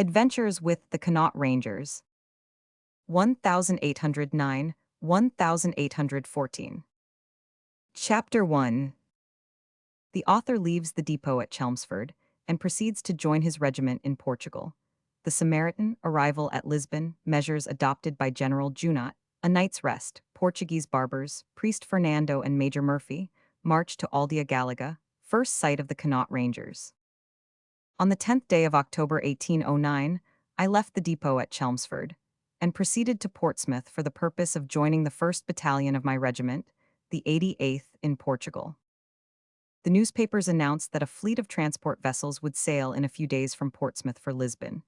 Adventures with the Connaught Rangers. 1809, 1814. Chapter 1. The author leaves the depot at Chelmsford and proceeds to join his regiment in Portugal. The Samaritan, arrival at Lisbon, measures adopted by General Junot, a night's rest, Portuguese barbers, Priest Fernando and Major Murphy, march to Aldea Gallega, first sight of the Connaught Rangers. On the 10th day of October 1809, I left the depot at Chelmsford and proceeded to Portsmouth for the purpose of joining the 1st Battalion of my regiment, the 88th in Portugal. The newspapers announced that a fleet of transport vessels would sail in a few days from Portsmouth for Lisbon,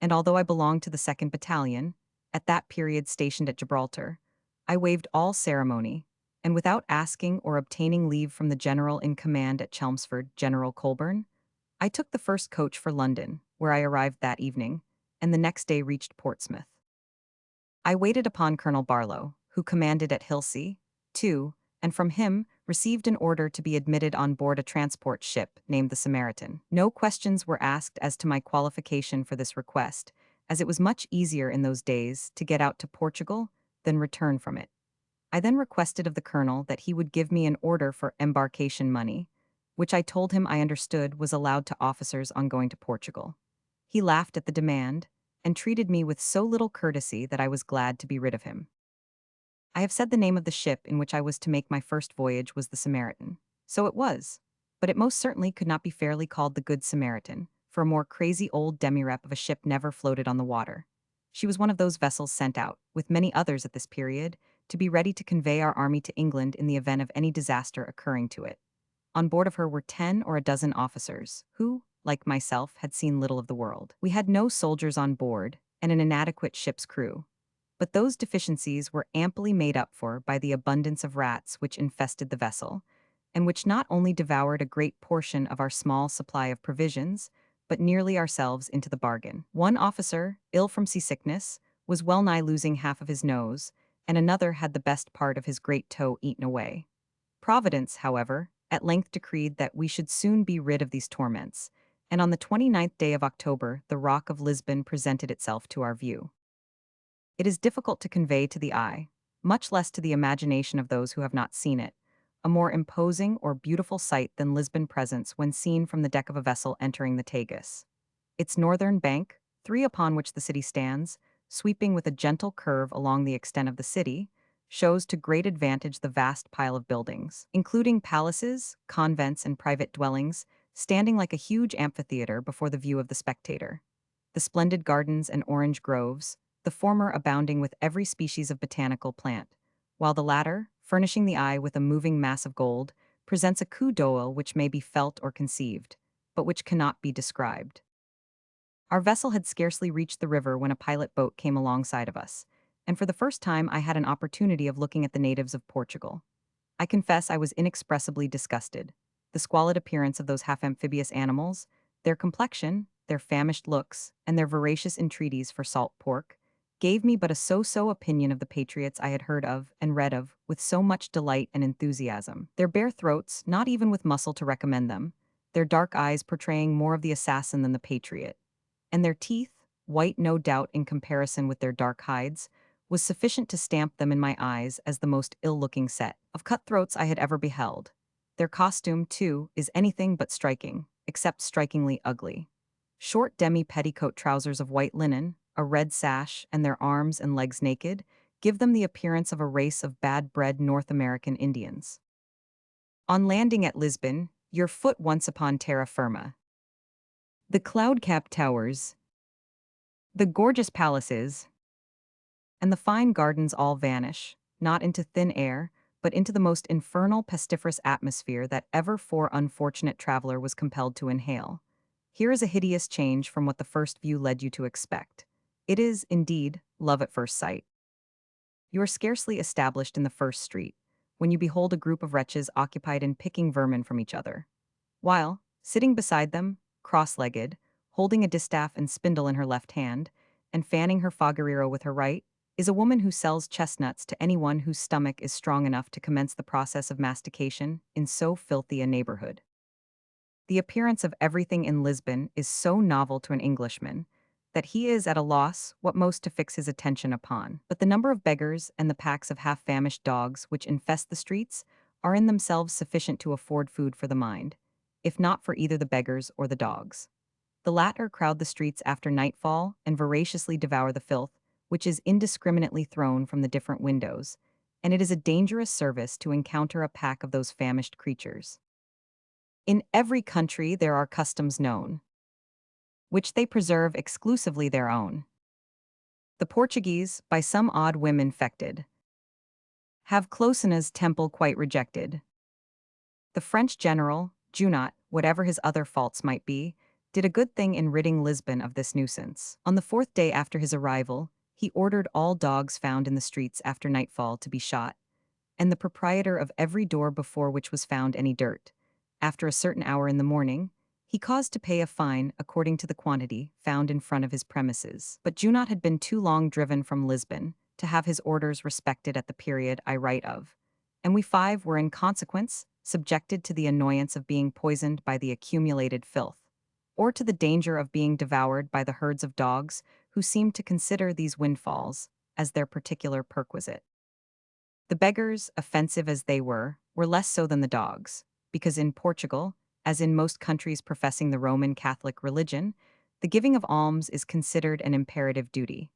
and although I belonged to the 2nd Battalion, at that period stationed at Gibraltar, I waived all ceremony, and without asking or obtaining leave from the general in command at Chelmsford, General Colburn, I took the first coach for London, where I arrived that evening, and the next day reached Portsmouth. I waited upon Colonel Barlow, who commanded at Hilsea, too, and from him received an order to be admitted on board a transport ship named the Samaritan. No questions were asked as to my qualification for this request, as it was much easier in those days to get out to Portugal than return from it. I then requested of the colonel that he would give me an order for embarkation money, which I told him I understood was allowed to officers on going to Portugal. He laughed at the demand, and treated me with so little courtesy that I was glad to be rid of him. I have said the name of the ship in which I was to make my first voyage was the Samaritan. So it was, but it most certainly could not be fairly called the Good Samaritan, for a more crazy old demirep of a ship never floated on the water. She was one of those vessels sent out, with many others at this period, to be ready to convey our army to England in the event of any disaster occurring to it. On board of her were 10 or a dozen officers, who, like myself, had seen little of the world. We had no soldiers on board, and an inadequate ship's crew. But those deficiencies were amply made up for by the abundance of rats which infested the vessel, and which not only devoured a great portion of our small supply of provisions, but nearly ourselves into the bargain. One officer, ill from seasickness, was well nigh losing half of his nose, and another had the best part of his great toe eaten away. Providence, however, at length decreed that we should soon be rid of these torments, and on the 29th day of October the rock of Lisbon presented itself to our view. It is difficult to convey to the eye, much less to the imagination of those who have not seen it, a more imposing or beautiful sight than Lisbon presents when seen from the deck of a vessel entering the Tagus. Its northern bank, three upon which the city stands, sweeping with a gentle curve along the extent of the city, shows to great advantage the vast pile of buildings, including palaces, convents, and private dwellings, standing like a huge amphitheater before the view of the spectator. The splendid gardens and orange groves, the former abounding with every species of botanical plant, while the latter, furnishing the eye with a moving mass of gold, presents a coup d'oeil which may be felt or conceived, but which cannot be described. Our vessel had scarcely reached the river when a pilot boat came alongside of us, and for the first time I had an opportunity of looking at the natives of Portugal. I confess I was inexpressibly disgusted. The squalid appearance of those half-amphibious animals, their complexion, their famished looks, and their voracious entreaties for salt pork, gave me but a so-so opinion of the patriots I had heard of and read of with so much delight and enthusiasm. Their bare throats, not even with muscle to recommend them, their dark eyes portraying more of the assassin than the patriot, and their teeth, white no doubt in comparison with their dark hides, was sufficient to stamp them in my eyes as the most ill-looking set of cutthroats I had ever beheld. Their costume, too, is anything but striking, except strikingly ugly. Short demi-petticoat trousers of white linen, a red sash, and their arms and legs naked, give them the appearance of a race of bad-bred North American Indians. On landing at Lisbon, your foot once upon terra firma. The cloud-capped towers, the gorgeous palaces, and the fine gardens all vanish, not into thin air, but into the most infernal pestiferous atmosphere that ever poor unfortunate traveler was compelled to inhale. Here is a hideous change from what the first view led you to expect. It is, indeed, love at first sight. You are scarcely established in the first street, when you behold a group of wretches occupied in picking vermin from each other, while, sitting beside them, cross-legged, holding a distaff and spindle in her left hand, and fanning her fogarero with her right, is a woman who sells chestnuts to anyone whose stomach is strong enough to commence the process of mastication in so filthy a neighborhood. The appearance of everything in Lisbon is so novel to an Englishman that he is at a loss what most to fix his attention upon. But the number of beggars and the packs of half-famished dogs which infest the streets are in themselves sufficient to afford food for the mind, if not for either the beggars or the dogs. The latter crowd the streets after nightfall and voraciously devour the filth, which is indiscriminately thrown from the different windows, and it is a dangerous service to encounter a pack of those famished creatures. In every country there are customs known, which they preserve exclusively their own. The Portuguese, by some odd whim infected, have Clocena's temple quite rejected. The French general, Junot, whatever his other faults might be, did a good thing in ridding Lisbon of this nuisance. On the fourth day after his arrival, he ordered all dogs found in the streets after nightfall to be shot, and the proprietor of every door before which was found any dirt, after a certain hour in the morning, he caused to pay a fine according to the quantity found in front of his premises. But Junot had been too long driven from Lisbon to have his orders respected at the period I write of, and we five were in consequence subjected to the annoyance of being poisoned by the accumulated filth, or to the danger of being devoured by the herds of dogs who seemed to consider these windfalls as their particular perquisite. The beggars, offensive as they were less so than the dogs, because in Portugal, as in most countries professing the Roman Catholic religion, the giving of alms is considered an imperative duty,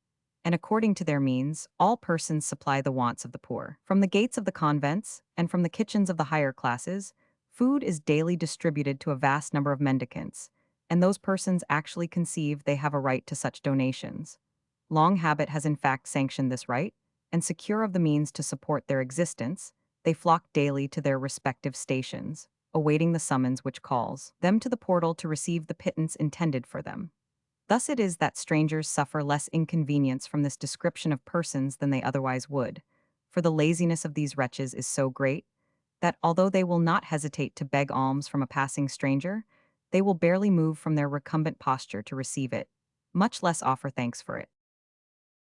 and according to their means, all persons supply the wants of the poor. From the gates of the convents, and from the kitchens of the higher classes, food is daily distributed to a vast number of mendicants, and those persons actually conceive they have a right to such donations. Long habit has in fact sanctioned this right, and secure of the means to support their existence, they flock daily to their respective stations, awaiting the summons which calls them to the portal to receive the pittance intended for them. Thus it is that strangers suffer less inconvenience from this description of persons than they otherwise would, for the laziness of these wretches is so great, that although they will not hesitate to beg alms from a passing stranger, they will barely move from their recumbent posture to receive it, much less offer thanks for it.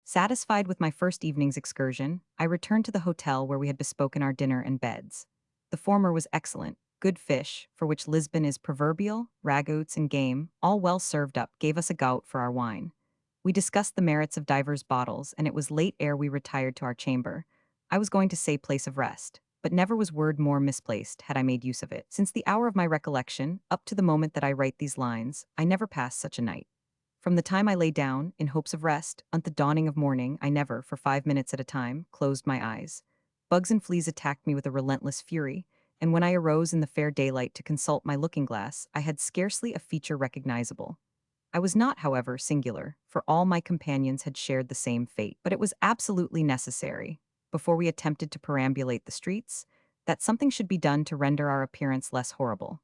Satisfied with my first evening's excursion, I returned to the hotel where we had bespoken our dinner and beds. The former was excellent. Good fish, for which Lisbon is proverbial, ragouts and game, all well served up, gave us a gout for our wine. We discussed the merits of divers bottles, and it was late ere we retired to our chamber. I was going to say place of rest, but never was word more misplaced had I made use of it. Since the hour of my recollection, up to the moment that I write these lines, I never passed such a night. From the time I lay down, in hopes of rest, unto the dawning of morning, I never, for 5 minutes at a time, closed my eyes. Bugs and fleas attacked me with a relentless fury, and when I arose in the fair daylight to consult my looking-glass, I had scarcely a feature recognizable. I was not, however, singular, for all my companions had shared the same fate. But it was absolutely necessary, before we attempted to perambulate the streets, that something should be done to render our appearance less horrible.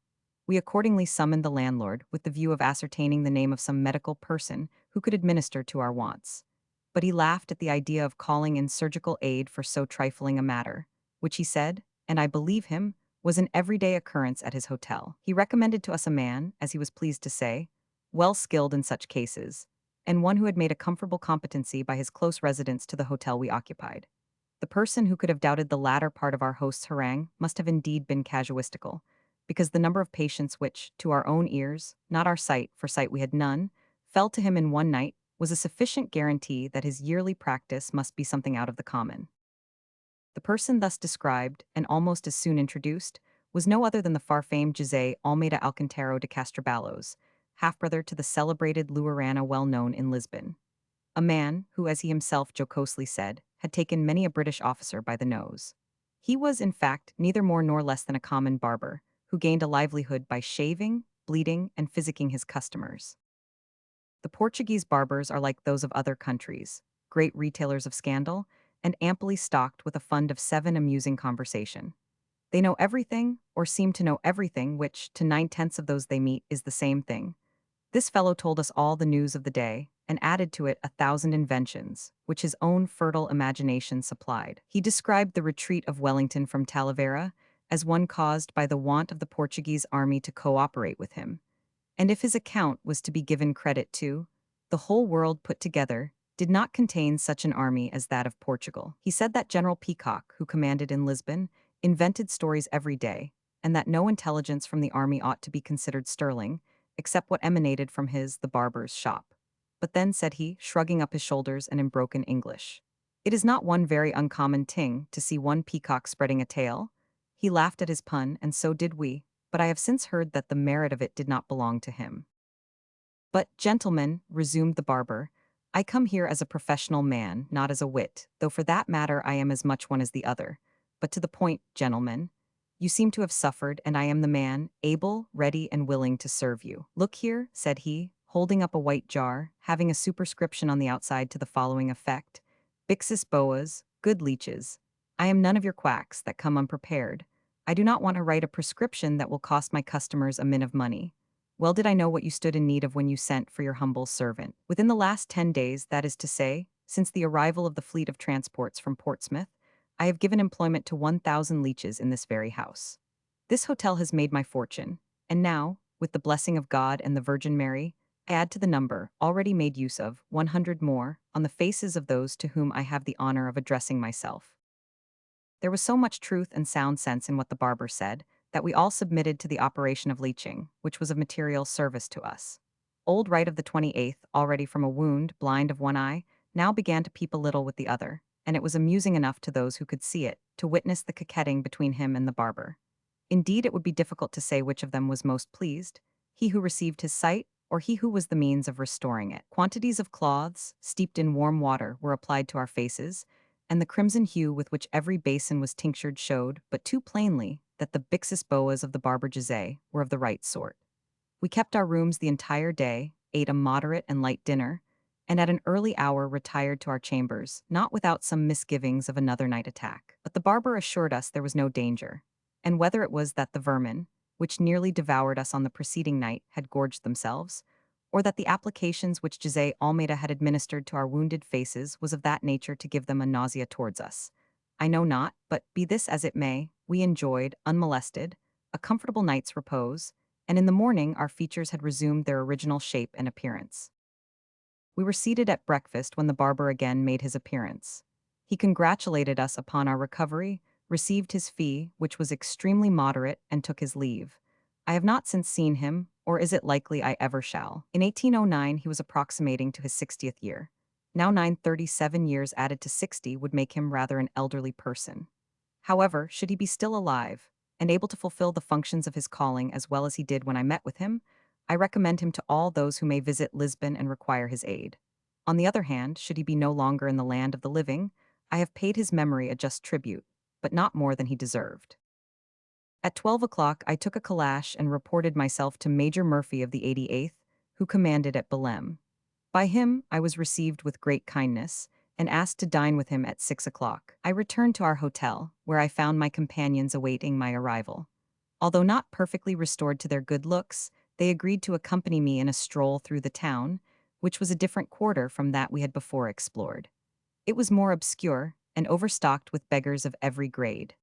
We accordingly summoned the landlord with the view of ascertaining the name of some medical person who could administer to our wants. But he laughed at the idea of calling in surgical aid for so trifling a matter, which he said, and I believe him, was an everyday occurrence at his hotel. He recommended to us a man, as he was pleased to say, well skilled in such cases, and one who had made a comfortable competency by his close residence to the hotel we occupied. The person who could have doubted the latter part of our host's harangue must have indeed been casuistical, because the number of patients which, to our own ears, not our sight, for sight we had none, fell to him in one night, was a sufficient guarantee that his yearly practice must be something out of the common. The person thus described, and almost as soon introduced, was no other than the far-famed José Almeida Alcantara de Castroballos, half-brother to the celebrated Luarana well known in Lisbon. A man who, as he himself jocosely said, had taken many a British officer by the nose. He was, in fact, neither more nor less than a common barber, who gained a livelihood by shaving, bleeding, and physicking his customers. The Portuguese barbers are like those of other countries, great retailers of scandal, and amply stocked with a fund of 7 amusing conversation. They know everything, or seem to know everything, which, to 9/10 of those they meet, is the same thing. This fellow told us all the news of the day, and added to it 1,000 inventions, which his own fertile imagination supplied. He described the retreat of Wellington from Talavera as one caused by the want of the Portuguese army to cooperate with him. And if his account was to be given credit to, the whole world put together did not contain such an army as that of Portugal. He said that General Peacock, who commanded in Lisbon, invented stories every day, and that no intelligence from the army ought to be considered sterling, except what emanated from his, the barber's, shop. But then, said he, shrugging up his shoulders and in broken English, "It is not one very uncommon thing to see one peacock spreading a tail." He laughed at his pun, and so did we, but I have since heard that the merit of it did not belong to him. "But, gentlemen," resumed the barber, "I come here as a professional man, not as a wit, though for that matter I am as much one as the other. But to the point, gentlemen. You seem to have suffered, and I am the man, able, ready, and willing to serve you. Look here," said he, holding up a white jar, having a superscription on the outside to the following effect: Bixis boas, good leeches. I am none of your quacks that come unprepared. I do not want to write a prescription that will cost my customers a min of money. Well did I know what you stood in need of when you sent for your humble servant. Within the last 10 days, that is to say, since the arrival of the fleet of transports from Portsmouth, I have given employment to 1,000 leeches in this very house. This hotel has made my fortune, and now, with the blessing of God and the Virgin Mary, I add to the number, already made use of, 100 more, on the faces of those to whom I have the honor of addressing myself." There was so much truth and sound sense in what the barber said, that we all submitted to the operation of leeching, which was of material service to us. Old Wright of the 28th, already from a wound, blind of one eye, now began to peep a little with the other, and it was amusing enough to those who could see it, to witness the coquetting between him and the barber. Indeed, it would be difficult to say which of them was most pleased, he who received his sight, or he who was the means of restoring it. Quantities of cloths, steeped in warm water, were applied to our faces, and the crimson hue with which every basin was tinctured showed, but too plainly, that the bixis boas of the barber Jose were of the right sort. We kept our rooms the entire day, ate a moderate and light dinner, and at an early hour retired to our chambers, not without some misgivings of another night attack. But the barber assured us there was no danger, and whether it was that the vermin, which nearly devoured us on the preceding night, had gorged themselves, or that the applications which Jose Almeida had administered to our wounded faces was of that nature to give them a nausea towards us, I know not, but be this as it may, we enjoyed, unmolested, a comfortable night's repose, and in the morning our features had resumed their original shape and appearance. We were seated at breakfast when the barber again made his appearance. He congratulated us upon our recovery, received his fee, which was extremely moderate, and took his leave. I have not since seen him, or is it likely I ever shall. In 1809 he was approximating to his 60th year. Now 937 years added to 60 would make him rather an elderly person. However, should he be still alive, and able to fulfill the functions of his calling as well as he did when I met with him, I recommend him to all those who may visit Lisbon and require his aid. On the other hand, should he be no longer in the land of the living, I have paid his memory a just tribute, but not more than he deserved. At 12 o'clock I took a calash and reported myself to Major Murphy of the 88th, who commanded at Belem. By him I was received with great kindness, and asked to dine with him at 6 o'clock. I returned to our hotel, where I found my companions awaiting my arrival. Although not perfectly restored to their good looks, they agreed to accompany me in a stroll through the town, which was a different quarter from that we had before explored. It was more obscure, and overstocked with beggars of every grade.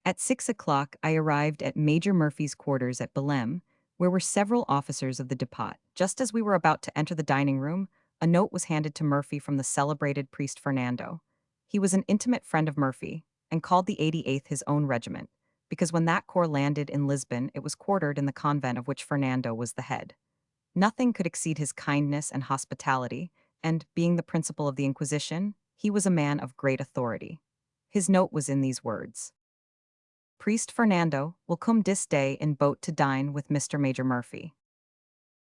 At 6 o'clock I arrived at Major Murphy's quarters at Belem, where were several officers of the depot. Just as we were about to enter the dining room, a note was handed to Murphy from the celebrated priest Fernando. He was an intimate friend of Murphy, and called the 88th his own regiment, because when that corps landed in Lisbon it was quartered in the convent of which Fernando was the head. Nothing could exceed his kindness and hospitality, and, being the principal of the Inquisition, he was a man of great authority. His note was in these words: Priest Fernando will come this day in boat to dine with Mr. Major Murphy.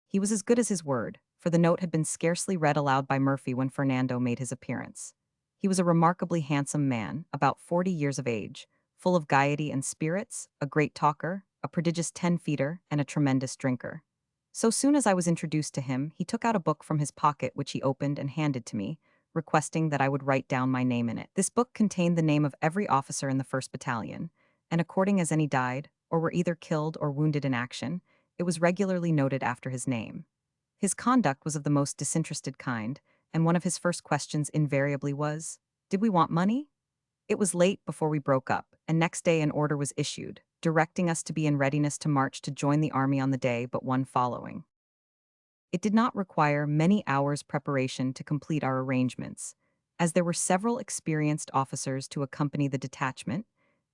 He was as good as his word, for the note had been scarcely read aloud by Murphy when Fernando made his appearance. He was a remarkably handsome man, about 40 years of age, full of gaiety and spirits, a great talker, a prodigious 10-feeder, and a tremendous drinker. So soon as I was introduced to him, he took out a book from his pocket which he opened and handed to me, requesting that I would write down my name in it. This book contained the name of every officer in the 1st Battalion, and according as any died, or were either killed or wounded in action, it was regularly noted after his name. His conduct was of the most disinterested kind, and one of his first questions invariably was, "Did we want money?" It was late before we broke up, and next day an order was issued, directing us to be in readiness to march to join the army on the day but one following. It did not require many hours' preparation to complete our arrangements, as there were several experienced officers to accompany the detachment,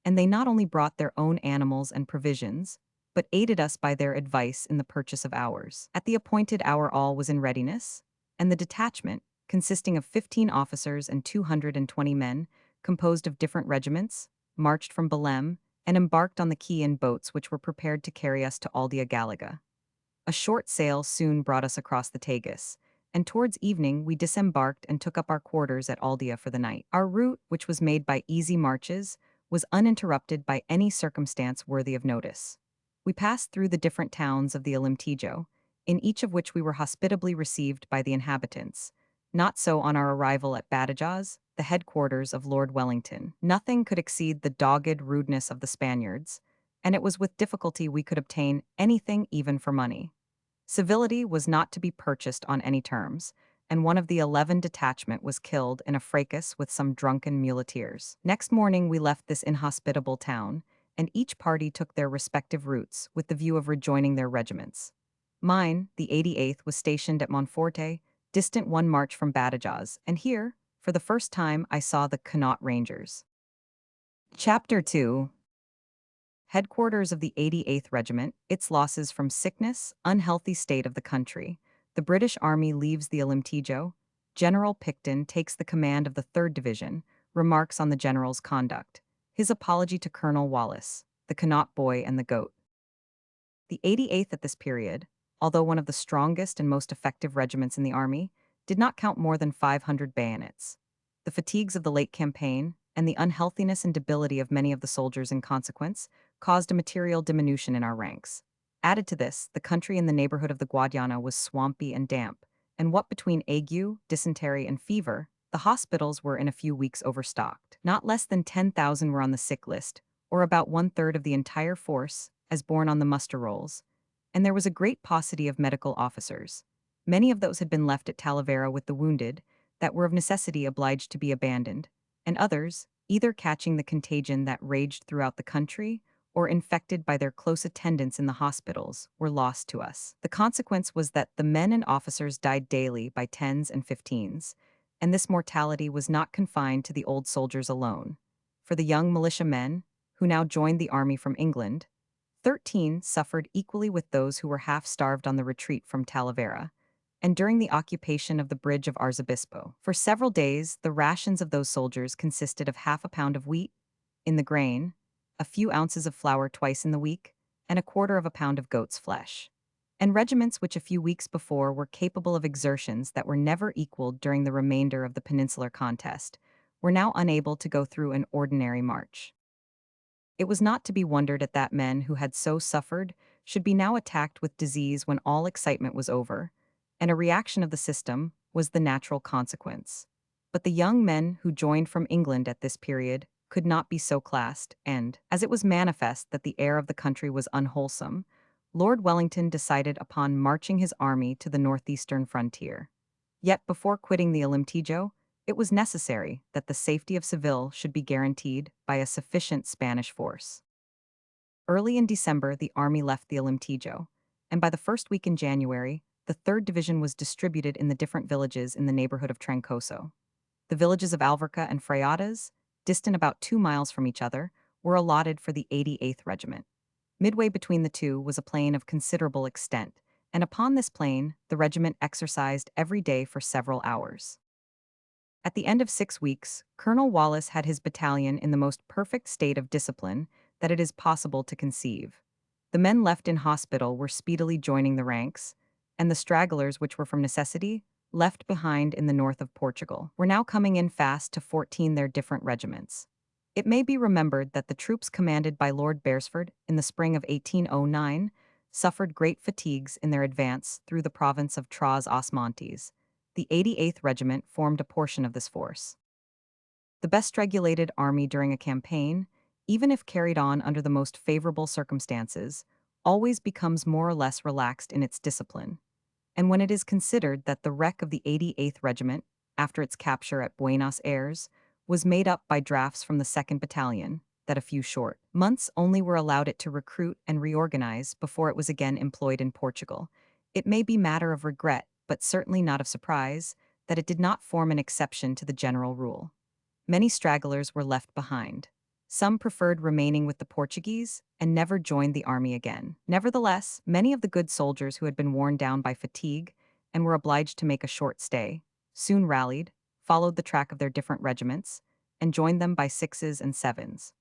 and they not only brought their own animals and provisions, but aided us by their advice in the purchase of ours. At the appointed hour all was in readiness, and the detachment, consisting of 15 officers and 220 men, composed of different regiments, marched from Belem and embarked on the quay in boats which were prepared to carry us to Aldea Gallica. A short sail soon brought us across the Tagus, and towards evening we disembarked and took up our quarters at Aldea for the night. Our route, which was made by easy marches, was uninterrupted by any circumstance worthy of notice. We passed through the different towns of the Alemtejo, in each of which we were hospitably received by the inhabitants. Not so on our arrival at Badajoz, the headquarters of Lord Wellington. Nothing could exceed the dogged rudeness of the Spaniards, and it was with difficulty we could obtain anything even for money. Civility was not to be purchased on any terms, and one of the 11 detachment was killed in a fracas with some drunken muleteers. Next morning we left this inhospitable town, and each party took their respective routes with the view of rejoining their regiments. Mine, the 88th, was stationed at Monforte, distant one march from Badajoz, and here, for the first time, I saw the Connaught Rangers. Chapter 2. Headquarters of the 88th Regiment, its losses from sickness, unhealthy state of the country. The British Army leaves the Alemtejo. General Picton takes the command of the 3rd Division, remarks on the general's conduct. His apology to Colonel Wallace, the Connaught boy and the goat. The 88th at this period, although one of the strongest and most effective regiments in the army, did not count more than 500 bayonets. The fatigues of the late campaign, and the unhealthiness and debility of many of the soldiers in consequence, caused a material diminution in our ranks. Added to this, the country in the neighborhood of the Guadiana was swampy and damp, and what between ague, dysentery, and fever, the hospitals were in a few weeks overstocked. Not less than 10,000 were on the sick list, or about one-third of the entire force, as borne on the muster rolls, and there was a great paucity of medical officers. Many of those had been left at Talavera with the wounded, that were of necessity obliged to be abandoned, and others, either catching the contagion that raged throughout the country, or infected by their close attendance in the hospitals, were lost to us. The consequence was that the men and officers died daily by 10s and 15s, and this mortality was not confined to the old soldiers alone. For the young militia men, who now joined the army from England, 13 suffered equally with those who were half-starved on the retreat from Talavera, and during the occupation of the bridge of Arzobispo. For several days, the rations of those soldiers consisted of half a pound of wheat, in the grain, a few ounces of flour twice in the week, and a quarter of a pound of goat's flesh. And regiments which a few weeks before were capable of exertions that were never equaled during the remainder of the Peninsular contest, were now unable to go through an ordinary march. It was not to be wondered at that men who had so suffered should be now attacked with disease when all excitement was over, and a reaction of the system was the natural consequence. But the young men who joined from England at this period could not be so classed, and, as it was manifest that the air of the country was unwholesome, Lord Wellington decided upon marching his army to the northeastern frontier. Yet before quitting the Alemtejo, it was necessary that the safety of Seville should be guaranteed by a sufficient Spanish force. Early in December, the army left the Alemtejo, and by the first week in January, the 3rd Division was distributed in the different villages in the neighborhood of Trancoso. The villages of Alverca and Freyadas, distant about 2 miles from each other, were allotted for the 88th Regiment. Midway between the two was a plain of considerable extent, and upon this plain the regiment exercised every day for several hours. At the end of 6 weeks, Colonel Wallace had his battalion in the most perfect state of discipline that it is possible to conceive. The men left in hospital were speedily joining the ranks, and the stragglers which were from necessity left behind in the north of Portugal were now coming in fast to 14 their different regiments. It may be remembered that the troops commanded by Lord Beresford in the spring of 1809 suffered great fatigues in their advance through the province of Trás-os-Montes. The 88th Regiment formed a portion of this force. The best regulated army during a campaign, even if carried on under the most favorable circumstances, always becomes more or less relaxed in its discipline. And when it is considered that the wreck of the 88th Regiment, after its capture at Buenos Aires, was made up by drafts from the 2nd Battalion, that a few short months only were allowed it to recruit and reorganize before it was again employed in Portugal, it may be matter of regret, but certainly not of surprise, that it did not form an exception to the general rule. Many stragglers were left behind. Some preferred remaining with the Portuguese and never joined the army again. Nevertheless, many of the good soldiers who had been worn down by fatigue and were obliged to make a short stay, soon rallied, followed the track of their different regiments, and joined them by sixes and sevens.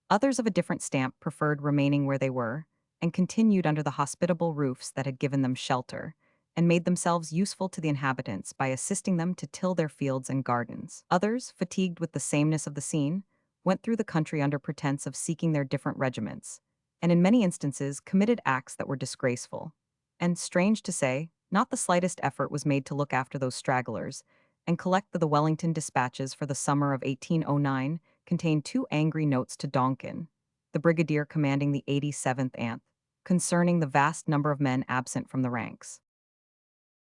Others of a different stamp preferred remaining where they were, and continued under the hospitable roofs that had given them shelter, and made themselves useful to the inhabitants by assisting them to till their fields and gardens. Others, fatigued with the sameness of the scene, went through the country under pretense of seeking their different regiments, and in many instances committed acts that were disgraceful. And, strange to say, not the slightest effort was made to look after those stragglers, and collect the Wellington dispatches for the summer of 1809 contained two angry notes to Donkin, the brigadier commanding the 87th Anth, concerning the vast number of men absent from the ranks.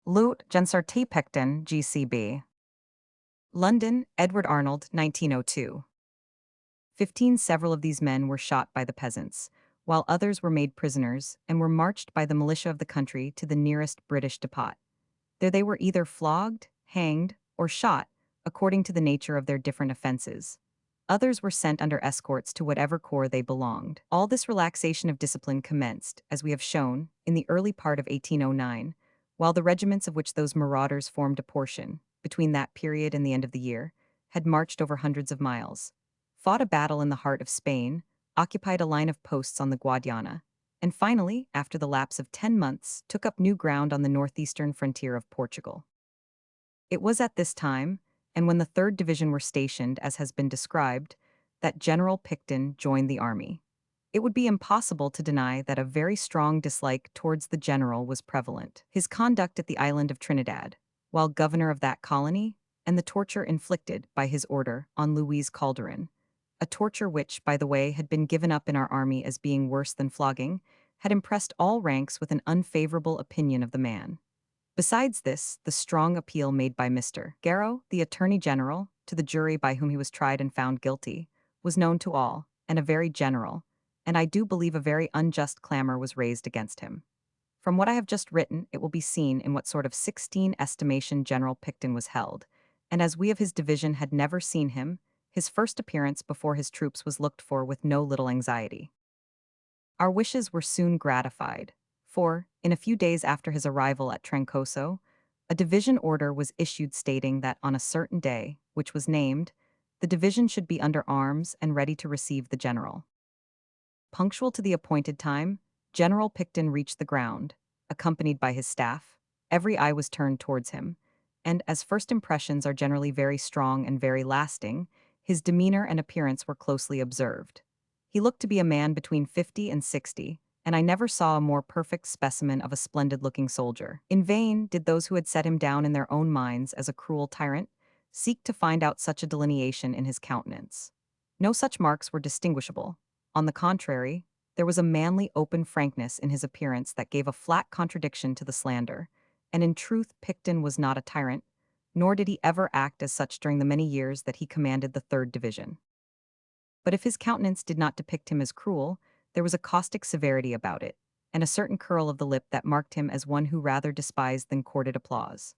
Lut Gensarti Picton, GCB. London, Edward Arnold, 1902. 15 Several of these men were shot by the peasants, while others were made prisoners and were marched by the militia of the country to the nearest British depot. There they were either flogged, hanged, or shot, according to the nature of their different offenses. Others were sent under escorts to whatever corps they belonged. All this relaxation of discipline commenced, as we have shown, in the early part of 1809, while the regiments of which those marauders formed a portion, between that period and the end of the year, had marched over hundreds of miles, fought a battle in the heart of Spain, occupied a line of posts on the Guadiana, and finally, after the lapse of 10 months, took up new ground on the northeastern frontier of Portugal. It was at this time, and when the 3rd Division were stationed, as has been described, that General Picton joined the army. It would be impossible to deny that a very strong dislike towards the general was prevalent. His conduct at the island of Trinidad, while governor of that colony, and the torture inflicted, by his order, on Louise Calderon, a torture which, by the way, had been given up in our army as being worse than flogging, had impressed all ranks with an unfavorable opinion of the man. Besides this, the strong appeal made by Mr. Garrow, the Attorney General, to the jury by whom he was tried and found guilty, was known to all, and a very general, and I do believe a very unjust clamor was raised against him. From what I have just written, it will be seen in what sort of 16 estimation General Picton was held, and as we of his division had never seen him, his first appearance before his troops was looked for with no little anxiety. Our wishes were soon gratified, for, in a few days after his arrival at Trancoso, a division order was issued stating that on a certain day, which was named, the division should be under arms and ready to receive the general. Punctual to the appointed time, General Picton reached the ground, accompanied by his staff. Every eye was turned towards him, and as first impressions are generally very strong and very lasting, his demeanor and appearance were closely observed. He looked to be a man between 50 and 60, and I never saw a more perfect specimen of a splendid-looking soldier. In vain did those who had set him down in their own minds as a cruel tyrant seek to find out such a delineation in his countenance. No such marks were distinguishable. On the contrary, there was a manly open frankness in his appearance that gave a flat contradiction to the slander, and in truth Picton was not a tyrant, nor did he ever act as such during the many years that he commanded the 3rd Division. But if his countenance did not depict him as cruel, there was a caustic severity about it, and a certain curl of the lip that marked him as one who rather despised than courted applause.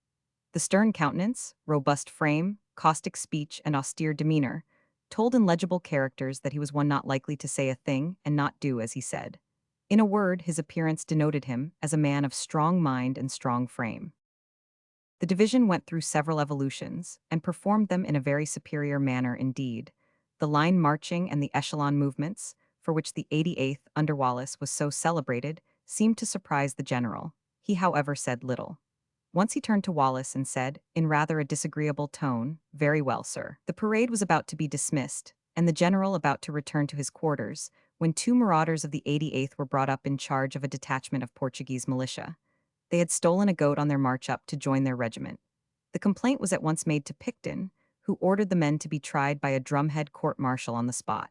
The stern countenance, robust frame, caustic speech, and austere demeanor told in legible characters that he was one not likely to say a thing and not do as he said. In a word, his appearance denoted him as a man of strong mind and strong frame. The division went through several evolutions, and performed them in a very superior manner indeed. The line marching and the echelon movements, for which the 88th under Wallace was so celebrated, seemed to surprise the general. He, however, said little. Once he turned to Wallace and said, in rather a disagreeable tone, "Very well, sir." The parade was about to be dismissed, and the general about to return to his quarters, when 2 marauders of the 88th were brought up in charge of a detachment of Portuguese militia. They had stolen a goat on their march up to join their regiment. The complaint was at once made to Picton, who ordered the men to be tried by a drumhead court-martial on the spot.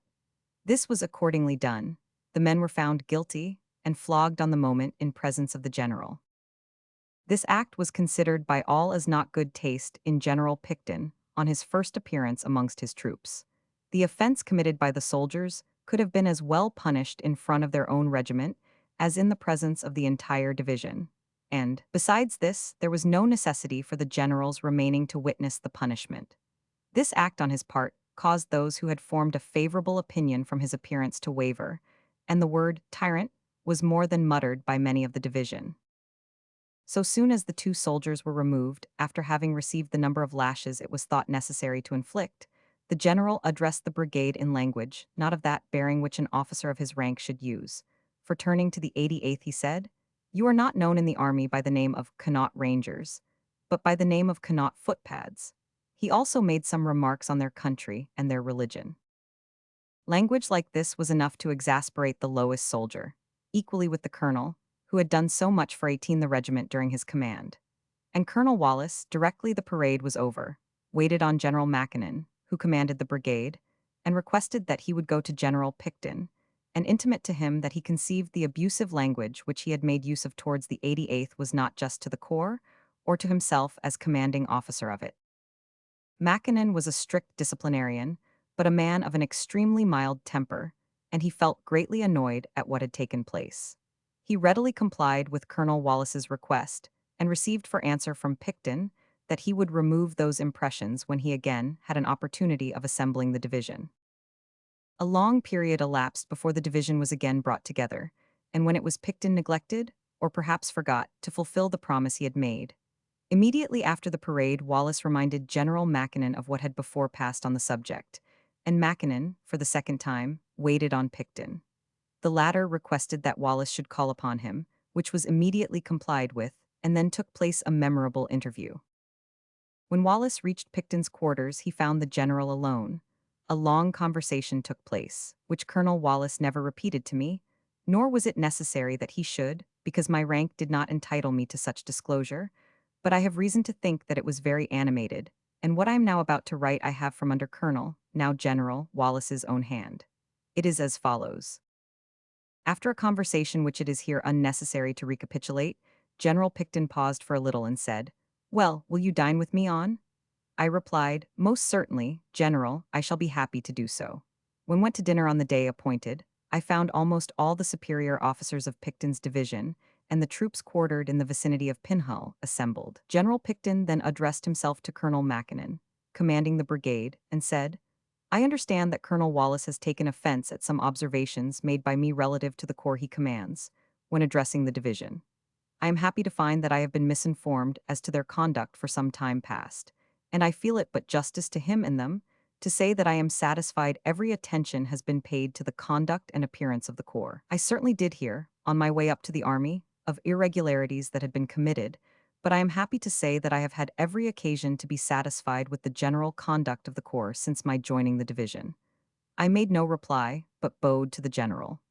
This was accordingly done. The men were found guilty, and flogged on the moment in presence of the general. This act was considered by all as not good taste in General Picton on his first appearance amongst his troops. The offense committed by the soldiers could have been as well punished in front of their own regiment as in the presence of the entire division. And, besides this, there was no necessity for the generals remaining to witness the punishment. This act on his part caused those who had formed a favorable opinion from his appearance to waver, and the word tyrant was more than muttered by many of the division. So soon as the two soldiers were removed, after having received the number of lashes it was thought necessary to inflict, the general addressed the brigade in language, not of that bearing which an officer of his rank should use. For turning to the 88th, he said, "You are not known in the army by the name of Connaught Rangers, but by the name of Connaught Footpads." He also made some remarks on their country and their religion. Language like this was enough to exasperate the lowest soldier, equally with the colonel, who had done so much for 18 the regiment during his command. And Colonel Wallace, directly the parade was over, waited on General Mackinnon, who commanded the brigade, and requested that he would go to General Picton, and intimate to him that he conceived the abusive language which he had made use of towards the 88th was not just to the corps, or to himself as commanding officer of it. Mackinnon was a strict disciplinarian, but a man of an extremely mild temper, and he felt greatly annoyed at what had taken place. He readily complied with Colonel Wallace's request, and received for answer from Picton that he would remove those impressions when he again had an opportunity of assembling the division. A long period elapsed before the division was again brought together, and when it was Picton neglected, or perhaps forgot, to fulfill the promise he had made. Immediately after the parade, Wallace reminded General Mackinnon of what had before passed on the subject, and Mackinnon, for the second time, waited on Picton. The latter requested that Wallace should call upon him, which was immediately complied with, and then took place a memorable interview. When Wallace reached Picton's quarters, he found the general alone. A long conversation took place, which Colonel Wallace never repeated to me, nor was it necessary that he should, because my rank did not entitle me to such disclosure, but I have reason to think that it was very animated, and what I am now about to write I have from under Colonel, now General, Wallace's own hand. It is as follows. After a conversation which it is here unnecessary to recapitulate, General Picton paused for a little and said, "Well, will you dine with me on?" I replied, "Most certainly, General, I shall be happy to do so." When went to dinner on the day appointed, I found almost all the superior officers of Picton's division, and the troops quartered in the vicinity of Pinhall assembled. General Picton then addressed himself to Colonel Mackinnon, commanding the brigade, and said, "I understand that Colonel Wallace has taken offense at some observations made by me relative to the corps he commands, when addressing the division. I am happy to find that I have been misinformed as to their conduct for some time past, and I feel it but justice to him and them to say that I am satisfied every attention has been paid to the conduct and appearance of the corps. I certainly did hear, on my way up to the army, of irregularities that had been committed, but I am happy to say that I have had every occasion to be satisfied with the general conduct of the corps since my joining the division." I made no reply, but bowed to the general.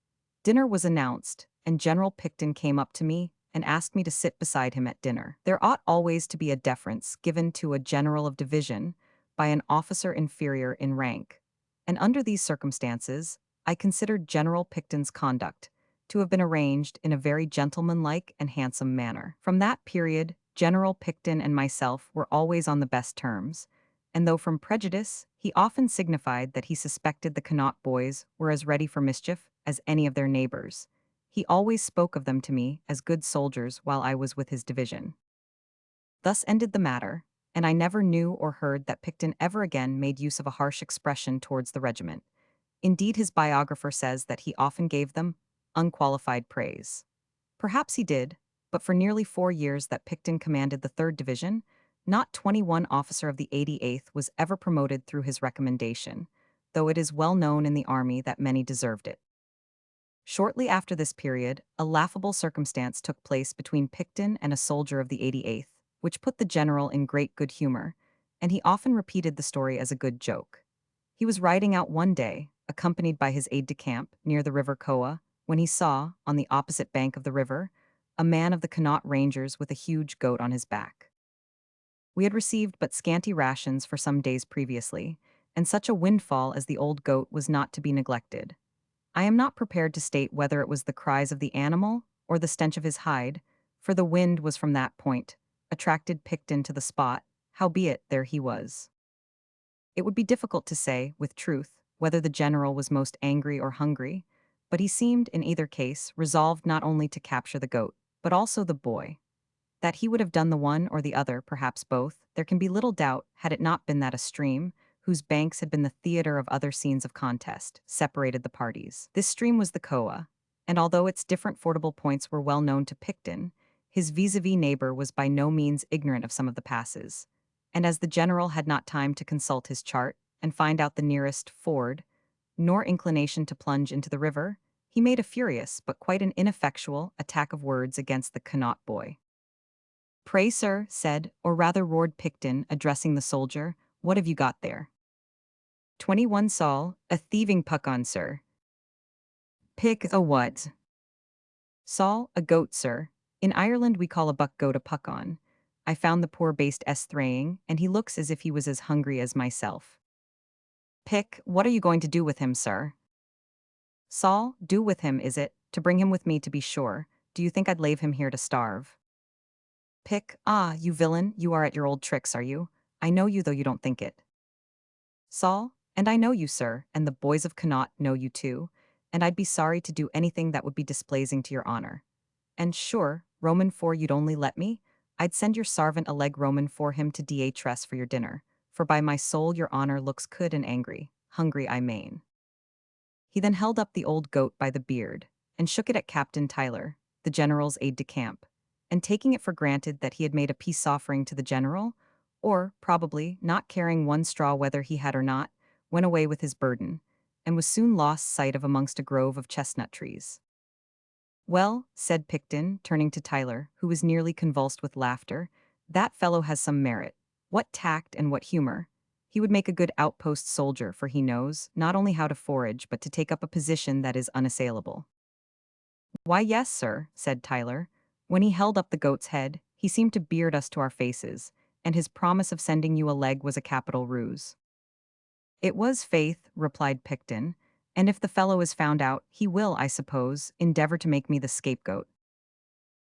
Dinner was announced, and General Picton came up to me and asked me to sit beside him at dinner. There ought always to be a deference given to a general of division by an officer inferior in rank, and under these circumstances, I considered General Picton's conduct to have been arranged in a very gentlemanlike and handsome manner. From that period, General Picton and myself were always on the best terms, and though from prejudice, he often signified that he suspected the Connaught boys were as ready for mischief as any of their neighbors, he always spoke of them to me as good soldiers while I was with his division. Thus ended the matter, and I never knew or heard that Picton ever again made use of a harsh expression towards the regiment. Indeed, his biographer says that he often gave them unqualified praise. Perhaps he did, but for nearly 4 years that Picton commanded the 3rd Division, not 21 officer of the 88th was ever promoted through his recommendation, though it is well known in the army that many deserved it. Shortly after this period, a laughable circumstance took place between Picton and a soldier of the 88th, which put the general in great good humor, and he often repeated the story as a good joke. He was riding out one day, accompanied by his aide-de-camp, near the river Coa, when he saw, on the opposite bank of the river, a man of the Connaught Rangers with a huge goat on his back. We had received but scanty rations for some days previously, and such a windfall as the old goat was not to be neglected. I am not prepared to state whether it was the cries of the animal or the stench of his hide, for the wind was from that point, attracted Picton to the spot, howbeit there he was. It would be difficult to say, with truth, whether the general was most angry or hungry, but he seemed, in either case, resolved not only to capture the goat, but also the boy. That he would have done the one or the other, perhaps both, there can be little doubt had it not been that a stream, whose banks had been the theater of other scenes of contest, separated the parties. This stream was the Coa, and although its different fordable points were well known to Picton, His vis-a-vis neighbor was by no means ignorant of some of the passes, and as the general had not time to consult his chart and find out the nearest ford, nor inclination to plunge into the river, he made a furious but quite an ineffectual attack of words against the Connaught boy. "Pray, sir," said, or rather roared Picton, addressing the soldier, "what have you got there?" 21 Sol, a thieving puck-on, sir. Pick a what? Sol, a goat, sir. In Ireland we call a buck goat a puck-on. I found the poor baste straying, and he looks as if he was as hungry as myself. Pick, what are you going to do with him, sir? Sol, do with him, is it? To bring him with me, to be sure. Do you think I'd leave him here to starve? Pick, ah, you villain, you are at your old tricks, are you? I know you though you don't think it. Sol, and I know you, sir, and the boys of Connaught know you too, and I'd be sorry to do anything that would be displeasing to your honor. And sure, Roman for you'd only let me, I'd send your sarvant a leg Roman for him to dress for your dinner, for by my soul your honor looks could and angry, hungry I main. He then held up the old goat by the beard, and shook it at Captain Tyler, the general's aide-de-camp, and taking it for granted that he had made a peace offering to the general, or, probably, not caring one straw whether he had or not, went away with his burden, and was soon lost sight of amongst a grove of chestnut trees. "Well," said Picton, turning to Tyler, who was nearly convulsed with laughter, "that fellow has some merit. What tact and what humor! He would make a good outpost soldier, for he knows, not only how to forage, but to take up a position that is unassailable." "Why, yes, sir," said Tyler. "When he held up the goat's head, he seemed to beard us to our faces, and his promise of sending you a leg was a capital ruse." "It was, faith," replied Picton, "and if the fellow is found out, he will, I suppose, endeavor to make me the scapegoat."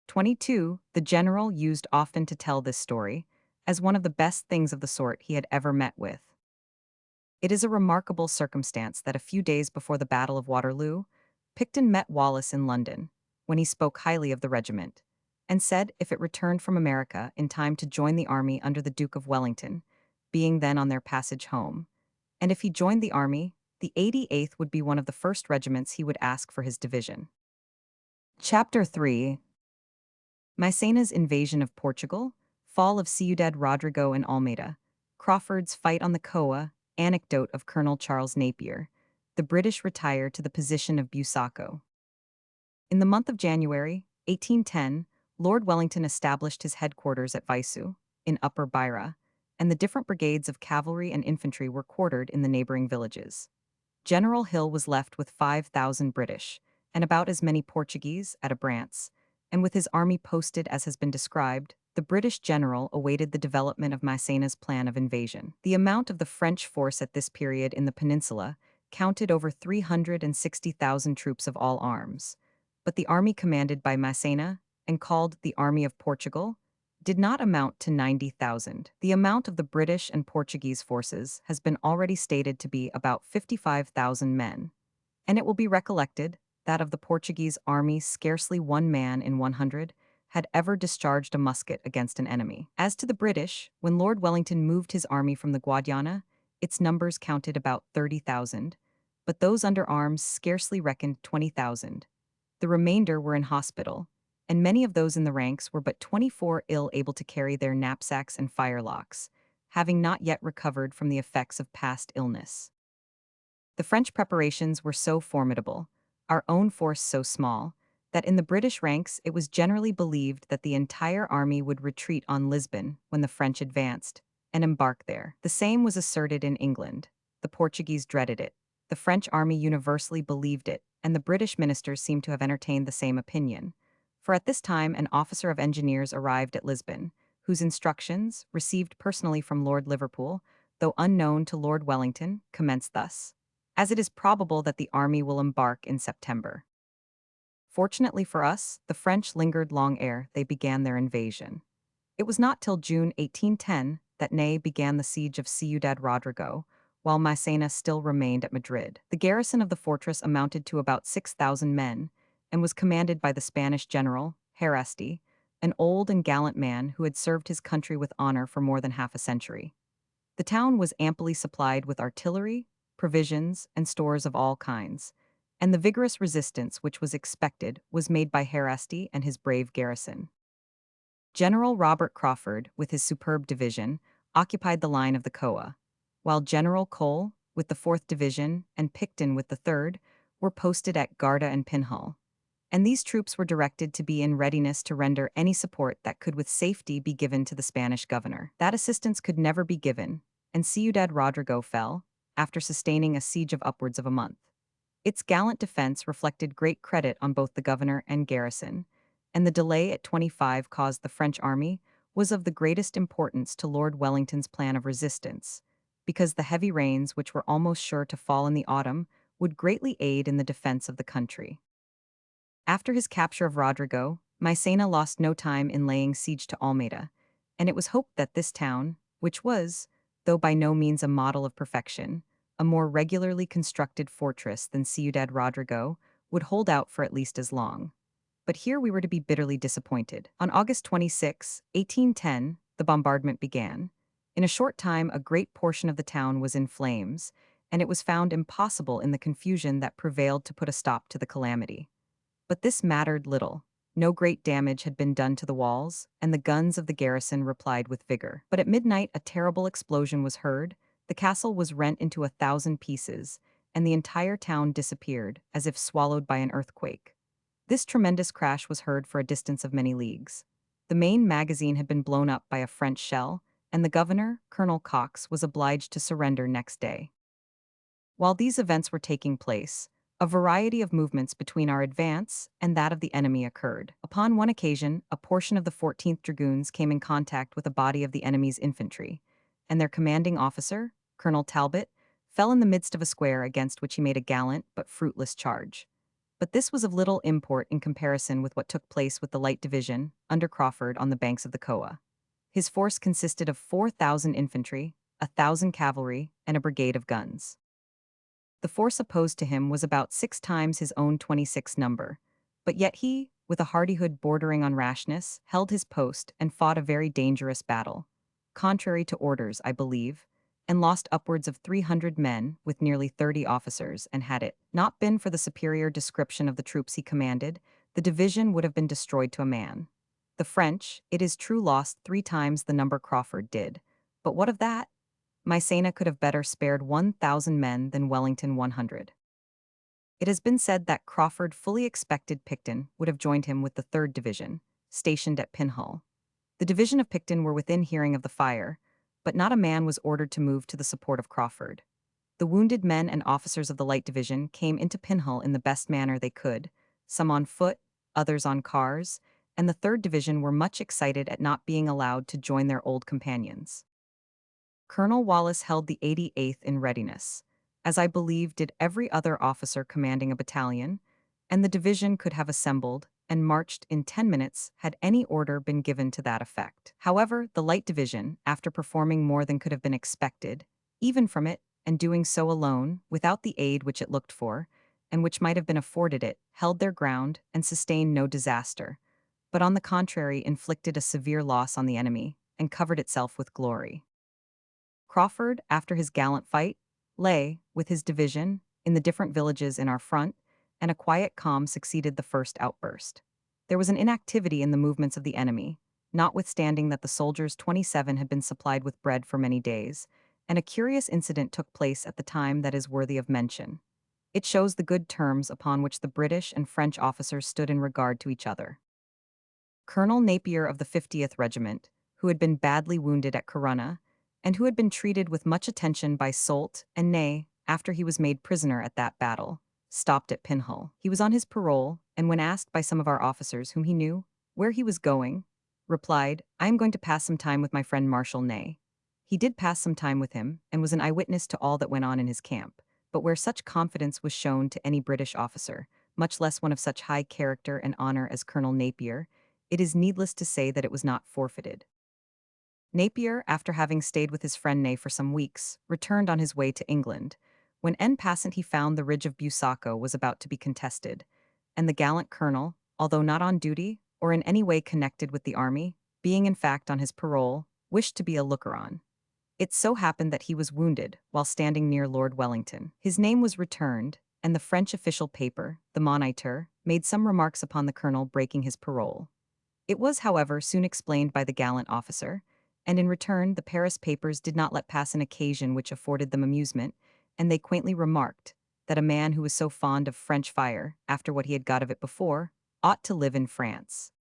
22. The general used often to tell this story, as one of the best things of the sort he had ever met with. It is a remarkable circumstance that a few days before the Battle of Waterloo, Picton met Wallace in London, when he spoke highly of the regiment, and said if it returned from America in time to join the army under the Duke of Wellington, being then on their passage home, and if he joined the army, the 88th would be one of the first regiments he would ask for his division. Chapter 3. Maecena's invasion of Portugal, fall of Ciudad Rodrigo and Almeida, Crawford's fight on the Coa, anecdote of Colonel Charles Napier, the British retire to the position of Busaco. In the month of January, 1810, Lord Wellington established his headquarters at Visu, in Upper Beira, and the different brigades of cavalry and infantry were quartered in the neighboring villages. General Hill was left with 5,000 British, and about as many Portuguese, at Abrantes, and with his army posted as has been described, the British general awaited the development of Maecena's plan of invasion. The amount of the French force at this period in the peninsula counted over 360,000 troops of all arms, but the army commanded by Maecena, and called the Army of Portugal, did not amount to 90,000. The amount of the British and Portuguese forces has been already stated to be about 55,000 men, and it will be recollected that of the Portuguese army scarcely one man in 100 had ever discharged a musket against an enemy. As to the British, when Lord Wellington moved his army from the Guadiana, its numbers counted about 30,000, but those under arms scarcely reckoned 20,000. The remainder were in hospital, and many of those in the ranks were but 24 ill able to carry their knapsacks and firelocks, having not yet recovered from the effects of past illness. The French preparations were so formidable, our own force so small, that in the British ranks it was generally believed that the entire army would retreat on Lisbon when the French advanced, and embark there. The same was asserted in England. The Portuguese dreaded it. The French army universally believed it, and the British ministers seem to have entertained the same opinion. For at this time an officer of engineers arrived at Lisbon, whose instructions, received personally from Lord Liverpool, though unknown to Lord Wellington, commenced thus: "As it is probable that the army will embark in September." Fortunately for us, the French lingered long ere they began their invasion. It was not till June 1810 that Ney began the siege of Ciudad Rodrigo, while Maecena still remained at Madrid. The garrison of the fortress amounted to about 6,000 men, and was commanded by the Spanish general, Harasti, an old and gallant man who had served his country with honor for more than half a century. The town was amply supplied with artillery, provisions, and stores of all kinds, and the vigorous resistance which was expected was made by Harasti and his brave garrison. General Robert Crawford, with his superb division, occupied the line of the Coa, while General Cole, with the 4th Division, and Picton with the 3rd, were posted at Garda and Pinhall. And these troops were directed to be in readiness to render any support that could with safety be given to the Spanish governor. That assistance could never be given, and Ciudad Rodrigo fell, after sustaining a siege of upwards of a month. Its gallant defense reflected great credit on both the governor and garrison, and the delay at 25 caused the French army was of the greatest importance to Lord Wellington's plan of resistance, because the heavy rains which were almost sure to fall in the autumn would greatly aid in the defense of the country. After his capture of Rodrigo, Massena lost no time in laying siege to Almeida, and it was hoped that this town, which was, though by no means a model of perfection, a more regularly constructed fortress than Ciudad Rodrigo, would hold out for at least as long. But here we were to be bitterly disappointed. On August 26, 1810, the bombardment began. In a short time, a great portion of the town was in flames, and it was found impossible in the confusion that prevailed to put a stop to the calamity. But this mattered little. No great damage had been done to the walls, and the guns of the garrison replied with vigor. But at midnight a terrible explosion was heard, the castle was rent into 1,000 pieces, and the entire town disappeared, as if swallowed by an earthquake. This tremendous crash was heard for a distance of many leagues. The main magazine had been blown up by a French shell, and the governor, Colonel Cox, was obliged to surrender next day. While these events were taking place, a variety of movements between our advance and that of the enemy occurred. Upon one occasion, a portion of the 14th Dragoons came in contact with a body of the enemy's infantry, and their commanding officer, Colonel Talbot, fell in the midst of a square against which he made a gallant but fruitless charge. But this was of little import in comparison with what took place with the Light Division, under Crawford, on the banks of the Coa. His force consisted of 4,000 infantry, 1,000 cavalry, and a brigade of guns. The force opposed to him was about 6 times his own 26 number, but yet he, with a hardihood bordering on rashness, held his post and fought a very dangerous battle, contrary to orders, I believe, and lost upwards of 300 men with nearly 30 officers, and had it not been for the superior description of the troops he commanded, the division would have been destroyed to a man. The French, it is true, lost 3 times the number Crawford did, but what of that? Massena could have better spared 1,000 men than Wellington 100. It has been said that Crawford fully expected Picton would have joined him with the 3rd Division, stationed at Pinhall. The division of Picton were within hearing of the fire, but not a man was ordered to move to the support of Crawford. The wounded men and officers of the Light Division came into Pinhall in the best manner they could, some on foot, others on cars, and the 3rd Division were much excited at not being allowed to join their old companions. Colonel Wallace held the 88th in readiness, as I believe did every other officer commanding a battalion, and the division could have assembled and marched in 10 minutes had any order been given to that effect. However, the Light Division, after performing more than could have been expected, even from it, and doing so alone, without the aid which it looked for, and which might have been afforded it, held their ground and sustained no disaster, but on the contrary inflicted a severe loss on the enemy, and covered itself with glory. Crawford, after his gallant fight, lay, with his division, in the different villages in our front, and a quiet calm succeeded the first outburst. There was an inactivity in the movements of the enemy, notwithstanding that the soldiers 27 had been supplied with bread for many days, and a curious incident took place at the time that is worthy of mention. It shows the good terms upon which the British and French officers stood in regard to each other. Colonel Napier of the 50th Regiment, who had been badly wounded at Corunna, and who had been treated with much attention by Soult and Ney after he was made prisoner at that battle, stopped at Pinhall. He was on his parole, and when asked by some of our officers whom he knew where he was going, replied, "I am going to pass some time with my friend Marshal Ney." He did pass some time with him, and was an eyewitness to all that went on in his camp, but where such confidence was shown to any British officer, much less one of such high character and honor as Colonel Napier, it is needless to say that it was not forfeited. Napier, after having stayed with his friend Ney for some weeks, returned on his way to England, when en passant he found the ridge of Busaco was about to be contested, and the gallant colonel, although not on duty or in any way connected with the army, being in fact on his parole, wished to be a looker-on. It so happened that he was wounded while standing near Lord Wellington. His name was returned, and the French official paper, the Moniteur, made some remarks upon the colonel breaking his parole. It was, however, soon explained by the gallant officer, and in return the Paris papers did not let pass an occasion which afforded them amusement, and they quaintly remarked that a man who was so fond of French fire, after what he had got of it before, ought to live in France.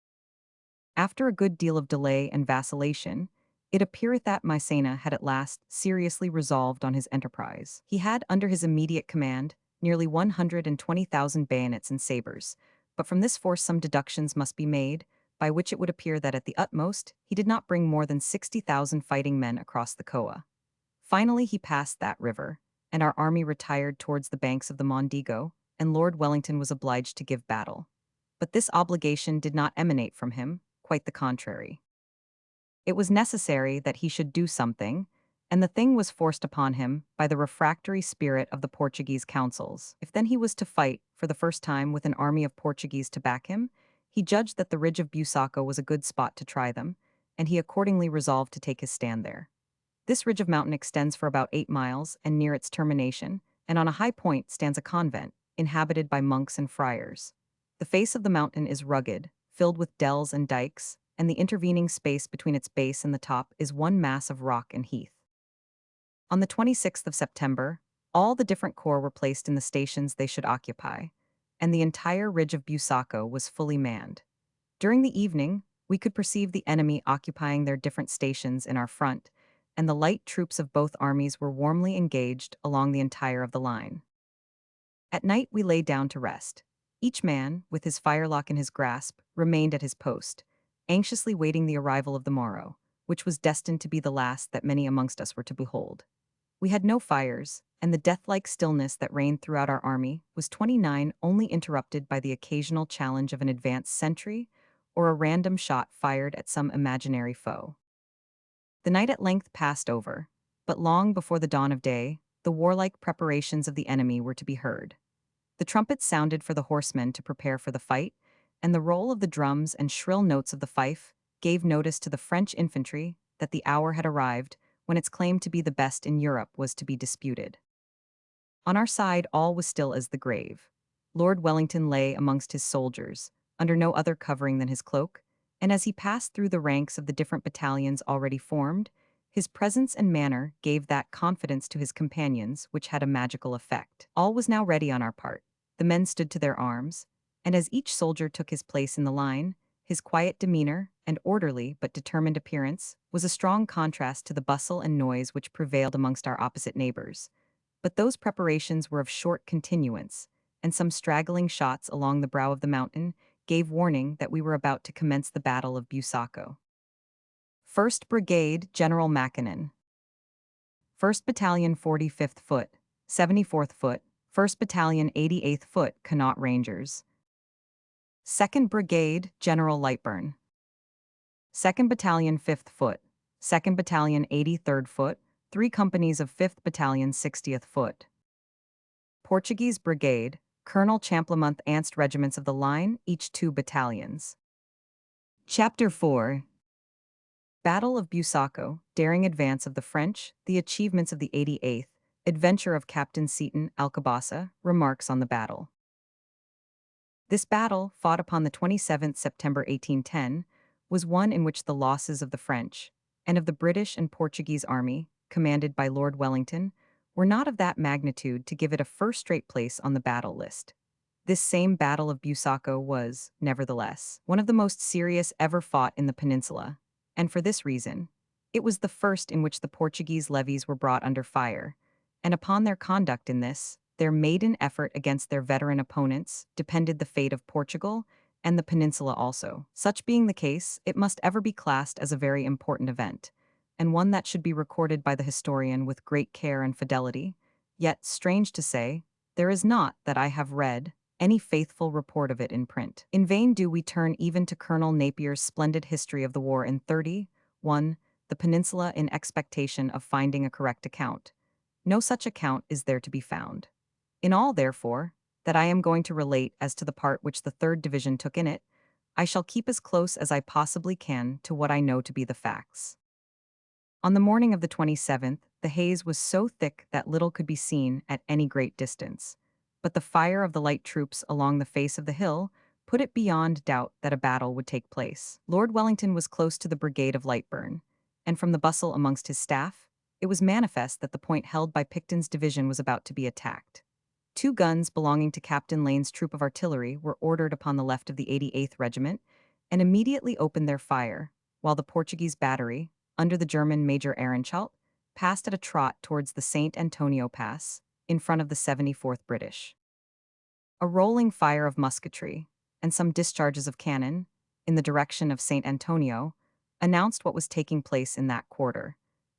After a good deal of delay and vacillation, it appeareth that Massena had at last seriously resolved on his enterprise. He had under his immediate command nearly 120,000 bayonets and sabres, but from this force some deductions must be made, by which it would appear that at the utmost he did not bring more than 60,000 fighting men across the Coa. Finally he passed that river, and our army retired towards the banks of the Mondego, and Lord Wellington was obliged to give battle. But this obligation did not emanate from him, quite the contrary. It was necessary that he should do something, and the thing was forced upon him by the refractory spirit of the Portuguese councils. If then he was to fight, for the first time, with an army of Portuguese to back him, he judged that the ridge of Busaco was a good spot to try them, and he accordingly resolved to take his stand there. This ridge of mountain extends for about 8 miles, and near its termination, and on a high point stands a convent, inhabited by monks and friars. The face of the mountain is rugged, filled with dells and dikes, and the intervening space between its base and the top is one mass of rock and heath. On the 26th of September, all the different corps were placed in the stations they should occupy, and the entire ridge of Busaco was fully manned. During the evening, we could perceive the enemy occupying their different stations in our front, and the light troops of both armies were warmly engaged along the entire of the line. At night we lay down to rest. Each man, with his firelock in his grasp, remained at his post, anxiously waiting the arrival of the morrow, which was destined to be the last that many amongst us were to behold. We had no fires, and the death-like stillness that reigned throughout our army was 29 only interrupted by the occasional challenge of an advanced sentry or a random shot fired at some imaginary foe. The night at length passed over, but long before the dawn of day, the warlike preparations of the enemy were to be heard. The trumpets sounded for the horsemen to prepare for the fight, and the roll of the drums and shrill notes of the fife gave notice to the French infantry that the hour had arrived when its claim to be the best in Europe was to be disputed. On our side all was still as the grave. Lord Wellington lay amongst his soldiers, under no other covering than his cloak, and as he passed through the ranks of the different battalions already formed, his presence and manner gave that confidence to his companions which had a magical effect. All was now ready on our part. The men stood to their arms, and as each soldier took his place in the line, his quiet demeanor and orderly but determined appearance was a strong contrast to the bustle and noise which prevailed amongst our opposite neighbors. But those preparations were of short continuance, and some straggling shots along the brow of the mountain gave warning that we were about to commence the Battle of Busaco. 1st Brigade, General Mackinnon. 1st Battalion 45th Foot, 74th Foot, 1st Battalion 88th Foot, Connaught Rangers. 2nd Brigade, General Lightburn. 2nd Battalion 5th Foot, 2nd Battalion 83rd Foot, 3 companies of 5th Battalion 60th Foot. Portuguese Brigade, Colonel Champlemonth Anst regiments of the line, each 2 battalions. Chapter 4. Battle of Busaco, daring advance of the French, the achievements of the 88th, adventure of Captain Seaton Alcabasa, remarks on the battle. This battle, fought upon the 27th September 1810, was one in which the losses of the French, and of the British and Portuguese army, commanded by Lord Wellington, were not of that magnitude to give it a first-rate place on the battle list. This same Battle of Busaco was, nevertheless, one of the most serious ever fought in the peninsula, and for this reason, it was the first in which the Portuguese levies were brought under fire, and upon their conduct in this, their maiden effort against their veteran opponents, depended the fate of Portugal and the peninsula also. Such being the case, it must ever be classed as a very important event, and one that should be recorded by the historian with great care and fidelity. Yet, strange to say, there is not, that I have read, any faithful report of it in print. In vain do we turn even to Colonel Napier's splendid history of the war in 31, the Peninsula, in expectation of finding a correct account. No such account is there to be found. In all, therefore, that I am going to relate as to the part which the 3rd Division took in it, I shall keep as close as I possibly can to what I know to be the facts. On the morning of the 27th, the haze was so thick that little could be seen at any great distance, but the fire of the light troops along the face of the hill put it beyond doubt that a battle would take place. Lord Wellington was close to the brigade of Lightburn, and from the bustle amongst his staff, it was manifest that the point held by Picton's division was about to be attacked. Two guns belonging to Captain Lane's troop of artillery were ordered upon the left of the 88th Regiment and immediately opened their fire, while the Portuguese battery, under the German Major Ehrenschalt, passed at a trot towards the St. Antonio Pass, in front of the 74th British. A rolling fire of musketry, and some discharges of cannon, in the direction of St. Antonio, announced what was taking place in that quarter,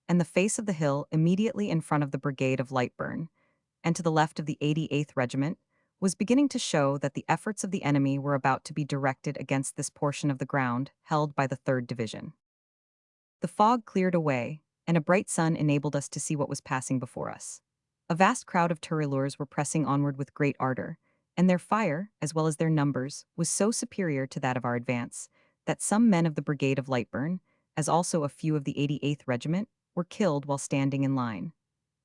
and the face of the hill immediately in front of the brigade of Lightburn, and to the left of the 88th Regiment, was beginning to show that the efforts of the enemy were about to be directed against this portion of the ground held by the 3rd Division. The fog cleared away, and a bright sun enabled us to see what was passing before us. A vast crowd of tirailleurs were pressing onward with great ardor, and their fire, as well as their numbers, was so superior to that of our advance, that some men of the brigade of Lightburn, as also a few of the 88th Regiment, were killed while standing in line.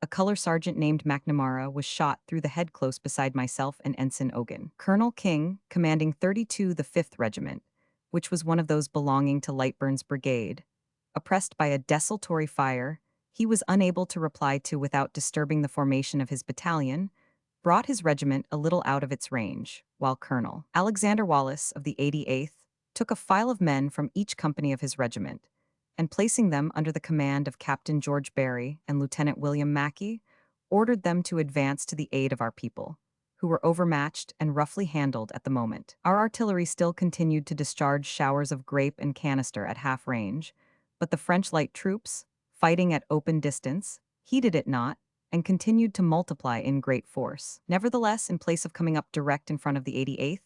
A color sergeant named McNamara was shot through the head close beside myself and Ensign Ogan. Colonel King, commanding 32 the 5th Regiment, which was one of those belonging to Lightburn's brigade, oppressed by a desultory fire he was unable to reply to without disturbing the formation of his battalion, brought his regiment a little out of its range, while Colonel Alexander Wallace of the 88th took a file of men from each company of his regiment, and placing them under the command of Captain George Barry and Lieutenant William Mackey, ordered them to advance to the aid of our people, who were overmatched and roughly handled at the moment. Our artillery still continued to discharge showers of grape and canister at half range, but the French light troops, fighting at open distance, heeded it not, and continued to multiply in great force. Nevertheless, in place of coming up direct in front of the 88th,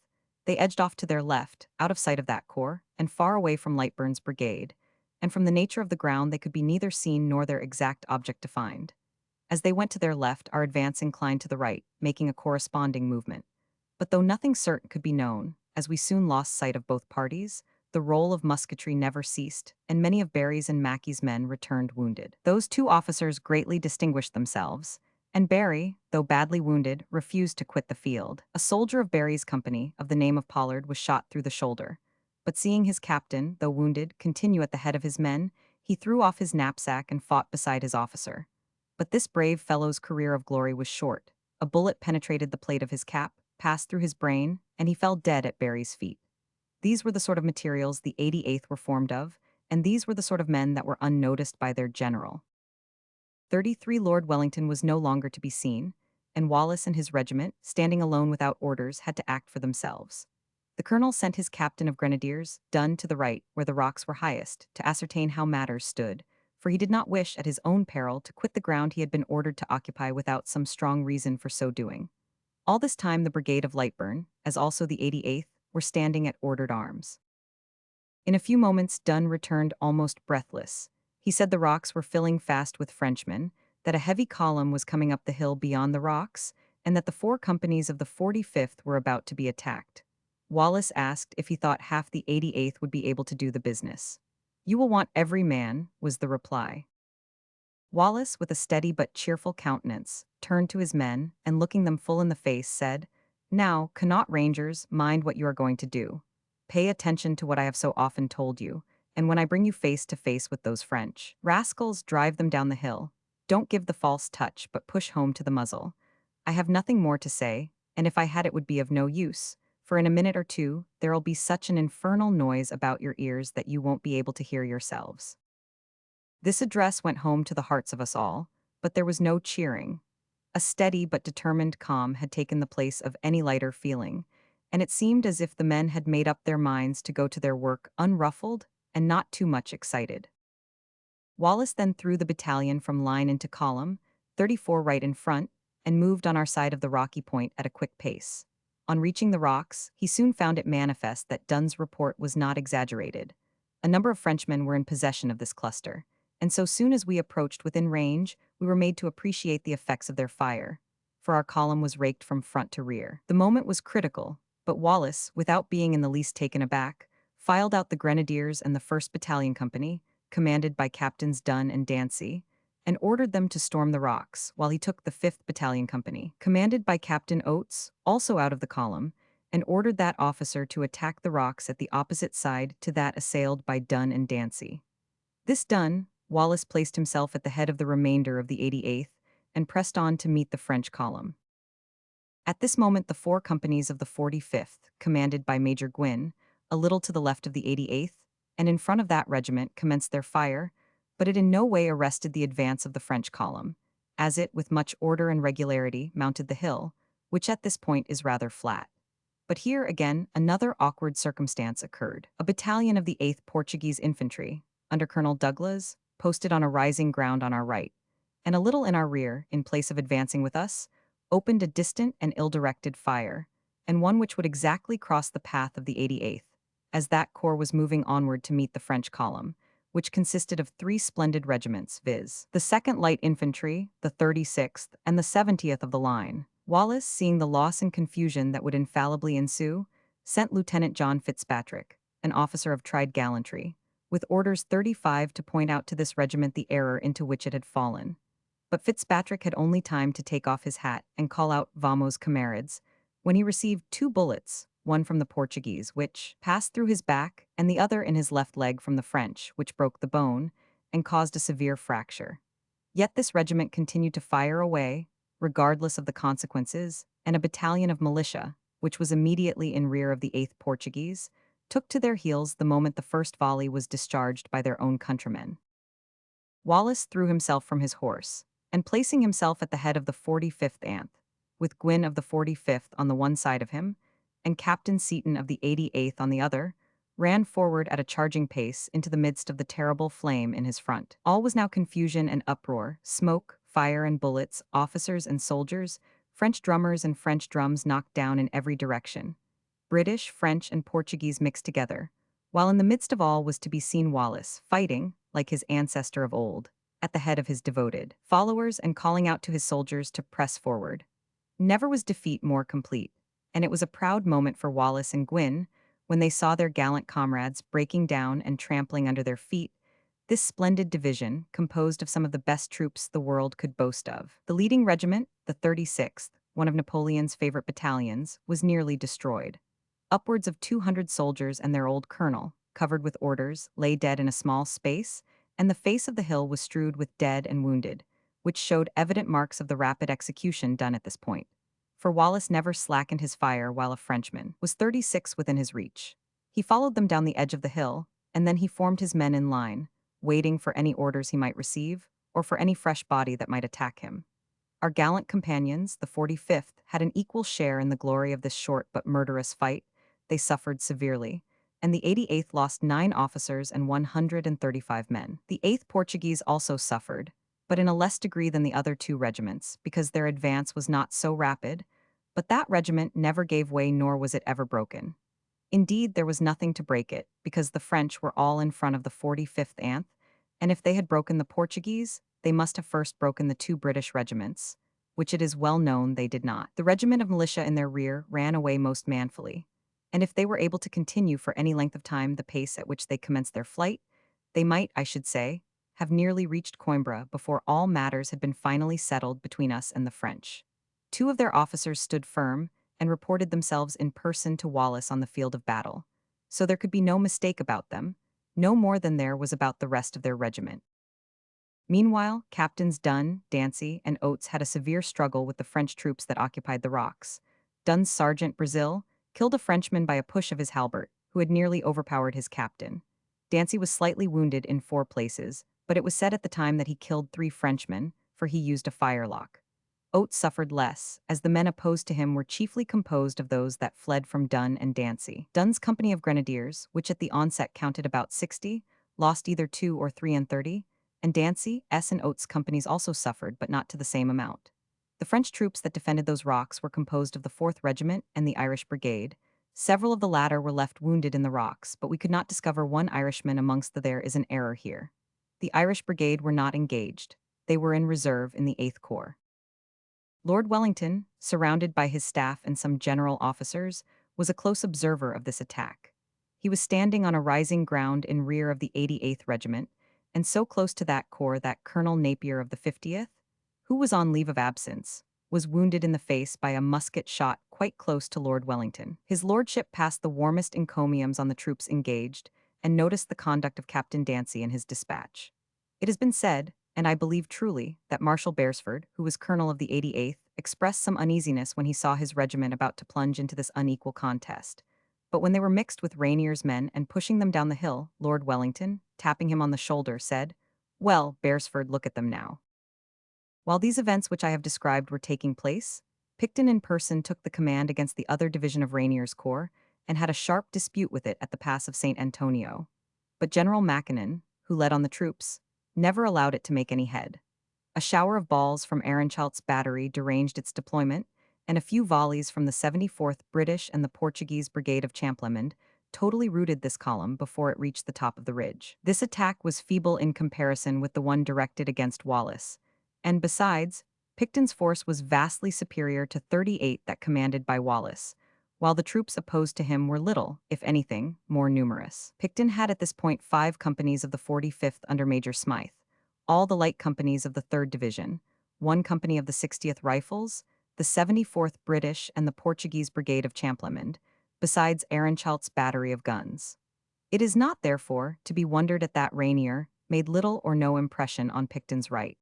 they edged off to their left, out of sight of that corps, and far away from Lightburn's brigade, and from the nature of the ground they could be neither seen nor their exact object defined. As they went to their left, our advance inclined to the right, making a corresponding movement. But though nothing certain could be known, as we soon lost sight of both parties, the roll of musketry never ceased, and many of Barry's and Mackey's men returned wounded. Those two officers greatly distinguished themselves, and Barry, though badly wounded, refused to quit the field. A soldier of Barry's company, of the name of Pollard, was shot through the shoulder, but seeing his captain, though wounded, continue at the head of his men, he threw off his knapsack and fought beside his officer. But this brave fellow's career of glory was short. A bullet penetrated the plate of his cap, passed through his brain, and he fell dead at Barry's feet. These were the sort of materials the 88th were formed of, and these were the sort of men that were unnoticed by their general. 33 Lord Wellington was no longer to be seen, and Wallace and his regiment, standing alone without orders, had to act for themselves. The colonel sent his captain of grenadiers, Dunn, to the right, where the rocks were highest, to ascertain how matters stood, for he did not wish, at his own peril, to quit the ground he had been ordered to occupy without some strong reason for so doing. All this time the brigade of Lightburn, as also the 88th, were standing at ordered arms. In a few moments Dunn returned almost breathless. He said the rocks were filling fast with Frenchmen, that a heavy column was coming up the hill beyond the rocks, and that the 4 companies of the 45th were about to be attacked. Wallace asked if he thought half the 88th would be able to do the business. "You will want every man," was the reply. Wallace, with a steady but cheerful countenance, turned to his men, and looking them full in the face, said, "Now, Connaught Rangers, mind what you are going to do. Pay attention to what I have so often told you, and when I bring you face to face with those French rascals, drive them down the hill. Don't give the false touch, but push home to the muzzle. I have nothing more to say, and if I had it would be of no use, for in a minute or two there'll be such an infernal noise about your ears that you won't be able to hear yourselves." This address went home to the hearts of us all, but there was no cheering. A steady but determined calm had taken the place of any lighter feeling, and it seemed as if the men had made up their minds to go to their work unruffled and not too much excited. Wallace then threw the battalion from line into column, 34 right in front, and moved on our side of the rocky point at a quick pace. On reaching the rocks, he soon found it manifest that Dunn's report was not exaggerated. A number of Frenchmen were in possession of this cluster, and so soon as we approached within range, we were made to appreciate the effects of their fire, for our column was raked from front to rear. The moment was critical, but Wallace, without being in the least taken aback, filed out the Grenadiers and the 1st Battalion Company, commanded by Captains Dunn and Dancy, and ordered them to storm the rocks, while he took the 5th Battalion Company, commanded by Captain Oates, also out of the column, and ordered that officer to attack the rocks at the opposite side to that assailed by Dunn and Dancy. This done, Wallace placed himself at the head of the remainder of the 88th and pressed on to meet the French column. At this moment, the four companies of the 45th, commanded by Major Gwynn, a little to the left of the 88th, and in front of that regiment, commenced their fire, but it in no way arrested the advance of the French column, as it, with much order and regularity, mounted the hill, which at this point is rather flat. But here, again, another awkward circumstance occurred. A battalion of the 8th Portuguese Infantry, under Colonel Douglas, posted on a rising ground on our right, and a little in our rear, in place of advancing with us, opened a distant and ill-directed fire, and one which would exactly cross the path of the 88th, as that corps was moving onward to meet the French column, which consisted of three splendid regiments, viz. the 2nd Light Infantry, the 36th, and the 70th of the line. Wallace, seeing the loss and confusion that would infallibly ensue, sent Lieutenant John Fitzpatrick, an officer of tried gallantry, with orders 35 to point out to this regiment the error into which it had fallen. But Fitzpatrick had only time to take off his hat and call out "Vamos, comrades," when he received two bullets, one from the Portuguese, which passed through his back, and the other in his left leg from the French, which broke the bone and caused a severe fracture. Yet this regiment continued to fire away, regardless of the consequences, and a battalion of militia, which was immediately in rear of the 8th Portuguese, took to their heels the moment the first volley was discharged by their own countrymen. Wallace threw himself from his horse, and placing himself at the head of the 45th Anth, with Gwynn of the 45th on the one side of him, and Captain Seaton of the 88th on the other, ran forward at a charging pace into the midst of the terrible flame in his front. All was now confusion and uproar, smoke, fire and bullets, officers and soldiers, French drummers and French drums knocked down in every direction. British, French, and Portuguese mixed together, while in the midst of all was to be seen Wallace, fighting, like his ancestor of old, at the head of his devoted followers and calling out to his soldiers to press forward. Never was defeat more complete, and it was a proud moment for Wallace and Gwynn when they saw their gallant comrades breaking down and trampling under their feet this splendid division, composed of some of the best troops the world could boast of. The leading regiment, the 36th, one of Napoleon's favorite battalions, was nearly destroyed. Upwards of 200 soldiers and their old colonel, covered with orders, lay dead in a small space, and the face of the hill was strewed with dead and wounded, which showed evident marks of the rapid execution done at this point. For Wallace never slackened his fire while a Frenchman was 36 within his reach. He followed them down the edge of the hill, and then he formed his men in line, waiting for any orders he might receive, or for any fresh body that might attack him. Our gallant companions, the 45th, had an equal share in the glory of this short but murderous fight. They suffered severely, and the 88th lost 9 officers and 135 men. The 8th Portuguese also suffered, but in a less degree than the other two regiments, because their advance was not so rapid, but that regiment never gave way nor was it ever broken. Indeed, there was nothing to break it, because the French were all in front of the 45th Anth, and if they had broken the Portuguese, they must have first broken the two British regiments, which it is well known they did not. The regiment of militia in their rear ran away most manfully, and if they were able to continue for any length of time the pace at which they commenced their flight, they might, I should say, have nearly reached Coimbra before all matters had been finally settled between us and the French. 2 of their officers stood firm, and reported themselves in person to Wallace on the field of battle, so there could be no mistake about them, no more than there was about the rest of their regiment. Meanwhile, Captains Dunn, Dancy, and Oates had a severe struggle with the French troops that occupied the rocks. Dunn's Sergeant Brazil killed a Frenchman by a push of his halbert, who had nearly overpowered his captain. Dancy was slightly wounded in 4 places, but it was said at the time that he killed 3 Frenchmen, for he used a firelock. Oates suffered less, as the men opposed to him were chiefly composed of those that fled from Dunn and Dancy. Dunn's company of grenadiers, which at the onset counted about 60, lost either 2 or 3 and 30, and Dancy, S. and Oates' companies also suffered, but not to the same amount. The French troops that defended those rocks were composed of the 4th Regiment and the Irish Brigade. Several of the latter were left wounded in the rocks, but we could not discover one Irishman amongst the there is an error here. The Irish Brigade were not engaged. They were in reserve in the 8th Corps. Lord Wellington, surrounded by his staff and some general officers, was a close observer of this attack. He was standing on a rising ground in rear of the 88th Regiment, and so close to that corps that Colonel Napier of the 50th, who was on leave of absence, was wounded in the face by a musket shot quite close to Lord Wellington. His lordship passed the warmest encomiums on the troops engaged and noticed the conduct of Captain Dancy in his dispatch. It has been said, and I believe truly, that Marshal Beresford, who was colonel of the 88th, expressed some uneasiness when he saw his regiment about to plunge into this unequal contest. But when they were mixed with Rainier's men and pushing them down the hill, Lord Wellington, tapping him on the shoulder, said, "Well, Beresford, look at them now." While these events which I have described were taking place, Picton in person took the command against the other division of Rainier's corps and had a sharp dispute with it at the pass of St. Antonio. But General Mackinnon, who led on the troops, never allowed it to make any head. A shower of balls from Arenchalt's battery deranged its deployment, and a few volleys from the 74th British and the Portuguese Brigade of Champlemond totally routed this column before it reached the top of the ridge. This attack was feeble in comparison with the one directed against Wallace, and besides, Picton's force was vastly superior to 38 that commanded by Wallace, while the troops opposed to him were little, if anything, more numerous. Picton had at this point 5 companies of the 45th under Major Smythe, all the light companies of the 3rd Division, 1 company of the 60th Rifles, the 74th British and the Portuguese Brigade of Champlemond, besides Arenchalt's battery of guns. It is not, therefore, to be wondered at that Rainier made little or no impression on Picton's right.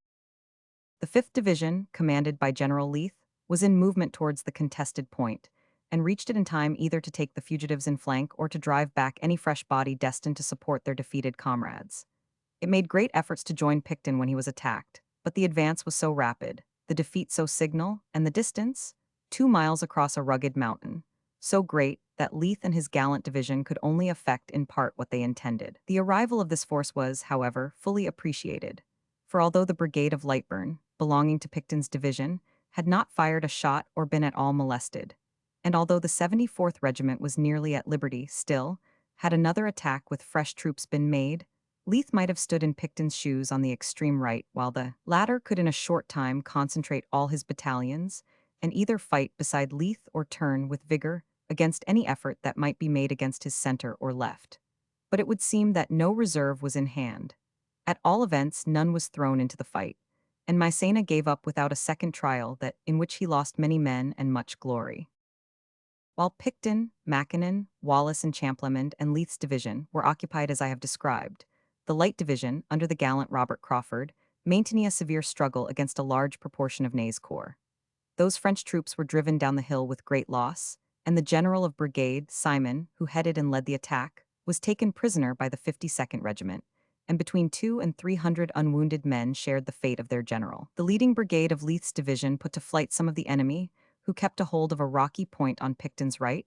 The 5th Division, commanded by General Leith, was in movement towards the contested point, and reached it in time either to take the fugitives in flank or to drive back any fresh body destined to support their defeated comrades. It made great efforts to join Picton when he was attacked, but the advance was so rapid, the defeat so signal, and the distance, 2 miles across a rugged mountain, so great that Leith and his gallant division could only effect in part what they intended. The arrival of this force was, however, fully appreciated, for although the brigade of Lightburn, belonging to Picton's division, had not fired a shot or been at all molested, and although the 74th Regiment was nearly at liberty, still, had another attack with fresh troops been made, Leith might have stood in Picton's shoes on the extreme right, while the latter could in a short time concentrate all his battalions and either fight beside Leith or turn with vigor against any effort that might be made against his center or left. But it would seem that no reserve was in hand. At all events, none was thrown into the fight, and Massena gave up without a second trial that in which he lost many men and much glory. While Picton, Mackinnon, Wallace and Champlemond and Leith's division were occupied as I have described, the Light Division, under the gallant Robert Crawford, maintained a severe struggle against a large proportion of Ney's corps. Those French troops were driven down the hill with great loss, and the general of brigade, Simon, who headed and led the attack, was taken prisoner by the 52nd Regiment, and between 200 and 300 unwounded men shared the fate of their general. The leading brigade of Leith's division put to flight some of the enemy, who kept a hold of a rocky point on Picton's right,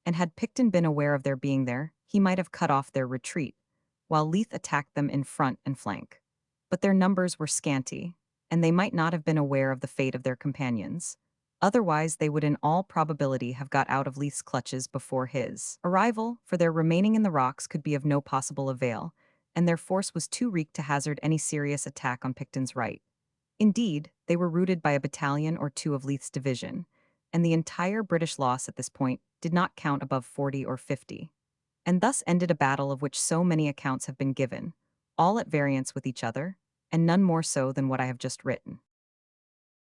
and had Picton been aware of their being there, he might have cut off their retreat, while Leith attacked them in front and flank. But their numbers were scanty, and they might not have been aware of the fate of their companions. Otherwise, they would in all probability have got out of Leith's clutches before his arrival, for their remaining in the rocks could be of no possible avail, and their force was too weak to hazard any serious attack on Picton's right. Indeed, they were routed by a battalion or 2 of Leith's division, and the entire British loss at this point did not count above 40 or 50. And thus ended a battle of which so many accounts have been given, all at variance with each other, and none more so than what I have just written.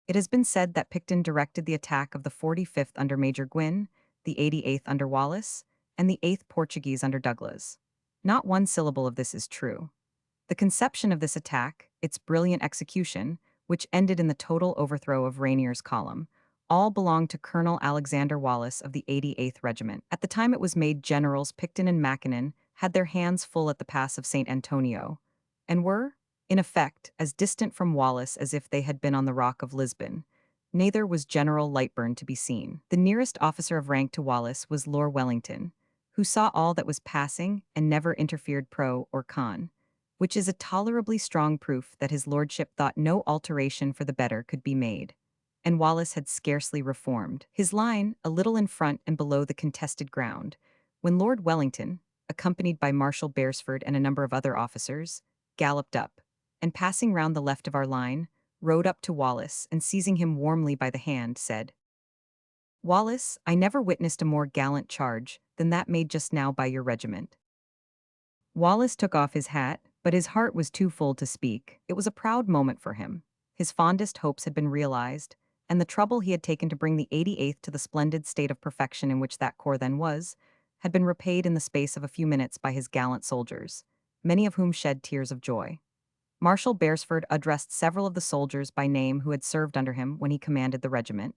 It has been said that Picton directed the attack of the 45th under Major Gwynn, the 88th under Wallace, and the 8th Portuguese under Douglas. Not one syllable of this is true. The conception of this attack, its brilliant execution, which ended in the total overthrow of Rainier's column, all belonged to Colonel Alexander Wallace of the 88th Regiment. At the time it was made, Generals Picton and Mackinnon had their hands full at the pass of St. Antonio, and were, in effect, as distant from Wallace as if they had been on the rock of Lisbon. Neither was General Lightburn to be seen. The nearest officer of rank to Wallace was Lord Wellington, who saw all that was passing and never interfered pro or con, which is a tolerably strong proof that his lordship thought no alteration for the better could be made. And Wallace had scarcely reformed his line a little in front and below the contested ground, when Lord Wellington, accompanied by Marshal Beresford and a number of other officers, galloped up, and passing round the left of our line, rode up to Wallace and seizing him warmly by the hand, said, "Wallace, I never witnessed a more gallant charge than that made just now by your regiment." Wallace took off his hat, but his heart was too full to speak. It was a proud moment for him. His fondest hopes had been realized, and the trouble he had taken to bring the 88th to the splendid state of perfection in which that corps then was, had been repaid in the space of a few minutes by his gallant soldiers, many of whom shed tears of joy. Marshal Beresford addressed several of the soldiers by name who had served under him when he commanded the regiment,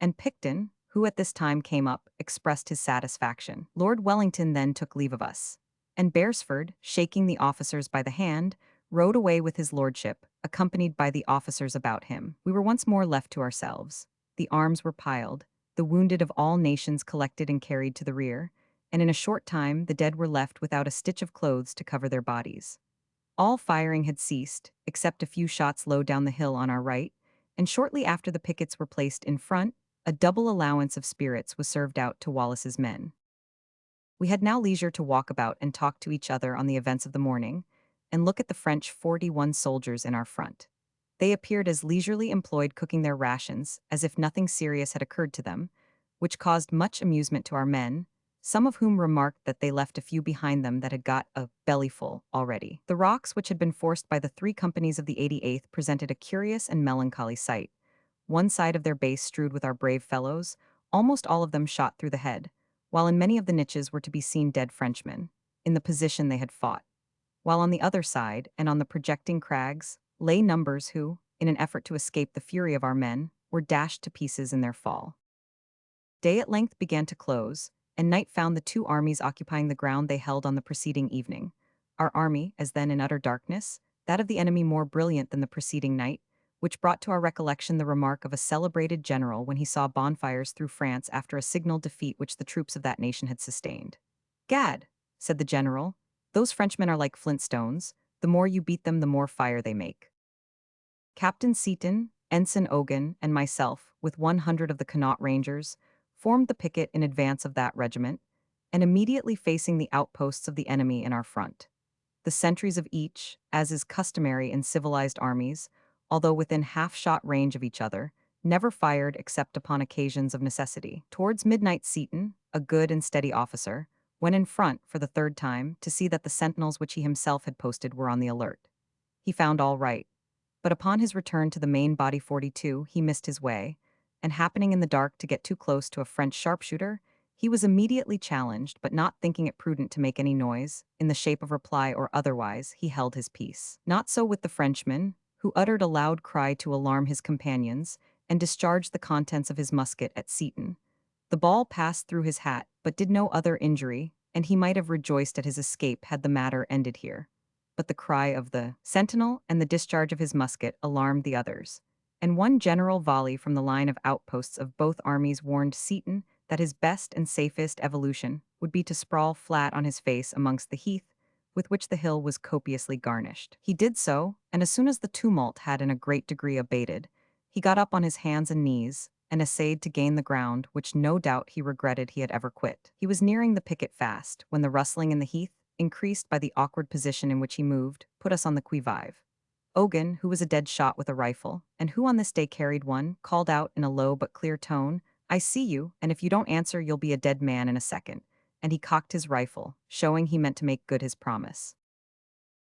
and Picton, who at this time came up, expressed his satisfaction. Lord Wellington then took leave of us, and Beresford, shaking the officers by the hand, rode away with his lordship, accompanied by the officers about him. We were once more left to ourselves. The arms were piled, the wounded of all nations collected and carried to the rear, and in a short time the dead were left without a stitch of clothes to cover their bodies. All firing had ceased, except a few shots low down the hill on our right, and shortly after the pickets were placed in front, a double allowance of spirits was served out to Wallace's men. We had now leisure to walk about and talk to each other on the events of the morning, and look at the French 41 soldiers in our front. They appeared as leisurely employed cooking their rations as if nothing serious had occurred to them, which caused much amusement to our men, some of whom remarked that they left a few behind them that had got a bellyful already. The rocks which had been forced by the 3 companies of the 88th presented a curious and melancholy sight. One side of their base strewed with our brave fellows, almost all of them shot through the head, while in many of the niches were to be seen dead Frenchmen, in the position they had fought, while on the other side, and on the projecting crags, lay numbers who, in an effort to escape the fury of our men, were dashed to pieces in their fall. Day at length began to close, and night found the 2 armies occupying the ground they held on the preceding evening. Our army, as then in utter darkness, that of the enemy more brilliant than the preceding night, which brought to our recollection the remark of a celebrated general when he saw bonfires through France after a signal defeat which the troops of that nation had sustained. "Gad," said the general, "those Frenchmen are like flintstones. The more you beat them, the more fire they make." Captain Seaton, Ensign Ogan, and myself, with 100 of the Connaught Rangers, formed the picket in advance of that regiment, and immediately facing the outposts of the enemy in our front. The sentries of each, as is customary in civilized armies, although within half-shot range of each other, never fired except upon occasions of necessity. Towards midnight Seaton, a good and steady officer, went in front for the 3rd time to see that the sentinels which he himself had posted were on the alert. He found all right, but upon his return to the main body 42 he missed his way, and happening in the dark to get too close to a French sharpshooter, he was immediately challenged, but not thinking it prudent to make any noise, in the shape of reply or otherwise, he held his peace. Not so with the Frenchman, who uttered a loud cry to alarm his companions, and discharged the contents of his musket at Seaton. The ball passed through his hat, but did no other injury, and he might have rejoiced at his escape had the matter ended here. But the cry of the sentinel and the discharge of his musket alarmed the others, and one general volley from the line of outposts of both armies warned Seaton that his best and safest evolution would be to sprawl flat on his face amongst the heath, with which the hill was copiously garnished. He did so, and as soon as the tumult had in a great degree abated, he got up on his hands and knees, and essayed to gain the ground, which no doubt he regretted he had ever quit. He was nearing the picket fast, when the rustling in the heath, increased by the awkward position in which he moved, put us on the qui-vive. Ogan, who was a dead shot with a rifle, and who on this day carried one, called out in a low but clear tone, "I see you, and if you don't answer you'll be a dead man in a second," and he cocked his rifle, showing he meant to make good his promise.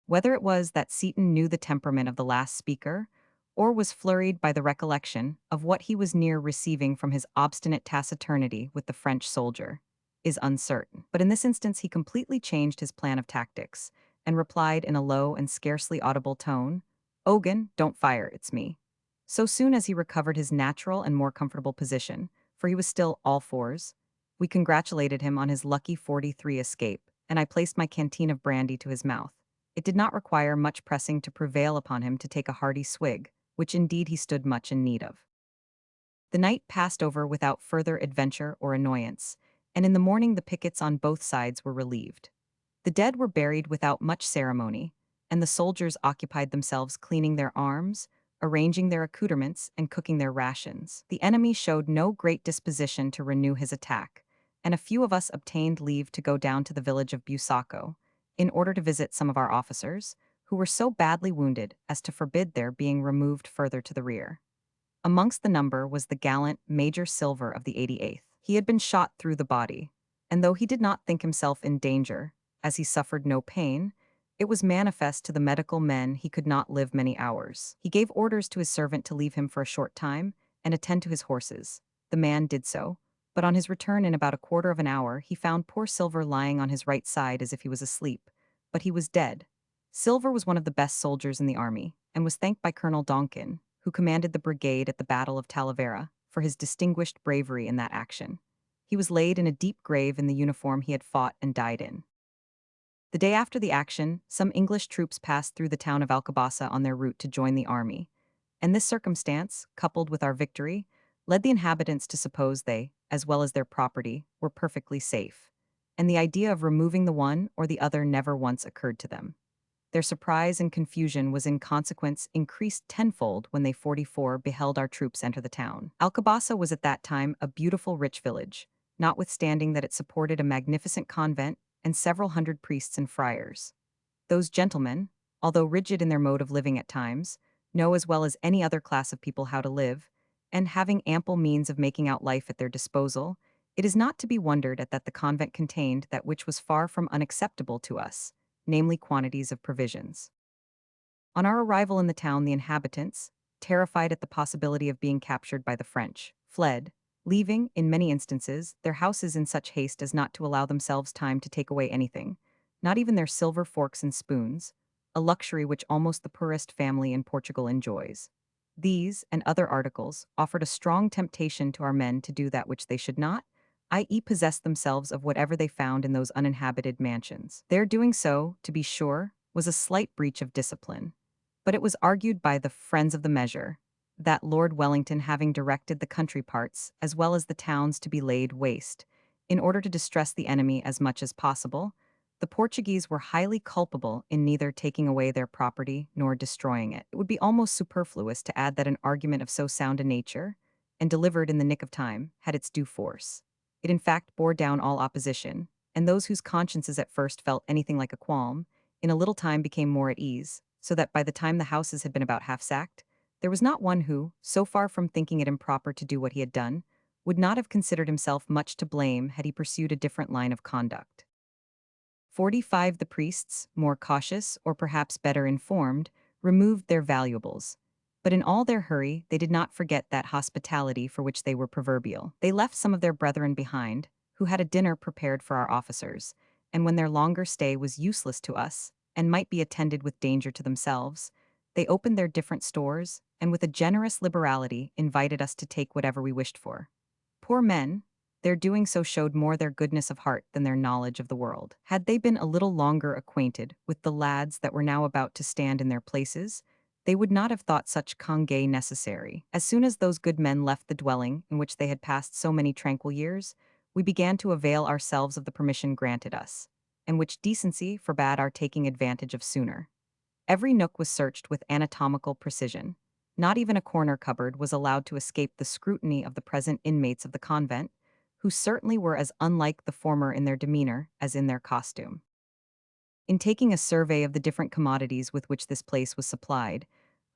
Whether it was that Seaton knew the temperament of the last speaker, or was flurried by the recollection of what he was near receiving from his obstinate taciturnity with the French soldier, is uncertain. But in this instance he completely changed his plan of tactics, and replied in a low and scarcely audible tone, "Ogan, don't fire, it's me." So soon as he recovered his natural and more comfortable position, for he was still all fours, we congratulated him on his lucky 43 escape, and I placed my canteen of brandy to his mouth. It did not require much pressing to prevail upon him to take a hearty swig, which indeed he stood much in need of. The night passed over without further adventure or annoyance, and in the morning the pickets on both sides were relieved. The dead were buried without much ceremony, and the soldiers occupied themselves cleaning their arms, arranging their accoutrements, and cooking their rations. The enemy showed no great disposition to renew his attack, and a few of us obtained leave to go down to the village of Busaco, in order to visit some of our officers, who were so badly wounded as to forbid their being removed further to the rear. Amongst the number was the gallant Major Silver of the 88th. He had been shot through the body, and though he did not think himself in danger, as he suffered no pain, it was manifest to the medical men he could not live many hours. He gave orders to his servant to leave him for a short time, and attend to his horses. The man did so, but on his return in about a quarter of an hour, he found poor Silver lying on his right side as if he was asleep. But he was dead. Silver was one of the best soldiers in the army, and was thanked by Colonel Donkin, who commanded the brigade at the Battle of Talavera, for his distinguished bravery in that action. He was laid in a deep grave in the uniform he had fought and died in. The day after the action, some English troops passed through the town of Alcabasa on their route to join the army, and this circumstance, coupled with our victory, led the inhabitants to suppose they, as well as their property, were perfectly safe, and the idea of removing the one or the other never once occurred to them. Their surprise and confusion was in consequence increased tenfold when they 44 beheld our troops enter the town. Alcabasa was at that time a beautiful rich village, notwithstanding that it supported a magnificent convent and several hundred priests and friars. Those gentlemen, although rigid in their mode of living at times, know as well as any other class of people how to live, and having ample means of making out life at their disposal, it is not to be wondered at that the convent contained that which was far from unacceptable to us, namely quantities of provisions. On our arrival in the town, the inhabitants, terrified at the possibility of being captured by the French, fled, leaving, in many instances, their houses in such haste as not to allow themselves time to take away anything, not even their silver forks and spoons, a luxury which almost the poorest family in Portugal enjoys. These, and other articles, offered a strong temptation to our men to do that which they should not, i.e., possess themselves of whatever they found in those uninhabited mansions. Their doing so, to be sure, was a slight breach of discipline, but it was argued by the friends of the measure that Lord Wellington, having directed the country parts as well as the towns to be laid waste, in order to distress the enemy as much as possible, the Portuguese were highly culpable in neither taking away their property nor destroying it. It would be almost superfluous to add that an argument of so sound a nature, and delivered in the nick of time, had its due force. It in fact bore down all opposition, and those whose consciences at first felt anything like a qualm, in a little time became more at ease, so that by the time the houses had been about half sacked, there was not one who, so far from thinking it improper to do what he had done, would not have considered himself much to blame had he pursued a different line of conduct. 45 The priests, more cautious or perhaps better informed, removed their valuables. But in all their hurry, they did not forget that hospitality for which they were proverbial. They left some of their brethren behind, who had a dinner prepared for our officers, and when their longer stay was useless to us, and might be attended with danger to themselves, they opened their different stores, and with a generous liberality invited us to take whatever we wished for. Poor men, their doing so showed more their goodness of heart than their knowledge of the world. Had they been a little longer acquainted with the lads that were now about to stand in their places, they would not have thought such congé necessary. As soon as those good men left the dwelling in which they had passed so many tranquil years, we began to avail ourselves of the permission granted us, and which decency forbade our taking advantage of sooner. Every nook was searched with anatomical precision. Not even a corner cupboard was allowed to escape the scrutiny of the present inmates of the convent, who certainly were as unlike the former in their demeanor as in their costume. In taking a survey of the different commodities with which this place was supplied,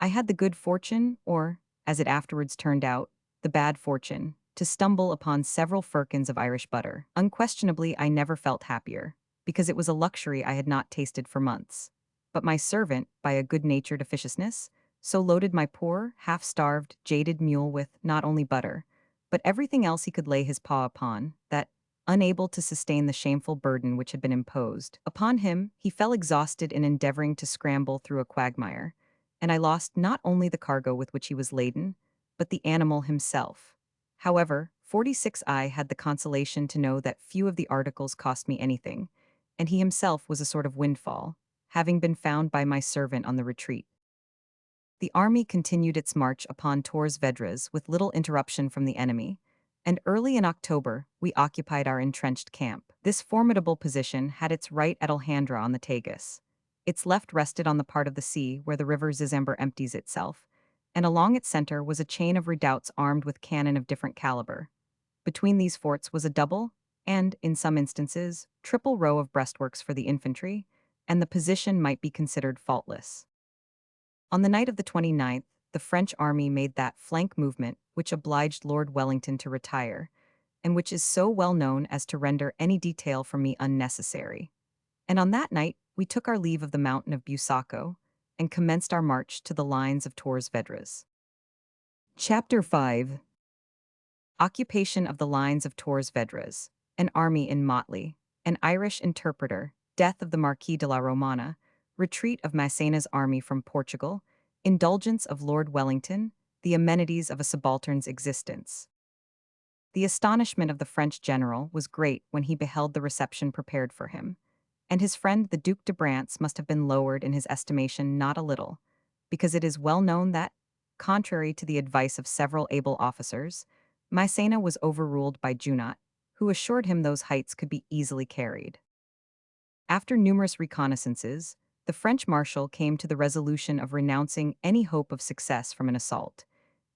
I had the good fortune, or, as it afterwards turned out, the bad fortune, to stumble upon several firkins of Irish butter. Unquestionably, I never felt happier, because it was a luxury I had not tasted for months. But my servant, by a good-natured officiousness, so loaded my poor, half-starved, jaded mule with not only butter, but everything else he could lay his paw upon, that, unable to sustain the shameful burden which had been imposed upon him, he fell exhausted in endeavoring to scramble through a quagmire, and I lost not only the cargo with which he was laden, but the animal himself. However, 46I had the consolation to know that few of the articles cost me anything, and he himself was a sort of windfall, having been found by my servant on the retreat. The army continued its march upon Torres Vedras with little interruption from the enemy, and early in October we occupied our entrenched camp. This formidable position had its right at Alhandra on the Tagus. Its left rested on the part of the sea where the river Zizember empties itself, and along its center was a chain of redoubts armed with cannon of different caliber. Between these forts was a double, and, in some instances, triple row of breastworks for the infantry, and the position might be considered faultless. On the night of the 29th, the French army made that flank movement which obliged Lord Wellington to retire, and which is so well known as to render any detail from me unnecessary. And on that night, we took our leave of the mountain of Busaco, and commenced our march to the lines of Torres Vedras. Chapter 5. Occupation of the lines of Torres Vedras, an army in motley, an Irish interpreter, death of the Marquis de la Romana, retreat of Massena's army from Portugal, indulgence of Lord Wellington, the amenities of a subaltern's existence. The astonishment of the French general was great when he beheld the reception prepared for him, and his friend the Duc de Brant's must have been lowered in his estimation not a little, because it is well known that, contrary to the advice of several able officers, Massena was overruled by Junot, who assured him those heights could be easily carried. After numerous reconnaissances, the French marshal came to the resolution of renouncing any hope of success from an assault,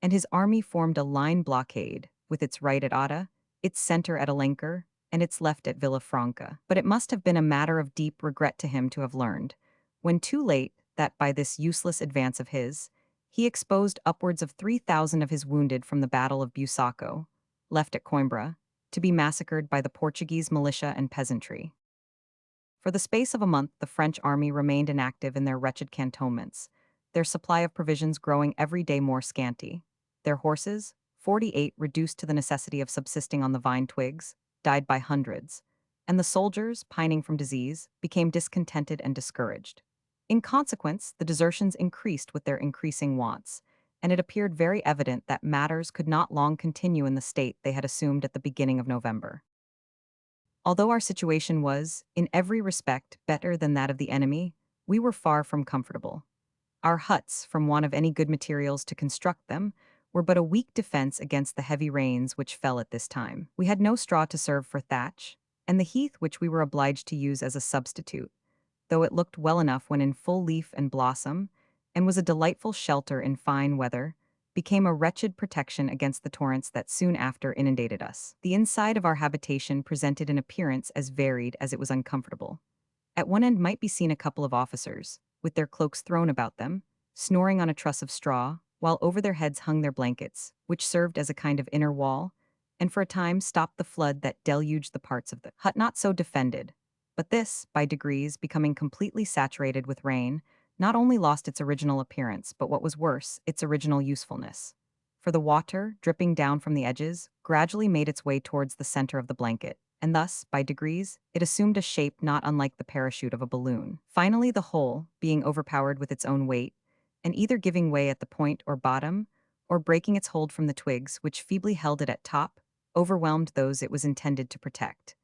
and his army formed a line blockade, with its right at Otta, its center at Alenquer, and its left at Villafranca. But it must have been a matter of deep regret to him to have learned, when too late, that by this useless advance of his, he exposed upwards of 3,000 of his wounded from the Battle of Busaco, left at Coimbra, to be massacred by the Portuguese militia and peasantry. For the space of a month, the French army remained inactive in their wretched cantonments, their supply of provisions growing every day more scanty. Their horses, 48 reduced to the necessity of subsisting on the vine twigs, died by hundreds, and the soldiers, pining from disease, became discontented and discouraged. In consequence, the desertions increased with their increasing wants, and it appeared very evident that matters could not long continue in the state they had assumed at the beginning of November. Although our situation was, in every respect, better than that of the enemy, we were far from comfortable. Our huts, from want of any good materials to construct them, were but a weak defense against the heavy rains which fell at this time. We had no straw to serve for thatch, and the heath which we were obliged to use as a substitute, though it looked well enough when in full leaf and blossom, and was a delightful shelter in fine weather, became a wretched protection against the torrents that soon after inundated us. The inside of our habitation presented an appearance as varied as it was uncomfortable. At one end might be seen a couple of officers, with their cloaks thrown about them, snoring on a truss of straw, while over their heads hung their blankets, which served as a kind of inner wall, and for a time stopped the flood that deluged the parts of the hut not so defended. But this, by degrees, becoming completely saturated with rain, not only lost its original appearance, but what was worse, its original usefulness. For the water, dripping down from the edges, gradually made its way towards the center of the blanket, and thus, by degrees, it assumed a shape not unlike the parachute of a balloon. Finally, the whole, being overpowered with its own weight, and either giving way at the point or bottom, or breaking its hold from the twigs which feebly held it at top, overwhelmed those it was intended to protect,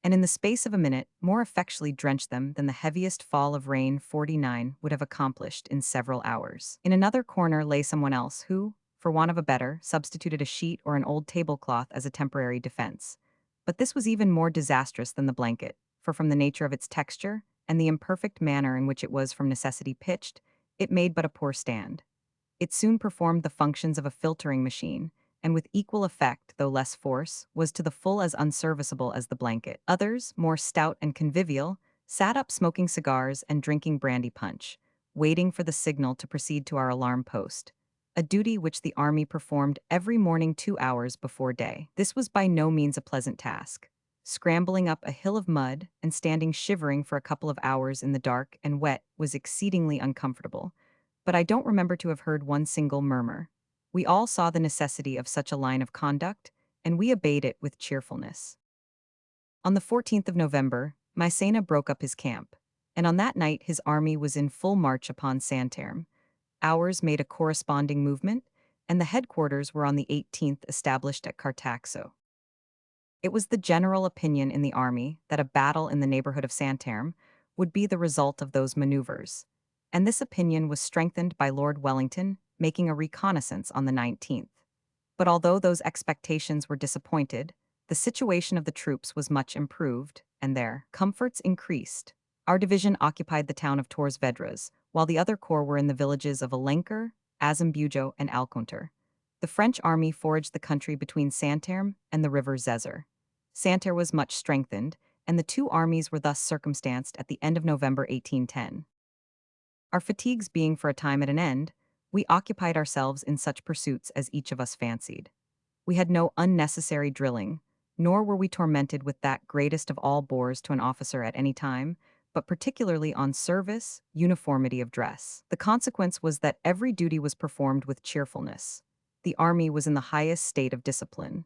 and in the space of a minute more effectually drenched them than the heaviest fall of rain 49 would have accomplished in several hours. In another corner lay someone else who, for want of a better, substituted a sheet or an old tablecloth as a temporary defense. But this was even more disastrous than the blanket, for from the nature of its texture, and the imperfect manner in which it was from necessity pitched, it made but a poor stand. It soon performed the functions of a filtering machine, and with equal effect, though less force, was to the full as unserviceable as the blanket. Others, more stout and convivial, sat up smoking cigars and drinking brandy punch, waiting for the signal to proceed to our alarm post, a duty which the army performed every morning 2 hours before day. This was by no means a pleasant task. Scrambling up a hill of mud and standing shivering for a couple of hours in the dark and wet was exceedingly uncomfortable, but I don't remember to have heard one single murmur. We all saw the necessity of such a line of conduct, and we obeyed it with cheerfulness. On the 14th of November, Massena broke up his camp, and on that night his army was in full march upon Santerme. Ours made a corresponding movement, and the headquarters were on the 18th established at Cartaxo. It was the general opinion in the army that a battle in the neighborhood of Santerme would be the result of those maneuvers, and this opinion was strengthened by Lord Wellington making a reconnaissance on the 19th. But although those expectations were disappointed, the situation of the troops was much improved, and their comforts increased. Our division occupied the town of Torres Vedras, while the other corps were in the villages of Alenquer, Azambujo, and Alconter. The French army foraged the country between Santerme and the river Zezer. Santerre was much strengthened, and the two armies were thus circumstanced at the end of November 1810. Our fatigues being for a time at an end, we occupied ourselves in such pursuits as each of us fancied. We had no unnecessary drilling, nor were we tormented with that greatest of all bores to an officer at any time, but particularly on service, uniformity of dress. The consequence was that every duty was performed with cheerfulness. the army was in the highest state of discipline.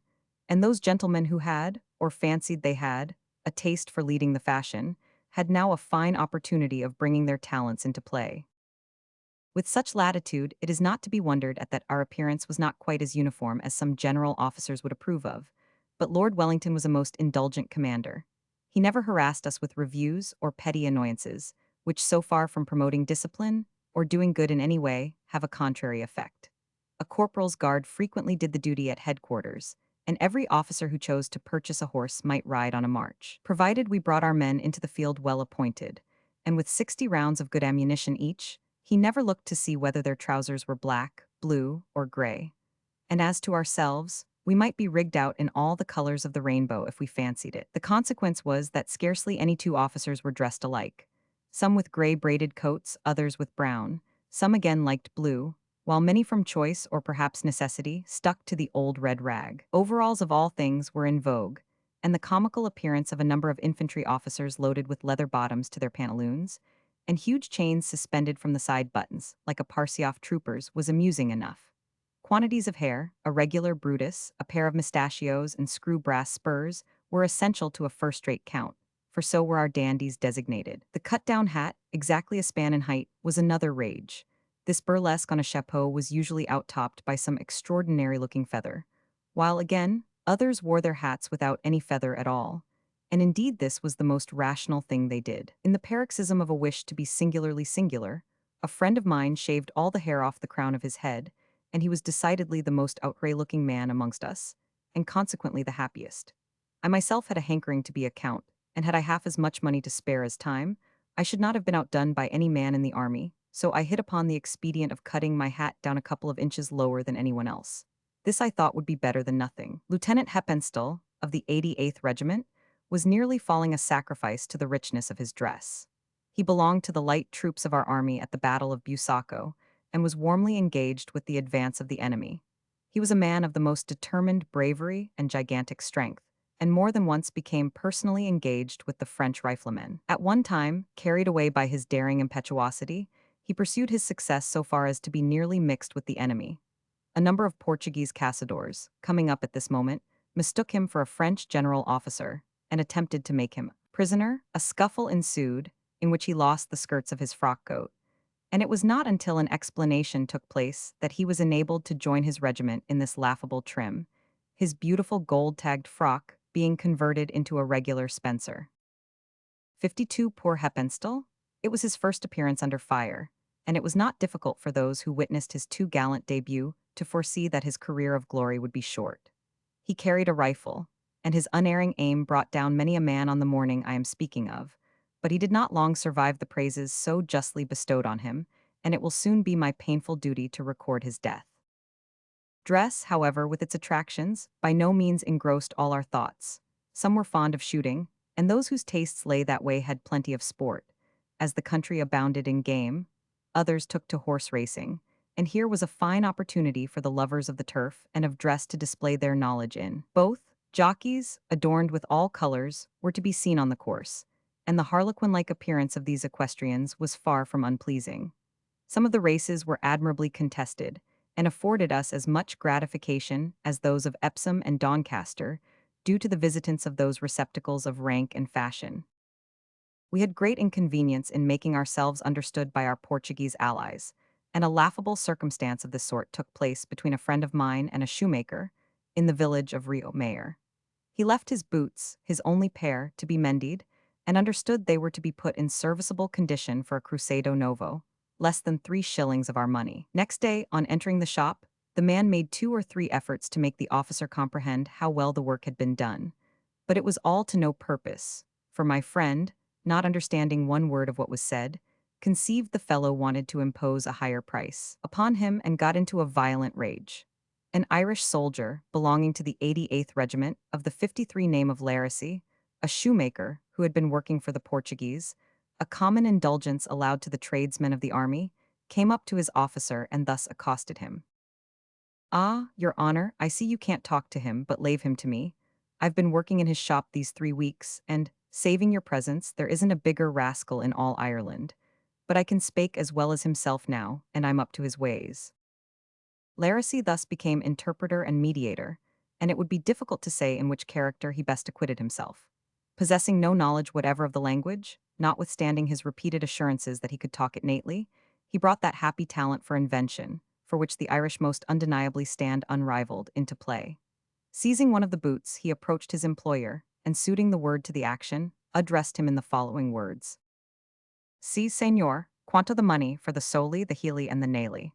And those gentlemen who had, or fancied they had, a taste for leading the fashion, had now a fine opportunity of bringing their talents into play. With such latitude, it is not to be wondered at that our appearance was not quite as uniform as some general officers would approve of, but Lord Wellington was a most indulgent commander. He never harassed us with reviews or petty annoyances, which so far from promoting discipline, or doing good in any way, have a contrary effect. A corporal's guard frequently did the duty at headquarters, and every officer who chose to purchase a horse might ride on a march, provided we brought our men into the field well appointed, and with 60 rounds of good ammunition each, he never looked to see whether their trousers were black, blue, or gray. And as to ourselves, we might be rigged out in all the colors of the rainbow if we fancied it. The consequence was that scarcely any two officers were dressed alike. Some with gray braided coats, others with brown. Some again liked blue, while many from choice or perhaps necessity stuck to the old red rag. Overalls of all things were in vogue, and the comical appearance of a number of infantry officers loaded with leather bottoms to their pantaloons, and huge chains suspended from the side buttons, like a Parsioff trooper's, was amusing enough. Quantities of hair, a regular Brutus, a pair of mustachios, and screw brass spurs were essential to a first-rate count, for so were our dandies designated. The cut-down hat, exactly a span in height, was another rage. This burlesque on a chapeau was usually out-topped by some extraordinary-looking feather, while again, others wore their hats without any feather at all. And indeed this was the most rational thing they did. In the paroxysm of a wish to be singularly singular, a friend of mine shaved all the hair off the crown of his head, and he was decidedly the most outre-looking man amongst us, and consequently the happiest. I myself had a hankering to be a count, and had I half as much money to spare as time, I should not have been outdone by any man in the army, so I hit upon the expedient of cutting my hat down a couple of inches lower than anyone else. This I thought would be better than nothing. Lieutenant Heppenstall, of the 88th Regiment, was nearly falling a sacrifice to the richness of his dress. He belonged to the light troops of our army at the Battle of Busaco, and was warmly engaged with the advance of the enemy. He was a man of the most determined bravery and gigantic strength, and more than once became personally engaged with the French riflemen. At one time, carried away by his daring impetuosity, he pursued his success so far as to be nearly mixed with the enemy. A number of Portuguese caçadores, coming up at this moment, mistook him for a French general officer, and attempted to make him prisoner. A scuffle ensued, in which he lost the skirts of his frock coat, and it was not until an explanation took place that he was enabled to join his regiment in this laughable trim, his beautiful gold-tagged frock being converted into a regular spencer. 52 Poor Heppenstall? It was his first appearance under fire, and it was not difficult for those who witnessed his too gallant debut to foresee that his career of glory would be short. He carried a rifle, and his unerring aim brought down many a man on the morning I am speaking of, but he did not long survive the praises so justly bestowed on him, and it will soon be my painful duty to record his death. Dress, however, with its attractions, by no means engrossed all our thoughts. Some were fond of shooting, and those whose tastes lay that way had plenty of sport, as the country abounded in game. Others took to horse racing, and here was a fine opportunity for the lovers of the turf and of dress to display their knowledge in. Both jockeys, adorned with all colors, were to be seen on the course, and the harlequin-like appearance of these equestrians was far from unpleasing. Some of the races were admirably contested, and afforded us as much gratification as those of Epsom and Doncaster, due to the visitants of those receptacles of rank and fashion. We had great inconvenience in making ourselves understood by our Portuguese allies, and a laughable circumstance of this sort took place between a friend of mine and a shoemaker, in the village of Rio Mayer. He left his boots, his only pair, to be mended, and understood they were to be put in serviceable condition for a crusado novo, less than 3 shillings of our money. Next day, on entering the shop, the man made 2 or 3 efforts to make the officer comprehend how well the work had been done, but it was all to no purpose, for my friend, not understanding one word of what was said, conceived the fellow wanted to impose a higher price upon him and got into a violent rage. An Irish soldier, belonging to the 88th Regiment, of the 53 name of Larisy, a shoemaker who had been working for the Portuguese, a common indulgence allowed to the tradesmen of the army, came up to his officer and thus accosted him. "Ah, your honor, I see you can't talk to him, but lave him to me. I've been working in his shop these 3 weeks, and, saving your presence, there isn't a bigger rascal in all Ireland. But I can spake as well as himself now, and I'm up to his ways." Larisy thus became interpreter and mediator, and it would be difficult to say in which character he best acquitted himself. Possessing no knowledge whatever of the language, notwithstanding his repeated assurances that he could talk it nately, he brought that happy talent for invention, for which the Irish most undeniably stand unrivaled, into play. Seizing one of the boots, he approached his employer, and suiting the word to the action, addressed him in the following words. Si, senor, quanto the money for the soli, the heely, and the naily.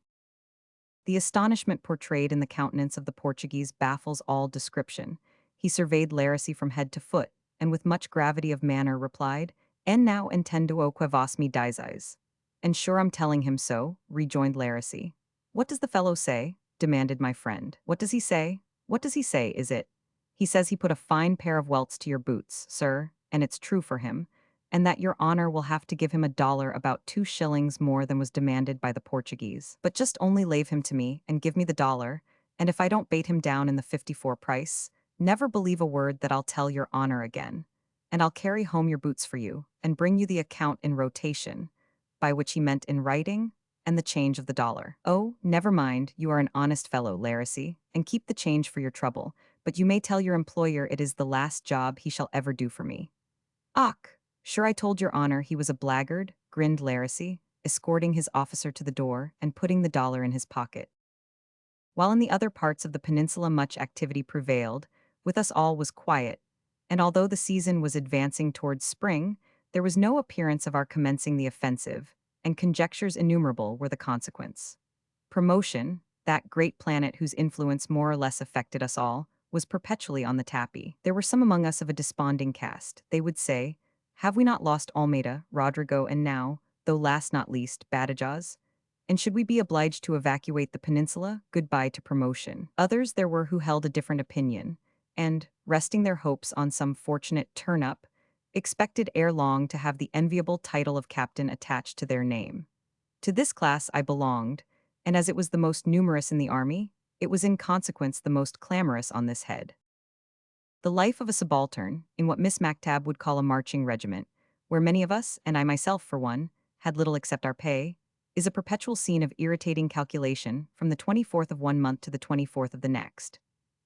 The astonishment portrayed in the countenance of the Portuguese baffles all description. He surveyed Larisy from head to foot, and with much gravity of manner replied, En now entendo o que vos me dizes. And sure I'm telling him so, rejoined Larisy. What does the fellow say? Demanded my friend. What does he say? What does he say, is it? He says he put a fine pair of welts to your boots, sir, and it's true for him, and that your honor will have to give him $1 about 2 shillings more than was demanded by the Portuguese. But just only lave him to me, and give me the $1, and if I don't bait him down in the 54 price, never believe a word that I'll tell your honor again. And I'll carry home your boots for you, and bring you the account in rotation, by which he meant in writing, and the change of the $1. Oh, never mind, you are an honest fellow, Larisy, and keep the change for your trouble, but you may tell your employer it is the last job he shall ever do for me. Och! Sure I told your honor he was a blackguard, grinned Larisy, escorting his officer to the door and putting the $1 in his pocket. While in the other parts of the peninsula much activity prevailed, with us all was quiet, and although the season was advancing towards spring, there was no appearance of our commencing the offensive, and conjectures innumerable were the consequence. Promotion, that great planet whose influence more or less affected us all, was perpetually on the tapis. There were some among us of a desponding cast. They would say, have we not lost Almeida, Rodrigo, and now, though last not least, Badajoz? And should we be obliged to evacuate the peninsula, goodbye to promotion. Others there were who held a different opinion, and, resting their hopes on some fortunate turn-up, expected ere long to have the enviable title of captain attached to their name. To this class I belonged, and as it was the most numerous in the army, it was in consequence the most clamorous on this head. The life of a subaltern, in what Miss Mactab would call a marching regiment, where many of us, and I myself for one, had little except our pay, is a perpetual scene of irritating calculation from the 24th of one month to the 24th of the next.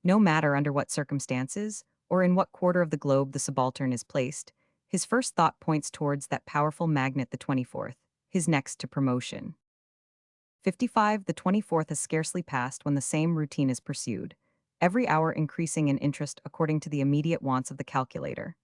No matter under what circumstances, or in what quarter of the globe the subaltern is placed, his first thought points towards that powerful magnet the 24th, his next to promotion. 55. The 24th has scarcely passed when the same routine is pursued, every hour increasing in interest according to the immediate wants of the calculator.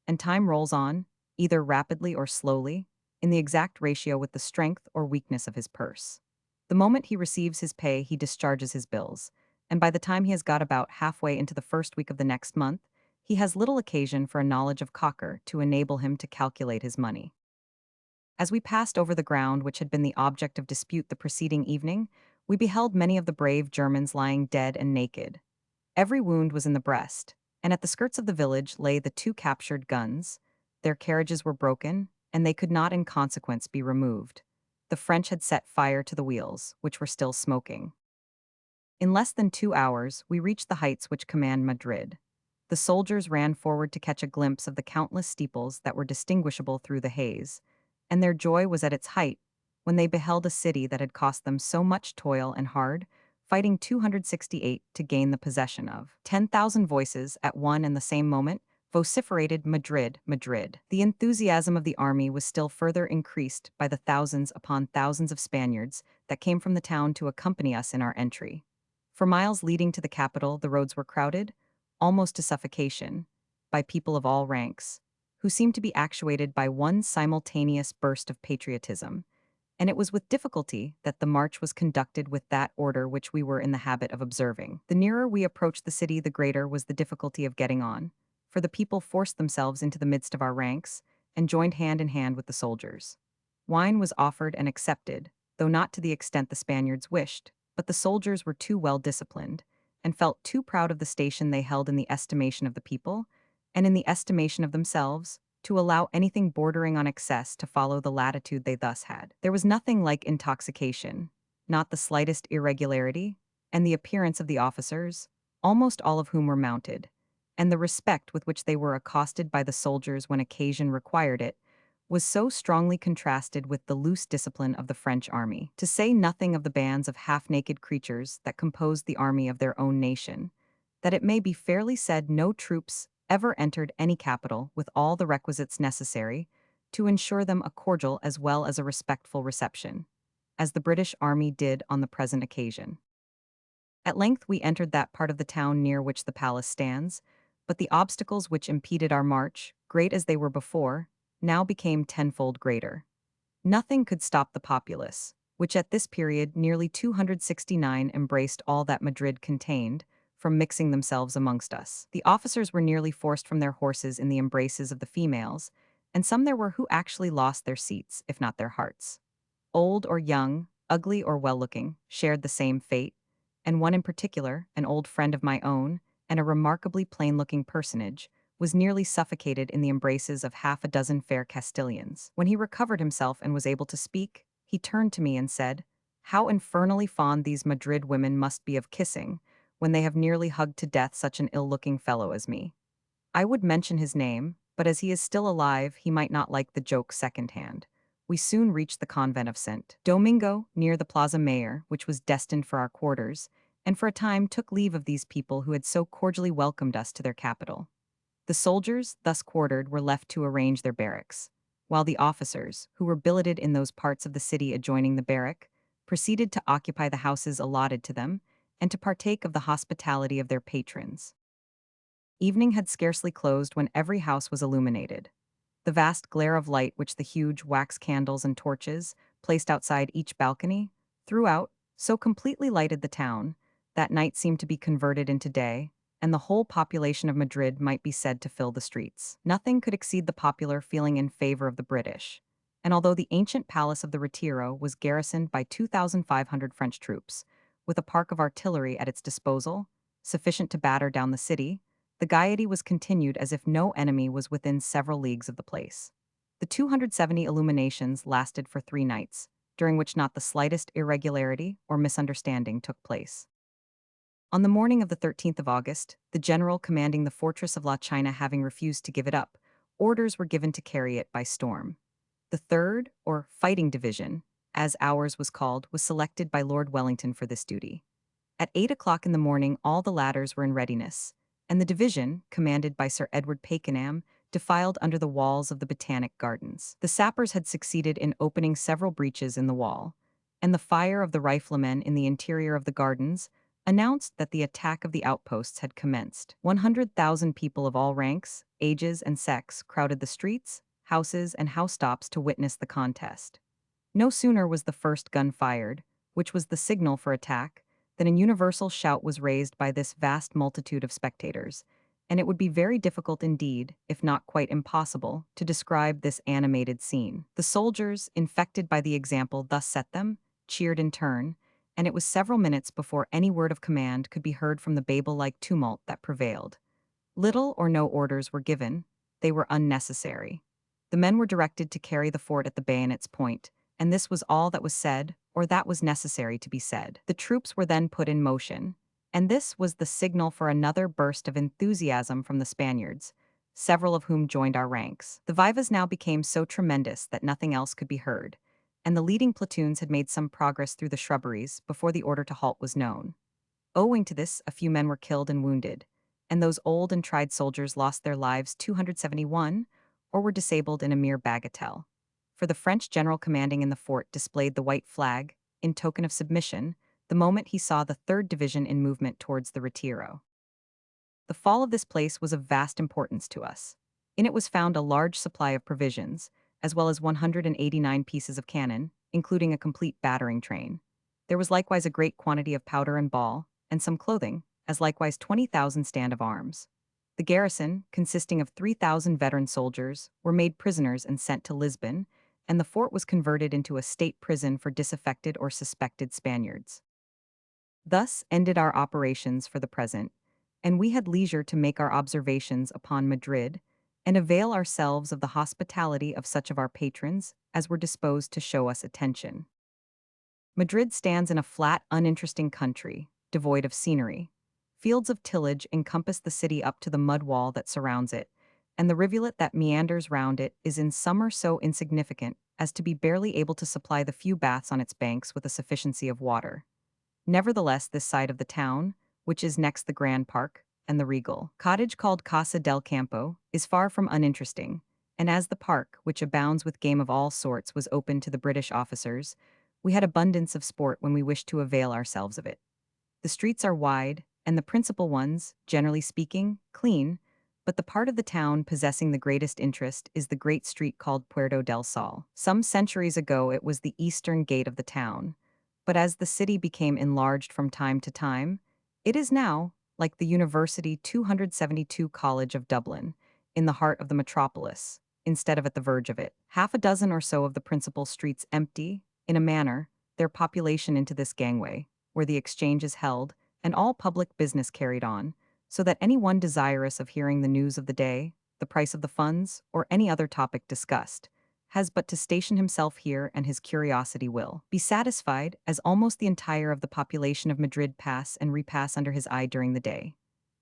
And time rolls on, either rapidly or slowly, in the exact ratio with the strength or weakness of his purse. The moment he receives his pay, he discharges his bills, and by the time he has got about halfway into the first week of the next month, he has little occasion for a knowledge of Cocker to enable him to calculate his money. As we passed over the ground which had been the object of dispute the preceding evening, we beheld many of the brave Germans lying dead and naked. Every wound was in the breast, and at the skirts of the village lay the 2 captured guns. Their carriages were broken, and they could not in consequence be removed. The French had set fire to the wheels, which were still smoking. In less than 2 hours, we reached the heights which command Madrid. The soldiers ran forward to catch a glimpse of the countless steeples that were distinguishable through the haze, and their joy was at its height when they beheld a city that had cost them so much toil and hard, fighting 268 to gain the possession of. 10,000 voices at one and the same moment vociferated Madrid, Madrid. The enthusiasm of the army was still further increased by the thousands upon thousands of Spaniards that came from the town to accompany us in our entry. For miles leading to the capital, the roads were crowded, almost to suffocation, by people of all ranks, who seemed to be actuated by one simultaneous burst of patriotism, and it was with difficulty that the march was conducted with that order which we were in the habit of observing. The nearer we approached the city, the greater was the difficulty of getting on, for the people forced themselves into the midst of our ranks and joined hand in hand with the soldiers. Wine was offered and accepted, though not to the extent the Spaniards wished, but the soldiers were too well disciplined, and felt too proud of the station they held in the estimation of the people, and in the estimation of themselves, to allow anything bordering on excess to follow the latitude they thus had. There was nothing like intoxication, not the slightest irregularity, and the appearance of the officers, almost all of whom were mounted, and the respect with which they were accosted by the soldiers when occasion required it, was so strongly contrasted with the loose discipline of the French army, to say nothing of the bands of half-naked creatures that composed the army of their own nation, that it may be fairly said no troops ever entered any capital with all the requisites necessary to ensure them a cordial as well as a respectful reception, as the British army did on the present occasion. At length we entered that part of the town near which the palace stands, but the obstacles which impeded our march, great as they were before, now became tenfold greater. Nothing could stop the populace, which at this period nearly 269 embraced all that Madrid contained, from mixing themselves amongst us. The officers were nearly forced from their horses in the embraces of the females, and some there were who actually lost their seats, if not their hearts. Old or young, ugly or well-looking, shared the same fate, and one in particular, an old friend of my own, and a remarkably plain-looking personage, was nearly suffocated in the embraces of half a dozen fair Castilians. When he recovered himself and was able to speak, he turned to me and said, "How infernally fond these Madrid women must be of kissing, when they have nearly hugged to death such an ill-looking fellow as me." I would mention his name, but as he is still alive, he might not like the joke second-hand. We soon reached the convent of St. Domingo, near the Plaza Mayor, which was destined for our quarters, and for a time took leave of these people who had so cordially welcomed us to their capital. The soldiers, thus quartered, were left to arrange their barracks, while the officers, who were billeted in those parts of the city adjoining the barrack, proceeded to occupy the houses allotted to them and to partake of the hospitality of their patrons. Evening had scarcely closed when every house was illuminated. The vast glare of light which the huge wax candles and torches, placed outside each balcony, threw out, so completely lighted the town, that night seemed to be converted into day, and the whole population of Madrid might be said to fill the streets. Nothing could exceed the popular feeling in favor of the British, and although the ancient palace of the Retiro was garrisoned by 2,500 French troops, with a park of artillery at its disposal, sufficient to batter down the city, the gaiety was continued as if no enemy was within several leagues of the place. The 270 illuminations lasted for 3 nights, during which not the slightest irregularity or misunderstanding took place. On the morning of the 13th of August, the general commanding the fortress of La China having refused to give it up, orders were given to carry it by storm. The 3rd, or Fighting Division, as ours was called, was selected by Lord Wellington for this duty. At 8 o'clock in the morning all the ladders were in readiness, and the division, commanded by Sir Edward Pakenham, defiled under the walls of the Botanic Gardens. The sappers had succeeded in opening several breaches in the wall, and the fire of the riflemen in the interior of the gardens announced that the attack of the outposts had commenced. 100,000 people of all ranks, ages, and sects crowded the streets, houses, and housetops to witness the contest. No sooner was the first gun fired, which was the signal for attack, than a universal shout was raised by this vast multitude of spectators, and it would be very difficult indeed, if not quite impossible, to describe this animated scene. The soldiers, infected by the example thus set them, cheered in turn, and it was several minutes before any word of command could be heard from the Babel-like tumult that prevailed. Little or no orders were given; they were unnecessary. The men were directed to carry the fort at the bayonet's point, and this was all that was said, or that was necessary to be said. The troops were then put in motion, and this was the signal for another burst of enthusiasm from the Spaniards, several of whom joined our ranks. The vivas now became so tremendous that nothing else could be heard, and the leading platoons had made some progress through the shrubberies before the order to halt was known. Owing to this, a few men were killed and wounded, and those old and tried soldiers lost their lives 271, or were disabled in a mere bagatelle. For the French general commanding in the fort displayed the white flag, in token of submission, the moment he saw the 3rd Division in movement towards the Retiro. The fall of this place was of vast importance to us. In it was found a large supply of provisions, as well as 189 pieces of cannon, including a complete battering train. There was likewise a great quantity of powder and ball, and some clothing, as likewise 20,000 stand of arms. The garrison, consisting of 3,000 veteran soldiers, were made prisoners and sent to Lisbon, and the fort was converted into a state prison for disaffected or suspected Spaniards. Thus ended our operations for the present, and we had leisure to make our observations upon Madrid and avail ourselves of the hospitality of such of our patrons as were disposed to show us attention. Madrid stands in a flat, uninteresting country, devoid of scenery. Fields of tillage encompass the city up to the mud wall that surrounds it, and the rivulet that meanders round it is in summer so insignificant as to be barely able to supply the few baths on its banks with a sufficiency of water. Nevertheless, this side of the town, which is next the Grand Park and the regal cottage called Casa del Campo, is far from uninteresting, and as the park, which abounds with game of all sorts, was open to the British officers, we had abundance of sport when we wished to avail ourselves of it. The streets are wide, and the principal ones, generally speaking, clean, but the part of the town possessing the greatest interest is the great street called Puerto del Sol. Some centuries ago it was the eastern gate of the town, but as the city became enlarged from time to time, it is now, like the University 272 College of Dublin, in the heart of the metropolis, instead of at the verge of it. Half a dozen or so of the principal streets empty, in a manner, their population into this gangway, where the exchange is held, and all public business carried on, so that any one desirous of hearing the news of the day, the price of the funds, or any other topic discussed, has but to station himself here and his curiosity will be satisfied, as almost the entire of the population of Madrid pass and repass under his eye during the day.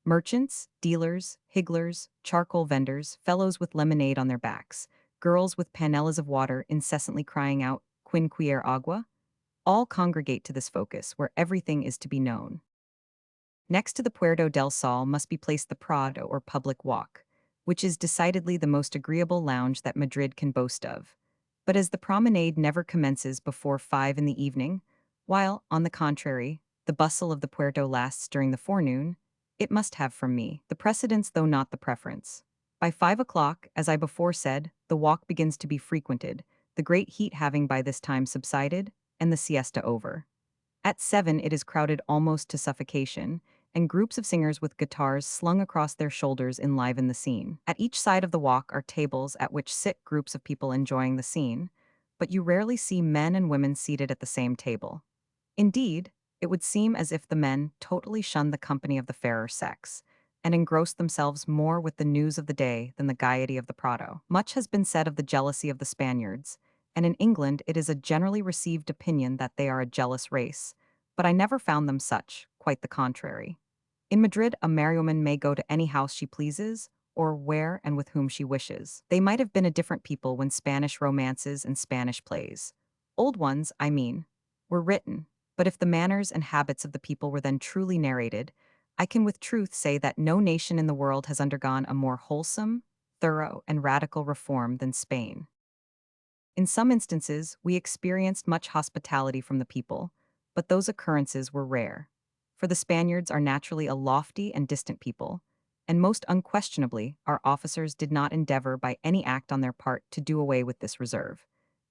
Merchants, dealers, higglers, charcoal vendors, fellows with lemonade on their backs, girls with panellas of water incessantly crying out, "Quinquier agua?" all congregate to this focus where everything is to be known. Next to the Puerto del Sol must be placed the Prado or public walk, which is decidedly the most agreeable lounge that Madrid can boast of. But as the promenade never commences before 5 in the evening, while, on the contrary, the bustle of the Puerto lasts during the forenoon, it must have from me the precedence though not the preference. By 5 o'clock, as I before said, the walk begins to be frequented, the great heat having by this time subsided, and the siesta over. At 7 it is crowded almost to suffocation, and groups of singers with guitars slung across their shoulders enliven the scene. At each side of the walk are tables at which sit groups of people enjoying the scene, but you rarely see men and women seated at the same table. Indeed, it would seem as if the men totally shun the company of the fairer sex, and engross themselves more with the news of the day than the gaiety of the Prado. Much has been said of the jealousy of the Spaniards, and in England it is a generally received opinion that they are a jealous race, but I never found them such, quite the contrary. In Madrid, a marrywoman may go to any house she pleases, or where and with whom she wishes. They might have been a different people when Spanish romances and Spanish plays, old ones, I mean, were written, but if the manners and habits of the people were then truly narrated, I can with truth say that no nation in the world has undergone a more wholesome, thorough, and radical reform than Spain. In some instances, we experienced much hospitality from the people, but those occurrences were rare. For the Spaniards are naturally a lofty and distant people, and most unquestionably, our officers did not endeavor by any act on their part to do away with this reserve.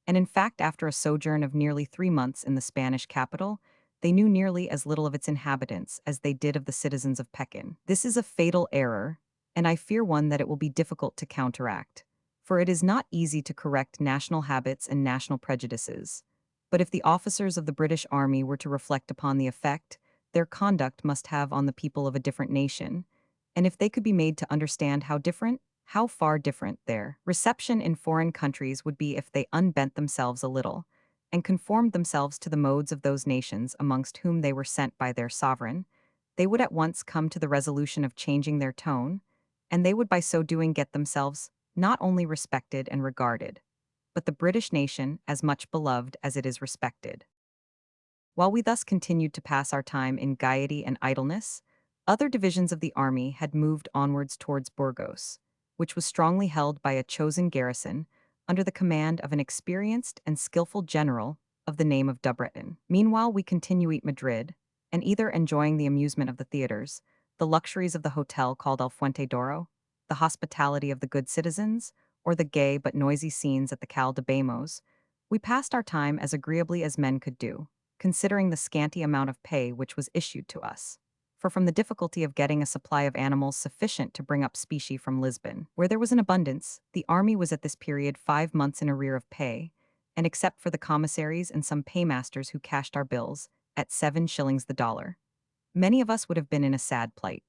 And in fact, after a sojourn of nearly 3 months in the Spanish capital, they knew nearly as little of its inhabitants as they did of the citizens of Pekin. This is a fatal error, and I fear one that it will be difficult to counteract, for it is not easy to correct national habits and national prejudices. But if the officers of the British Army were to reflect upon the effect their conduct must have on the people of a different nation, and if they could be made to understand how different, how far different their reception in foreign countries would be if they unbent themselves a little, and conformed themselves to the modes of those nations amongst whom they were sent by their sovereign, they would at once come to the resolution of changing their tone, and they would by so doing get themselves not only respected and regarded, but the British nation as much beloved as it is respected. While we thus continued to pass our time in gaiety and idleness, other divisions of the army had moved onwards towards Burgos, which was strongly held by a chosen garrison under the command of an experienced and skillful general of the name of Grattan. Meanwhile, we continue at Madrid, and either enjoying the amusement of the theaters, the luxuries of the hotel called El Fuente d'Oro, the hospitality of the good citizens, or the gay but noisy scenes at the Cal de Bamos, we passed our time as agreeably as men could do, considering the scanty amount of pay which was issued to us. For from the difficulty of getting a supply of animals sufficient to bring up specie from Lisbon, where there was an abundance, the army was at this period 5 months in arrear of pay, and except for the commissaries and some paymasters who cashed our bills, at 7 shillings the dollar. Many of us would have been in a sad plight.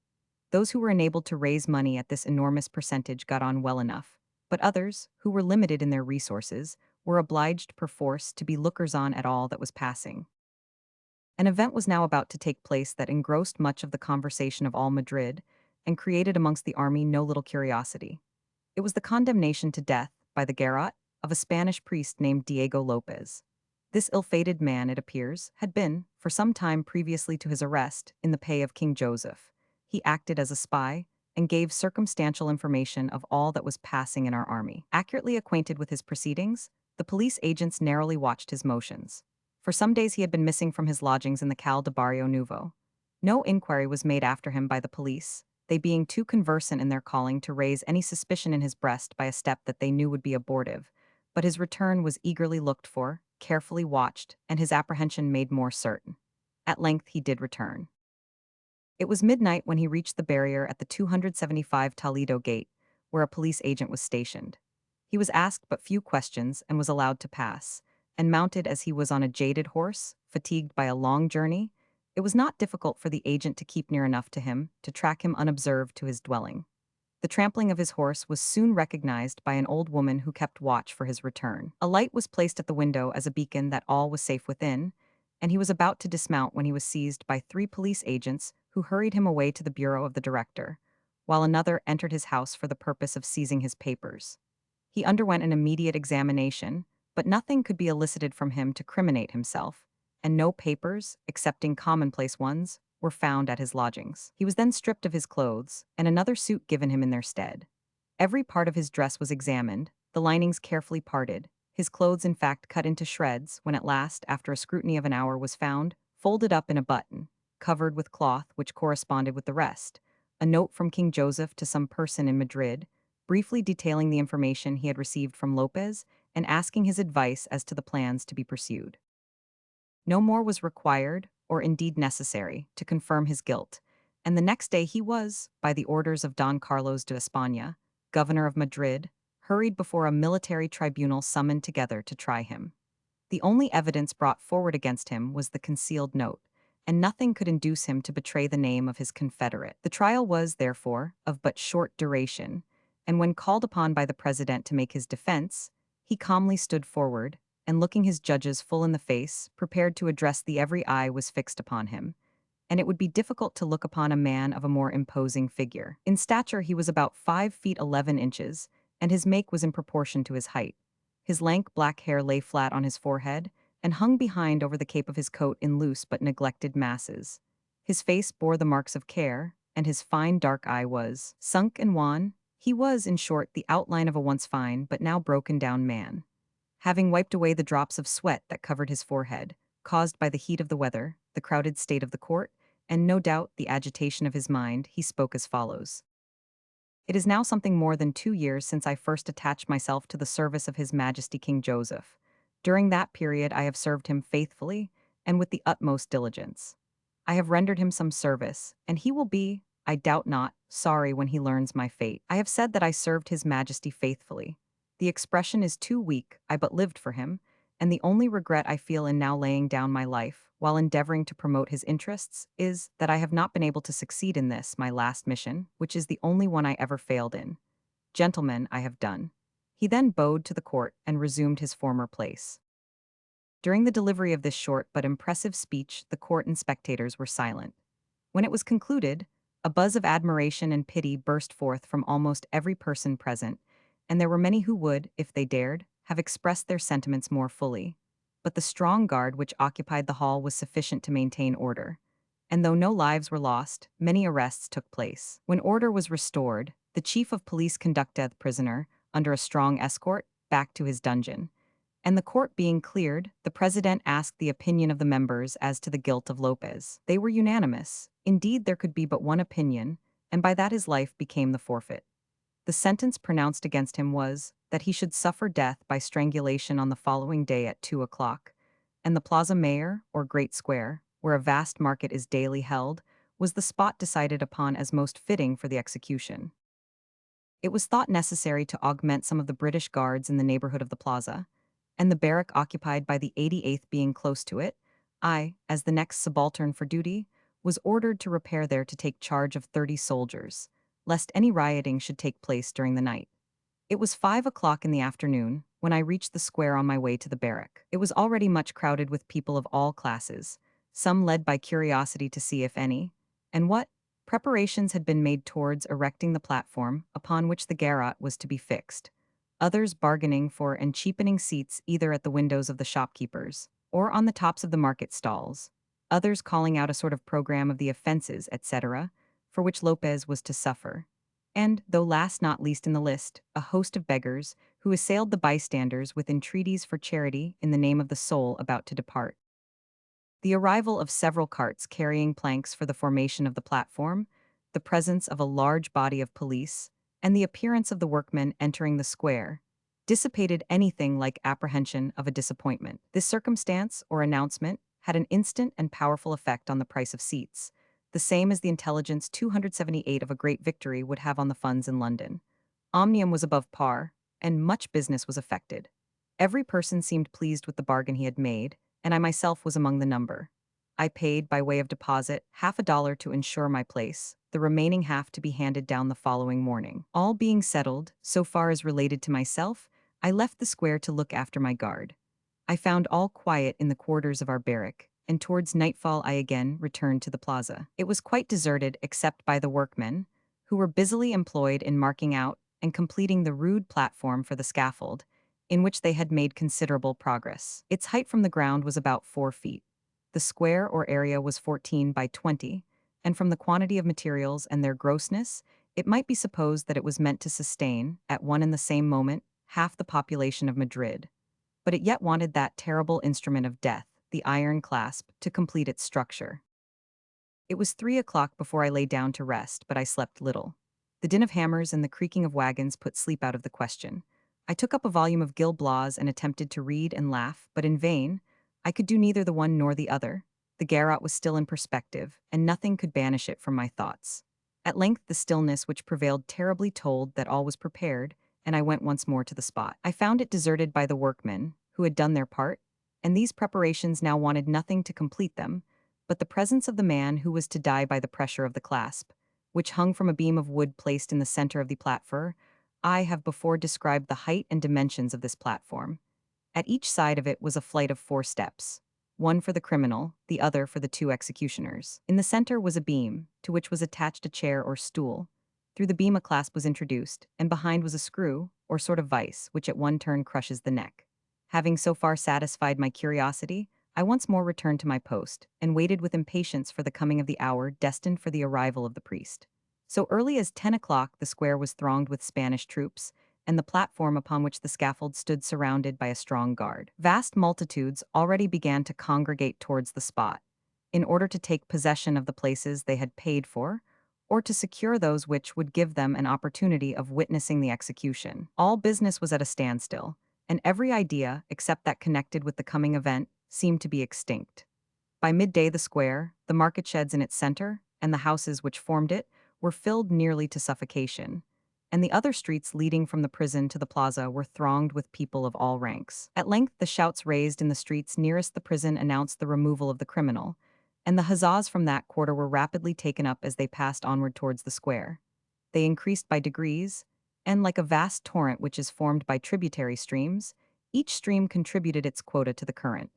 Those who were enabled to raise money at this enormous percentage got on well enough, but others, who were limited in their resources, were obliged perforce to be lookers-on at all that was passing. An event was now about to take place that engrossed much of the conversation of all Madrid, and created amongst the army no little curiosity. It was the condemnation to death, by the garrote, of a Spanish priest named Diego Lopez. This ill-fated man, it appears, had been, for some time previously to his arrest, in the pay of King Joseph. He acted as a spy, and gave circumstantial information of all that was passing in our army. Accurately acquainted with his proceedings, the police agents narrowly watched his motions. For some days he had been missing from his lodgings in the Cal de Barrio Nuevo. No inquiry was made after him by the police, they being too conversant in their calling to raise any suspicion in his breast by a step that they knew would be abortive. But his return was eagerly looked for, carefully watched, and his apprehension made more certain. At length he did return. It was midnight when he reached the barrier at the 275 Toledo gate, where a police agent was stationed. He was asked but few questions and was allowed to pass, and mounted as he was on a jaded horse, fatigued by a long journey, it was not difficult for the agent to keep near enough to him to track him unobserved to his dwelling. The trampling of his horse was soon recognized by an old woman who kept watch for his return. A light was placed at the window as a beacon that all was safe within, and he was about to dismount when he was seized by 3 police agents who hurried him away to the bureau of the director, while another entered his house for the purpose of seizing his papers. He underwent an immediate examination, but nothing could be elicited from him to criminate himself, and no papers, excepting commonplace ones, were found at his lodgings. He was then stripped of his clothes, and another suit given him in their stead. Every part of his dress was examined, the linings carefully parted, his clothes in fact cut into shreds, when at last, after a scrutiny of an hour, was found, folded up in a button, covered with cloth which corresponded with the rest, a note from King Joseph to some person in Madrid, briefly detailing the information he had received from Lopez and asking his advice as to the plans to be pursued. No more was required, or indeed necessary, to confirm his guilt, and the next day he was, by the orders of Don Carlos de España, governor of Madrid, hurried before a military tribunal summoned together to try him. The only evidence brought forward against him was the concealed note, and nothing could induce him to betray the name of his confederate. The trial was, therefore, of but short duration, and when called upon by the president to make his defense, he calmly stood forward, and looking his judges full in the face, prepared to address the every eye was fixed upon him, and it would be difficult to look upon a man of a more imposing figure. In stature he was about 5 feet 11 inches, and his make was in proportion to his height. His lank black hair lay flat on his forehead, and hung behind over the cape of his coat in loose but neglected masses. His face bore the marks of care, and his fine dark eye was sunk and wan. He was, in short, the outline of a once fine but now broken-down man. Having wiped away the drops of sweat that covered his forehead, caused by the heat of the weather, the crowded state of the court, and no doubt the agitation of his mind, he spoke as follows. It is now something more than 2 years since I first attached myself to the service of His Majesty King Joseph. During that period I have served him faithfully and with the utmost diligence. I have rendered him some service, and he will be, I doubt not, sorry when he learns my fate. I have said that I served His Majesty faithfully. The expression is too weak, I but lived for him, and the only regret I feel in now laying down my life, while endeavoring to promote his interests, is that I have not been able to succeed in this, my last mission, which is the only one I ever failed in. Gentlemen, I have done. He then bowed to the court and resumed his former place. During the delivery of this short but impressive speech, the court and spectators were silent. When it was concluded, a buzz of admiration and pity burst forth from almost every person present, and there were many who would, if they dared, have expressed their sentiments more fully. But the strong guard which occupied the hall was sufficient to maintain order, and though no lives were lost, many arrests took place. When order was restored, the chief of police conducted the prisoner, under a strong escort, back to his dungeon. And the court being cleared, the president asked the opinion of the members as to the guilt of Lopez. They were unanimous. Indeed, there could be but one opinion, and by that his life became the forfeit. The sentence pronounced against him was that he should suffer death by strangulation on the following day at 2 o'clock, and the Plaza Mayor, or Great Square, where a vast market is daily held, was the spot decided upon as most fitting for the execution. It was thought necessary to augment some of the British guards in the neighborhood of the plaza, and the barrack occupied by the 88th being close to it, I, as the next subaltern for duty, was ordered to repair there to take charge of 30 soldiers, lest any rioting should take place during the night. It was 5 o'clock in the afternoon when I reached the square on my way to the barrack. It was already much crowded with people of all classes, some led by curiosity to see if any, and what, Preparations had been made towards erecting the platform upon which the garrote was to be fixed, others bargaining for and cheapening seats either at the windows of the shopkeepers or on the tops of the market stalls, others calling out a sort of program of the offenses, etc., for which Lopez was to suffer. And, though last not least in the list, a host of beggars who assailed the bystanders with entreaties for charity in the name of the soul about to depart. The arrival of several carts carrying planks for the formation of the platform, the presence of a large body of police, and the appearance of the workmen entering the square dissipated anything like apprehension of a disappointment. This circumstance or announcement had an instant and powerful effect on the price of seats, the same as the intelligence 278 of a great victory would have on the funds in London. Omnium was above par, and much business was effected. Every person seemed pleased with the bargain he had made, and I myself was among the number. I paid, by way of deposit, $50 to ensure my place, the remaining half to be handed down the following morning. All being settled, so far as related to myself, I left the square to look after my guard. I found all quiet in the quarters of our barrack, and towards nightfall I again returned to the plaza. It was quite deserted except by the workmen, who were busily employed in marking out and completing the rude platform for the scaffold, in which they had made considerable progress. Its height from the ground was about 4 feet. The square or area was 14 by 20, and from the quantity of materials and their grossness, it might be supposed that it was meant to sustain, at one and the same moment, half the population of Madrid. But it yet wanted that terrible instrument of death, the iron clasp, to complete its structure. It was 3 o'clock before I lay down to rest, but I slept little. The din of hammers and the creaking of wagons put sleep out of the question. I took up a volume of Gil Blas and attempted to read and laugh, but in vain. I could do neither the one nor the other. The garrote was still in perspective, and nothing could banish it from my thoughts. At length the stillness which prevailed terribly told that all was prepared, and I went once more to the spot. I found it deserted by the workmen, who had done their part, and these preparations now wanted nothing to complete them, but the presence of the man who was to die by the pressure of the clasp, which hung from a beam of wood placed in the center of the platform. I have before described the height and dimensions of this platform. At each side of it was a flight of 4 steps, one for the criminal, the other for the 2 executioners. In the center was a beam, to which was attached a chair or stool. Through the beam a clasp was introduced, and behind was a screw, or sort of vice, which at one turn crushes the neck. Having so far satisfied my curiosity, I once more returned to my post, and waited with impatience for the coming of the hour destined for the arrival of the priest. So early as 10 o'clock the square was thronged with Spanish troops, and the platform upon which the scaffold stood surrounded by a strong guard. Vast multitudes already began to congregate towards the spot, in order to take possession of the places they had paid for, or to secure those which would give them an opportunity of witnessing the execution. All business was at a standstill, and every idea, except that connected with the coming event, seemed to be extinct. By midday the square, the market sheds in its center, and the houses which formed it, were filled nearly to suffocation, and the other streets leading from the prison to the plaza were thronged with people of all ranks. At length the shouts raised in the streets nearest the prison announced the removal of the criminal, and the huzzas from that quarter were rapidly taken up as they passed onward towards the square. They increased by degrees, and like a vast torrent which is formed by tributary streams, each stream contributed its quota to the current,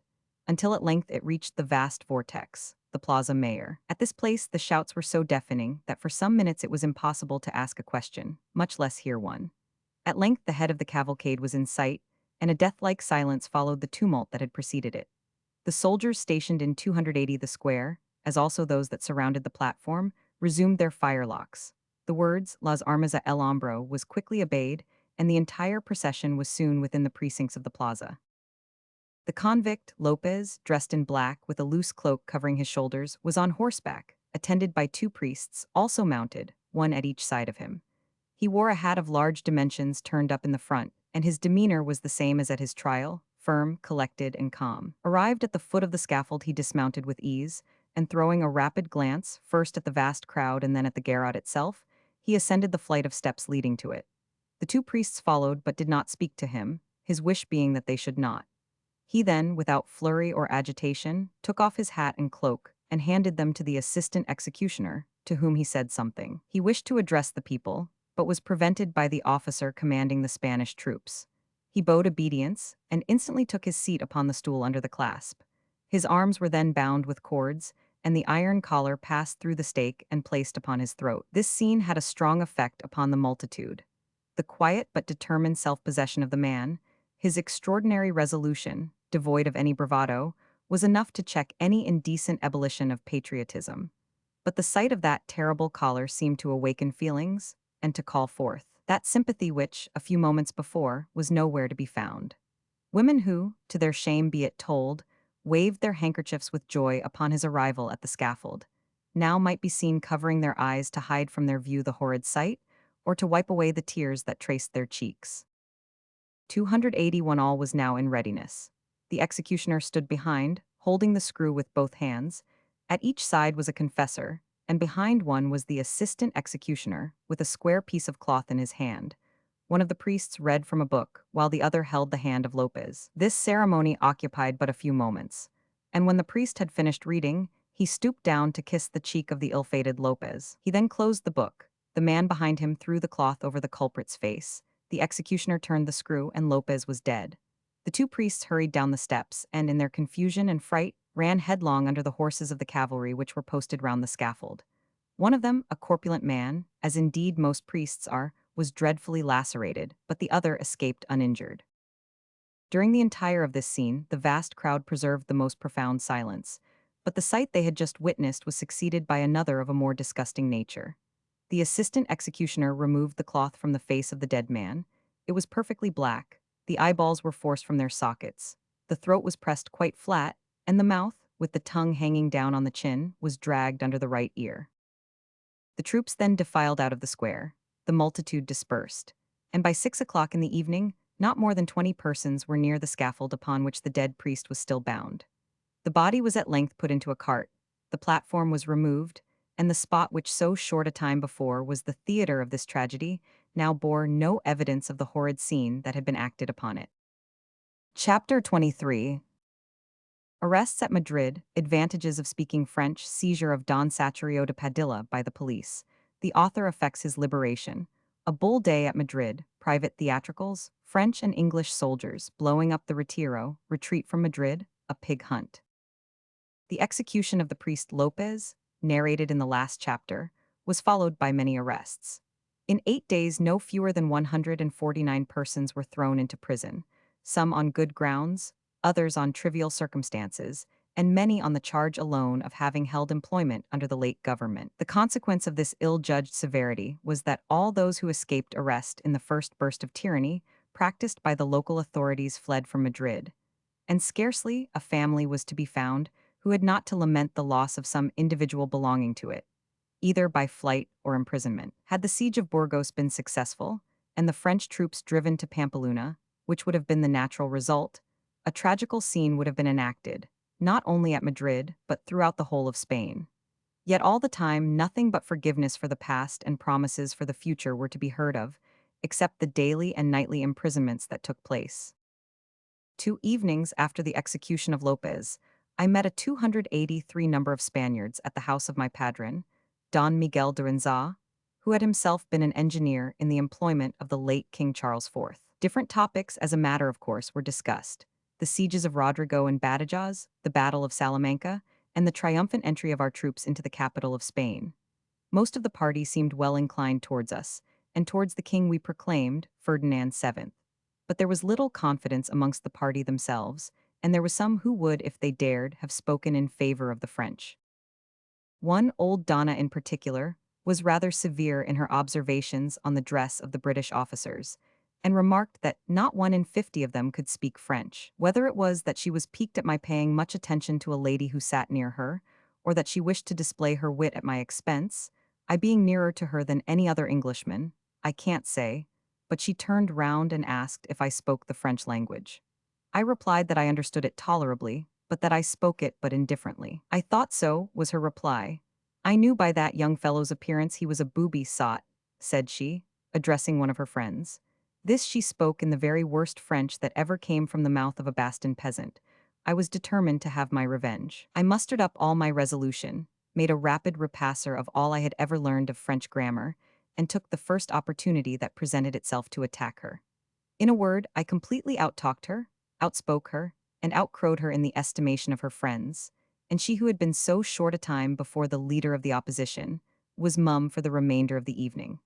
until at length it reached the vast vortex, the Plaza Mayor. At this place the shouts were so deafening that for some minutes it was impossible to ask a question, much less hear one. At length the head of the cavalcade was in sight, and a death-like silence followed the tumult that had preceded it. The soldiers stationed in 280 the square, as also those that surrounded the platform, resumed their firelocks. The words "Las armas a el hombro" was quickly obeyed, and the entire procession was soon within the precincts of the plaza. The convict, Lopez, dressed in black with a loose cloak covering his shoulders, was on horseback, attended by 2 priests, also mounted, one at each side of him. He wore a hat of large dimensions turned up in the front, and his demeanor was the same as at his trial, firm, collected, and calm. Arrived at the foot of the scaffold he dismounted with ease, and throwing a rapid glance, first at the vast crowd and then at the garrote itself, he ascended the flight of steps leading to it. The 2 priests followed but did not speak to him, his wish being that they should not. He then, without flurry or agitation, took off his hat and cloak, and handed them to the assistant executioner, to whom he said something. He wished to address the people, but was prevented by the officer commanding the Spanish troops. He bowed obedience, and instantly took his seat upon the stool under the clasp. His arms were then bound with cords, and the iron collar passed through the stake and placed upon his throat. This scene had a strong effect upon the multitude. The quiet but determined self-possession of the man, his extraordinary resolution, devoid of any bravado, was enough to check any indecent ebullition of patriotism. But the sight of that terrible collar seemed to awaken feelings, and to call forth that sympathy which, a few moments before, was nowhere to be found. Women who, to their shame be it told, waved their handkerchiefs with joy upon his arrival at the scaffold, now might be seen covering their eyes to hide from their view the horrid sight, or to wipe away the tears that traced their cheeks. 281 all was now in readiness. The executioner stood behind, holding the screw with both hands. At each side was a confessor, and behind one was the assistant executioner, with a square piece of cloth in his hand. One of the priests read from a book, while the other held the hand of Lopez. This ceremony occupied but a few moments, and when the priest had finished reading, he stooped down to kiss the cheek of the ill-fated Lopez. He then closed the book. The man behind him threw the cloth over the culprit's face. The executioner turned the screw, and Lopez was dead. The two priests hurried down the steps, and in their confusion and fright, ran headlong under the horses of the cavalry which were posted round the scaffold. One of them, a corpulent man, as indeed most priests are, was dreadfully lacerated, but the other escaped uninjured. During the entire of this scene, the vast crowd preserved the most profound silence, but the sight they had just witnessed was succeeded by another of a more disgusting nature. The assistant executioner removed the cloth from the face of the dead man. It was perfectly black, the eyeballs were forced from their sockets, the throat was pressed quite flat, and the mouth, with the tongue hanging down on the chin, was dragged under the right ear. The troops then defiled out of the square. The multitude dispersed, and by 6 o'clock in the evening, not more than 20 persons were near the scaffold upon which the dead priest was still bound. The body was at length put into a cart, the platform was removed, and the spot which so short a time before was the theatre of this tragedy now bore no evidence of the horrid scene that had been acted upon it. Chapter 23. Arrests at Madrid, advantages of speaking French, seizure of Don Saturio de Padilla by the police. The author effects his liberation. A bull day at Madrid, private theatricals, French and English soldiers, blowing up the Retiro, retreat from Madrid, a pig hunt. The execution of the priest Lopez, narrated in the last chapter, was followed by many arrests. In 8 days no fewer than 149 persons were thrown into prison, some on good grounds, others on trivial circumstances, and many on the charge alone of having held employment under the late government. The consequence of this ill-judged severity was that all those who escaped arrest in the first burst of tyranny practiced by the local authorities fled from Madrid, and scarcely a family was to be found who had not to lament the loss of some individual belonging to it, either by flight or imprisonment. Had the siege of Burgos been successful, and the French troops driven to Pamplona, which would have been the natural result, a tragical scene would have been enacted, not only at Madrid, but throughout the whole of Spain. Yet all the time nothing but forgiveness for the past and promises for the future were to be heard of, except the daily and nightly imprisonments that took place. 2 evenings after the execution of Lopez, I met a 283 number of Spaniards at the house of my padrone, Don Miguel de Renza, who had himself been an engineer in the employment of the late King Charles IV. Different topics, as a matter of course, were discussed: the sieges of Rodrigo and Badajoz, the Battle of Salamanca, and the triumphant entry of our troops into the capital of Spain. Most of the party seemed well inclined towards us, and towards the king we proclaimed, Ferdinand VII. But there was little confidence amongst the party themselves, and there were some who would, if they dared, have spoken in favor of the French. One old Donna in particular was rather severe in her observations on the dress of the British officers, and remarked that not 1 in 50 of them could speak French. Whether it was that she was piqued at my paying much attention to a lady who sat near her, or that she wished to display her wit at my expense, I being nearer to her than any other Englishman, I can't say, but she turned round and asked if I spoke the French language. I replied that I understood it tolerably, but that I spoke it but indifferently. I thought so, was her reply. I knew by that young fellow's appearance he was a booby sot, said she, addressing one of her friends. This she spoke in the very worst French that ever came from the mouth of a Baston peasant. I was determined to have my revenge. I mustered up all my resolution, made a rapid repasser of all I had ever learned of French grammar, and took the first opportunity that presented itself to attack her. In a word, I completely outtalked her, outspoke her, and outcrowed her in the estimation of her friends, and she who had been so short a time before the leader of the opposition was mum for the remainder of the evening.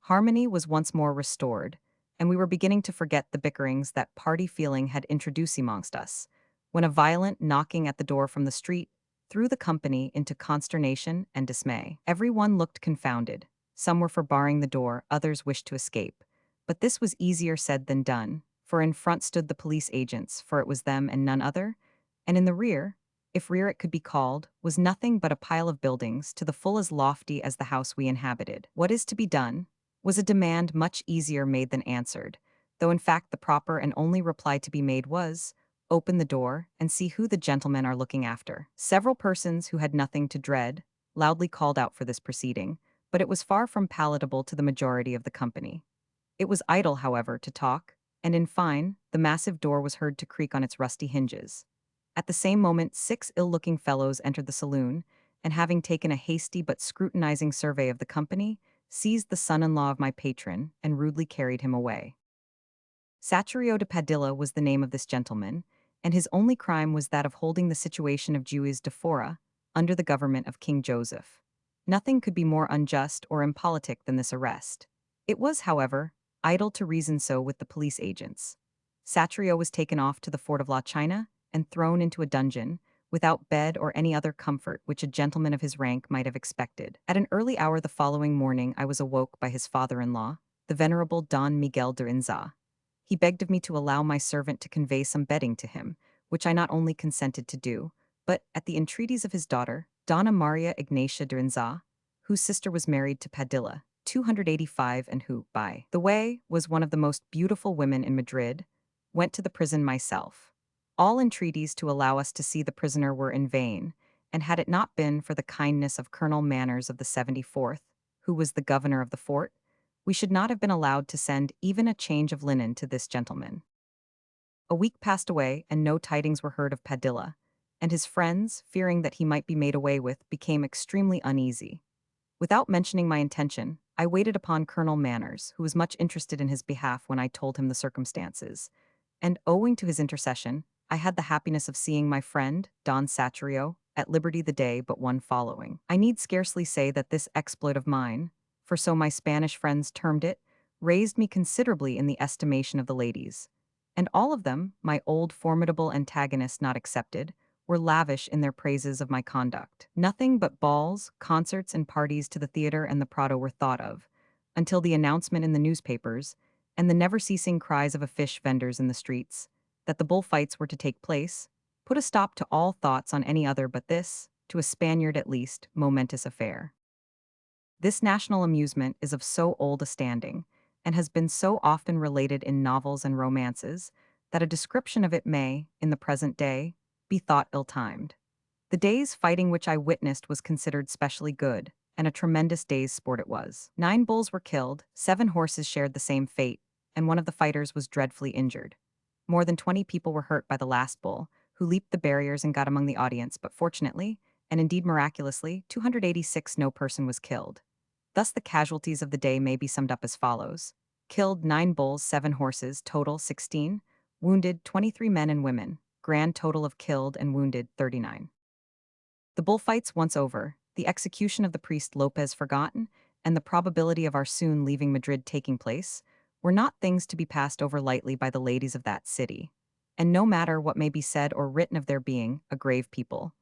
Harmony was once more restored, and we were beginning to forget the bickerings that party feeling had introduced amongst us, when a violent knocking at the door from the street threw the company into consternation and dismay. Everyone looked confounded. Some were for barring the door, others wished to escape. But this was easier said than done, for in front stood the police agents, for it was them and none other, and in the rear, if rear it could be called, was nothing but a pile of buildings to the full as lofty as the house we inhabited. What is to be done? Was a demand much easier made than answered, though in fact the proper and only reply to be made was, open the door and see who the gentlemen are looking after. Several persons who had nothing to dread loudly called out for this proceeding, but it was far from palatable to the majority of the company. It was idle, however, to talk, and in fine, the massive door was heard to creak on its rusty hinges. At the same moment 6 ill-looking fellows entered the saloon, and having taken a hasty but scrutinizing survey of the company, seized the son-in-law of my patron and rudely carried him away. Saturio de Padilla was the name of this gentleman, and his only crime was that of holding the situation of Juiz de Fora under the government of King Joseph. Nothing could be more unjust or impolitic than this arrest. It was, however, idle to reason so with the police agents. Satrio was taken off to the fort of La China and thrown into a dungeon, without bed or any other comfort which a gentleman of his rank might have expected. At an early hour the following morning I was awoke by his father-in-law, the venerable Don Miguel de Inza. He begged of me to allow my servant to convey some bedding to him, which I not only consented to do, but, at the entreaties of his daughter, Donna Maria Ignacia de Inza, whose sister was married to Padilla, 285, and who, by the way, was one of the most beautiful women in Madrid, went to the prison myself. All entreaties to allow us to see the prisoner were in vain, and had it not been for the kindness of Colonel Manners of the 74th, who was the governor of the fort, we should not have been allowed to send even a change of linen to this gentleman. A week passed away, and no tidings were heard of Padilla, and his friends, fearing that he might be made away with, became extremely uneasy. Without mentioning my intention, I waited upon Colonel Manners, who was much interested in his behalf when I told him the circumstances, and, owing to his intercession, I had the happiness of seeing my friend, Don Satrio, at liberty the day but one following. I need scarcely say that this exploit of mine, for so my Spanish friends termed it, raised me considerably in the estimation of the ladies, and all of them, my old formidable antagonist not excepted, were lavish in their praises of my conduct. Nothing but balls, concerts, and parties to the theater and the Prado were thought of, until the announcement in the newspapers, and the never-ceasing cries of a fish vendors in the streets, that the bullfights were to take place, put a stop to all thoughts on any other but this, to a Spaniard at least, momentous affair. This national amusement is of so old a standing, and has been so often related in novels and romances, that a description of it may, in the present day, be thought ill-timed. The day's fighting which I witnessed was considered specially good, and a tremendous day's sport it was. 9 bulls were killed, 7 horses shared the same fate, and one of the fighters was dreadfully injured. More than 20 people were hurt by the last bull, who leaped the barriers and got among the audience, but fortunately, and indeed miraculously, 286 no person was killed. Thus the casualties of the day may be summed up as follows. Killed 9 bulls, 7 horses, total 16, wounded 23 men and women, grand total of killed and wounded 39. The bullfights once over, the execution of the priest Lopez forgotten, and the probability of our soon leaving Madrid taking place, were not things to be passed over lightly by the ladies of that city. And no matter what may be said or written of their being a grave people,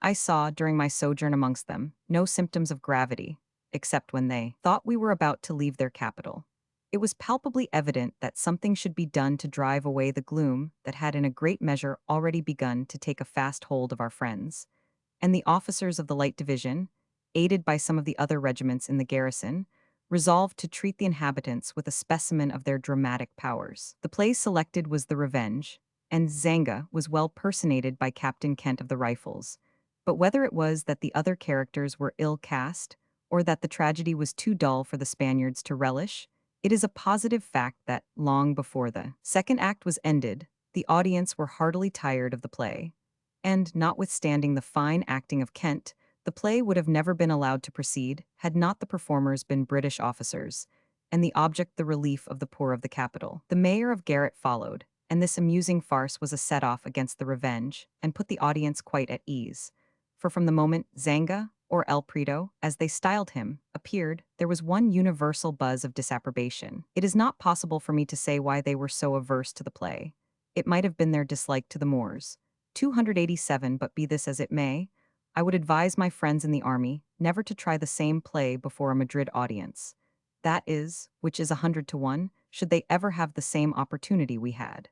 I saw, during my sojourn amongst them, no symptoms of gravity, except when they thought we were about to leave their capital. It was palpably evident that something should be done to drive away the gloom that had in a great measure already begun to take a fast hold of our friends, and the officers of the Light Division, aided by some of the other regiments in the garrison, resolved to treat the inhabitants with a specimen of their dramatic powers. The play selected was The Revenge, and Zanga was well personated by Captain Kent of the Rifles. But whether it was that the other characters were ill cast, or that the tragedy was too dull for the Spaniards to relish, it is a positive fact that, long before the second act was ended, the audience were heartily tired of the play, and, notwithstanding the fine acting of Kent, the play would have never been allowed to proceed had not the performers been British officers, and the object the relief of the poor of the capital. The mayor of Garrett followed, and this amusing farce was a set-off against the revenge, and put the audience quite at ease. For from the moment Zanga, or El Prito, as they styled him, appeared, there was one universal buzz of disapprobation. It is not possible for me to say why they were so averse to the play. It might have been their dislike to the Moors. 287. But be this as it may, I would advise my friends in the army never to try the same play before a Madrid audience. That is, which is 100 to 1, should they ever have the same opportunity we had.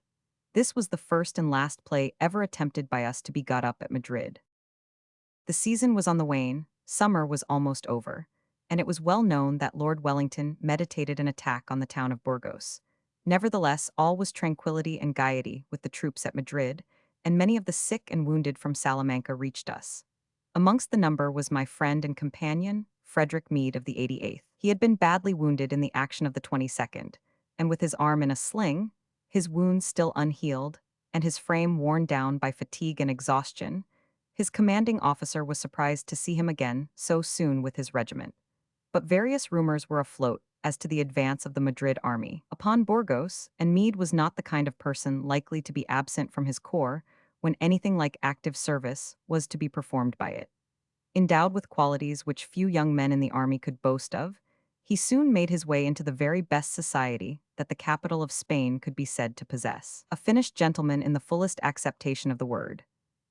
This was the first and last play ever attempted by us to be got up at Madrid. The season was on the wane, summer was almost over, and it was well known that Lord Wellington meditated an attack on the town of Burgos. Nevertheless, all was tranquility and gaiety with the troops at Madrid, and many of the sick and wounded from Salamanca reached us. Amongst the number was my friend and companion, Frederick Meade of the 88th. He had been badly wounded in the action of the 22nd, and with his arm in a sling, his wounds still unhealed, and his frame worn down by fatigue and exhaustion, his commanding officer was surprised to see him again so soon with his regiment. But various rumors were afloat as to the advance of the Madrid army upon Burgos, and Meade was not the kind of person likely to be absent from his corps when anything like active service was to be performed by it. Endowed with qualities which few young men in the army could boast of, he soon made his way into the very best society that the capital of Spain could be said to possess. A finished gentleman in the fullest acceptation of the word.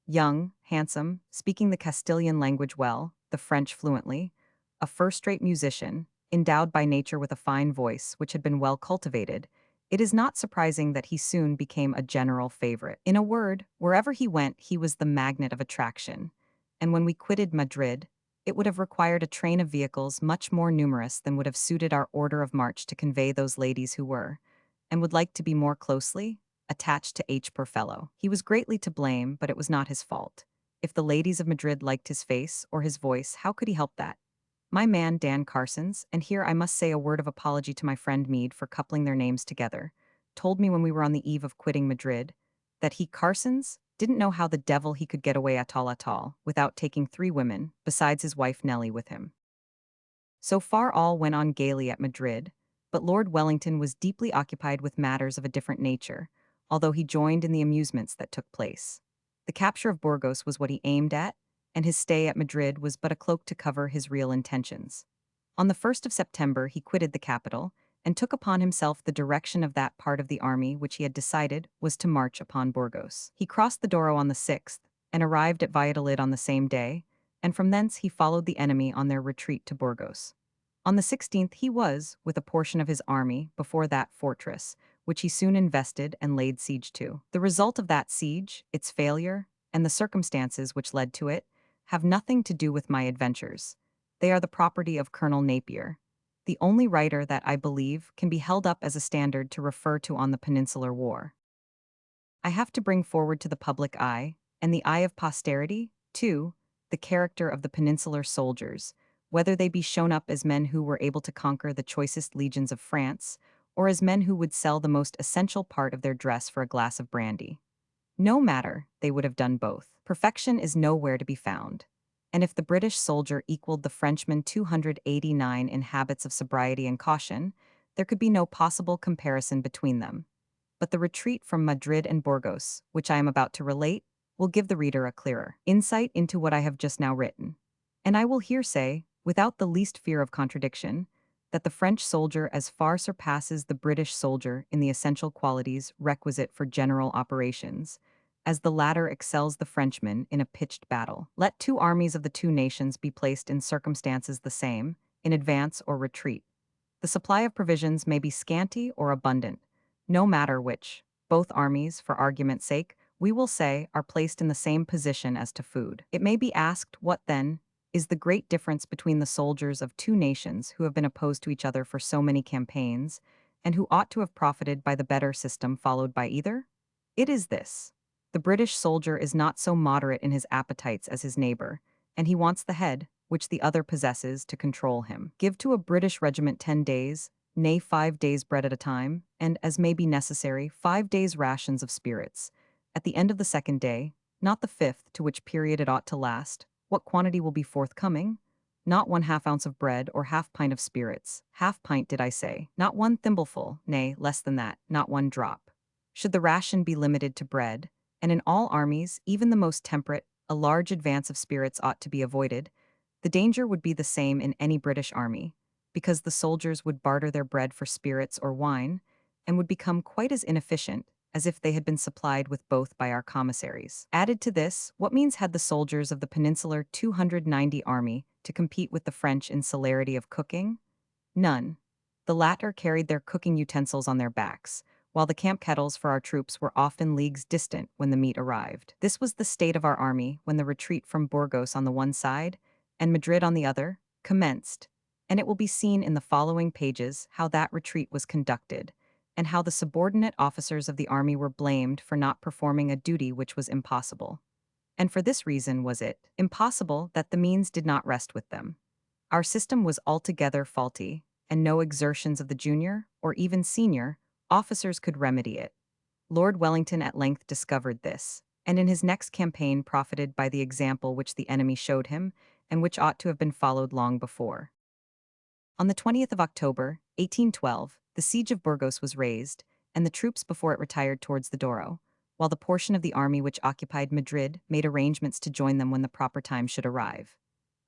Young, handsome, speaking the Castilian language well, the French fluently, a first-rate musician, endowed by nature with a fine voice which had been well cultivated, it is not surprising that he soon became a general favorite. In a word, wherever he went, he was the magnet of attraction. And when we quitted Madrid, it would have required a train of vehicles much more numerous than would have suited our order of march to convey those ladies who were, and would like to be more closely, attached to H. Poor fellow. He was greatly to blame, but it was not his fault. If the ladies of Madrid liked his face or his voice, how could he help that? My man Dan Carsons, and here I must say a word of apology to my friend Meade for coupling their names together, told me when we were on the eve of quitting Madrid, that he, Carsons, didn't know how the devil he could get away at all without taking 3 women, besides his wife Nellie, with him. So far all went on gaily at Madrid, but Lord Wellington was deeply occupied with matters of a different nature, although he joined in the amusements that took place. The capture of Burgos was what he aimed at, and his stay at Madrid was but a cloak to cover his real intentions. On the 1st of September he quitted the capital, and took upon himself the direction of that part of the army which he had decided was to march upon Burgos. He crossed the Douro on the 6th, and arrived at Valladolid on the same day, and from thence he followed the enemy on their retreat to Burgos. On the 16th he was, with a portion of his army, before that fortress, which he soon invested and laid siege to. The result of that siege, its failure, and the circumstances which led to it, have nothing to do with my adventures. They are the property of Colonel Napier, the only writer that, I believe, can be held up as a standard to refer to on the Peninsular War. I have to bring forward to the public eye, and the eye of posterity, too, the character of the Peninsular soldiers, whether they be shown up as men who were able to conquer the choicest legions of France, or as men who would sell the most essential part of their dress for a glass of brandy. No matter, they would have done both. Perfection is nowhere to be found. And if the British soldier equaled the Frenchman 289 in habits of sobriety and caution, there could be no possible comparison between them. But the retreat from Madrid and Burgos, which I am about to relate, will give the reader a clearer insight into what I have just now written. And I will here say, without the least fear of contradiction, that the French soldier as far surpasses the British soldier in the essential qualities requisite for general operations, as the latter excels the Frenchman in a pitched battle. Let 2 armies of the 2 nations be placed in circumstances the same, in advance or retreat. The supply of provisions may be scanty or abundant, no matter which. Both armies, for argument's sake, we will say, are placed in the same position as to food. It may be asked, what, then, is the great difference between the soldiers of 2 nations who have been opposed to each other for so many campaigns, and who ought to have profited by the better system followed by either? It is this. The British soldier is not so moderate in his appetites as his neighbor, and he wants the head, which the other possesses, to control him. Give to a British regiment 10 days, nay 5 days bread at a time, and, as may be necessary, 5 days rations of spirits. At the end of the 2nd day, not the 5th, to which period it ought to last, what quantity will be forthcoming? Not 1/2 ounce of bread or 1/2 pint of spirits. 1/2 pint, did I say? Not 1 thimbleful, nay, less than that, not 1 drop. Should the ration be limited to bread, and in all armies, even the most temperate, a large advance of spirits ought to be avoided, the danger would be the same in any British army, because the soldiers would barter their bread for spirits or wine, and would become quite as inefficient as if they had been supplied with both by our commissaries. Added to this, what means had the soldiers of the Peninsular 290 army to compete with the French in celerity of cooking? None. The latter carried their cooking utensils on their backs, while the camp kettles for our troops were often leagues distant when the meat arrived. This was the state of our army when the retreat from Burgos on the one side, and Madrid on the other, commenced, and it will be seen in the following pages how that retreat was conducted, and how the subordinate officers of the army were blamed for not performing a duty which was impossible. And for this reason was it impossible that the means did not rest with them. Our system was altogether faulty, and no exertions of the junior, or even senior, officers could remedy it. Lord Wellington at length discovered this, and in his next campaign profited by the example which the enemy showed him, and which ought to have been followed long before. On the 20th of October, 1812, the siege of Burgos was raised, and the troops before it retired towards the Douro, while the portion of the army which occupied Madrid made arrangements to join them when the proper time should arrive.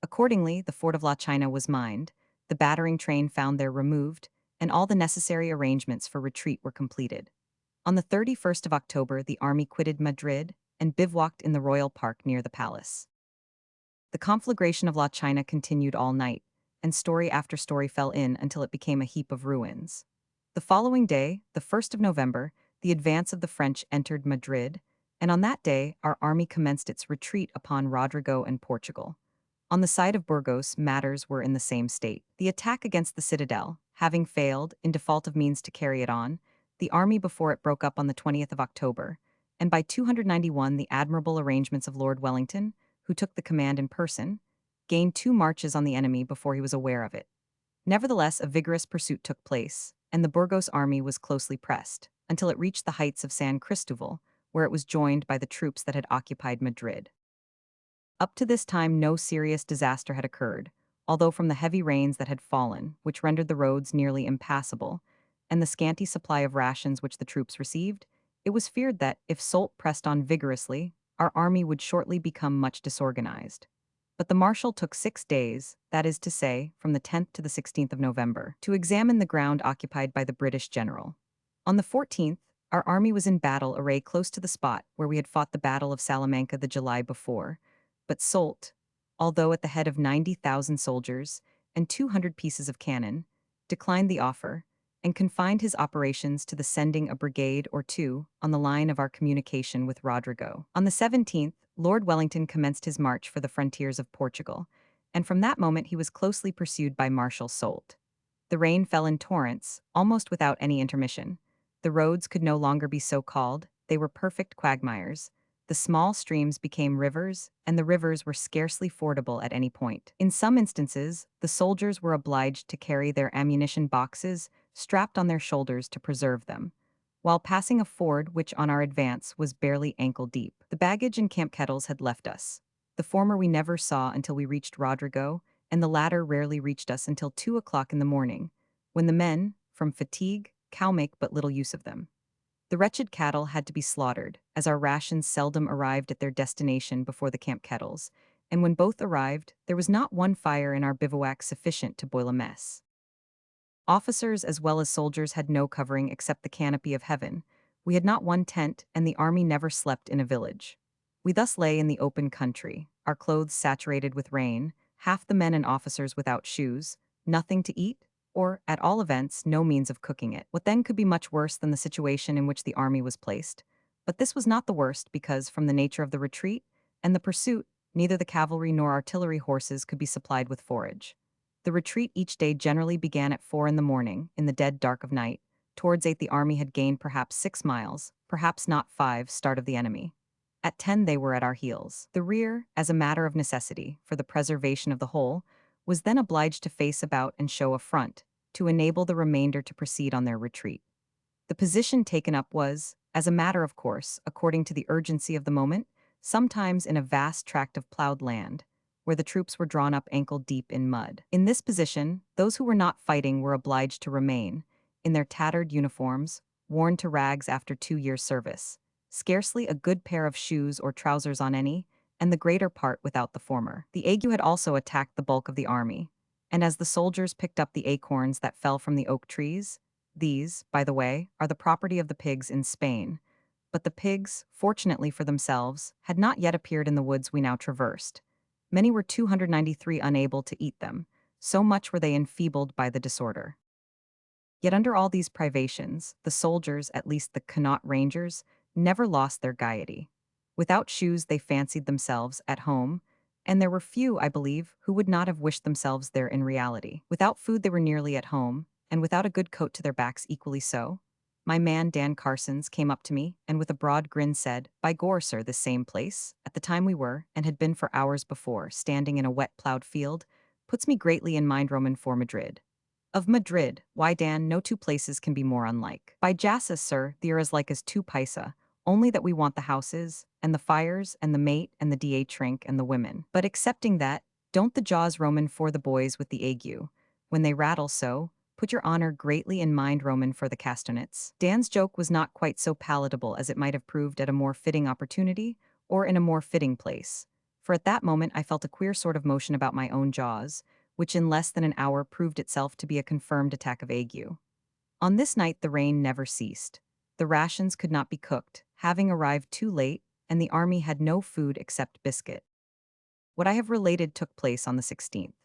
Accordingly, the fort of La China was mined, the battering train found there removed, and all the necessary arrangements for retreat were completed. On the 31st of October, the army quitted Madrid and bivouacked in the Royal Park near the palace. The conflagration of La China continued all night, and story after story fell in until it became a heap of ruins. The following day, the 1st of November, the advance of the French entered Madrid, and on that day our army commenced its retreat upon Rodrigo and Portugal. On the side of Burgos, matters were in the same state. The attack against the citadel, having failed, in default of means to carry it on, the army before it broke up on the 20th of October, and by 291 the admirable arrangements of Lord Wellington, who took the command in person, gained 2 marches on the enemy before he was aware of it. Nevertheless, a vigorous pursuit took place, and the Burgos army was closely pressed, until it reached the heights of San Cristobal, where it was joined by the troops that had occupied Madrid. Up to this time no serious disaster had occurred, although from the heavy rains that had fallen, which rendered the roads nearly impassable, and the scanty supply of rations which the troops received, it was feared that, if Soult pressed on vigorously, our army would shortly become much disorganized. But the marshal took 6 days, that is to say, from the 10th to the 16th of November, to examine the ground occupied by the British general. On the 14th, our army was in battle array close to the spot where we had fought the Battle of Salamanca the July before, but Soult, although at the head of 90,000 soldiers and 200 pieces of cannon, declined the offer and confined his operations to the sending a brigade or two on the line of our communication with Rodrigo. On the 17th, Lord Wellington commenced his march for the frontiers of Portugal, and from that moment he was closely pursued by Marshal Soult. The rain fell in torrents, almost without any intermission. The roads could no longer be so called, they were perfect quagmires. The small streams became rivers, and the rivers were scarcely fordable at any point. In some instances, the soldiers were obliged to carry their ammunition boxes strapped on their shoulders to preserve them, while passing a ford which on our advance was barely ankle deep. The baggage and camp kettles had left us. The former we never saw until we reached Rodrigo, and the latter rarely reached us until 2 o'clock in the morning, when the men, from fatigue, cow make but little use of them. The wretched cattle had to be slaughtered, as our rations seldom arrived at their destination before the camp kettles, and when both arrived, there was not one fire in our bivouac sufficient to boil a mess. Officers as well as soldiers had no covering except the canopy of heaven. We had not one tent, and the army never slept in a village. We thus lay in the open country, our clothes saturated with rain, half the men and officers without shoes, nothing to eat, or, at all events, no means of cooking it. What then could be much worse than the situation in which the army was placed? But this was not the worst because, from the nature of the retreat and the pursuit, neither the cavalry nor artillery horses could be supplied with forage. The retreat each day generally began at 4 in the morning, in the dead dark of night. Towards 8 the army had gained perhaps 6 miles, perhaps not 5, start of the enemy. At 10 they were at our heels. The rear, as a matter of necessity, for the preservation of the whole, was then obliged to face about and show a front, to enable the remainder to proceed on their retreat. The position taken up was, as a matter of course, according to the urgency of the moment, sometimes in a vast tract of plowed land, where the troops were drawn up ankle-deep in mud. In this position, those who were not fighting were obliged to remain, in their tattered uniforms, worn to rags after 2 years' service, scarcely a good pair of shoes or trousers on any, and the greater part without the former. The ague had also attacked the bulk of the army, and as the soldiers picked up the acorns that fell from the oak trees, these, by the way, are the property of the pigs in Spain, but the pigs, fortunately for themselves, had not yet appeared in the woods we now traversed. Many were 293 unable to eat them, so much were they enfeebled by the disorder. Yet under all these privations, the soldiers, at least the Connaught Rangers, never lost their gaiety. Without shoes they fancied themselves at home, and there were few, I believe, who would not have wished themselves there in reality. Without food they were nearly at home, and without a good coat to their backs equally so. My man Dan Carsons came up to me, and with a broad grin said, "By Gor, sir, this same place, at the time we were, and had been for hours before, standing in a wet ploughed field, puts me greatly in mind Roman for Madrid." Of Madrid, why Dan, no two places can be more unlike. By Jassus, sir, they're as like as two paisa, only that we want the houses, and the fires, and the mate, and the da trink, and the women. But excepting that, don't the jaws Roman for the boys with the ague, when they rattle so, put your honor greatly in mind Roman for the castanets. Dan's joke was not quite so palatable as it might have proved at a more fitting opportunity, or in a more fitting place. For at that moment I felt a queer sort of motion about my own jaws, which in less than an hour proved itself to be a confirmed attack of ague. On this night the rain never ceased. The rations could not be cooked, having arrived too late, and the army had no food except biscuit. What I have related took place on the 16th.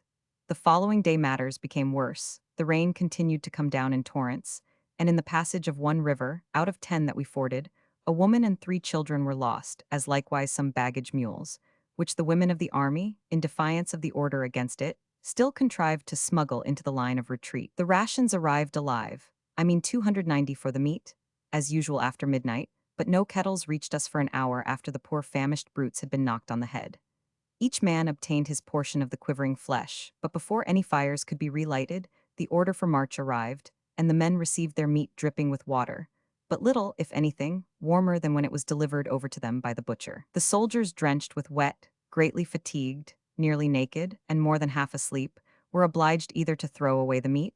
The following day matters became worse. The rain continued to come down in torrents, and in the passage of one river, out of 10 that we forded, a woman and 3 children were lost, as likewise some baggage mules, which the women of the army, in defiance of the order against it, still contrived to smuggle into the line of retreat. The rations arrived alive, I mean 290 for the meat, as usual after midnight, but no kettles reached us for an hour after the poor famished brutes had been knocked on the head. Each man obtained his portion of the quivering flesh, but before any fires could be relighted, the order for march arrived, and the men received their meat dripping with water, but little, if anything, warmer than when it was delivered over to them by the butcher. The soldiers, drenched with wet, greatly fatigued, nearly naked, and more than half asleep, were obliged either to throw away the meat,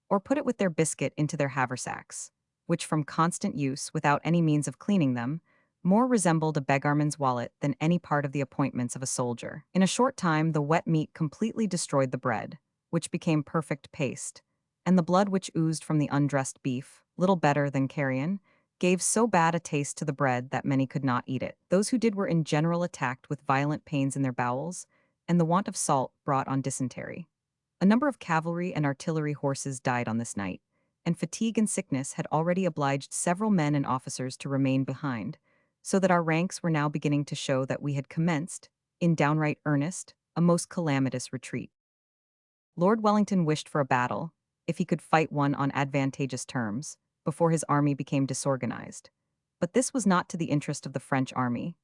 or put it with their biscuit into their haversacks, which from constant use, without any means of cleaning them, more resembled a beggarman's wallet than any part of the appointments of a soldier. In a short time the wet meat completely destroyed the bread, which became perfect paste, and the blood which oozed from the undressed beef, little better than carrion, gave so bad a taste to the bread that many could not eat it. Those who did were in general attacked with violent pains in their bowels, and the want of salt brought on dysentery. A number of cavalry and artillery horses died on this night, and fatigue and sickness had already obliged several men and officers to remain behind, so that our ranks were now beginning to show that we had commenced, in downright earnest, a most calamitous retreat. Lord Wellington wished for a battle, if he could fight one on advantageous terms, before his army became disorganized. But this was not to the interest of the French army,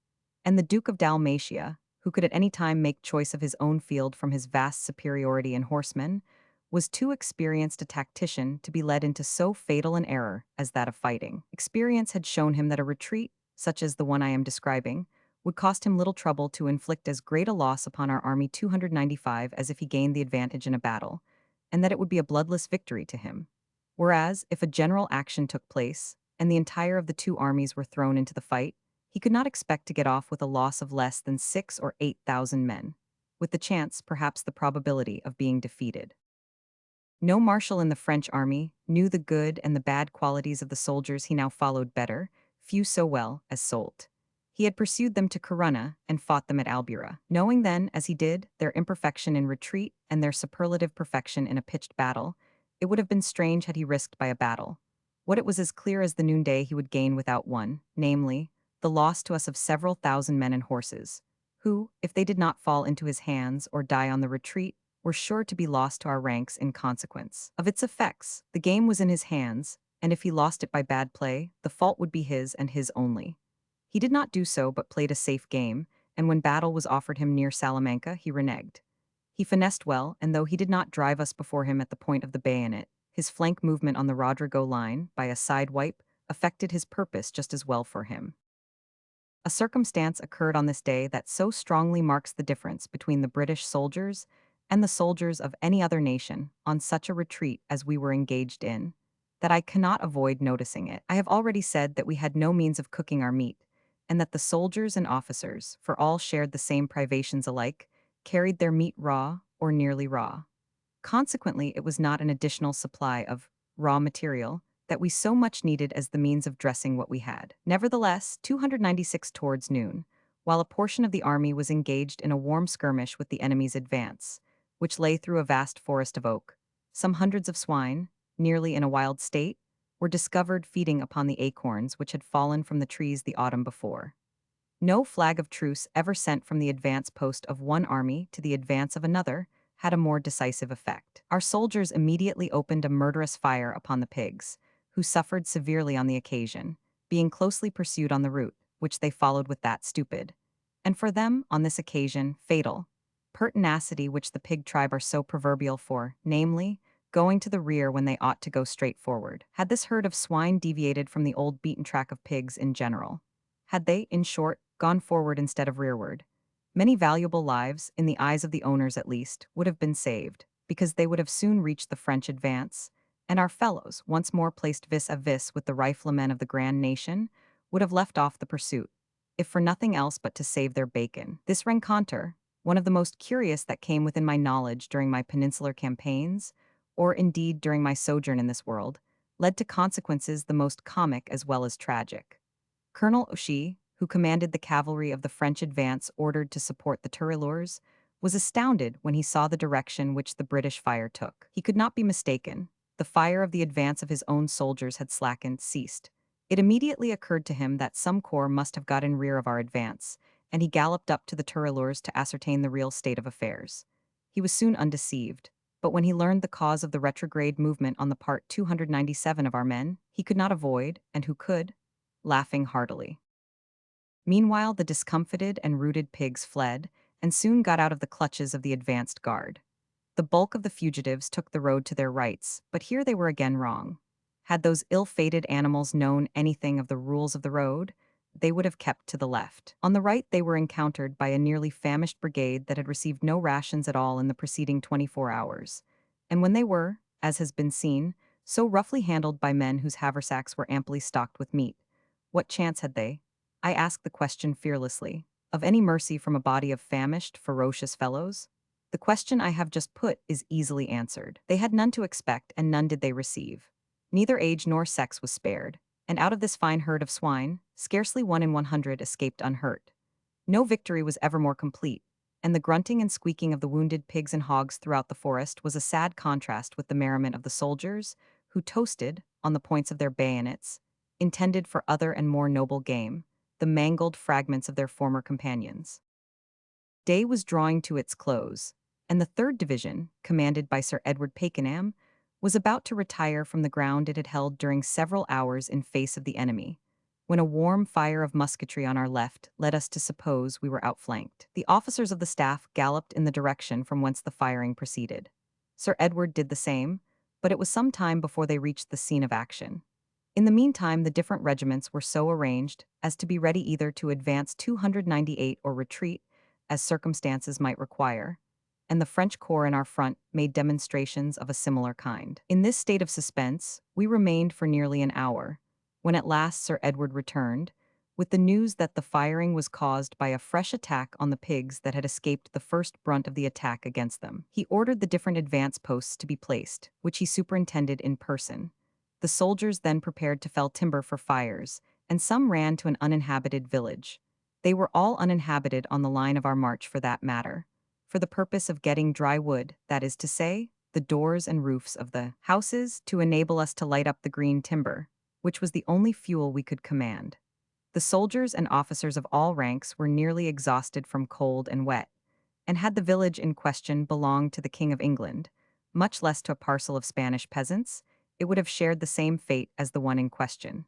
and the Duke of Dalmatia, who could at any time make choice of his own field from his vast superiority in horsemen, was too experienced a tactician to be led into so fatal an error as that of fighting. Experience had shown him that a retreat, such as the one I am describing, would cost him little trouble to inflict as great a loss upon our army 295 as if he gained the advantage in a battle, and that it would be a bloodless victory to him. Whereas, if a general action took place, and the entire of the two armies were thrown into the fight, he could not expect to get off with a loss of less than 6 or 8,000 men, with the chance, perhaps the probability, of being defeated. No marshal in the French army knew the good and the bad qualities of the soldiers he now followed better, few so well, as Soult. He had pursued them to Corunna and fought them at Albura. Knowing then, as he did, their imperfection in retreat and their superlative perfection in a pitched battle, it would have been strange had he risked by a battle. What it was as clear as the noonday he would gain without one, namely, the loss to us of several thousand men and horses, who, if they did not fall into his hands or die on the retreat, were sure to be lost to our ranks in consequence. Of its effects, the game was in his hands, and if he lost it by bad play, the fault would be his and his only. He did not do so but played a safe game, and when battle was offered him near Salamanca, he reneged. He finessed well, and though he did not drive us before him at the point of the bayonet, his flank movement on the Rodrigo line, by a side wipe, effected his purpose just as well for him. A circumstance occurred on this day that so strongly marks the difference between the British soldiers and the soldiers of any other nation on such a retreat as we were engaged in, that I cannot avoid noticing it. I have already said that we had no means of cooking our meat, and that the soldiers and officers, for all shared the same privations alike, carried their meat raw or nearly raw. Consequently, it was not an additional supply of raw material that we so much needed as the means of dressing what we had. Nevertheless, 296 towards noon, while a portion of the army was engaged in a warm skirmish with the enemy's advance, which lay through a vast forest of oak, some hundreds of swine, nearly in a wild state, were discovered feeding upon the acorns which had fallen from the trees the autumn before. No flag of truce ever sent from the advance post of one army to the advance of another had a more decisive effect. Our soldiers immediately opened a murderous fire upon the pigs, who suffered severely on the occasion, being closely pursued on the route, which they followed with that stupid, and for them, on this occasion, fatal, pertinacity which the pig tribe are so proverbial for, namely, going to the rear when they ought to go straight forward. Had this herd of swine deviated from the old beaten track of pigs in general, had they, in short, gone forward instead of rearward, many valuable lives, in the eyes of the owners at least, would have been saved, because they would have soon reached the French advance, and our fellows, once more placed vis-a-vis with the riflemen of the grand nation, would have left off the pursuit, if for nothing else but to save their bacon. This rencontre, one of the most curious that came within my knowledge during my peninsular campaigns, or indeed during my sojourn in this world, led to consequences the most comic as well as tragic. Colonel O'Shea, who commanded the cavalry of the French advance ordered to support the tirailleurs, was astounded when he saw the direction which the British fire took. He could not be mistaken. The fire of the advance of his own soldiers had slackened, ceased. It immediately occurred to him that some corps must have got in rear of our advance, and he galloped up to the tirailleurs to ascertain the real state of affairs. He was soon undeceived, but when he learned the cause of the retrograde movement on the part 297 of our men, he could not avoid, and who could, laughing heartily. Meanwhile, the discomfited and routed pigs fled, and soon got out of the clutches of the advanced guard. The bulk of the fugitives took the road to their rights, but here they were again wrong. Had those ill-fated animals known anything of the rules of the road, they would have kept to the left. On the right they were encountered by a nearly famished brigade that had received no rations at all in the preceding 24 hours. And when they were, as has been seen, so roughly handled by men whose haversacks were amply stocked with meat, what chance had they? I ask the question fearlessly. Of any mercy from a body of famished, ferocious fellows? The question I have just put is easily answered. They had none to expect, and none did they receive. Neither age nor sex was spared, and out of this fine herd of swine, scarcely 1 in 100 escaped unhurt. No victory was ever more complete, and the grunting and squeaking of the wounded pigs and hogs throughout the forest was a sad contrast with the merriment of the soldiers, who toasted, on the points of their bayonets, intended for other and more noble game, the mangled fragments of their former companions. Day was drawing to its close, and the 3rd Division, commanded by Sir Edward Pakenham, was about to retire from the ground it had held during several hours in face of the enemy, when a warm fire of musketry on our left led us to suppose we were outflanked. The officers of the staff galloped in the direction from whence the firing proceeded. Sir Edward did the same, but it was some time before they reached the scene of action. In the meantime, the different regiments were so arranged as to be ready either to advance 298 or retreat, as circumstances might require, and the French corps in our front made demonstrations of a similar kind. In this state of suspense, we remained for nearly an hour, when at last Sir Edward returned, with the news that the firing was caused by a fresh attack on the pigs that had escaped the first brunt of the attack against them. He ordered the different advance posts to be placed, which he superintended in person. The soldiers then prepared to fell timber for fires, and some ran to an uninhabited village. They were all uninhabited on the line of our march for that matter, for the purpose of getting dry wood, that is to say, the doors and roofs of the houses, to enable us to light up the green timber, which was the only fuel we could command. The soldiers and officers of all ranks were nearly exhausted from cold and wet, and had the village in question belonged to the King of England, much less to a parcel of Spanish peasants, it would have shared the same fate as the one in question.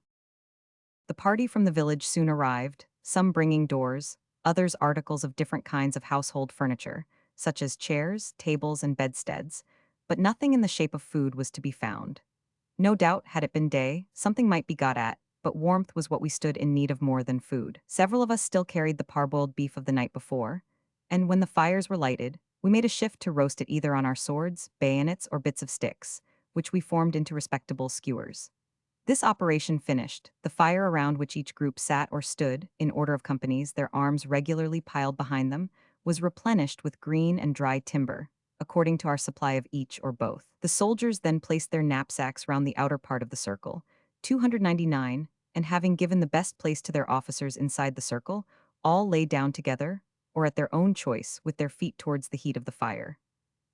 The party from the village soon arrived, some bringing doors, others articles of different kinds of household furniture, such as chairs, tables, and bedsteads, but nothing in the shape of food was to be found. No doubt, had it been day, something might be got at, but warmth was what we stood in need of more than food. Several of us still carried the parboiled beef of the night before, and when the fires were lighted, we made a shift to roast it either on our swords, bayonets, or bits of sticks, which we formed into respectable skewers. This operation finished, the fire around which each group sat or stood, in order of companies, their arms regularly piled behind them, was replenished with green and dry timber, according to our supply of each or both. The soldiers then placed their knapsacks round the outer part of the circle, 299, and having given the best place to their officers inside the circle, all lay down together, or at their own choice, with their feet towards the heat of the fire.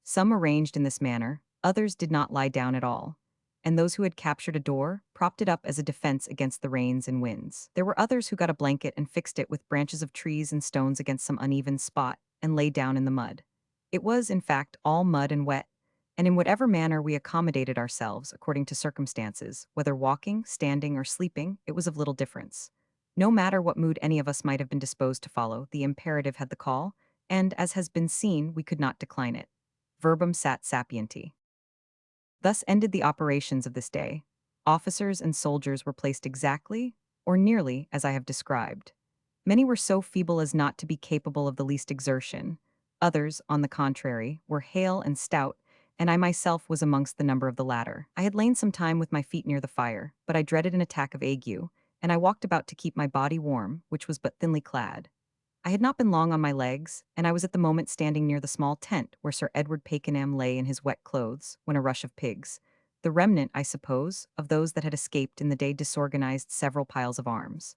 Some arranged in this manner, others did not lie down at all, and those who had captured a door propped it up as a defense against the rains and winds. There were others who got a blanket and fixed it with branches of trees and stones against some uneven spot, and lay down in the mud. It was, in fact, all mud and wet, and in whatever manner we accommodated ourselves according to circumstances, whether walking, standing, or sleeping, it was of little difference. No matter what mood any of us might have been disposed to follow, the imperative had the call, and, as has been seen, we could not decline it. Verbum sat sapienti. Thus ended the operations of this day. Officers and soldiers were placed exactly, or nearly, as I have described. Many were so feeble as not to be capable of the least exertion. Others, on the contrary, were hale and stout, and I myself was amongst the number of the latter. I had lain some time with my feet near the fire, but I dreaded an attack of ague, and I walked about to keep my body warm, which was but thinly clad. I had not been long on my legs, and I was at the moment standing near the small tent where Sir Edward Pakenham lay in his wet clothes, when a rush of pigs, the remnant, I suppose, of those that had escaped in the day, disorganized several piles of arms.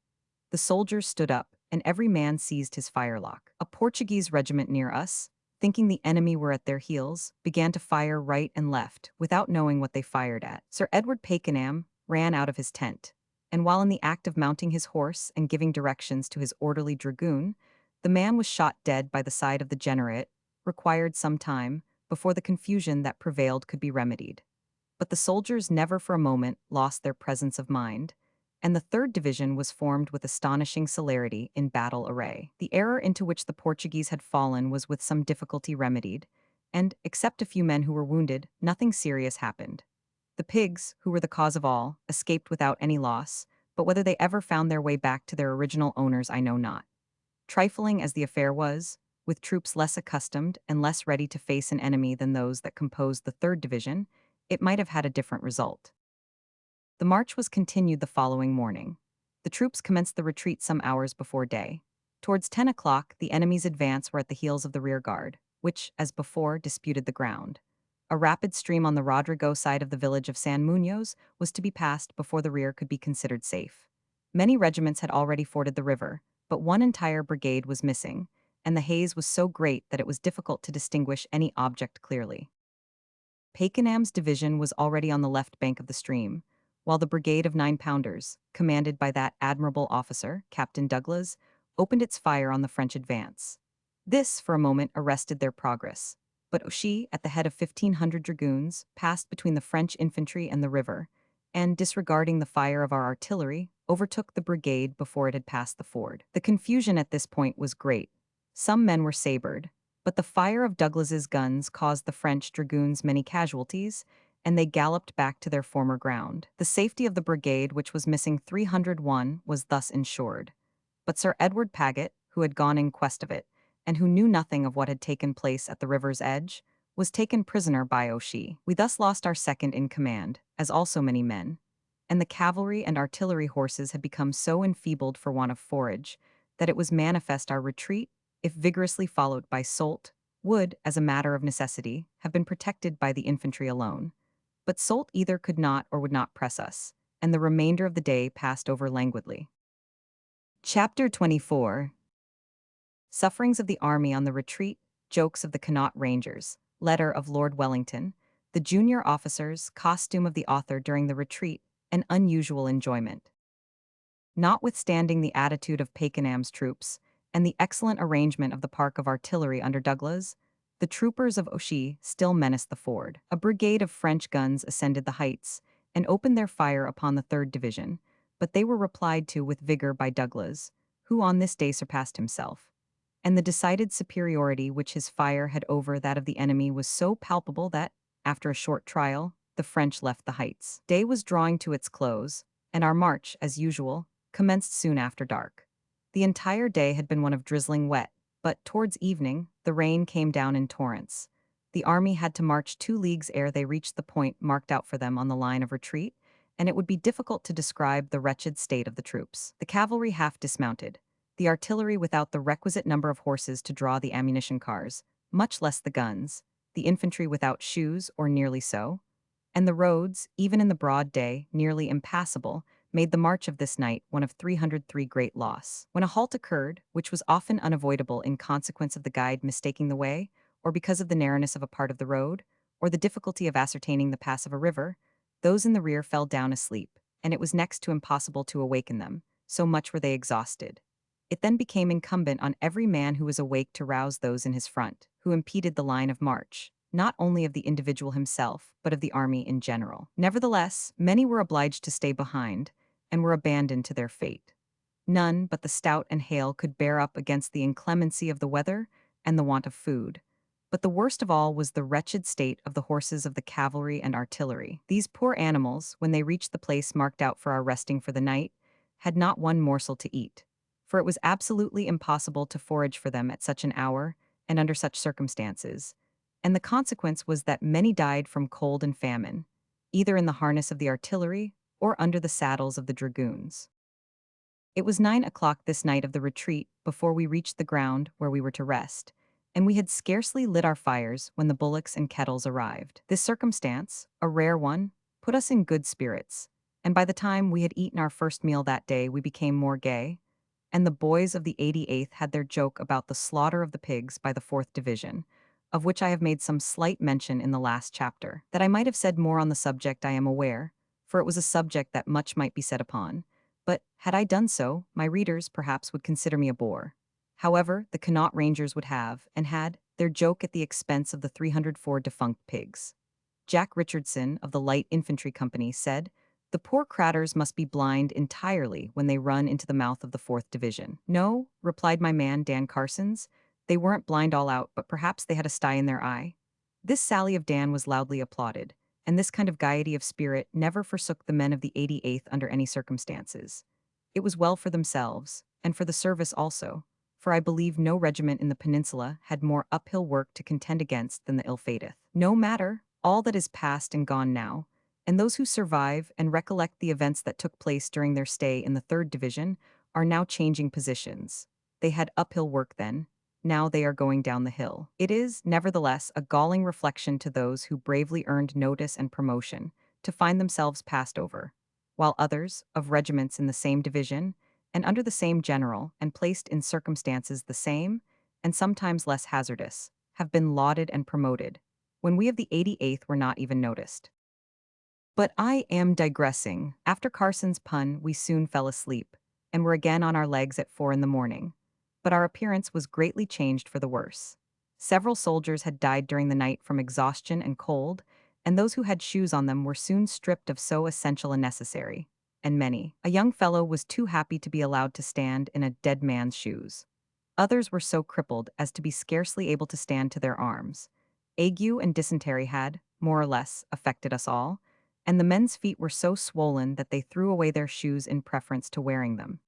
The soldiers stood up, and every man seized his firelock. A Portuguese regiment near us, thinking the enemy were at their heels, began to fire right and left, without knowing what they fired at. Sir Edward Pakenham ran out of his tent, and while in the act of mounting his horse and giving directions to his orderly dragoon, the man was shot dead by the side of the generate. Required some time before the confusion that prevailed could be remedied. But the soldiers never for a moment lost their presence of mind, and the third division was formed with astonishing celerity in battle array. The error into which the Portuguese had fallen was with some difficulty remedied, and, except a few men who were wounded, nothing serious happened. The pigs, who were the cause of all, escaped without any loss, but whether they ever found their way back to their original owners I know not. Trifling as the affair was, with troops less accustomed and less ready to face an enemy than those that composed the third division, it might have had a different result. The march was continued the following morning. The troops commenced the retreat some hours before day. Towards 10 o'clock, the enemy's advance were at the heels of the rear guard, which, as before, disputed the ground. A rapid stream on the Rodrigo side of the village of San Munoz was to be passed before the rear could be considered safe. Many regiments had already forded the river, but one entire brigade was missing, and the haze was so great that it was difficult to distinguish any object clearly. Pakenham's division was already on the left bank of the stream, while the brigade of 9-pounders, commanded by that admirable officer, Captain Douglas, opened its fire on the French advance. This, for a moment, arrested their progress, but O'Shea, at the head of 1,500 dragoons, passed between the French infantry and the river, and, disregarding the fire of our artillery, overtook the brigade before it had passed the ford. The confusion at this point was great. Some men were sabred, but the fire of Douglas's guns caused the French dragoons many casualties, and they galloped back to their former ground. The safety of the brigade, which was missing 301, was thus ensured. But Sir Edward Paget, who had gone in quest of it, and who knew nothing of what had taken place at the river's edge, was taken prisoner by O'Shea. We thus lost our second in command, as also many men, and the cavalry and artillery horses had become so enfeebled for want of forage that it was manifest our retreat, if vigorously followed by Soult, would, as a matter of necessity, have been protected by the infantry alone. But Soult either could not or would not press us, and the remainder of the day passed over languidly. Chapter 24. Sufferings of the Army on the Retreat, Jokes of the Connaught Rangers, Letter of Lord Wellington, the Junior Officers, Costume of the Author during the Retreat, and Unusual Enjoyment. Notwithstanding the attitude of Pakenham's troops, and the excellent arrangement of the park of artillery under Douglas, the troopers of O'Shea still menaced the ford. A brigade of French guns ascended the heights, and opened their fire upon the 3rd Division, but they were replied to with vigor by Douglas, who on this day surpassed himself. And the decided superiority which his fire had over that of the enemy was so palpable that, after a short trial, the French left the heights. Day was drawing to its close, and our march, as usual, commenced soon after dark. The entire day had been one of drizzling wet, but towards evening, the rain came down in torrents. The army had to march 2 leagues ere they reached the point marked out for them on the line of retreat, and it would be difficult to describe the wretched state of the troops. The cavalry half dismounted, the artillery without the requisite number of horses to draw the ammunition cars, much less the guns, the infantry without shoes or nearly so, and the roads, even in the broad day, nearly impassable, made the march of this night one of 303 great loss. When a halt occurred, which was often unavoidable in consequence of the guide mistaking the way, or because of the narrowness of a part of the road, or the difficulty of ascertaining the pass of a river, those in the rear fell down asleep, and it was next to impossible to awaken them, so much were they exhausted. It then became incumbent on every man who was awake to rouse those in his front, who impeded the line of march, not only of the individual himself, but of the army in general. Nevertheless, many were obliged to stay behind, and were abandoned to their fate. None but the stout and hale could bear up against the inclemency of the weather and the want of food. But the worst of all was the wretched state of the horses of the cavalry and artillery. These poor animals, when they reached the place marked out for our resting for the night, had not one morsel to eat, for it was absolutely impossible to forage for them at such an hour and under such circumstances, and the consequence was that many died from cold and famine, either in the harness of the artillery or under the saddles of the dragoons. It was 9 o'clock this night of the retreat before we reached the ground where we were to rest, and we had scarcely lit our fires when the bullocks and kettles arrived. This circumstance, a rare one, put us in good spirits, and by the time we had eaten our first meal that day we became more gay, and the boys of the 88th had their joke about the slaughter of the pigs by the 4th Division, of which I have made some slight mention in the last chapter. That I might have said more on the subject I am aware, for it was a subject that much might be said upon, but, had I done so, my readers perhaps would consider me a bore. However, the Connaught Rangers would have, and had, their joke at the expense of the 304 defunct pigs. Jack Richardson, of the Light Infantry Company, said, "The poor craters must be blind entirely when they run into the mouth of the 4th Division." "No," replied my man Dan Carsons, "they weren't blind all out, but perhaps they had a sty in their eye." This sally of Dan was loudly applauded, and this kind of gaiety of spirit never forsook the men of the 88th under any circumstances. It was well for themselves, and for the service also, for I believe no regiment in the peninsula had more uphill work to contend against than the ill-fateth. No matter, all that is past and gone now, and those who survive and recollect the events that took place during their stay in the 3rd Division are now changing positions. They had uphill work then, now they are going down the hill. It is, nevertheless, a galling reflection to those who bravely earned notice and promotion to find themselves passed over, while others, of regiments in the same division, and under the same general, and placed in circumstances the same, and sometimes less hazardous, have been lauded and promoted, when we of the 88th were not even noticed. But I am digressing. After Carson's pun, we soon fell asleep, and were again on our legs at 4 in the morning. But our appearance was greatly changed for the worse. Several soldiers had died during the night from exhaustion and cold, and those who had shoes on them were soon stripped of so essential a necessary, and many. A young fellow was too happy to be allowed to stand in a dead man's shoes. Others were so crippled as to be scarcely able to stand to their arms. Ague and dysentery had, more or less, affected us all, and the men's feet were so swollen that they threw away their shoes in preference to wearing them.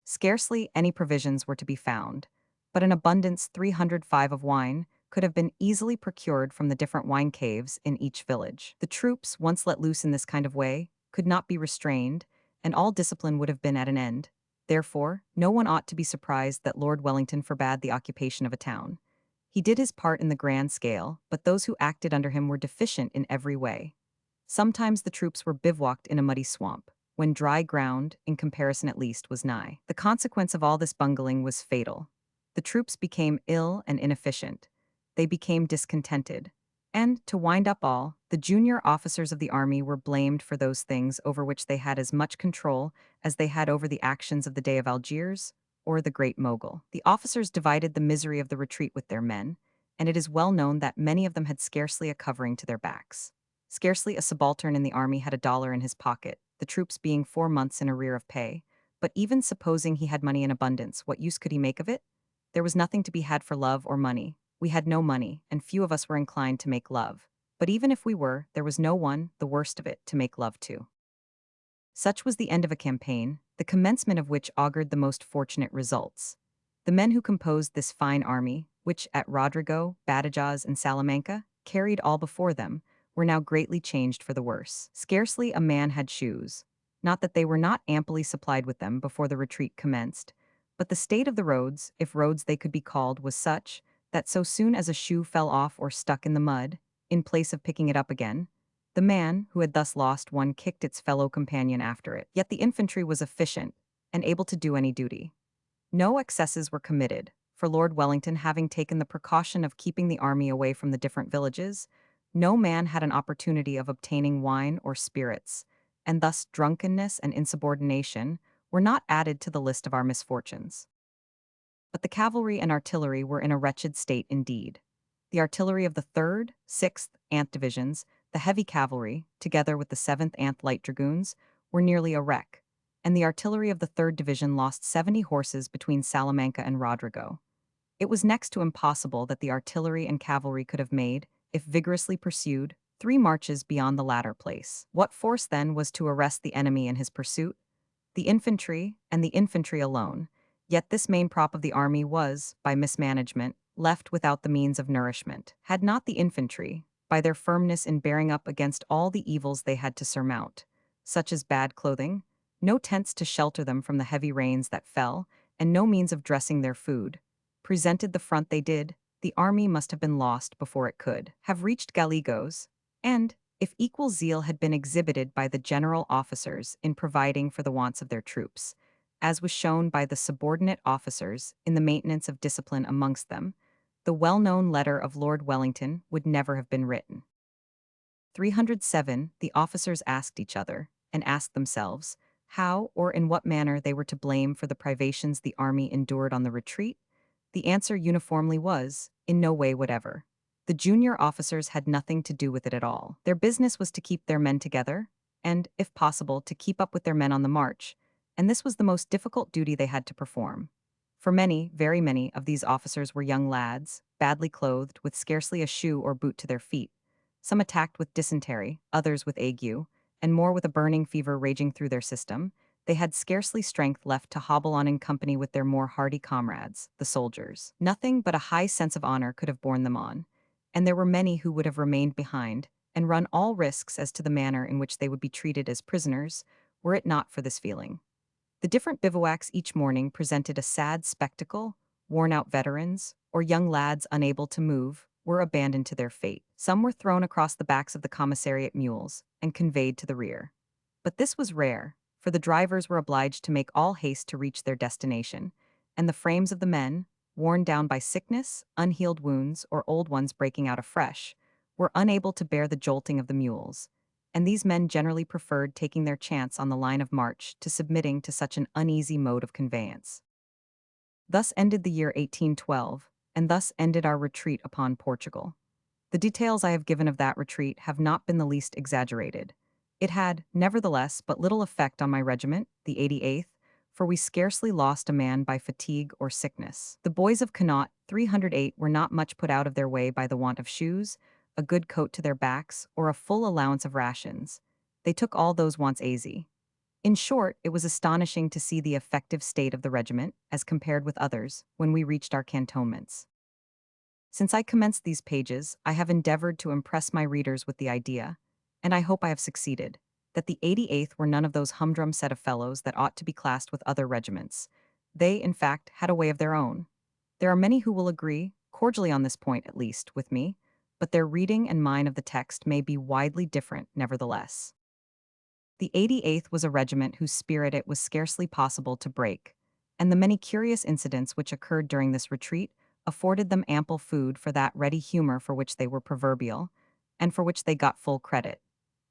Scarcely any provisions were to be found, but an abundance 305 of wine could have been easily procured from the different wine caves in each village. The troops, once let loose in this kind of way, could not be restrained, and all discipline would have been at an end. Therefore, no one ought to be surprised that Lord Wellington forbade the occupation of a town. He did his part in the grand scale, but those who acted under him were deficient in every way. Sometimes the troops were bivouacked in a muddy swamp, when dry ground, in comparison at least, was nigh. The consequence of all this bungling was fatal. The troops became ill and inefficient. They became discontented. And, to wind up all, the junior officers of the army were blamed for those things over which they had as much control as they had over the actions of the day of Algiers or the Great Mogul. The officers divided the misery of the retreat with their men, and it is well known that many of them had scarcely a covering to their backs. Scarcely a subaltern in the army had $1 in his pocket, the troops being 4 months in arrear of pay. But even supposing he had money in abundance, what use could he make of it? There was nothing to be had for love or money. We had no money, and few of us were inclined to make love. But even if we were, there was no one, the worst of it, to make love to. Such was the end of a campaign, the commencement of which augured the most fortunate results. The men who composed this fine army, which at Rodrigo, Badajoz, and Salamanca carried all before them, were now greatly changed for the worse. Scarcely a man had shoes. Not that they were not amply supplied with them before the retreat commenced, but the state of the roads, if roads they could be called, was such that so soon as a shoe fell off or stuck in the mud, in place of picking it up again, the man who had thus lost one kicked its fellow companion after it. Yet the infantry was efficient and able to do any duty. No excesses were committed, for Lord Wellington having taken the precaution of keeping the army away from the different villages, no man had an opportunity of obtaining wine or spirits, and thus drunkenness and insubordination were not added to the list of our misfortunes. But the cavalry and artillery were in a wretched state indeed. The artillery of the 3rd, 6th, Anth divisions, the heavy cavalry, together with the 7th Anth light dragoons, were nearly a wreck, and the artillery of the 3rd Division lost 70 horses between Salamanca and Rodrigo. It was next to impossible that the artillery and cavalry could have made, if vigorously pursued, 3 marches beyond the latter place. What force, then, was to arrest the enemy in his pursuit? The infantry, and the infantry alone. Yet this main prop of the army was, by mismanagement, left without the means of nourishment. Had not the infantry, by their firmness in bearing up against all the evils they had to surmount, such as bad clothing, no tents to shelter them from the heavy rains that fell, and no means of dressing their food, presented the front they did, the army must have been lost before it could have reached Gallegos, and, if equal zeal had been exhibited by the general officers in providing for the wants of their troops, as was shown by the subordinate officers in the maintenance of discipline amongst them, the well-known letter of Lord Wellington would never have been written. 307. The officers asked each other, and asked themselves, how or in what manner they were to blame for the privations the army endured on the retreat. The answer uniformly was, in no way whatever. The junior officers had nothing to do with it at all. Their business was to keep their men together, and, if possible, to keep up with their men on the march, and this was the most difficult duty they had to perform. For many, very many, of these officers were young lads, badly clothed, with scarcely a shoe or boot to their feet, some attacked with dysentery, others with ague, and more with a burning fever raging through their system. They had scarcely strength left to hobble on in company with their more hardy comrades, the soldiers. Nothing but a high sense of honor could have borne them on, and there were many who would have remained behind and run all risks as to the manner in which they would be treated as prisoners, were it not for this feeling. The different bivouacs each morning presented a sad spectacle. Worn-out veterans, or young lads unable to move, were abandoned to their fate. Some were thrown across the backs of the commissariat mules and conveyed to the rear. But this was rare, for the drivers were obliged to make all haste to reach their destination, and the frames of the men, worn down by sickness, unhealed wounds, or old ones breaking out afresh, were unable to bear the jolting of the mules, and these men generally preferred taking their chance on the line of march to submitting to such an uneasy mode of conveyance. Thus ended the year 1812, and thus ended our retreat upon Portugal. The details I have given of that retreat have not been the least exaggerated. It had, nevertheless, but little effect on my regiment, the 88th, for we scarcely lost a man by fatigue or sickness. The boys of Connaught 308 were not much put out of their way by the want of shoes, a good coat to their backs, or a full allowance of rations. They took all those wants easy. In short, it was astonishing to see the effective state of the regiment, as compared with others, when we reached our cantonments. Since I commenced these pages, I have endeavored to impress my readers with the idea, and I hope I have succeeded, that the 88th were none of those humdrum set of fellows that ought to be classed with other regiments. They, in fact, had a way of their own. There are many who will agree, cordially on this point at least, with me, but their reading and mine of the text may be widely different nevertheless. The 88th was a regiment whose spirit it was scarcely possible to break, and the many curious incidents which occurred during this retreat afforded them ample food for that ready humor for which they were proverbial, and for which they got full credit.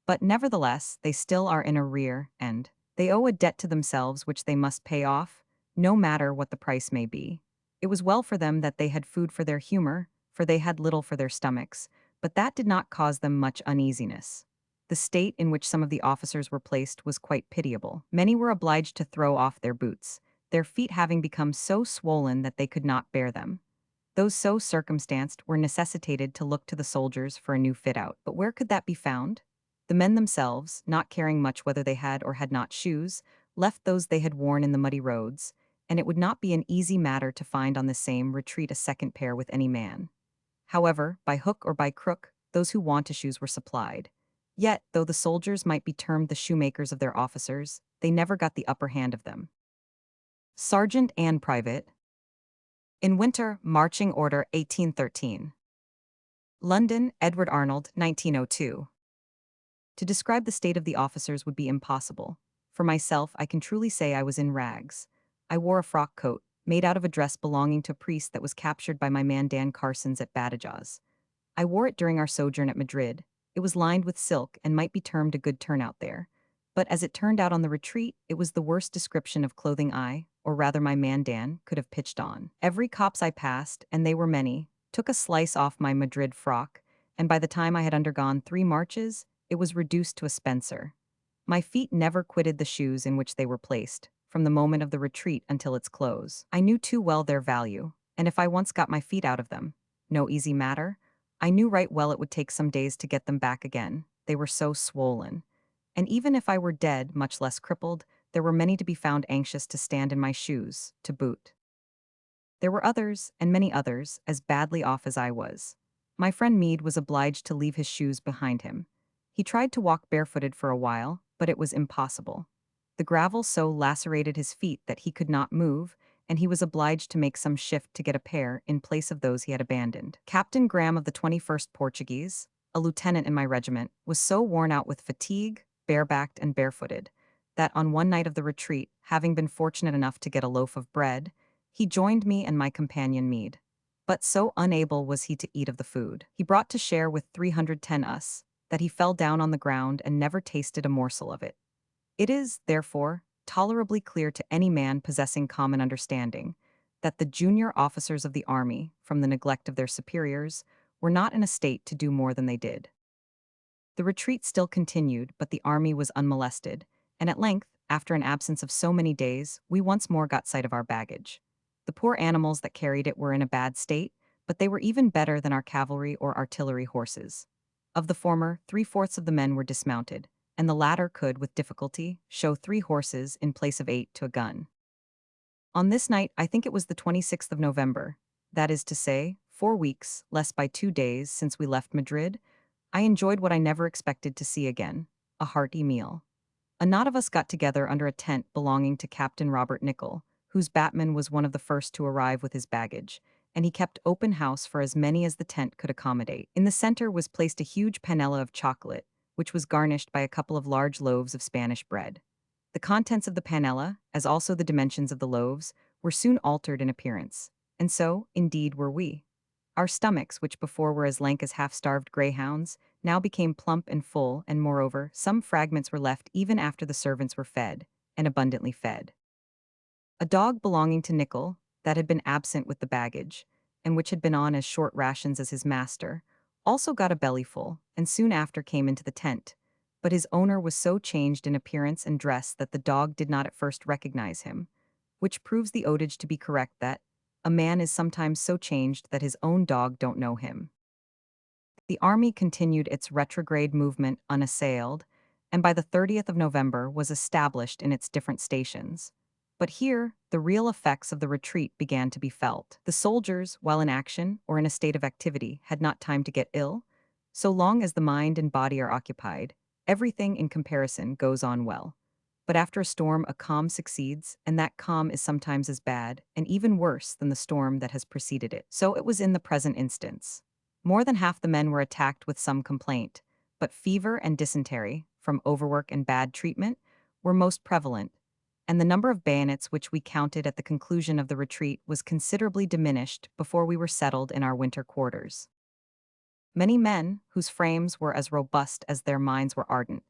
But nevertheless, they still are in arrear, and they owe a debt to themselves which they must pay off, no matter what the price may be. It was well for them that they had food for their humor, for they had little for their stomachs, but that did not cause them much uneasiness. The state in which some of the officers were placed was quite pitiable. Many were obliged to throw off their boots, their feet having become so swollen that they could not bear them. Those so circumstanced were necessitated to look to the soldiers for a new fit-out. But where could that be found? The men themselves, not caring much whether they had or had not shoes, left those they had worn in the muddy roads, and it would not be an easy matter to find on the same retreat a second pair with any man. However, by hook or by crook, those who wanted shoes were supplied. Yet, though the soldiers might be termed the shoemakers of their officers, they never got the upper hand of them. Sergeant and Private. In Winter, Marching Order 1813. London, Edward Arnold, 1902. To describe the state of the officers would be impossible. For myself, I can truly say I was in rags. I wore a frock coat, made out of a dress belonging to a priest that was captured by my man Dan Carsons at Badajoz. I wore it during our sojourn at Madrid. It was lined with silk and might be termed a good turnout there. But as it turned out on the retreat, it was the worst description of clothing I, or rather my man Dan, could have pitched on. Every copse I passed, and they were many, took a slice off my Madrid frock, and by the time I had undergone 3 marches, it was reduced to a spencer. My feet never quitted the shoes in which they were placed, from the moment of the retreat until its close. I knew too well their value, and if I once got my feet out of them, no easy matter, I knew right well it would take some days to get them back again. They were so swollen. And even if I were dead, much less crippled, there were many to be found anxious to stand in my shoes, to boot. There were others, and many others, as badly off as I was. My friend Meade was obliged to leave his shoes behind him. He tried to walk barefooted for a while, but it was impossible. The gravel so lacerated his feet that he could not move, and he was obliged to make some shift to get a pair in place of those he had abandoned. Captain Graham of the 21st Portuguese, a lieutenant in my regiment, was so worn out with fatigue, barebacked and barefooted, that on one night of the retreat, having been fortunate enough to get a loaf of bread, he joined me and my companion Meade. But so unable was he to eat of the food he brought to share with 310 us, that he fell down on the ground and never tasted a morsel of it. It is, therefore, tolerably clear to any man possessing common understanding that the junior officers of the army, from the neglect of their superiors, were not in a state to do more than they did. The retreat still continued, but the army was unmolested, and at length, after an absence of so many days, we once more got sight of our baggage. The poor animals that carried it were in a bad state, but they were even better than our cavalry or artillery horses. Of the former, 3/4 of the men were dismounted, and the latter could, with difficulty, show 3 horses in place of 8 to a gun. On this night, I think it was the 26th of November, that is to say, 4 weeks, less by 2 days since we left Madrid, I enjoyed what I never expected to see again, a hearty meal. A knot of us got together under a tent belonging to Captain Robert Nichol, whose batman was one of the first to arrive with his baggage, and he kept open house for as many as the tent could accommodate. In the center was placed a huge panella of chocolate, which was garnished by a couple of large loaves of Spanish bread. The contents of the panella, as also the dimensions of the loaves, were soon altered in appearance, and so, indeed, were we. Our stomachs, which before were as lank as half-starved greyhounds, now became plump and full, and moreover, some fragments were left even after the servants were fed, and abundantly fed. A dog belonging to Nichol, that had been absent with the baggage, and which had been on as short rations as his master, also got a bellyful, and soon after came into the tent. But his owner was so changed in appearance and dress that the dog did not at first recognize him, which proves the adage to be correct that a man is sometimes so changed that his own dog don't know him. The army continued its retrograde movement unassailed, and by the 30th of November was established in its different stations. But here, the real effects of the retreat began to be felt. The soldiers, while in action or in a state of activity, had not time to get ill. So long as the mind and body are occupied, everything in comparison goes on well. But after a storm, a calm succeeds, and that calm is sometimes as bad, and even worse than the storm that has preceded it. So it was in the present instance. More than half the men were attacked with some complaint, but fever and dysentery, from overwork and bad treatment, were most prevalent, and the number of bayonets which we counted at the conclusion of the retreat was considerably diminished before we were settled in our winter quarters. Many men, whose frames were as robust as their minds were ardent,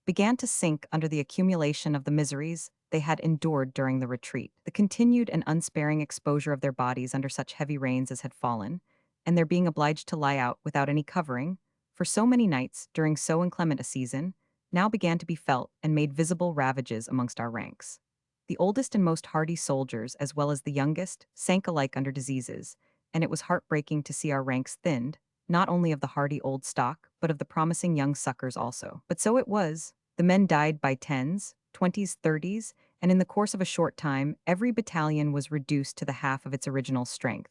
began to sink under the accumulation of the miseries they had endured during the retreat. The continued and unsparing exposure of their bodies under such heavy rains as had fallen, and their being obliged to lie out without any covering, for so many nights during so inclement a season, now began to be felt and made visible ravages amongst our ranks. The oldest and most hardy soldiers, as well as the youngest, sank alike under diseases, and it was heartbreaking to see our ranks thinned, not only of the hardy old stock, but of the promising young suckers also. But so it was. The men died by 10s, 20s, 30s, and in the course of a short time, every battalion was reduced to the half of its original strength.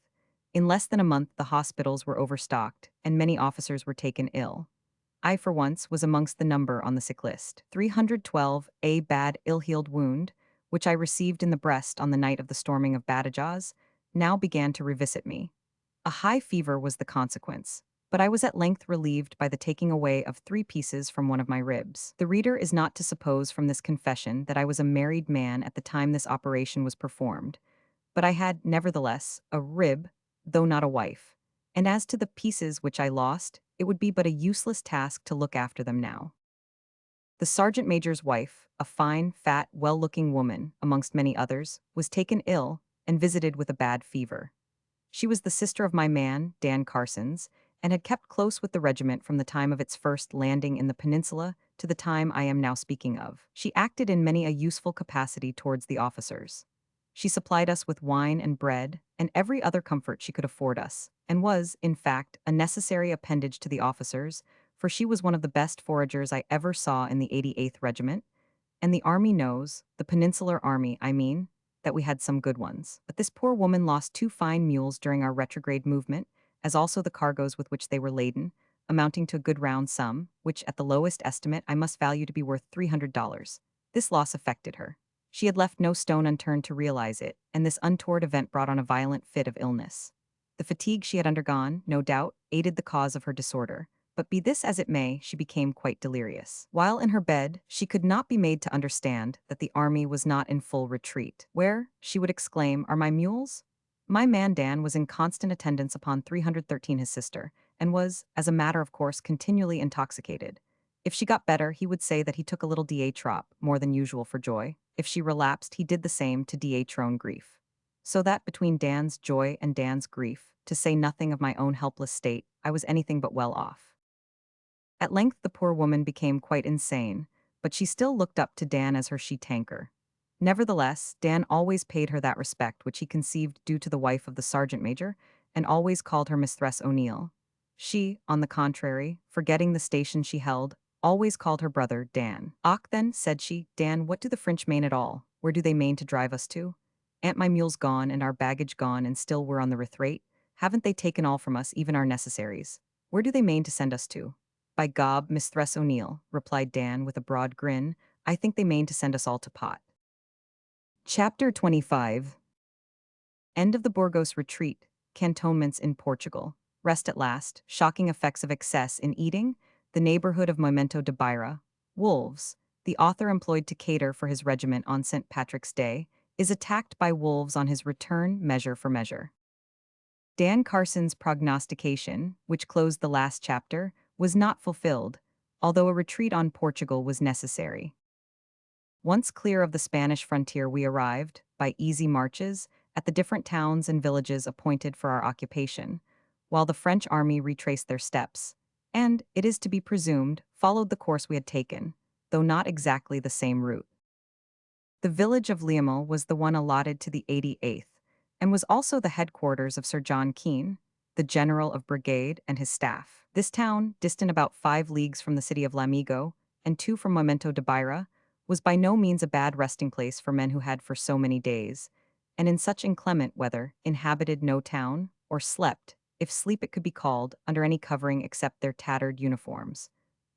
In less than a month, the hospitals were overstocked, and many officers were taken ill. I, for once, was amongst the number on the sick list. 312, a bad, ill-healed wound, which I received in the breast on the night of the storming of Badajoz, now began to revisit me. A high fever was the consequence, but I was at length relieved by the taking away of 3 pieces from one of my ribs. The reader is not to suppose from this confession that I was a married man at the time this operation was performed, but I had, nevertheless, a rib, though not a wife. And as to the pieces which I lost, it would be but a useless task to look after them now. The sergeant major's wife, a fine, fat, well-looking woman, amongst many others, was taken ill and visited with a bad fever. She was the sister of my man, Dan Carson's, and had kept close with the regiment from the time of its first landing in the peninsula to the time I am now speaking of. She acted in many a useful capacity towards the officers. She supplied us with wine and bread, and every other comfort she could afford us, and was, in fact, a necessary appendage to the officers, for she was one of the best foragers I ever saw in the 88th Regiment, and the army knows, the Peninsular Army, I mean, that we had some good ones. But this poor woman lost 2 fine mules during our retrograde movement, as also the cargoes with which they were laden, amounting to a good round sum, which at the lowest estimate I must value to be worth $300. This loss affected her. She had left no stone unturned to realize it, and this untoward event brought on a violent fit of illness. The fatigue she had undergone, no doubt, aided the cause of her disorder, but be this as it may, she became quite delirious. While in her bed, she could not be made to understand that the army was not in full retreat. "Where," she would exclaim, "are my mules?" My man Dan was in constant attendance upon 313 his sister, and was, as a matter of course, continually intoxicated. If she got better, he would say that he took a little DA-trop, more than usual for joy. If she relapsed, he did the same to DA-trone grief. So that between Dan's joy and Dan's grief, to say nothing of my own helpless state, I was anything but well off. At length the poor woman became quite insane, but she still looked up to Dan as her she-tanker. Nevertheless, Dan always paid her that respect which he conceived due to the wife of the sergeant major, and always called her Mistress O'Neill. She, on the contrary, forgetting the station she held, always called her brother Dan. "Och then," said she, "Dan, what do the French mean at all? Where do they mean to drive us to? Ain't my mules gone and our baggage gone and still we're on the retreat? Haven't they taken all from us, even our necessaries? Where do they mean to send us to?" "By gob, Mistress O'Neill," replied Dan with a broad grin, "I think they mean to send us all to pot." Chapter 25. End of the Burgos retreat, cantonments in Portugal. Rest at last, shocking effects of excess in eating, the neighborhood of Memento de Beira, wolves. The author employed to cater for his regiment on St. Patrick's Day is attacked by wolves on his return measure for measure. Dan Carson's prognostication, which closed the last chapter, was not fulfilled, although a retreat on Portugal was necessary. Once clear of the Spanish frontier, we arrived, by easy marches, at the different towns and villages appointed for our occupation, while the French army retraced their steps, and, it is to be presumed, followed the course we had taken, though not exactly the same route. The village of Liamel was the one allotted to the 88th, and was also the headquarters of Sir John Keane, the general of brigade, and his staff. This town, distant about 5 leagues from the city of Lamigo, and 2 from Memento de Beira, was by no means a bad resting place for men who had for so many days, and in such inclement weather, inhabited no town, or slept, if sleep it could be called, under any covering except their tattered uniforms.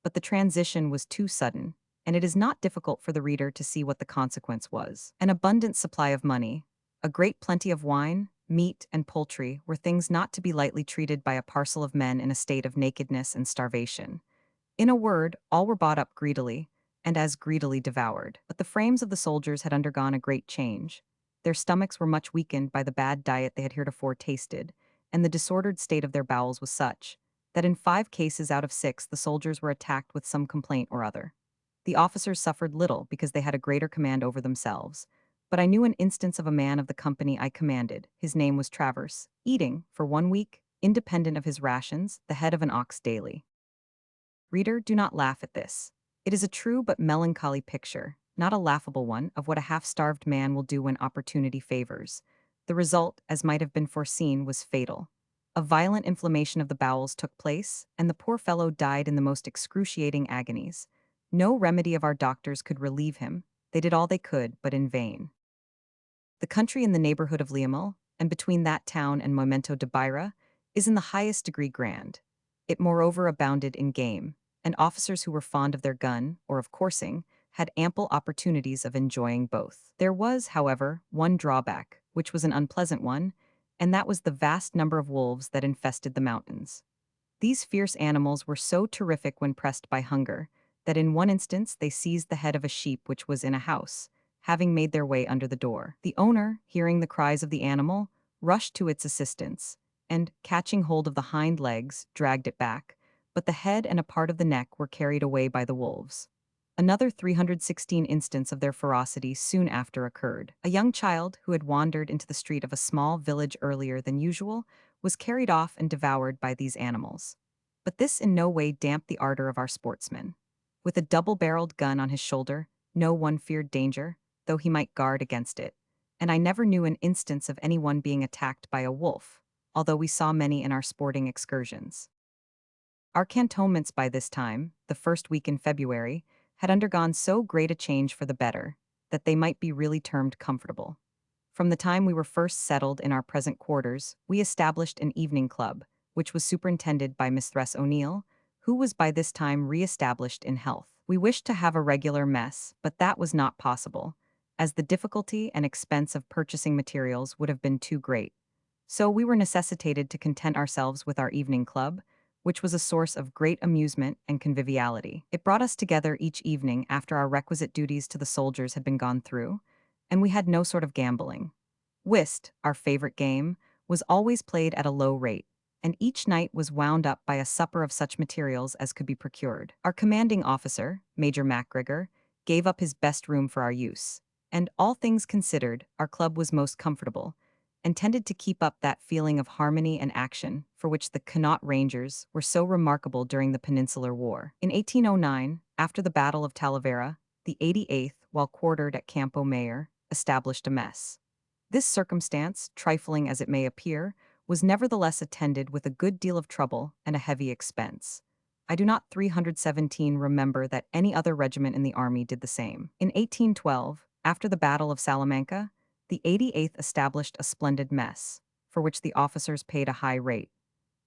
But the transition was too sudden, and it is not difficult for the reader to see what the consequence was. An abundant supply of money, a great plenty of wine, meat, and poultry were things not to be lightly treated by a parcel of men in a state of nakedness and starvation. In a word, all were bought up greedily, and as greedily devoured. But the frames of the soldiers had undergone a great change. Their stomachs were much weakened by the bad diet they had heretofore tasted, and the disordered state of their bowels was such, that in 5 cases out of 6 the soldiers were attacked with some complaint or other. The officers suffered little because they had a greater command over themselves, but I knew an instance of a man of the company I commanded, his name was Travers, eating, for 1 week, independent of his rations, the head of an ox daily. Reader, do not laugh at this. It is a true but melancholy picture, not a laughable one, of what a half-starved man will do when opportunity favors. The result, as might have been foreseen, was fatal. A violent inflammation of the bowels took place, and the poor fellow died in the most excruciating agonies. No remedy of our doctors could relieve him, They did all they could, but in vain. The country in the neighborhood of Liamil, and between that town and Momento de Beira, is in the highest degree grand. It moreover abounded in game, and officers who were fond of their gun, or of coursing, had ample opportunities of enjoying both. There was, however, one drawback, which was an unpleasant one, and that was the vast number of wolves that infested the mountains. These fierce animals were so terrific when pressed by hunger, that in one instance they seized the head of a sheep which was in a house, having made their way under the door. The owner, hearing the cries of the animal, rushed to its assistance, and, catching hold of the hind legs, dragged it back, but the head and a part of the neck were carried away by the wolves. Another 316 instance of their ferocity soon after occurred. A young child, who had wandered into the street of a small village earlier than usual, was carried off and devoured by these animals. But this in no way damped the ardor of our sportsman. With a double-barreled gun on his shoulder, no one feared danger, though he might guard against it, and I never knew an instance of anyone being attacked by a wolf, although we saw many in our sporting excursions. Our cantonments by this time, the first week in February, had undergone so great a change for the better, that they might be really termed comfortable. From the time we were first settled in our present quarters, we established an evening club, which was superintended by Mistress O'Neill, who was by this time re-established in health. We wished to have a regular mess, but that was not possible, as the difficulty and expense of purchasing materials would have been too great. So we were necessitated to content ourselves with our evening club, which was a source of great amusement and conviviality. It brought us together each evening after our requisite duties to the soldiers had been gone through, and we had no sort of gambling. Whist, our favorite game, was always played at a low rate, and each night was wound up by a supper of such materials as could be procured. Our commanding officer, Major MacGregor, gave up his best room for our use, and all things considered, our club was most comfortable, and tended to keep up that feeling of harmony and action for which the Connaught Rangers were so remarkable during the Peninsular War. In 1809, after the Battle of Talavera, the 88th, while quartered at Campo Mayor, established a mess. This circumstance, trifling as it may appear, was nevertheless attended with a good deal of trouble and a heavy expense. I do not 317 remember that any other regiment in the army did the same. In 1812, after the Battle of Salamanca, the 88th established a splendid mess, for which the officers paid a high rate.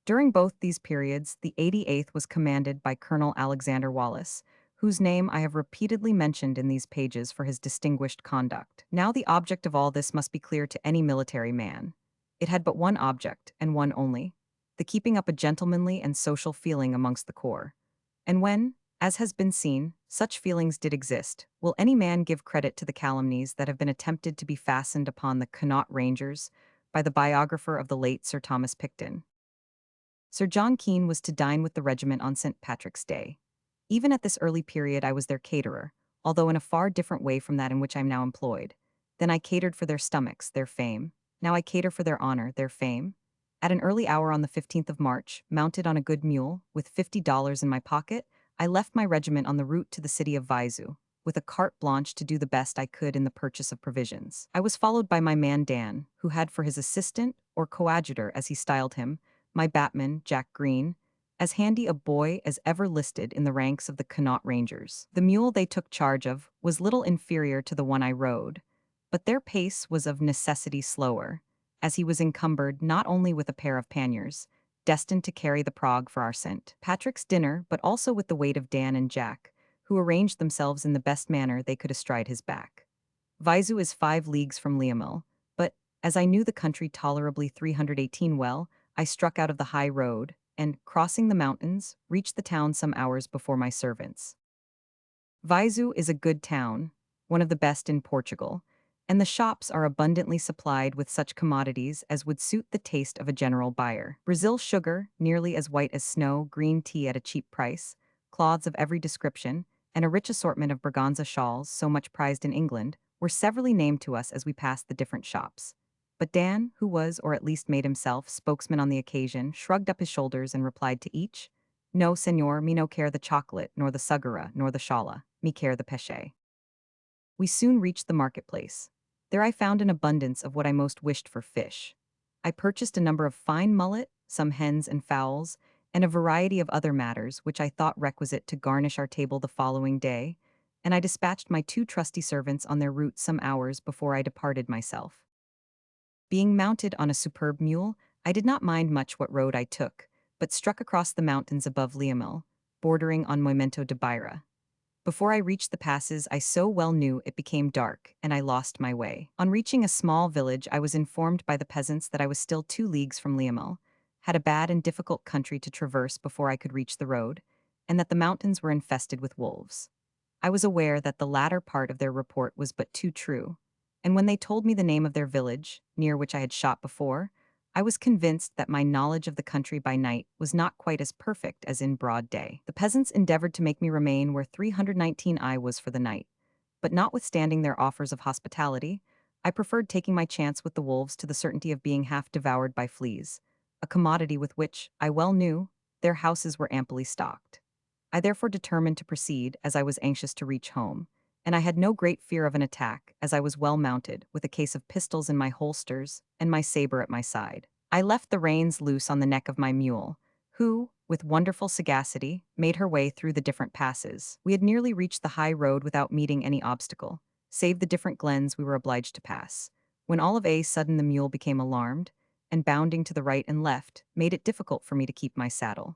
During both these periods, the 88th was commanded by Colonel Alexander Wallace, whose name I have repeatedly mentioned in these pages for his distinguished conduct. Now the object of all this must be clear to any military man. It had but one object, and one only, the keeping up a gentlemanly and social feeling amongst the corps. And when, as has been seen, such feelings did exist, will any man give credit to the calumnies that have been attempted to be fastened upon the Connaught Rangers by the biographer of the late Sir Thomas Picton? Sir John Keane was to dine with the regiment on St. Patrick's Day. Even at this early period I was their caterer, although in a far different way from that in which I am now employed. Then I catered for their stomachs, their fame. Now I cater for their honor, their fame. At an early hour on the 15th of March, mounted on a good mule, with $50 in my pocket, I left my regiment on the route to the city of Vizu, with a carte blanche to do the best I could in the purchase of provisions. I was followed by my man Dan, who had for his assistant, or coadjutor as he styled him, my batman, Jack Green, as handy a boy as ever listed in the ranks of the Connaught Rangers. The mule they took charge of was little inferior to the one I rode, but their pace was of necessity slower, as he was encumbered not only with a pair of panniers, destined to carry the prog for our St. Patrick's dinner, but also with the weight of Dan and Jack, who arranged themselves in the best manner they could astride his back. Vizu is 5 leagues from Liamil, but, as I knew the country tolerably 318 well, I struck out of the high road, and, crossing the mountains, reached the town some hours before my servants. Vizu is a good town, one of the best in Portugal, and the shops are abundantly supplied with such commodities as would suit the taste of a general buyer. Brazil sugar, nearly as white as snow, green tea at a cheap price, cloths of every description, and a rich assortment of Braganza shawls so much prized in England, were severally named to us as we passed the different shops. But Dan, who was, or at least made himself, spokesman on the occasion, shrugged up his shoulders and replied to each, "No, senor, me no care the chocolate, nor the sugara, nor the shala, me care the peche." We soon reached the marketplace. There I found an abundance of what I most wished for fish. I purchased a number of fine mullet, some hens and fowls, and a variety of other matters which I thought requisite to garnish our table the following day, and I dispatched my 2 trusty servants on their route some hours before I departed myself. Being mounted on a superb mule, I did not mind much what road I took, but struck across the mountains above Liamil, bordering on Moimento de Beira. Before I reached the passes I so well knew, it became dark, and I lost my way. On reaching a small village, I was informed by the peasants that I was still 2 leagues from Liamil, had a bad and difficult country to traverse before I could reach the road, and that the mountains were infested with wolves. I was aware that the latter part of their report was but too true, and when they told me the name of their village, near which I had shot before, I was convinced that my knowledge of the country by night was not quite as perfect as in broad day. The peasants endeavored to make me remain where 319 I was for the night, but notwithstanding their offers of hospitality, I preferred taking my chance with the wolves to the certainty of being half devoured by fleas, a commodity with which, I well knew, their houses were amply stocked. I therefore determined to proceed, as I was anxious to reach home, and I had no great fear of an attack, as I was well mounted, with a case of pistols in my holsters and my saber at my side. I left the reins loose on the neck of my mule, who, with wonderful sagacity, made her way through the different passes. We had nearly reached the high road without meeting any obstacle, save the different glens we were obliged to pass, when all of a sudden the mule became alarmed, and bounding to the right and left, made it difficult for me to keep my saddle.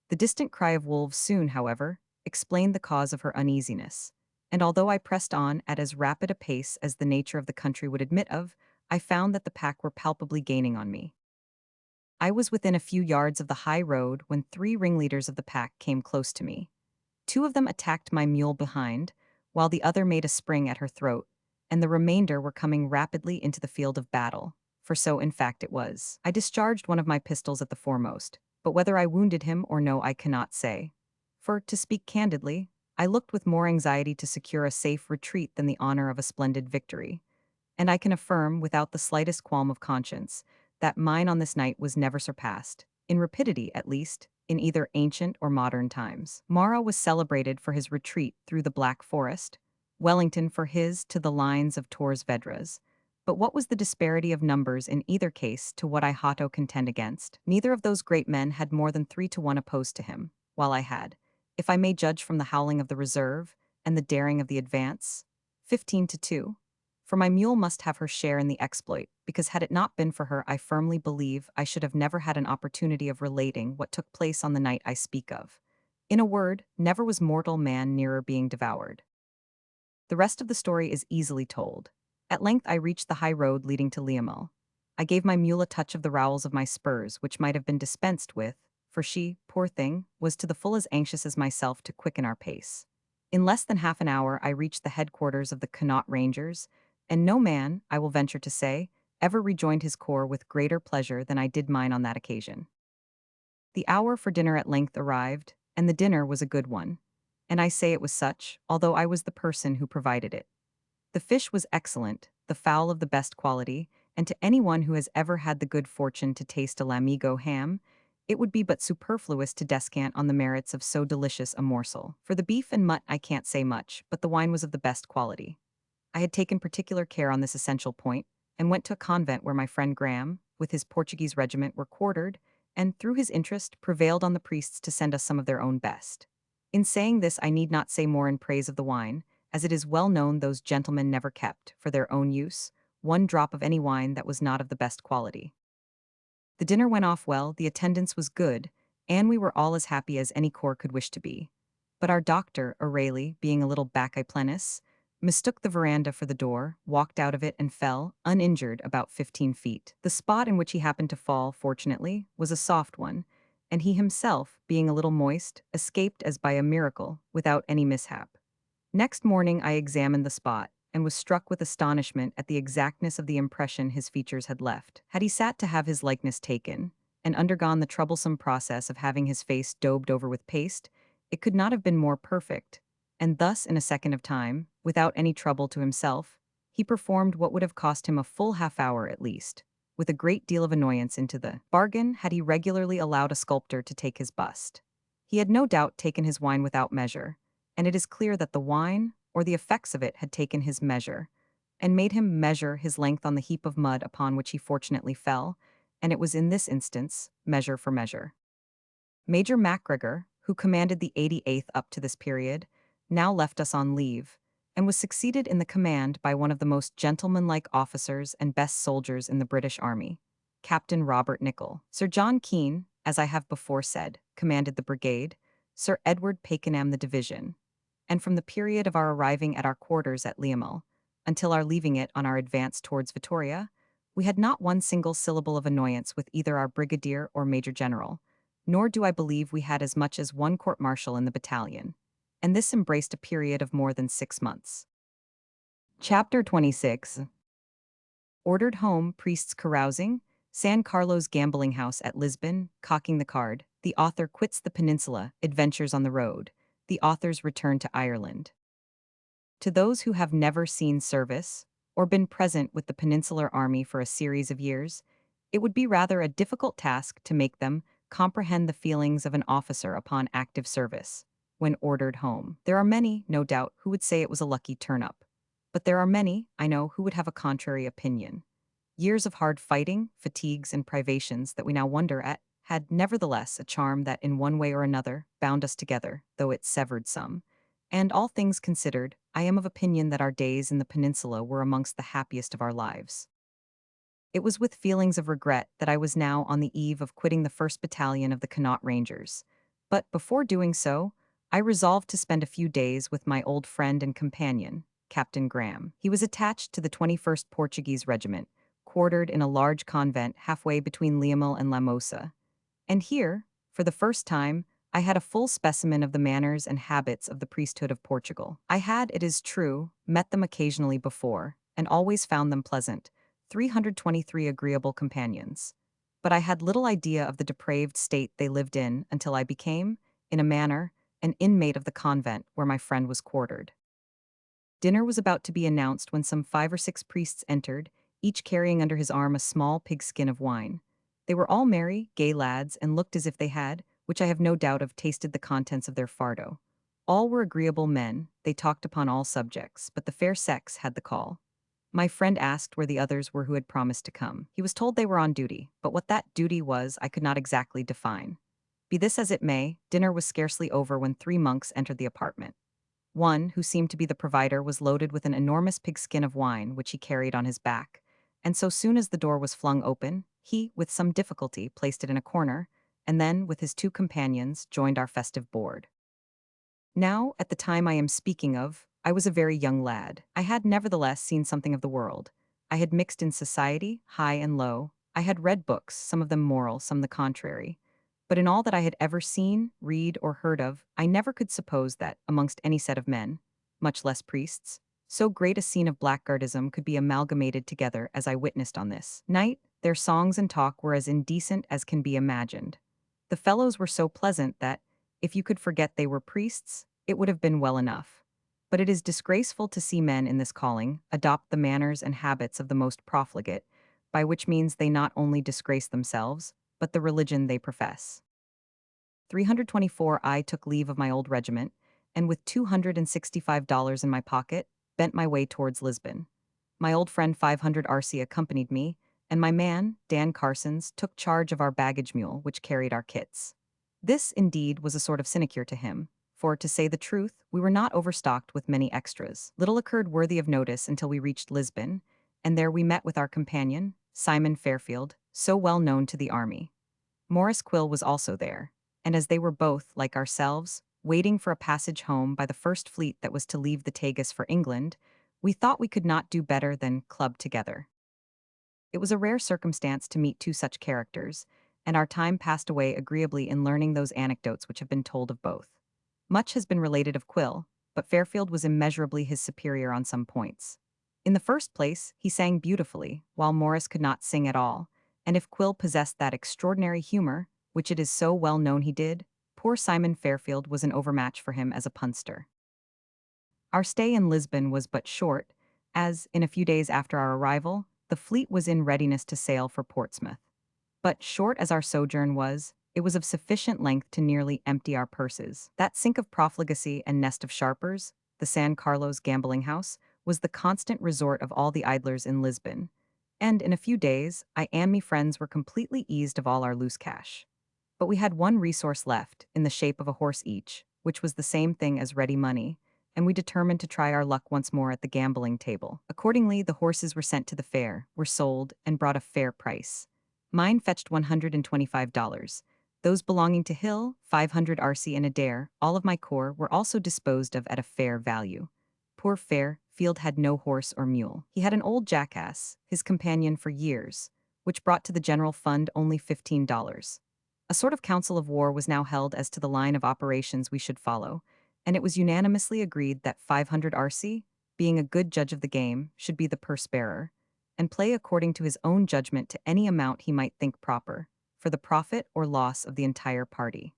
The distant cry of wolves soon, however, explained the cause of her uneasiness, and although I pressed on at as rapid a pace as the nature of the country would admit of, I found that the pack were palpably gaining on me. I was within a few yards of the high road when 3 ringleaders of the pack came close to me. 2 of them attacked my mule behind, while the other made a spring at her throat, and the remainder were coming rapidly into the field of battle, for so in fact it was. I discharged one of my pistols at the foremost, but whether I wounded him or no I cannot say. For, to speak candidly, I looked with more anxiety to secure a safe retreat than the honor of a splendid victory, and I can affirm, without the slightest qualm of conscience, that mine on this night was never surpassed, in rapidity at least, in either ancient or modern times. Mara was celebrated for his retreat through the Black Forest, Wellington for his to the lines of Torres Vedras. But what was the disparity of numbers in either case to what I hotto contend against? Neither of those great men had more than 3 to 1 opposed to him, while I had, if I may judge from the howling of the reserve and the daring of the advance, 15 to 2. For my mule must have her share in the exploit, because had it not been for her, I firmly believe I should have never had an opportunity of relating what took place on the night I speak of. In a word, never was mortal man nearer being devoured. The rest of the story is easily told. At length I reached the high road leading to Liamul. I gave my mule a touch of the rowels of my spurs, which might have been dispensed with, for she, poor thing, was to the full as anxious as myself to quicken our pace. In less than half an hour I reached the headquarters of the Connaught Rangers, and no man, I will venture to say, ever rejoined his corps with greater pleasure than I did mine on that occasion. The hour for dinner at length arrived, and the dinner was a good one, and I say it was such, although I was the person who provided it. The fish was excellent, the fowl of the best quality, and to anyone who has ever had the good fortune to taste a lamigo ham, it would be but superfluous to descant on the merits of so delicious a morsel. For the beef and mut I can't say much, but the wine was of the best quality. I had taken particular care on this essential point, and went to a convent where my friend Graham, with his Portuguese regiment, were quartered, and, through his interest, prevailed on the priests to send us some of their own best. In saying this I need not say more in praise of the wine, as it is well known those gentlemen never kept, for their own use, 1 drop of any wine that was not of the best quality. The dinner went off well, the attendance was good, and we were all as happy as any corps could wish to be. But our doctor, O'Reilly, being a little baccae plenis, mistook the veranda for the door, walked out of it, and fell, uninjured, about 15 feet. The spot in which he happened to fall, fortunately, was a soft one, and he himself, being a little moist, escaped as by a miracle, without any mishap. Next morning I examined the spot, and was struck with astonishment at the exactness of the impression his features had left. Had he sat to have his likeness taken, and undergone the troublesome process of having his face daubed over with paste, it could not have been more perfect, and thus in a second of time, without any trouble to himself, he performed what would have cost him a full half-hour at least, with a great deal of annoyance into the bargain had he regularly allowed a sculptor to take his bust. He had no doubt taken his wine without measure, and it is clear that the wine, or the effects of it, had taken his measure, and made him measure his length on the heap of mud upon which he fortunately fell, and it was in this instance measure for measure. Major MacGregor, who commanded the 88th up to this period, now left us on leave, and was succeeded in the command by one of the most gentlemanlike officers and best soldiers in the British Army, Captain Robert Nicholl. Sir John Keane, as I have before said, commanded the brigade, Sir Edward Pakenham the division, and from the period of our arriving at our quarters at Liamel until our leaving it on our advance towards Vittoria, we had not one single syllable of annoyance with either our brigadier or major general, nor do I believe we had as much as one court-martial in the battalion, and this embraced a period of more than 6 months. Chapter 26. Ordered home, priests carousing, San Carlos gambling house at Lisbon, cocking the card, the author quits the peninsula, adventures on the road, the author's return to Ireland. To those who have never seen service, or been present with the Peninsular Army for a series of years, it would be rather a difficult task to make them comprehend the feelings of an officer upon active service, when ordered home. There are many, no doubt, who would say it was a lucky turn-up. But there are many, I know, who would have a contrary opinion. Years of hard fighting, fatigues, and privations that we now wonder at had nevertheless a charm that in one way or another bound us together, though it severed some. And all things considered, I am of opinion that our days in the peninsula were amongst the happiest of our lives. It was with feelings of regret that I was now on the eve of quitting the 1st Battalion of the Connaught Rangers. But before doing so, I resolved to spend a few days with my old friend and companion, Captain Graham. He was attached to the 21st Portuguese Regiment, quartered in a large convent halfway between Liamel and Lamosa. And here, for the first time, I had a full specimen of the manners and habits of the priesthood of Portugal. I had, it is true, met them occasionally before, and always found them pleasant, 323 agreeable companions. But I had little idea of the depraved state they lived in until I became, in a manner, an inmate of the convent where my friend was quartered. Dinner was about to be announced when some 5 or 6 priests entered, each carrying under his arm a small pigskin of wine. They were all merry, gay lads, and looked as if they had, which I have no doubt of, tasted the contents of their fardo. All were agreeable men, they talked upon all subjects, but the fair sex had the call. My friend asked where the others were who had promised to come. He was told they were on duty, but what that duty was I could not exactly define. Be this as it may, dinner was scarcely over when 3 monks entered the apartment. One, who seemed to be the provider, was loaded with an enormous pigskin of wine which he carried on his back, and so soon as the door was flung open, he, with some difficulty, placed it in a corner, and then, with his 2 companions, joined our festive board. Now, at the time I am speaking of, I was a very young lad. I had nevertheless seen something of the world. I had mixed in society, high and low. I had read books, some of them moral, some the contrary. But in all that I had ever seen, read, or heard of, I never could suppose that, amongst any set of men, much less priests, so great a scene of blackguardism could be amalgamated together as I witnessed on this night. Their songs and talk were as indecent as can be imagined. The fellows were so pleasant that, if you could forget they were priests, it would have been well enough. But it is disgraceful to see men in this calling adopt the manners and habits of the most profligate, by which means they not only disgrace themselves, but the religion they profess. 324 I took leave of my old regiment, and with $265 in my pocket, bent my way towards Lisbon. My old friend 500 RC accompanied me, and my man, Dan Carsons, took charge of our baggage mule which carried our kits. This, indeed, was a sort of sinecure to him, for, to say the truth, we were not overstocked with many extras. Little occurred worthy of notice until we reached Lisbon, and there we met with our companion, Simon Fairfield, so well known to the army. Morris Quill was also there, and as they were both, like ourselves, waiting for a passage home by the first fleet that was to leave the Tagus for England, we thought we could not do better than club together. It was a rare circumstance to meet 2 such characters, and our time passed away agreeably in learning those anecdotes which have been told of both. Much has been related of Quill, but Fairfield was immeasurably his superior on some points. In the first place, he sang beautifully, while Morris could not sing at all, and if Quill possessed that extraordinary humor, which it is so well known he did, poor Simon Fairfield was an overmatch for him as a punster. Our stay in Lisbon was but short, as, in a few days after our arrival, the fleet was in readiness to sail for Portsmouth. But short as our sojourn was, it was of sufficient length to nearly empty our purses. That sink of profligacy and nest of sharpers, the San Carlos gambling house, was the constant resort of all the idlers in Lisbon, and in a few days, I and me friends were completely eased of all our loose cash. But we had one resource left, in the shape of a horse each, which was the same thing as ready money, and we determined to try our luck once more at the gambling table. Accordingly, the horses were sent to the fair, were sold, and brought a fair price. Mine fetched $125. Those belonging to Hill, 500 RC and Adair, all of my corps, were also disposed of at a fair value. Poor Fairfield had no horse or mule. He had an old jackass, his companion for years, which brought to the general fund only $15. A sort of council of war was now held as to the line of operations we should follow, and it was unanimously agreed that 500 RC, being a good judge of the game, should be the purse bearer, and play according to his own judgment to any amount he might think proper, for the profit or loss of the entire party.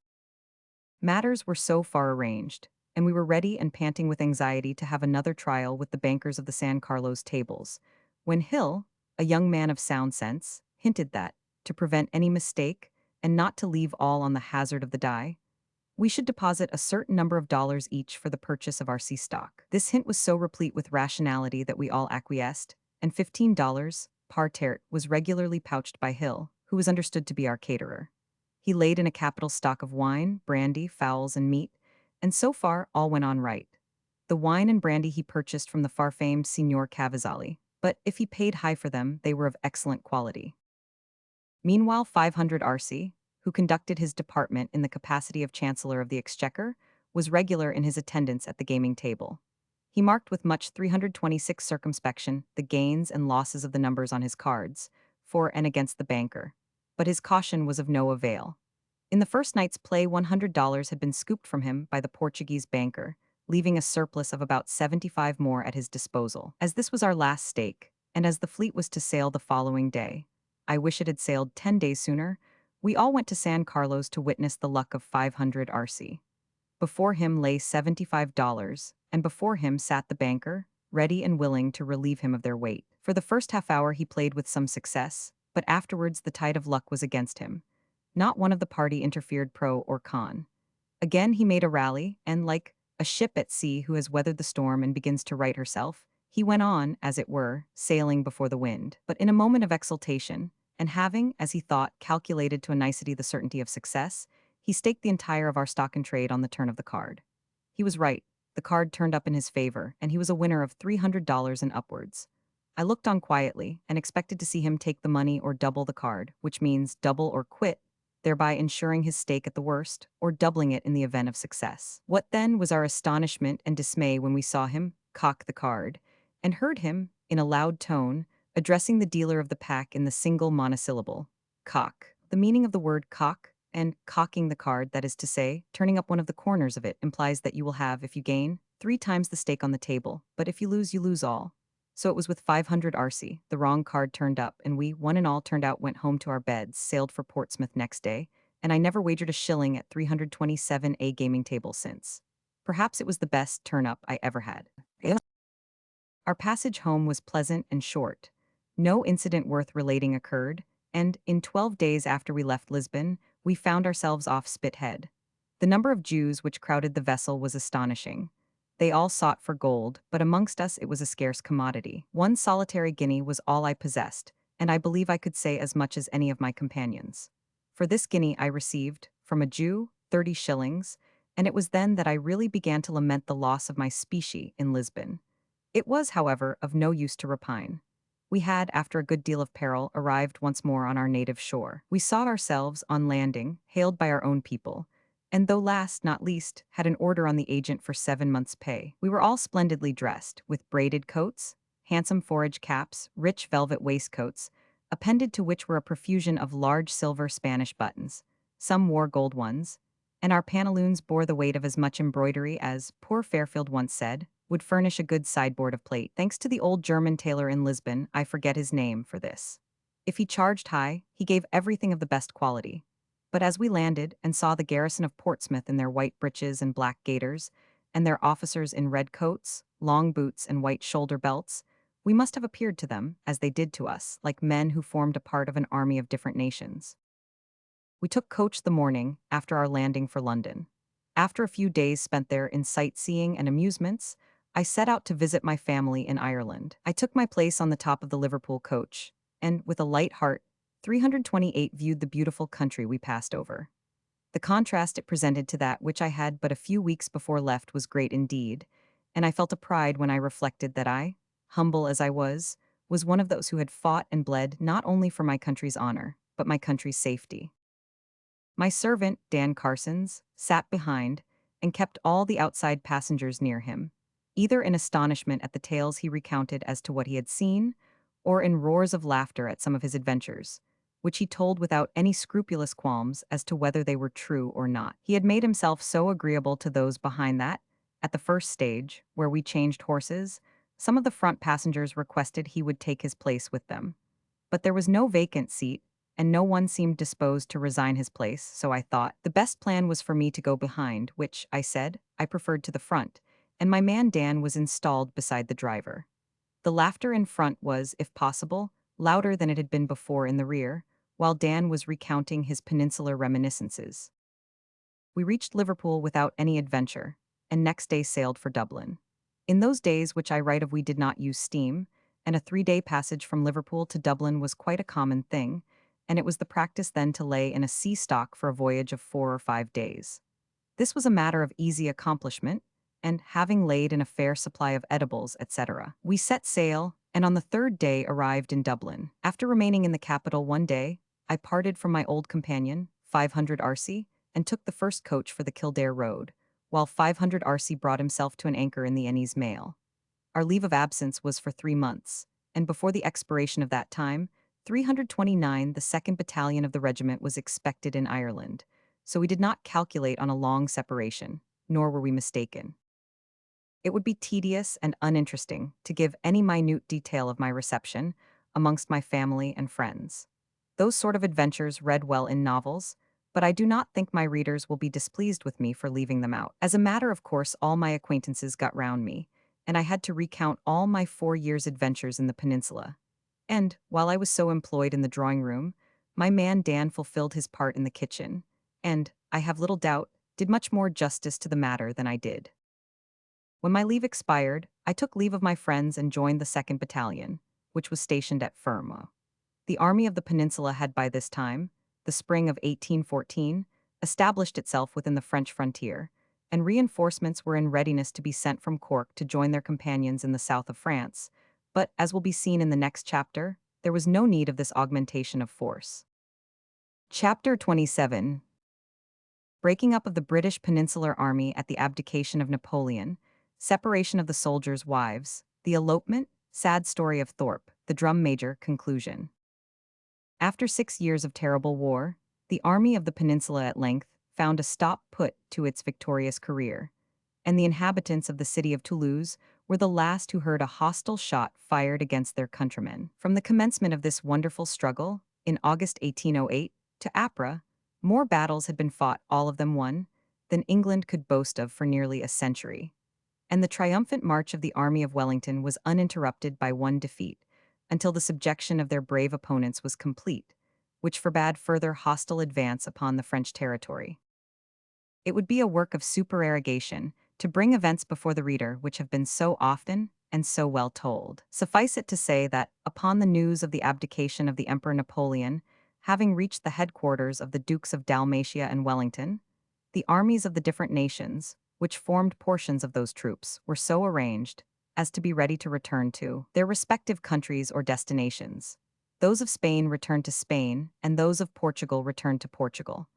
Matters were so far arranged, and we were ready and panting with anxiety to have another trial with the bankers of the San Carlos tables, when Hill, a young man of sound sense, hinted that, to prevent any mistake, and not to leave all on the hazard of the die, we should deposit a certain number of dollars each for the purchase of our sea stock. This hint was so replete with rationality that we all acquiesced, and $15, par terre, was regularly pouched by Hill, who was understood to be our caterer. He laid in a capital stock of wine, brandy, fowls, and meat, and so far all went on right. The wine and brandy he purchased from the far-famed Signor Cavazzali, but if he paid high for them, they were of excellent quality. Meanwhile, 500 RC, who conducted his department in the capacity of Chancellor of the Exchequer, was regular in his attendance at the gaming table. He marked with much 326 circumspection the gains and losses of the numbers on his cards, for and against the banker. But his caution was of no avail. In the first night's play, $100 had been scooped from him by the Portuguese banker, leaving a surplus of about 75 more at his disposal. As this was our last stake, and as the fleet was to sail the following day, I wish it had sailed 10 days sooner, we all went to San Carlos to witness the luck of 500 RC. Before him lay $75, and before him sat the banker, ready and willing to relieve him of their weight. For the first half hour he played with some success, but afterwards the tide of luck was against him. Not one of the party interfered pro or con. Again he made a rally, and like a ship at sea who has weathered the storm and begins to right herself, he went on, as it were, sailing before the wind. But in a moment of exultation, and having, as he thought, calculated to a nicety the certainty of success, he staked the entire of our stock and trade on the turn of the card. He was right. The card turned up in his favor, and he was a winner of $300 and upwards. I looked on quietly and expected to see him take the money or double the card, which means double or quit, thereby ensuring his stake at the worst, or doubling it in the event of success. What then was our astonishment and dismay when we saw him cock the card, and heard him, in a loud tone, addressing the dealer of the pack in the single monosyllable, cock. The meaning of the word cock, and cocking the card, that is to say, turning up one of the corners of it, implies that you will have, if you gain, 3 times the stake on the table, but if you lose all. So it was with 500 RC, the wrong card turned up, and we, one and all, turned out, went home to our beds, sailed for Portsmouth next day, and I never wagered a shilling at 327 A gaming tables since. Perhaps it was the best turn-up I ever had. Our passage home was pleasant and short. No incident worth relating occurred, and in 12 days after we left Lisbon, we found ourselves off Spithead. The number of Jews which crowded the vessel was astonishing. They all sought for gold, but amongst us it was a scarce commodity. 1 solitary guinea was all I possessed, and I believe I could say as much as any of my companions. For this guinea I received, from a Jew, 30 shillings, and it was then that I really began to lament the loss of my specie in Lisbon. It was, however, of no use to repine. We had, after a good deal of peril, arrived once more on our native shore. We saw ourselves, on landing, hailed by our own people, and though last, not least, had an order on the agent for 7 months' pay. We were all splendidly dressed, with braided coats, handsome forage caps, rich velvet waistcoats, appended to which were a profusion of large silver Spanish buttons. Some wore gold ones, and our pantaloons bore the weight of as much embroidery as, poor Fairfield once said, would furnish a good sideboard of plate. Thanks to the old German tailor in Lisbon, I forget his name for this. If he charged high, he gave everything of the best quality. But as we landed and saw the garrison of Portsmouth in their white breeches and black gaiters, and their officers in red coats, long boots, and white shoulder belts, we must have appeared to them, as they did to us, like men who formed a part of an army of different nations. We took coach the morning after our landing for London. After a few days spent there in sightseeing and amusements, I set out to visit my family in Ireland. I took my place on the top of the Liverpool coach, and, with a light heart, 328 viewed the beautiful country we passed over. The contrast it presented to that which I had but a few weeks before left was great indeed, and I felt a pride when I reflected that I, humble as I was one of those who had fought and bled not only for my country's honor, but my country's safety. My servant, Dan Carsons, sat behind and kept all the outside passengers near him, either in astonishment at the tales he recounted as to what he had seen, or in roars of laughter at some of his adventures, which he told without any scrupulous qualms as to whether they were true or not. He had made himself so agreeable to those behind that, at the first stage, where we changed horses, some of the front passengers requested he would take his place with them. But there was no vacant seat, and no one seemed disposed to resign his place, so I thought the best plan was for me to go behind, which, I said, I preferred to the front, and my man Dan was installed beside the driver. The laughter in front was, if possible, louder than it had been before in the rear, while Dan was recounting his peninsular reminiscences. We reached Liverpool without any adventure, and next day sailed for Dublin. In those days which I write of we did not use steam, and a 3-day passage from Liverpool to Dublin was quite a common thing, and it was the practice then to lay in a sea stock for a voyage of 4 or 5 days. This was a matter of easy accomplishment, and having laid in a fair supply of edibles, etc., we set sail, and on the 3rd day arrived in Dublin. After remaining in the capital 1 day, I parted from my old companion, 500 RC, and took the first coach for the Kildare road, while 500 RC brought himself to an anchor in the Ennies Mail. Our leave of absence was for 3 months, and before the expiration of that time, 329, the 2nd Battalion of the regiment, was expected in Ireland, so we did not calculate on a long separation, nor were we mistaken. It would be tedious and uninteresting to give any minute detail of my reception amongst my family and friends. Those sort of adventures read well in novels, but I do not think my readers will be displeased with me for leaving them out. As a matter of course, all my acquaintances got round me, and I had to recount all my 4 years' adventures in the peninsula. And, while I was so employed in the drawing room, my man Dan fulfilled his part in the kitchen, and, I have little doubt, did much more justice to the matter than I did. When my leave expired, I took leave of my friends and joined the 2nd Battalion, which was stationed at Fermo. The Army of the Peninsula had by this time, the spring of 1814, established itself within the French frontier, and reinforcements were in readiness to be sent from Cork to join their companions in the south of France, but, as will be seen in the next chapter, there was no need of this augmentation of force. Chapter 27. Breaking up of the British Peninsular Army at the abdication of Napoleon, separation of the soldiers' wives, the elopement, sad story of Thorpe, the drum major, conclusion. After 6 years of terrible war, the Army of the Peninsula at length found a stop put to its victorious career, and the inhabitants of the city of Toulouse were the last who heard a hostile shot fired against their countrymen. From the commencement of this wonderful struggle, in August 1808, to Ypres, more battles had been fought, all of them won, than England could boast of for nearly a century. And the triumphant march of the Army of Wellington was uninterrupted by one defeat, until the subjection of their brave opponents was complete, which forbade further hostile advance upon the French territory. It would be a work of supererogation to bring events before the reader which have been so often and so well told. Suffice it to say that, upon the news of the abdication of the Emperor Napoleon, having reached the headquarters of the Dukes of Dalmatia and Wellington, the armies of the different nations, which formed portions of those troops, were so arranged as to be ready to return to their respective countries or destinations. Those of Spain returned to Spain, and those of Portugal returned to Portugal.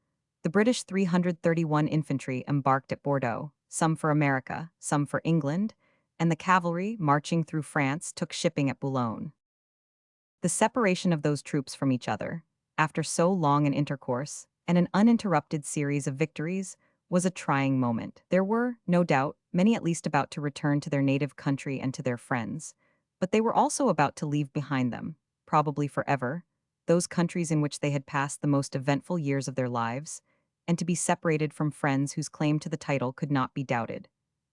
The British 331 infantry embarked at Bordeaux, some for America, some for England, and the cavalry, marching through France, took shipping at Boulogne. The separation of those troops from each other, after so long an intercourse, and an uninterrupted series of victories, was a trying moment. There were, no doubt, many at least about to return to their native country and to their friends, but they were also about to leave behind them, probably forever, those countries in which they had passed the most eventful years of their lives, and to be separated from friends whose claim to the title could not be doubted,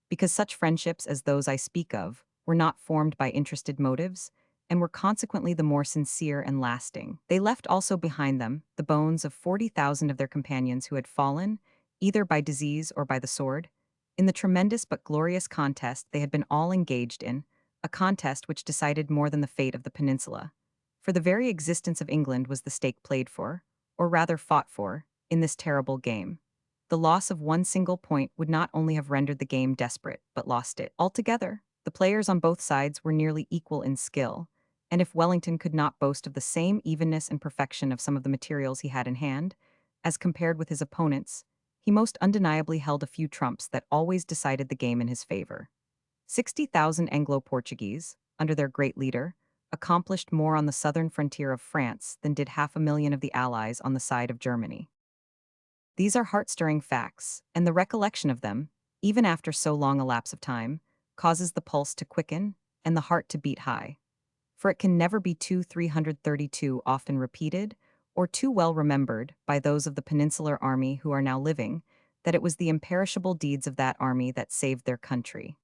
because such friendships as those I speak of were not formed by interested motives, and were consequently the more sincere and lasting. They left also behind them the bones of 40,000 of their companions who had fallen, either by disease or by the sword, in the tremendous but glorious contest they had been all engaged in, a contest which decided more than the fate of the peninsula. For the very existence of England was the stake played for, or rather fought for, in this terrible game. the loss of one single point would not only have rendered the game desperate, but lost it altogether. The players on both sides were nearly equal in skill, and if Wellington could not boast of the same evenness and perfection of some of the materials he had in hand, as compared with his opponents, he most undeniably held a few trumps that always decided the game in his favor. 60,000 Anglo-Portuguese, under their great leader, accomplished more on the southern frontier of France than did 500,000 of the Allies on the side of Germany. These are heart-stirring facts, and the recollection of them, even after so long a lapse of time, causes the pulse to quicken and the heart to beat high. For it can never be too 332 often repeated, or too well remembered by those of the Peninsular Army who are now living, that it was the imperishable deeds of that army that saved their country.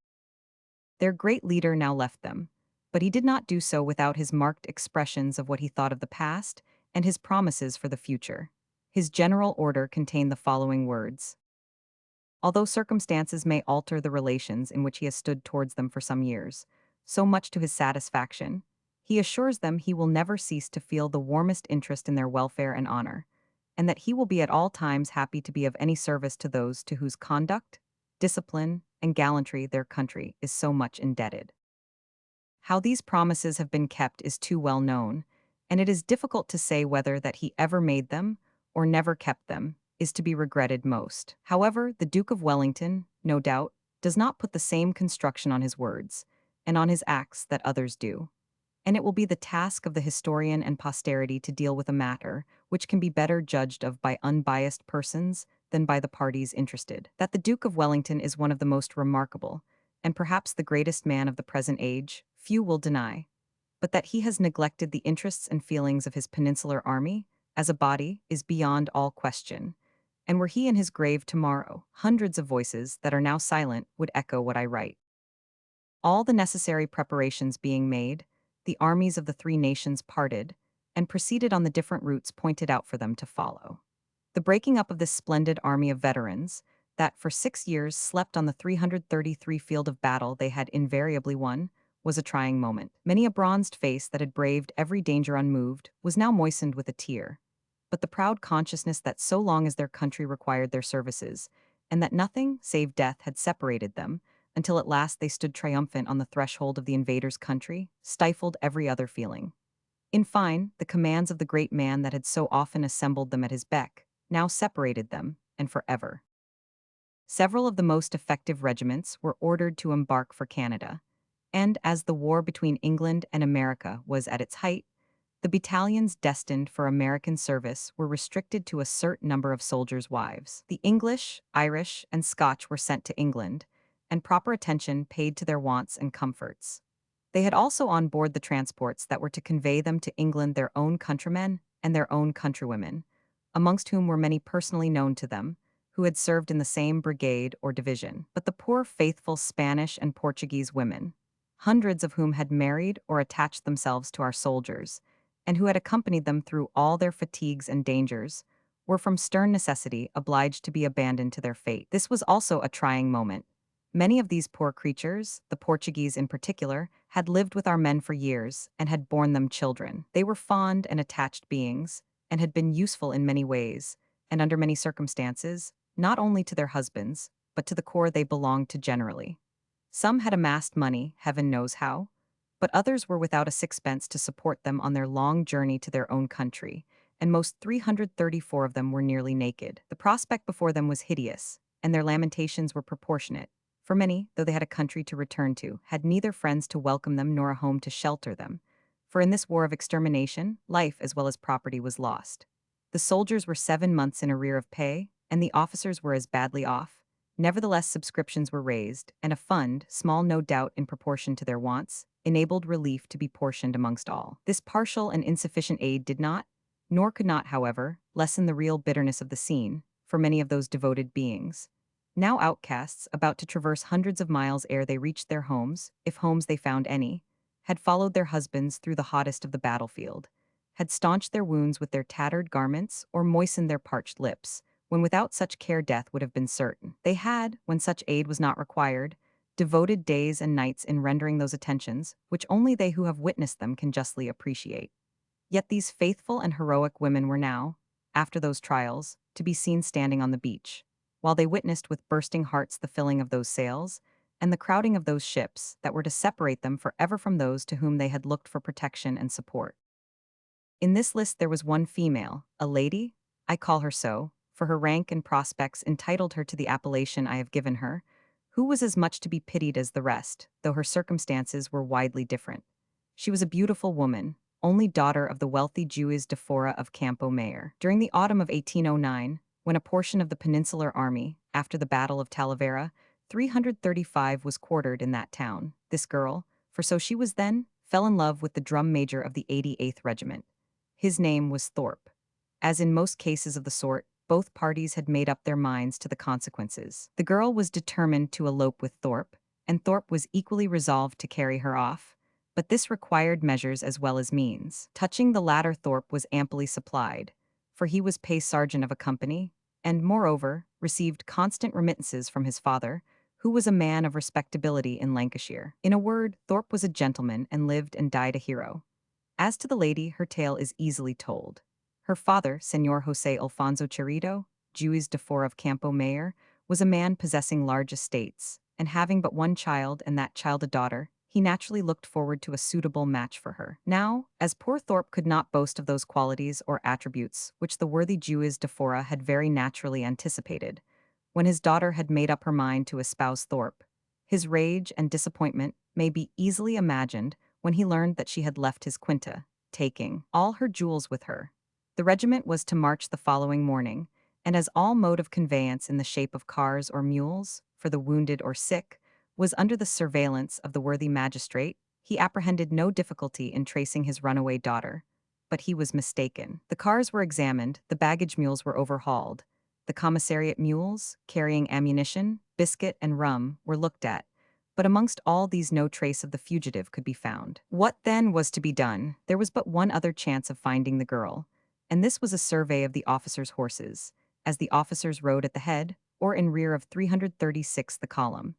Their great leader now left them, but he did not do so without his marked expressions of what he thought of the past and his promises for the future. His general order contained the following words: although circumstances may alter the relations in which he has stood towards them for some years, so much to his satisfaction, he assures them he will never cease to feel the warmest interest in their welfare and honor, and that he will be at all times happy to be of any service to those to whose conduct, discipline, and gallantry their country is so much indebted. How these promises have been kept is too well known, and it is difficult to say whether that he ever made them or never kept them is to be regretted most. However, the Duke of Wellington, no doubt, does not put the same construction on his words and on his acts that others do, and it will be the task of the historian and posterity to deal with a matter which can be better judged of by unbiased persons than by the parties interested. That the Duke of Wellington is one of the most remarkable, and perhaps the greatest man of the present age, few will deny, but that he has neglected the interests and feelings of his peninsular army, as a body, is beyond all question. And were he in his grave tomorrow, hundreds of voices that are now silent would echo what I write. All the necessary preparations being made, the armies of the three nations parted, and proceeded on the different routes pointed out for them to follow. The breaking up of this splendid army of veterans, that for 6 years slept on the 333 field of battle they had invariably won, was a trying moment. Many a bronzed face that had braved every danger unmoved was now moistened with a tear. But the proud consciousness that so long as their country required their services, and that nothing save death had separated them, until at last they stood triumphant on the threshold of the invader's country, stifled every other feeling. In fine, the commands of the great man that had so often assembled them at his beck, now separated them, and forever. Several of the most effective regiments were ordered to embark for Canada, and as the war between England and America was at its height, the battalions destined for American service were restricted to a certain number of soldiers' wives. The English, Irish, and Scotch were sent to England, and proper attention paid to their wants and comforts. They had also on board the transports that were to convey them to England their own countrymen and their own countrywomen, amongst whom were many personally known to them, who had served in the same brigade or division. But the poor faithful Spanish and Portuguese women, hundreds of whom had married or attached themselves to our soldiers, and who had accompanied them through all their fatigues and dangers, were from stern necessity obliged to be abandoned to their fate. This was also a trying moment. Many of these poor creatures, the Portuguese in particular, had lived with our men for years and had borne them children. They were fond and attached beings, and had been useful in many ways, and under many circumstances, not only to their husbands, but to the corps they belonged to generally. Some had amassed money, heaven knows how, but others were without a sixpence to support them on their long journey to their own country, and most 334 of them were nearly naked. The prospect before them was hideous, and their lamentations were proportionate, for many, though they had a country to return to, had neither friends to welcome them nor a home to shelter them, for in this war of extermination, life as well as property was lost. The soldiers were 7 months in arrear of pay, and the officers were as badly off. Nevertheless, subscriptions were raised, and a fund, small no doubt in proportion to their wants, enabled relief to be portioned amongst all. This partial and insufficient aid did not, nor could not, however, lessen the real bitterness of the scene, for many of those devoted beings, now outcasts, about to traverse hundreds of miles ere they reached their homes, if homes they found any, had followed their husbands through the hottest of the battlefield, had staunched their wounds with their tattered garments or moistened their parched lips, when without such care death would have been certain. They had, when such aid was not required, devoted days and nights in rendering those attentions, which only they who have witnessed them can justly appreciate. Yet these faithful and heroic women were now, after those trials, to be seen standing on the beach. while they witnessed with bursting hearts the filling of those sails, and the crowding of those ships that were to separate them forever from those to whom they had looked for protection and support. In this list there was one female, a lady, I call her so, for her rank and prospects entitled her to the appellation I have given her, who was as much to be pitied as the rest, though her circumstances were widely different. She was a beautiful woman, only daughter of the wealthy Jewess de Fora of Campo Mayor. During the autumn of 1809, when a portion of the Peninsular Army, after the Battle of Talavera, 335 was quartered in that town, this girl, for so she was then, fell in love with the drum major of the 88th Regiment. His name was Thorpe. As in most cases of the sort, both parties had made up their minds to the consequences. The girl was determined to elope with Thorpe, and Thorpe was equally resolved to carry her off, but this required measures as well as means. Touching the latter, Thorpe was amply supplied, for he was pay sergeant of a company, and, moreover, received constant remittances from his father, who was a man of respectability in Lancashire. In a word, Thorpe was a gentleman and lived and died a hero. As to the lady, her tale is easily told. Her father, Señor José Alfonso Chirito, Juiz de Fora of Campo Mayor, was a man possessing large estates, and having but one child and that child a daughter, he naturally looked forward to a suitable match for her. Now, as poor Thorpe could not boast of those qualities or attributes which the worthy Juiz de Fora had very naturally anticipated, when his daughter had made up her mind to espouse Thorpe, his rage and disappointment may be easily imagined when he learned that she had left his quinta, taking all her jewels with her. The regiment was to march the following morning, and as all mode of conveyance in the shape of cars or mules, for the wounded or sick, was under the surveillance of the worthy magistrate, he apprehended no difficulty in tracing his runaway daughter. But he was mistaken. The cars were examined, the baggage mules were overhauled, the commissariat mules, carrying ammunition, biscuit, and rum, were looked at, but amongst all these no trace of the fugitive could be found. What then was to be done? There was but one other chance of finding the girl, and this was a survey of the officers' horses, as the officers rode at the head, or in rear of 336 the column.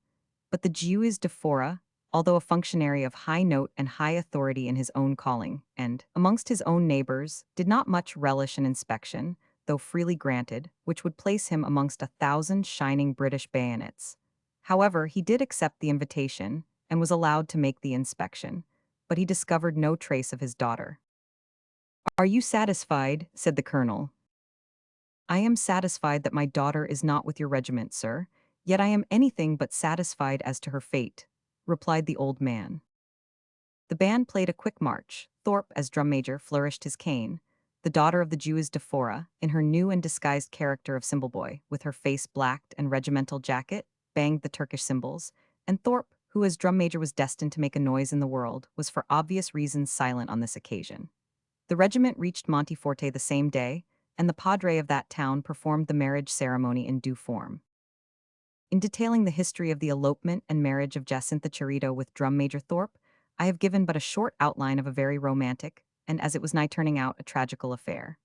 But the Juiz de Fora, although a functionary of high note and high authority in his own calling, and, amongst his own neighbors, did not much relish an inspection, though freely granted, which would place him amongst 1,000 shining British bayonets. However, he did accept the invitation, and was allowed to make the inspection, but he discovered no trace of his daughter. "Are you satisfied?" said the colonel. "I am satisfied that my daughter is not with your regiment, sir, yet I am anything but satisfied as to her fate," replied the old man. The band played a quick march. Thorpe, as drum major, flourished his cane. The daughter of the Juiz de Fora, in her new and disguised character of cymbal boy, with her face blacked and regimental jacket, banged the Turkish cymbals, and Thorpe, who as drum major was destined to make a noise in the world, was for obvious reasons silent on this occasion. The regiment reached Monteforte the same day, and the padre of that town performed the marriage ceremony in due form. In detailing the history of the elopement and marriage of Jacinta Chirito with drum major Thorpe, I have given but a short outline of a very romantic, and as it was nigh turning out, a tragical affair.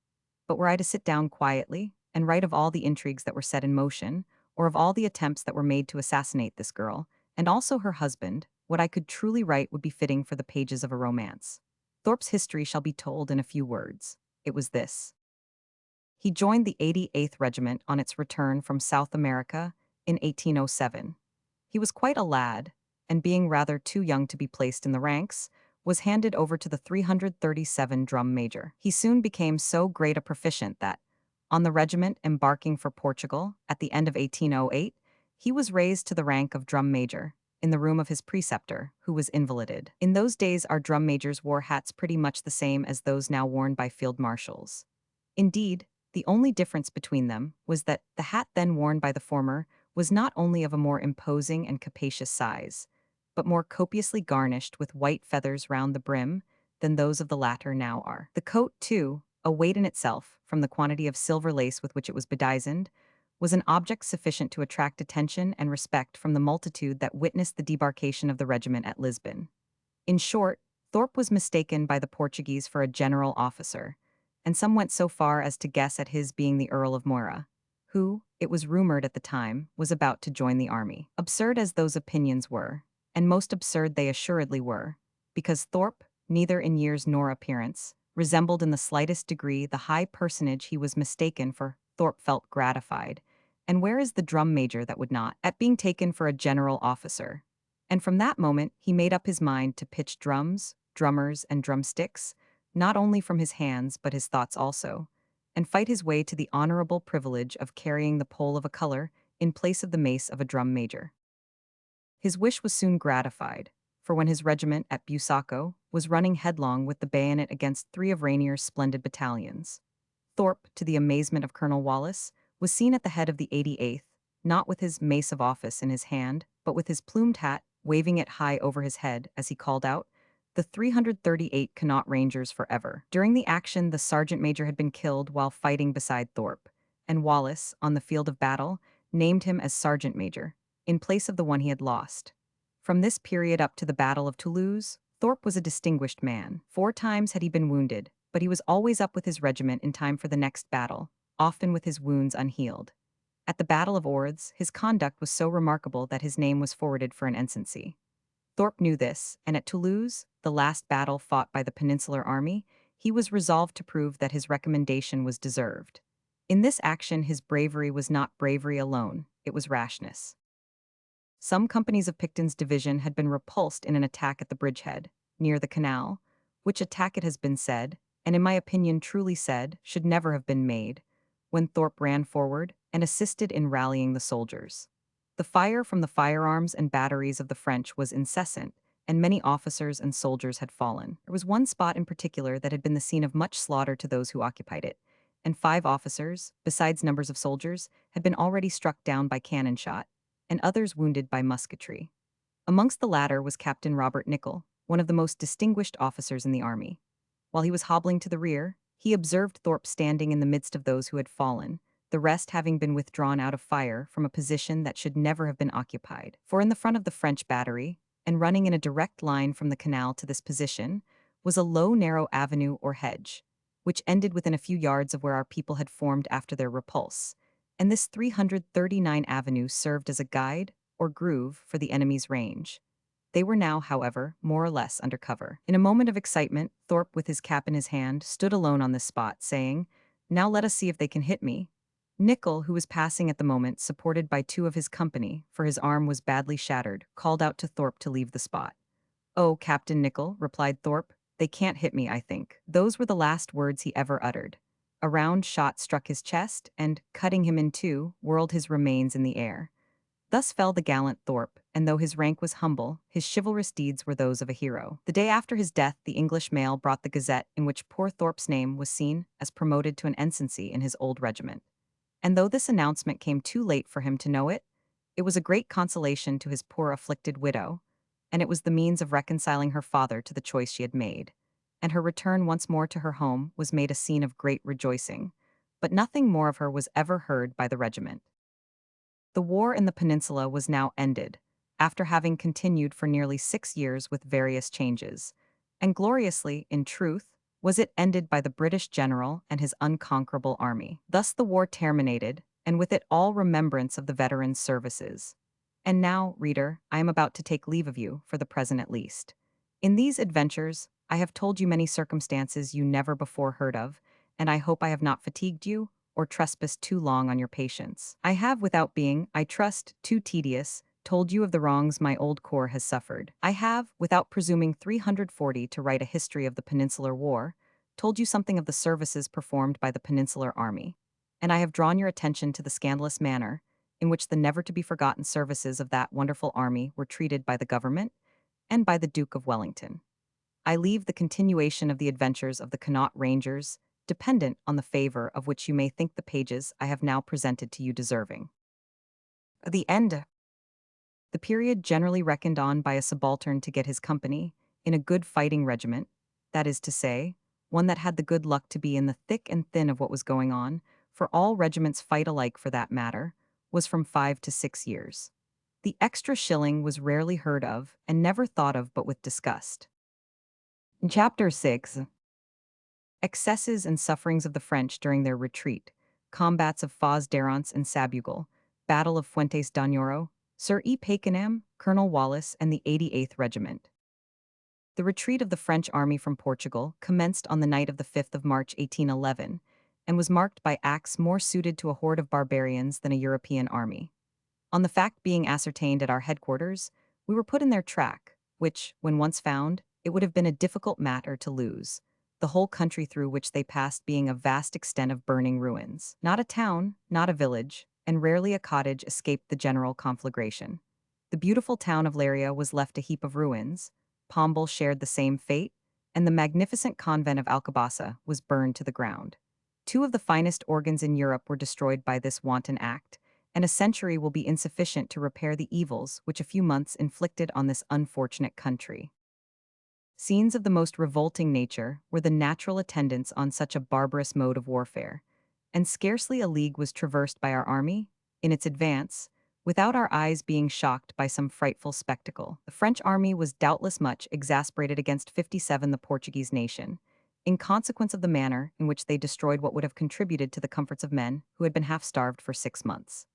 But were I to sit down quietly, and write of all the intrigues that were set in motion, or of all the attempts that were made to assassinate this girl, and also her husband, what I could truly write would be fitting for the pages of a romance. Thorpe's history shall be told in a few words. It was this. He joined the 88th Regiment on its return from South America in 1807. He was quite a lad, and being rather too young to be placed in the ranks, was handed over to the 337 Drum Major. He soon became so great a proficient that, on the regiment embarking for Portugal at the end of 1808, he was raised to the rank of Drum Major, in the room of his preceptor, who was invalided. In those days our drum majors wore hats pretty much the same as those now worn by field marshals. Indeed, the only difference between them was that the hat then worn by the former was not only of a more imposing and capacious size, but more copiously garnished with white feathers round the brim than those of the latter now are. The coat, too, a weight in itself, from the quantity of silver lace with which it was bedizened, was an object sufficient to attract attention and respect from the multitude that witnessed the debarkation of the regiment at Lisbon. In short, Thorpe was mistaken by the Portuguese for a general officer, and some went so far as to guess at his being the Earl of Moira, who, it was rumored at the time, was about to join the army. Absurd as those opinions were, and most absurd they assuredly were, because Thorpe, neither in years nor appearance, resembled in the slightest degree the high personage he was mistaken for. Thorpe felt gratified, And where is the drum major that would not, at being taken for a general officer? And from that moment, he made up his mind to pitch drums, drummers, and drumsticks, not only from his hands but his thoughts also, and fight his way to the honorable privilege of carrying the pole of a color in place of the mace of a drum major. His wish was soon gratified, for when his regiment at Busaco was running headlong with the bayonet against three of Rainier's splendid battalions, Thorpe, to the amazement of Colonel Wallace, was seen at the head of the 88th, not with his mace of office in his hand, but with his plumed hat, waving it high over his head as he called out, "The 338 Connaught Rangers forever." During the action, the sergeant major had been killed while fighting beside Thorpe, and Wallace, on the field of battle, named him as sergeant major, in place of the one he had lost. From this period up to the Battle of Toulouse, Thorpe was a distinguished man. 4 times had he been wounded, but he was always up with his regiment in time for the next battle, often with his wounds unhealed. At the Battle of Ordes, his conduct was so remarkable that his name was forwarded for an ensigncy. Thorpe knew this, and at Toulouse, the last battle fought by the Peninsular Army, he was resolved to prove that his recommendation was deserved. In this action, his bravery was not bravery alone, it was rashness. Some companies of Picton's division had been repulsed in an attack at the bridgehead, near the canal, which attack it has been said, and in my opinion truly said, should never have been made, when Thorpe ran forward and assisted in rallying the soldiers. The fire from the firearms and batteries of the French was incessant, and many officers and soldiers had fallen. There was one spot in particular that had been the scene of much slaughter to those who occupied it, and 5 officers, besides numbers of soldiers, had been already struck down by cannon shot, and others wounded by musketry. Amongst the latter was Captain Robert Nicholl, one of the most distinguished officers in the army. While he was hobbling to the rear, he observed Thorpe standing in the midst of those who had fallen, the rest having been withdrawn out of fire from a position that should never have been occupied. For in the front of the French battery, and running in a direct line from the canal to this position, was a low, narrow avenue or hedge, which ended within a few yards of where our people had formed after their repulse, and this 339 avenue served as a guide, or groove, for the enemy's range. They were now, however, more or less under cover. In a moment of excitement, Thorpe, with his cap in his hand, stood alone on this spot, saying, "Now let us see if they can hit me." Nicholl, who was passing at the moment, supported by 2 of his company, for his arm was badly shattered, called out to Thorpe to leave the spot. "Oh, Captain Nicholl," replied Thorpe, "they can't hit me, I think." Those were the last words he ever uttered. A round shot struck his chest and, cutting him in two, whirled his remains in the air. Thus fell the gallant Thorpe, and though his rank was humble, his chivalrous deeds were those of a hero. The day after his death, the English mail brought the Gazette in which poor Thorpe's name was seen as promoted to an ensigncy in his old regiment. And though this announcement came too late for him to know it, it was a great consolation to his poor afflicted widow, and it was the means of reconciling her father to the choice she had made. And her return once more to her home was made a scene of great rejoicing, but nothing more of her was ever heard by the regiment. The war in the peninsula was now ended, after having continued for nearly 6 years with various changes, and gloriously, in truth, was it ended by the British general and his unconquerable army. Thus the war terminated, and with it all remembrance of the veterans' services. And now, reader, I am about to take leave of you, for the present at least. In these adventures, I have told you many circumstances you never before heard of, and I hope I have not fatigued you, or trespassed too long on your patience. I have, without being, I trust, too tedious, told you of the wrongs my old corps has suffered. I have, without presuming 340 to write a history of the Peninsular War, told you something of the services performed by the Peninsular Army, and I have drawn your attention to the scandalous manner in which the never-to-be-forgotten services of that wonderful army were treated by the government and by the Duke of Wellington. I leave the continuation of the adventures of the Connaught Rangers dependent on the favor of which you may think the pages I have now presented to you deserving. The end. The period generally reckoned on by a subaltern to get his company in a good fighting regiment, that is to say, one that had the good luck to be in the thick and thin of what was going on, for all regiments fight alike for that matter, was from 5 to 6 years. The extra shilling was rarely heard of and never thought of but with disgust. In Chapter 6, excesses and sufferings of the French during their retreat, combats of Foz d'Arrants and Sabugal, Battle of Fuentes d'Oñoro, Sir E. Pakenham, Colonel Wallace, and the 88th Regiment. The retreat of the French army from Portugal commenced on the night of the 5th of March 1811, and was marked by acts more suited to a horde of barbarians than a European army. On the fact being ascertained at our headquarters, we were put in their track, which, when once found, it would have been a difficult matter to lose, the whole country through which they passed being a vast extent of burning ruins. Not a town, not a village, and rarely a cottage escaped the general conflagration. The beautiful town of Laria was left a heap of ruins, Pombal shared the same fate, and the magnificent convent of Alcabasa was burned to the ground. Two of the finest organs in Europe were destroyed by this wanton act, and a century will be insufficient to repair the evils which a few months inflicted on this unfortunate country. Scenes of the most revolting nature were the natural attendants on such a barbarous mode of warfare, and scarcely a league was traversed by our army, in its advance, without our eyes being shocked by some frightful spectacle. The French army was doubtless much exasperated against 57 the Portuguese nation, in consequence of the manner in which they destroyed what would have contributed to the comforts of men who had been half-starved for 6 months.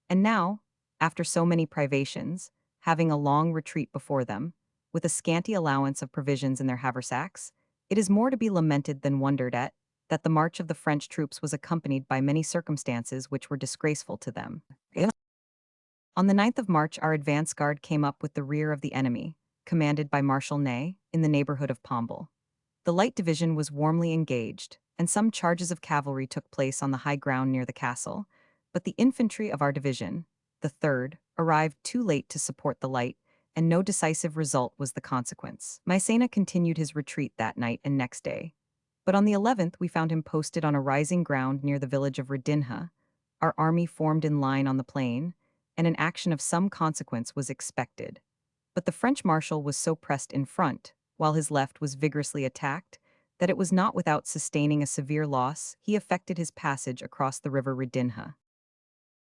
And now, after so many privations, having a long retreat before them, with a scanty allowance of provisions in their haversacks, it is more to be lamented than wondered at that the march of the French troops was accompanied by many circumstances which were disgraceful to them. On the 9th of March our advance guard came up with the rear of the enemy, commanded by Marshal Ney, in the neighborhood of Pombal. The light division was warmly engaged, and some charges of cavalry took place on the high ground near the castle, but the infantry of our division, the 3rd, arrived too late to support the light, and no decisive result was the consequence. Massena continued his retreat that night and next day, but on the 11th we found him posted on a rising ground near the village of Redinha. Our army formed in line on the plain, and an action of some consequence was expected. But the French marshal was so pressed in front, while his left was vigorously attacked, that it was not without sustaining a severe loss he effected his passage across the river Redinha.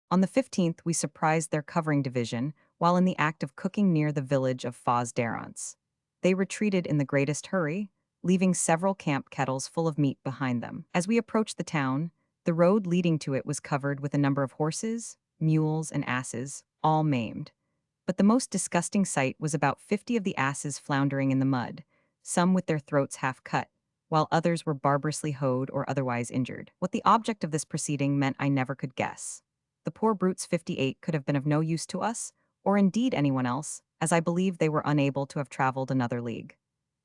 On the 15th we surprised their covering division while in the act of cooking near the village of Foz d'Arons. They retreated in the greatest hurry, leaving several camp kettles full of meat behind them. As we approached the town, the road leading to it was covered with a number of horses, mules, and asses, all maimed. But the most disgusting sight was about 50 of the asses floundering in the mud, some with their throats half cut, while others were barbarously hoed or otherwise injured. What the object of this proceeding meant I never could guess. The poor brutes 58 could have been of no use to us, or indeed anyone else, as I believe they were unable to have traveled another league.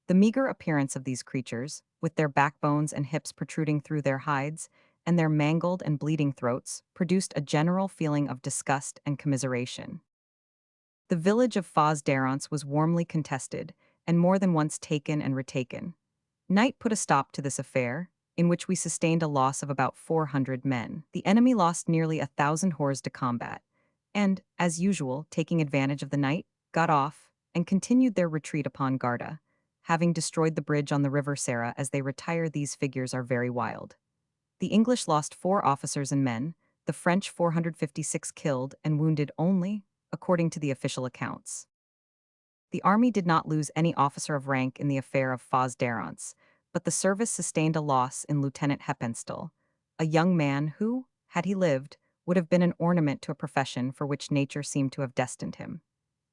The meager appearance of these creatures, with their backbones and hips protruding through their hides, and their mangled and bleeding throats, produced a general feeling of disgust and commiseration. The village of Foz d'Arons was warmly contested, and more than once taken and retaken. Night put a stop to this affair, in which we sustained a loss of about 400 men. The enemy lost nearly 1,000 hors de combat, and, as usual, taking advantage of the night, got off, and continued their retreat upon Garda, having destroyed the bridge on the river Serra. As they retire, these figures are very wild. The English lost 4 officers and men, the French 456 killed and wounded only, according to the official accounts. The army did not lose any officer of rank in the affair of Foz d'Arons, but the service sustained a loss in Lieutenant Heppenstall, a young man who, had he lived, would have been an ornament to a profession for which nature seemed to have destined him.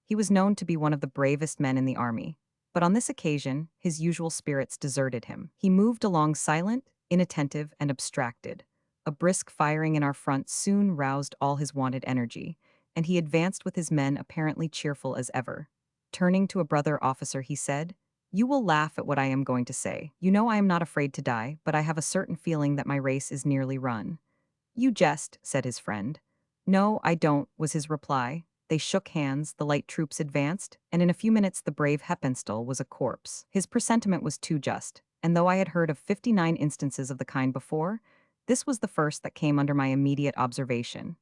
He was known to be one of the bravest men in the army, but on this occasion his usual spirits deserted him. He moved along silent, inattentive, and abstracted. A brisk firing in our front soon roused all his wonted energy, and he advanced with his men apparently cheerful as ever. Turning to a brother officer, he said, "You will laugh at what I am going to say. You know I am not afraid to die, but I have a certain feeling that my race is nearly run." "You jest," said his friend. "No, I don't," was his reply. They shook hands, the light troops advanced, and in a few minutes the brave Heppenstall was a corpse. His presentiment was too just, and though I had heard of 59 instances of the kind before, this was the first that came under my immediate observation.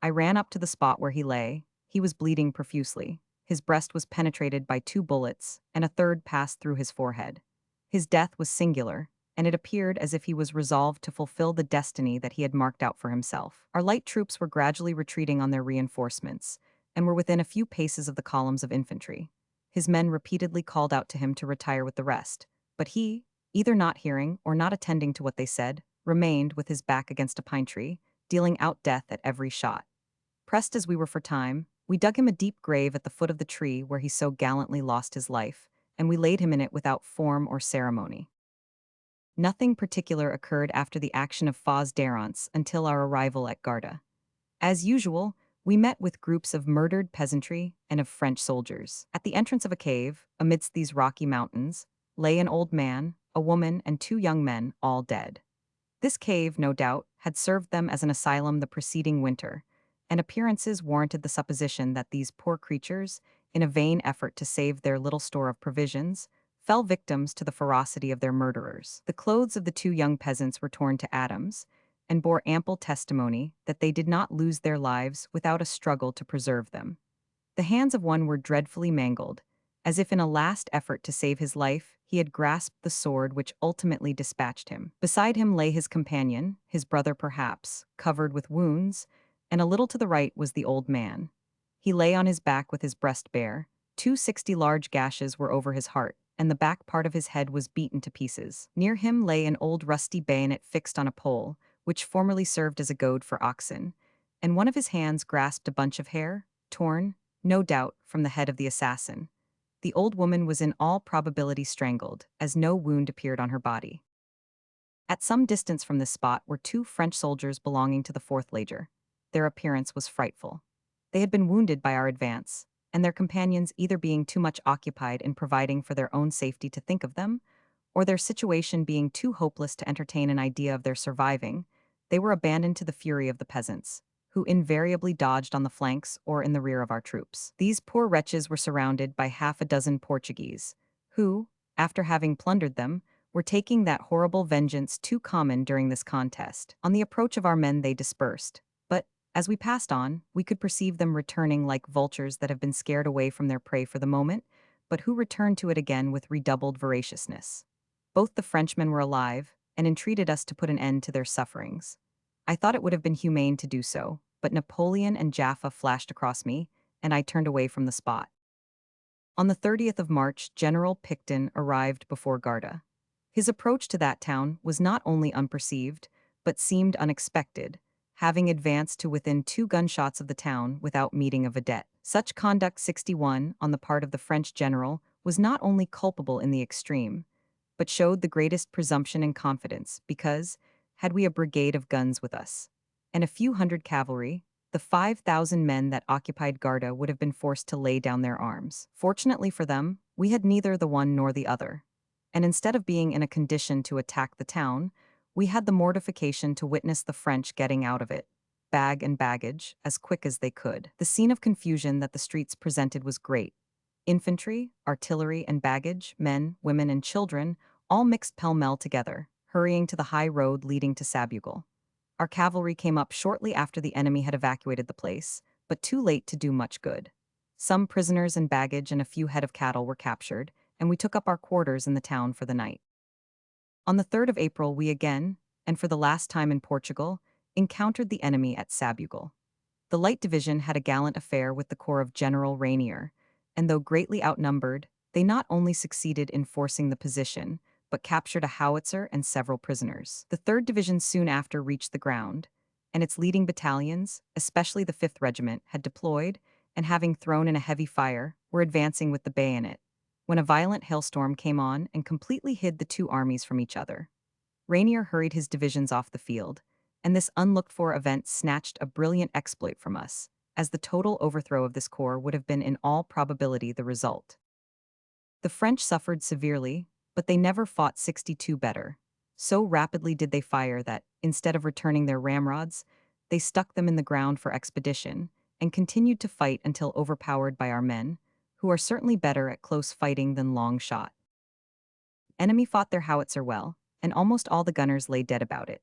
I ran up to the spot where he lay. He was bleeding profusely. His breast was penetrated by 2 bullets, and a third passed through his forehead. His death was singular, and it appeared as if he was resolved to fulfill the destiny that he had marked out for himself. Our light troops were gradually retreating on their reinforcements, and were within a few paces of the columns of infantry. His men repeatedly called out to him to retire with the rest, but he, either not hearing or not attending to what they said, remained with his back against a pine tree, dealing out death at every shot. Pressed as we were for time, we dug him a deep grave at the foot of the tree where he so gallantly lost his life, and we laid him in it without form or ceremony. Nothing particular occurred after the action of Fos d'Arance until our arrival at Garda. As usual, we met with groups of murdered peasantry and of French soldiers. At the entrance of a cave, amidst these rocky mountains, lay an old man, a woman, and two young men, all dead. This cave, no doubt, had served them as an asylum the preceding winter, and appearances warranted the supposition that these poor creatures, in a vain effort to save their little store of provisions, fell victims to the ferocity of their murderers. The clothes of the two young peasants were torn to atoms, and bore ample testimony that they did not lose their lives without a struggle to preserve them. The hands of one were dreadfully mangled, as if in a last effort to save his life, he had grasped the sword which ultimately dispatched him. Beside him lay his companion, his brother perhaps, covered with wounds, and a little to the right was the old man. He lay on his back with his breast bare, 260 large gashes were over his heart, and the back part of his head was beaten to pieces. Near him lay an old rusty bayonet fixed on a pole, which formerly served as a goad for oxen, and one of his hands grasped a bunch of hair, torn, no doubt, from the head of the assassin. The old woman was in all probability strangled, as no wound appeared on her body. At some distance from this spot were two French soldiers belonging to the fourth leger. Their appearance was frightful. They had been wounded by our advance, and their companions either being too much occupied in providing for their own safety to think of them, or their situation being too hopeless to entertain an idea of their surviving, they were abandoned to the fury of the peasants, who invariably dodged on the flanks or in the rear of our troops. These poor wretches were surrounded by half a dozen Portuguese, who, after having plundered them, were taking that horrible vengeance too common during this contest. On the approach of our men they dispersed, but, as we passed on, we could perceive them returning like vultures that have been scared away from their prey for the moment, but who returned to it again with redoubled voraciousness. Both the Frenchmen were alive, and entreated us to put an end to their sufferings. I thought it would have been humane to do so, but Napoleon and Jaffa flashed across me, and I turned away from the spot. On the 30th of March, General Picton arrived before Garda. His approach to that town was not only unperceived, but seemed unexpected, having advanced to within 2 gunshots of the town without meeting a vedette. Such conduct 61 on the part of the French general was not only culpable in the extreme, but showed the greatest presumption and confidence, because, had we a brigade of guns with us, and a few hundred cavalry, the 5,000 men that occupied Garda would have been forced to lay down their arms. Fortunately for them, we had neither the one nor the other, and instead of being in a condition to attack the town, we had the mortification to witness the French getting out of it, bag and baggage, as quick as they could. The scene of confusion that the streets presented was great. Infantry, artillery, and baggage, men, women, and children, all mixed pell-mell together, hurrying to the high road leading to Sabugal. Our cavalry came up shortly after the enemy had evacuated the place, but too late to do much good. Some prisoners and baggage and a few head of cattle were captured, and we took up our quarters in the town for the night. On the 3rd of April we again, and for the last time in Portugal, encountered the enemy at Sabugal. The Light Division had a gallant affair with the corps of General Rainier, and though greatly outnumbered, they not only succeeded in forcing the position, but captured a howitzer and several prisoners. The 3rd Division soon after reached the ground, and its leading battalions, especially the 5th Regiment, had deployed, and having thrown in a heavy fire, were advancing with the bayonet, when a violent hailstorm came on and completely hid the two armies from each other. Rainier hurried his divisions off the field, and this unlooked-for event snatched a brilliant exploit from us, as the total overthrow of this corps would have been in all probability the result. The French suffered severely, but they never fought 62 better. So rapidly did they fire that, instead of returning their ramrods, they stuck them in the ground for expedition, and continued to fight until overpowered by our men, who are certainly better at close fighting than long shot. Enemy fought their howitzer well, and almost all the gunners lay dead about it.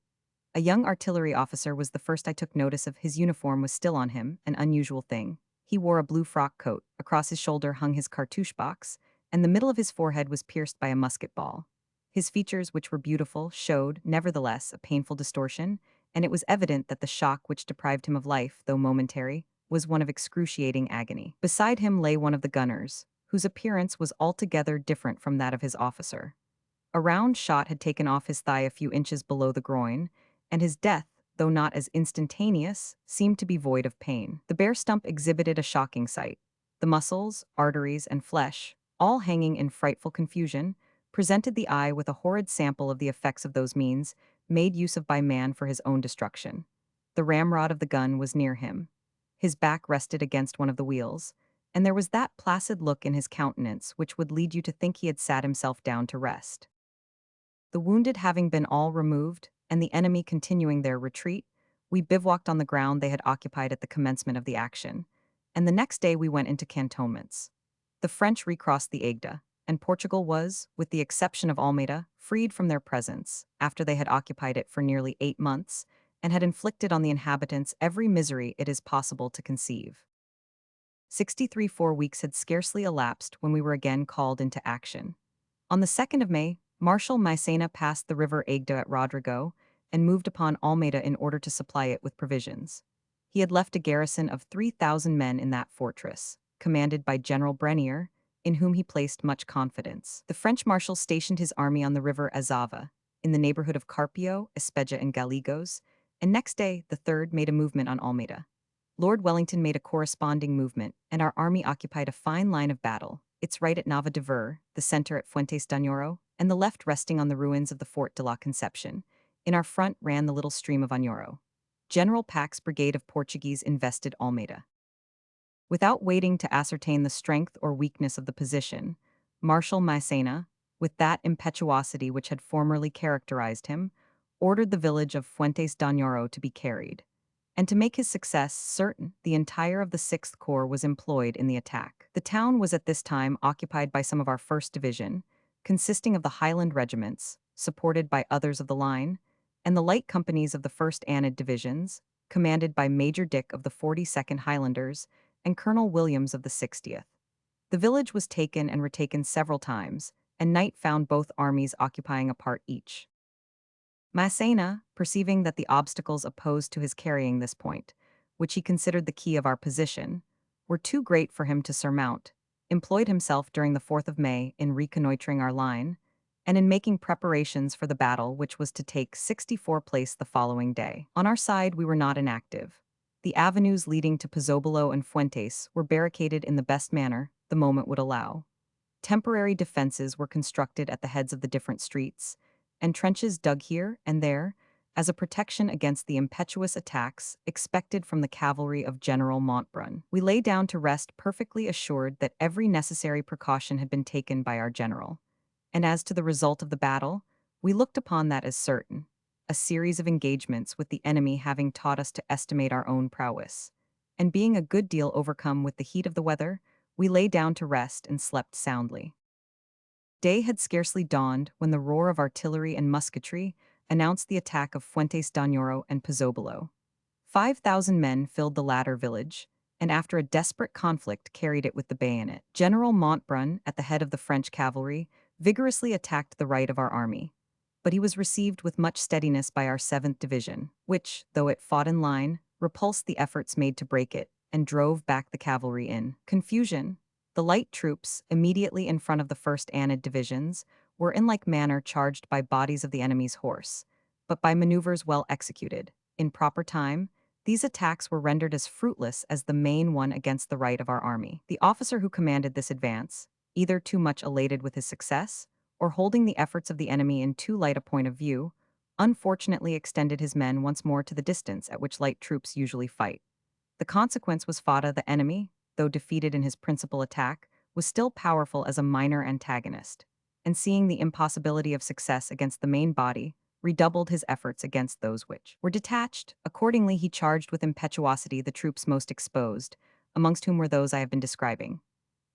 A young artillery officer was the first I took notice of. His uniform was still on him, an unusual thing. He wore a blue frock coat, across his shoulder hung his cartouche box, and the middle of his forehead was pierced by a musket ball. His features, which were beautiful, showed, nevertheless, a painful distortion, and it was evident that the shock which deprived him of life, though momentary, was one of excruciating agony. Beside him lay one of the gunners, whose appearance was altogether different from that of his officer. A round shot had taken off his thigh a few inches below the groin, and his death, though not as instantaneous, seemed to be void of pain. The bare stump exhibited a shocking sight. The muscles, arteries, and flesh, all hanging in frightful confusion, presented the eye with a horrid sample of the effects of those means, made use of by man for his own destruction. The ramrod of the gun was near him. His back rested against one of the wheels, and there was that placid look in his countenance which would lead you to think he had sat himself down to rest. The wounded having been all removed, and the enemy continuing their retreat, we bivouacked on the ground they had occupied at the commencement of the action, and the next day we went into cantonments. The French recrossed the Agde, and Portugal was, with the exception of Almeida, freed from their presence, after they had occupied it for nearly 8 months, and had inflicted on the inhabitants every misery it is possible to conceive. 4 weeks had scarcely elapsed when we were again called into action. On the 2nd of May, Marshal Massena passed the river Agde at Rodrigo and moved upon Almeida in order to supply it with provisions. He had left a garrison of 3,000 men in that fortress, commanded by General Brenier, in whom he placed much confidence. The French marshal stationed his army on the river Azava, in the neighborhood of Carpio, Espeja, and Gallegos, and next day the 3rd made a movement on Almeida. Lord Wellington made a corresponding movement, and our army occupied a fine line of battle, its right at Nava de Ver, the center at Fuentes d'Añoro, and the left resting on the ruins of the Fort de la Concepción. In our front ran the little stream of Añoro. General Pack's brigade of Portuguese invested Almeida. Without waiting to ascertain the strength or weakness of the position, Marshal Massena, with that impetuosity which had formerly characterized him, ordered the village of Fuentes d'Añoro to be carried. And to make his success certain, the entire of the 6th Corps was employed in the attack. The town was at this time occupied by some of our 1st Division, consisting of the Highland regiments, supported by others of the line, and the light companies of the 1st Anid Divisions, commanded by Major Dick of the 42nd Highlanders and Colonel Williams of the 60th. The village was taken and retaken several times, and night found both armies occupying a part each. Massena, perceiving that the obstacles opposed to his carrying this point, which he considered the key of our position, were too great for him to surmount, employed himself during the 4th of May in reconnoitering our line, and in making preparations for the battle which was to take 64 place the following day. On our side we were not inactive. The avenues leading to Pozzobolo and Fuentes were barricaded in the best manner the moment would allow. Temporary defenses were constructed at the heads of the different streets, and trenches dug here and there as a protection against the impetuous attacks expected from the cavalry of General Montbrun. We lay down to rest perfectly assured that every necessary precaution had been taken by our general. And as to the result of the battle, we looked upon that as certain, a series of engagements with the enemy having taught us to estimate our own prowess. And being a good deal overcome with the heat of the weather, we lay down to rest and slept soundly. Day had scarcely dawned when the roar of artillery and musketry announced the attack of Fuentes d'Añoro and Pozzobolo. 5,000 men filled the latter village, and after a desperate conflict carried it with the bayonet. General Montbrun, at the head of the French cavalry, vigorously attacked the right of our army, but he was received with much steadiness by our 7th Division, which, though it fought in line, repulsed the efforts made to break it, and drove back the cavalry in confusion. The light troops, immediately in front of the 1st Anid Divisions, were in like manner charged by bodies of the enemy's horse, but by maneuvers well executed. In proper time, these attacks were rendered as fruitless as the main one against the right of our army. The officer who commanded this advance, either too much elated with his success, or holding the efforts of the enemy in too light a point of view, unfortunately extended his men once more to the distance at which light troops usually fight. The consequence was Fada, the enemy, though defeated in his principal attack, was still powerful as a minor antagonist, and seeing the impossibility of success against the main body, redoubled his efforts against those which were detached. Accordingly, he charged with impetuosity the troops most exposed, amongst whom were those I have been describing.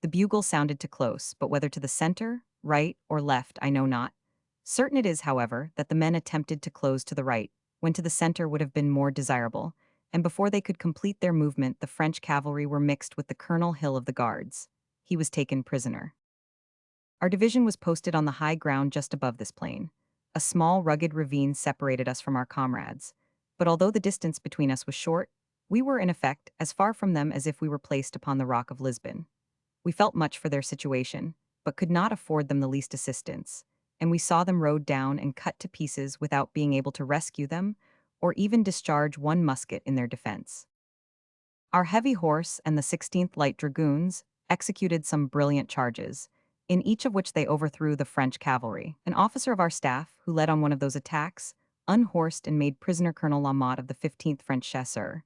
The bugle sounded to close, but whether to the center, right, or left, I know not. Certain it is, however, that the men attempted to close to the right, when to the center would have been more desirable, and before they could complete their movement the French cavalry were mixed with the Colonel Hill of the Guards. He was taken prisoner. Our division was posted on the high ground just above this plain. A small rugged ravine separated us from our comrades, but although the distance between us was short, we were in effect as far from them as if we were placed upon the rock of Lisbon. We felt much for their situation, but could not afford them the least assistance, and we saw them rowed down and cut to pieces without being able to rescue them, or even discharge one musket in their defense. Our heavy horse and the 16th Light Dragoons executed some brilliant charges, in each of which they overthrew the French cavalry. An officer of our staff, who led on one of those attacks, unhorsed and made prisoner Colonel Lamotte of the 15th French Chasseurs.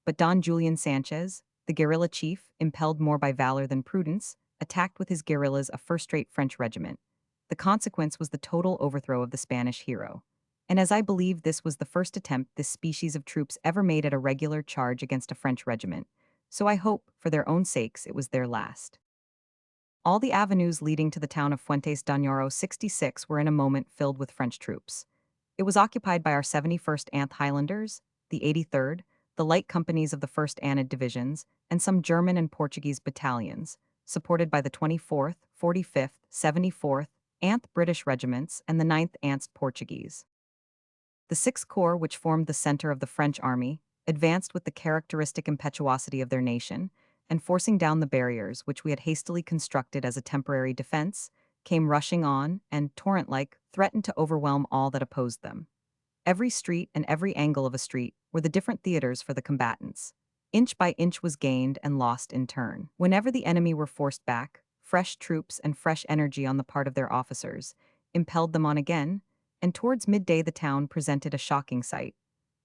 But Don Julian Sanchez, the guerrilla chief, impelled more by valor than prudence, attacked with his guerrillas a first-rate French regiment. The consequence was the total overthrow of the Spanish hero. And as I believe this was the first attempt this species of troops ever made at a regular charge against a French regiment, so I hope, for their own sakes, it was their last. All the avenues leading to the town of Fuentes d'Añoro 66 were in a moment filled with French troops. It was occupied by our 71st Anth Highlanders, the 83rd, the light companies of the 1st Anid divisions, and some German and Portuguese battalions, supported by the 24th, 45th, 74th, Anth British regiments, and the 9th Anth Portuguese. The 6th Corps, which formed the center of the French army, advanced with the characteristic impetuosity of their nation, and forcing down the barriers which we had hastily constructed as a temporary defense, came rushing on and, torrent-like, threatened to overwhelm all that opposed them. Every street and every angle of a street were the different theaters for the combatants. Inch by inch was gained and lost in turn. Whenever the enemy were forced back, fresh troops and fresh energy on the part of their officers impelled them on again, and towards midday the town presented a shocking sight.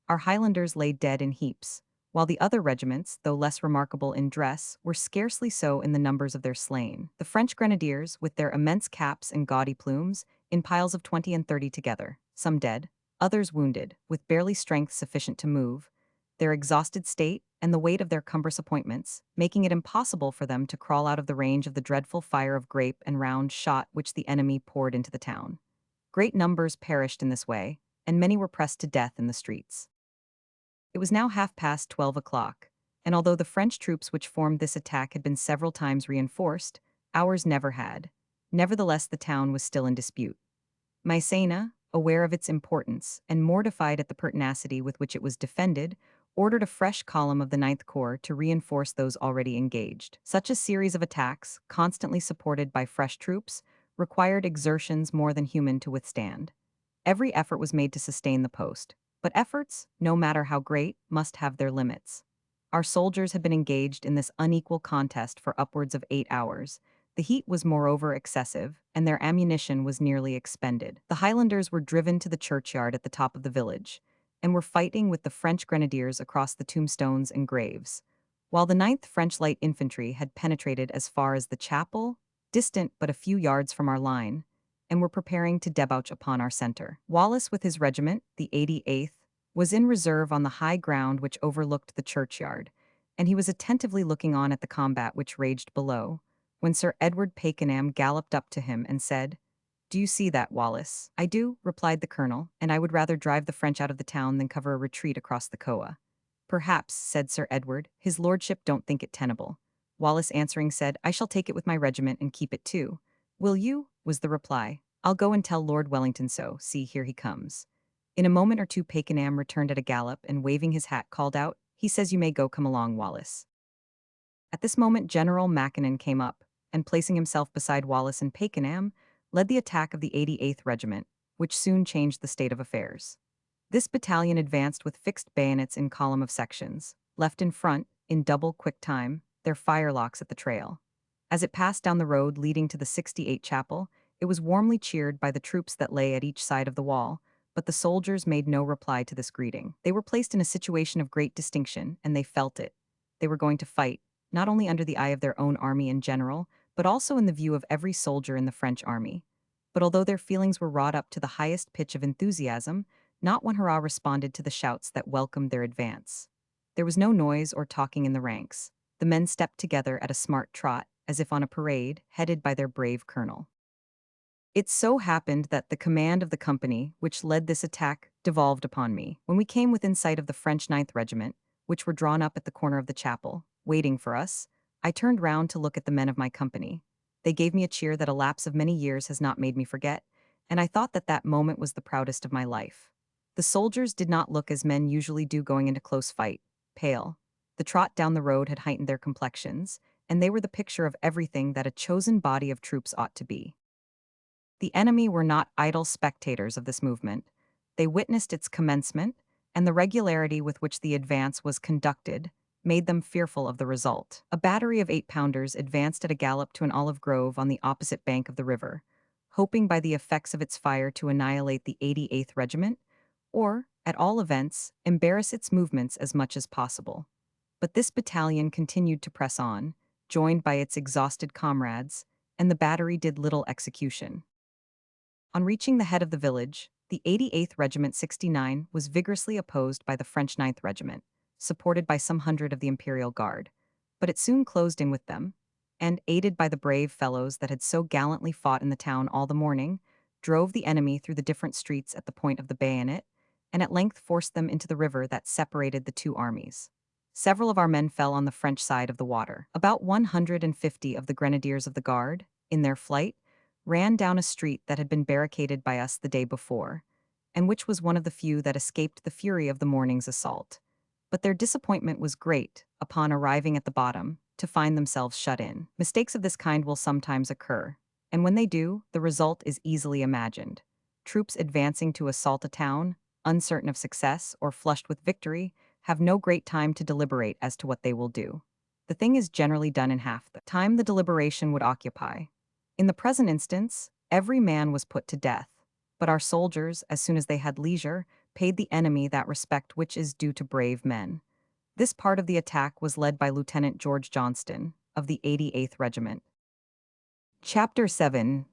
Our Highlanders lay dead in heaps, while the other regiments, though less remarkable in dress, were scarcely so in the numbers of their slain. The French grenadiers, with their immense caps and gaudy plumes, in piles of 20 and 30 together, some dead, others wounded, with barely strength sufficient to move, their exhausted state, and the weight of their cumbrous appointments, making it impossible for them to crawl out of the range of the dreadful fire of grape and round shot which the enemy poured into the town. Great numbers perished in this way, and many were pressed to death in the streets. It was now 12:30, and although the French troops which formed this attack had been several times reinforced, ours never had. Nevertheless, the town was still in dispute. Massena, aware of its importance and mortified at the pertinacity with which it was defended, ordered a fresh column of the 9th Corps to reinforce those already engaged. Such a series of attacks, constantly supported by fresh troops, required exertions more than human to withstand. Every effort was made to sustain the post, but efforts, no matter how great, must have their limits. Our soldiers had been engaged in this unequal contest for upwards of 8 hours. The heat was moreover excessive, and their ammunition was nearly expended. The Highlanders were driven to the churchyard at the top of the village, and were fighting with the French grenadiers across the tombstones and graves, while the 9th French Light Infantry had penetrated as far as the chapel, distant but a few yards from our line, and were preparing to debouch upon our center. Wallace, with his regiment, the 88th, was in reserve on the high ground which overlooked the churchyard, and he was attentively looking on at the combat which raged below, when Sir Edward Pakenham galloped up to him and said, "Do you see that, Wallace?" "I do," replied the colonel, "and I would rather drive the French out of the town than cover a retreat across the Coa." "Perhaps," said Sir Edward, "his lordship don't think it tenable." Wallace answering said, "I shall take it with my regiment and keep it too." "Will you?" was the reply. "I'll go and tell Lord Wellington so. See, here he comes." In a moment or two Pakenham returned at a gallop and waving his hat called out, "He says you may go, come along, Wallace." At this moment General Mackinnon came up, and placing himself beside Wallace and Pakenham, led the attack of the 88th Regiment, which soon changed the state of affairs. This battalion advanced with fixed bayonets in column of sections, left in front, in double quick time, their firelocks at the trail. As it passed down the road leading to the 68 Chapel, it was warmly cheered by the troops that lay at each side of the wall, but the soldiers made no reply to this greeting. They were placed in a situation of great distinction, and they felt it. They were going to fight, not only under the eye of their own army in general, but also in the view of every soldier in the French army. But although their feelings were wrought up to the highest pitch of enthusiasm, not one hurrah responded to the shouts that welcomed their advance. There was no noise or talking in the ranks. The men stepped together at a smart trot, as if on a parade, headed by their brave colonel. It so happened that the command of the company, which led this attack, devolved upon me. When we came within sight of the French 9th Regiment, which were drawn up at the corner of the chapel, waiting for us, I turned round to look at the men of my company. They gave me a cheer that a lapse of many years has not made me forget, and I thought that that moment was the proudest of my life. The soldiers did not look as men usually do going into close fight, pale. The trot down the road had heightened their complexions, and they were the picture of everything that a chosen body of troops ought to be. The enemy were not idle spectators of this movement. They witnessed its commencement, and the regularity with which the advance was conducted made them fearful of the result. A battery of 8-pounders advanced at a gallop to an olive grove on the opposite bank of the river, hoping by the effects of its fire to annihilate the 88th Regiment, or, at all events, embarrass its movements as much as possible. But this battalion continued to press on, joined by its exhausted comrades, and the battery did little execution. On reaching the head of the village, the 88th Regiment 69 was vigorously opposed by the French 9th Regiment, supported by some hundred of the Imperial Guard, but it soon closed in with them, and, aided by the brave fellows that had so gallantly fought in the town all the morning, drove the enemy through the different streets at the point of the bayonet, and at length forced them into the river that separated the two armies. Several of our men fell on the French side of the water. About 150 of the grenadiers of the Guard, in their flight, ran down a street that had been barricaded by us the day before, and which was one of the few that escaped the fury of the morning's assault. But their disappointment was great, upon arriving at the bottom, to find themselves shut in. Mistakes of this kind will sometimes occur, and when they do, the result is easily imagined. Troops advancing to assault a town, uncertain of success or flushed with victory, have no great time to deliberate as to what they will do. The thing is generally done in half the time the deliberation would occupy. In the present instance, every man was put to death, but our soldiers, as soon as they had leisure, paid the enemy that respect which is due to brave men. This part of the attack was led by Lieutenant George Johnston, of the 88th Regiment. Chapter 7.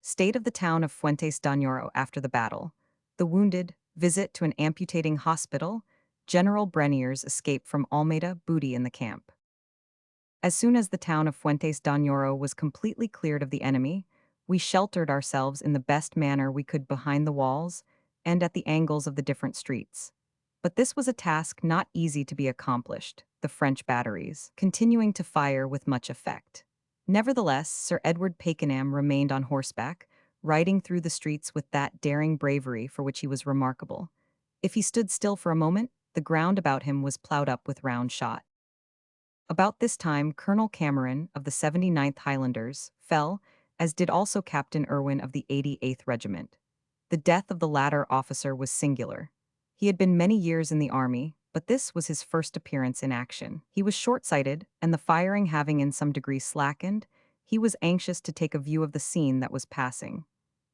State of the town of Fuentes d'Añoro after the battle. The wounded, visit to an amputating hospital, General Brenier's escape from Almeida, booty in the camp. As soon as the town of Fuentes d'Añoro was completely cleared of the enemy, we sheltered ourselves in the best manner we could behind the walls and at the angles of the different streets. But this was a task not easy to be accomplished, the French batteries continuing to fire with much effect. Nevertheless, Sir Edward Pakenham remained on horseback, riding through the streets with that daring bravery for which he was remarkable. If he stood still for a moment, the ground about him was ploughed up with round shot. About this time, Colonel Cameron, of the 79th Highlanders, fell, as did also Captain Irwin of the 88th Regiment. The death of the latter officer was singular. He had been many years in the army, but this was his first appearance in action. He was short-sighted, and the firing having in some degree slackened, he was anxious to take a view of the scene that was passing.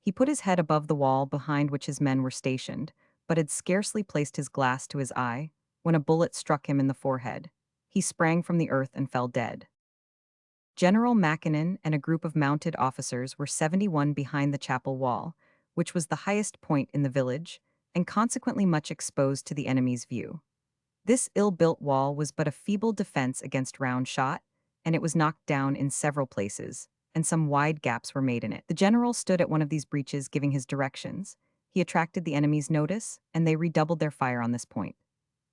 He put his head above the wall behind which his men were stationed, but had scarcely placed his glass to his eye, when a bullet struck him in the forehead. He sprang from the earth and fell dead. General Mackinnon and a group of mounted officers were 71 behind the chapel wall, which was the highest point in the village, and consequently much exposed to the enemy's view. This ill-built wall was but a feeble defense against round shot, and it was knocked down in several places, and some wide gaps were made in it. The general stood at one of these breaches giving his directions. He attracted the enemy's notice, and they redoubled their fire on this point.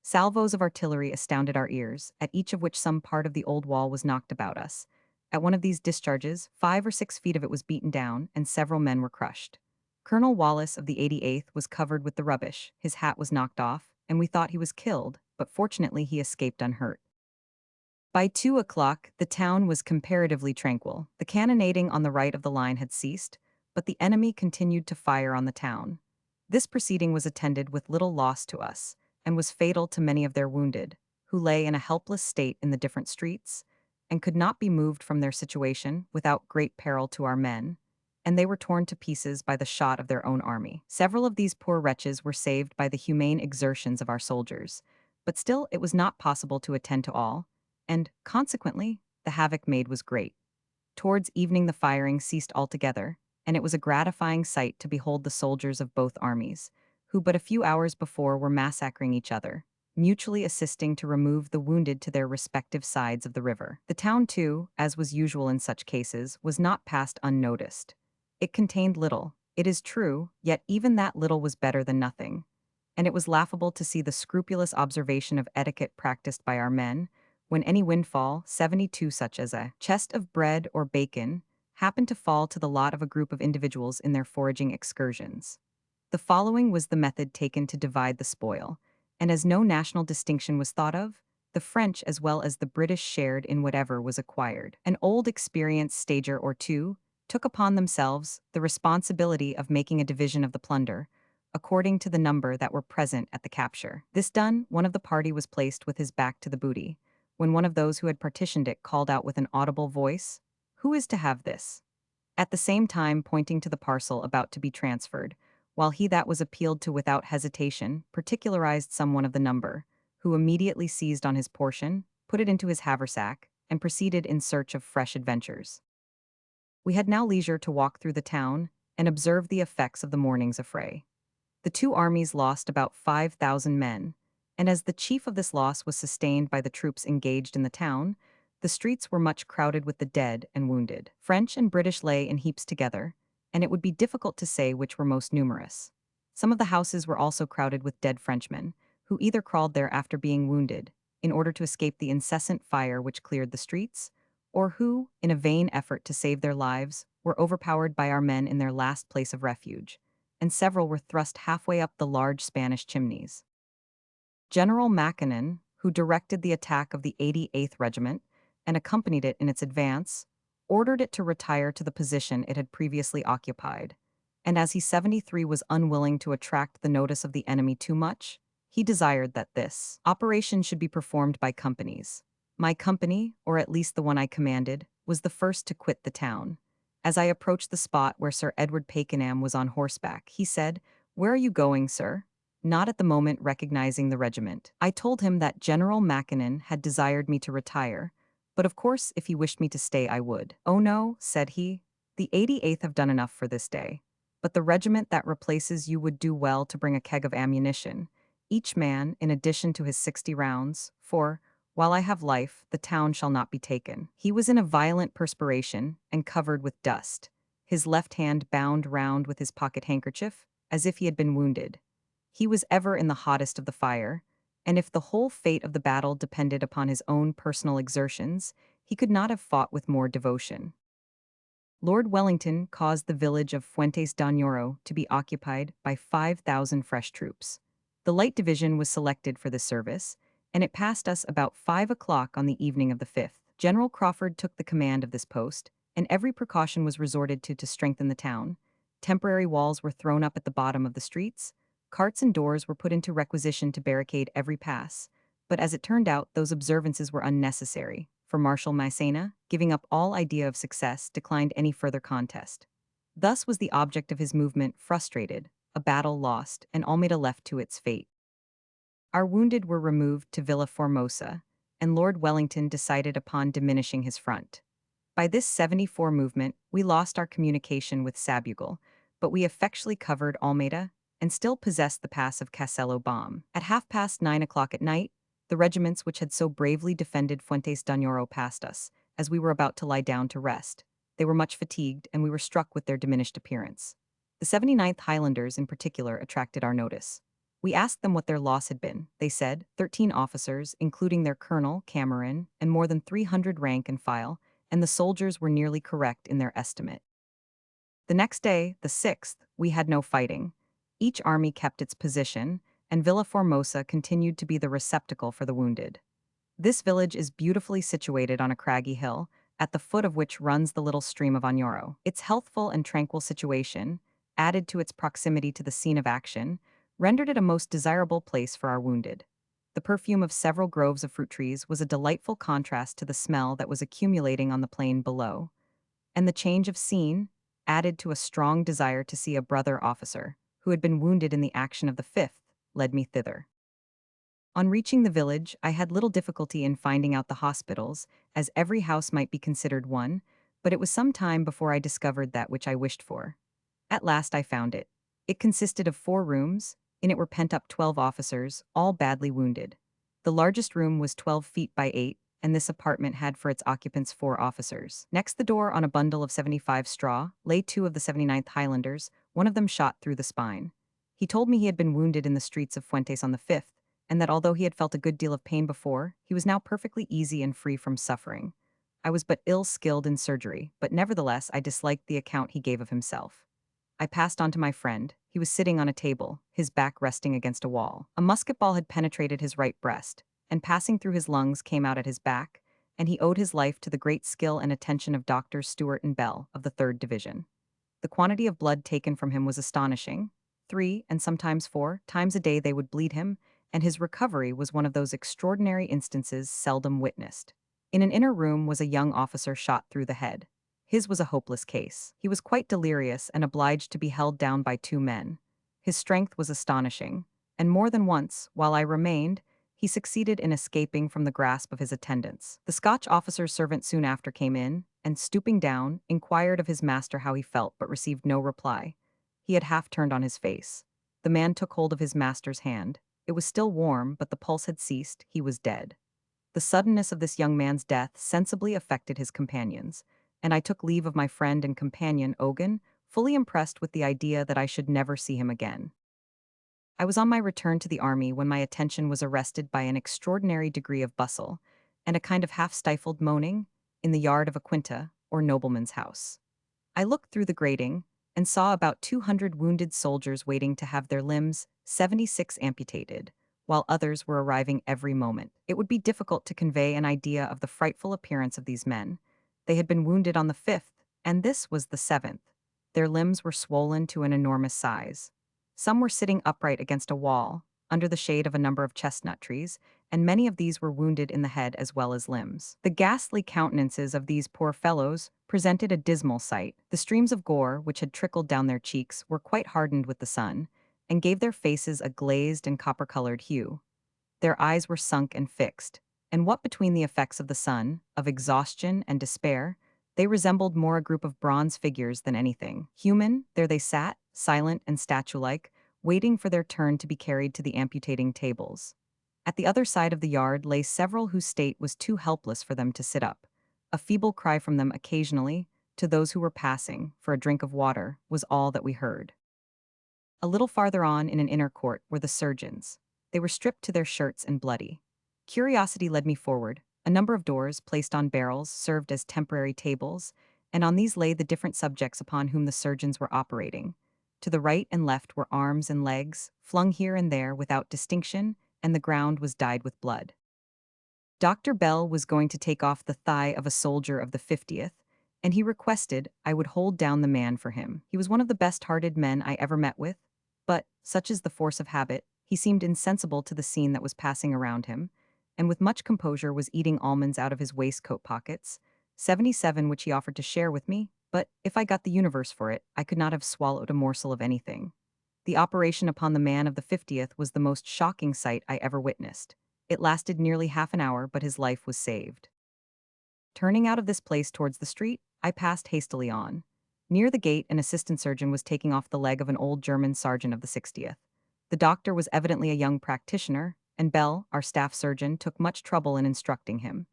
Salvos of artillery astounded our ears, at each of which some part of the old wall was knocked about us. At one of these discharges, 5 or 6 feet of it was beaten down, and several men were crushed. Colonel Wallace of the 88th was covered with the rubbish, his hat was knocked off, and we thought he was killed, but fortunately he escaped unhurt. By 2 o'clock, the town was comparatively tranquil. The cannonading on the right of the line had ceased, but the enemy continued to fire on the town. This proceeding was attended with little loss to us, and was fatal to many of their wounded, who lay in a helpless state in the different streets, and could not be moved from their situation without great peril to our men, and they were torn to pieces by the shot of their own army. Several of these poor wretches were saved by the humane exertions of our soldiers, but still it was not possible to attend to all, and, consequently, the havoc made was great. Towards evening the firing ceased altogether, and it was a gratifying sight to behold the soldiers of both armies, who but a few hours before were massacring each other, mutually assisting to remove the wounded to their respective sides of the river. The town, too, as was usual in such cases, was not passed unnoticed. It contained little, it is true, yet even that little was better than nothing, and it was laughable to see the scrupulous observation of etiquette practiced by our men, when any windfall, 72 such as a chest of bread or bacon, happened to fall to the lot of a group of individuals in their foraging excursions. The following was the method taken to divide the spoil, and as no national distinction was thought of, the French as well as the British shared in whatever was acquired. An old experienced stager or two took upon themselves the responsibility of making a division of the plunder, according to the number that were present at the capture. This done, one of the party was placed with his back to the booty, when one of those who had partitioned it called out with an audible voice, "Who is to have this?" At the same time pointing to the parcel about to be transferred, while he that was appealed to without hesitation particularized someone of the number, who immediately seized on his portion, put it into his haversack, and proceeded in search of fresh adventures. We had now leisure to walk through the town and observe the effects of the morning's affray. The two armies lost about 5,000 men, and as the chief of this loss was sustained by the troops engaged in the town, the streets were much crowded with the dead and wounded. French and British lay in heaps together, and it would be difficult to say which were most numerous. Some of the houses were also crowded with dead Frenchmen, who either crawled there after being wounded, in order to escape the incessant fire which cleared the streets, or who, in a vain effort to save their lives, were overpowered by our men in their last place of refuge, and several were thrust halfway up the large Spanish chimneys. General Mackinnon, who directed the attack of the 88th Regiment and accompanied it in its advance, ordered it to retire to the position it had previously occupied, and as he 73 was unwilling to attract the notice of the enemy too much, he desired that this operation should be performed by companies. My company, or at least the one I commanded, was the first to quit the town. As I approached the spot where Sir Edward Pakenham was on horseback, he said, "Where are you going, sir?" Not at the moment recognizing the regiment. I told him that General Mackinnon had desired me to retire, but of course if he wished me to stay I would. "Oh no," said he, "the 88th have done enough for this day. But the regiment that replaces you would do well to bring a keg of ammunition, each man in addition to his 60 rounds, for, while I have life, the town shall not be taken." He was in a violent perspiration and covered with dust, his left hand bound round with his pocket handkerchief, as if he had been wounded. He was ever in the hottest of the fire, and if the whole fate of the battle depended upon his own personal exertions, he could not have fought with more devotion. Lord Wellington caused the village of Fuentes d'Oñoro to be occupied by 5,000 fresh troops. The light division was selected for this service, and it passed us about 5 o'clock on the evening of the 5th. General Crawford took the command of this post, and every precaution was resorted to strengthen the town. Temporary walls were thrown up at the bottom of the streets, carts and doors were put into requisition to barricade every pass, but as it turned out, those observances were unnecessary, for Marshal Massena, giving up all idea of success, declined any further contest. Thus was the object of his movement frustrated, a battle lost, and Almeida left to its fate. Our wounded were removed to Villa Formosa, and Lord Wellington decided upon diminishing his front. By this 74 movement, we lost our communication with Sabugal, but we effectually covered Almeida and still possessed the pass of Castello Bomb. At 9:30 at night, the regiments which had so bravely defended Fuentes d'Oñoro passed us, as we were about to lie down to rest. They were much fatigued, and we were struck with their diminished appearance. The 79th Highlanders, in particular, attracted our notice. We asked them what their loss had been. They said, 13 officers, including their colonel, Cameron, and more than 300 rank and file, and the soldiers were nearly correct in their estimate. The next day, the 6th, we had no fighting. Each army kept its position, and Villa Formosa continued to be the receptacle for the wounded. This village is beautifully situated on a craggy hill, at the foot of which runs the little stream of Oñoro. Its healthful and tranquil situation, added to its proximity to the scene of action, rendered it a most desirable place for our wounded. The perfume of several groves of fruit trees was a delightful contrast to the smell that was accumulating on the plain below, and the change of scene, added to a strong desire to see a brother officer, who had been wounded in the action of the 5th, led me thither. On reaching the village, I had little difficulty in finding out the hospitals, as every house might be considered one, but it was some time before I discovered that which I wished for. At last I found it. It consisted of 4 rooms, in it were pent up 12 officers, all badly wounded. The largest room was 12 feet by 8, and this apartment had for its occupants 4 officers. Next the door, on a bundle of 75 straw, lay 2 of the 79th Highlanders, one of them shot through the spine. He told me he had been wounded in the streets of Fuentes on the 5th, and that although he had felt a good deal of pain before, he was now perfectly easy and free from suffering. I was but ill skilled in surgery, but nevertheless I disliked the account he gave of himself. I passed on to my friend. He was sitting on a table, his back resting against a wall. A musket ball had penetrated his right breast, and passing through his lungs came out at his back, and he owed his life to the great skill and attention of Doctors Stewart and Bell of the 3rd Division. The quantity of blood taken from him was astonishing, 3, and sometimes 4 times a day they would bleed him, and his recovery was one of those extraordinary instances seldom witnessed. In an inner room was a young officer shot through the head. His was a hopeless case. He was quite delirious and obliged to be held down by 2 men. His strength was astonishing, and more than once, while I remained, he succeeded in escaping from the grasp of his attendants. The Scotch officer's servant soon after came in, and stooping down, inquired of his master how he felt but received no reply. He had half turned on his face. The man took hold of his master's hand. It was still warm, but the pulse had ceased. He was dead. The suddenness of this young man's death sensibly affected his companions, and I took leave of my friend and companion, Ogan, fully impressed with the idea that I should never see him again. I was on my return to the army when my attention was arrested by an extraordinary degree of bustle, and a kind of half-stifled moaning, in the yard of a quinta, or nobleman's house. I looked through the grating, and saw about 200 wounded soldiers waiting to have their limbs, 76 amputated, while others were arriving every moment. It would be difficult to convey an idea of the frightful appearance of these men. They had been wounded on the 5th, and this was the 7th. Their limbs were swollen to an enormous size. Some were sitting upright against a wall, under the shade of a number of chestnut trees, and many of these were wounded in the head as well as limbs. The ghastly countenances of these poor fellows presented a dismal sight. The streams of gore which had trickled down their cheeks were quite hardened with the sun, and gave their faces a glazed and copper-colored hue. Their eyes were sunk and fixed, and what between the effects of the sun, of exhaustion and despair, they resembled more a group of bronze figures than anything. Human, there they sat, silent and statue-like, waiting for their turn to be carried to the amputating tables. At the other side of the yard lay several whose state was too helpless for them to sit up. A feeble cry from them occasionally, to those who were passing, for a drink of water, was all that we heard. A little farther on in an inner court were the surgeons. They were stripped to their shirts and bloody. Curiosity led me forward. A number of doors, placed on barrels, served as temporary tables, and on these lay the different subjects upon whom the surgeons were operating. To the right and left were arms and legs, flung here and there without distinction, and the ground was dyed with blood. Dr. Bell was going to take off the thigh of a soldier of the 50th, and he requested I would hold down the man for him. He was one of the best-hearted men I ever met with, but, such is the force of habit, he seemed insensible to the scene that was passing around him, and with much composure was eating almonds out of his waistcoat pockets, 77 which he offered to share with me, but, if I got the universe for it, I could not have swallowed a morsel of anything. The operation upon the man of the 50th was the most shocking sight I ever witnessed. It lasted nearly half an hour, but his life was saved. Turning out of this place towards the street, I passed hastily on. Near the gate, an assistant surgeon was taking off the leg of an old German sergeant of the 60th. The doctor was evidently a young practitioner, and Bell, our staff surgeon, took much trouble in instructing him.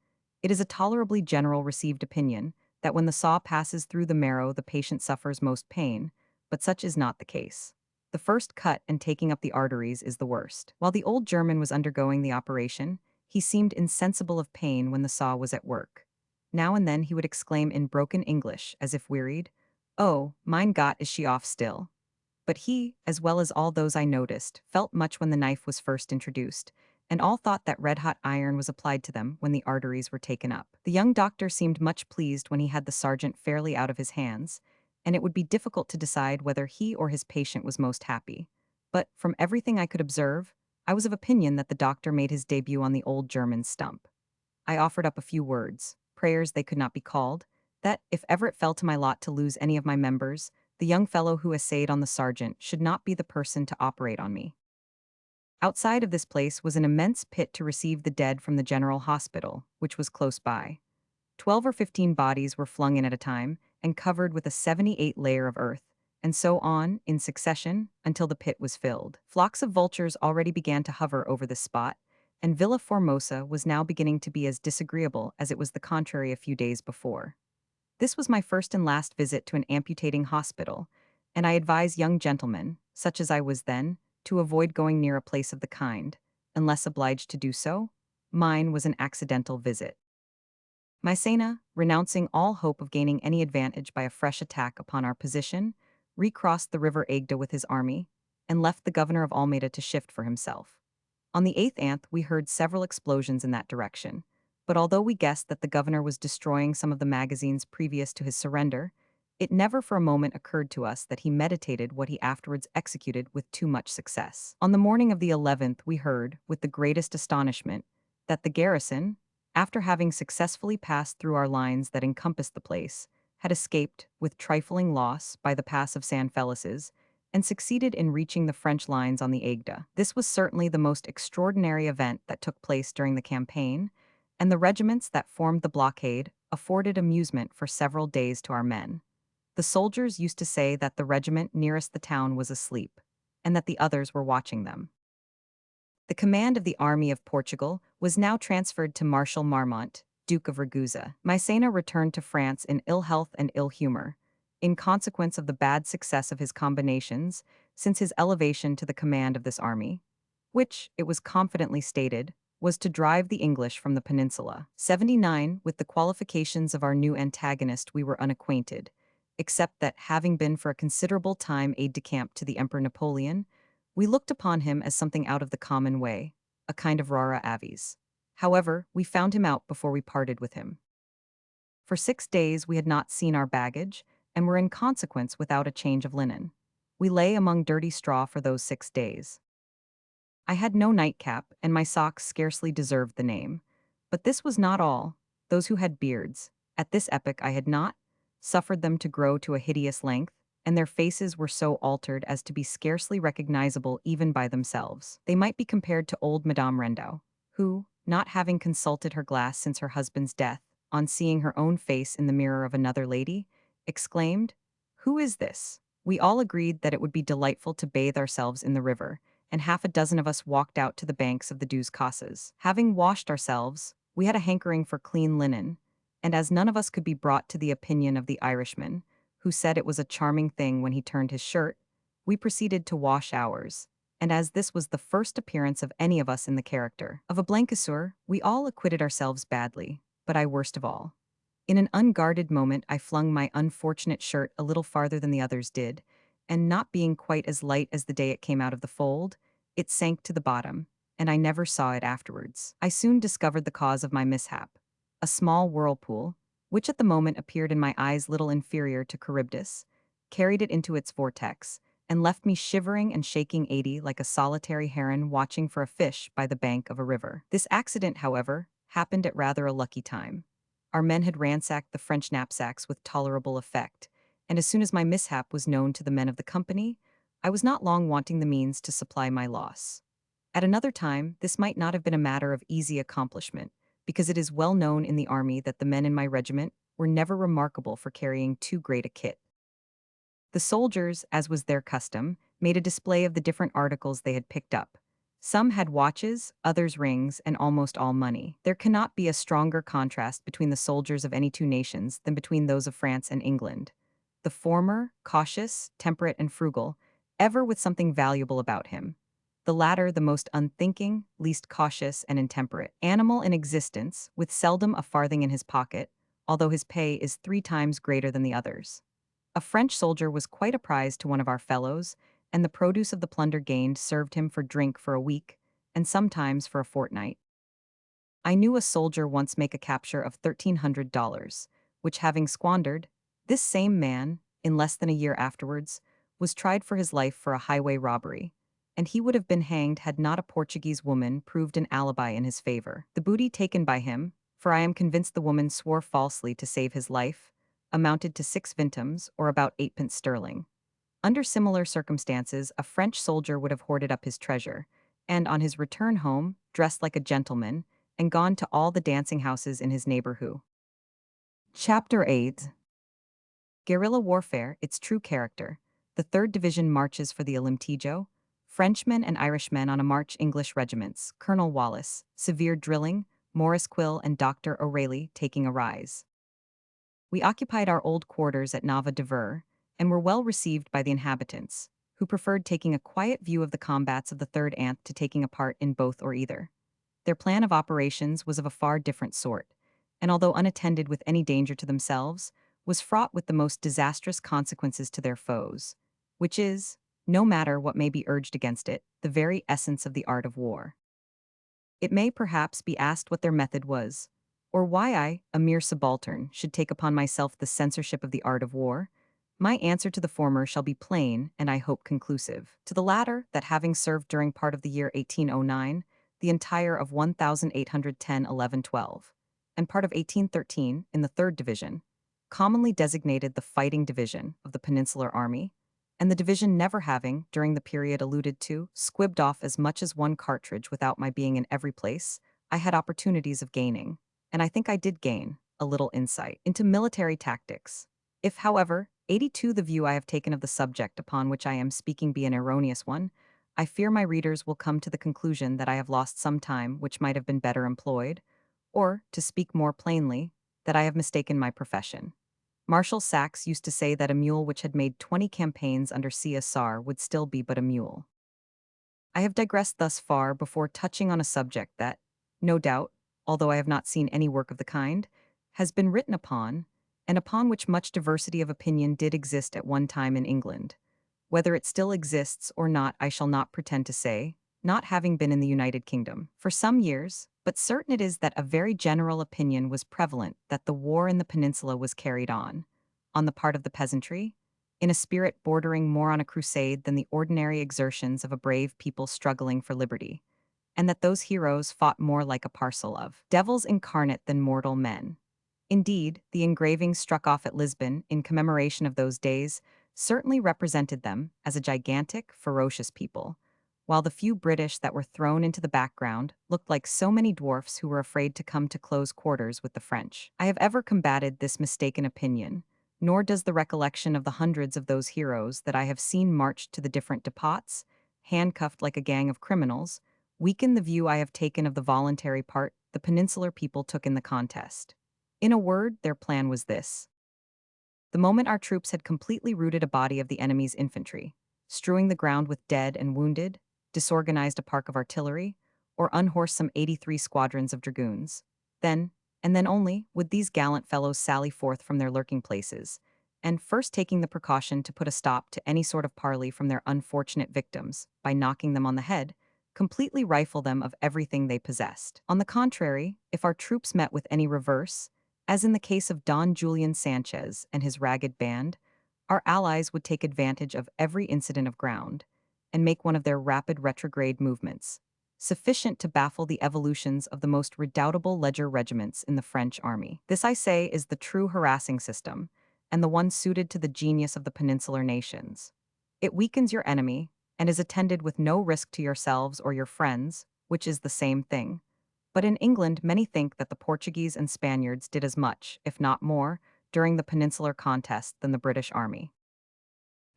It is a tolerably general received opinion that when the saw passes through the marrow, the patient suffers most pain, but such is not the case. The first cut and taking up the arteries is the worst. While the old German was undergoing the operation, he seemed insensible of pain when the saw was at work. Now and then he would exclaim in broken English, as if wearied, "Oh, mein Gott, is she off still?" But he, as well as all those I noticed, felt much when the knife was first introduced, and all thought that red-hot iron was applied to them when the arteries were taken up. The young doctor seemed much pleased when he had the sergeant fairly out of his hands, and it would be difficult to decide whether he or his patient was most happy. But, from everything I could observe, I was of opinion that the doctor made his debut on the old German's stump. I offered up a few words, prayers they could not be called, that, if ever it fell to my lot to lose any of my members, the young fellow who essayed on the sergeant should not be the person to operate on me. Outside of this place was an immense pit to receive the dead from the general hospital, which was close by. 12 or 15 bodies were flung in at a time, and covered with a 78 layer of earth, and so on, in succession, until the pit was filled. Flocks of vultures already began to hover over this spot, and Villa Formosa was now beginning to be as disagreeable as it was the contrary a few days before. This was my first and last visit to an amputating hospital, and I advise young gentlemen, such as I was then, to avoid going near a place of the kind, unless obliged to do so. Mine was an accidental visit. Massena, renouncing all hope of gaining any advantage by a fresh attack upon our position, recrossed the river Agda with his army, and left the governor of Almeida to shift for himself. On the 8th anth we heard several explosions in that direction, but although we guessed that the governor was destroying some of the magazines previous to his surrender, It never for a moment occurred to us that he meditated what he afterwards executed with too much success. On the morning of the 11th, we heard, with the greatest astonishment, that the garrison, after having successfully passed through our lines that encompassed the place, had escaped, with trifling loss, by the pass of San Felices, and succeeded in reaching the French lines on the Agde. This was certainly the most extraordinary event that took place during the campaign, and the regiments that formed the blockade afforded amusement for several days to our men. The soldiers used to say that the regiment nearest the town was asleep, and that the others were watching them. The command of the army of Portugal was now transferred to Marshal Marmont, Duke of Ragusa. Massena returned to France in ill health and ill humor, in consequence of the bad success of his combinations since his elevation to the command of this army, which, it was confidently stated, was to drive the English from the peninsula. 79. With the qualifications of our new antagonist we were unacquainted, except that, having been for a considerable time aide-de-camp to the Emperor Napoleon, we looked upon him as something out of the common way, a kind of rara avis. However, we found him out before we parted with him. For 6 days we had not seen our baggage, and were in consequence without a change of linen. We lay among dirty straw for those 6 days. I had no nightcap, and my socks scarcely deserved the name. But this was not all. Those who had beards, at this epoch I had not, suffered them to grow to a hideous length, and their faces were so altered as to be scarcely recognizable even by themselves. They might be compared to old Madame Rendau, who, not having consulted her glass since her husband's death, on seeing her own face in the mirror of another lady, exclaimed, "Who is this?" We all agreed that it would be delightful to bathe ourselves in the river, and half a dozen of us walked out to the banks of the Deux Casas. Having washed ourselves, we had a hankering for clean linen, and as none of us could be brought to the opinion of the Irishman, who said it was a charming thing when he turned his shirt, we proceeded to wash ours, and as this was the first appearance of any of us in the character of a blanquisseur, we all acquitted ourselves badly, but I worst of all. In an unguarded moment I flung my unfortunate shirt a little farther than the others did, and not being quite as light as the day it came out of the fold, it sank to the bottom, and I never saw it afterwards. I soon discovered the cause of my mishap, a small whirlpool, which at the moment appeared in my eyes little inferior to Charybdis, carried it into its vortex, and left me shivering and shaking 80 like a solitary heron watching for a fish by the bank of a river. This accident, however, happened at rather a lucky time. Our men had ransacked the French knapsacks with tolerable effect, and as soon as my mishap was known to the men of the company, I was not long wanting the means to supply my loss. At another time, this might not have been a matter of easy accomplishment, because it is well known in the army that the men in my regiment were never remarkable for carrying too great a kit. The soldiers, as was their custom, made a display of the different articles they had picked up. Some had watches, others rings, and almost all money. There cannot be a stronger contrast between the soldiers of any two nations than between those of France and England. The former, cautious, temperate, and frugal, ever with something valuable about him. The latter, the most unthinking, least cautious, and intemperate. Animal in existence, with seldom a farthing in his pocket, although his pay is 3 times greater than the others. A French soldier was quite a prize to one of our fellows, and the produce of the plunder gained served him for drink for a week, and sometimes for a fortnight. I knew a soldier once make a capture of $1,300, which having squandered, this same man, in less than a year afterwards, was tried for his life for a highway robbery, and he would have been hanged had not a Portuguese woman proved an alibi in his favor. The booty taken by him, for I am convinced the woman swore falsely to save his life, amounted to 6 vintums, or about 8 pence sterling. Under similar circumstances, a French soldier would have hoarded up his treasure, and on his return home, dressed like a gentleman, and gone to all the dancing houses in his neighborhood. Chapter 8. Guerrilla Warfare, Its True Character. The 3rd Division marches for the Alemtejo. Frenchmen and Irishmen on a march. English regiments. Colonel Wallace. Severe drilling. Morris Quill and Dr. O'Reilly taking a rise. We occupied our old quarters at Nava de Ver, and were well received by the inhabitants, who preferred taking a quiet view of the combats of the 3rd Anth to taking a part in both or either. Their plan of operations was of a far different sort, and although unattended with any danger to themselves, was fraught with the most disastrous consequences to their foes, which is, no matter what may be urged against it, the very essence of the art of war. It may perhaps be asked what their method was, or why I, a mere subaltern, should take upon myself the censorship of the art of war, My answer to the former shall be plain and I hope conclusive. To the latter, that having served during part of the year 1809, the entire of 1810 11 12, and part of 1813 in the 3rd Division, commonly designated the Fighting Division of the Peninsular Army, and the division never having, during the period alluded to, squibbed off as much as one cartridge without my being in every place, I had opportunities of gaining, and I think I did gain, a little insight into military tactics. If, however, 82 the view I have taken of the subject upon which I am speaking be an erroneous one, I fear my readers will come to the conclusion that I have lost some time which might have been better employed, or, to speak more plainly, that I have mistaken my profession. Marshal Saxe used to say that a mule which had made 20 campaigns under CSR would still be but a mule. I have digressed thus far before touching on a subject that, no doubt, although I have not seen any work of the kind, has been written upon, and upon which much diversity of opinion did exist at one time in England. Whether it still exists or not, I shall not pretend to say, not having been in the United Kingdom for some years, but certain it is that a very general opinion was prevalent that the war in the peninsula was carried on the part of the peasantry, in a spirit bordering more on a crusade than the ordinary exertions of a brave people struggling for liberty, and that those heroes fought more like a parcel of devils incarnate than mortal men. Indeed, the engravings struck off at Lisbon in commemoration of those days certainly represented them as a gigantic, ferocious people, while the few British that were thrown into the background looked like so many dwarfs who were afraid to come to close quarters with the French. I have ever combated this mistaken opinion, nor does the recollection of the hundreds of those heroes that I have seen marched to the different depots, handcuffed like a gang of criminals, weaken the view I have taken of the voluntary part the peninsular people took in the contest. In a word, their plan was this. The moment our troops had completely routed a body of the enemy's infantry, strewing the ground with dead and wounded, disorganized a park of artillery, or unhorsed some 83 squadrons of dragoons, then, and then only, would these gallant fellows sally forth from their lurking places, and first taking the precaution to put a stop to any sort of parley from their unfortunate victims by knocking them on the head, completely rifle them of everything they possessed. On the contrary, if our troops met with any reverse, as in the case of Don Julian Sanchez and his ragged band, our allies would take advantage of every incident of ground and make one of their rapid retrograde movements, sufficient to baffle the evolutions of the most redoubtable ledger regiments in the French army. This, I say, is the true harassing system, and the one suited to the genius of the peninsular nations. It weakens your enemy, and is attended with no risk to yourselves or your friends, which is the same thing. But in England, many think that the Portuguese and Spaniards did as much, if not more, during the peninsular contest than the British army.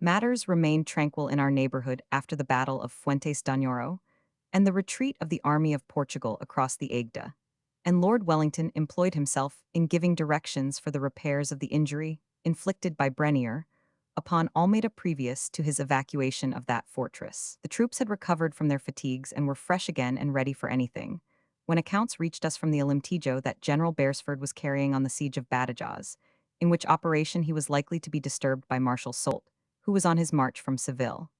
Matters remained tranquil in our neighborhood after the Battle of Fuentes d'Oñoro and the retreat of the army of Portugal across the Aigda, and Lord Wellington employed himself in giving directions for the repairs of the injury inflicted by Brenier upon Almeida previous to his evacuation of that fortress. The troops had recovered from their fatigues and were fresh again and ready for anything, when accounts reached us from the Alemtejo that General Beresford was carrying on the siege of Badajoz, in which operation he was likely to be disturbed by Marshal Soult, who was on his march from Seville.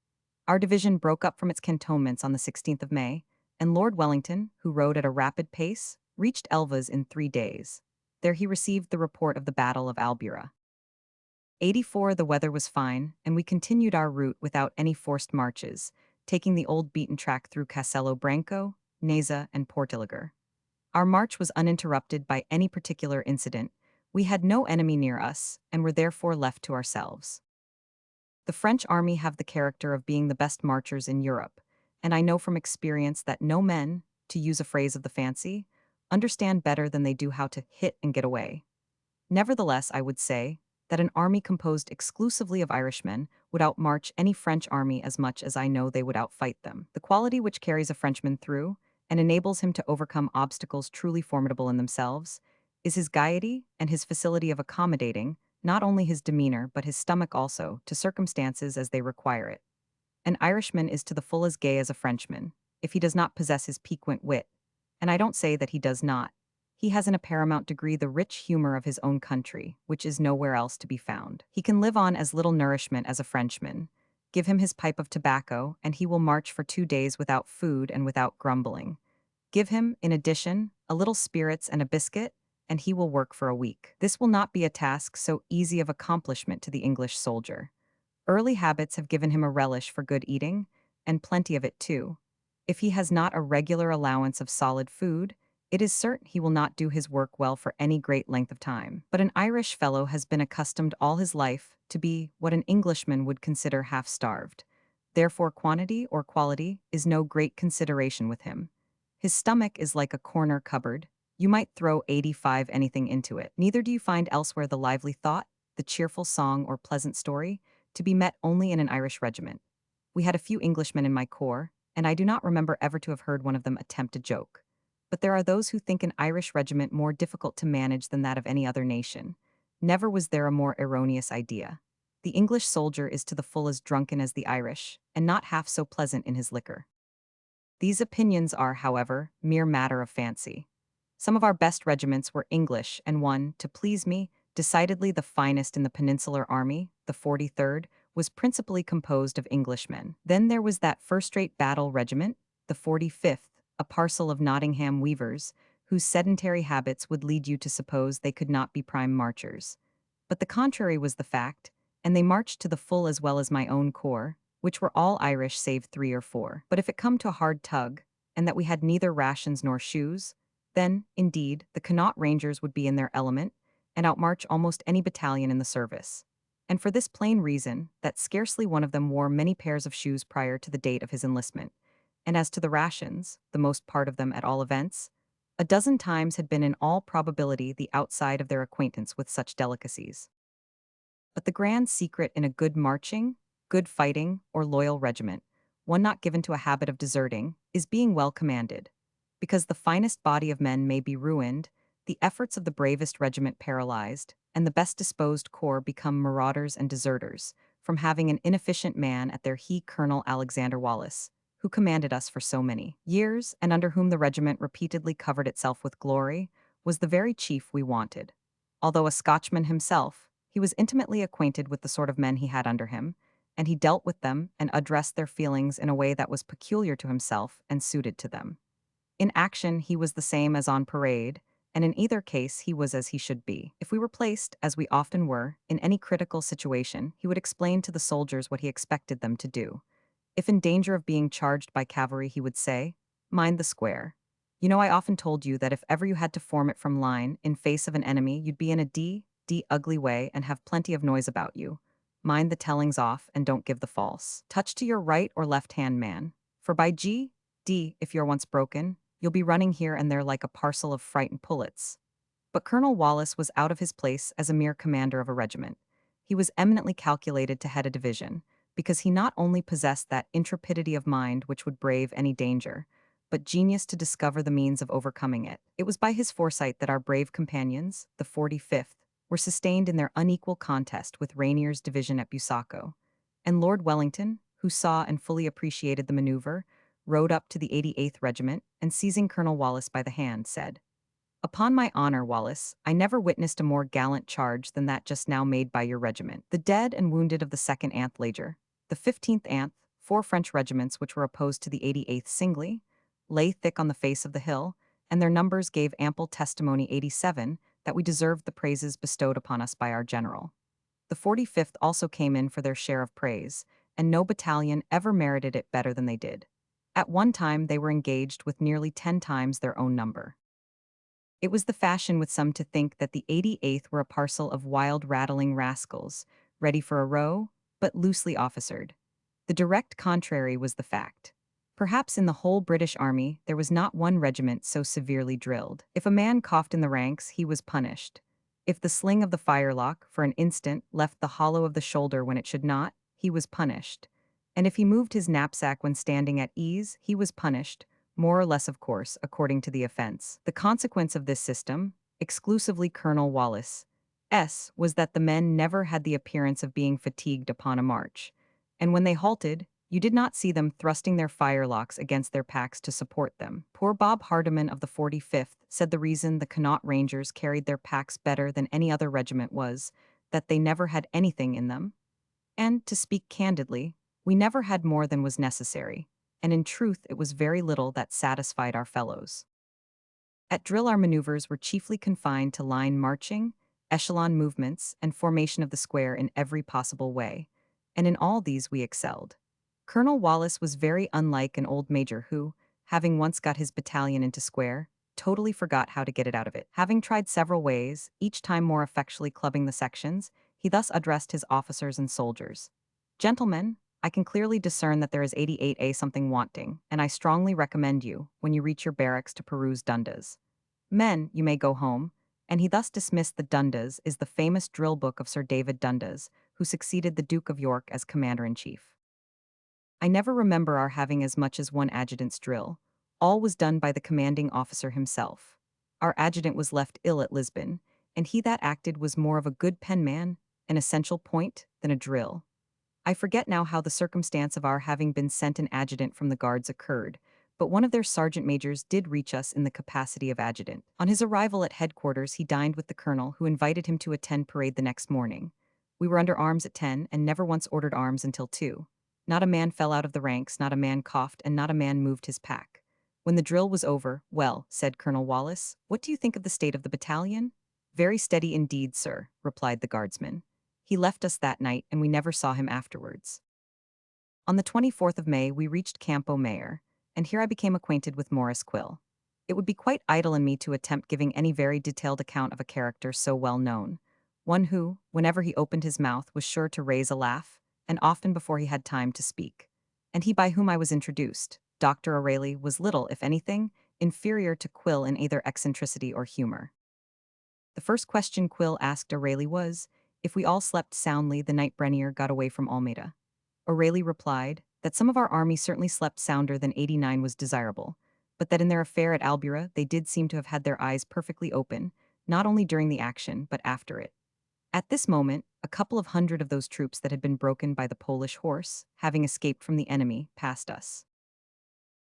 Our division broke up from its cantonments on the 16th of May, and Lord Wellington, who rode at a rapid pace, reached Elvas in 3 days. There he received the report of the Battle of Albuera. 84 the weather was fine, and we continued our route without any forced marches, taking the old beaten track through Castelo Branco, Neza, and Portillogur. Our march was uninterrupted by any particular incident. We had no enemy near us, and were therefore left to ourselves. The French army have the character of being the best marchers in Europe, and I know from experience that no men, to use a phrase of the fancy, understand better than they do how to hit and get away. Nevertheless, I would say that an army composed exclusively of Irishmen would outmarch any French army as much as I know they would outfight them. The quality which carries a Frenchman through, and enables him to overcome obstacles truly formidable in themselves, is his gaiety and his facility of accommodating not only his demeanor but his stomach also to circumstances as they require it. An Irishman is to the full as gay as a Frenchman, if he does not possess his piquant wit, and I don't say that he does not. He has in a paramount degree the rich humor of his own country, which is nowhere else to be found. He can live on as little nourishment as a Frenchman. Give him his pipe of tobacco, and he will march for 2 days without food and without grumbling. Give him, in addition, a little spirits and a biscuit, and he will work for a week. This will not be a task so easy of accomplishment to the English soldier. Early habits have given him a relish for good eating, and plenty of it too. If he has not a regular allowance of solid food, it is certain he will not do his work well for any great length of time. But an Irish fellow has been accustomed all his life to be what an Englishman would consider half-starved. Therefore, quantity or quality is no great consideration with him. His stomach is like a corner cupboard. You might throw 85 anything into it. Neither do you find elsewhere the lively thought, the cheerful song or pleasant story, to be met only in an Irish regiment. We had a few Englishmen in my corps, and I do not remember ever to have heard one of them attempt a joke. But there are those who think an Irish regiment more difficult to manage than that of any other nation. Never was there a more erroneous idea. The English soldier is to the full as drunken as the Irish, and not half so pleasant in his liquor. These opinions are, however, mere matter of fancy. Some of our best regiments were English, and one, to please me, decidedly the finest in the Peninsular Army, the 43rd, was principally composed of Englishmen. Then there was that first-rate battle regiment, the 45th, a parcel of Nottingham weavers, whose sedentary habits would lead you to suppose they could not be prime marchers. But the contrary was the fact, and they marched to the full as well as my own corps, which were all Irish save 3 or 4. But if it come to a hard tug, and that we had neither rations nor shoes, then, indeed, the Connaught Rangers would be in their element, and outmarch almost any battalion in the service. And for this plain reason, that scarcely one of them wore many pairs of shoes prior to the date of his enlistment. And as to the rations, the most part of them at all events, a dozen times had been in all probability the outside of their acquaintance with such delicacies. But the grand secret in a good marching, good fighting, or loyal regiment, one not given to a habit of deserting, is being well commanded. Because the finest body of men may be ruined, the efforts of the bravest regiment paralyzed, and the best disposed corps become marauders and deserters, from having an inefficient man at their Colonel Alexander Wallace, who commanded us for so many years, and under whom the regiment repeatedly covered itself with glory, was the very chief we wanted. Although a Scotchman himself, he was intimately acquainted with the sort of men he had under him, and he dealt with them and addressed their feelings in a way that was peculiar to himself and suited to them. In action, he was the same as on parade, and in either case he was as he should be. If we were placed, as we often were, in any critical situation, he would explain to the soldiers what he expected them to do. If in danger of being charged by cavalry, he would say, "Mind the square. You know I often told you that if ever you had to form it from line, in face of an enemy, you'd be in a D ugly way and have plenty of noise about you. Mind the tellings off and don't give the false. Touch to your right or left-hand man. For by D, if you're once broken, you'll be running here and there like a parcel of frightened pullets." But Colonel Wallace was out of his place as a mere commander of a regiment. He was eminently calculated to head a division, because he not only possessed that intrepidity of mind which would brave any danger, but genius to discover the means of overcoming it. It was by his foresight that our brave companions, the 45th, were sustained in their unequal contest with Rainier's division at Busaco, and Lord Wellington, who saw and fully appreciated the maneuver, rode up to the 88th Regiment, and seizing Colonel Wallace by the hand, said, "Upon my honor, Wallace, I never witnessed a more gallant charge than that just now made by your regiment. The dead and wounded of the 2nd Anth Leger, the 15th Anth, 4 French regiments which were opposed to the 88th singly, lay thick on the face of the hill, and their numbers gave ample testimony 87 that we deserved the praises bestowed upon us by our general. The 45th also came in for their share of praise, and no battalion ever merited it better than they did. At one time they were engaged with nearly 10 times their own number. It was the fashion with some to think that the 88th were a parcel of wild rattling rascals, ready for a row, but loosely officered. The direct contrary was the fact. Perhaps in the whole British Army there was not one regiment so severely drilled. If a man coughed in the ranks, he was punished. If the sling of the firelock, for an instant, left the hollow of the shoulder when it should not, he was punished. And if he moved his knapsack when standing at ease, he was punished, more or less, of course, according to the offense. The consequence of this system, exclusively Colonel Wallace S., was that the men never had the appearance of being fatigued upon a march, and when they halted, you did not see them thrusting their firelocks against their packs to support them. Poor Bob Hardiman of the 45th said the reason the Connaught Rangers carried their packs better than any other regiment was that they never had anything in them. And, to speak candidly, we never had more than was necessary, and in truth it was very little that satisfied our fellows. At drill, our maneuvers were chiefly confined to line marching, echelon movements, and formation of the square in every possible way, and in all these we excelled. Colonel Wallace was very unlike an old major who, having once got his battalion into square, totally forgot how to get it out of it. Having tried several ways, each time more effectually clubbing the sections, he thus addressed his officers and soldiers. Gentlemen, I can clearly discern that there is 88A something wanting, and I strongly recommend you, when you reach your barracks, to peruse Dundas. Men, you may go home, and he thus dismissed. The Dundas is the famous drill book of Sir David Dundas, who succeeded the Duke of York as commander-in-chief. I never remember our having as much as one adjutant's drill. All was done by the commanding officer himself. Our adjutant was left ill at Lisbon, and he that acted was more of a good penman, an essential point, than a drill. I forget now how the circumstance of our having been sent an adjutant from the guards occurred, but one of their sergeant majors did reach us in the capacity of adjutant. On his arrival at headquarters, he dined with the colonel, who invited him to attend parade the next morning. We were under arms at 10 and never once ordered arms until 2. Not a man fell out of the ranks, not a man coughed, and not a man moved his pack. When the drill was over, "Well," said Colonel Wallace, "what do you think of the state of the battalion?" "Very steady indeed, sir," replied the guardsman. He left us that night, and we never saw him afterwards. On the 24th of May, we reached Campo Mayor, and here I became acquainted with Morris Quill. It would be quite idle in me to attempt giving any very detailed account of a character so well known, one who, whenever he opened his mouth, was sure to raise a laugh, and often before he had time to speak. And he by whom I was introduced, Dr. O'Reilly, was little, if anything, inferior to Quill in either eccentricity or humor. The first question Quill asked O'Reilly was, if we all slept soundly the night Brenier got away from Almeida. O'Reilly replied that some of our army certainly slept sounder than 89 was desirable, but that in their affair at Albura they did seem to have had their eyes perfectly open, not only during the action but after it. At this moment, a couple of hundred of those troops that had been broken by the Polish horse, having escaped from the enemy, passed us.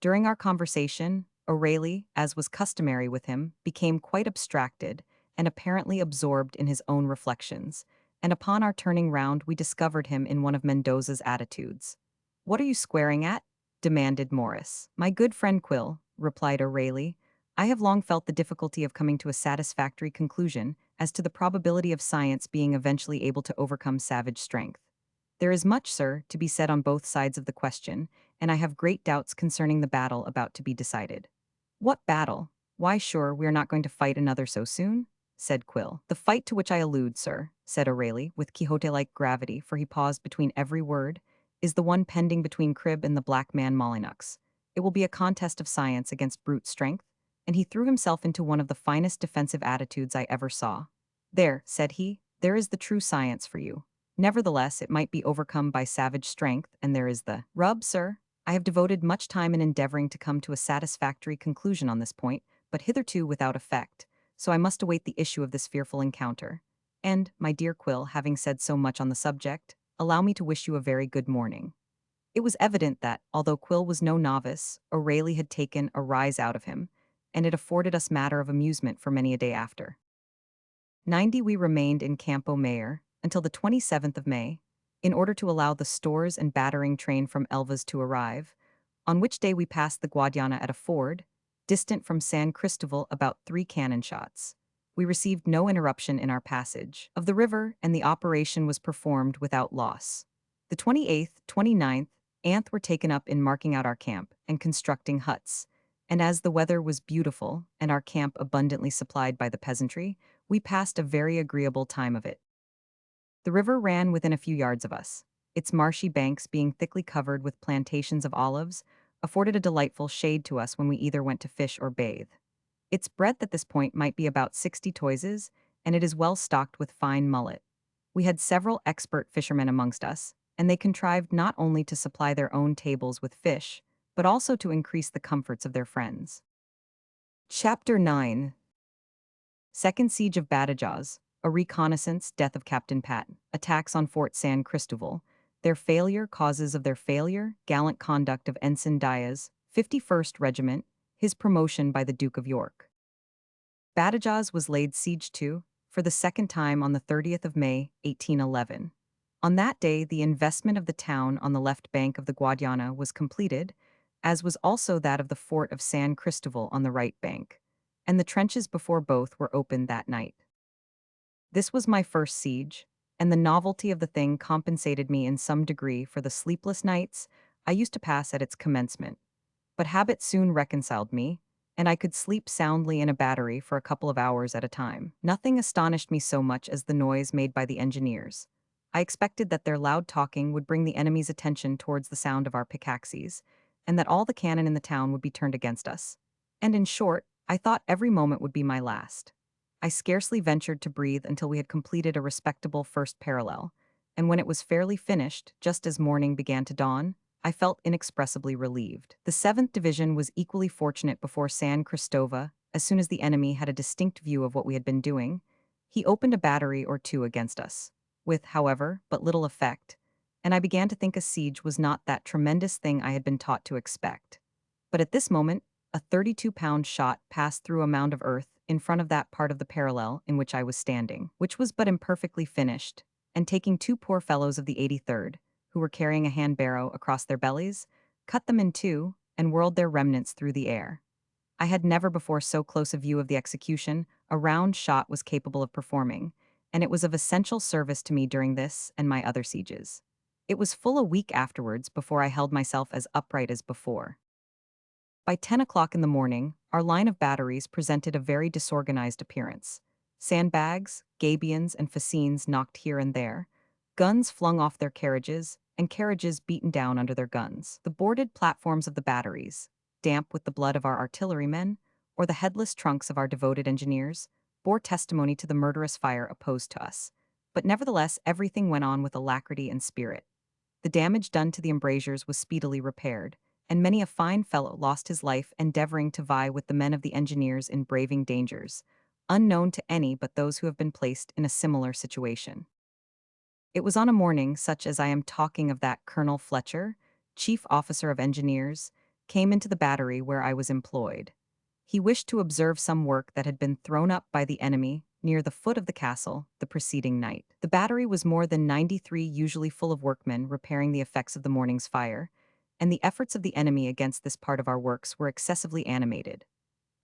During our conversation, O'Reilly, as was customary with him, became quite abstracted and apparently absorbed in his own reflections, and upon our turning round we discovered him in one of Mendoza's attitudes. "What are you squaring at?" demanded Morris. "My good friend Quill," replied O'Reilly, "I have long felt the difficulty of coming to a satisfactory conclusion as to the probability of science being eventually able to overcome savage strength. There is much, sir, to be said on both sides of the question, and I have great doubts concerning the battle about to be decided." "What battle? Why, sure, we are not going to fight another so soon?" said Quill. "The fight to which I allude, sir," said O'Reilly, with Quixote-like gravity, for he paused between every word, "is the one pending between Cribb and the black man Molyneux. It will be a contest of science against brute strength," and he threw himself into one of the finest defensive attitudes I ever saw. "There," said he, "there is the true science for you. Nevertheless, it might be overcome by savage strength, and there is the rub, sir. I have devoted much time in endeavoring to come to a satisfactory conclusion on this point, but hitherto without effect, so I must await the issue of this fearful encounter. And, my dear Quill, having said so much on the subject, allow me to wish you a very good morning." It was evident that, although Quill was no novice, O'Reilly had taken a rise out of him, and it afforded us matter of amusement for many a day after. 90 We remained in Campo Mayor until the 27th of May, in order to allow the stores and battering train from Elvas to arrive, on which day we passed the Guadiana at a ford, distant from San Cristobal about 3 cannon shots. We received no interruption in our passage of the river, and the operation was performed without loss. The 28th, 29th, anth were taken up in marking out our camp and constructing huts, and as the weather was beautiful and our camp abundantly supplied by the peasantry, we passed a very agreeable time of it. The river ran within a few yards of us. Its marshy banks, being thickly covered with plantations of olives, afforded a delightful shade to us when we either went to fish or bathe. Its breadth at this point might be about 60 toises, and it is well stocked with fine mullet. We had several expert fishermen amongst us, and they contrived not only to supply their own tables with fish, but also to increase the comforts of their friends. Chapter 9. Second Siege of Badajoz, a reconnaissance, death of Captain Patton, attacks on Fort San Cristobal, their failure, causes of their failure, gallant conduct of Ensign Diaz, 51st Regiment, his promotion by the Duke of York. Badajoz was laid siege to, for the second time on the 30th of May, 1811. On that day, the investment of the town on the left bank of the Guadiana was completed, as was also that of the fort of San Cristobal on the right bank, and the trenches before both were opened that night. This was my first siege, and the novelty of the thing compensated me in some degree for the sleepless nights I used to pass at its commencement. But habit soon reconciled me, and I could sleep soundly in a battery for a couple of hours at a time. Nothing astonished me so much as the noise made by the engineers. I expected that their loud talking would bring the enemy's attention towards the sound of our pickaxes, and that all the cannon in the town would be turned against us. And in short, I thought every moment would be my last. I scarcely ventured to breathe until we had completed a respectable first parallel, and when it was fairly finished, just as morning began to dawn, I felt inexpressibly relieved. The 7th Division was equally fortunate before San Cristova. As soon as the enemy had a distinct view of what we had been doing, he opened a battery or two against us, with, however, but little effect, and I began to think a siege was not that tremendous thing I had been taught to expect. But at this moment, a 32-pound shot passed through a mound of earth in front of that part of the parallel in which I was standing, which was but imperfectly finished, and taking two poor fellows of the 83rd, who were carrying a hand barrow across their bellies, cut them in two, and whirled their remnants through the air. I had never before so close a view of the execution a round shot was capable of performing, and it was of essential service to me during this and my other sieges. It was full a week afterwards before I held myself as upright as before. By 10 o'clock in the morning, our line of batteries presented a very disorganized appearance. Sandbags, gabions, and fascines knocked here and there, guns flung off their carriages, and carriages beaten down under their guns. The boarded platforms of the batteries, damp with the blood of our artillerymen, or the headless trunks of our devoted engineers, bore testimony to the murderous fire opposed to us. But nevertheless, everything went on with alacrity and spirit. The damage done to the embrasures was speedily repaired, and many a fine fellow lost his life endeavoring to vie with the men of the engineers in braving dangers, unknown to any but those who have been placed in a similar situation. It was on a morning such as I am talking of that Colonel Fletcher, chief officer of engineers, came into the battery where I was employed. He wished to observe some work that had been thrown up by the enemy near the foot of the castle the preceding night. The battery was more than 93 usually full of workmen repairing the effects of the morning's fire, and the efforts of the enemy against this part of our works were excessively animated.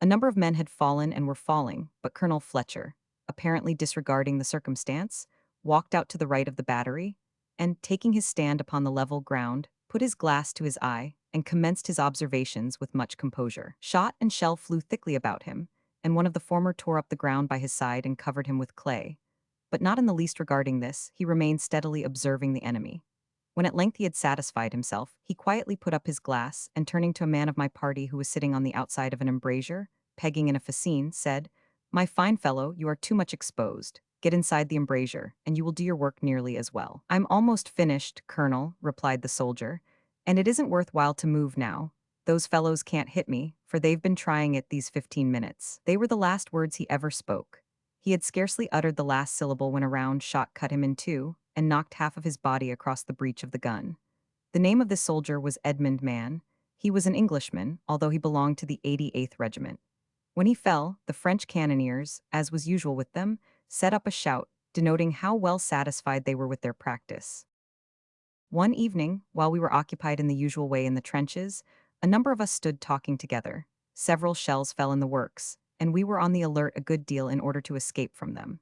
A number of men had fallen and were falling, but Colonel Fletcher, apparently disregarding the circumstance, walked out to the right of the battery, and, taking his stand upon the level ground, put his glass to his eye and commenced his observations with much composure. Shot and shell flew thickly about him, and one of the former tore up the ground by his side and covered him with clay. But not in the least regarding this, he remained steadily observing the enemy. When at length he had satisfied himself, he quietly put up his glass, and turning to a man of my party who was sitting on the outside of an embrasure, pegging in a fascine, said, "My fine fellow, you are too much exposed. Get inside the embrasure, and you will do your work nearly as well." "I'm almost finished, Colonel," replied the soldier, "and it isn't worth while to move now. Those fellows can't hit me, for they've been trying it these 15 minutes." They were the last words he ever spoke. He had scarcely uttered the last syllable when a round shot cut him in two, and knocked half of his body across the breech of the gun. The name of this soldier was Edmund Mann. He was an Englishman, although he belonged to the 88th Regiment. When he fell, the French cannoneers, as was usual with them, set up a shout, denoting how well satisfied they were with their practice. One evening, while we were occupied in the usual way in the trenches, a number of us stood talking together. Several shells fell in the works, and we were on the alert a good deal in order to escape from them.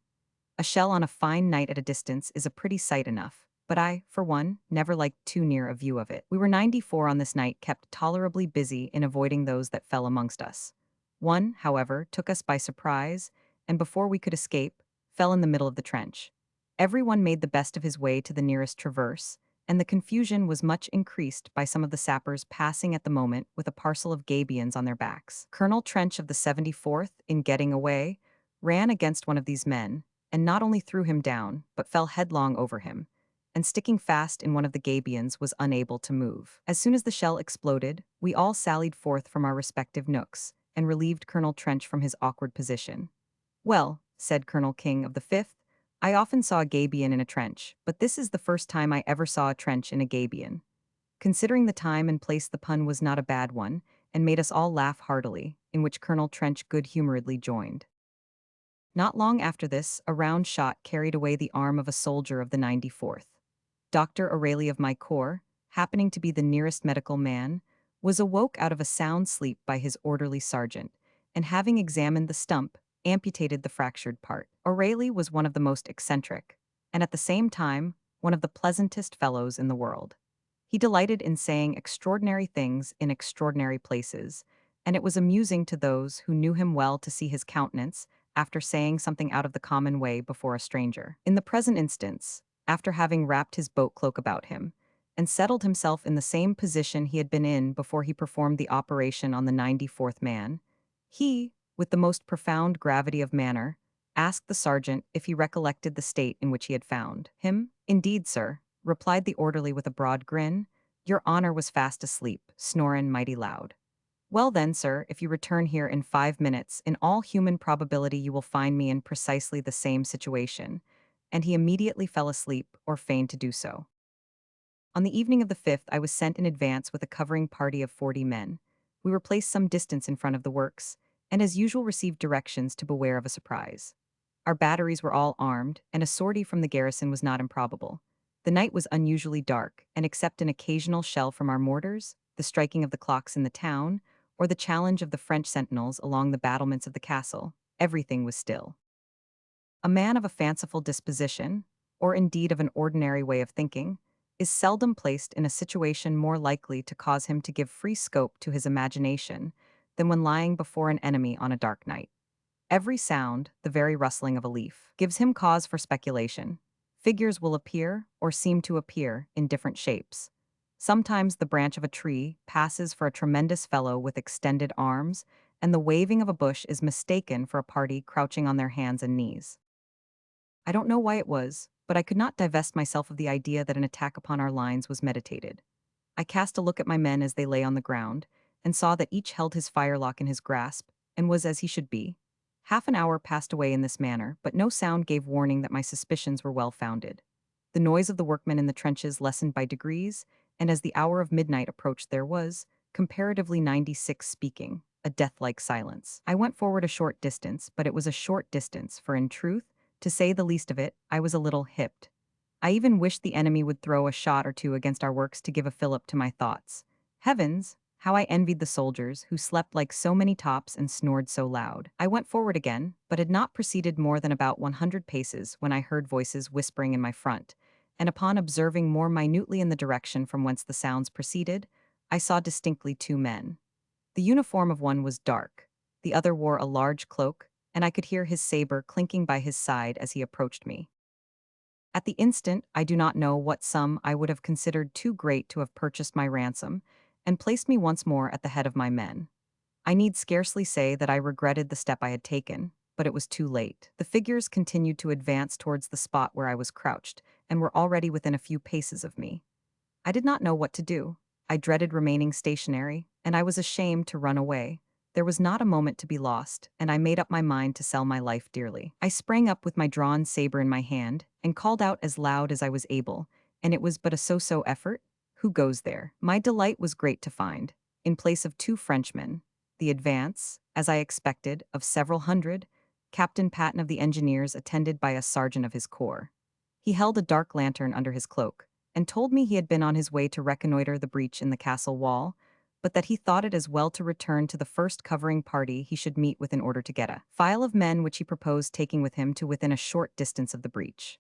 A shell on a fine night at a distance is a pretty sight enough, but I, for one, never liked too near a view of it. We were 94 on this night, kept tolerably busy in avoiding those that fell amongst us. One, however, took us by surprise, and before we could escape, fell in the middle of the trench. Everyone made the best of his way to the nearest traverse, and the confusion was much increased by some of the sappers passing at the moment with a parcel of gabions on their backs. Colonel Trench of the 74th, in getting away, ran against one of these men, and not only threw him down, but fell headlong over him, and sticking fast in one of the gabions was unable to move. As soon as the shell exploded, we all sallied forth from our respective nooks, and relieved Colonel Trench from his awkward position. "Well," said Colonel King of the 5th, "I often saw a gabion in a trench, but this is the first time I ever saw a trench in a gabion." Considering the time and place, the pun was not a bad one, and made us all laugh heartily, in which Colonel Trench good-humoredly joined. Not long after this, a round shot carried away the arm of a soldier of the 94th. Dr. O'Reilly of my corps, happening to be the nearest medical man, was awoke out of a sound sleep by his orderly sergeant, and having examined the stump, amputated the fractured part. O'Reilly was one of the most eccentric, and at the same time, one of the pleasantest fellows in the world. He delighted in saying extraordinary things in extraordinary places, and it was amusing to those who knew him well to see his countenance after saying something out of the common way before a stranger. In the present instance, after having wrapped his boat cloak about him, and settled himself in the same position he had been in before he performed the operation on the 94th man, he, with the most profound gravity of manner, asked the sergeant if he recollected the state in which he had found him. "Indeed, sir," replied the orderly with a broad grin, "your honor was fast asleep, snorin' mighty loud." "Well then, sir, if you return here in 5 minutes, in all human probability you will find me in precisely the same situation." And he immediately fell asleep, or feigned to do so. On the evening of the 5th, I was sent in advance with a covering party of 40 men. We were placed some distance in front of the works, and as usual received directions to beware of a surprise. Our batteries were all armed, and a sortie from the garrison was not improbable. The night was unusually dark, and except an occasional shell from our mortars, the striking of the clocks in the town, or the challenge of the French sentinels along the battlements of the castle, everything was still. A man of a fanciful disposition, or indeed of an ordinary way of thinking, is seldom placed in a situation more likely to cause him to give free scope to his imagination than when lying before an enemy on a dark night. Every sound, the very rustling of a leaf, gives him cause for speculation. Figures will appear, or seem to appear, in different shapes. Sometimes the branch of a tree passes for a tremendous fellow with extended arms, and the waving of a bush is mistaken for a party crouching on their hands and knees. I don't know why it was, but I could not divest myself of the idea that an attack upon our lines was meditated. I cast a look at my men as they lay on the ground, and saw that each held his firelock in his grasp, and was as he should be. Half an hour passed away in this manner, but no sound gave warning that my suspicions were well founded. The noise of the workmen in the trenches lessened by degrees, and as the hour of midnight approached there was, comparatively 96 speaking, a death-like silence. I went forward a short distance, but it was a short distance, for in truth, to say the least of it, I was a little hipped. I even wished the enemy would throw a shot or two against our works to give a fillip to my thoughts. Heavens, how I envied the soldiers, who slept like so many tops and snored so loud. I went forward again, but had not proceeded more than about 100 paces when I heard voices whispering in my front, and upon observing more minutely in the direction from whence the sounds proceeded, I saw distinctly two men. The uniform of one was dark, the other wore a large cloak, and I could hear his saber clinking by his side as he approached me. At the instant, I do not know what sum I would have considered too great to have purchased my ransom, and placed me once more at the head of my men. I need scarcely say that I regretted the step I had taken, but it was too late. The figures continued to advance towards the spot where I was crouched, and were already within a few paces of me. I did not know what to do. I dreaded remaining stationary, and I was ashamed to run away. There was not a moment to be lost, and I made up my mind to sell my life dearly. I sprang up with my drawn saber in my hand, and called out as loud as I was able, and it was but a so-so effort. Who goes there? My delight was great to find, in place of two Frenchmen, the advance, as I expected, of several hundred, Captain Patton of the Engineers attended by a sergeant of his corps. He held a dark lantern under his cloak, and told me he had been on his way to reconnoiter the breach in the castle wall, but that he thought it as well to return to the first covering party he should meet with in order to get a file of men which he proposed taking with him to within a short distance of the breach.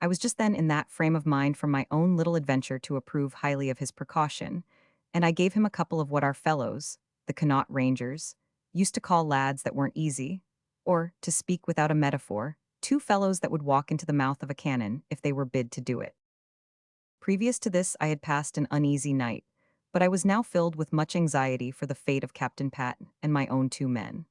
I was just then in that frame of mind from my own little adventure to approve highly of his precaution, and I gave him a couple of what our fellows, the Connaught Rangers, used to call lads that weren't easy, or, to speak without a metaphor, two fellows that would walk into the mouth of a cannon if they were bid to do it. Previous to this I had passed an uneasy night, but I was now filled with much anxiety for the fate of Captain Patton and my own two men.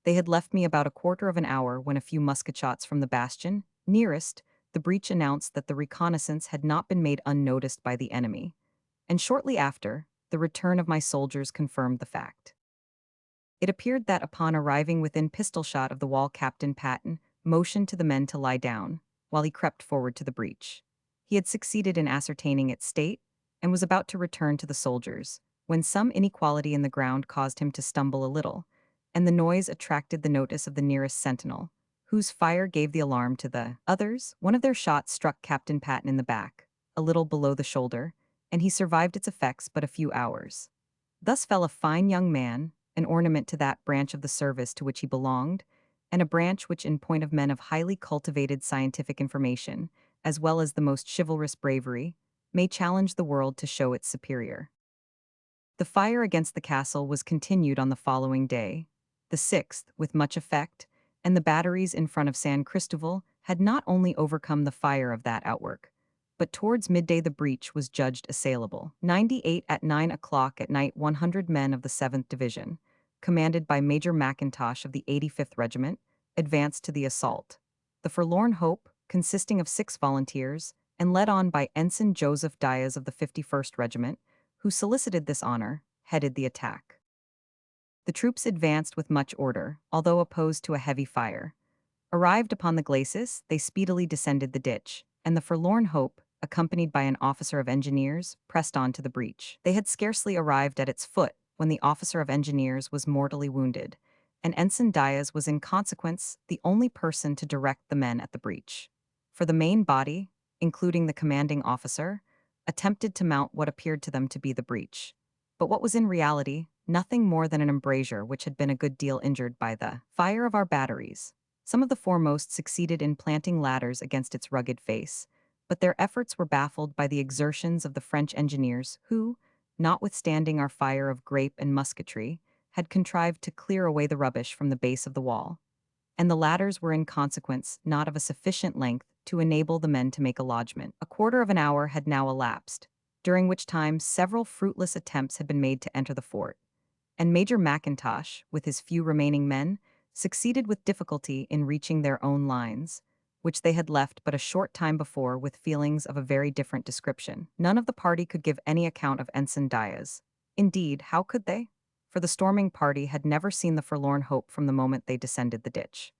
They had left me about a quarter of an hour when a few musket shots from the bastion, nearest, the breach announced that the reconnaissance had not been made unnoticed by the enemy, and shortly after, the return of my soldiers confirmed the fact. It appeared that upon arriving within pistol shot of the wall, Captain Patton motioned to the men to lie down, while he crept forward to the breach. He had succeeded in ascertaining its state, and was about to return to the soldiers, when some inequality in the ground caused him to stumble a little, and the noise attracted the notice of the nearest sentinel, whose fire gave the alarm to the others. One of their shots struck Captain Patton in the back, a little below the shoulder, and he survived its effects but a few hours. Thus fell a fine young man, an ornament to that branch of the service to which he belonged, and a branch which, in point of men of highly cultivated scientific information, as well as the most chivalrous bravery, may challenge the world to show its superior. The fire against the castle was continued on the following day, the 6th, with much effect, and the batteries in front of San Cristobal had not only overcome the fire of that outwork, but towards midday the breach was judged assailable. 98 at 9 o'clock at night 100 men of the 7th Division, commanded by Major McIntosh of the 85th Regiment, advanced to the assault. The Forlorn Hope, consisting of 6 volunteers, and led on by Ensign Joseph Diaz of the 51st Regiment, who solicited this honor, headed the attack. The troops advanced with much order, although opposed to a heavy fire. Arrived upon the glacis, they speedily descended the ditch, and the Forlorn Hope, accompanied by an officer of engineers, pressed on to the breach. They had scarcely arrived at its foot when the officer of engineers was mortally wounded, and Ensign Diaz was in consequence the only person to direct the men at the breach. For the main body, including the commanding officer, attempted to mount what appeared to them to be the breach, but what was in reality nothing more than an embrasure which had been a good deal injured by the fire of our batteries. Some of the foremost succeeded in planting ladders against its rugged face, but their efforts were baffled by the exertions of the French engineers who, notwithstanding our fire of grape and musketry, had contrived to clear away the rubbish from the base of the wall, and the ladders were in consequence not of a sufficient length to enable the men to make a lodgment. A quarter of an hour had now elapsed, during which time several fruitless attempts had been made to enter the fort, and Major McIntosh, with his few remaining men, succeeded with difficulty in reaching their own lines, which they had left but a short time before with feelings of a very different description. None of the party could give any account of Ensign Diaz. Indeed, how could they? For the storming party had never seen the Forlorn Hope from the moment they descended the ditch.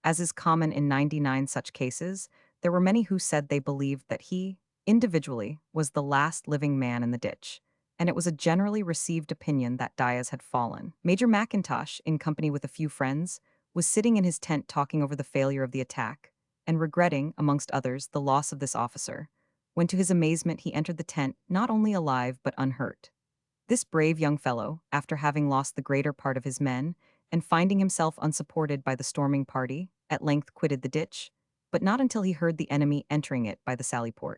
As is common in 99 such cases, there were many who said they believed that he, individually, was the last living man in the ditch, and it was a generally received opinion that Diaz had fallen. Major McIntosh, in company with a few friends, was sitting in his tent talking over the failure of the attack, and regretting, amongst others, the loss of this officer, when to his amazement he entered the tent not only alive but unhurt. This brave young fellow, after having lost the greater part of his men, and finding himself unsupported by the storming party, at length quitted the ditch, but not until he heard the enemy entering it by the sallyport.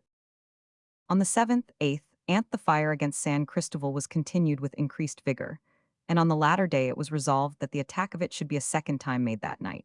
On the 7th, 8th, the fire against San Cristobal was continued with increased vigor, and on the latter day it was resolved that the attack of it should be a second time made that night.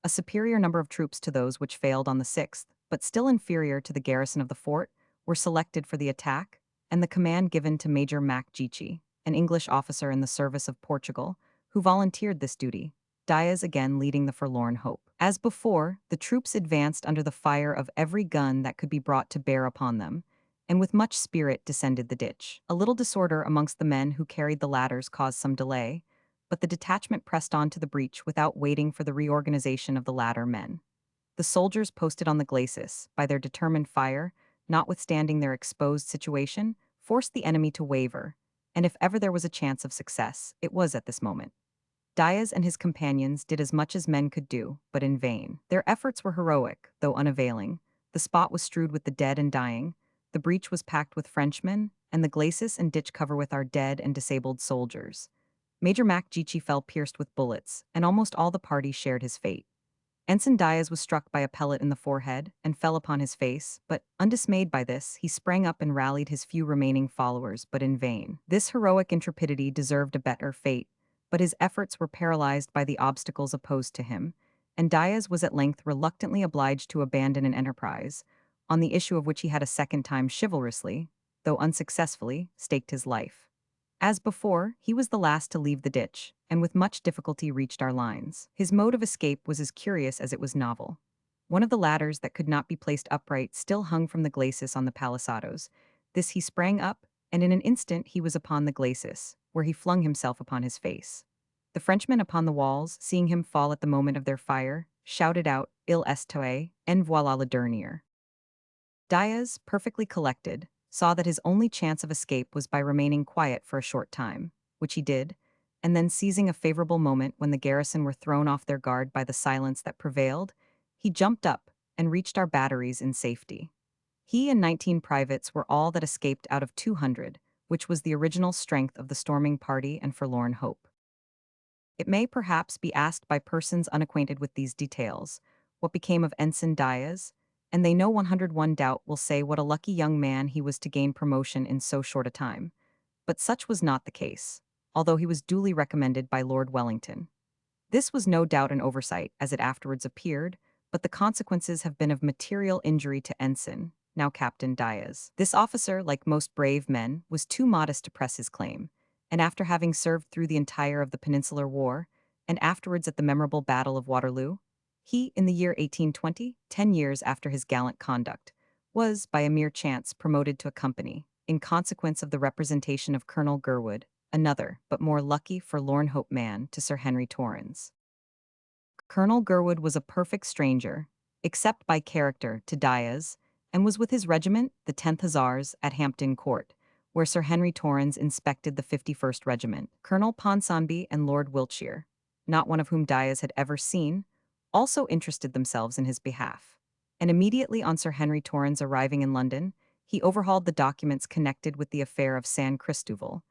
A superior number of troops to those which failed on the 6th, but still inferior to the garrison of the fort, were selected for the attack, and the command given to Major MacGeachie, an English officer in the service of Portugal, who volunteered this duty, Diaz again leading the Forlorn Hope. As before, the troops advanced under the fire of every gun that could be brought to bear upon them, and with much spirit descended the ditch. A little disorder amongst the men who carried the ladders caused some delay, but the detachment pressed on to the breach without waiting for the reorganization of the ladder men. The soldiers posted on the glacis, by their determined fire, notwithstanding their exposed situation, forced the enemy to waver, and if ever there was a chance of success, it was at this moment. Diaz and his companions did as much as men could do, but in vain. Their efforts were heroic, though unavailing. The spot was strewed with the dead and dying, the breach was packed with Frenchmen, and the glacis and ditch cover with our dead and disabled soldiers. Major MacGeachie fell pierced with bullets, and almost all the party shared his fate. Ensign Diaz was struck by a pellet in the forehead and fell upon his face, but, undismayed by this, he sprang up and rallied his few remaining followers, but in vain. This heroic intrepidity deserved a better fate, but his efforts were paralyzed by the obstacles opposed to him, and Diaz was at length reluctantly obliged to abandon an enterprise, on the issue of which he had a second time chivalrously, though unsuccessfully, staked his life. As before, he was the last to leave the ditch, and with much difficulty reached our lines. His mode of escape was as curious as it was novel. One of the ladders that could not be placed upright still hung from the glacis on the palisados. This he sprang up, and in an instant he was upon the glacis, where he flung himself upon his face. The Frenchmen upon the walls, seeing him fall at the moment of their fire, shouted out, "Il est tué, en voilà le dernier." Diaz, perfectly collected, saw that his only chance of escape was by remaining quiet for a short time, which he did, and then seizing a favorable moment when the garrison were thrown off their guard by the silence that prevailed, he jumped up and reached our batteries in safety. He and 19 privates were all that escaped out of 200, which was the original strength of the storming party and Forlorn Hope. It may perhaps be asked by persons unacquainted with these details, what became of Ensign Diaz, and they no 101 doubt will say what a lucky young man he was to gain promotion in so short a time. But such was not the case, although he was duly recommended by Lord Wellington. This was no doubt an oversight, as it afterwards appeared, but the consequences have been of material injury to Ensign, now Captain Diaz. This officer, like most brave men, was too modest to press his claim, and after having served through the entire of the Peninsular War, and afterwards at the memorable Battle of Waterloo, he, in the year 1820, 10 years after his gallant conduct, was, by a mere chance, promoted to a company, in consequence of the representation of Colonel Gurwood, another, but more lucky forlorn hope man, to Sir Henry Torrens. Colonel Gurwood was a perfect stranger, except by character, to Diaz, and was with his regiment, the 10th Hussars, at Hampton Court, where Sir Henry Torrens inspected the 51st Regiment. Colonel Ponsonby and Lord Wiltshire, not one of whom Diaz had ever seen, also interested themselves in his behalf. And immediately on Sir Henry Torrens arriving in London, he overhauled the documents connected with the affair of San Cristobal,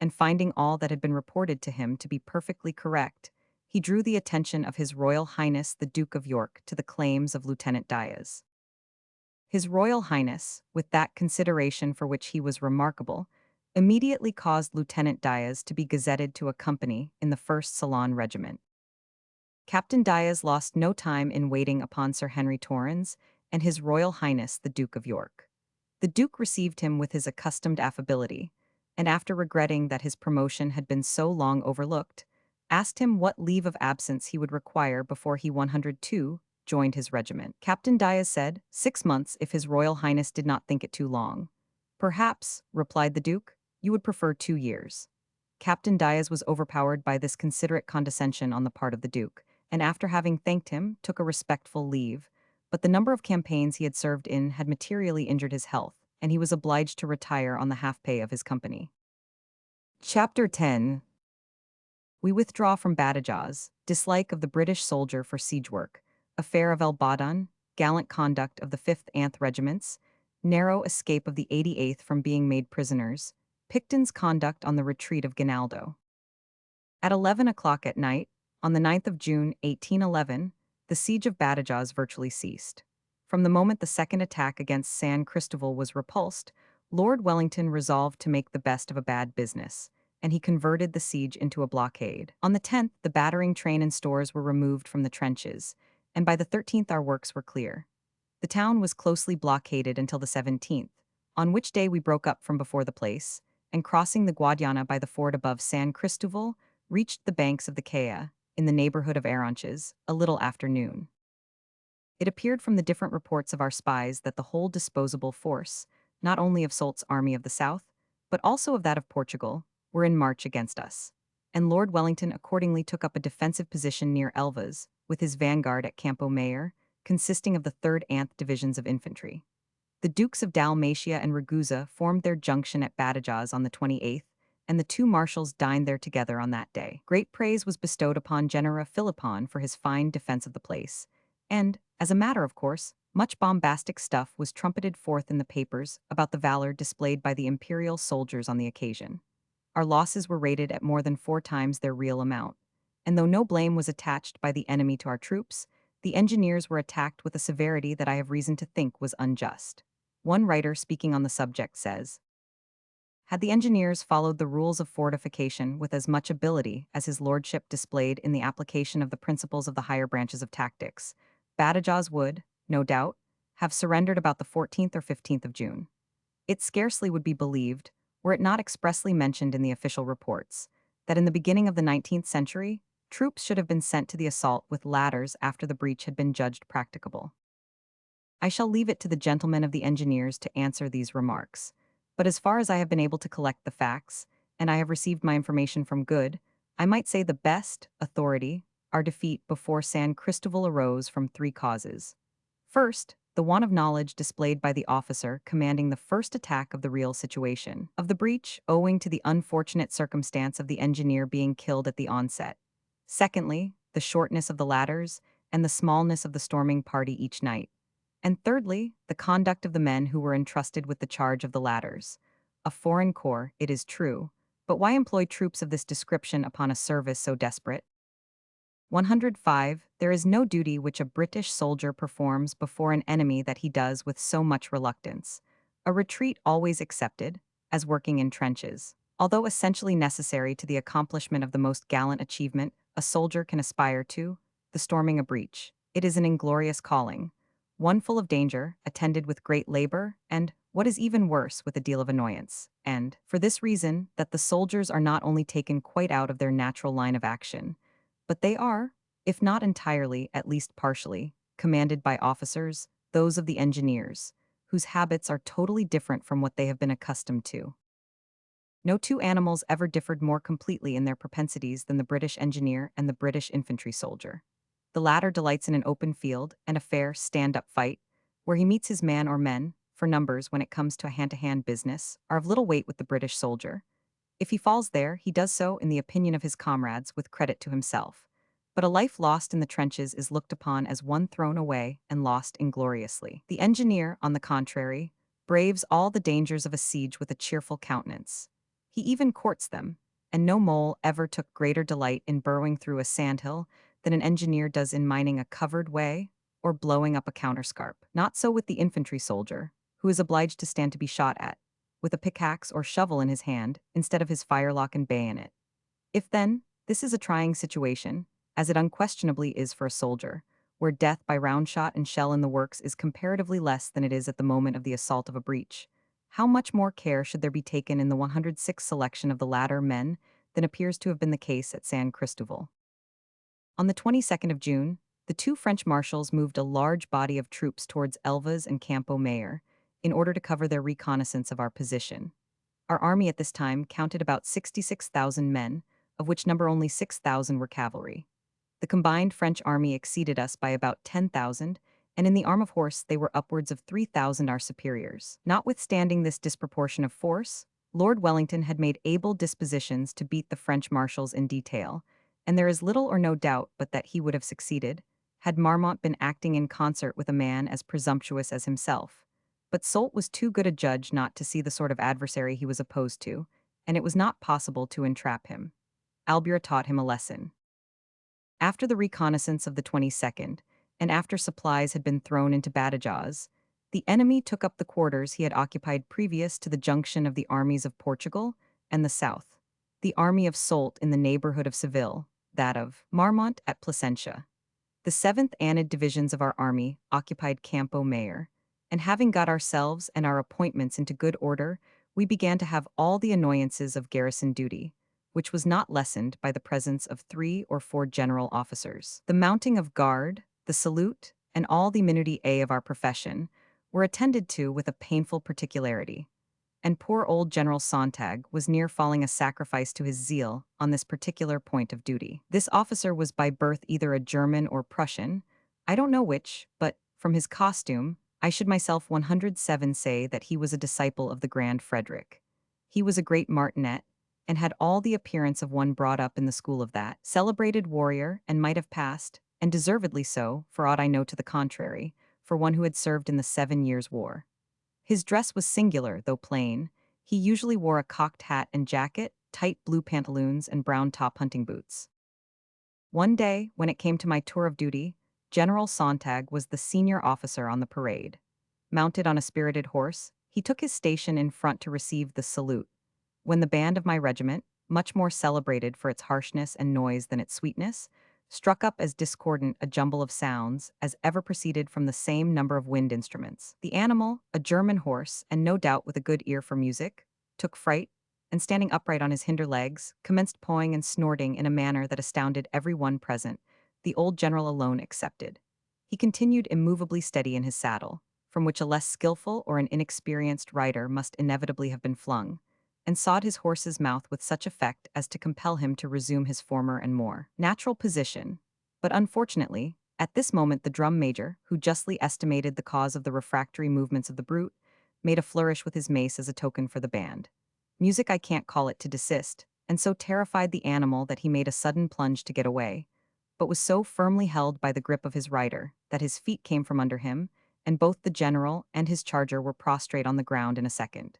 and finding all that had been reported to him to be perfectly correct, he drew the attention of His Royal Highness the Duke of York to the claims of Lieutenant Diaz. His Royal Highness, with that consideration for which he was remarkable, immediately caused Lieutenant Diaz to be gazetted to a company in the 1st Ceylon Regiment. Captain Diaz lost no time in waiting upon Sir Henry Torrens and His Royal Highness the Duke of York. The Duke received him with his accustomed affability, and after regretting that his promotion had been so long overlooked, asked him what leave of absence he would require before he 102 joined his regiment. Captain Diaz said, 6 months if His Royal Highness did not think it too long. Perhaps, replied the Duke, you would prefer 2 years. Captain Diaz was overpowered by this considerate condescension on the part of the Duke, and after having thanked him, took a respectful leave, but the number of campaigns he had served in had materially injured his health, and he was obliged to retire on the half-pay of his company. Chapter 10. We withdraw from Badajoz, dislike of the British soldier for siege work, affair of El Badan, gallant conduct of the 5th Anth regiments, narrow escape of the 88th from being made prisoners, Picton's conduct on the retreat of Ginaldo. At 11 o'clock at night, on the 9th of June, 1811, the siege of Badajoz virtually ceased. From the moment the second attack against San Cristobal was repulsed, Lord Wellington resolved to make the best of a bad business, and he converted the siege into a blockade. On the 10th, the battering train and stores were removed from the trenches, and by the 13th our works were clear. The town was closely blockaded until the 17th, on which day we broke up from before the place, and crossing the Guadiana by the ford above San Cristobal, reached the banks of the Caya, in the neighborhood of Aranches, a little after noon. It appeared from the different reports of our spies that the whole disposable force, not only of Soult's army of the south, but also of that of Portugal, were in march against us, and Lord Wellington accordingly took up a defensive position near Elvas, with his vanguard at Campo Mayor, consisting of the 3rd Anth divisions of infantry. The Dukes of Dalmatia and Ragusa formed their junction at Badajoz on the 28th, and the two marshals dined there together on that day. Great praise was bestowed upon General Philippon for his fine defense of the place, and, as a matter of course, much bombastic stuff was trumpeted forth in the papers about the valor displayed by the imperial soldiers on the occasion. Our losses were rated at more than 4 times their real amount, and though no blame was attached by the enemy to our troops, the engineers were attacked with a severity that I have reason to think was unjust. One writer speaking on the subject says, had the engineers followed the rules of fortification with as much ability as his lordship displayed in the application of the principles of the higher branches of tactics, Badajoz would, no doubt, have surrendered about the 14th or 15th of June. It scarcely would be believed, were it not expressly mentioned in the official reports, that in the beginning of the 19th century, troops should have been sent to the assault with ladders after the breach had been judged practicable. I shall leave it to the gentlemen of the engineers to answer these remarks, but as far as I have been able to collect the facts, and I have received my information from good, I might say the best authority, our defeat before San Cristobal arose from 3 causes. First, the want of knowledge displayed by the officer commanding the first attack of the real situation of the breach, owing to the unfortunate circumstance of the engineer being killed at the onset. Secondly, the shortness of the ladders and the smallness of the storming party each night. And thirdly, the conduct of the men who were entrusted with the charge of the ladders. A foreign corps, it is true, but why employ troops of this description upon a service so desperate? 105. There is no duty which a British soldier performs before an enemy that he does with so much reluctance. A retreat always accepted, as working in trenches. Although essentially necessary to the accomplishment of the most gallant achievement a soldier can aspire to, the storming a breach. It is an inglorious calling, one full of danger, attended with great labor, and, what is even worse, with a deal of annoyance. And, for this reason, that the soldiers are not only taken quite out of their natural line of action, but they are, if not entirely, at least partially, commanded by officers, those of the engineers, whose habits are totally different from what they have been accustomed to. No two animals ever differed more completely in their propensities than the British engineer and the British infantry soldier. The latter delights in an open field and a fair stand-up fight, where he meets his man or men, for numbers when it comes to a hand-to-hand business, are of little weight with the British soldier. If he falls there, he does so in the opinion of his comrades with credit to himself. But a life lost in the trenches is looked upon as one thrown away and lost ingloriously. The engineer, on the contrary, braves all the dangers of a siege with a cheerful countenance. He even courts them, and no mole ever took greater delight in burrowing through a sandhill than an engineer does in mining a covered way or blowing up a counterscarp. Not so with the infantry soldier, who is obliged to stand to be shot at, with a pickaxe or shovel in his hand instead of his firelock and bayonet. If then, this is a trying situation, as it unquestionably is for a soldier, where death by round shot and shell in the works is comparatively less than it is at the moment of the assault of a breach, how much more care should there be taken in the 106th selection of the latter men than appears to have been the case at San Cristobal? On the 22nd of June, the two French marshals moved a large body of troops towards Elvas and Campo Mayor in order to cover their reconnaissance of our position. Our army at this time counted about 66,000 men, of which number only 6,000 were cavalry. The combined French army exceeded us by about 10,000, and in the arm of horse they were upwards of 3,000 our superiors. Notwithstanding this disproportion of force, Lord Wellington had made able dispositions to beat the French marshals in detail, and there is little or no doubt but that he would have succeeded, had Marmont been acting in concert with a man as presumptuous as himself. But Soult was too good a judge not to see the sort of adversary he was opposed to, and it was not possible to entrap him. Albert taught him a lesson. After the reconnaissance of the 22nd, and after supplies had been thrown into Badajoz, the enemy took up the quarters he had occupied previous to the junction of the armies of Portugal and the south, the army of Soult in the neighborhood of Seville, that of Marmont at Placentia. The 7th Anid divisions of our army occupied Campo Mayor, and having got ourselves and our appointments into good order, we began to have all the annoyances of garrison duty, which was not lessened by the presence of 3 or 4 general officers. The mounting of guard, the salute, and all the minutiae of our profession were attended to with a painful particularity, and poor old General Sontag was near falling a sacrifice to his zeal on this particular point of duty. This officer was by birth either a German or Prussian, I don't know which, but, from his costume, I should myself 107 say that he was a disciple of the Grand Frederick. He was a great martinet, and had all the appearance of one brought up in the school of that celebrated warrior, and might have passed, and deservedly so, for aught I know to the contrary, for one who had served in the 7 Years' War. His dress was singular, though plain. He usually wore a cocked hat and jacket, tight blue pantaloons, and brown top hunting boots. One day, when it came to my tour of duty, General Sontag was the senior officer on the parade. Mounted on a spirited horse, he took his station in front to receive the salute, when the band of my regiment, much more celebrated for its harshness and noise than its sweetness, struck up as discordant a jumble of sounds as ever proceeded from the same number of wind instruments. The animal, a German horse, and no doubt with a good ear for music, took fright, and standing upright on his hinder legs, commenced pawing and snorting in a manner that astounded every one present, the old general alone excepted. He continued immovably steady in his saddle, from which a less skillful or an inexperienced rider must inevitably have been flung, and sawed his horse's mouth with such effect as to compel him to resume his former and more natural position. But unfortunately, at this moment the drum major, who justly estimated the cause of the refractory movements of the brute, made a flourish with his mace as a token for the band. Music I can't call it to desist, and so terrified the animal that he made a sudden plunge to get away, but was so firmly held by the grip of his rider that his feet came from under him, and both the general and his charger were prostrate on the ground in a second.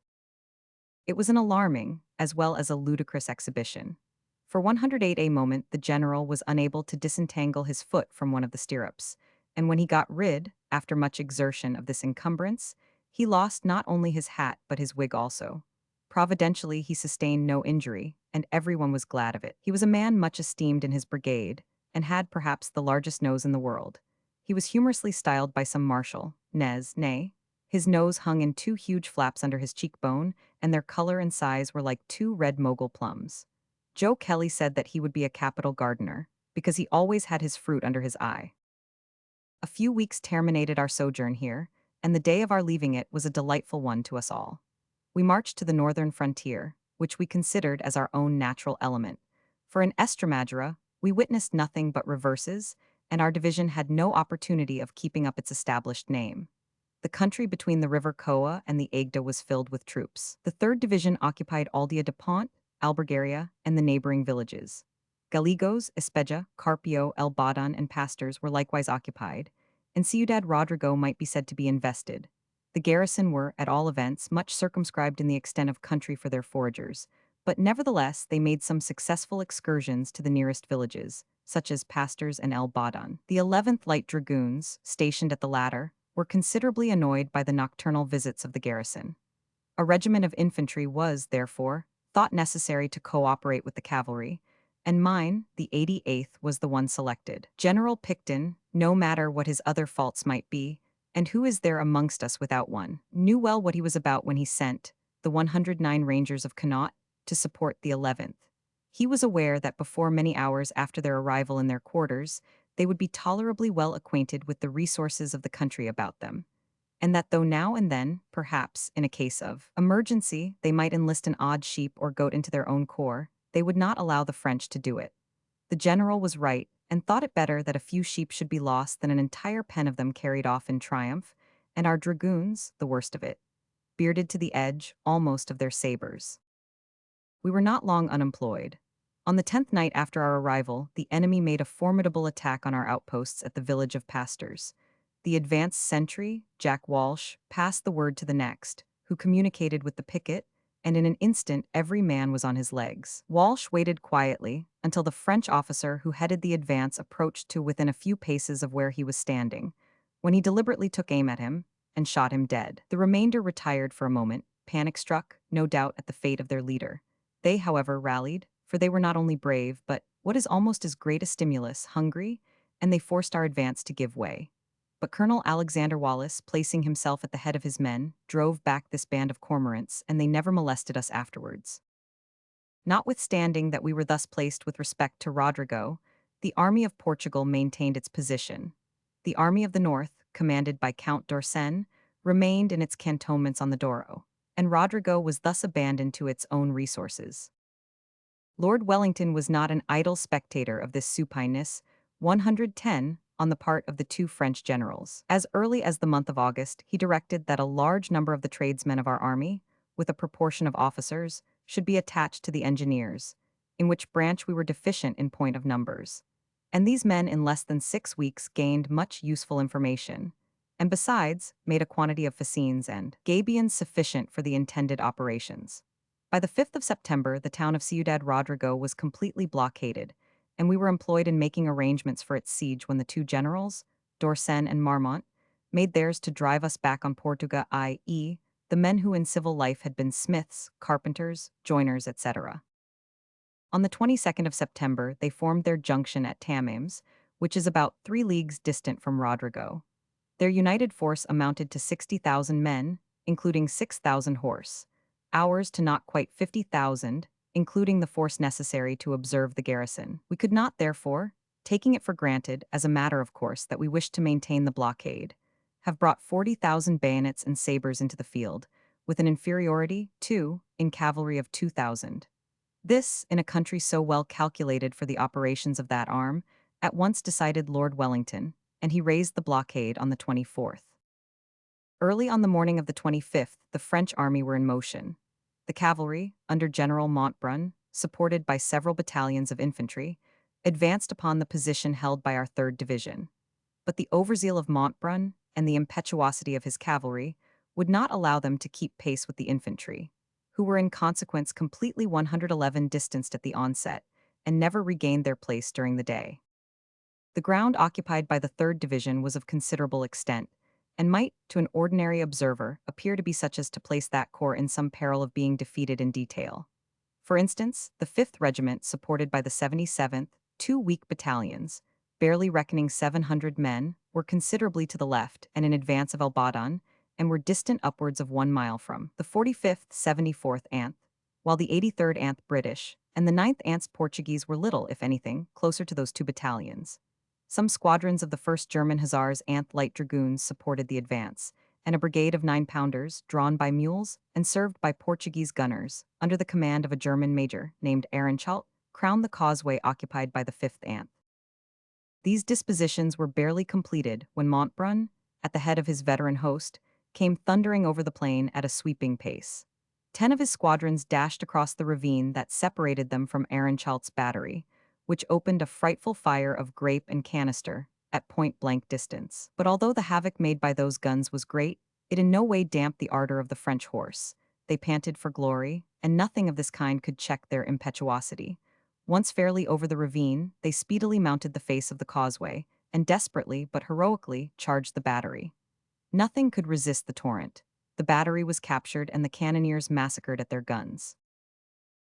It was an alarming, as well as a ludicrous exhibition. For 108 a moment, the general was unable to disentangle his foot from one of the stirrups, and when he got rid, after much exertion, of this encumbrance, he lost not only his hat but his wig also. Providentially, he sustained no injury, and everyone was glad of it. He was a man much esteemed in his brigade, and had perhaps the largest nose in the world. He was humorously styled by some marshal, nay. His nose hung in two huge flaps under his cheekbone, and their color and size were like two red mogul plums. Joe Kelly said that he would be a capital gardener, because he always had his fruit under his eye. A few weeks terminated our sojourn here, and the day of our leaving it was a delightful one to us all. We marched to the northern frontier, which we considered as our own natural element. For in Estremadura, we witnessed nothing but reverses, and our division had no opportunity of keeping up its established name. The country between the river Coa and the Agda was filled with troops. The 3rd Division occupied Aldea de Pont, Albergaria, and the neighboring villages. Gallegos, Espeja, Carpio, El Badan, and Pastors were likewise occupied, and Ciudad Rodrigo might be said to be invested. The garrison were, at all events, much circumscribed in the extent of country for their foragers, but nevertheless they made some successful excursions to the nearest villages, such as Pastors and El Badan. The 11th Light Dragoons, stationed at the latter, were considerably annoyed by the nocturnal visits of the garrison. A regiment of infantry was, therefore, thought necessary to cooperate with the cavalry, and mine, the 88th, was the one selected. General Picton, no matter what his other faults might be, and who is there amongst us without one, knew well what he was about when he sent the 109 Rangers of Connaught to support the 11th. He was aware that before many hours after their arrival in their quarters, they would be tolerably well acquainted with the resources of the country about them, and that though now and then, perhaps, in a case of emergency, they might enlist an odd sheep or goat into their own corps, they would not allow the French to do it. The general was right, and thought it better that a few sheep should be lost than an entire pen of them carried off in triumph, and our dragoons, the worst of it, bearded to the edge, almost of their sabres. We were not long unemployed. On the 10th night after our arrival, the enemy made a formidable attack on our outposts at the village of Pastors. The advanced sentry, Jack Walsh, passed the word to the next, who communicated with the picket, and in an instant every man was on his legs. Walsh waited quietly until the French officer who headed the advance approached to within a few paces of where he was standing, when he deliberately took aim at him and shot him dead. The remainder retired for a moment, panic-struck, no doubt at the fate of their leader. They, however, rallied, for they were not only brave, but, what is almost as great a stimulus, hungry, and they forced our advance to give way. But Colonel Alexander Wallace, placing himself at the head of his men, drove back this band of cormorants, and they never molested us afterwards. Notwithstanding that we were thus placed with respect to Rodrigo, the army of Portugal maintained its position. The army of the north, commanded by Count d'Orsay, remained in its cantonments on the Douro, and Rodrigo was thus abandoned to its own resources. Lord Wellington was not an idle spectator of this supineness, 110, on the part of the two French generals. As early as the month of August, he directed that a large number of the tradesmen of our army, with a proportion of officers, should be attached to the engineers, in which branch we were deficient in point of numbers. And these men in less than 6 weeks gained much useful information, and besides, made a quantity of fascines and gabions sufficient for the intended operations. By the 5th of September, the town of Ciudad Rodrigo was completely blockaded, and we were employed in making arrangements for its siege when the two generals, d'Orsay and Marmont, made theirs to drive us back on Portuga, i.e., the men who in civil life had been smiths, carpenters, joiners, etc. On the 22nd of September, they formed their junction at Tamames, which is about 3 leagues distant from Rodrigo. Their united force amounted to 60,000 men, including 6,000 horse. Ours to not quite 50,000, including the force necessary to observe the garrison. We could not, therefore, taking it for granted, as a matter of course, that we wished to maintain the blockade, have brought 40,000 bayonets and sabres into the field, with an inferiority, too, in cavalry of 2,000. This, in a country so well calculated for the operations of that arm, at once decided Lord Wellington, and he raised the blockade on the 24th. Early on the morning of the 25th, the French army were in motion. The cavalry, under General Montbrun, supported by several battalions of infantry, advanced upon the position held by our 3rd Division. But the overzeal of Montbrun and the impetuosity of his cavalry would not allow them to keep pace with the infantry, who were in consequence completely 111 distanced at the onset, and never regained their place during the day. The ground occupied by the 3rd Division was of considerable extent, and might, to an ordinary observer, appear to be such as to place that corps in some peril of being defeated in detail. For instance, the 5th Regiment, supported by the 77th, two weak battalions, barely reckoning 700 men, were considerably to the left and in advance of El Badan, and were distant upwards of 1 mile from the 45th, 74th Anth, while the 83rd Anth British and the 9th Anth's Portuguese were little, if anything, closer to those two battalions. Some squadrons of the 1st German Hussars Anth Light Dragoons supported the advance, and a brigade of 9-pounders, drawn by mules and served by Portuguese gunners, under the command of a German major named Ehrenschalt, crowned the causeway occupied by the 5th Anth. These dispositions were barely completed when Montbrun, at the head of his veteran host, came thundering over the plain at a sweeping pace. 10 of his squadrons dashed across the ravine that separated them from Ehrenschalt's battery, which opened a frightful fire of grape and canister at point-blank distance. But although the havoc made by those guns was great, it in no way damped the ardor of the French horse. They panted for glory, and nothing of this kind could check their impetuosity. Once fairly over the ravine, they speedily mounted the face of the causeway, and desperately but heroically charged the battery. Nothing could resist the torrent. The battery was captured and the cannoneers massacred at their guns.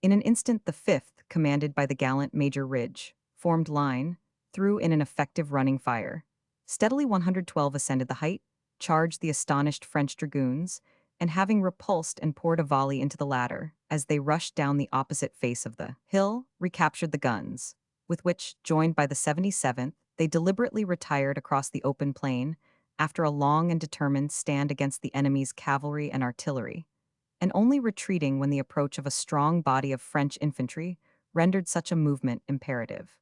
In an instant the 5th, commanded by the gallant Major Ridge, formed line, threw in an effective running fire. Steadily 112 ascended the height, charged the astonished French dragoons, and having repulsed and poured a volley into the latter, as they rushed down the opposite face of the hill, recaptured the guns, with which, joined by the 77th, they deliberately retired across the open plain, after a long and determined stand against the enemy's cavalry and artillery, and only retreating when the approach of a strong body of French infantry rendered such a movement imperative.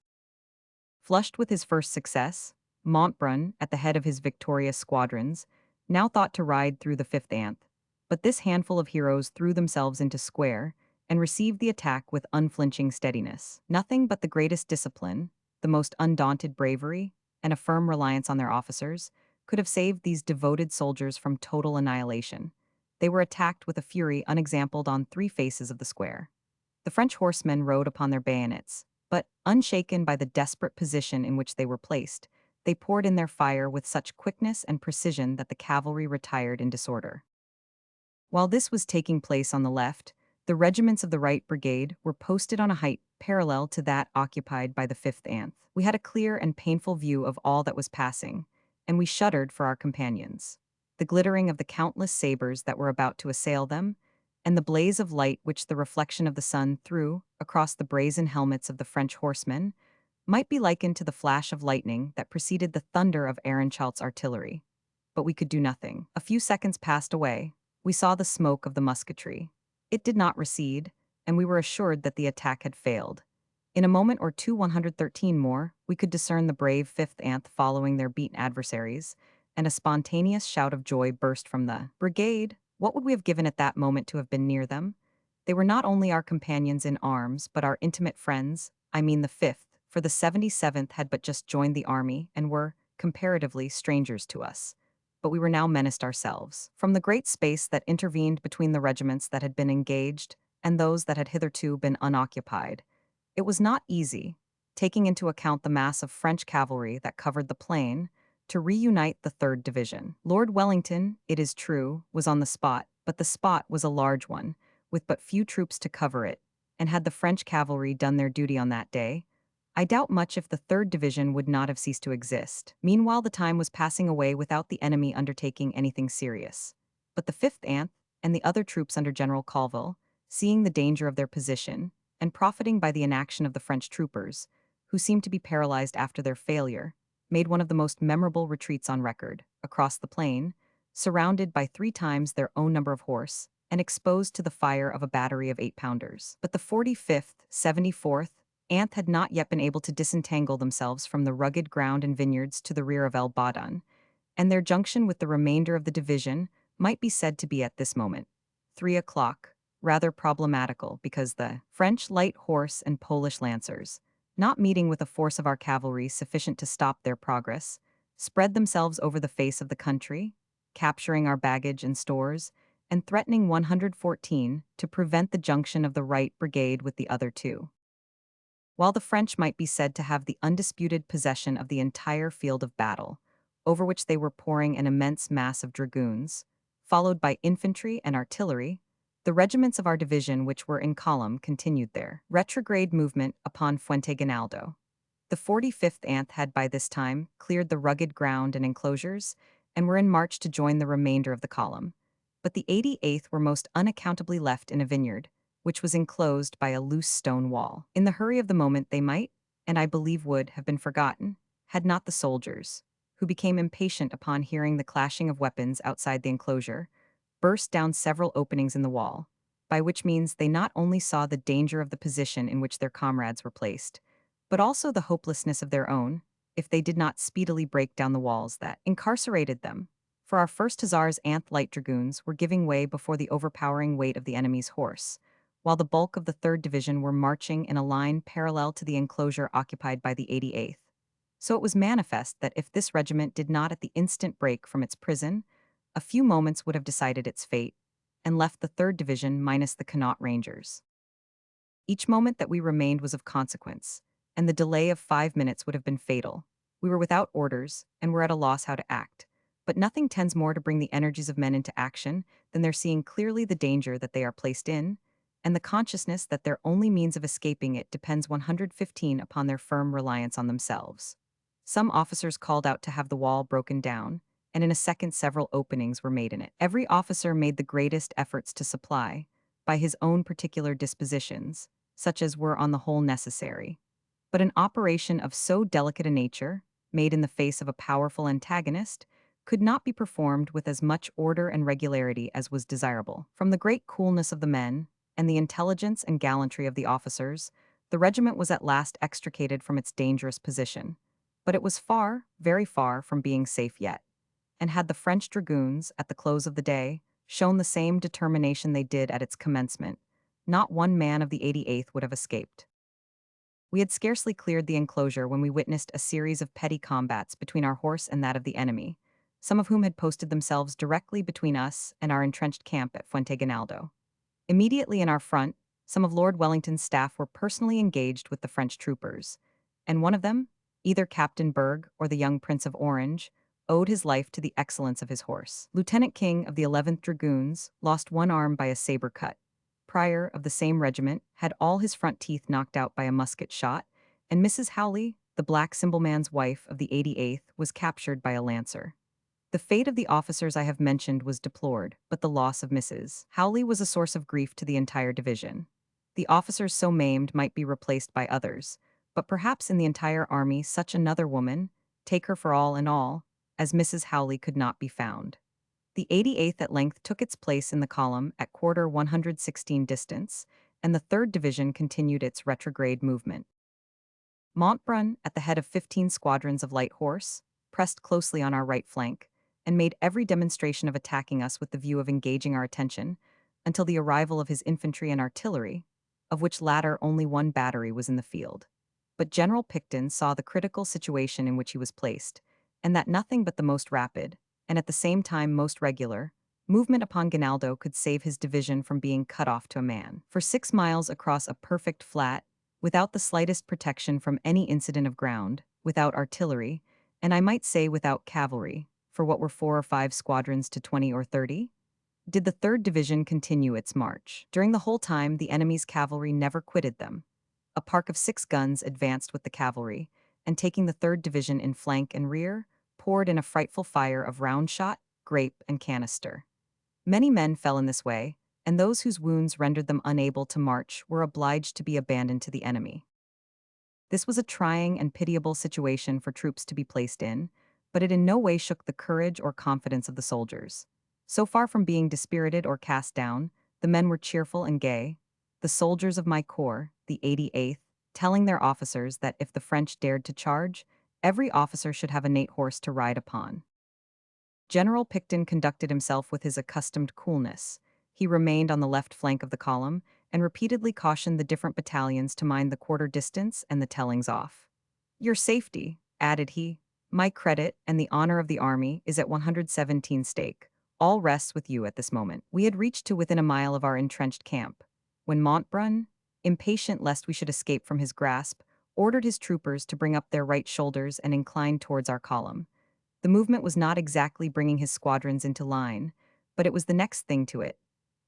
Flushed with his first success, Montbrun, at the head of his victorious squadrons, now thought to ride through the 5th Anth, but this handful of heroes threw themselves into square and received the attack with unflinching steadiness. Nothing but the greatest discipline, the most undaunted bravery, and a firm reliance on their officers could have saved these devoted soldiers from total annihilation. They were attacked with a fury unexampled on 3 faces of the square. The French horsemen rode upon their bayonets, but, unshaken by the desperate position in which they were placed, they poured in their fire with such quickness and precision that the cavalry retired in disorder. While this was taking place on the left, the regiments of the right brigade were posted on a height parallel to that occupied by the 5th Anth. We had a clear and painful view of all that was passing, and we shuddered for our companions. The glittering of the countless sabers that were about to assail them, and the blaze of light which the reflection of the sun threw across the brazen helmets of the French horsemen, might be likened to the flash of lightning that preceded the thunder of Ehrenschalt's artillery. But we could do nothing. A few seconds passed away. We saw the smoke of the musketry. It did not recede, and we were assured that the attack had failed. In a moment or two, 113 more, we could discern the brave 5th Anth following their beaten adversaries, and a spontaneous shout of joy burst from the brigade. What would we have given at that moment to have been near them? They were not only our companions in arms, but our intimate friends, I mean the 5th, for the 77th had but just joined the army and were, comparatively, strangers to us. But we were now menaced ourselves. From the great space that intervened between the regiments that had been engaged and those that had hitherto been unoccupied, it was not easy, taking into account the mass of French cavalry that covered the plain, to reunite the 3rd Division. Lord Wellington, it is true, was on the spot, but the spot was a large one, with but few troops to cover it, and had the French cavalry done their duty on that day, I doubt much if the 3rd Division would not have ceased to exist. Meanwhile, the time was passing away without the enemy undertaking anything serious. But the 5th Anth, and the other troops under General Colville, seeing the danger of their position, and profiting by the inaction of the French troopers, who seemed to be paralyzed after their failure, made one of the most memorable retreats on record, across the plain, surrounded by 3 times their own number of horse, and exposed to the fire of a battery of 8-pounders. But the 45th, 74th, Anth had not yet been able to disentangle themselves from the rugged ground and vineyards to the rear of El Badan, and their junction with the remainder of the division might be said to be at this moment 3 o'clock, rather problematical because the French light horse and Polish lancers, not meeting with a force of our cavalry sufficient to stop their progress, spread themselves over the face of the country, capturing our baggage and stores, and threatening 114 to prevent the junction of the right brigade with the other 2. While the French might be said to have the undisputed possession of the entire field of battle, over which they were pouring an immense mass of dragoons, followed by infantry and artillery, the regiments of our division which were in column continued their retrograde movement upon Fuentegonaldo. The 45th Anth had by this time cleared the rugged ground and enclosures, and were in march to join the remainder of the column. But the 88th were most unaccountably left in a vineyard, which was enclosed by a loose stone wall. In the hurry of the moment they might, and I believe would, have been forgotten, had not the soldiers, who became impatient upon hearing the clashing of weapons outside the enclosure, burst down several openings in the wall, by which means they not only saw the danger of the position in which their comrades were placed, but also the hopelessness of their own, if they did not speedily break down the walls that incarcerated them. For our first Hussars Anth light dragoons were giving way before the overpowering weight of the enemy's horse, while the bulk of the 3rd Division were marching in a line parallel to the enclosure occupied by the 88th. So it was manifest that if this regiment did not at the instant break from its prison, a few moments would have decided its fate, and left the 3rd Division minus the Connaught Rangers. Each moment that we remained was of consequence, and the delay of 5 minutes would have been fatal. We were without orders, and were at a loss how to act. But nothing tends more to bring the energies of men into action than their seeing clearly the danger that they are placed in, and the consciousness that their only means of escaping it depends 115 upon their firm reliance on themselves. Some officers called out to have the wall broken down, and in a second several openings were made in it. Every officer made the greatest efforts to supply, by his own particular dispositions, such as were on the whole necessary. But an operation of so delicate a nature, made in the face of a powerful antagonist, could not be performed with as much order and regularity as was desirable. From the great coolness of the men, and the intelligence and gallantry of the officers, the regiment was at last extricated from its dangerous position. But it was far, very far from being safe yet. And had the French dragoons, at the close of the day, shown the same determination they did at its commencement, not one man of the 88th would have escaped. We had scarcely cleared the enclosure when we witnessed a series of petty combats between our horse and that of the enemy, some of whom had posted themselves directly between us and our entrenched camp at Fuentegonaldo. Immediately in our front, some of Lord Wellington's staff were personally engaged with the French troopers, and one of them, either Captain Berg or the young Prince of Orange, owed his life to the excellence of his horse. Lieutenant King of the 11th Dragoons lost one arm by a saber cut. Pryor of the same regiment had all his front teeth knocked out by a musket shot, and Mrs. Howley, the black cymbleman's wife of the 88th, was captured by a lancer. The fate of the officers I have mentioned was deplored, but the loss of Mrs. Howley was a source of grief to the entire division. The officers so maimed might be replaced by others, but perhaps in the entire army such another woman, take her for all in all, as Mrs. Howley could not be found. The 88th at length took its place in the column at quarter 116 distance, and the 3rd Division continued its retrograde movement. Montbrun, at the head of 15 squadrons of light horse, pressed closely on our right flank, and made every demonstration of attacking us with the view of engaging our attention, until the arrival of his infantry and artillery, of which latter only one battery was in the field. But General Picton saw the critical situation in which he was placed, and that nothing but the most rapid, and at the same time most regular, movement upon Gonaldo could save his division from being cut off to a man. For 6 miles across a perfect flat, without the slightest protection from any incident of ground, without artillery, and I might say without cavalry, for what were 4 or 5 squadrons to 20 or 30? Did the 3rd Division continue its march. During the whole time, the enemy's cavalry never quitted them. A park of 6 guns advanced with the cavalry, and taking the 3rd Division in flank and rear, poured in a frightful fire of round shot, grape, and canister. Many men fell in this way, and those whose wounds rendered them unable to march were obliged to be abandoned to the enemy. This was a trying and pitiable situation for troops to be placed in, but it in no way shook the courage or confidence of the soldiers. So far from being dispirited or cast down, the men were cheerful and gay, the soldiers of my corps, the 88th, telling their officers that if the French dared to charge, every officer should have a nate horse to ride upon. General Picton conducted himself with his accustomed coolness. He remained on the left flank of the column, and repeatedly cautioned the different battalions to mind the quarter distance and the tellings off. Your safety, added he, my credit and the honor of the army is at 117 stake. All rests with you at this moment. We had reached to within a mile of our entrenched camp, when Montbrun, impatient lest we should escape from his grasp, ordered his troopers to bring up their right shoulders and incline towards our column. The movement was not exactly bringing his squadrons into line, but it was the next thing to it.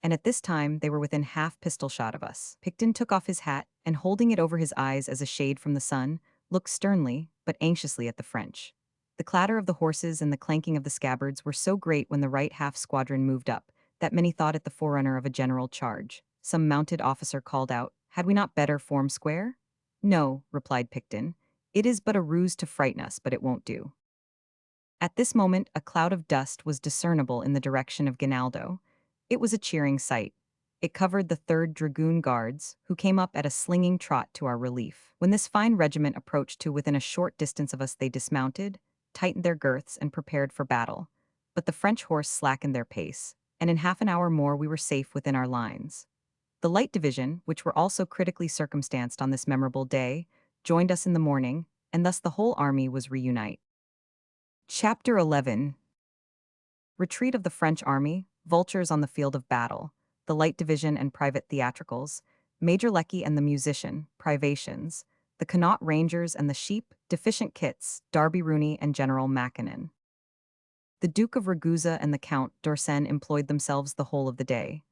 And at this time, they were within half pistol shot of us. Picton took off his hat and, holding it over his eyes as a shade from the sun, looked sternly, but anxiously at the French. The clatter of the horses and the clanking of the scabbards were so great when the right half squadron moved up, that many thought it the forerunner of a general charge. Some mounted officer called out, "Had we not better form square?" "No," replied Picton. "It is but a ruse to frighten us, but it won't do." At this moment a cloud of dust was discernible in the direction of Ginaldo. It was a cheering sight. It covered the 3rd Dragoon Guards, who came up at a slinging trot to our relief. When this fine regiment approached to within a short distance of us, they dismounted, tightened their girths, and prepared for battle. But the French horse slackened their pace, and in half an hour more we were safe within our lines. The Light Division, which were also critically circumstanced on this memorable day, joined us in the morning, and thus the whole army was reunite. Chapter 11. Retreat of the French army, vultures on the field of battle, the Light Division and private theatricals, Major Lecky and the musician, privations, the Connaught Rangers and the sheep, deficient kits, Darby Rooney and General Mackinnon. The Duke of Ragusa and the Count d'Orsay employed themselves the whole of the day.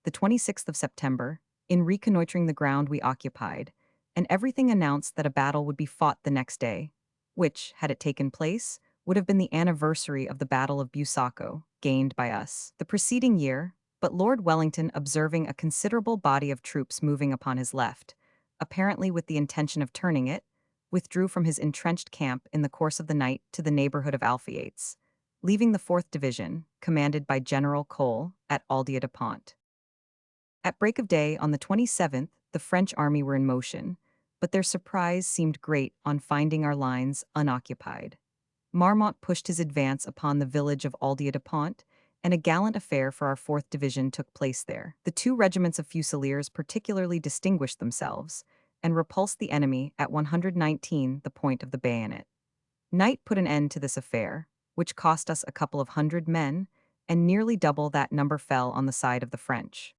The 26th of September, in reconnoitering the ground we occupied, and everything announced that a battle would be fought the next day, which, had it taken place, would have been the anniversary of the Battle of Busaco, gained by us the preceding year, but Lord Wellington, observing a considerable body of troops moving upon his left, apparently with the intention of turning it, withdrew from his entrenched camp in the course of the night to the neighborhood of Alfiates, leaving the 4th Division, commanded by General Cole, at Aldia-de-Pont. At break of day on the 27th, the French army were in motion, but their surprise seemed great on finding our lines unoccupied. Marmont pushed his advance upon the village of Aldia-de-Pont, and a gallant affair for our 4th Division took place there. The 2 regiments of Fusiliers particularly distinguished themselves, and repulsed the enemy at 119 the point of the bayonet. Night put an end to this affair, which cost us a couple of hundred men, and nearly double that number fell on the side of the French.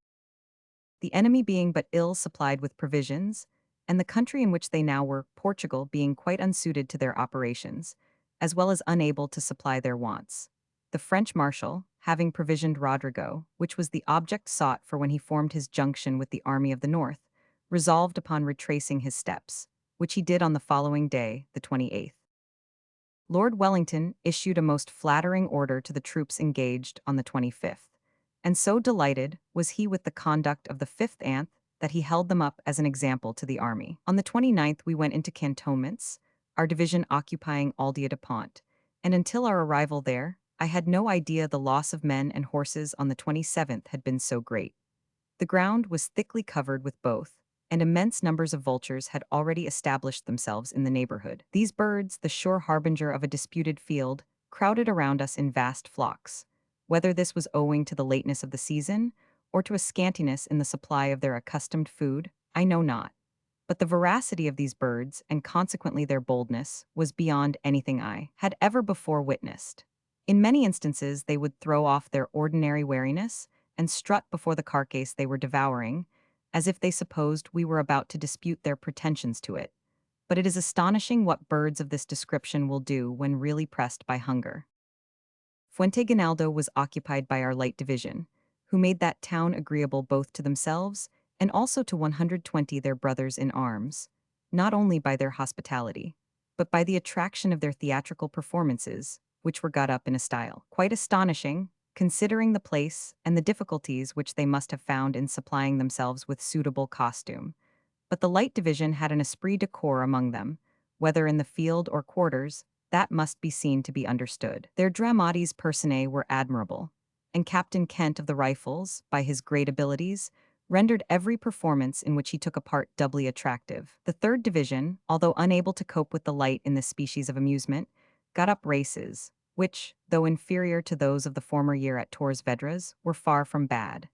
The enemy being but ill supplied with provisions, and the country in which they now were, Portugal, being quite unsuited to their operations, as well as unable to supply their wants. The French marshal, having provisioned Rodrigo, which was the object sought for when he formed his junction with the Army of the North, resolved upon retracing his steps, which he did on the following day, the 28th. Lord Wellington issued a most flattering order to the troops engaged on the 25th, and so delighted was he with the conduct of the 5th Anth that he held them up as an example to the army. On the 29th we went into cantonments, our division occupying Aldia-de-Pont, and until our arrival there, I had no idea the loss of men and horses on the 27th had been so great. The ground was thickly covered with both, and immense numbers of vultures had already established themselves in the neighborhood. These birds, the sure harbinger of a disputed field, crowded around us in vast flocks. Whether this was owing to the lateness of the season, or to a scantiness in the supply of their accustomed food, I know not. But the voracity of these birds, and consequently their boldness, was beyond anything I had ever before witnessed. In many instances they would throw off their ordinary wariness, and strut before the carcass they were devouring, as if they supposed we were about to dispute their pretensions to it. But it is astonishing what birds of this description will do when really pressed by hunger. Fuente Ginaldo was occupied by our Light Division, who made that town agreeable both to themselves and also to 120 their brothers in arms, not only by their hospitality, but by the attraction of their theatrical performances, which were got up in a style quite astonishing, considering the place and the difficulties which they must have found in supplying themselves with suitable costume. But the Light Division had an esprit de corps among them, whether in the field or quarters, that must be seen to be understood. Their dramatis personae were admirable, and Captain Kent of the Rifles, by his great abilities, rendered every performance in which he took a part doubly attractive. The 3rd Division, although unable to cope with the light in this species of amusement, got up races, which, though inferior to those of the former year at Torres Vedras, were far from bad.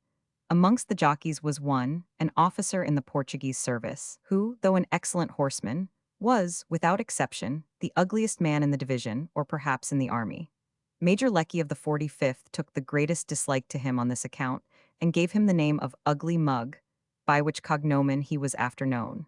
Amongst the jockeys was one, an officer in the Portuguese service, who, though an excellent horseman, was, without exception, the ugliest man in the division, or perhaps in the army. Major Lecky of the 45th took the greatest dislike to him on this account, and gave him the name of Ugly Mug, by which cognomen he was after known.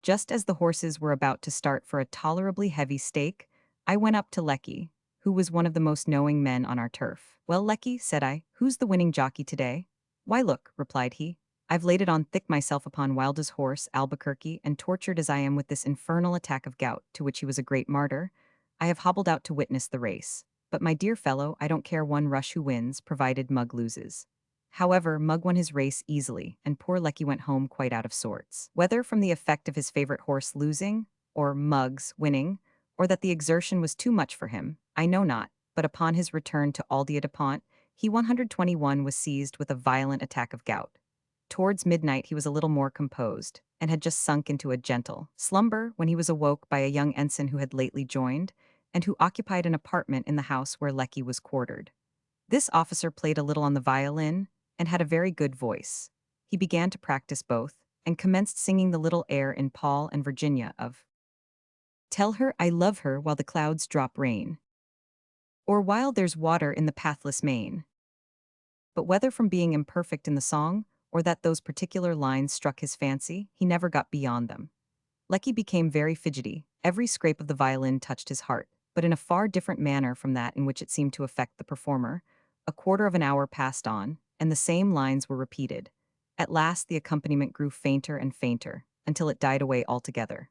Just as the horses were about to start for a tolerably heavy stake, I went up to Lecky, who was one of the most knowing men on our turf. "Well, Lecky," said I, "who's the winning jockey today?" "Why, look," replied he. "I've laid it on thick myself upon Wilda's horse, Albuquerque, and tortured as I am with this infernal attack of gout, to which he was a great martyr, I have hobbled out to witness the race. But, my dear fellow, I don't care one rush who wins, provided Mug loses." However, Mug won his race easily, and poor Lecky went home quite out of sorts. Whether from the effect of his favorite horse losing, or Mug's winning, or that the exertion was too much for him, I know not, but upon his return to Aldea-de-Pont, he 121 was seized with a violent attack of gout. Towards midnight he was a little more composed, and had just sunk into a gentle slumber when he was awoke by a young ensign who had lately joined, and who occupied an apartment in the house where Lecky was quartered. This officer played a little on the violin, and had a very good voice. He began to practice both, and commenced singing the little air in Paul and Virginia of "Tell her I love her while the clouds drop rain, or while there's water in the pathless main." But whether from being imperfect in the song, or that those particular lines struck his fancy, he never got beyond them. Lecky became very fidgety, every scrape of the violin touched his heart, but in a far different manner from that in which it seemed to affect the performer. A quarter of an hour passed on, and the same lines were repeated. At last the accompaniment grew fainter and fainter, until it died away altogether.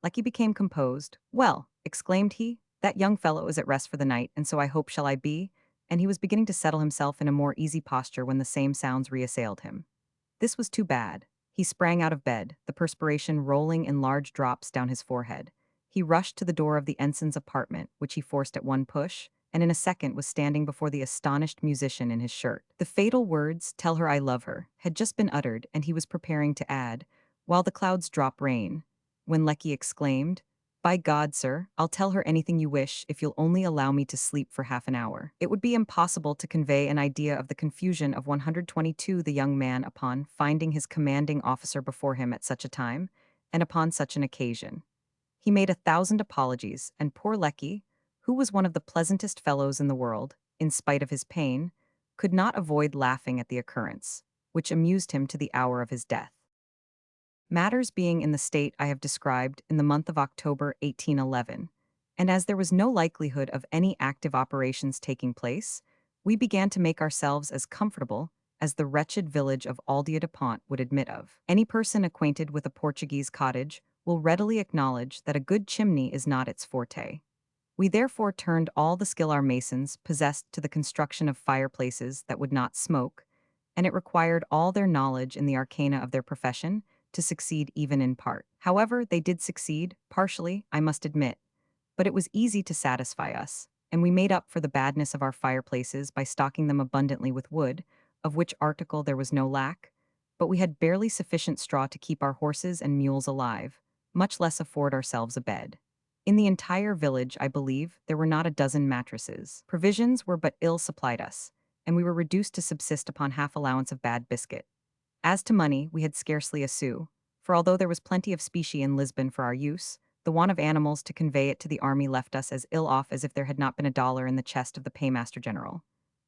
Lecky became composed. "Well," exclaimed he, "that young fellow is at rest for the night, and so I hope shall I be," and he was beginning to settle himself in a more easy posture when the same sounds reassailed him. This was too bad. He sprang out of bed, the perspiration rolling in large drops down his forehead. He rushed to the door of the ensign's apartment, which he forced at one push, and in a second was standing before the astonished musician in his shirt. The fatal words, "Tell her I love her," had just been uttered, and he was preparing to add, "while the clouds drop rain," when Lecky exclaimed, "By God, sir, I'll tell her anything you wish if you'll only allow me to sleep for half an hour." It would be impossible to convey an idea of the confusion of 122 the young man upon finding his commanding officer before him at such a time, and upon such an occasion. He made 1,000 apologies, and poor Lecky, who was one of the pleasantest fellows in the world, in spite of his pain, could not avoid laughing at the occurrence, which amused him to the hour of his death. Matters being in the state I have described in the month of October 1811, and as there was no likelihood of any active operations taking place, we began to make ourselves as comfortable as the wretched village of Aldea-de-Pont would admit of. Any person acquainted with a Portuguese cottage will readily acknowledge that a good chimney is not its forte. We therefore turned all the skill our masons possessed to the construction of fireplaces that would not smoke, and it required all their knowledge in the arcana of their profession to succeed even in part. However, they did succeed, partially, I must admit, but it was easy to satisfy us, and we made up for the badness of our fireplaces by stocking them abundantly with wood, of which article there was no lack, but we had barely sufficient straw to keep our horses and mules alive, much less afford ourselves a bed. In the entire village, I believe, there were not a dozen mattresses. Provisions were but ill supplied us, and we were reduced to subsist upon half allowance of bad biscuit. As to money, we had scarcely a sou, for although there was plenty of specie in Lisbon for our use, the want of animals to convey it to the army left us as ill off as if there had not been a dollar in the chest of the paymaster general.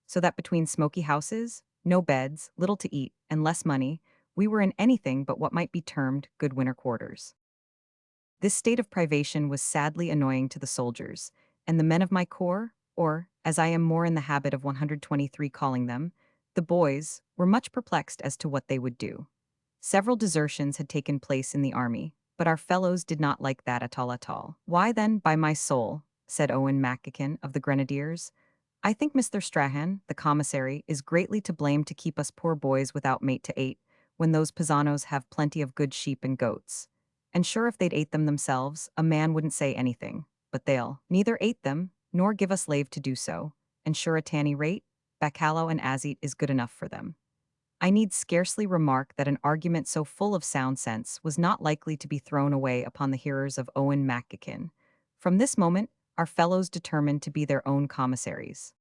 So that between smoky houses, no beds, little to eat, and less money, we were in anything but what might be termed good winter quarters. This state of privation was sadly annoying to the soldiers, and the men of my corps, or, as I am more in the habit of 123 calling them, the boys, were much perplexed as to what they would do. Several desertions had taken place in the army, but our fellows did not like that at all at all. "Why then, by my soul," said Owen Mackikin of the Grenadiers, "I think Mr. Strahan, the commissary, is greatly to blame to keep us poor boys without mate to ate, when those paisanos have plenty of good sheep and goats. And sure if they'd ate them themselves, a man wouldn't say anything, but they'll neither ate them, nor give us leave to do so, and sure at any rate, bacalao and azit is good enough for them." I need scarcely remark that an argument so full of sound sense was not likely to be thrown away upon the hearers of Owen Mackikin. From this moment, our fellows determined to be their own commissaries.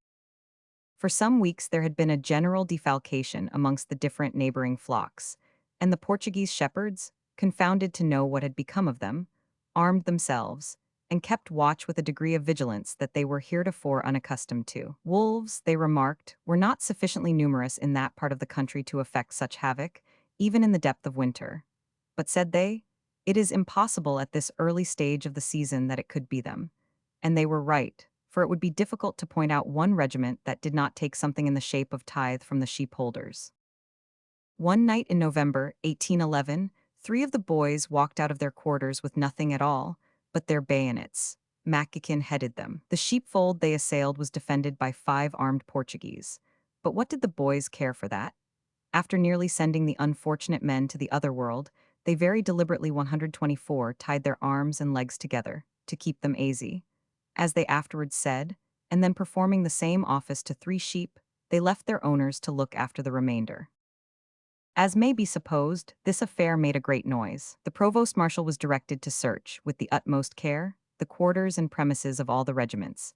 For some weeks there had been a general defalcation amongst the different neighboring flocks, and the Portuguese shepherds, confounded to know what had become of them, armed themselves, and kept watch with a degree of vigilance that they were heretofore unaccustomed to. Wolves, they remarked, were not sufficiently numerous in that part of the country to effect such havoc, even in the depth of winter. But said they, it is impossible at this early stage of the season that it could be them. And they were right, for it would be difficult to point out one regiment that did not take something in the shape of tithe from the sheepholders. One night in November 1811, three of the boys walked out of their quarters with nothing at all but their bayonets. Macakin headed them. The sheepfold they assailed was defended by 5 armed Portuguese. But what did the boys care for that? After nearly sending the unfortunate men to the other world, they very deliberately 124 tied their arms and legs together to keep them easy, as they afterwards said, and then performing the same office to 3 sheep, they left their owners to look after the remainder. As may be supposed, this affair made a great noise. The provost marshal was directed to search, with the utmost care, the quarters and premises of all the regiments.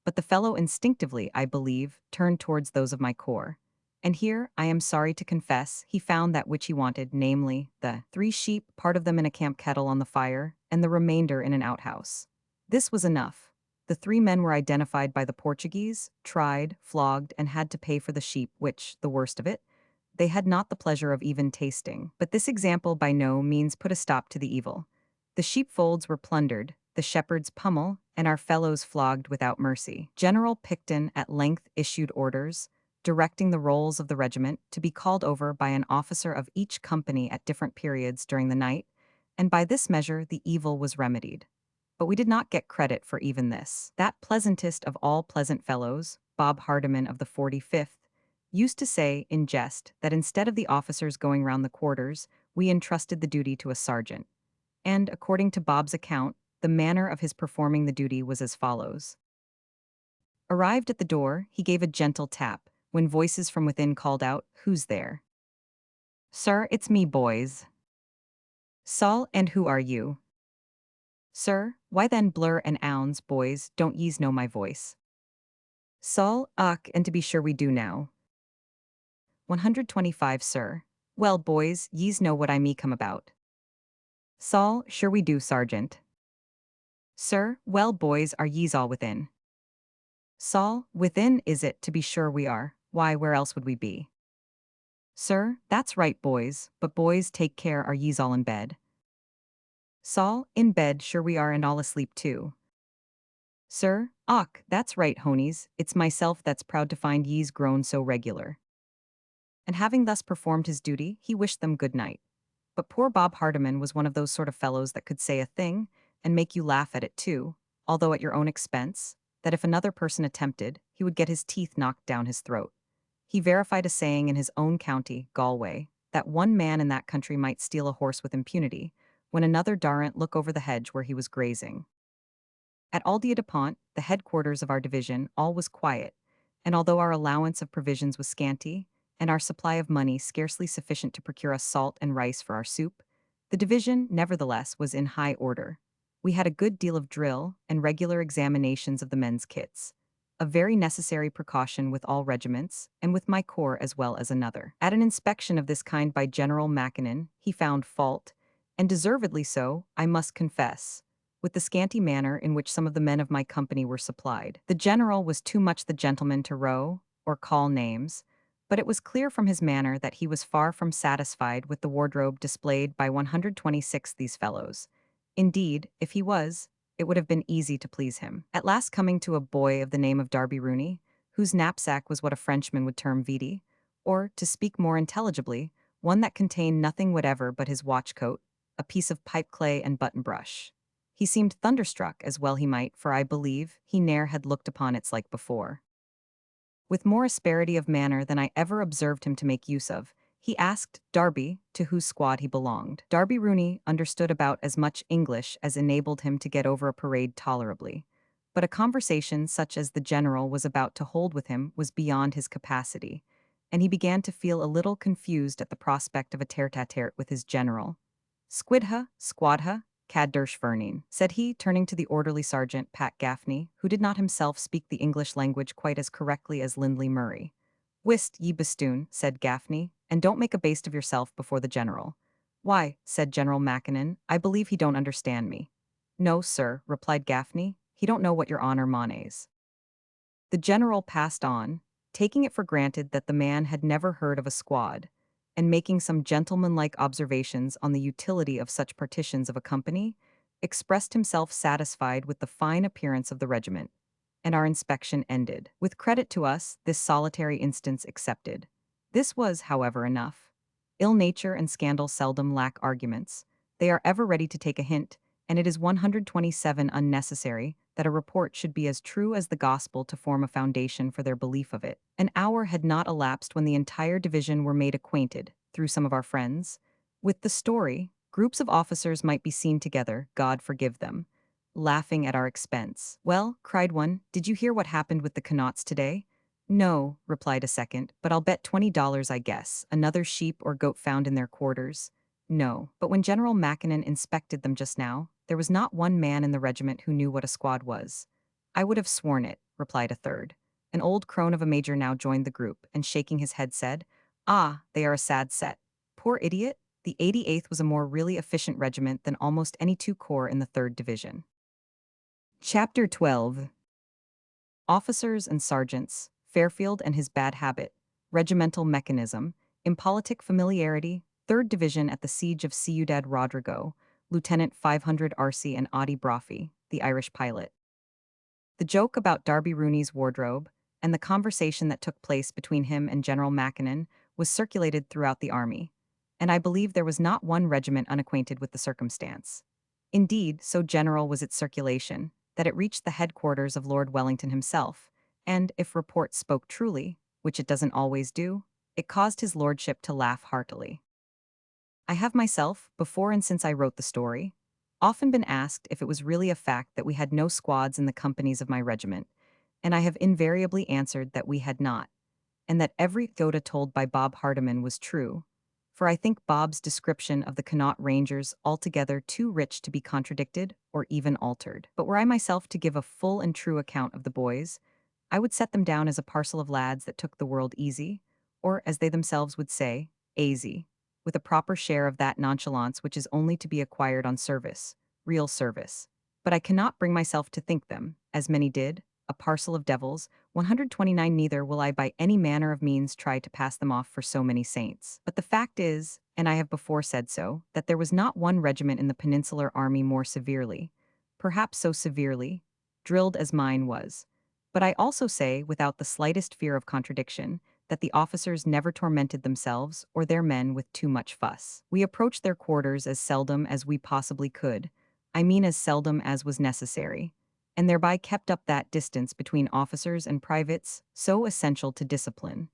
But the fellow instinctively, I believe, turned towards those of my corps. And here, I am sorry to confess, he found that which he wanted, namely, the 3 sheep, part of them in a camp kettle on the fire, and the remainder in an outhouse. This was enough. The 3 men were identified by the Portuguese, tried, flogged, and had to pay for the sheep, which, the worst of it, they had not the pleasure of even tasting. But this example by no means put a stop to the evil. The sheepfolds were plundered, the shepherds pummel, and our fellows flogged without mercy. General Picton at length issued orders, directing the rolls of the regiment to be called over by an officer of each company at different periods during the night, and by this measure the evil was remedied. But we did not get credit for even this. That pleasantest of all pleasant fellows, Bob Hardiman of the 45th, used to say, in jest, that instead of the officers going round the quarters, we entrusted the duty to a sergeant. And, according to Bob's account, the manner of his performing the duty was as follows. Arrived at the door, he gave a gentle tap, when voices from within called out, "Who's there?" "Sir, it's me, boys." "Saul, and who are you?" "Sir, why then blur and ounds, boys, don't yees know my voice?" "Saul, och, and to be sure we do now." 125, sir. "Well, boys, yees know what I me come about." "Saul, sure we do, sergeant." "Sir, well, boys, are yees all within?" "Saul, within is it, to be sure we are, why, where else would we be?" "Sir, that's right, boys, but boys, take care, are yees all in bed?" "Saul, in bed, sure we are, and all asleep too." "Sir, och, that's right, honies, it's myself that's proud to find yees grown so regular." And having thus performed his duty, he wished them good night. But poor Bob Hardiman was one of those sort of fellows that could say a thing, and make you laugh at it too, although at your own expense, that if another person attempted, he would get his teeth knocked down his throat. He verified a saying in his own county, Galway, that one man in that country might steal a horse with impunity, when another daren't look over the hedge where he was grazing. At Aldea-de-Pont, the headquarters of our division, all was quiet, and although our allowance of provisions was scanty, and our supply of money scarcely sufficient to procure us salt and rice for our soup, the division, nevertheless, was in high order. We had a good deal of drill and regular examinations of the men's kits, a very necessary precaution with all regiments, and with my corps as well as another. At an inspection of this kind by General Mackinnon, he found fault, and deservedly so, I must confess, with the scanty manner in which some of the men of my company were supplied. The general was too much the gentleman to row, or call names, but it was clear from his manner that he was far from satisfied with the wardrobe displayed by 126 these fellows. Indeed, if he was, it would have been easy to please him. At last coming to a boy of the name of Darby Rooney, whose knapsack was what a Frenchman would term vidi, or, to speak more intelligibly, one that contained nothing whatever but his watch-coat, a piece of pipe-clay and button-brush. He seemed thunderstruck, as well he might, for I believe he ne'er had looked upon its like before. With more asperity of manner than I ever observed him to make use of, he asked Darby to whose squad he belonged. Darby Rooney understood about as much English as enabled him to get over a parade tolerably, but a conversation such as the general was about to hold with him was beyond his capacity, and he began to feel a little confused at the prospect of a tete-a-tete with his general. "Squidha, squadha, cad dersh vernin," said he, turning to the orderly sergeant, Pat Gaffney, who did not himself speak the English language quite as correctly as Lindley Murray. "Whist, ye bastoon," said Gaffney, "and don't make a baste of yourself before the general." "Why," said General Mackinnon, "I believe he don't understand me." "No, sir," replied Gaffney, "he don't know what your honor manes." The general passed on, taking it for granted that the man had never heard of a squad, and making some gentlemanlike observations on the utility of such partitions of a company, expressed himself satisfied with the fine appearance of the regiment, and our inspection ended. With credit to us, this solitary instance accepted. This was, however, enough. Ill nature and scandal seldom lack arguments. They are ever ready to take a hint, and it is 127 unnecessary that a report should be as true as the gospel to form a foundation for their belief of it. An hour had not elapsed when the entire division were made acquainted, through some of our friends, with the story. Groups of officers might be seen together, God forgive them, laughing at our expense. "Well," cried one, "did you hear what happened with the Connaughts today?" "No," replied a second, "but I'll bet $20, I guess. Another sheep or goat found in their quarters." "No, but when General Mackinnon inspected them just now, there was not one man in the regiment who knew what a squad was." "I would have sworn it," replied a third. An old crone of a major now joined the group, and shaking his head said, "Ah, they are a sad set. Poor idiot." The 88th was a more really efficient regiment than almost any two corps in the 3rd Division. Chapter 12. Officers and Sergeants, Fairfield and his Bad Habit, Regimental Mechanism, Impolitic Familiarity, 3rd Division at the Siege of Ciudad Rodrigo, Lieutenant 500 Arcee and Audie Brophy, the Irish pilot. The joke about Darby Rooney's wardrobe, and the conversation that took place between him and General Mackinnon was circulated throughout the army, and I believe there was not one regiment unacquainted with the circumstance. Indeed, so general was its circulation, that it reached the headquarters of Lord Wellington himself, and, if report spoke truly, which it doesn't always do, it caused his lordship to laugh heartily. I have myself, before and since I wrote the story, often been asked if it was really a fact that we had no squads in the companies of my regiment, and I have invariably answered that we had not, and that every iota told by Bob Hardiman was true, for I think Bob's description of the Connaught Rangers altogether too rich to be contradicted or even altered. But were I myself to give a full and true account of the boys, I would set them down as a parcel of lads that took the world easy, or, as they themselves would say, aisy, with a proper share of that nonchalance which is only to be acquired on service, real service. But I cannot bring myself to think them, as many did, a parcel of devils. 129. Neither will I by any manner of means try to pass them off for so many saints. But the fact is, and I have before said so, that there was not one regiment in the Peninsular Army more severely, perhaps so severely, drilled as mine was. But I also say, without the slightest fear of contradiction, that the officers never tormented themselves or their men with too much fuss. We approached their quarters as seldom as we possibly could, I mean as seldom as was necessary, and thereby kept up that distance between officers and privates so essential to discipline.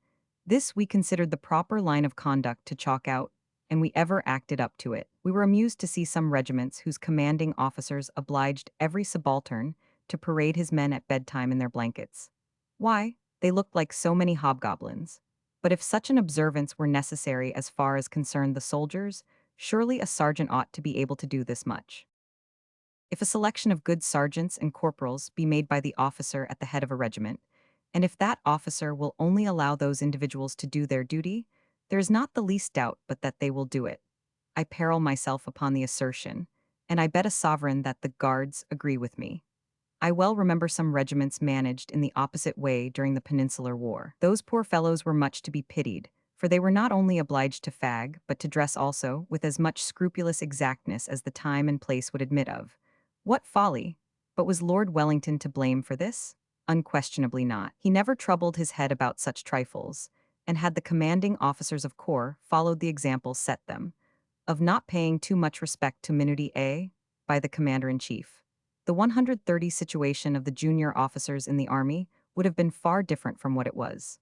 This we considered the proper line of conduct to chalk out, and we ever acted up to it. We were amused to see some regiments whose commanding officers obliged every subaltern to parade his men at bedtime in their blankets. Why? They looked like so many hobgoblins. But if such an observance were necessary as far as concerned the soldiers, surely a sergeant ought to be able to do this much. If a selection of good sergeants and corporals be made by the officer at the head of a regiment, and if that officer will only allow those individuals to do their duty, there is not the least doubt but that they will do it. I peril myself upon the assertion, and I bet a sovereign that the guards agree with me. I well remember some regiments managed in the opposite way during the Peninsular War. Those poor fellows were much to be pitied, for they were not only obliged to fag, but to dress also, with as much scrupulous exactness as the time and place would admit of. What folly! But was Lord Wellington to blame for this? Unquestionably not. He never troubled his head about such trifles, and had the commanding officers of corps followed the example set them, of not paying too much respect to minutiae by the commander-in-chief, the 130 situation of the junior officers in the army would have been far different from what it was.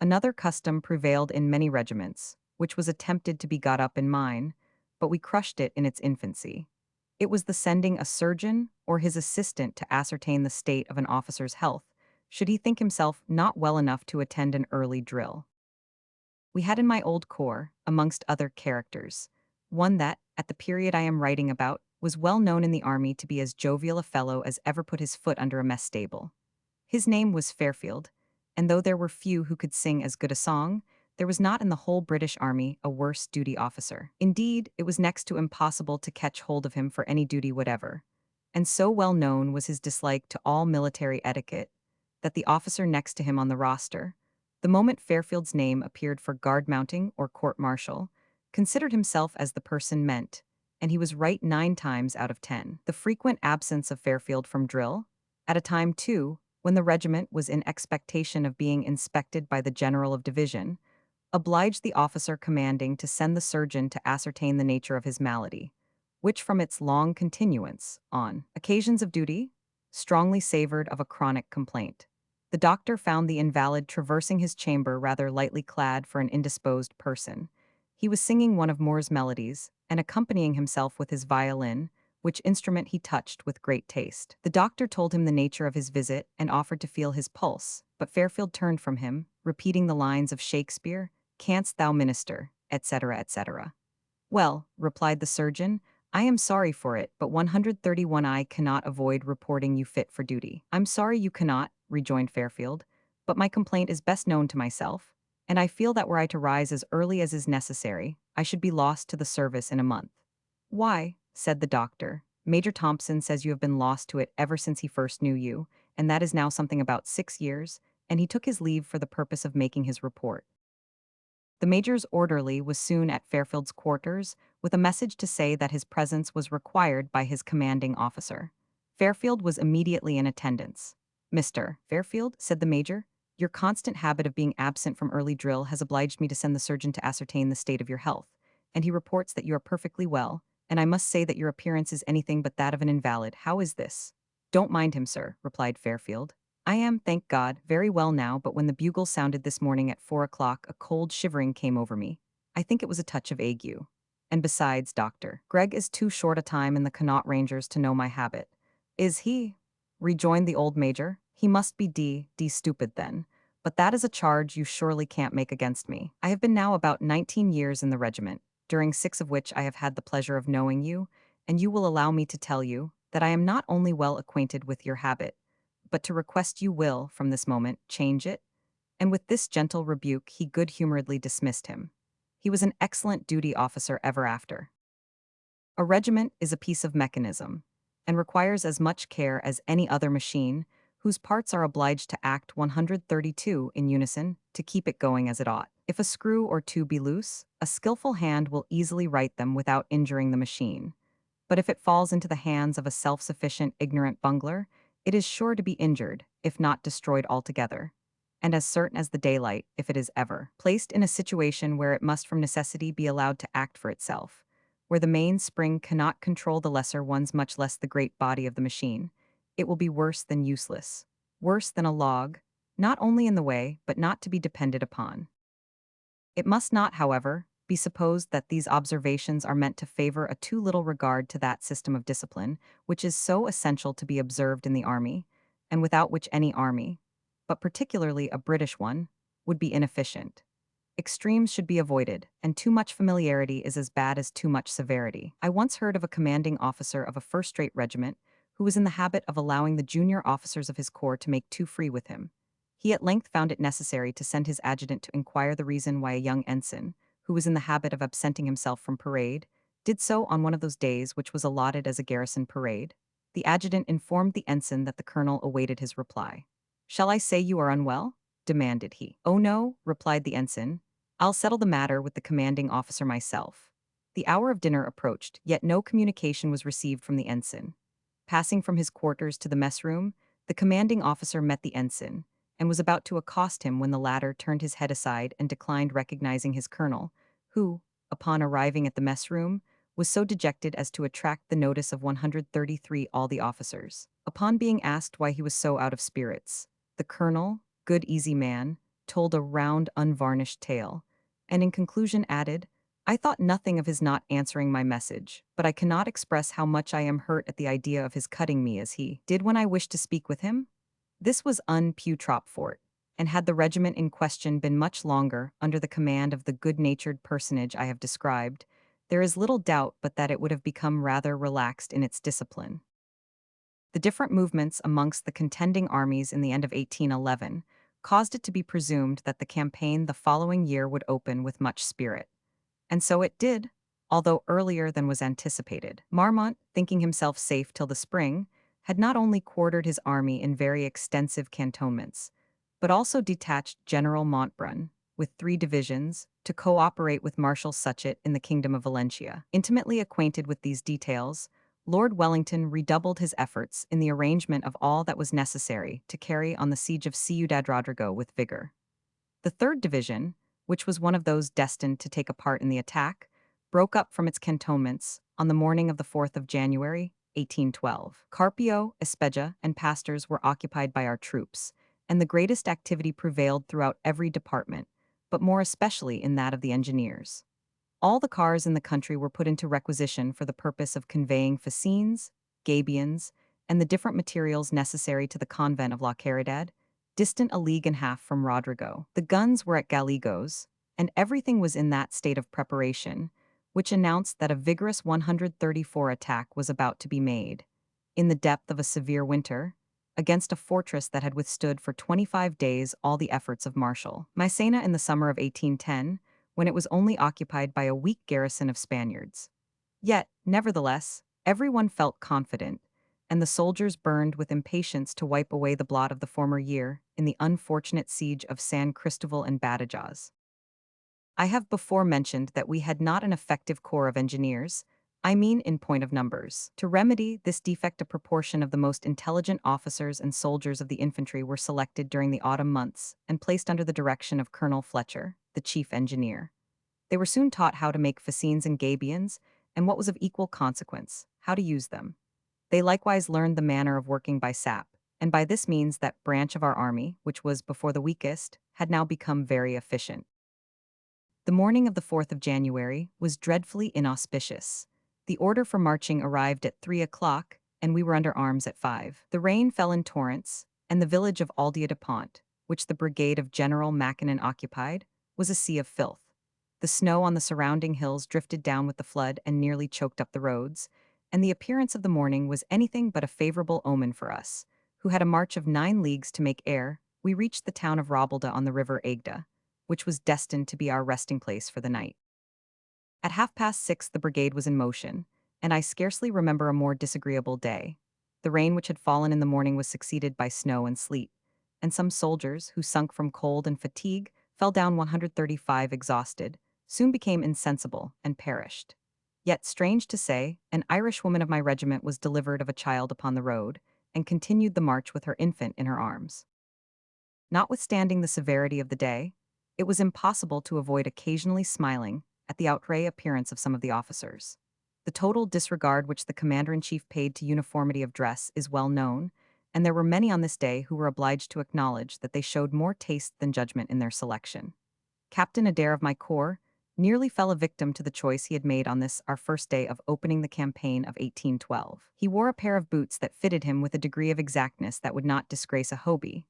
Another custom prevailed in many regiments, which was attempted to be got up in mine, but we crushed it in its infancy. It was the sending a surgeon or his assistant to ascertain the state of an officer's health, should he think himself not well enough to attend an early drill. We had in my old corps, amongst other characters, one that, at the period I am writing about, was well known in the army to be as jovial a fellow as ever put his foot under a mess stable. His name was Fairfield, and though there were few who could sing as good a song, there was not in the whole British Army a worse duty officer. Indeed, it was next to impossible to catch hold of him for any duty whatever, and so well known was his dislike to all military etiquette, that the officer next to him on the roster, The moment Fairfield's name appeared for guard mounting or court-martial, considered himself as the person meant, and he was right 9 times out of 10. The frequent absence of Fairfield from drill, at a time, too, when the regiment was in expectation of being inspected by the general of division, obliged the officer commanding to send the surgeon to ascertain the nature of his malady, which from its long continuance, on occasions of duty, strongly savored of a chronic complaint. The doctor found the invalid traversing his chamber rather lightly clad for an indisposed person. He was singing one of Moore's melodies, and accompanying himself with his violin, which instrument he touched with great taste. The doctor told him the nature of his visit and offered to feel his pulse, but Fairfield turned from him, repeating the lines of Shakespeare, "Canst thou minister," etc., etc. "Well," replied the surgeon, "I am sorry for it, but 131 I cannot avoid reporting you fit for duty." "I'm sorry you cannot," rejoined Fairfield, "but my complaint is best known to myself, and I feel that were I to rise as early as is necessary, I should be lost to the service in a month." "Why," said the doctor, "Major Thompson says you have been lost to it ever since he first knew you, and that is now something about 6 years," and he took his leave for the purpose of making his report. The major's orderly was soon at Fairfield's quarters with a message to say that his presence was required by his commanding officer. Fairfield was immediately in attendance. "Mr. Fairfield," said the major, "your constant habit of being absent from early drill has obliged me to send the surgeon to ascertain the state of your health, and he reports that you are perfectly well, and I must say that your appearance is anything but that of an invalid. How is this?" "Don't mind him, sir," replied Fairfield. "I am, thank God, very well now, but when the bugle sounded this morning at 4 o'clock, a cold shivering came over me. I think it was a touch of ague. And besides, Doctor, Gregg is too short a time in the Connaught Rangers to know my habit." "Is he?" rejoined the old major. "He must be d stupid then. But that is a charge you surely can't make against me. I have been now about 19 years in the regiment, during 6 of which I have had the pleasure of knowing you, and you will allow me to tell you that I am not only well acquainted with your habit, but to request you will, from this moment, change it." And with this gentle rebuke he good-humoredly dismissed him. He was an excellent duty officer ever after. A regiment is a piece of mechanism, and requires as much care as any other machine, whose parts are obliged to act 132 in unison to keep it going as it ought. If a screw or two be loose, a skillful hand will easily right them without injuring the machine. But if it falls into the hands of a self-sufficient, ignorant bungler, it is sure to be injured, if not destroyed altogether, and as certain as the daylight, if it is ever placed in a situation where it must from necessity be allowed to act for itself, where the main spring cannot control the lesser ones, much less the great body of the machine, it will be worse than useless, worse than a log, not only in the way, but not to be depended upon. It must not, however, be supposed that these observations are meant to favor a too little regard to that system of discipline which is so essential to be observed in the army, and without which any army, but particularly a British one, would be inefficient. Extremes should be avoided, and too much familiarity is as bad as too much severity. I once heard of a commanding officer of a first-rate regiment who was in the habit of allowing the junior officers of his corps to make too free with him. He at length found it necessary to send his adjutant to inquire the reason why a young ensign, who was in the habit of absenting himself from parade, did so on one of those days which was allotted as a garrison parade. The adjutant informed the ensign that the colonel awaited his reply. "Shall I say you are unwell?" demanded he. "Oh no," replied the ensign. "I'll settle the matter with the commanding officer myself." The hour of dinner approached, yet no communication was received from the ensign. Passing from his quarters to the mess room, the commanding officer met the ensign, and was about to accost him when the latter turned his head aside and declined recognizing his colonel, who, upon arriving at the mess room, was so dejected as to attract the notice of 133 all the officers. Upon being asked why he was so out of spirits, the colonel, good easy man, told a round, unvarnished tale, and in conclusion added, "I thought nothing of his not answering my message, but I cannot express how much I am hurt at the idea of his cutting me as he did when I wished to speak with him." This was Pew-Trop Fort, and had the regiment in question been much longer under the command of the good-natured personage I have described, there is little doubt but that it would have become rather relaxed in its discipline. The different movements amongst the contending armies in the end of 1811 caused it to be presumed that the campaign the following year would open with much spirit. And so it did, although earlier than was anticipated. Marmont, thinking himself safe till the spring, had not only quartered his army in very extensive cantonments, but also detached General Montbrun, with 3 divisions, to cooperate with Marshal Suchet in the Kingdom of Valentia. Intimately acquainted with these details, Lord Wellington redoubled his efforts in the arrangement of all that was necessary to carry on the siege of Ciudad Rodrigo with vigor. The 3rd Division, which was one of those destined to take a part in the attack, broke up from its cantonments on the morning of the 4th of January, 1812. Carpio, Espeja, and Pastors were occupied by our troops, and the greatest activity prevailed throughout every department, but more especially in that of the engineers. All the cars in the country were put into requisition for the purpose of conveying fascines, gabions, and the different materials necessary to the convent of La Caridad, distant a league and a half from Rodrigo. The guns were at Gallegos, and everything was in that state of preparation, which announced that a vigorous 134 attack was about to be made, in the depth of a severe winter, against a fortress that had withstood for 25 days all the efforts of Marshal Massena in the summer of 1810, when it was only occupied by a weak garrison of Spaniards. Yet, nevertheless, everyone felt confident, and the soldiers burned with impatience to wipe away the blot of the former year in the unfortunate siege of San Cristobal and Badajoz. I have before mentioned that we had not an effective corps of engineers, I mean in point of numbers. To remedy this defect, a proportion of the most intelligent officers and soldiers of the infantry were selected during the autumn months and placed under the direction of Colonel Fletcher, the chief engineer. They were soon taught how to make fascines and gabions, and what was of equal consequence, how to use them. They likewise learned the manner of working by sap, and by this means that branch of our army, which was before the weakest, had now become very efficient. The morning of the 4th of January was dreadfully inauspicious. The order for marching arrived at 3 o'clock, and we were under arms at 5. The rain fell in torrents, and the village of Aldia de Pont, which the brigade of General Mackinnon occupied, was a sea of filth. The snow on the surrounding hills drifted down with the flood and nearly choked up the roads, and the appearance of the morning was anything but a favorable omen for us, who had a march of 9 leagues to make ere we reached the town of Robalda on the river Agda, which was destined to be our resting place for the night. At 6:30 the brigade was in motion, and I scarcely remember a more disagreeable day. The rain which had fallen in the morning was succeeded by snow and sleet, and some soldiers, who sunk from cold and fatigue, fell down 135 exhausted, soon became insensible, and perished. Yet, strange to say, an Irish woman of my regiment was delivered of a child upon the road, and continued the march with her infant in her arms. Notwithstanding the severity of the day, it was impossible to avoid occasionally smiling at the outre appearance of some of the officers. The total disregard which the commander-in-chief paid to uniformity of dress is well known, and there were many on this day who were obliged to acknowledge that they showed more taste than judgment in their selection. Captain Adair of my corps nearly fell a victim to the choice he had made on this our first day of opening the campaign of 1812. He wore a pair of boots that fitted him with a degree of exactness that would not disgrace a hobie.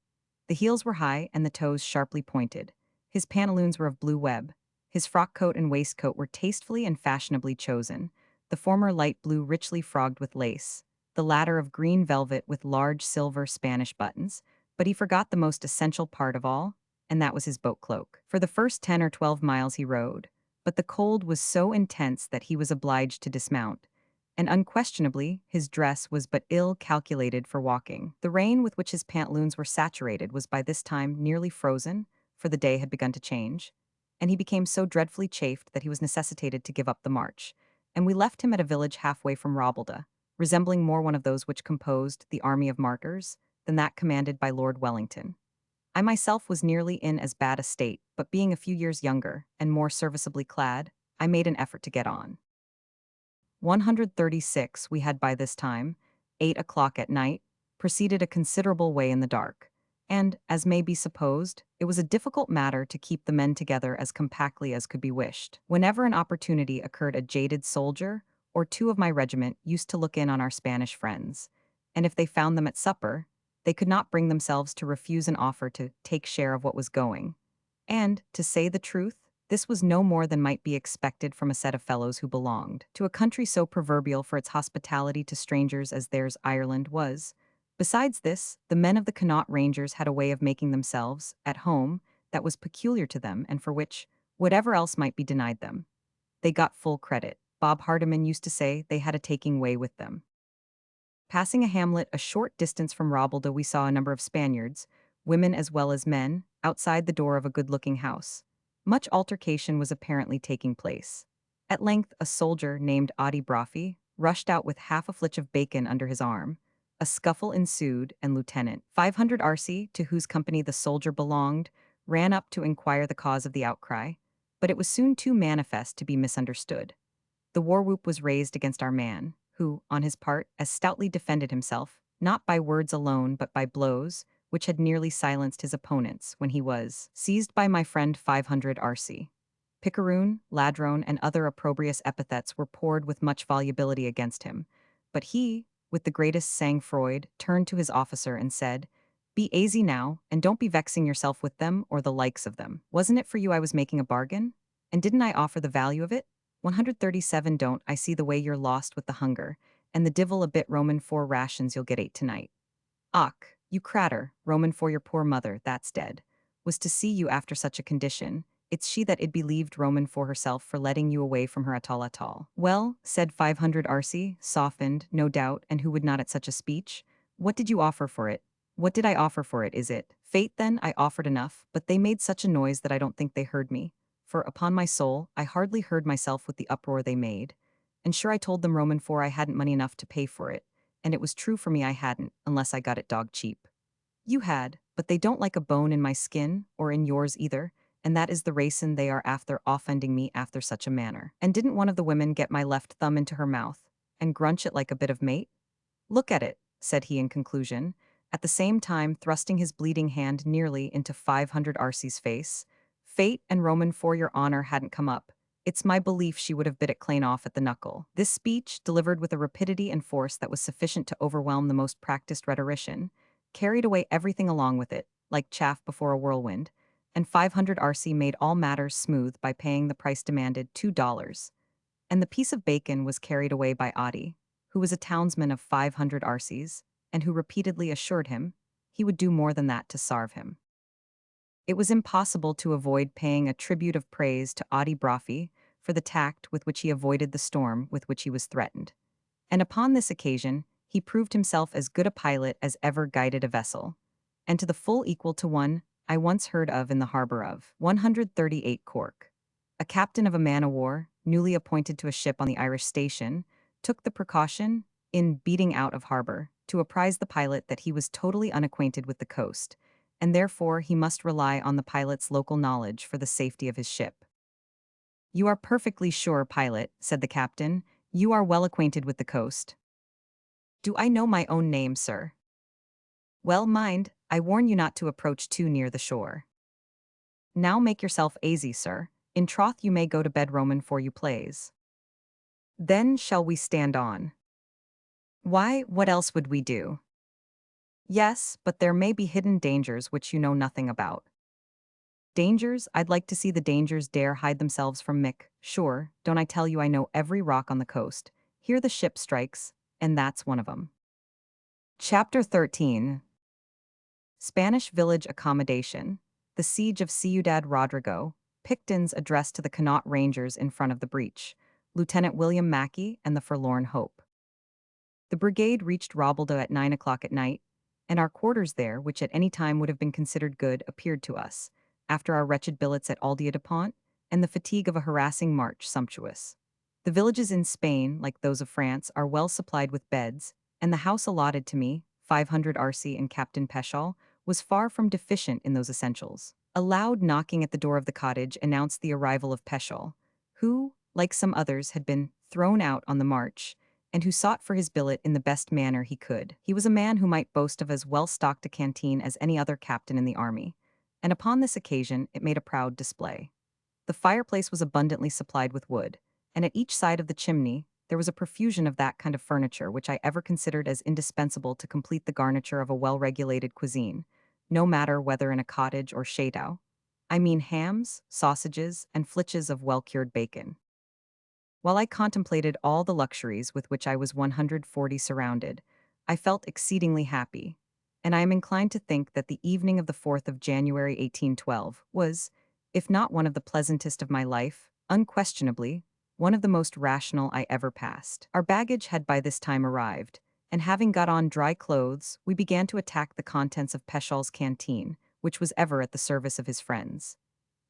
The heels were high and the toes sharply pointed. His pantaloons were of blue web. His frock coat and waistcoat were tastefully and fashionably chosen, the former light blue richly frogged with lace, the latter of green velvet with large silver Spanish buttons, but he forgot the most essential part of all, and that was his boat cloak. For the first 10 or 12 miles he rode, but the cold was so intense that he was obliged to dismount, and unquestionably his dress was but ill calculated for walking. The rain with which his pantaloons were saturated was by this time nearly frozen, for the day had begun to change, and he became so dreadfully chafed that he was necessitated to give up the march, and we left him at a village halfway from Robalda, resembling more one of those which composed the army of martyrs than that commanded by Lord Wellington. I myself was nearly in as bad a state, but being a few years younger and more serviceably clad, I made an effort to get on. 136 we had by this time, 8 o'clock at night, proceeded a considerable way in the dark, and, as may be supposed, it was a difficult matter to keep the men together as compactly as could be wished. Whenever an opportunity occurred, a jaded soldier or 2 of my regiment used to look in on our Spanish friends, and if they found them at supper, they could not bring themselves to refuse an offer to take share of what was going. And, to say the truth, this was no more than might be expected from a set of fellows who belonged to a country so proverbial for its hospitality to strangers as theirs Ireland was. Besides this, the men of the Connaught Rangers had a way of making themselves at home that was peculiar to them and for which, whatever else might be denied them, they got full credit. Bob Hardiman used to say they had a taking way with them. Passing a hamlet a short distance from Robalda, we saw a number of Spaniards, women as well as men, outside the door of a good-looking house. Much altercation was apparently taking place. At length, a soldier named Adi Brophy rushed out with half a flitch of bacon under his arm. A scuffle ensued, and Lieutenant 500 RC, to whose company the soldier belonged, ran up to inquire the cause of the outcry, but it was soon too manifest to be misunderstood. The war whoop was raised against our man, who, on his part, as stoutly defended himself, not by words alone but by blows, which had nearly silenced his opponents when he was seized by my friend 500 RC. Picaroon, ladrone, and other opprobrious epithets were poured with much volubility against him, but he, with the greatest sang-froid, turned to his officer and said, "Be aisy now, and don't be vexing yourself with them or the likes of them. Wasn't it for you I was making a bargain? And didn't I offer the value of it? 137 don't I see the way you're lost with the hunger, and the divil a bit Roman 4 rations you'll get 8 tonight. Och, you crater, Roman for your poor mother, that's dead. Was to see you after such a condition. It's she that id believed Roman for herself for letting you away from her at all. Well, said 500 RC, softened, no doubt, and who would not at such a speech? What did you offer for it? What did I offer for it, is it? Fate then, I offered enough, but they made such a noise that I don't think they heard me. For, upon my soul, I hardly heard myself with the uproar they made. And sure I told them Roman for I hadn't money enough to pay for it, and it was true for me I hadn't, unless I got it dog cheap. You had, but they don't like a bone in my skin, or in yours either, and that is the reason they are after offending me after such a manner. And didn't one of the women get my left thumb into her mouth, and grunch it like a bit of mate? Look at it, said he in conclusion, at the same time thrusting his bleeding hand nearly into 500 RC's face. Fate and Roman for your honor hadn't come up. It's my belief she would have bit it clean off at the knuckle. This speech, delivered with a rapidity and force that was sufficient to overwhelm the most practiced rhetorician, carried away everything along with it, like chaff before a whirlwind, and 500 RC made all matters smooth by paying the price demanded, $2. And the piece of bacon was carried away by Adi, who was a townsman of 500 RC's, and who repeatedly assured him he would do more than that to sarve him. It was impossible to avoid paying a tribute of praise to Adi Brophy for the tact with which he avoided the storm with which he was threatened. And upon this occasion, he proved himself as good a pilot as ever guided a vessel, and to the full equal to one I once heard of in the harbor of 138 Cork. A captain of a man-o'-war, newly appointed to a ship on the Irish station, took the precaution, in beating out of harbor, to apprise the pilot that he was totally unacquainted with the coast, and therefore he must rely on the pilot's local knowledge for the safety of his ship. "You are perfectly sure, pilot," said the captain, "you are well acquainted with the coast." "Do I know my own name, sir?" "Well, mind, I warn you not to approach too near the shore." "Now make yourself aisy, sir. In troth you may go to bed Roman for you plays." "Then shall we stand on?" "Why, what else would we do?" "Yes, but there may be hidden dangers which you know nothing about." "Dangers? I'd like to see the dangers dare hide themselves from Mick. Sure, don't I tell you I know every rock on the coast. Here the ship strikes, and that's one of 'em." Chapter 13. Spanish Village Accommodation. The Siege of Ciudad Rodrigo. Picton's address to the Connaught Rangers in front of the breach. Lieutenant William Mackey and the Forlorn Hope. The brigade reached Robaldo at 9 o'clock at night, and our quarters there, which at any time would have been considered good, appeared to us, after our wretched billets at Aldea de Pont, and the fatigue of a harassing march, sumptuous. The villages in Spain, like those of France, are well supplied with beds, and the house allotted to me, 500 RC and Captain Peschal, was far from deficient in those essentials. A loud knocking at the door of the cottage announced the arrival of Peschal, who, like some others, had been thrown out on the march, and who sought for his billet in the best manner he could. He was a man who might boast of as well-stocked a canteen as any other captain in the army, and upon this occasion it made a proud display. The fireplace was abundantly supplied with wood, and at each side of the chimney there was a profusion of that kind of furniture which I ever considered as indispensable to complete the garniture of a well-regulated cuisine, no matter whether in a cottage or shadow. I mean hams, sausages, and flitches of well-cured bacon. While I contemplated all the luxuries with which I was 140 surrounded, I felt exceedingly happy, and I am inclined to think that the evening of the 4th of January 1812 was, if not one of the pleasantest of my life, unquestionably, one of the most rational I ever passed. Our baggage had by this time arrived, and having got on dry clothes, we began to attack the contents of Peshal's canteen, which was ever at the service of his friends.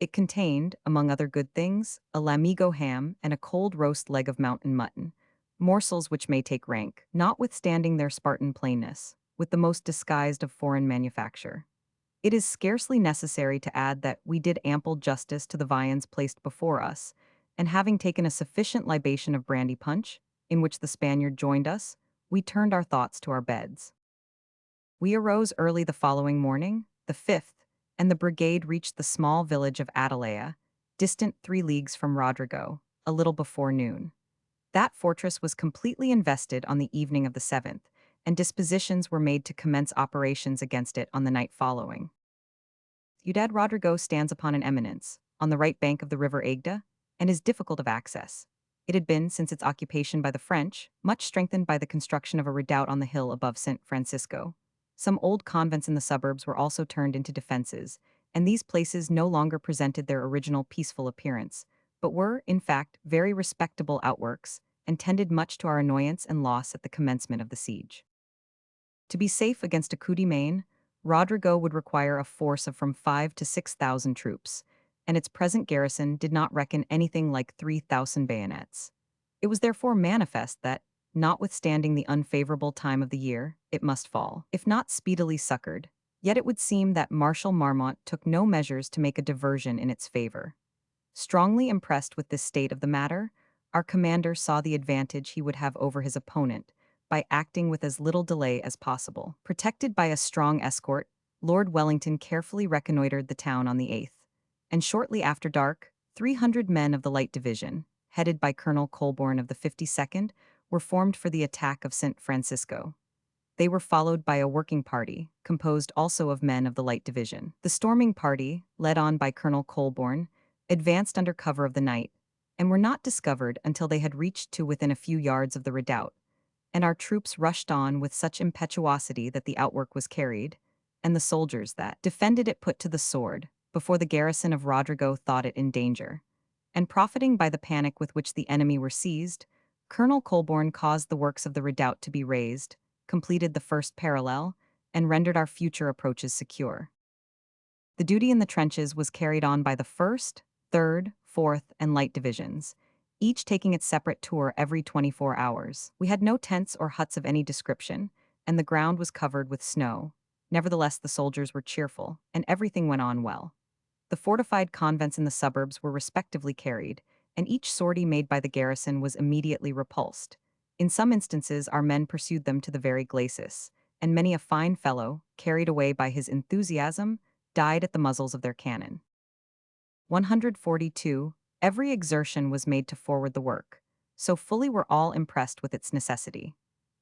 It contained, among other good things, a lamigo ham and a cold roast leg of mountain mutton, morsels which may take rank, notwithstanding their Spartan plainness, with the most disguised of foreign manufacture. It is scarcely necessary to add that we did ample justice to the viands placed before us, and having taken a sufficient libation of brandy punch, in which the Spaniard joined us, we turned our thoughts to our beds. We arose early the following morning, the 5th, and the brigade reached the small village of Atalaya, distant 3 leagues from Rodrigo, a little before noon. That fortress was completely invested on the evening of the 7th, and dispositions were made to commence operations against it on the night following. Ciudad Rodrigo stands upon an eminence, on the right bank of the river Agda, and is difficult of access. It had been, since its occupation by the French, much strengthened by the construction of a redoubt on the hill above St. Francisco. Some old convents in the suburbs were also turned into defenses, and these places no longer presented their original peaceful appearance, but were, in fact, very respectable outworks, and tended much to our annoyance and loss at the commencement of the siege. To be safe against a coup de main, Rodrigo would require a force of from 5 to 6,000 troops, and its present garrison did not reckon anything like 3,000 bayonets. It was therefore manifest that, notwithstanding the unfavorable time of the year, it must fall, if not speedily succored. Yet it would seem that Marshal Marmont took no measures to make a diversion in its favor. Strongly impressed with this state of the matter, our commander saw the advantage he would have over his opponent by acting with as little delay as possible. Protected by a strong escort, Lord Wellington carefully reconnoitered the town on the 8th, and shortly after dark, 300 men of the Light Division, headed by Colonel Colborne of the 52nd, were formed for the attack of St. Francisco. They were followed by a working party, composed also of men of the Light Division. The storming party, led on by Colonel Colborne, advanced under cover of the night, and were not discovered until they had reached to within a few yards of the redoubt, and our troops rushed on with such impetuosity that the outwork was carried, and the soldiers that defended it put to the sword, before the garrison of Rodrigo thought it in danger. And profiting by the panic with which the enemy were seized, Colonel Colborne caused the works of the redoubt to be raised, completed the first parallel, and rendered our future approaches secure. The duty in the trenches was carried on by the 1st, 3rd, 4th, and Light Divisions, each taking its separate tour every 24 hours. We had no tents or huts of any description, and the ground was covered with snow. Nevertheless, the soldiers were cheerful, and everything went on well. The fortified convents in the suburbs were respectively carried, and each sortie made by the garrison was immediately repulsed. In some instances, our men pursued them to the very glacis, and many a fine fellow, carried away by his enthusiasm, died at the muzzles of their cannon. 142. Every exertion was made to forward the work, so fully were all impressed with its necessity.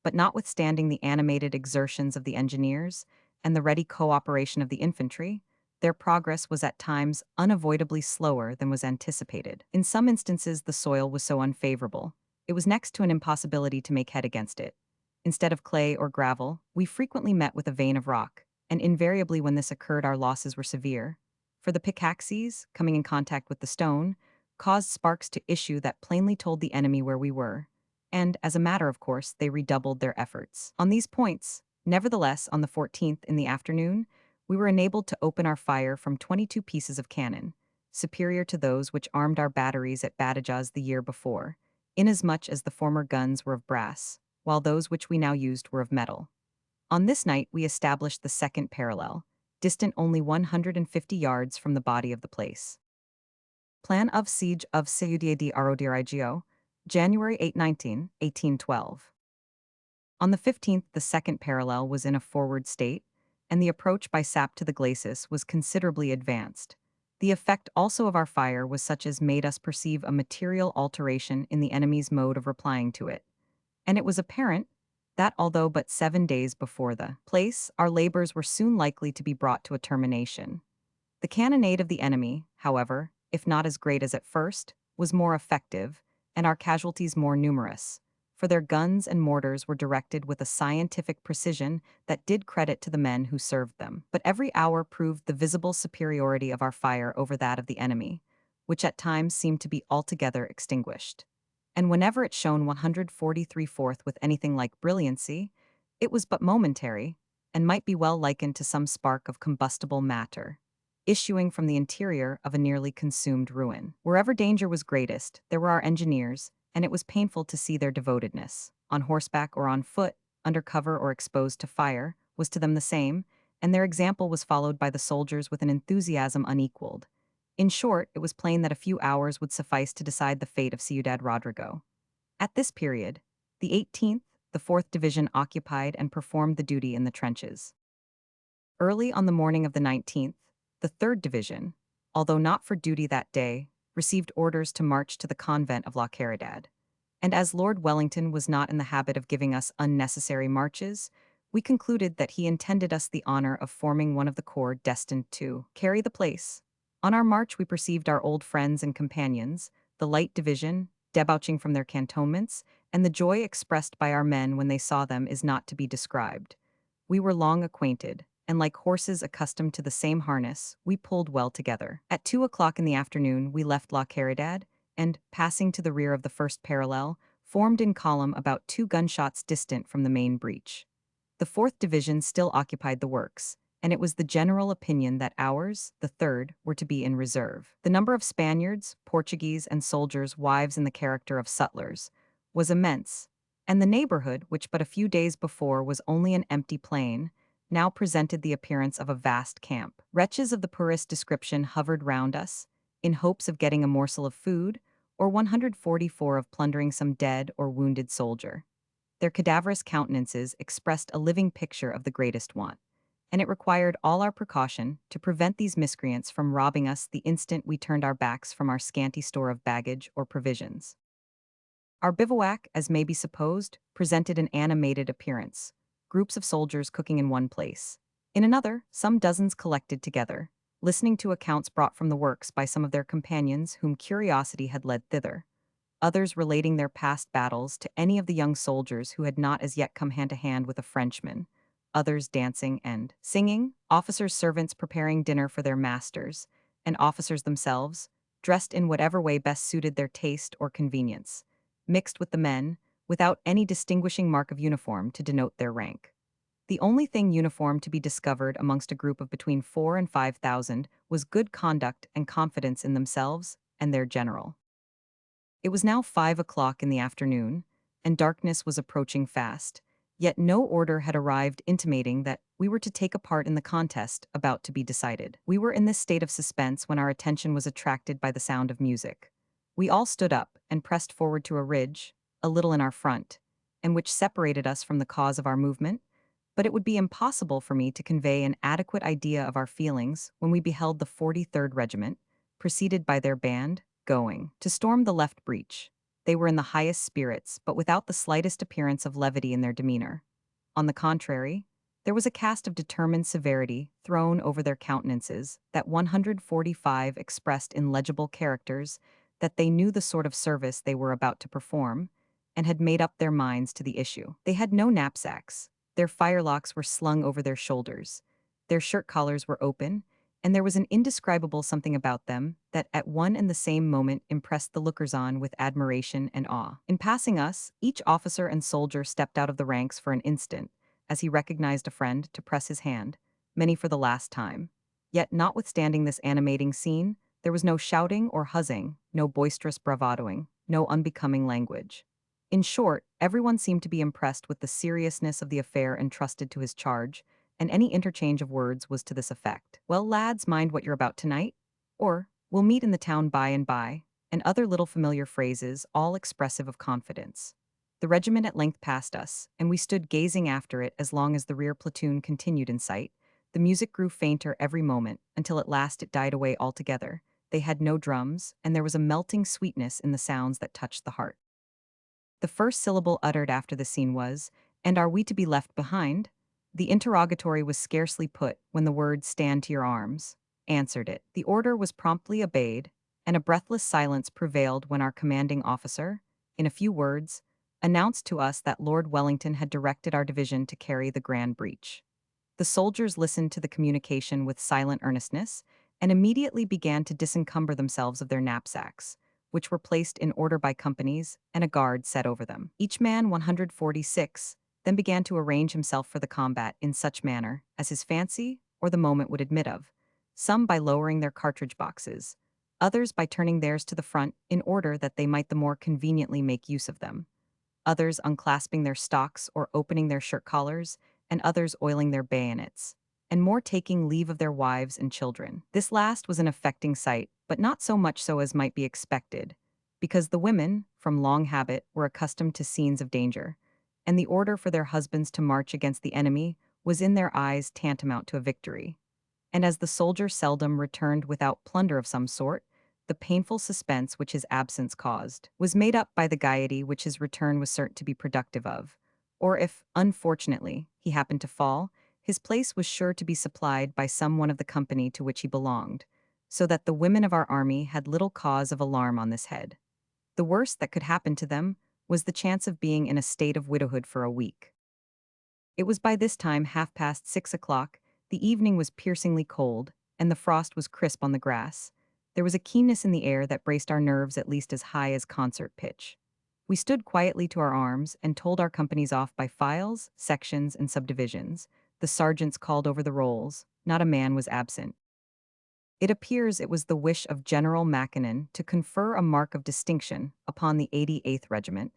But notwithstanding the animated exertions of the engineers and the ready co-operation of the infantry, their progress was at times unavoidably slower than was anticipated. In some instances, the soil was so unfavorable, it was next to an impossibility to make head against it. Instead of clay or gravel, we frequently met with a vein of rock, and invariably when this occurred our losses were severe, for the pickaxes, coming in contact with the stone, caused sparks to issue that plainly told the enemy where we were, and, as a matter of course, they redoubled their efforts. On these points, nevertheless, on the 14th in the afternoon, we were enabled to open our fire from 22 pieces of cannon, superior to those which armed our batteries at Badajoz the year before, inasmuch as the former guns were of brass, while those which we now used were of metal. On this night we established the second parallel, distant only 150 yards from the body of the place. Plan of Siege of Ciudad de Rodrigo, January 8, 1812. On the 15th, the second parallel was in a forward state, and the approach by sap to the glacis was considerably advanced. The effect also of our fire was such as made us perceive a material alteration in the enemy's mode of replying to it. And it was apparent that, although but 7 days before the place, our labors were soon likely to be brought to a termination. The cannonade of the enemy, however, if not as great as at first, was more effective, and our casualties more numerous, for their guns and mortars were directed with a scientific precision that did credit to the men who served them. But every hour proved the visible superiority of our fire over that of the enemy, which at times seemed to be altogether extinguished. And whenever it shone 143 forth with anything like brilliancy, It was but momentary, and might be well likened to some spark of combustible matter, issuing from the interior of a nearly consumed ruin. Wherever danger was greatest, there were our engineers, and it was painful to see their devotedness. On horseback or on foot, under cover or exposed to fire, was to them the same, and their example was followed by the soldiers with an enthusiasm unequaled. In short, it was plain that a few hours would suffice to decide the fate of Ciudad Rodrigo. At this period, the 18th, the 4th Division occupied and performed the duty in the trenches. Early on the morning of the 19th, the 3rd Division, although not for duty that day, received orders to march to the convent of La Caridad. And as Lord Wellington was not in the habit of giving us unnecessary marches, we concluded that he intended us the honor of forming one of the corps destined to carry the place. On our march we perceived our old friends and companions, the Light Division, debouching from their cantonments, and the joy expressed by our men when they saw them is not to be described. We were long acquainted, and like horses accustomed to the same harness, we pulled well together. At 2 o'clock in the afternoon we left La Caridad, and, passing to the rear of the first parallel, formed in column about 2 gunshots distant from the main breach. The 4th Division still occupied the works, and it was the general opinion that ours, the 3rd, were to be in reserve. The number of Spaniards, Portuguese, and soldiers' wives in the character of sutlers was immense, and the neighborhood, which but a few days before was only an empty plain, now presented the appearance of a vast camp. Wretches of the poorest description hovered round us, in hopes of getting a morsel of food, or 144 of plundering some dead or wounded soldier. Their cadaverous countenances expressed a living picture of the greatest want, and it required all our precaution to prevent these miscreants from robbing us the instant we turned our backs from our scanty store of baggage or provisions. Our bivouac, as may be supposed, presented an animated appearance, groups of soldiers cooking in one place. In another, some dozens collected together, listening to accounts brought from the works by some of their companions whom curiosity had led thither, others relating their past battles to any of the young soldiers who had not as yet come hand to hand with a Frenchman, others dancing and singing, officers' servants preparing dinner for their masters, and officers themselves, dressed in whatever way best suited their taste or convenience, mixed with the men, without any distinguishing mark of uniform to denote their rank. The only thing uniform to be discovered amongst a group of between 4 and 5,000 was good conduct and confidence in themselves and their general. It was now 5 o'clock in the afternoon, and darkness was approaching fast, yet no order had arrived intimating that we were to take a part in the contest about to be decided. We were in this state of suspense when our attention was attracted by the sound of music. We all stood up and pressed forward to a ridge, a little in our front, and which separated us from the cause of our movement, but it would be impossible for me to convey an adequate idea of our feelings when we beheld the 43rd Regiment, preceded by their band, going to storm the left breach. They were in the highest spirits, but without the slightest appearance of levity in their demeanor. On the contrary, there was a cast of determined severity thrown over their countenances that 145 expressed in legible characters that they knew the sort of service they were about to perform, and had made up their minds to the issue. They had no knapsacks, their firelocks were slung over their shoulders, their shirt collars were open, and there was an indescribable something about them that at one and the same moment impressed the lookers-on with admiration and awe. In passing us, each officer and soldier stepped out of the ranks for an instant, as he recognized a friend, to press his hand, many for the last time. Yet, notwithstanding this animating scene, there was no shouting or huzzing, no boisterous bravadoing, no unbecoming language. In short, everyone seemed to be impressed with the seriousness of the affair entrusted to his charge, and any interchange of words was to this effect. "Well, lads, mind what you're about tonight," or "we'll meet in the town by and by," and other little familiar phrases, all expressive of confidence. The regiment at length passed us, and we stood gazing after it as long as the rear platoon continued in sight. The music grew fainter every moment, until at last it died away altogether. They had no drums, and there was a melting sweetness in the sounds that touched the heart. The first syllable uttered after the scene was, "And are we to be left behind?" The interrogatory was scarcely put when the word "Stand to your arms" answered it. The order was promptly obeyed, and a breathless silence prevailed when our commanding officer, in a few words, announced to us that Lord Wellington had directed our division to carry the grand breach. The soldiers listened to the communication with silent earnestness, and immediately began to disencumber themselves of their knapsacks, which were placed in order by companies, and a guard set over them. Each man 146, then began to arrange himself for the combat in such manner as his fancy or the moment would admit of, some by lowering their cartridge boxes, others by turning theirs to the front in order that they might the more conveniently make use of them, others unclasping their stocks or opening their shirt collars, and others oiling their bayonets, and more taking leave of their wives and children. This last was an affecting sight, but not so much so as might be expected, because the women, from long habit, were accustomed to scenes of danger, and the order for their husbands to march against the enemy was in their eyes tantamount to a victory. And as the soldier seldom returned without plunder of some sort, the painful suspense which his absence caused was made up by the gaiety which his return was certain to be productive of. Or if, unfortunately, he happened to fall, his place was sure to be supplied by some one of the company to which he belonged, so that the women of our army had little cause of alarm on this head. The worst that could happen to them was the chance of being in a state of widowhood for a week. It was by this time 6:30. The evening was piercingly cold, and the frost was crisp on the grass. There was a keenness in the air that braced our nerves at least as high as concert pitch. We stood quietly to our arms and told our companies off by files, sections, and subdivisions. The sergeants called over the rolls. Not a man was absent. It appears it was the wish of General Mackinnon to confer a mark of distinction upon the 88th Regiment,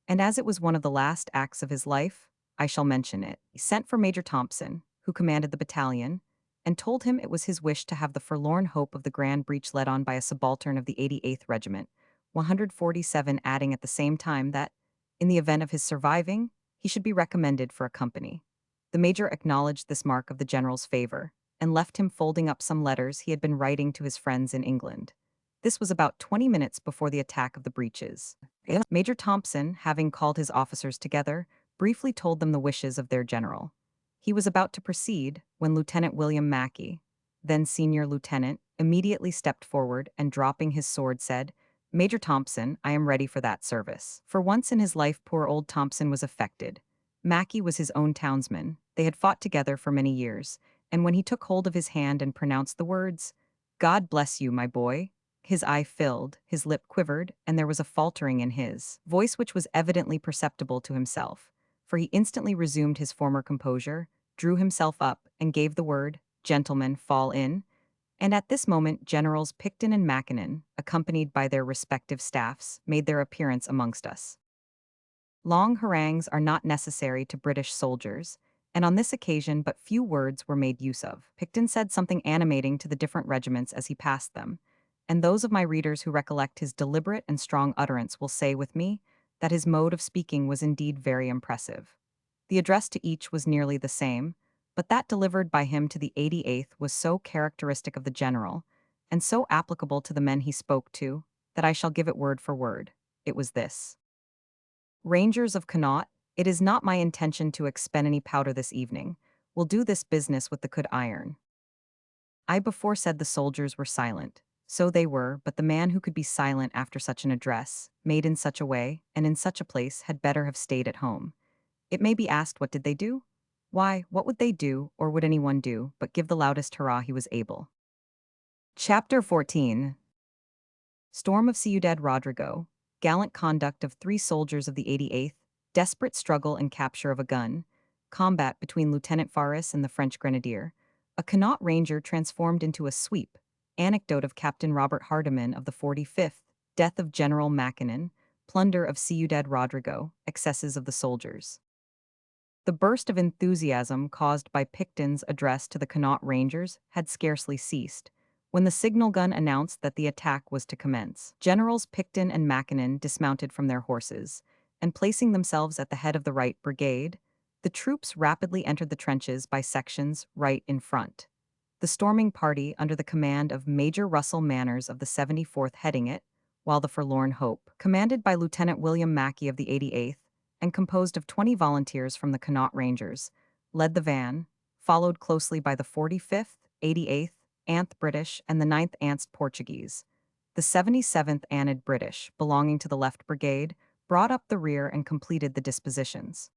and as it was one of the last acts of his life, I shall mention it. He sent for Major Thompson, who commanded the battalion, and told him it was his wish to have the forlorn hope of the grand breach led on by a subaltern of the 88th Regiment, 147, adding at the same time that, in the event of his surviving, he should be recommended for a company. The major acknowledged this mark of the general's favor, and left him folding up some letters he had been writing to his friends in England. This was about 20 minutes before the attack of the breaches. Major Thompson, having called his officers together, briefly told them the wishes of their general. He was about to proceed when Lieutenant William Mackey, then senior lieutenant, immediately stepped forward and dropping his sword said, "Major Thompson, I am ready for that service." For once in his life poor old Thompson was affected. Mackey was his own townsman. They had fought together for many years, and when he took hold of his hand and pronounced the words, "God bless you, my boy," his eye filled, his lip quivered, and there was a faltering in his voice which was evidently perceptible to himself, for he instantly resumed his former composure, drew himself up, and gave the word, "Gentlemen, fall in," and at this moment Generals Picton and Mackinnon, accompanied by their respective staffs, made their appearance amongst us. Long harangues are not necessary to British soldiers, and on this occasion but few words were made use of. Picton said something animating to the different regiments as he passed them, and those of my readers who recollect his deliberate and strong utterance will say with me that his mode of speaking was indeed very impressive. The address to each was nearly the same, but that delivered by him to the 88th was so characteristic of the general, and so applicable to the men he spoke to, that I shall give it word for word. It was this: "Rangers of Connaught, it is not my intention to expend any powder this evening. We'll do this business with the good iron." I before said the soldiers were silent. So they were, but the man who could be silent after such an address, made in such a way, and in such a place, had better have stayed at home. It may be asked, what did they do? Why, what would they do, or would anyone do, but give the loudest hurrah he was able? Chapter 14. Storm of Ciudad Rodrigo, gallant conduct of 3 soldiers of the 88th, desperate struggle and capture of a gun, combat between Lieutenant Faris and the French grenadier, a Connaught Ranger transformed into a sweep, anecdote of Captain Robert Hardiman of the 45th, death of General Mackinnon, plunder of Ciudad Rodrigo, excesses of the soldiers. The burst of enthusiasm caused by Picton's address to the Connaught Rangers had scarcely ceased, when the signal gun announced that the attack was to commence. Generals Picton and Mackinnon dismounted from their horses, and placing themselves at the head of the right brigade, the troops rapidly entered the trenches by sections right in front. The storming party, under the command of Major Russell Manners of the 74th, heading it, while the Forlorn Hope, commanded by Lieutenant William Mackey of the 88th, and composed of 20 volunteers from the Connaught Rangers, led the van, followed closely by the 45th, 88th, Anth British, and the 9th Anst Portuguese. The 77th Anid British, belonging to the left brigade, brought up the rear and completed the dispositions.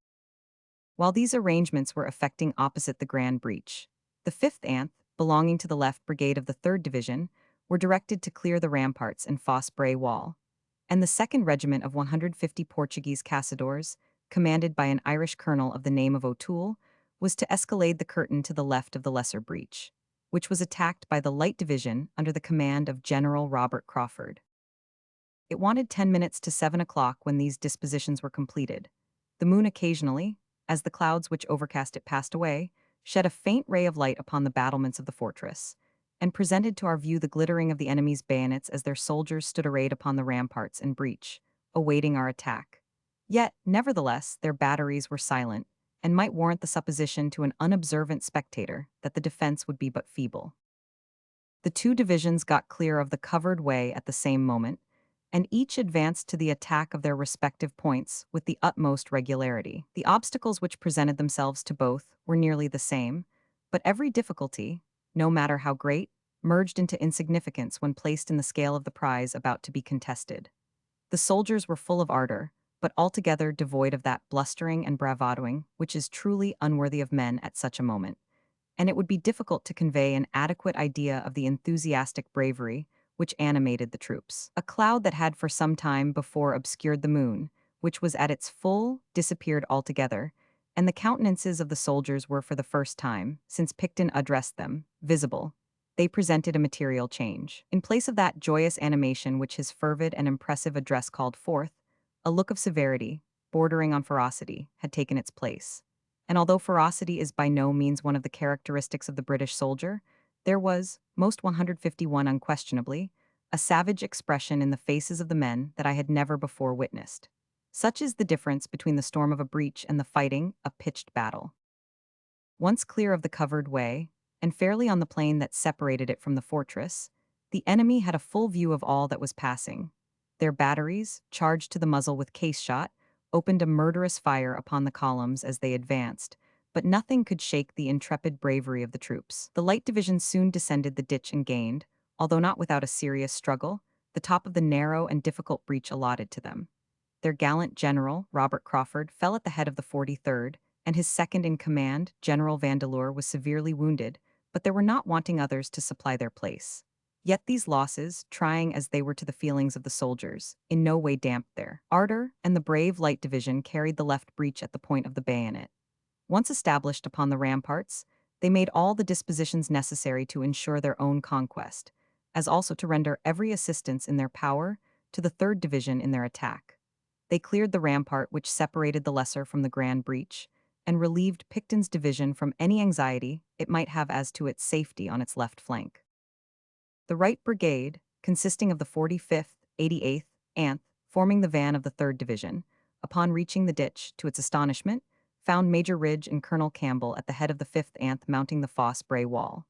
While these arrangements were effecting opposite the Grand Breach, the 5th Anth, belonging to the left brigade of the 3rd Division, were directed to clear the ramparts and Fosse Bray Wall, and the 2nd Regiment of 150 Portuguese Caçadores, commanded by an Irish colonel of the name of O'Toole, was to escalade the curtain to the left of the lesser breach, which was attacked by the Light Division under the command of General Robert Crawford. It wanted 10 minutes to 7 o'clock when these dispositions were completed. The moon occasionally, as the clouds which overcast it passed away, shed a faint ray of light upon the battlements of the fortress, and presented to our view the glittering of the enemy's bayonets as their soldiers stood arrayed upon the ramparts and breach, awaiting our attack. Yet, nevertheless, their batteries were silent, and might warrant the supposition to an unobservant spectator that the defense would be but feeble. The two divisions got clear of the covered way at the same moment, and each advanced to the attack of their respective points with the utmost regularity. The obstacles which presented themselves to both were nearly the same, but every difficulty, no matter how great, merged into insignificance when placed in the scale of the prize about to be contested. The soldiers were full of ardor, but altogether devoid of that blustering and bravadoing which is truly unworthy of men at such a moment, and it would be difficult to convey an adequate idea of the enthusiastic bravery which animated the troops. A cloud that had for some time before obscured the moon, which was at its full, disappeared altogether, and the countenances of the soldiers were for the first time, since Picton addressed them, visible. They presented a material change. In place of that joyous animation which his fervid and impressive address called forth, a look of severity, bordering on ferocity, had taken its place. And although ferocity is by no means one of the characteristics of the British soldier, there was, most 151 unquestionably, a savage expression in the faces of the men that I had never before witnessed. Such is the difference between the storm of a breach and the fighting a pitched battle. Once clear of the covered way, and fairly on the plain that separated it from the fortress, the enemy had a full view of all that was passing. Their batteries, charged to the muzzle with case shot, opened a murderous fire upon the columns as they advanced, but nothing could shake the intrepid bravery of the troops. The light division soon descended the ditch and gained, although not without a serious struggle, the top of the narrow and difficult breach allotted to them. Their gallant general, Robert Crawford, fell at the head of the 43rd, and his second in command, General Vandeleur, was severely wounded, but there were not wanting others to supply their place. Yet these losses, trying as they were to the feelings of the soldiers, in no way damped their ardor, and the brave light division carried the left breach at the point of the bayonet. Once established upon the ramparts, they made all the dispositions necessary to ensure their own conquest, as also to render every assistance in their power to the 3rd Division in their attack. They cleared the rampart which separated the lesser from the grand breach, and relieved Picton's division from any anxiety it might have as to its safety on its left flank. The right brigade, consisting of the 45th, 88th, and forming the van of the 3rd Division, upon reaching the ditch, to its astonishment, found Major Ridge and Colonel Campbell at the head of the 5th Anth mounting the Fosse Bray wall.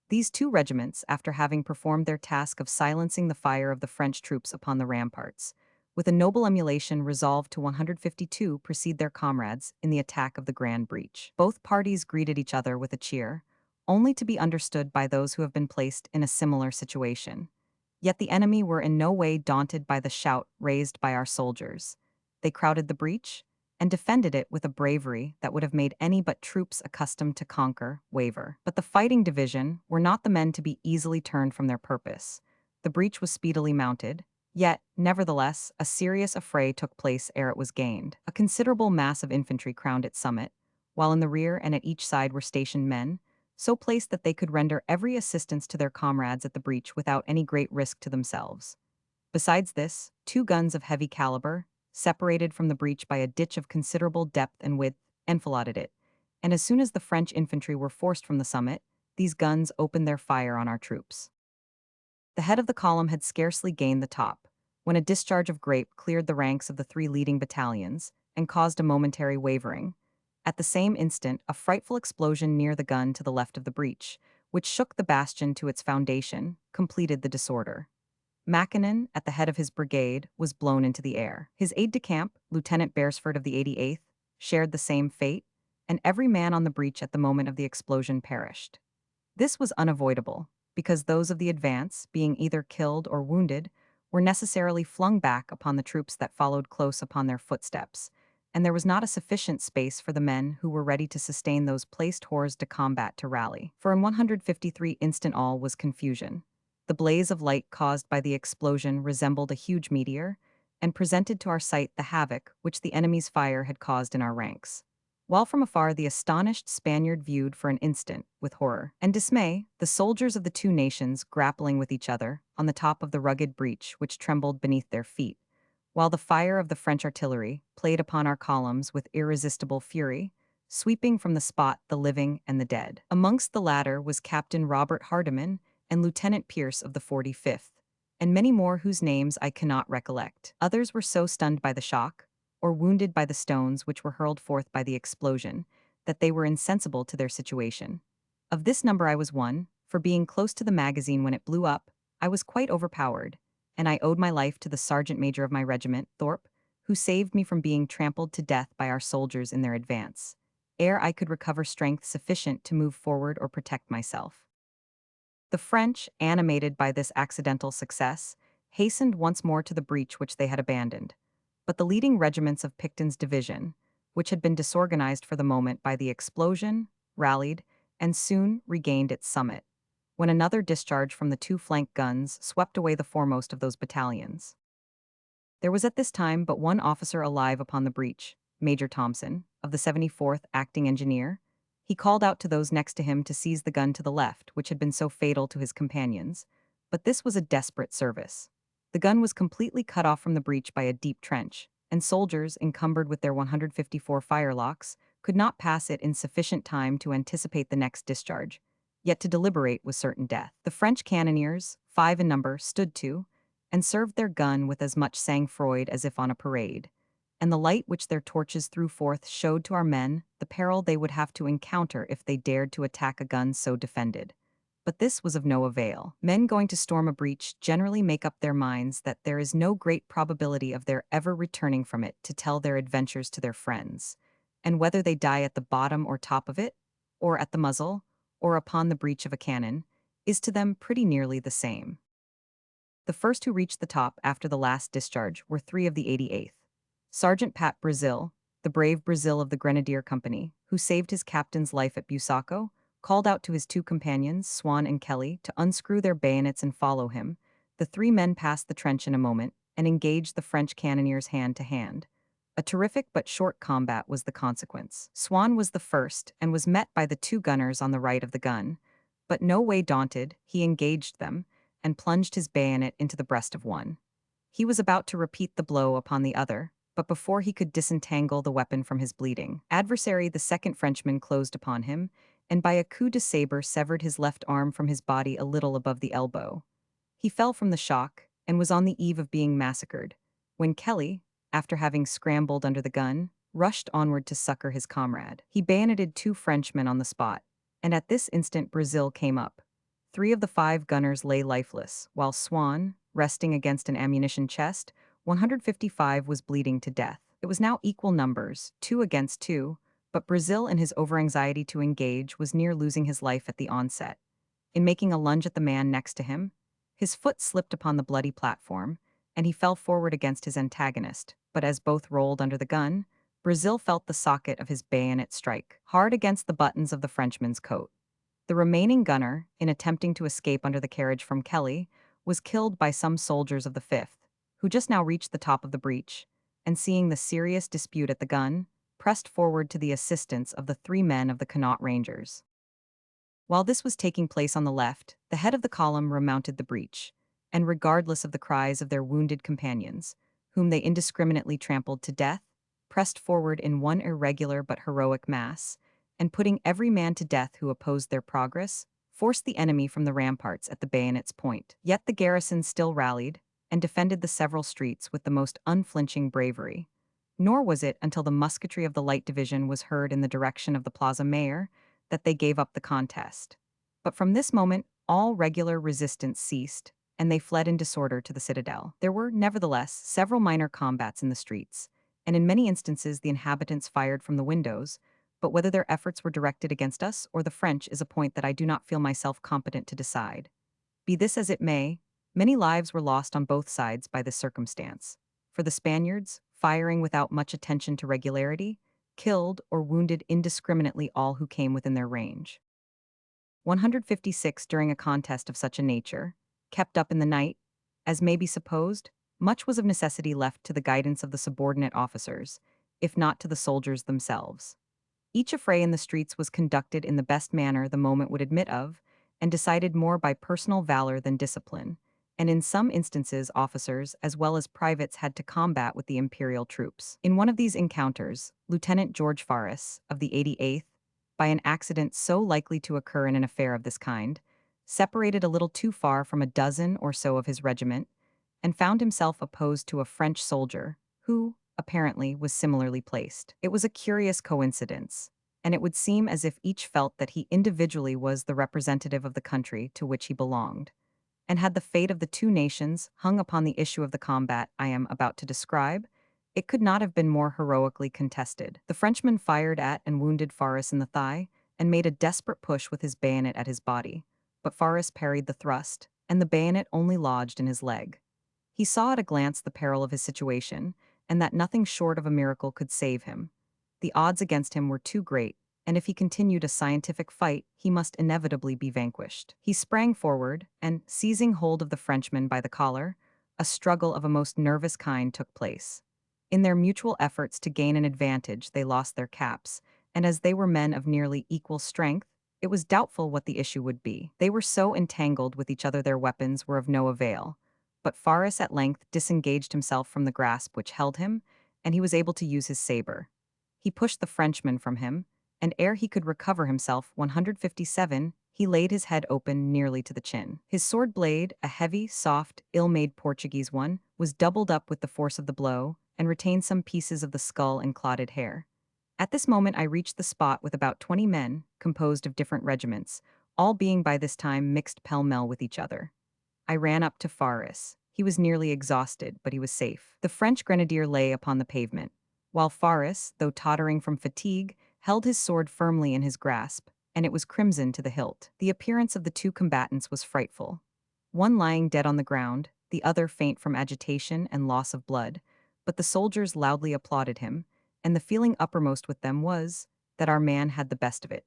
These two regiments, after having performed their task of silencing the fire of the French troops upon the ramparts, with a noble emulation resolved to 152 precede their comrades in the attack of the grand breach. Both parties greeted each other with a cheer, only to be understood by those who have been placed in a similar situation. Yet the enemy were in no way daunted by the shout raised by our soldiers. They crowded the breach, and defended it with a bravery that would have made any but troops accustomed to conquer waver. But the fighting division were not the men to be easily turned from their purpose. The breach was speedily mounted, yet, nevertheless, a serious affray took place ere it was gained. A considerable mass of infantry crowned its summit, while in the rear and at each side were stationed men, so placed that they could render every assistance to their comrades at the breach without any great risk to themselves. Besides this, 2 guns of heavy caliber, separated from the breach by a ditch of considerable depth and width, enfiladed it, and as soon as the French infantry were forced from the summit, these guns opened their fire on our troops. The head of the column had scarcely gained the top, when a discharge of grape cleared the ranks of the 3 leading battalions, and caused a momentary wavering. At the same instant, a frightful explosion near the gun to the left of the breach, which shook the bastion to its foundation, completed the disorder. Mackinnon, at the head of his brigade, was blown into the air. His aide-de-camp, Lieutenant Beresford of the 88th, shared the same fate, and every man on the breach at the moment of the explosion perished. This was unavoidable, because those of the advance, being either killed or wounded, were necessarily flung back upon the troops that followed close upon their footsteps, and there was not a sufficient space for the men who were ready to sustain those placed hors de combat to rally. For in 153 instant all was confusion. The blaze of light caused by the explosion resembled a huge meteor, and presented to our sight the havoc which the enemy's fire had caused in our ranks. While from afar the astonished Spaniard viewed for an instant, with horror and dismay, the soldiers of the two nations grappling with each other on the top of the rugged breach which trembled beneath their feet, while the fire of the French artillery played upon our columns with irresistible fury, sweeping from the spot the living and the dead. Amongst the latter was Captain Robert Hardiman and Lieutenant Pierce of the 45th, and many more whose names I cannot recollect. Others were so stunned by the shock, or wounded by the stones which were hurled forth by the explosion, that they were insensible to their situation. Of this number I was one, for being close to the magazine when it blew up, I was quite overpowered, and I owed my life to the sergeant major of my regiment, Thorpe, who saved me from being trampled to death by our soldiers in their advance, ere I could recover strength sufficient to move forward or protect myself. The French, animated by this accidental success, hastened once more to the breach which they had abandoned, but the leading regiments of Picton's division, which had been disorganized for the moment by the explosion, rallied, and soon regained its summit, when another discharge from the two flank guns swept away the foremost of those battalions. There was at this time but one officer alive upon the breach, Major Thompson, of the 74th Acting Engineer. He called out to those next to him to seize the gun to the left, which had been so fatal to his companions, but this was a desperate service. The gun was completely cut off from the breach by a deep trench, and soldiers, encumbered with their 154 firelocks, could not pass it in sufficient time to anticipate the next discharge, yet to deliberate was certain death. The French cannoneers, 5 in number, stood to, and served their gun with as much sang-froid as if on a parade, and the light which their torches threw forth showed to our men the peril they would have to encounter if they dared to attack a gun so defended. But this was of no avail. Men going to storm a breach generally make up their minds that there is no great probability of their ever returning from it to tell their adventures to their friends, and whether they die at the bottom or top of it, or at the muzzle, or upon the breech of a cannon, is to them pretty nearly the same. The first who reached the top after the last discharge were 3 of the 88th. Sergeant Pat Brazil, the brave Brazil of the Grenadier Company, who saved his captain's life at Busaco, called out to his 2 companions, Swan and Kelly, to unscrew their bayonets and follow him. The 3 men passed the trench in a moment and engaged the French cannoneers hand to hand. A terrific but short combat was the consequence. Swan was the first and was met by the 2 gunners on the right of the gun, but no way daunted, he engaged them and plunged his bayonet into the breast of one. He was about to repeat the blow upon the other, but before he could disentangle the weapon from his bleeding adversary, the second Frenchman closed upon him, and by a coup de sabre severed his left arm from his body a little above the elbow. He fell from the shock, and was on the eve of being massacred, when Kelly, after having scrambled under the gun, rushed onward to succor his comrade. He bayoneted 2 Frenchmen on the spot, and at this instant Brazil came up. 3 of the 5 gunners lay lifeless, while Swan, resting against an ammunition chest, 155 was bleeding to death. It was now equal numbers, 2 against 2, but Brazil in his overanxiety to engage was near losing his life at the onset. In making a lunge at the man next to him, his foot slipped upon the bloody platform, and he fell forward against his antagonist, but as both rolled under the gun, Brazil felt the socket of his bayonet strike hard against the buttons of the Frenchman's coat. The remaining gunner, in attempting to escape under the carriage from Kelly, was killed by some soldiers of the 5th, who just now reached the top of the breach, and seeing the serious dispute at the gun, pressed forward to the assistance of the 3 men of the Connaught Rangers. While this was taking place on the left, the head of the column remounted the breach, and regardless of the cries of their wounded companions, whom they indiscriminately trampled to death, pressed forward in one irregular but heroic mass, and putting every man to death who opposed their progress, forced the enemy from the ramparts at the bayonet's point. Yet the garrison still rallied, and defended the several streets with the most unflinching bravery. Nor was it until the musketry of the Light Division was heard in the direction of the Plaza Mayor that they gave up the contest. But from this moment, all regular resistance ceased, and they fled in disorder to the citadel. There were, nevertheless, several minor combats in the streets, and in many instances the inhabitants fired from the windows, but whether their efforts were directed against us or the French is a point that I do not feel myself competent to decide. Be this as it may, many lives were lost on both sides by this circumstance, for the Spaniards, firing without much attention to regularity, killed or wounded indiscriminately all who came within their range. 156 during a contest of such a nature, kept up in the night, as may be supposed, much was of necessity left to the guidance of the subordinate officers, if not to the soldiers themselves. Each affray in the streets was conducted in the best manner the moment would admit of, and decided more by personal valor than discipline, and in some instances officers as well as privates had to combat with the imperial troops. In one of these encounters, Lieutenant George Farras, of the 88th, by an accident so likely to occur in an affair of this kind, separated a little too far from a dozen or so of his regiment, and found himself opposed to a French soldier, who, apparently, was similarly placed. It was a curious coincidence, and it would seem as if each felt that he individually was the representative of the country to which he belonged, and had the fate of the two nations hung upon the issue of the combat I am about to describe, it could not have been more heroically contested. The Frenchman fired at and wounded Farras in the thigh, and made a desperate push with his bayonet at his body, but Farras parried the thrust, and the bayonet only lodged in his leg. He saw at a glance the peril of his situation, and that nothing short of a miracle could save him. The odds against him were too great, and if he continued a scientific fight, he must inevitably be vanquished. He sprang forward, and, seizing hold of the Frenchman by the collar, a struggle of a most nervous kind took place. In their mutual efforts to gain an advantage, they lost their caps, and as they were men of nearly equal strength, it was doubtful what the issue would be. They were so entangled with each other their weapons were of no avail, but Farras at length disengaged himself from the grasp which held him, and he was able to use his saber. He pushed the Frenchman from him, and ere he could recover himself 157, he laid his head open nearly to the chin. His sword blade, a heavy, soft, ill-made Portuguese one, was doubled up with the force of the blow, and retained some pieces of the skull and clotted hair. At this moment I reached the spot with about 20 men, composed of different regiments, all being by this time mixed pell-mell with each other. I ran up to Farras. He was nearly exhausted, but he was safe. The French grenadier lay upon the pavement, while Farras, though tottering from fatigue, held his sword firmly in his grasp, and it was crimson to the hilt. The appearance of the two combatants was frightful. One lying dead on the ground, the other faint from agitation and loss of blood, but the soldiers loudly applauded him, and the feeling uppermost with them was that our man had the best of it.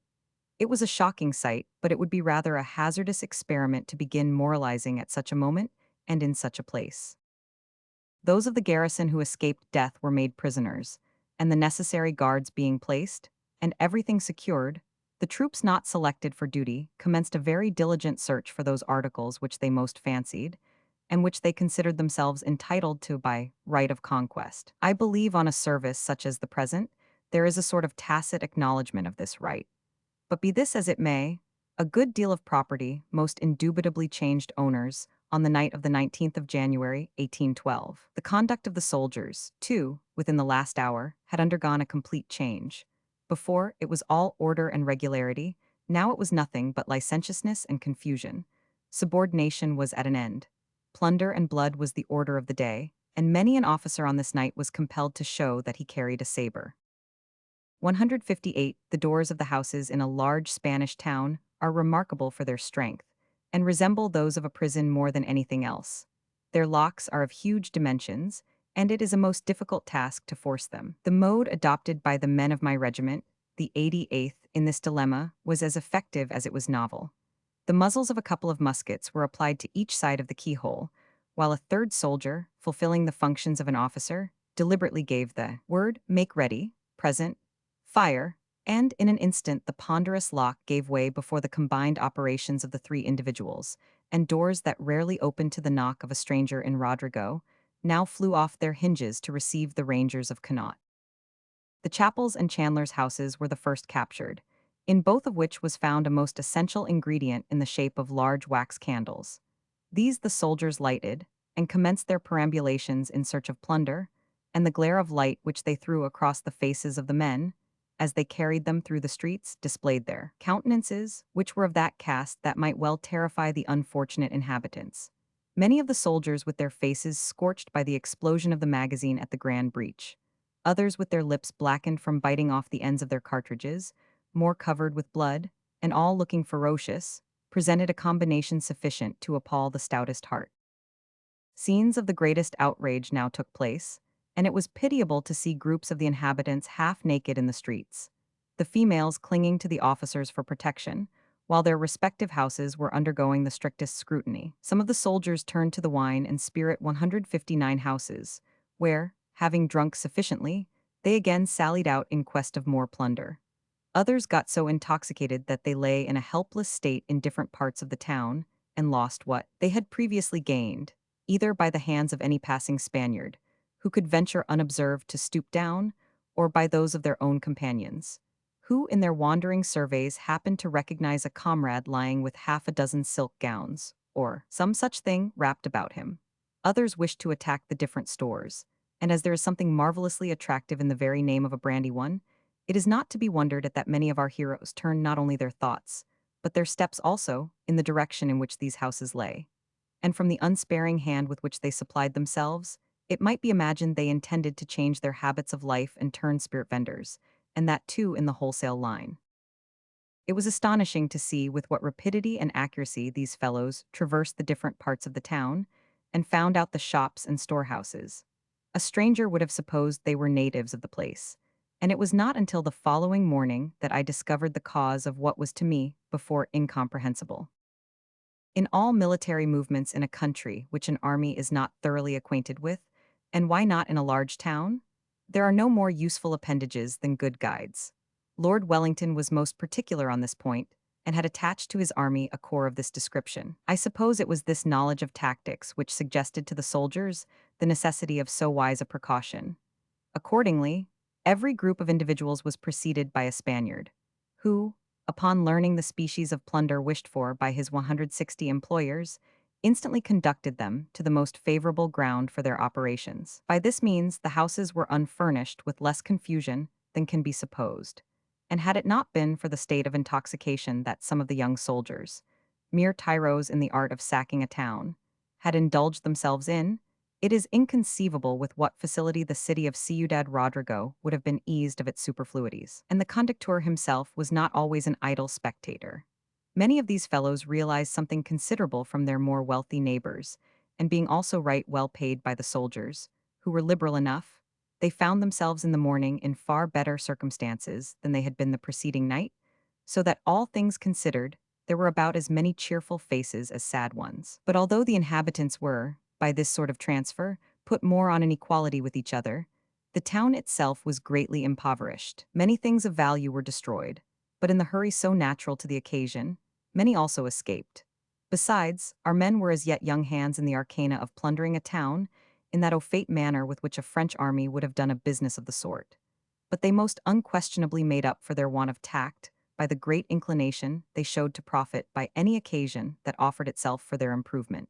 It was a shocking sight, but it would be rather a hazardous experiment to begin moralizing at such a moment and in such a place. Those of the garrison who escaped death were made prisoners, and the necessary guards being placed, and everything secured, the troops not selected for duty commenced a very diligent search for those articles which they most fancied, and which they considered themselves entitled to by right of conquest. I believe on a service such as the present, there is a sort of tacit acknowledgment of this right. But be this as it may, a good deal of property most indubitably changed owners on the night of the 19th of January, 1812. The conduct of the soldiers, too, within the last hour, had undergone a complete change. Before, it was all order and regularity, now it was nothing but licentiousness and confusion. Subordination was at an end. Plunder and blood was the order of the day, and many an officer on this night was compelled to show that he carried a saber. 158. The doors of the houses in a large Spanish town are remarkable for their strength, and resemble those of a prison more than anything else. Their locks are of huge dimensions, and it is a most difficult task to force them. The mode adopted by the men of my regiment, the 88th, in this dilemma was as effective as it was novel. The muzzles of a couple of muskets were applied to each side of the keyhole, while a third soldier, fulfilling the functions of an officer, deliberately gave the word, "Make ready, present, fire," and in an instant the ponderous lock gave way before the combined operations of the three individuals, and doors that rarely opened to the knock of a stranger in Rodrigo now flew off their hinges to receive the Rangers of Connaught. The chapels and chandlers' houses were the first captured, in both of which was found a most essential ingredient in the shape of large wax candles. These the soldiers lighted, and commenced their perambulations in search of plunder, and the glare of light which they threw across the faces of the men, as they carried them through the streets, displayed their countenances, which were of that cast that might well terrify the unfortunate inhabitants. Many of the soldiers with their faces scorched by the explosion of the magazine at the Grand Breach, others with their lips blackened from biting off the ends of their cartridges, more covered with blood, and all looking ferocious, presented a combination sufficient to appall the stoutest heart. Scenes of the greatest outrage now took place, and it was pitiable to see groups of the inhabitants half naked in the streets, the females clinging to the officers for protection, while their respective houses were undergoing the strictest scrutiny. Some of the soldiers turned to the wine and spirit 159 houses, where, having drunk sufficiently, they again sallied out in quest of more plunder. Others got so intoxicated that they lay in a helpless state in different parts of the town and lost what they had previously gained, either by the hands of any passing Spaniard, who could venture unobserved to stoop down, or by those of their own companions, who in their wandering surveys happened to recognize a comrade lying with half a dozen silk gowns, or some such thing, wrapped about him. Others wished to attack the different stores, and as there is something marvelously attractive in the very name of a brandy one, it is not to be wondered at that many of our heroes turned not only their thoughts, but their steps also, in the direction in which these houses lay. And from the unsparing hand with which they supplied themselves, it might be imagined they intended to change their habits of life and turn spirit vendors, and that too in the wholesale line. It was astonishing to see with what rapidity and accuracy these fellows traversed the different parts of the town and found out the shops and storehouses. A stranger would have supposed they were natives of the place, and it was not until the following morning that I discovered the cause of what was to me before incomprehensible. In all military movements in a country which an army is not thoroughly acquainted with, and why not in a large town, there are no more useful appendages than good guides. Lord Wellington was most particular on this point, and had attached to his army a corps of this description. I suppose it was this knowledge of tactics which suggested to the soldiers the necessity of so wise a precaution. Accordingly, every group of individuals was preceded by a Spaniard, who, upon learning the species of plunder wished for by his 160 employers, instantly conducted them to the most favorable ground for their operations. By this means, the houses were unfurnished with less confusion than can be supposed, and had it not been for the state of intoxication that some of the young soldiers, mere tyros in the art of sacking a town, had indulged themselves in, it is inconceivable with what facility the city of Ciudad Rodrigo would have been eased of its superfluities. And the conductor himself was not always an idle spectator. Many of these fellows realized something considerable from their more wealthy neighbors, and being also right well paid by the soldiers, who were liberal enough, they found themselves in the morning in far better circumstances than they had been the preceding night, so that all things considered, there were about as many cheerful faces as sad ones. But although the inhabitants were, by this sort of transfer, put more on an equality with each other, the town itself was greatly impoverished. Many things of value were destroyed, but in the hurry so natural to the occasion, many also escaped. Besides, our men were as yet young hands in the arcana of plundering a town, in that au fait manner with which a French army would have done a business of the sort. But they most unquestionably made up for their want of tact by the great inclination they showed to profit by any occasion that offered itself for their improvement.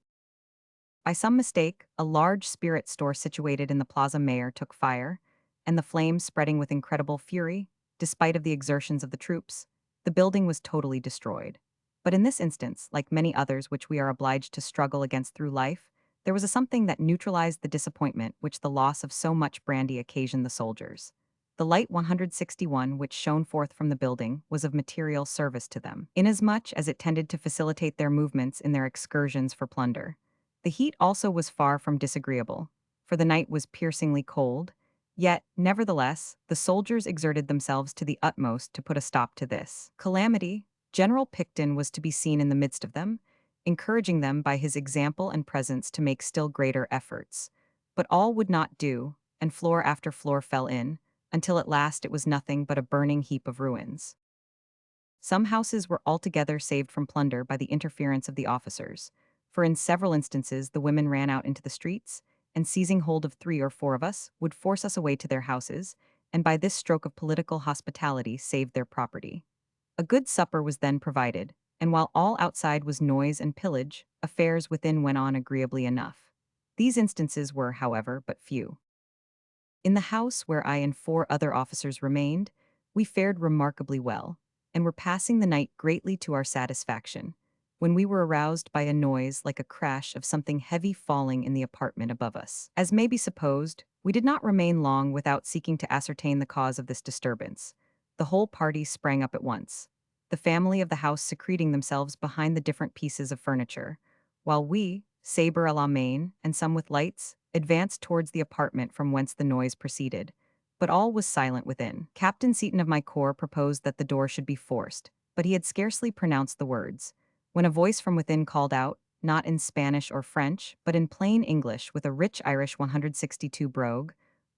By some mistake, a large spirit store situated in the Plaza Mayor took fire, and the flames spreading with incredible fury, despite of the exertions of the troops, the building was totally destroyed. But in this instance, like many others which we are obliged to struggle against through life, there was a something that neutralized the disappointment which the loss of so much brandy occasioned the soldiers. The light 161 which shone forth from the building was of material service to them, inasmuch as it tended to facilitate their movements in their excursions for plunder. The heat also was far from disagreeable, for the night was piercingly cold, yet, nevertheless, the soldiers exerted themselves to the utmost to put a stop to this calamity. General Picton was to be seen in the midst of them, encouraging them by his example and presence to make still greater efforts. But all would not do, and floor after floor fell in, until at last it was nothing but a burning heap of ruins. Some houses were altogether saved from plunder by the interference of the officers, for in several instances the women ran out into the streets, and seizing hold of 3 or 4 of us, would force us away to their houses, and by this stroke of political hospitality saved their property. A good supper was then provided, and while all outside was noise and pillage, affairs within went on agreeably enough. These instances were, however, but few. In the house where I and 4 other officers remained, we fared remarkably well, and were passing the night greatly to our satisfaction, when we were aroused by a noise like a crash of something heavy falling in the apartment above us. As may be supposed, we did not remain long without seeking to ascertain the cause of this disturbance. The whole party sprang up at once, the family of the house secreting themselves behind the different pieces of furniture, while we, sabre à la main, and some with lights, advanced towards the apartment from whence the noise proceeded. But all was silent within. Captain Seaton of my corps proposed that the door should be forced, but he had scarcely pronounced the words, when a voice from within called out, not in Spanish or French, but in plain English with a rich Irish 162 brogue,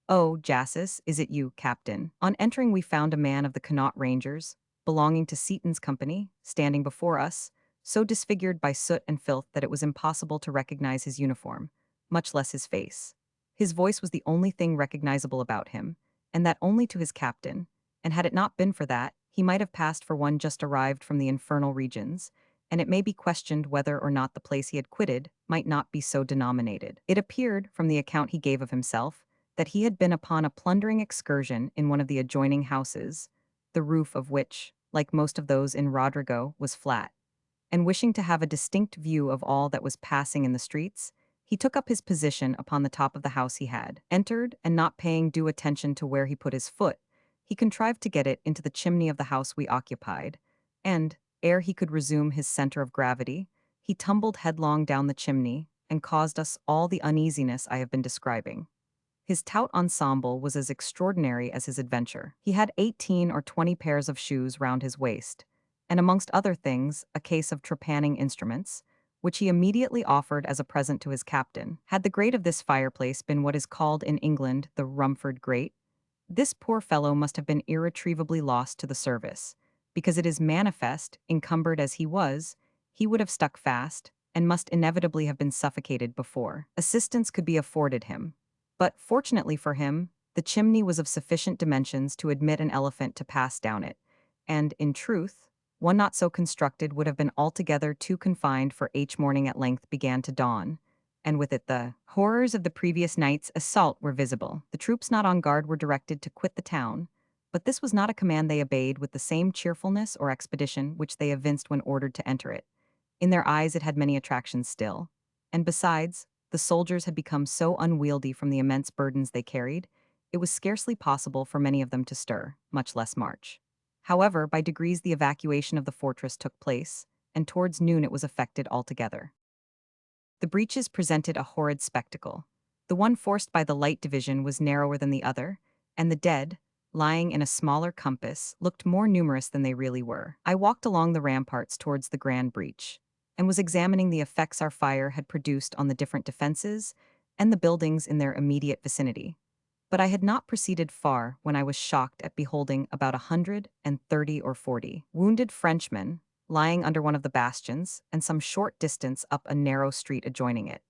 "Oh, Jassus, is it you, Captain?" On entering we found a man of the Connaught Rangers, belonging to Seaton's company, standing before us, so disfigured by soot and filth that it was impossible to recognize his uniform, much less his face. His voice was the only thing recognizable about him, and that only to his captain, and had it not been for that, he might have passed for one just arrived from the infernal regions, and it may be questioned whether or not the place he had quitted might not be so denominated. It appeared, from the account he gave of himself, that he had been upon a plundering excursion in one of the adjoining houses, the roof of which, like most of those in Rodrigo, was flat, and wishing to have a distinct view of all that was passing in the streets, he took up his position upon the top of the house he had entered, and not paying due attention to where he put his foot, he contrived to get it into the chimney of the house we occupied, and, ere he could resume his center of gravity, he tumbled headlong down the chimney and caused us all the uneasiness I have been describing. His tout ensemble was as extraordinary as his adventure. He had 18 or 20 pairs of shoes round his waist, and amongst other things, a case of trepanning instruments, which he immediately offered as a present to his captain. Had the grate of this fireplace been what is called in England the Rumford grate, this poor fellow must have been irretrievably lost to the service, because it is manifest, encumbered as he would have stuck fast, and must inevitably have been suffocated before assistance could be afforded him. But, fortunately for him, the chimney was of sufficient dimensions to admit an elephant to pass down it, and, in truth, one not so constructed would have been altogether too confined, for morning at length began to dawn, and with it the horrors of the previous night's assault were visible. The troops not on guard were directed to quit the town, but this was not a command they obeyed with the same cheerfulness or expedition which they evinced when ordered to enter it. In their eyes it had many attractions still, and besides, the soldiers had become so unwieldy from the immense burdens they carried, it was scarcely possible for many of them to stir, much less march. However, by degrees the evacuation of the fortress took place, and towards noon it was effected altogether. The breaches presented a horrid spectacle. The one forced by the light division was narrower than the other, and the dead, lying in a smaller compass, looked more numerous than they really were. I walked along the ramparts towards the grand breach, and was examining the effects our fire had produced on the different defenses and the buildings in their immediate vicinity. But I had not proceeded far when I was shocked at beholding about 130 or 40 wounded Frenchmen lying under one of the bastions and some short distance up a narrow street adjoining it.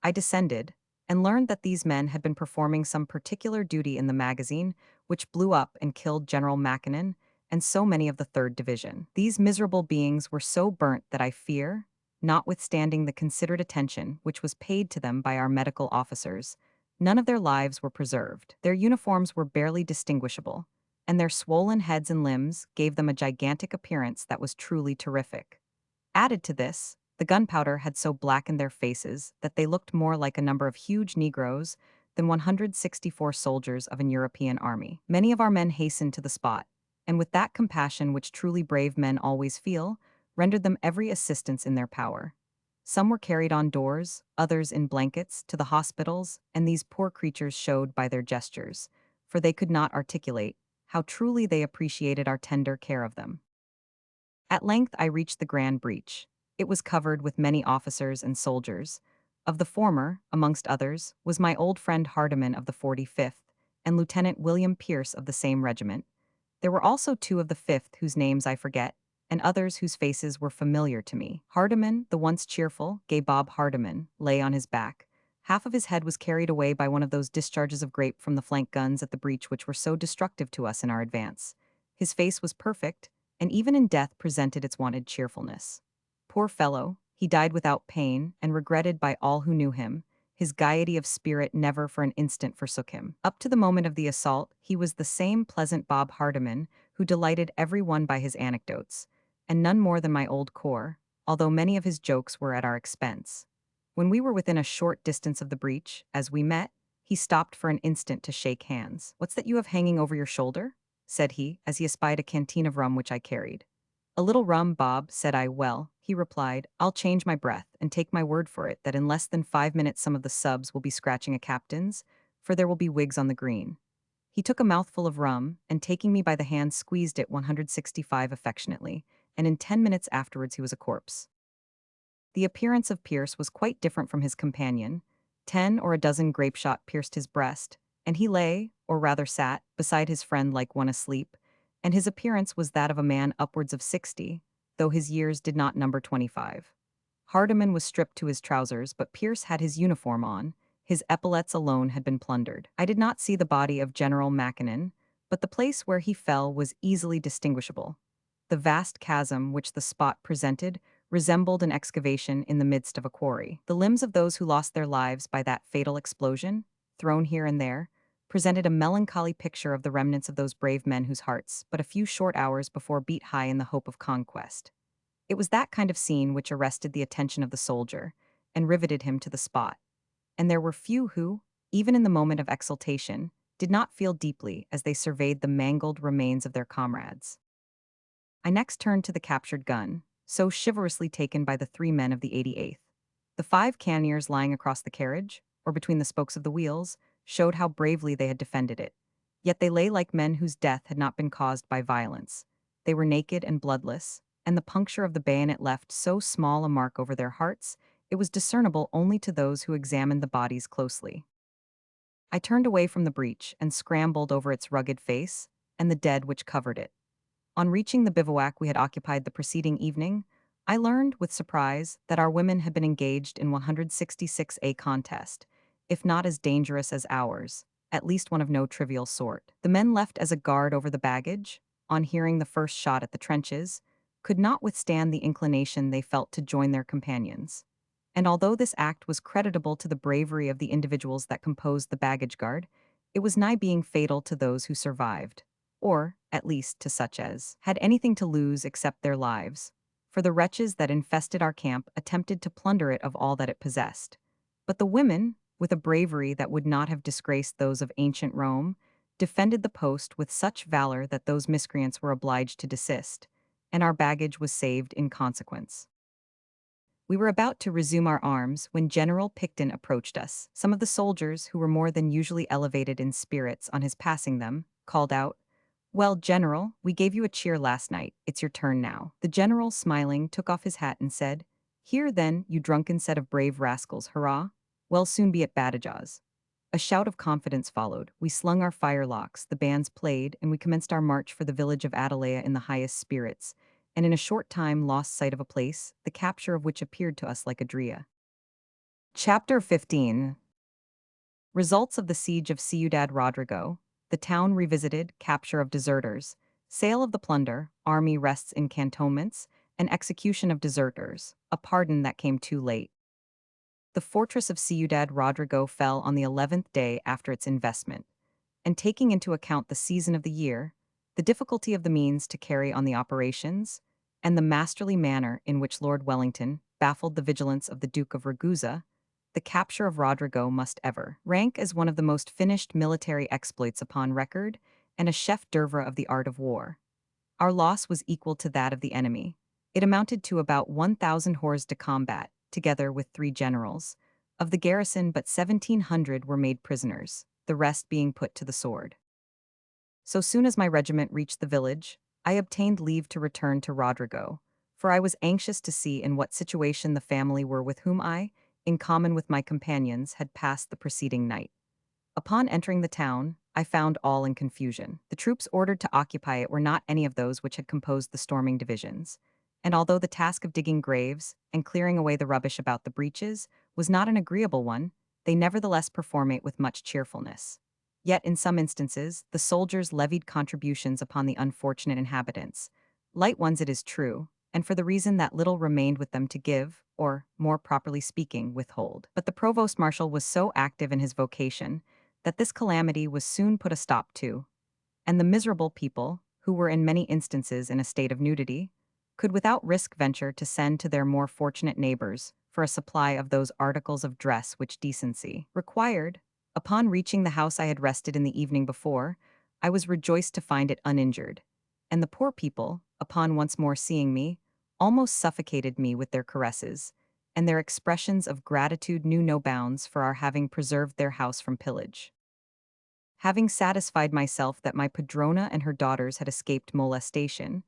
I descended, and learned that these men had been performing some particular duty in the magazine, which blew up and killed General Mackinnon and so many of the 3rd Division. These miserable beings were so burnt that I fear, notwithstanding the considerate attention which was paid to them by our medical officers, none of their lives were preserved. Their uniforms were barely distinguishable, and their swollen heads and limbs gave them a gigantic appearance that was truly terrific. Added to this, the gunpowder had so blackened their faces that they looked more like a number of huge Negroes than 164 soldiers of an European army. Many of our men hastened to the spot, and with that compassion which truly brave men always feel, rendered them every assistance in their power. Some were carried on doors, others in blankets, to the hospitals, and these poor creatures showed by their gestures, for they could not articulate, how truly they appreciated our tender care of them. At length I reached the grand breach. It was covered with many officers and soldiers. Of the former, amongst others, was my old friend Hardiman of the 45th, and Lieutenant William Pierce of the same regiment. There were also 2 of the 5th whose names I forget, and others whose faces were familiar to me. Hardiman, the once cheerful, gay Bob Hardiman, lay on his back. Half of his head was carried away by one of those discharges of grape from the flank guns at the breach which were so destructive to us in our advance. His face was perfect, and even in death presented its wonted cheerfulness. Poor fellow, he died without pain, and regretted by all who knew him. His gaiety of spirit never for an instant forsook him. Up to the moment of the assault, he was the same pleasant Bob Hardiman who delighted every one by his anecdotes, and none more than my old corps, although many of his jokes were at our expense. When we were within a short distance of the breach, as we met, he stopped for an instant to shake hands. "What's that you have hanging over your shoulder?" said he, as he espied a canteen of rum which I carried. "A little rum, Bob," said I. "Well," he replied, "I'll change my breath, and take my word for it that in less than 5 minutes some of the subs will be scratching a captain's, for there will be wigs on the green." He took a mouthful of rum, and taking me by the hand squeezed it 165 affectionately, and in 10 minutes afterwards he was a corpse. The appearance of Pierce was quite different from his companion. 10 or a dozen grape shot pierced his breast, and he lay, or rather sat, beside his friend like one asleep, and his appearance was that of a man upwards of 60, though his years did not number 25. Hardiman was stripped to his trousers, but Pierce had his uniform on. His epaulets alone had been plundered. I did not see the body of General Mackinnon, but the place where he fell was easily distinguishable. The vast chasm which the spot presented resembled an excavation in the midst of a quarry. The limbs of those who lost their lives by that fatal explosion, thrown here and there, presented a melancholy picture of the remnants of those brave men whose hearts, but a few short hours before, beat high in the hope of conquest. It was that kind of scene which arrested the attention of the soldier and riveted him to the spot, and there were few who, even in the moment of exultation, did not feel deeply as they surveyed the mangled remains of their comrades. I next turned to the captured gun, so chivalrously taken by the 3 men of the 88th. The 5 cannoneers lying across the carriage, or between the spokes of the wheels, showed how bravely they had defended it. Yet they lay like men whose death had not been caused by violence. They were naked and bloodless, and the puncture of the bayonet left so small a mark over their hearts, it was discernible only to those who examined the bodies closely. I turned away from the breach and scrambled over its rugged face and the dead which covered it. On reaching the bivouac we had occupied the preceding evening, I learned with surprise that our women had been engaged in 166A contest, if not as dangerous as ours, at least one of no trivial sort. The men left as a guard over the baggage, on hearing the first shot at the trenches, could not withstand the inclination they felt to join their companions. And although this act was creditable to the bravery of the individuals that composed the baggage guard, it was nigh being fatal to those who survived, or, at least, to such as had anything to lose except their lives, for the wretches that infested our camp attempted to plunder it of all that it possessed. But the women, with a bravery that would not have disgraced those of ancient Rome, defended the post with such valor that those miscreants were obliged to desist, and our baggage was saved in consequence. We were about to resume our arms when General Picton approached us. Some of the soldiers, who were more than usually elevated in spirits on his passing them, called out, "Well, General, we gave you a cheer last night. It's your turn now." The General, smiling, took off his hat and said, "Here, then, you drunken set of brave rascals, hurrah! Well, soon be at Badajoz." A shout of confidence followed. We slung our firelocks, the bands played, and we commenced our march for the village of Adelea in the highest spirits, and in a short time lost sight of a place, the capture of which appeared to us like a dream. Chapter 15. Results of the siege of Ciudad Rodrigo, the town revisited, capture of deserters, sale of the plunder, army rests in cantonments, and execution of deserters, a pardon that came too late. The fortress of Ciudad Rodrigo fell on the 11th day after its investment, and taking into account the season of the year, the difficulty of the means to carry on the operations, and the masterly manner in which Lord Wellington baffled the vigilance of the Duke of Ragusa, the capture of Rodrigo must ever rank as one of the most finished military exploits upon record and a chef d'oeuvre of the art of war. Our loss was equal to that of the enemy. It amounted to about 1,000 hors de combat, together with 3 generals. Of the garrison, but 1,700 were made prisoners, the rest being put to the sword. So soon as my regiment reached the village, I obtained leave to return to Rodrigo, for I was anxious to see in what situation the family were with whom I, in common with my companions, had passed the preceding night. Upon entering the town, I found all in confusion. The troops ordered to occupy it were not any of those which had composed the storming divisions, and although the task of digging graves and clearing away the rubbish about the breaches was not an agreeable one, they nevertheless perform it with much cheerfulness. Yet in some instances, the soldiers levied contributions upon the unfortunate inhabitants, light ones it is true, and for the reason that little remained with them to give, or, more properly speaking, withhold. But the provost marshal was so active in his vocation that this calamity was soon put a stop to, and the miserable people, who were in many instances in a state of nudity, could without risk venture to send to their more fortunate neighbors for a supply of those articles of dress which decency required. Upon reaching the house I had rested in the evening before, I was rejoiced to find it uninjured, and the poor people, upon once more seeing me, almost suffocated me with their caresses, and their expressions of gratitude knew no bounds for our having preserved their house from pillage. Having satisfied myself that my padrona and her daughters had escaped molestation,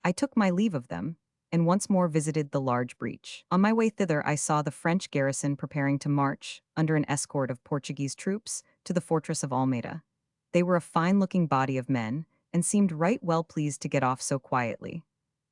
I took my leave of them, and once more visited the large breach. On my way thither I saw the French garrison preparing to march, under an escort of Portuguese troops, to the fortress of Almeida. They were a fine-looking body of men, and seemed right well pleased to get off so quietly.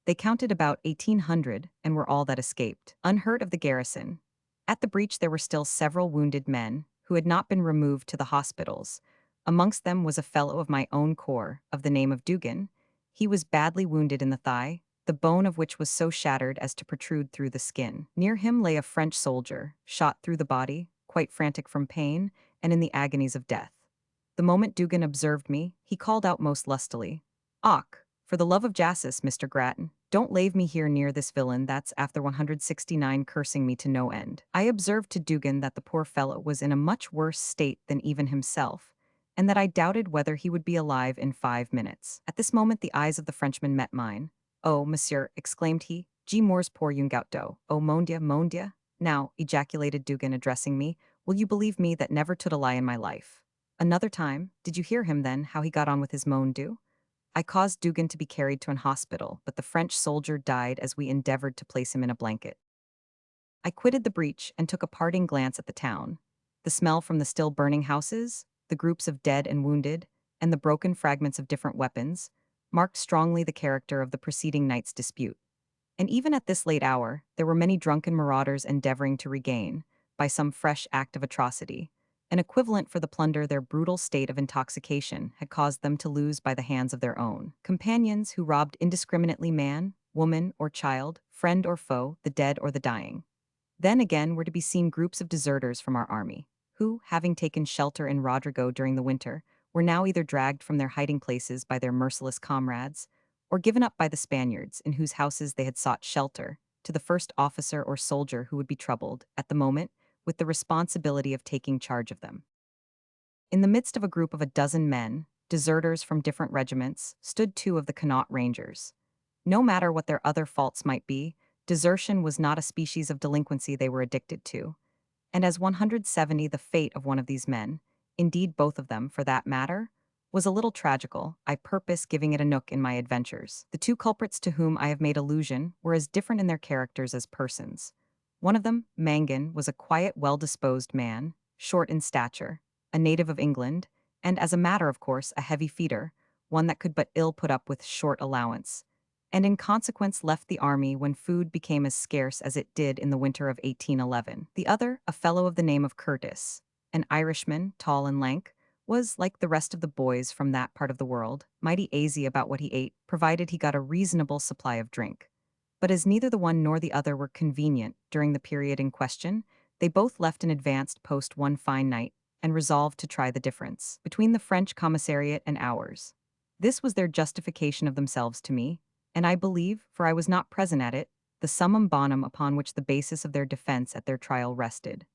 They counted about 1,800, and were all that escaped, unhurt of the garrison. At the breach there were still several wounded men, who had not been removed to the hospitals. Amongst them was a fellow of my own corps, of the name of Dugan. He was badly wounded in the thigh, the bone of which was so shattered as to protrude through the skin. Near him lay a French soldier, shot through the body, quite frantic from pain, and in the agonies of death. The moment Dugan observed me, he called out most lustily, "Och, for the love of Jassus, Mr. Grattan, don't lave me here near this villain that's after 169 cursing me to no end." I observed to Dugan that the poor fellow was in a much worse state than even himself, and that I doubted whether he would be alive in 5 minutes. At this moment the eyes of the Frenchman met mine. "Oh, monsieur," exclaimed he, "G. Moore's poor young gauto. Oh, mon Dieu, mon Dieu." "Now," ejaculated Dugan, addressing me, "will you believe me that never told a lie in my life?" Another time, did you hear him then, how he got on with his mon Dieu? I caused Dugan to be carried to an hospital, but the French soldier died as we endeavored to place him in a blanket. I quitted the breach and took a parting glance at the town. The smell from the still burning houses, the groups of dead and wounded, and the broken fragments of different weapons, marked strongly the character of the preceding night's dispute. And even at this late hour, there were many drunken marauders endeavoring to regain, by some fresh act of atrocity, an equivalent for the plunder their brutal state of intoxication had caused them to lose by the hands of their own companions, who robbed indiscriminately man, woman, or child, friend or foe, the dead or the dying. Then again were to be seen groups of deserters from our army, who, having taken shelter in Rodrigo during the winter, were now either dragged from their hiding places by their merciless comrades, or given up by the Spaniards, in whose houses they had sought shelter, to the first officer or soldier who would be troubled, at the moment, with the responsibility of taking charge of them. In the midst of a group of a dozen men, deserters from different regiments, stood two of the Connaught Rangers. No matter what their other faults might be, desertion was not a species of delinquency they were addicted to, and as 170 the fate of one of these men, indeed both of them, for that matter, was a little tragical, I purpose giving it a nook in my adventures. The two culprits to whom I have made allusion were as different in their characters as persons. One of them, Mangan, was a quiet, well-disposed man, short in stature, a native of England, and, as a matter of course, a heavy feeder, one that could but ill put up with short allowance, and in consequence left the army when food became as scarce as it did in the winter of 1811. The other, a fellow of the name of Curtis, an Irishman, tall and lank, was, like the rest of the boys from that part of the world, mighty aisy about what he ate, provided he got a reasonable supply of drink. But as neither the one nor the other were convenient during the period in question, they both left an advanced post one fine night, and resolved to try the difference between the French commissariat and ours. This was their justification of themselves to me, and I believe, for I was not present at it, the summum bonum upon which the basis of their defense at their trial rested.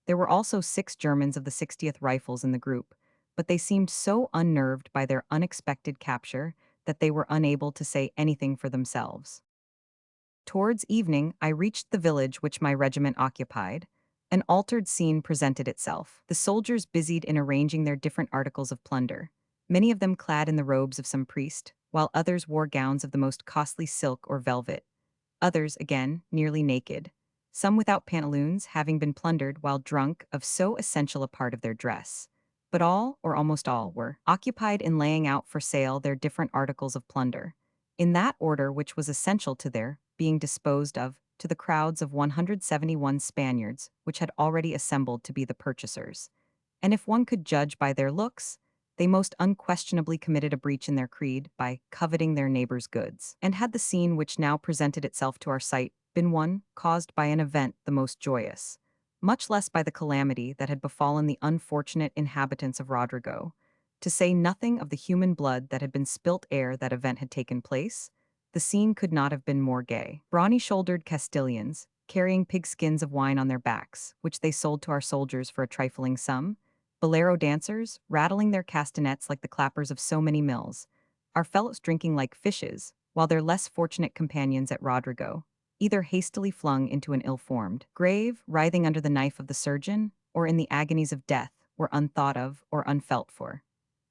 There were also 6 Germans of the 60th Rifles in the group, but they seemed so unnerved by their unexpected capture that they were unable to say anything for themselves. Towards evening, I reached the village which my regiment occupied. An altered scene presented itself. The soldiers busied in arranging their different articles of plunder, many of them clad in the robes of some priest, while others wore gowns of the most costly silk or velvet. Others, again, nearly naked. Some without pantaloons, having been plundered while drunk of so essential a part of their dress. But all, or almost all, were occupied in laying out for sale their different articles of plunder, in that order which was essential to their being disposed of, to the crowds of 171 Spaniards which had already assembled to be the purchasers. And if one could judge by their looks, they most unquestionably committed a breach in their creed by coveting their neighbors' goods. And had the scene which now presented itself to our sight been one caused by an event the most joyous, much less by the calamity that had befallen the unfortunate inhabitants of Rodrigo, to say nothing of the human blood that had been spilt ere that event had taken place, the scene could not have been more gay. Brawny-shouldered Castilians, carrying pigskins of wine on their backs, which they sold to our soldiers for a trifling sum, bolero dancers, rattling their castanets like the clappers of so many mills, our fellows drinking like fishes, while their less fortunate companions at Rodrigo, either hastily flung into an ill-formed grave, writhing under the knife of the surgeon, or in the agonies of death, were unthought of or unfelt for.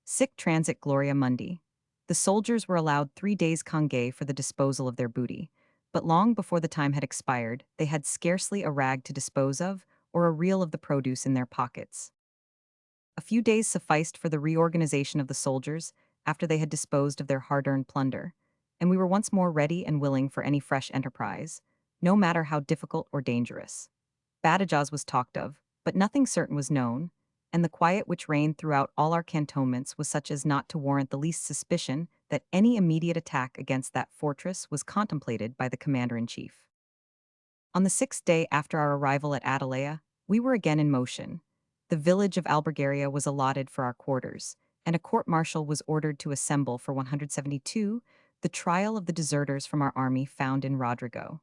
Sic transit gloria mundi. The soldiers were allowed 3 days congé for the disposal of their booty, but long before the time had expired, they had scarcely a rag to dispose of or a reel of the produce in their pockets. A few days sufficed for the reorganization of the soldiers after they had disposed of their hard-earned plunder, and we were once more ready and willing for any fresh enterprise, no matter how difficult or dangerous. Badajoz was talked of, but nothing certain was known, and the quiet which reigned throughout all our cantonments was such as not to warrant the least suspicion that any immediate attack against that fortress was contemplated by the commander-in-chief. On the 6th day after our arrival at Atalaya, we were again in motion. The village of Albergaria was allotted for our quarters, and a court-martial was ordered to assemble for 172, the trial of the deserters from our army found in Rodrigo.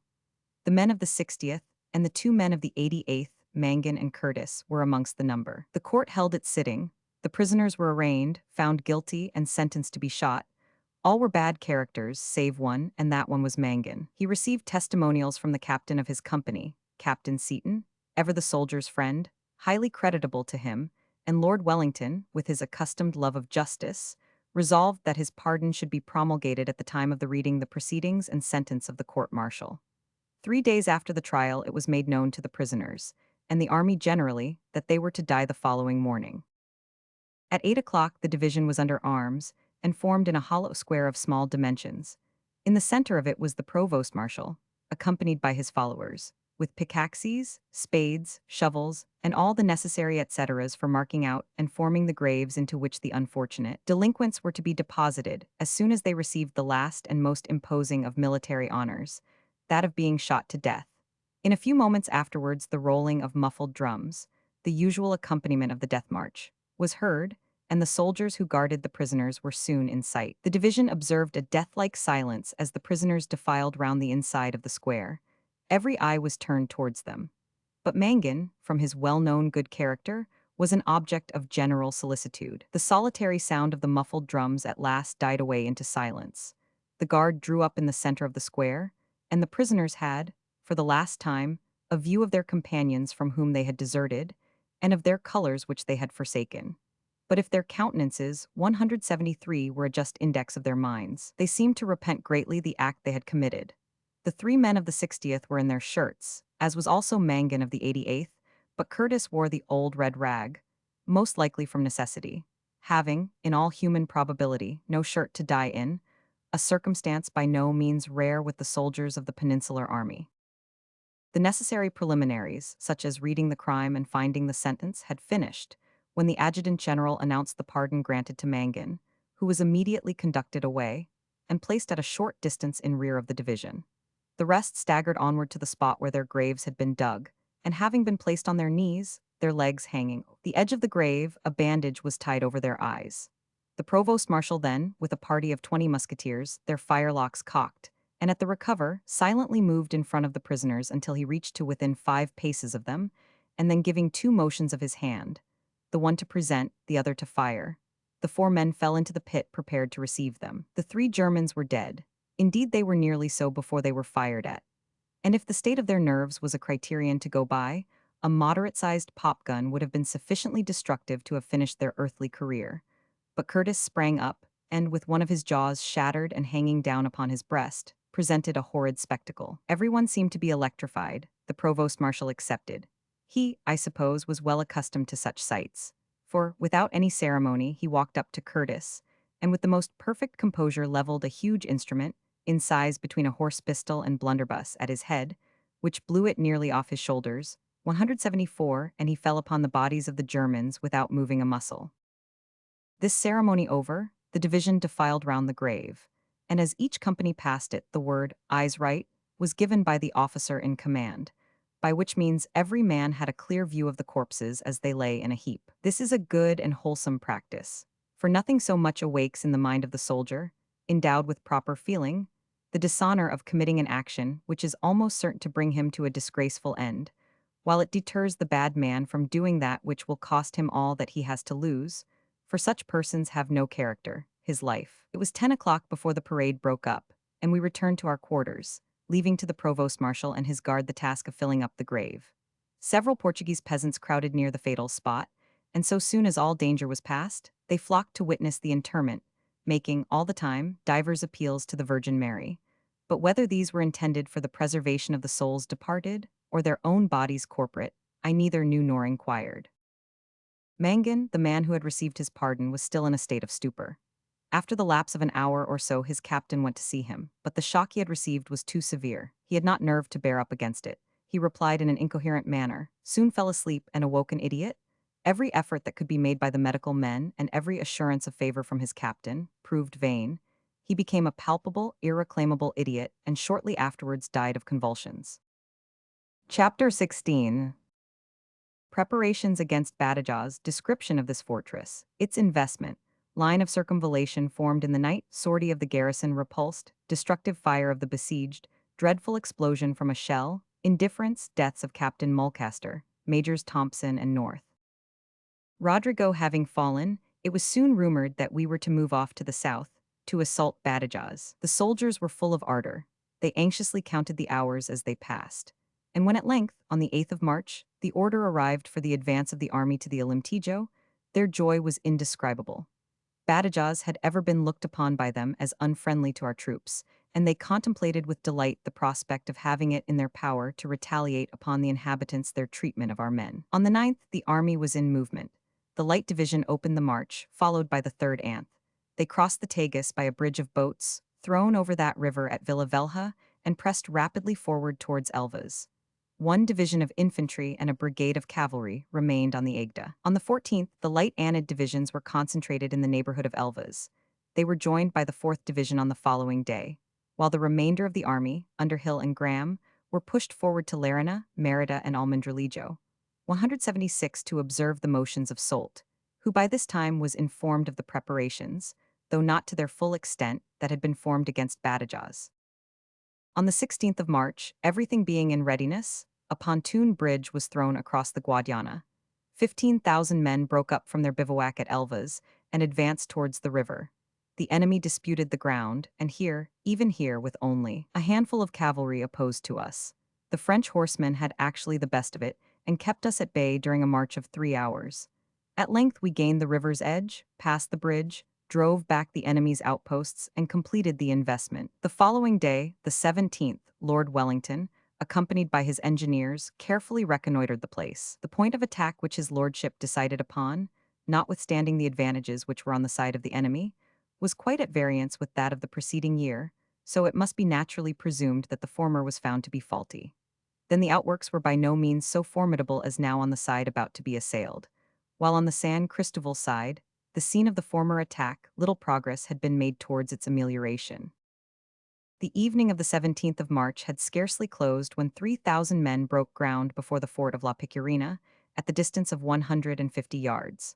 The men of the 60th and the 2 men of the 88th, Mangan and Curtis, were amongst the number. The court held its sitting. The prisoners were arraigned, found guilty, and sentenced to be shot. All were bad characters, save one, and that one was Mangan. He received testimonials from the captain of his company, Captain Seaton, ever the soldier's friend, highly creditable to him, and Lord Wellington, with his accustomed love of justice, resolved that his pardon should be promulgated at the time of the reading the proceedings and sentence of the court-martial. 3 days after the trial it was made known to the prisoners, and the army generally, that they were to die the following morning. At 8 o'clock the division was under arms, and formed in a hollow square of small dimensions. In the center of it was the provost-marshal, accompanied by his followers, with pickaxes, spades, shovels, and all the necessary etceteras for marking out and forming the graves into which the unfortunate delinquents were to be deposited as soon as they received the last and most imposing of military honors, that of being shot to death. In a few moments afterwards the rolling of muffled drums, the usual accompaniment of the death march, was heard, and the soldiers who guarded the prisoners were soon in sight. The division observed a death-like silence as the prisoners defiled round the inside of the square. Every eye was turned towards them. But Mangan, from his well-known good character, was an object of general solicitude. The solitary sound of the muffled drums at last died away into silence. The guard drew up in the center of the square, and the prisoners had, for the last time, a view of their companions from whom they had deserted, and of their colors which they had forsaken. But if their countenances, 173, were a just index of their minds, they seemed to repent greatly the act they had committed. The 3 men of the 60th were in their shirts, as was also Mangan of the 88th, but Curtis wore the old red rag, most likely from necessity, having, in all human probability, no shirt to die in, a circumstance by no means rare with the soldiers of the Peninsular army. The necessary preliminaries, such as reading the crime and finding the sentence, had finished, when the adjutant general announced the pardon granted to Mangan, who was immediately conducted away, and placed at a short distance in rear of the division. The rest staggered onward to the spot where their graves had been dug, and having been placed on their knees, their legs hanging, the edge of the grave, a bandage was tied over their eyes. The provost-marshal then, with a party of 20 musketeers, their firelocks cocked, and at the recover, silently moved in front of the prisoners until he reached to within 5 paces of them, and then giving 2 motions of his hand, the one to present, the other to fire, the 4 men fell into the pit prepared to receive them. The 3 Germans were dead. Indeed, they were nearly so before they were fired at. And if the state of their nerves was a criterion to go by, a moderate-sized pop-gun would have been sufficiently destructive to have finished their earthly career. But Curtis sprang up, and, with one of his jaws shattered and hanging down upon his breast, presented a horrid spectacle. Everyone seemed to be electrified, the provost-marshal excepted. He, I suppose, was well accustomed to such sights, for, without any ceremony, he walked up to Curtis, and with the most perfect composure leveled a huge instrument, in size between a horse pistol and blunderbuss, at his head, which blew it nearly off his shoulders, 174, and he fell upon the bodies of the Germans without moving a muscle. This ceremony over, the division defiled round the grave, and as each company passed it, the word, "Eyes right," was given by the officer in command, by which means every man had a clear view of the corpses as they lay in a heap. This is a good and wholesome practice, for nothing so much awakes in the mind of the soldier, endowed with proper feeling, the dishonor of committing an action which is almost certain to bring him to a disgraceful end, while it deters the bad man from doing that which will cost him all that he has to lose, for such persons have no character, his life. It was 10 o'clock before the parade broke up, and we returned to our quarters, leaving to the provost-marshal and his guard the task of filling up the grave. Several Portuguese peasants crowded near the fatal spot, and so soon as all danger was past, they flocked to witness the interment, making, all the time, divers appeals to the Virgin Mary. But whether these were intended for the preservation of the souls departed, or their own bodies corporate, I neither knew nor inquired. Mangan, the man who had received his pardon, was still in a state of stupor. After the lapse of an hour or so his captain went to see him, but the shock he had received was too severe. He had not nerve to bear up against it. He replied in an incoherent manner, soon fell asleep and awoke an idiot. Every effort that could be made by the medical men and every assurance of favor from his captain proved vain. He became a palpable, irreclaimable idiot and shortly afterwards died of convulsions. Chapter 16. Preparations against Badajoz, description of this fortress, its investment, line of circumvallation formed in the night, sortie of the garrison repulsed, destructive fire of the besieged, dreadful explosion from a shell, indifference, deaths of Captain Mulcaster, Majors Thompson and North. Rodrigo having fallen, it was soon rumored that we were to move off to the south, to assault Badajoz. The soldiers were full of ardor. They anxiously counted the hours as they passed. And when at length, on the 8th of March, the order arrived for the advance of the army to the Alemtejo, their joy was indescribable. Badajoz had ever been looked upon by them as unfriendly to our troops, and they contemplated with delight the prospect of having it in their power to retaliate upon the inhabitants their treatment of our men. On the 9th, the army was in movement. The light division opened the march, followed by the 3rd Anth. They crossed the Tagus by a bridge of boats, thrown over that river at Villavelha, and pressed rapidly forward towards Elvas. One division of infantry and a brigade of cavalry remained on the Agda. On the 14th, the light Anid divisions were concentrated in the neighborhood of Elvas. They were joined by the 4th Division on the following day, while the remainder of the army, under Hill and Graham, were pushed forward to Lerina, Merida, and Almendralejo. 176 to observe the motions of Soult, who by this time was informed of the preparations, though not to their full extent, that had been formed against Badajoz. On the 16th of March, everything being in readiness, a pontoon bridge was thrown across the Guadiana. 15,000 men broke up from their bivouac at Elvas and advanced towards the river. The enemy disputed the ground, and here, even here, with only a handful of cavalry opposed to us. The French horsemen had actually the best of it and kept us at bay during a march of 3 hours. At length we gained the river's edge, passed the bridge, drove back the enemy's outposts, and completed the investment. The following day, the 17th, Lord Wellington, accompanied by his engineers, carefully reconnoitred the place. The point of attack which his lordship decided upon, notwithstanding the advantages which were on the side of the enemy, was quite at variance with that of the preceding year, so it must be naturally presumed that the former was found to be faulty. Then the outworks were by no means so formidable as now on the side about to be assailed, while on the San Cristobal side, the scene of the former attack, little progress had been made towards its amelioration. The evening of the 17th of March had scarcely closed when 3,000 men broke ground before the fort of La Picurina, at the distance of 150 yards.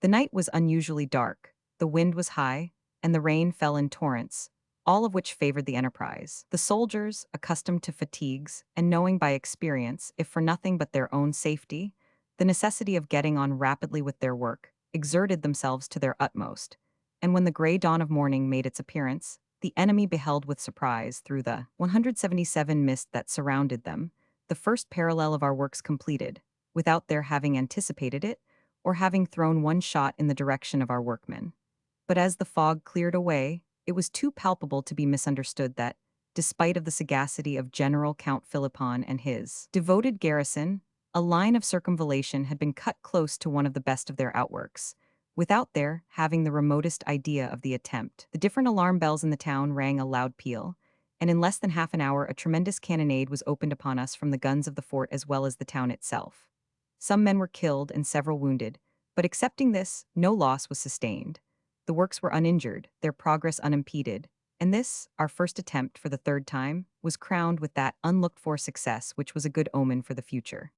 The night was unusually dark, the wind was high, and the rain fell in torrents, all of which favored the enterprise. The soldiers, accustomed to fatigues, and knowing by experience, if for nothing but their own safety, the necessity of getting on rapidly with their work, exerted themselves to their utmost, and when the gray dawn of morning made its appearance, the enemy beheld with surprise, through the 177 mist that surrounded them, the first parallel of our works completed, without their having anticipated it, or having thrown one shot in the direction of our workmen. But as the fog cleared away, it was too palpable to be misunderstood that, despite of the sagacity of General Count Philippon and his devoted garrison, a line of circumvallation had been cut close to one of the best of their outworks, without their having the remotest idea of the attempt. The different alarm bells in the town rang a loud peal, and in less than half an hour a tremendous cannonade was opened upon us from the guns of the fort as well as the town itself. Some men were killed and several wounded, but excepting this, no loss was sustained. The works were uninjured, their progress unimpeded, and this, our first attempt for the 3rd time, was crowned with that unlooked-for success which was a good omen for the future.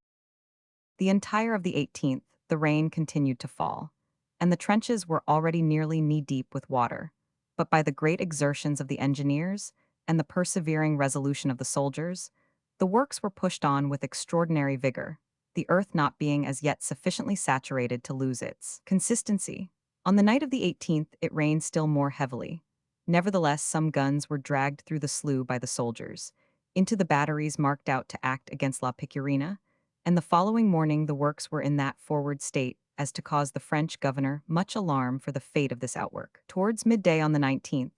The entire of the 18th, the rain continued to fall, and the trenches were already nearly knee-deep with water, but by the great exertions of the engineers and the persevering resolution of the soldiers, the works were pushed on with extraordinary vigor, the earth not being as yet sufficiently saturated to lose its consistency. On the night of the 18th, it rained still more heavily. Nevertheless, some guns were dragged through the slough by the soldiers, into the batteries marked out to act against La Picurina, and the following morning the works were in that forward state as to cause the French governor much alarm for the fate of this outwork. Towards midday on the 19th,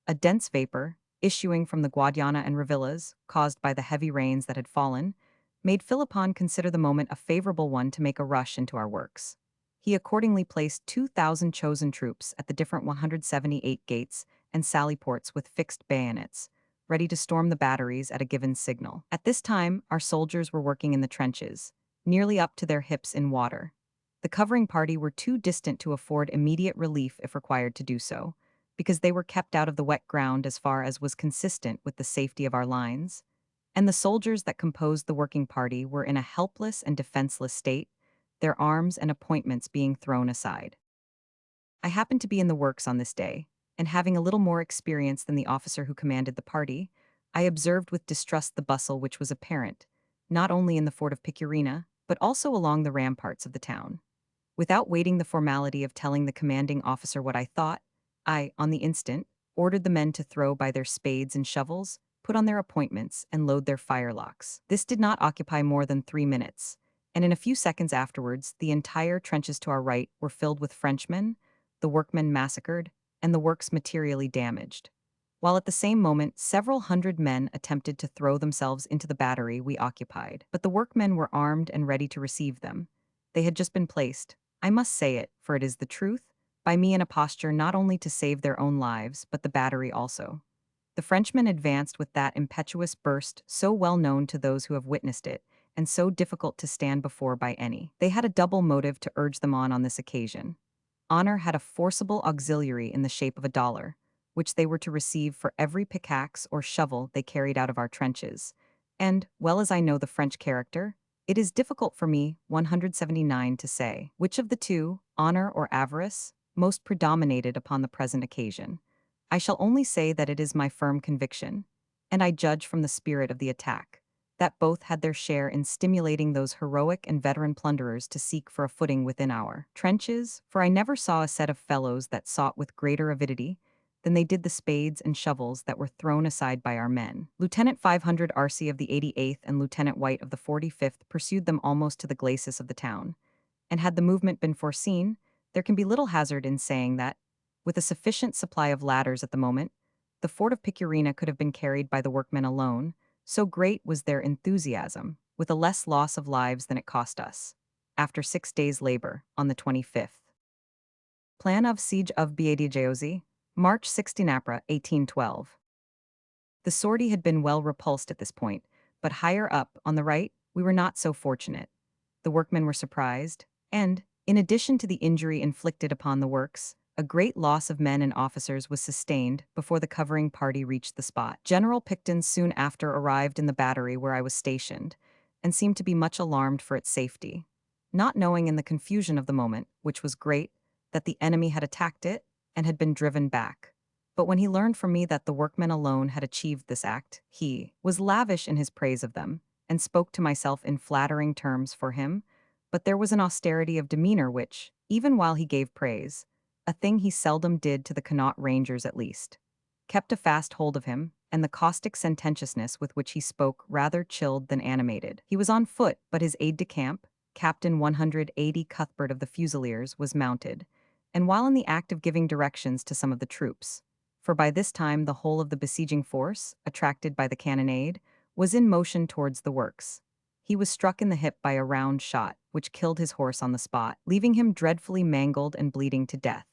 a dense vapor, issuing from the Guadiana and Revillas, caused by the heavy rains that had fallen, made Philippon consider the moment a favorable one to make a rush into our works. He accordingly placed 2,000 chosen troops at the different 178 gates and sally ports with fixed bayonets, ready to storm the batteries at a given signal. At this time, our soldiers were working in the trenches, nearly up to their hips in water. The covering party were too distant to afford immediate relief if required to do so, because they were kept out of the wet ground as far as was consistent with the safety of our lines, and the soldiers that composed the working party were in a helpless and defenseless state, their arms and appointments being thrown aside. I happened to be in the works on this day, and having a little more experience than the officer who commanded the party, I observed with distrust the bustle which was apparent, not only in the fort of Picurina, but also along the ramparts of the town. Without waiting the formality of telling the commanding officer what I thought, I, on the instant, ordered the men to throw by their spades and shovels, put on their appointments, and load their firelocks. This did not occupy more than 3 minutes, and in a few seconds afterwards, the entire trenches to our right were filled with Frenchmen, the workmen massacred, and the works materially damaged. While at the same moment, several hundred men attempted to throw themselves into the battery we occupied, but the workmen were armed and ready to receive them. They had just been placed, I must say it, for it is the truth, by me in a posture not only to save their own lives, but the battery also. The Frenchmen advanced with that impetuous burst so well known to those who have witnessed it, and so difficult to stand before by any. They had a double motive to urge them on this occasion. Honor had a forcible auxiliary in the shape of $1, which they were to receive for every pickaxe or shovel they carried out of our trenches. And, well as I know the French character, it is difficult for me, 179, to say which of the two, honor or avarice, most predominated upon the present occasion. I shall only say that it is my firm conviction, and I judge from the spirit of the attack, that both had their share in stimulating those heroic and veteran plunderers to seek for a footing within our trenches, for I never saw a set of fellows that sought with greater avidity than they did the spades and shovels that were thrown aside by our men. Lieutenant 500 R.C. of the 88th and Lieutenant White of the 45th pursued them almost to the glacis of the town, and had the movement been foreseen, there can be little hazard in saying that, with a sufficient supply of ladders at the moment, the fort of Picurina could have been carried by the workmen alone, so great was their enthusiasm, with a less loss of lives than it cost us. After 6 days' labor, on the 25th. Plan of Siege of Biedigeosi, March 16 April 1812. The sortie had been well repulsed at this point, but higher up, on the right, we were not so fortunate. The workmen were surprised, and, in addition to the injury inflicted upon the works, a great loss of men and officers was sustained before the covering party reached the spot. General Picton soon after arrived in the battery where I was stationed, and seemed to be much alarmed for its safety, not knowing in the confusion of the moment, which was great, that the enemy had attacked it and had been driven back. But when he learned from me that the workmen alone had achieved this act, he was lavish in his praise of them, and spoke to myself in flattering terms for him, but there was an austerity of demeanor which, even while he gave praise, a thing he seldom did to the Connaught Rangers at least, kept a fast hold of him, and the caustic sententiousness with which he spoke rather chilled than animated. He was on foot, but his aide-de-camp, Captain 180 Cuthbert of the Fusiliers, was mounted, and while in the act of giving directions to some of the troops, for by this time the whole of the besieging force, attracted by the cannonade, was in motion towards the works. He was struck in the hip by a round shot, which killed his horse on the spot, leaving him dreadfully mangled and bleeding to death.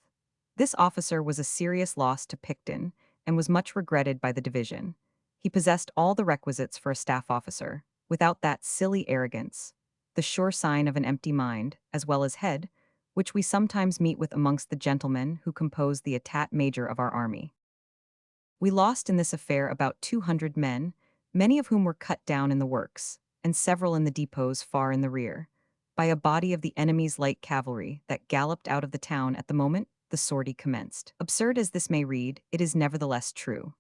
This officer was a serious loss to Picton, and was much regretted by the division. He possessed all the requisites for a staff officer, without that silly arrogance, the sure sign of an empty mind, as well as head, which we sometimes meet with amongst the gentlemen who compose the état major of our army. We lost in this affair about 200 men, many of whom were cut down in the works, and several in the depots far in the rear, by a body of the enemy's light cavalry that galloped out of the town at the moment the sortie commenced. Absurd as this may read, it is nevertheless true.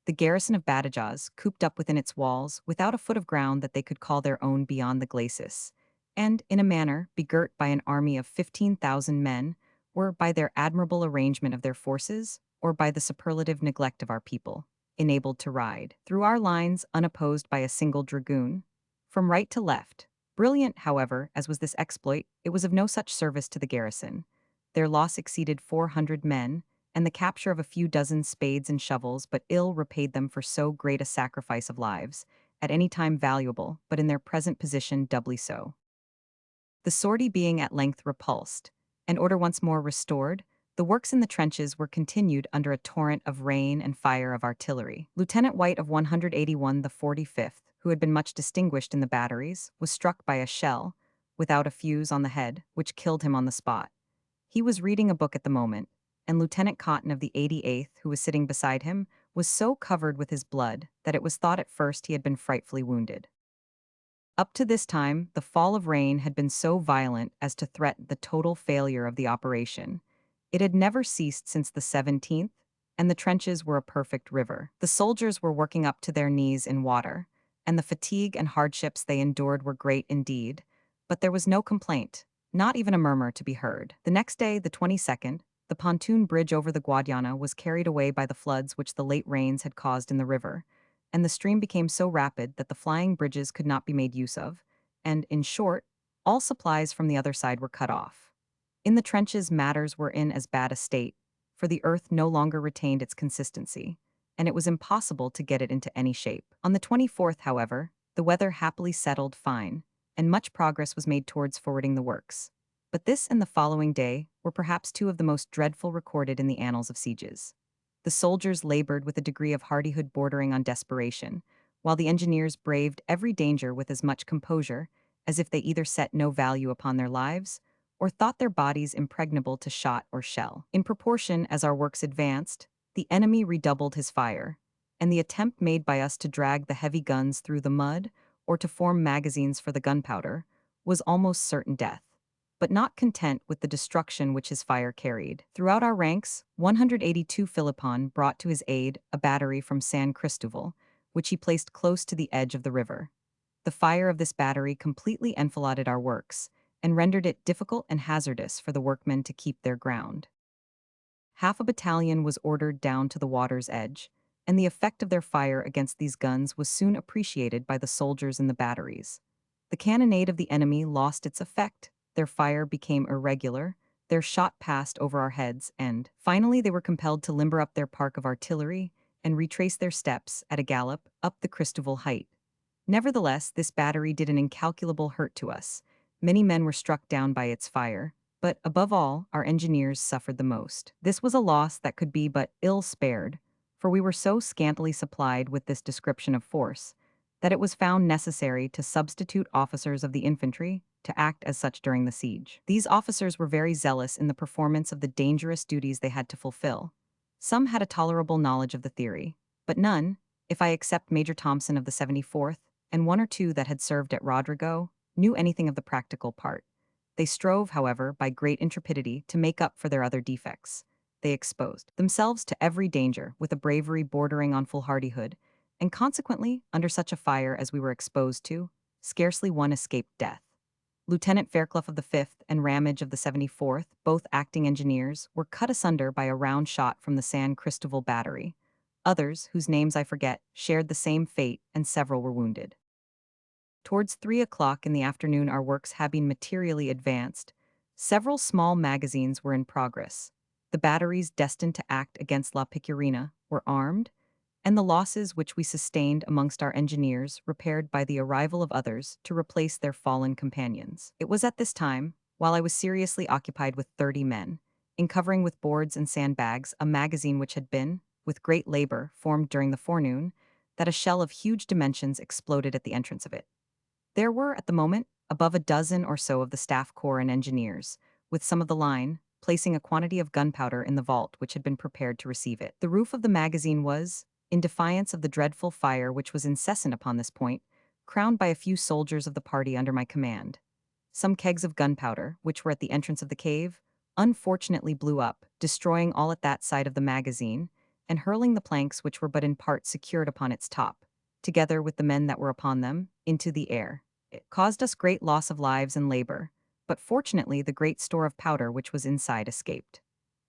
The garrison of Badajoz, cooped up within its walls, without a foot of ground that they could call their own beyond the glacis, and, in a manner, begirt by an army of 15,000 men, were, by their admirable arrangement of their forces, or by the superlative neglect of our people, enabled to ride through our lines unopposed by a single dragoon, from right to left, Brilliant, however, as was this exploit, it was of no such service to the garrison. Their loss exceeded 400 men, and the capture of a few dozen spades and shovels but ill repaid them for so great a sacrifice of lives, at any time valuable, but in their present position doubly so. The sortie being at length repulsed, and order once more restored, the works in the trenches were continued under a torrent of rain and fire of artillery. Lieutenant White of 181 the 45th, who had been much distinguished in the batteries, was struck by a shell, without a fuse on the head, which killed him on the spot. He was reading a book at the moment, and Lieutenant Cotton of the 88th, who was sitting beside him, was so covered with his blood that it was thought at first he had been frightfully wounded. Up to this time, the fall of rain had been so violent as to threaten the total failure of the operation. It had never ceased since the 17th, and the trenches were a perfect river. The soldiers were working up to their knees in water, and the fatigue and hardships they endured were great indeed, but there was no complaint, not even a murmur to be heard. The next day, the 22nd, the pontoon bridge over the Guadiana was carried away by the floods which the late rains had caused in the river, and the stream became so rapid that the flying bridges could not be made use of, and, in short, all supplies from the other side were cut off. In the trenches matters were in as bad a state, for the earth no longer retained its consistency, and it was impossible to get it into any shape. On the 24th, however, the weather happily settled fine, and much progress was made towards forwarding the works. But this and the following day were perhaps two of the most dreadful recorded in the annals of sieges. The soldiers labored with a degree of hardihood bordering on desperation, while the engineers braved every danger with as much composure as if they either set no value upon their lives or thought their bodies impregnable to shot or shell. In proportion as our works advanced, the enemy redoubled his fire, and the attempt made by us to drag the heavy guns through the mud or to form magazines for the gunpowder was almost certain death. But not content with the destruction which his fire carried. Throughout our ranks, 182 Philippon brought to his aid a battery from San Cristobal, which he placed close to the edge of the river. The fire of this battery completely enfiladed our works, and rendered it difficult and hazardous for the workmen to keep their ground. Half a battalion was ordered down to the water's edge, and the effect of their fire against these guns was soon appreciated by the soldiers in the batteries. The cannonade of the enemy lost its effect, their fire became irregular, their shot passed over our heads, and, finally, they were compelled to limber up their park of artillery and retrace their steps, at a gallop, up the Cristobal height. Nevertheless, this battery did an incalculable hurt to us. Many men were struck down by its fire, but, above all, our engineers suffered the most. This was a loss that could be but ill spared, for we were so scantily supplied with this description of force that it was found necessary to substitute officers of the infantry to act as such during the siege. These officers were very zealous in the performance of the dangerous duties they had to fulfill. Some had a tolerable knowledge of the theory, but none, if I except Major Thompson of the 74th, and one or two that had served at Rodrigo, knew anything of the practical part. They strove, however, by great intrepidity to make up for their other defects. They exposed themselves to every danger with a bravery bordering on foolhardihood, and consequently, under such a fire as we were exposed to, scarcely one escaped death. Lieutenant Fairclough of the 5th and Ramage of the 74th, both acting engineers, were cut asunder by a round shot from the San Cristobal battery. Others, whose names I forget, shared the same fate, and several were wounded. Towards 3 o'clock in the afternoon, our works having materially advanced, several small magazines were in progress. The batteries destined to act against La Picurina were armed, and the losses which we sustained amongst our engineers repaired by the arrival of others to replace their fallen companions. It was at this time, while I was seriously occupied with 30 men, in covering with boards and sandbags a magazine which had been, with great labor, formed during the forenoon, that a shell of huge dimensions exploded at the entrance of it. There were, at the moment, above a dozen or so of the staff corps and engineers, with some of the line, placing a quantity of gunpowder in the vault which had been prepared to receive it. The roof of the magazine was, in defiance of the dreadful fire which was incessant upon this point, crowned by a few soldiers of the party under my command. Some kegs of gunpowder, which were at the entrance of the cave, unfortunately blew up, destroying all at that side of the magazine, and hurling the planks which were but in part secured upon its top, together with the men that were upon them, into the air. It caused us great loss of lives and labor, but fortunately the great store of powder which was inside escaped.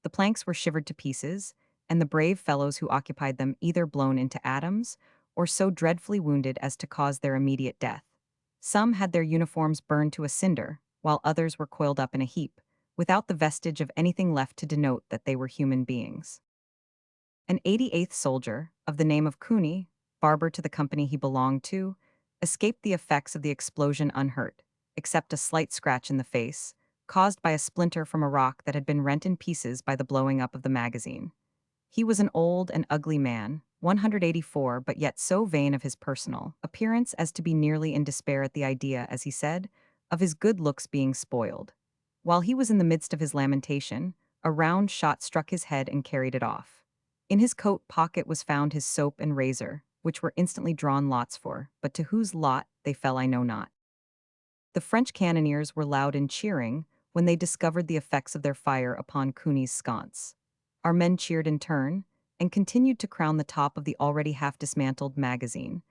The planks were shivered to pieces, and the brave fellows who occupied them either blown into atoms, or so dreadfully wounded as to cause their immediate death. Some had their uniforms burned to a cinder, while others were coiled up in a heap, without the vestige of anything left to denote that they were human beings. An 88th soldier, of the name of Cooney, barber to the company he belonged to, escaped the effects of the explosion unhurt, except a slight scratch in the face, caused by a splinter from a rock that had been rent in pieces by the blowing up of the magazine. He was an old and ugly man, 184, but yet so vain of his personal appearance as to be nearly in despair at the idea, as he said, of his good looks being spoiled. While he was in the midst of his lamentation, a round shot struck his head and carried it off. In his coat pocket was found his soap and razor, which were instantly drawn lots for, but to whose lot they fell I know not. The French cannoneers were loud in cheering when they discovered the effects of their fire upon Cooney's sconce. Our men cheered in turn, and continued to crown the top of the already half-dismantled magazine,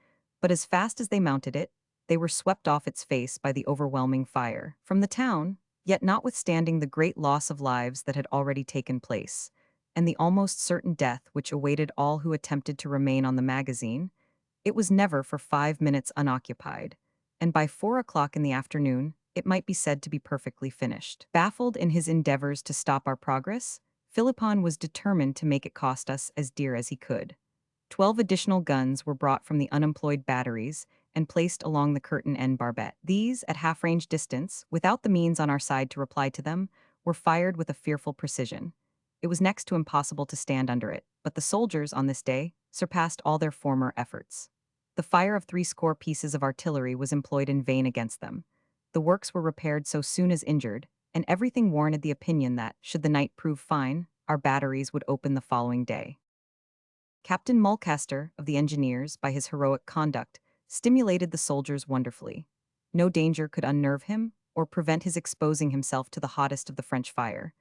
but as fast as they mounted it, they were swept off its face by the overwhelming fire. From the town, yet notwithstanding the great loss of lives that had already taken place, and the almost certain death which awaited all who attempted to remain on the magazine, it was never for 5 minutes unoccupied, and by 4 o'clock in the afternoon, it might be said to be perfectly finished. Baffled in his endeavors to stop our progress, Philippon was determined to make it cost us as dear as he could. 12 additional guns were brought from the unemployed batteries and placed along the curtain and barbette. These, at half-range distance, without the means on our side to reply to them, were fired with a fearful precision. It was next to impossible to stand under it, but the soldiers, on this day, surpassed all their former efforts. The fire of 80 pieces of artillery was employed in vain against them. The works were repaired so soon as injured, and everything warranted the opinion that, should the night prove fine, our batteries would open the following day. Captain Mulcaster, of the engineers, by his heroic conduct, stimulated the soldiers wonderfully. No danger could unnerve him, or prevent his exposing himself to the hottest of the French fire,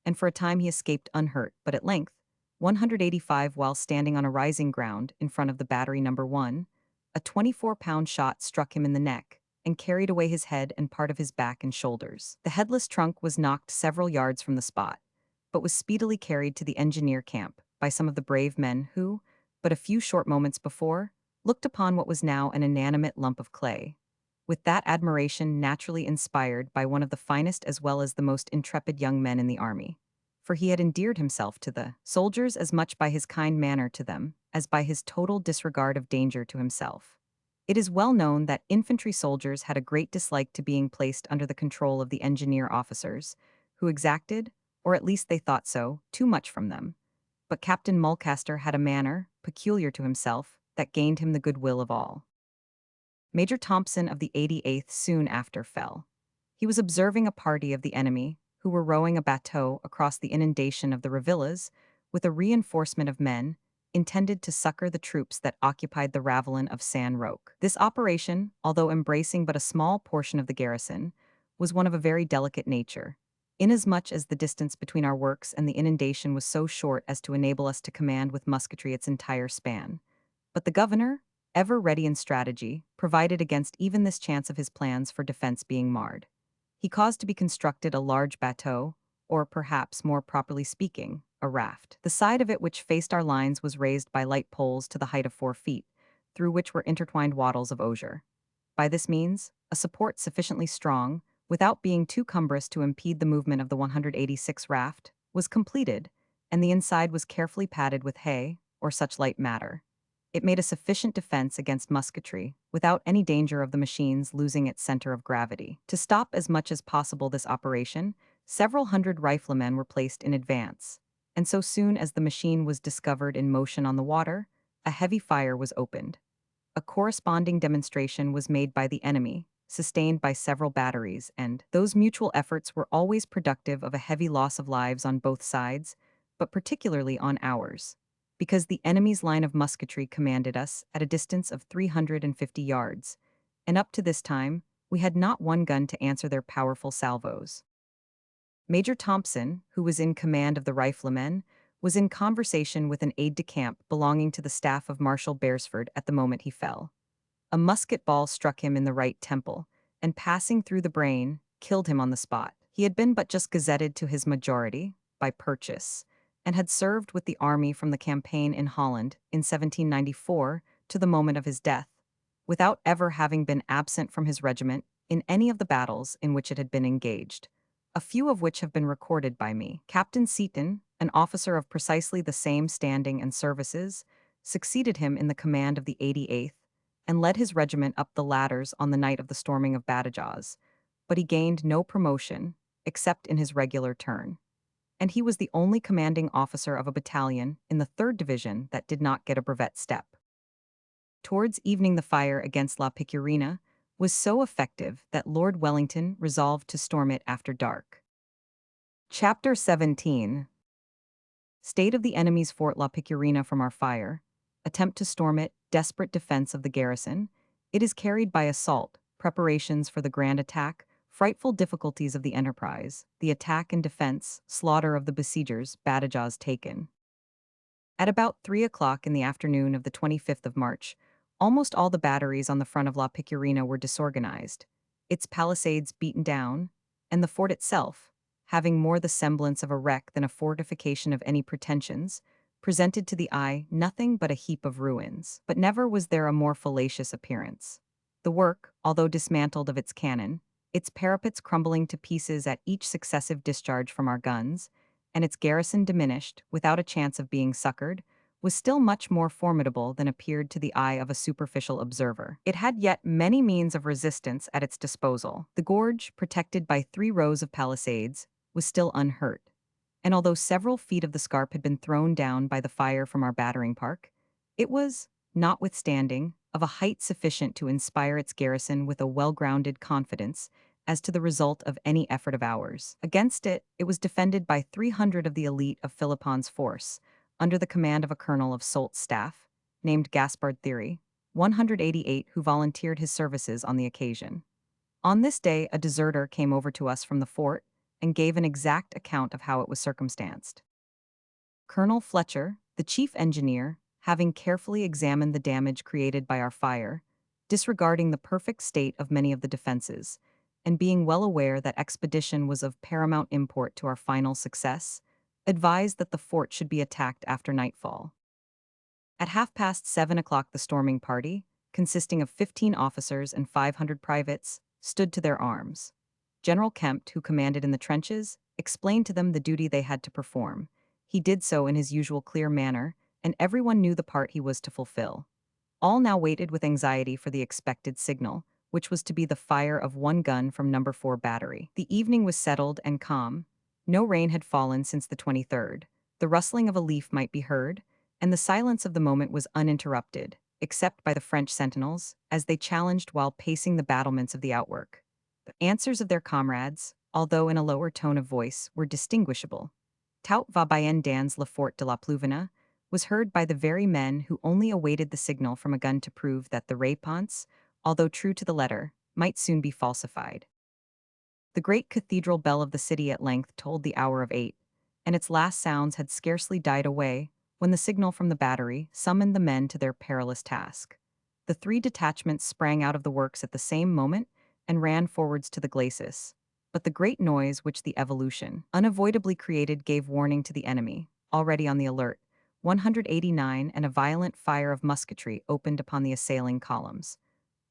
and for a time he escaped unhurt, but at length, 185 while standing on a rising ground in front of the battery number 1, a 24-pound shot struck him in the neck, and carried away his head and part of his back and shoulders. The headless trunk was knocked several yards from the spot, but was speedily carried to the engineer camp by some of the brave men who, but a few short moments before, looked upon what was now an inanimate lump of clay, with that admiration naturally inspired by one of the finest as well as the most intrepid young men in the army. For he had endeared himself to the soldiers as much by his kind manner to them as by his total disregard of danger to himself. It is well known that infantry soldiers had a great dislike to being placed under the control of the engineer officers, who exacted, or at least they thought so, too much from them. But Captain Mulcaster had a manner, peculiar to himself, that gained him the goodwill of all. Major Thompson of the 88th soon after fell. He was observing a party of the enemy, who were rowing a bateau across the inundation of the Revillas, with a reinforcement of men, intended to succor the troops that occupied the ravelin of San Roque. This operation, although embracing but a small portion of the garrison, was one of a very delicate nature, inasmuch as the distance between our works and the inundation was so short as to enable us to command with musketry its entire span. But the governor, ever ready in strategy, provided against even this chance of his plans for defense being marred. He caused to be constructed a large bateau, or perhaps, more properly speaking, a raft. The side of it which faced our lines was raised by light poles to the height of 4 feet, through which were intertwined wattles of osier. By this means, a support sufficiently strong, without being too cumbrous to impede the movement of the 186 raft, was completed, and the inside was carefully padded with hay, or such light matter. It made a sufficient defense against musketry, without any danger of the machines losing its center of gravity. To stop as much as possible this operation, several hundred riflemen were placed in advance, and so soon as the machine was discovered in motion on the water, a heavy fire was opened. A corresponding demonstration was made by the enemy, sustained by several batteries, and those mutual efforts were always productive of a heavy loss of lives on both sides, but particularly on ours, because the enemy's line of musketry commanded us at a distance of 350 yards, and up to this time, we had not one gun to answer their powerful salvos. Major Thompson, who was in command of the riflemen, was in conversation with an aide-de-camp belonging to the staff of Marshal Beresford at the moment he fell. A musket ball struck him in the right temple, and passing through the brain, killed him on the spot. He had been but just gazetted to his majority, by purchase, and had served with the army from the campaign in Holland in 1794 to the moment of his death. without ever having been absent from his regiment in any of the battles in which it had been engaged, a few of which have been recorded by me. Captain Seaton, an officer of precisely the same standing and services, succeeded him in the command of the 88th and led his regiment up the ladders on the night of the storming of Badajoz, but he gained no promotion except in his regular turn. And he was the only commanding officer of a battalion in the 3rd Division that did not get a brevet step. Towards evening, the fire against La Picurina was so effective that Lord Wellington resolved to storm it after dark. Chapter 17. State of the enemy's fort La Picurina from our fire. Attempt to storm it, desperate defense of the garrison. It is carried by assault, preparations for the grand attack, frightful difficulties of the enterprise, the attack and defense, slaughter of the besiegers, Badajoz taken. At about 3 o'clock in the afternoon of the 25th of March, almost all the batteries on the front of La Picurina were disorganized, its palisades beaten down, and the fort itself, having more the semblance of a wreck than a fortification of any pretensions, presented to the eye nothing but a heap of ruins. But never was there a more fallacious appearance. The work, although dismantled of its cannon, its parapets crumbling to pieces at each successive discharge from our guns, and its garrison diminished, without a chance of being succored, was still much more formidable than appeared to the eye of a superficial observer. It had yet many means of resistance at its disposal. The gorge, protected by 3 rows of palisades, was still unhurt, and although several feet of the scarp had been thrown down by the fire from our battering park, it was, notwithstanding, of a height sufficient to inspire its garrison with a well-grounded confidence as to the result of any effort of ours. Against it, it was defended by 300 of the elite of Philippon's force, under the command of a colonel of Soult's staff, named Gaspard Thierry, 188 who volunteered his services on the occasion. On this day, a deserter came over to us from the fort and gave an exact account of how it was circumstanced. Colonel Fletcher, the chief engineer, having carefully examined the damage created by our fire, disregarding the perfect state of many of the defenses, and being well aware that expedition was of paramount import to our final success, advised that the fort should be attacked after nightfall. At 7:30 the storming party, consisting of 15 officers and 500 privates, stood to their arms. General Kempt, who commanded in the trenches, explained to them the duty they had to perform. He did so in his usual clear manner, and everyone knew the part he was to fulfill. All now waited with anxiety for the expected signal, which was to be the fire of 1 gun from No. 4 battery. The evening was settled and calm. No rain had fallen since the 23rd. The rustling of a leaf might be heard, and the silence of the moment was uninterrupted, except by the French sentinels, as they challenged while pacing the battlements of the outwork. The answers of their comrades, although in a lower tone of voice, were distinguishable. Tout va bien dans le fort de la Plouvina was heard by the very men who only awaited the signal from a gun to prove that the réponse, although true to the letter, might soon be falsified. The great cathedral bell of the city at length tolled the hour of 8, and its last sounds had scarcely died away when the signal from the battery summoned the men to their perilous task. The 3 detachments sprang out of the works at the same moment and ran forwards to the glacis. But the great noise which the evolution unavoidably created gave warning to the enemy, already on the alert. 189 and a violent fire of musketry opened upon the assailing columns.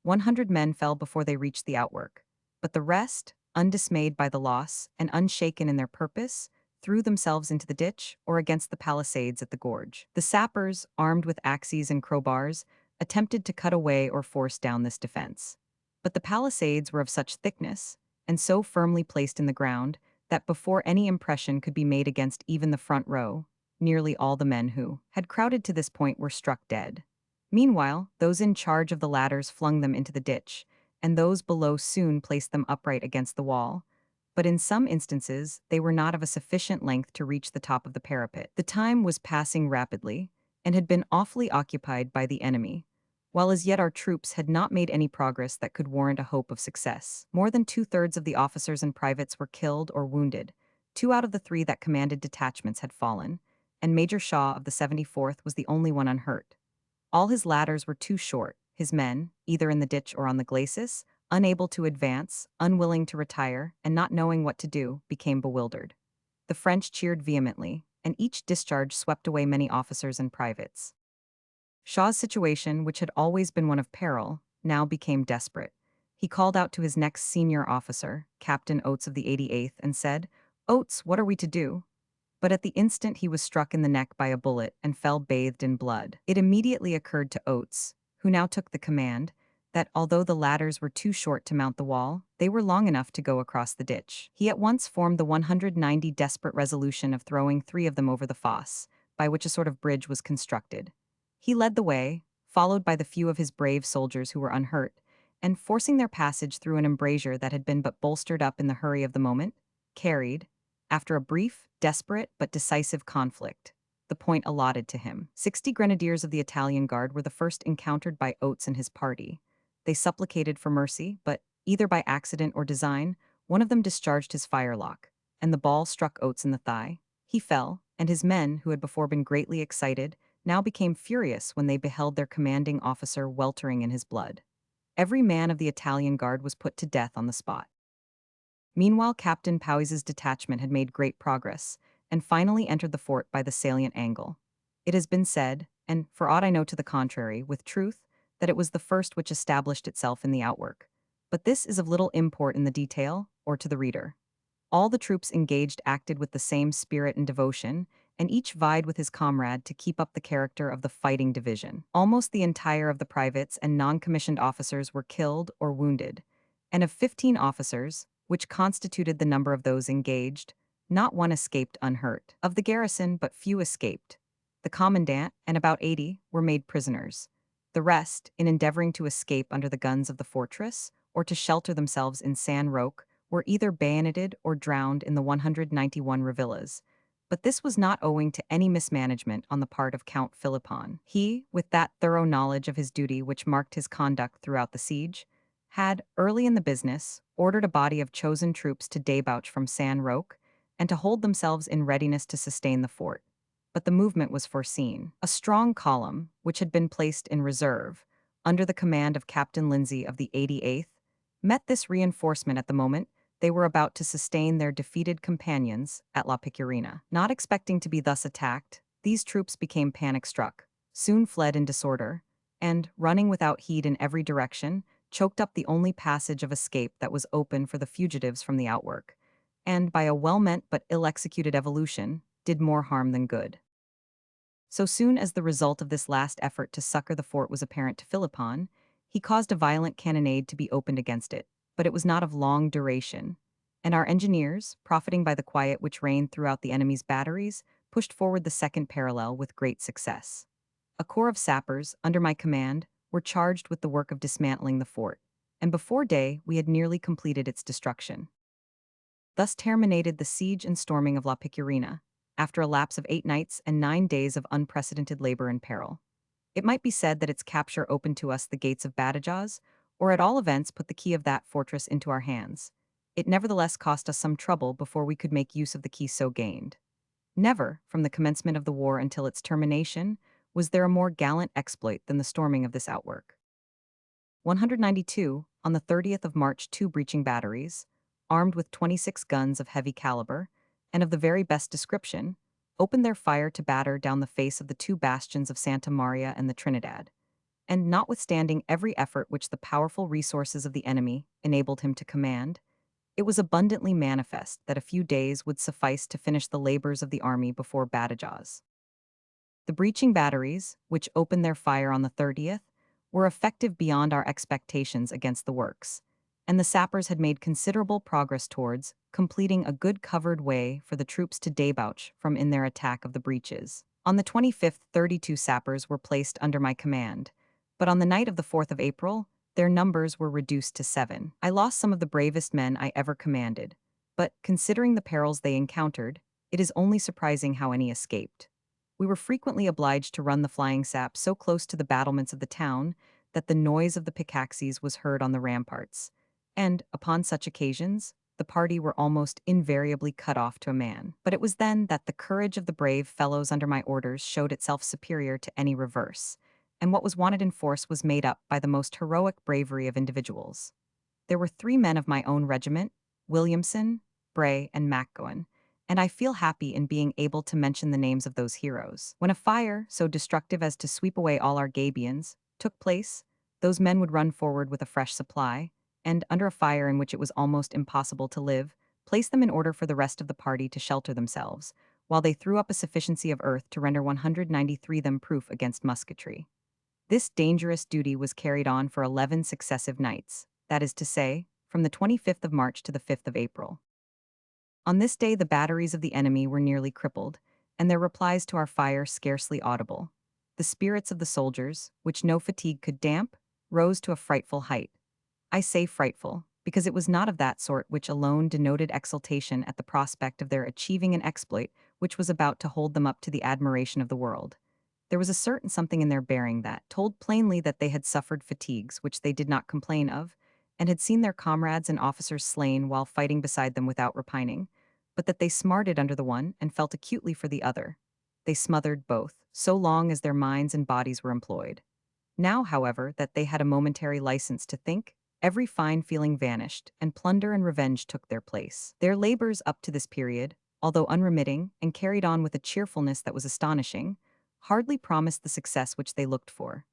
100 men fell before they reached the outwork, but the rest, undismayed by the loss and unshaken in their purpose, threw themselves into the ditch or against the palisades at the gorge. The sappers, armed with axes and crowbars, attempted to cut away or force down this defense. But the palisades were of such thickness, and so firmly placed in the ground, that before any impression could be made against even the front row, nearly all the men who had crowded to this point were struck dead. Meanwhile, those in charge of the ladders flung them into the ditch, and those below soon placed them upright against the wall, but in some instances they were not of a sufficient length to reach the top of the parapet. The time was passing rapidly, and had been awfully occupied by the enemy, while as yet our troops had not made any progress that could warrant a hope of success. More than 2/3 of the officers and privates were killed or wounded. 2 out of the 3 that commanded detachments had fallen, and Major Shaw of the 74th was the only one unhurt. All his ladders were too short, his men, either in the ditch or on the glacis, unable to advance, unwilling to retire, and not knowing what to do, became bewildered. The French cheered vehemently, and each discharge swept away many officers and privates. Shaw's situation, which had always been one of peril, now became desperate. He called out to his next senior officer, Captain Oates of the 88th, and said, "Oates, what are we to do?" But at the instant he was struck in the neck by a bullet and fell bathed in blood. It immediately occurred to Oates, who now took the command, that although the ladders were too short to mount the wall, they were long enough to go across the ditch. He at once formed the 190 desperate resolution of throwing 3 of them over the fosse, by which a sort of bridge was constructed. He led the way, followed by the few of his brave soldiers who were unhurt, and forcing their passage through an embrasure that had been but bolstered up in the hurry of the moment, carried, after a brief, desperate, but decisive conflict, the point allotted to him. 60 grenadiers of the Italian Guard were the first encountered by Oates and his party. They supplicated for mercy, but, either by accident or design, one of them discharged his firelock, and the ball struck Oates in the thigh. He fell, and his men, who had before been greatly excited, now became furious when they beheld their commanding officer weltering in his blood. Every man of the Italian Guard was put to death on the spot. Meanwhile, Captain Powys's detachment had made great progress, and finally entered the fort by the salient angle. It has been said, and for aught I know to the contrary, with truth, that it was the first which established itself in the outwork. But this is of little import in the detail, or to the reader. All the troops engaged acted with the same spirit and devotion, and each vied with his comrade to keep up the character of the fighting division. Almost the entire of the privates and non-commissioned officers were killed or wounded, and of 15 officers, which constituted the number of those engaged, not one escaped unhurt. Of the garrison, but few escaped. The commandant and about 80 were made prisoners. The rest, in endeavoring to escape under the guns of the fortress, or to shelter themselves in San Roque, were either bayoneted or drowned in the 191 revillas. But this was not owing to any mismanagement on the part of Count Philippon. He, with that thorough knowledge of his duty which marked his conduct throughout the siege, had, early in the business, ordered a body of chosen troops to debouch from San Roque and to hold themselves in readiness to sustain the fort. But the movement was foreseen. A strong column, which had been placed in reserve, under the command of Captain Lindsay of the 88th, met this reinforcement at the moment they were about to sustain their defeated companions at La Picurina. Not expecting to be thus attacked, these troops became panic-struck, soon fled in disorder, and, running without heed in every direction, choked up the only passage of escape that was open for the fugitives from the outwork, and, by a well-meant but ill-executed evolution, did more harm than good. So soon as the result of this last effort to succor the fort was apparent to Philippon, he caused a violent cannonade to be opened against it, but it was not of long duration, and our engineers, profiting by the quiet which reigned throughout the enemy's batteries, pushed forward the second parallel with great success. A corps of sappers, under my command, were charged with the work of dismantling the fort, and before day we had nearly completed its destruction. Thus terminated the siege and storming of La Picurina, after a lapse of 8 nights and 9 days of unprecedented labor and peril. It might be said that its capture opened to us the gates of Badajoz, or at all events put the key of that fortress into our hands. It nevertheless cost us some trouble before we could make use of the key so gained. Never, from the commencement of the war until its termination, was there a more gallant exploit than the storming of this outwork. 192, on the 30th of March, 2 breaching batteries, armed with 26 guns of heavy caliber, and of the very best description, opened their fire to batter down the face of the 2 bastions of Santa Maria and the Trinidad. And notwithstanding every effort which the powerful resources of the enemy enabled him to command, it was abundantly manifest that a few days would suffice to finish the labors of the army before Badajoz. The breaching batteries, which opened their fire on the 30th, were effective beyond our expectations against the works, and the sappers had made considerable progress towards completing a good covered way for the troops to debouch from in their attack of the breaches. On the 25th, 32 sappers were placed under my command, but on the night of the 4th of April, their numbers were reduced to 7. I lost some of the bravest men I ever commanded, but, considering the perils they encountered, it is only surprising how any escaped. We were frequently obliged to run the flying sap so close to the battlements of the town that the noise of the pickaxes was heard on the ramparts, and, upon such occasions, the party were almost invariably cut off to a man. But it was then that the courage of the brave fellows under my orders showed itself superior to any reverse, and what was wanted in force was made up by the most heroic bravery of individuals. There were 3 men of my own regiment, Williamson, Bray, and Macgowan, and I feel happy in being able to mention the names of those heroes. When a fire, so destructive as to sweep away all our Gabions, took place, those men would run forward with a fresh supply, and, under a fire in which it was almost impossible to live, place them in order for the rest of the party to shelter themselves, while they threw up a sufficiency of earth to render 193 them proof against musketry. This dangerous duty was carried on for 11 successive nights, that is to say, from the 25th of March to the 5th of April. On this day the batteries of the enemy were nearly crippled, and their replies to our fire scarcely audible. The spirits of the soldiers, which no fatigue could damp, rose to a frightful height. I say frightful, because it was not of that sort which alone denoted exultation at the prospect of their achieving an exploit which was about to hold them up to the admiration of the world. There was a certain something in their bearing that told plainly that they had suffered fatigues which they did not complain of, and had seen their comrades and officers slain while fighting beside them without repining, but that they smarted under the one and felt acutely for the other. They smothered both, so long as their minds and bodies were employed. Now, however, that they had a momentary license to think, every fine feeling vanished, and plunder and revenge took their place. Their labors up to this period, although unremitting and carried on with a cheerfulness that was astonishing, hardly promised the success which they looked for.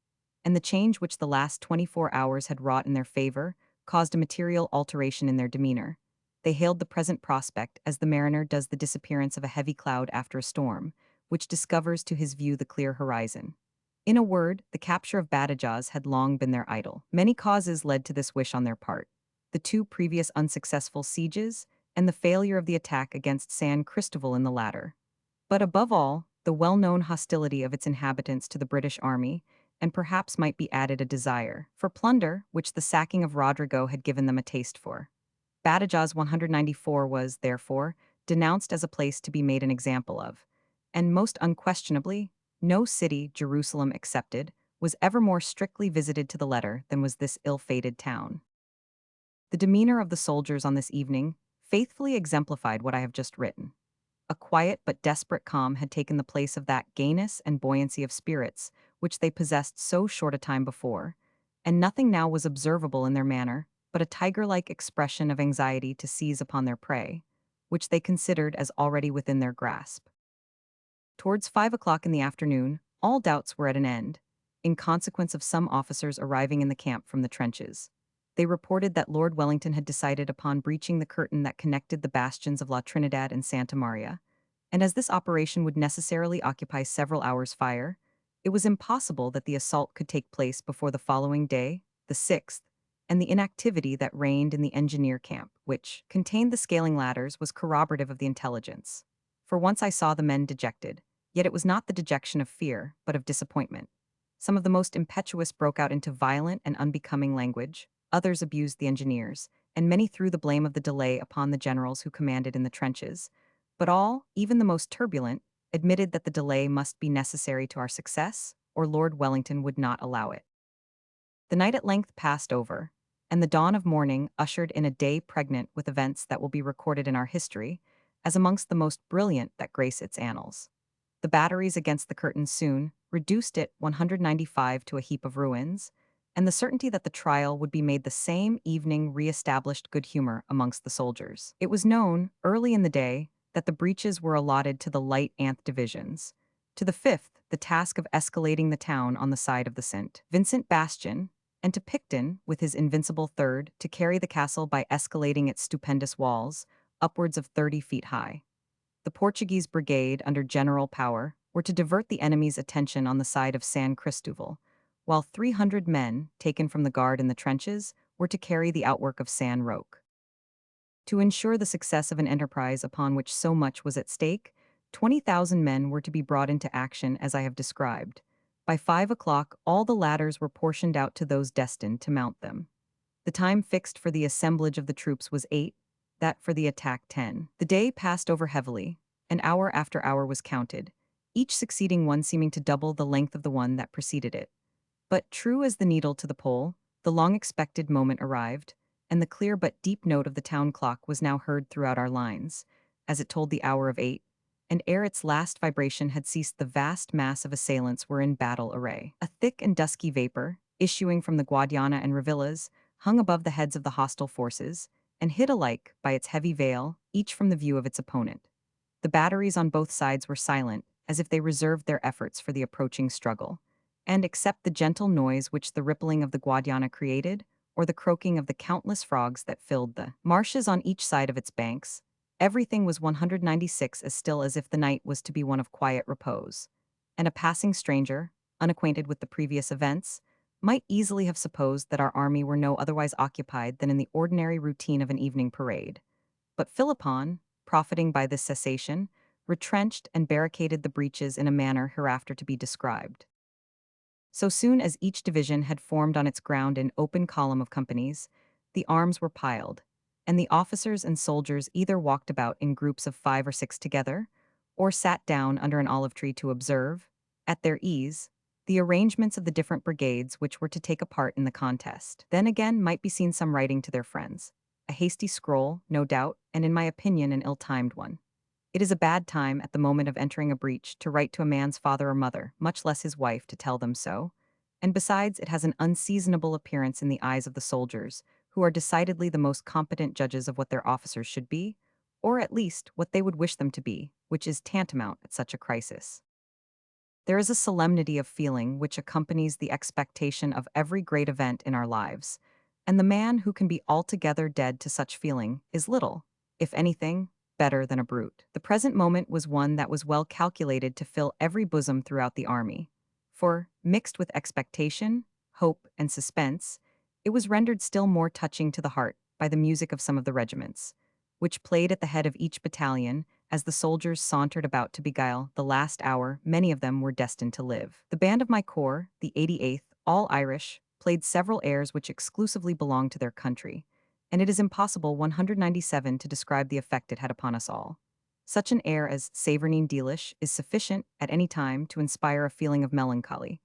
And the change which the last 24 hours had wrought in their favor caused a material alteration in their demeanor. They hailed the present prospect as the mariner does the disappearance of a heavy cloud after a storm, which discovers to his view the clear horizon. In a word, the capture of Badajoz had long been their idol. Many causes led to this wish on their part. The two previous unsuccessful sieges, and the failure of the attack against San Cristobal in the latter. But above all, the well-known hostility of its inhabitants to the British army, and perhaps might be added a desire for plunder, which the sacking of Rodrigo had given them a taste for. Badajoz 194 was, therefore, denounced as a place to be made an example of, and most unquestionably, no city, Jerusalem excepted, was ever more strictly visited to the letter than was this ill-fated town. The demeanor of the soldiers on this evening faithfully exemplified what I have just written. A quiet but desperate calm had taken the place of that gayness and buoyancy of spirits which they possessed so short a time before, and nothing now was observable in their manner but a tiger-like expression of anxiety to seize upon their prey, which they considered as already within their grasp. Towards 5 o'clock in the afternoon, all doubts were at an end, in consequence of some officers arriving in the camp from the trenches. They reported that Lord Wellington had decided upon breaching the curtain that connected the bastions of La Trinidad and Santa Maria, and as this operation would necessarily occupy several hours' fire, it was impossible that the assault could take place before the following day, the 6th, and the inactivity that reigned in the engineer camp, which contained the scaling ladders, was corroborative of the intelligence. For once I saw the men dejected, yet it was not the dejection of fear, but of disappointment. Some of the most impetuous broke out into violent and unbecoming language, others abused the engineers, and many threw the blame of the delay upon the generals who commanded in the trenches. But all, even the most turbulent, admitted that the delay must be necessary to our success, or Lord Wellington would not allow it. The night at length passed over, and the dawn of morning ushered in a day pregnant with events that will be recorded in our history, as amongst the most brilliant that grace its annals. The batteries against the curtain soon reduced it 195 to a heap of ruins, and the certainty that the trial would be made the same evening re-established good humor amongst the soldiers. It was known, early in the day, that the breaches were allotted to the light Anth divisions. To the 5th, the task of escalading the town on the side of the St. Vincent bastion, and to Picton, with his invincible 3rd, to carry the castle by escalading its stupendous walls, upwards of 30 feet high. The Portuguese brigade, under General Power, were to divert the enemy's attention on the side of San Cristobal, while 300 men, taken from the guard in the trenches, were to carry the outwork of San Roque. To ensure the success of an enterprise upon which so much was at stake, 20,000 men were to be brought into action as I have described. By 5 o'clock, all the ladders were portioned out to those destined to mount them. The time fixed for the assemblage of the troops was 8, that for the attack 10. The day passed over heavily, and hour after hour was counted, each succeeding one seeming to double the length of the one that preceded it. But true as the needle to the pole, the long-expected moment arrived, and the clear but deep note of the town clock was now heard throughout our lines, as it told the hour of 8, and ere its last vibration had ceased the vast mass of assailants were in battle array. A thick and dusky vapor, issuing from the Guadiana and Revillas, hung above the heads of the hostile forces, and hid alike, by its heavy veil, each from the view of its opponent. The batteries on both sides were silent, as if they reserved their efforts for the approaching struggle, and except the gentle noise which the rippling of the Guadiana created, or the croaking of the countless frogs that filled the marshes on each side of its banks, everything was 196 as still as if the night was to be one of quiet repose. And a passing stranger, unacquainted with the previous events, might easily have supposed that our army were no otherwise occupied than in the ordinary routine of an evening parade. But Philippon, profiting by this cessation, retrenched and barricaded the breaches in a manner hereafter to be described. So soon as each division had formed on its ground in open column of companies, the arms were piled, and the officers and soldiers either walked about in groups of 5 or 6 together, or sat down under an olive tree to observe, at their ease, the arrangements of the different brigades which were to take a part in the contest. Then again might be seen some writing to their friends. A hasty scroll, no doubt, and in my opinion an ill-timed one. It is a bad time at the moment of entering a breach to write to a man's father or mother, much less his wife, to tell them so. And besides, it has an unseasonable appearance in the eyes of the soldiers, who are decidedly the most competent judges of what their officers should be, or at least what they would wish them to be, which is tantamount at such a crisis. There is a solemnity of feeling which accompanies the expectation of every great event in our lives, and the man who can be altogether dead to such feeling is little, if anything, better than a brute. The present moment was one that was well calculated to fill every bosom throughout the army, for, mixed with expectation, hope, and suspense, it was rendered still more touching to the heart by the music of some of the regiments, which played at the head of each battalion as the soldiers sauntered about to beguile the last hour many of them were destined to live. The band of my corps, the 88th, all Irish, played several airs which exclusively belonged to their country, and it is impossible 197 to describe the effect it had upon us all. Such an air as Savernine Deelish is sufficient, at any time, to inspire a feeling of melancholy,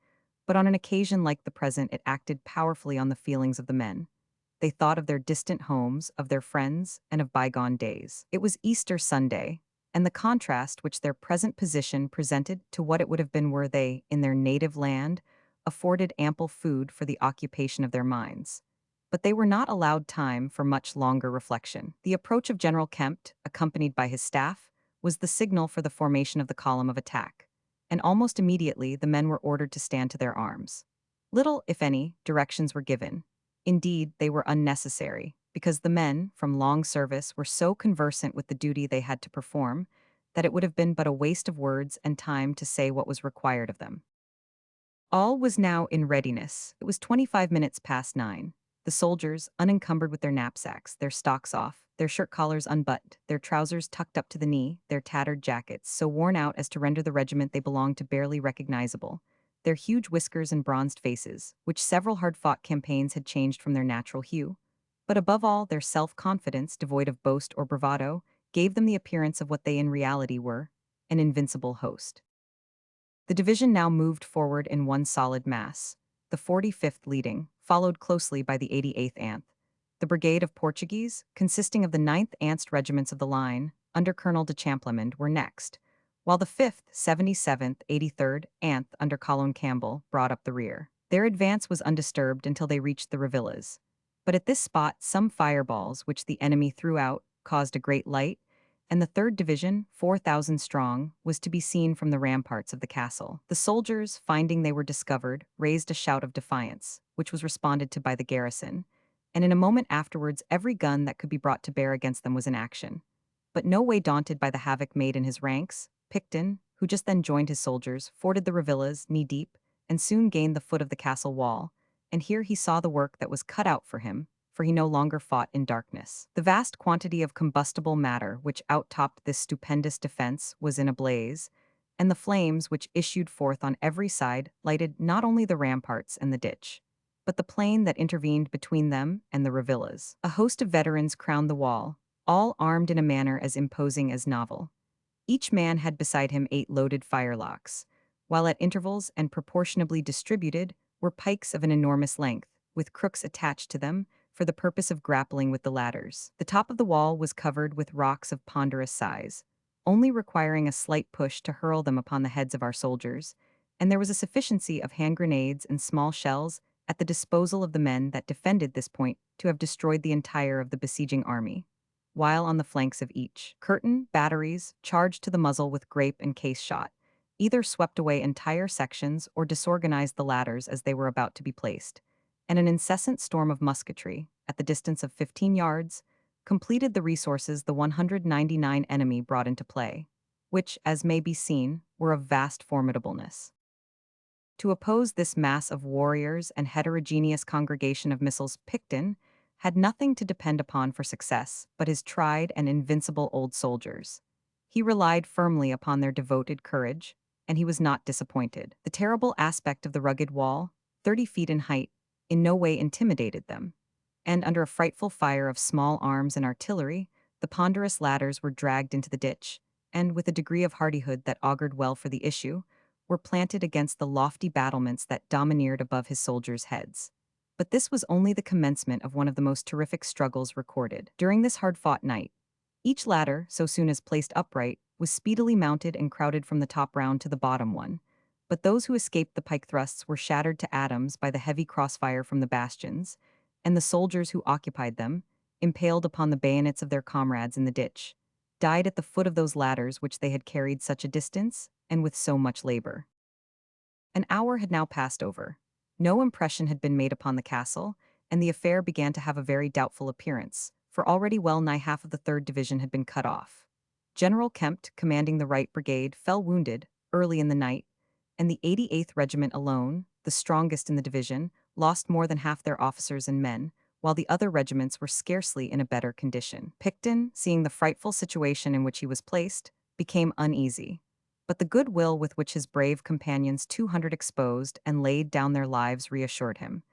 but on an occasion like the present it acted powerfully on the feelings of the men. They thought of their distant homes, of their friends, and of bygone days. It was Easter Sunday, and the contrast which their present position presented to what it would have been were they in their native land afforded ample food for the occupation of their minds. But they were not allowed time for much longer reflection. The approach of General Kempt, accompanied by his staff, was the signal for the formation of the column of attack, and almost immediately the men were ordered to stand to their arms. Little, if any, directions were given. Indeed, they were unnecessary, because the men, from long service, were so conversant with the duty they had to perform that it would have been but a waste of words and time to say what was required of them. All was now in readiness. It was 25 minutes past 9. The soldiers, unencumbered with their knapsacks, their stocks off, their shirt collars unbuttoned, their trousers tucked up to the knee, their tattered jackets so worn out as to render the regiment they belonged to barely recognizable, their huge whiskers and bronzed faces, which several hard-fought campaigns had changed from their natural hue, but above all their self-confidence, devoid of boast or bravado, gave them the appearance of what they in reality were, an invincible host. The division now moved forward in one solid mass, the 45th leading, followed closely by the 88th Anth. The brigade of Portuguese, consisting of the 9th Anst regiments of the line, under Colonel de Champlamond, were next, while the 5th, 77th, 83rd Anth under Colonel Campbell brought up the rear. Their advance was undisturbed until they reached the Revillas. But at this spot some fireballs which the enemy threw out caused a great light, and the 3rd Division, 4,000 strong, was to be seen from the ramparts of the castle. The soldiers, finding they were discovered, raised a shout of defiance, which was responded to by the garrison, and in a moment afterwards every gun that could be brought to bear against them was in action. But no way daunted by the havoc made in his ranks, Picton, who just then joined his soldiers, forded the Revillas knee-deep, and soon gained the foot of the castle wall, and here he saw the work that was cut out for him, for he no longer fought in darkness. The vast quantity of combustible matter which outtopped this stupendous defense was in a blaze, and the flames which issued forth on every side lighted not only the ramparts and the ditch, but the plain that intervened between them and the Revillas. A host of veterans crowned the wall, all armed in a manner as imposing as novel. Each man had beside him 8 loaded firelocks, while at intervals and proportionably distributed were pikes of an enormous length, with crooks attached to them, for the purpose of grappling with the ladders. The top of the wall was covered with rocks of ponderous size, only requiring a slight push to hurl them upon the heads of our soldiers, and there was a sufficiency of hand grenades and small shells at the disposal of the men that defended this point to have destroyed the entire of the besieging army. While on the flanks of each curtain, batteries, charged to the muzzle with grape and case shot, either swept away entire sections or disorganized the ladders as they were about to be placed, and an incessant storm of musketry, at the distance of 15 yards, completed the resources the 199 enemy brought into play, which, as may be seen, were of vast formidableness. To oppose this mass of warriors and heterogeneous congregation of missiles, Picton had nothing to depend upon for success but his tried and invincible old soldiers. He relied firmly upon their devoted courage, and he was not disappointed. The terrible aspect of the rugged wall, 30 feet in height, in no way intimidated them, and under a frightful fire of small arms and artillery, the ponderous ladders were dragged into the ditch, and, with a degree of hardihood that augured well for the issue, were planted against the lofty battlements that domineered above his soldiers' heads. But this was only the commencement of one of the most terrific struggles recorded. During this hard-fought night, each ladder, so soon as placed upright, was speedily mounted and crowded from the top round to the bottom one. But those who escaped the pike thrusts were shattered to atoms by the heavy crossfire from the bastions, and the soldiers who occupied them, impaled upon the bayonets of their comrades in the ditch, died at the foot of those ladders which they had carried such a distance and with so much labor. An hour had now passed over. No impression had been made upon the castle, and the affair began to have a very doubtful appearance, for already well nigh half of the 3rd Division had been cut off. General Kempt, commanding the right brigade, fell wounded early in the night, and the 88th Regiment alone, the strongest in the division, lost more than half their officers and men, while the other regiments were scarcely in a better condition. Picton, seeing the frightful situation in which he was placed, became uneasy. But the good will with which his brave companions 200 exposed and laid down their lives reassured him.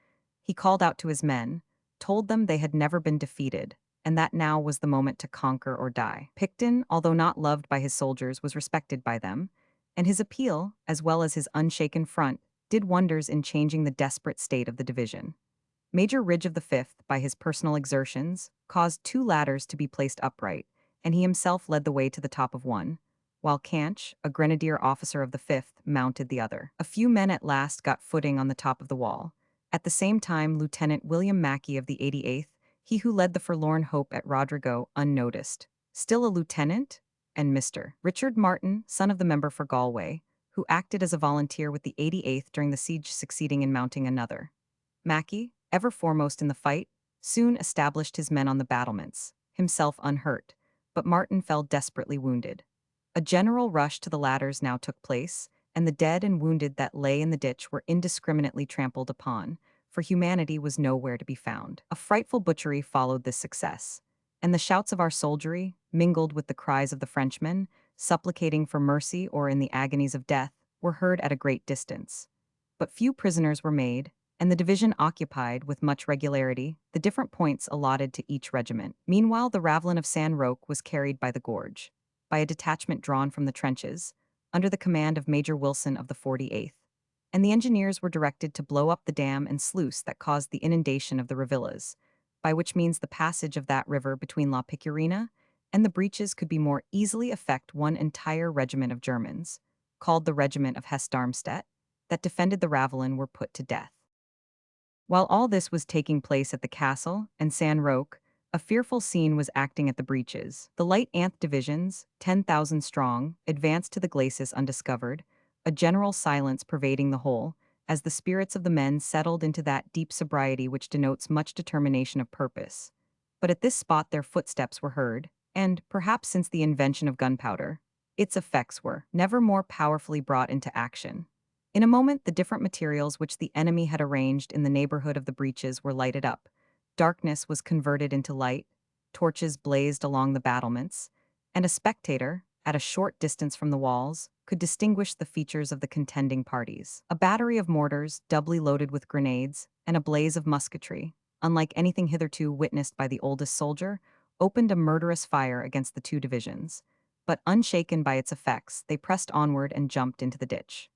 He called out to his men, told them they had never been defeated, and that now was the moment to conquer or die. Picton, although not loved by his soldiers, was respected by them, and his appeal, as well as his unshaken front, did wonders in changing the desperate state of the division. Major Ridge of the 5th, by his personal exertions, caused 2 ladders to be placed upright, and he himself led the way to the top of one, while Canch, a grenadier officer of the 5th, mounted the other. A few men at last got footing on the top of the wall. At the same time, Lieutenant William Mackey of the 88th, he who led the forlorn hope at Rodrigo, unnoticed, still a lieutenant, and Mr. Richard Martin, son of the member for Galway, who acted as a volunteer with the 88th during the siege, succeeding in mounting another. Mackey, ever foremost in the fight, soon established his men on the battlements, himself unhurt, but Martin fell desperately wounded. A general rush to the ladders now took place, and the dead and wounded that lay in the ditch were indiscriminately trampled upon, for humanity was nowhere to be found. A frightful butchery followed this success, and the shouts of our soldiery, mingled with the cries of the Frenchmen, supplicating for mercy or in the agonies of death, were heard at a great distance. But few prisoners were made, and the division occupied, with much regularity, the different points allotted to each regiment. Meanwhile, the ravelin of San Roque was carried by the gorge, by a detachment drawn from the trenches, under the command of Major Wilson of the 48th, and the engineers were directed to blow up the dam and sluice that caused the inundation of the Revillas, by which means the passage of that river between La Picurina and the breaches could be more easily effect one entire regiment of Germans, called the Regiment of Hesse-Darmstadt, that defended the ravelin were put to death. While all this was taking place at the castle and San Roque, a fearful scene was acting at the breaches. The light Anth divisions, 10,000 strong, advanced to the glacis undiscovered, a general silence pervading the whole, as the spirits of the men settled into that deep sobriety which denotes much determination of purpose. But at this spot their footsteps were heard, and, perhaps since the invention of gunpowder, its effects were never more powerfully brought into action. In a moment, the different materials which the enemy had arranged in the neighborhood of the breaches were lighted up. Darkness was converted into light, torches blazed along the battlements, and a spectator, at a short distance from the walls, could distinguish the features of the contending parties. A battery of mortars, doubly loaded with grenades, and a blaze of musketry, unlike anything hitherto witnessed by the oldest soldier, opened a murderous fire against the 2 divisions. But unshaken by its effects, they pressed onward and jumped into the ditch.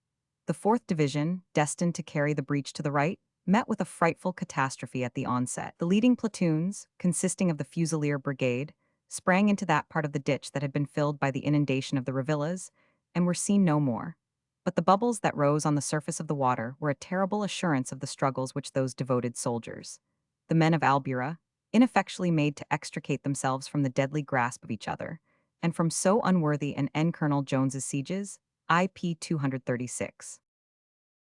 The 4th Division, destined to carry the breach to the right, met with a frightful catastrophe at the onset. The leading platoons, consisting of the Fusilier Brigade, sprang into that part of the ditch that had been filled by the inundation of the Revillas, and were seen no more. But the bubbles that rose on the surface of the water were a terrible assurance of the struggles which those devoted soldiers, the men of Albura, ineffectually made to extricate themselves from the deadly grasp of each other, and from so unworthy an end Colonel Jones's sieges, IP 236.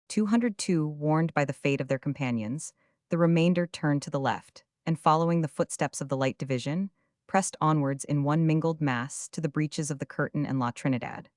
202 warned by the fate of their companions, the remainder turned to the left, and following the footsteps of the Light Division, pressed onwards in one mingled mass to the breaches of the Curtain and La Trinidad.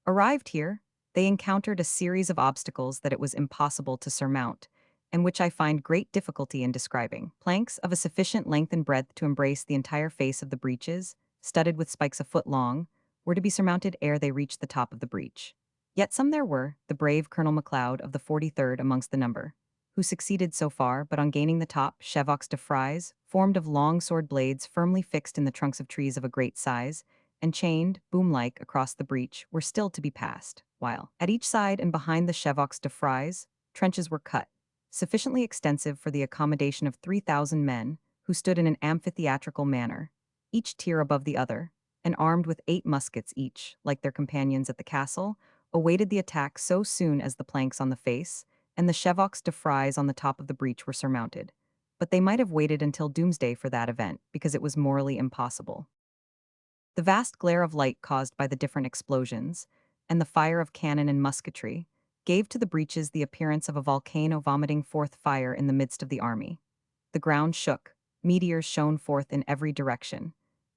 Arrived here, they encountered a series of obstacles that it was impossible to surmount, and which I find great difficulty in describing. Planks of a sufficient length and breadth to embrace the entire face of the breaches, studded with spikes a foot long, were to be surmounted ere they reached the top of the breach. Yet some there were, the brave Colonel MacLeod of the 43rd amongst the number, who succeeded so far, but on gaining the top, chevox de frise, formed of long sword blades firmly fixed in the trunks of trees of a great size, and chained, boom-like, across the breach, were still to be passed, while, at each side and behind the chevox de frise, trenches were cut, sufficiently extensive for the accommodation of 3,000 men, who stood in an amphitheatrical manner, each tier above the other, and armed with 8 muskets each, like their companions at the castle, awaited the attack so soon as the planks on the face and the chevox de frise on the top of the breach were surmounted. But they might have waited until doomsday for that event, because it was morally impossible. The vast glare of light caused by the different explosions, and the fire of cannon and musketry, gave to the breaches the appearance of a volcano vomiting forth fire in the midst of the army. The ground shook, meteors shone forth in every direction,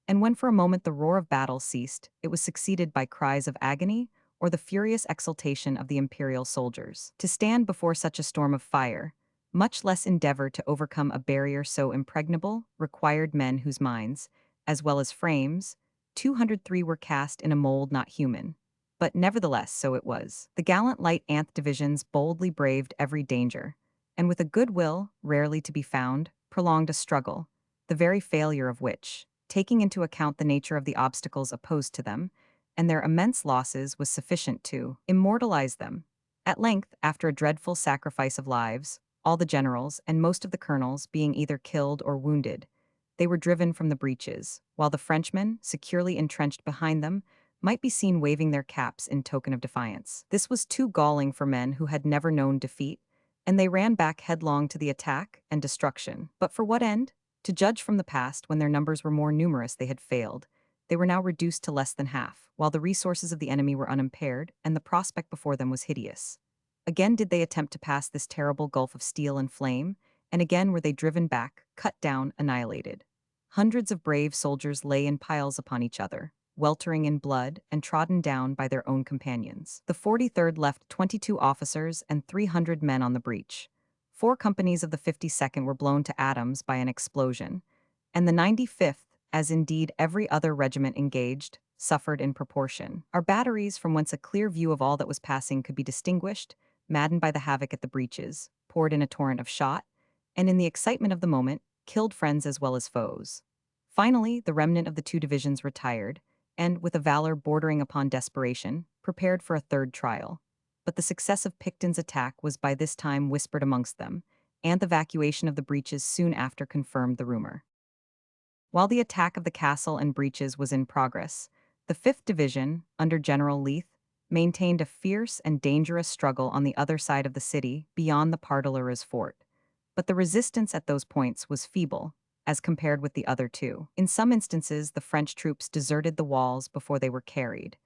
and when for a moment the roar of battle ceased, it was succeeded by cries of agony or the furious exultation of the imperial soldiers. To stand before such a storm of fire, much less endeavor to overcome a barrier so impregnable, required men whose minds, as well as frames, 203 were cast in a mold not human. But nevertheless, so it was. The gallant light Anth divisions boldly braved every danger, and with a good will, rarely to be found, prolonged a struggle, the very failure of which, taking into account the nature of the obstacles opposed to them, and their immense losses was sufficient to immortalize them. At length, after a dreadful sacrifice of lives, all the generals and most of the colonels being either killed or wounded, they were driven from the breaches, while the Frenchmen, securely entrenched behind them, might be seen waving their caps in token of defiance. This was too galling for men who had never known defeat, and they ran back headlong to the attack and destruction. But for what end? To judge from the past, when their numbers were more numerous, they had failed. They were now reduced to less than half, while the resources of the enemy were unimpaired, and the prospect before them was hideous. Again did they attempt to pass this terrible gulf of steel and flame, and again were they driven back, cut down, annihilated. Hundreds of brave soldiers lay in piles upon each other, weltering in blood and trodden down by their own companions. The 43rd left 22 officers and 300 men on the breach. 4 companies of the 52nd were blown to atoms by an explosion, and the 95th, as indeed every other regiment engaged, suffered in proportion. Our batteries, from whence a clear view of all that was passing could be distinguished, maddened by the havoc at the breaches, poured in a torrent of shot, and in the excitement of the moment, killed friends as well as foes. Finally, the remnant of the 2 divisions retired, and, with a valor bordering upon desperation, prepared for a third trial. But the success of Picton's attack was by this time whispered amongst them, and the evacuation of the breaches soon after confirmed the rumor. While the attack of the castle and breaches was in progress, the 5th Division, under General Leith, maintained a fierce and dangerous struggle on the other side of the city, beyond the Pardelera's fort. But the resistance at those points was feeble, as compared with the other 2. In some instances, the French troops deserted the walls before they were carried,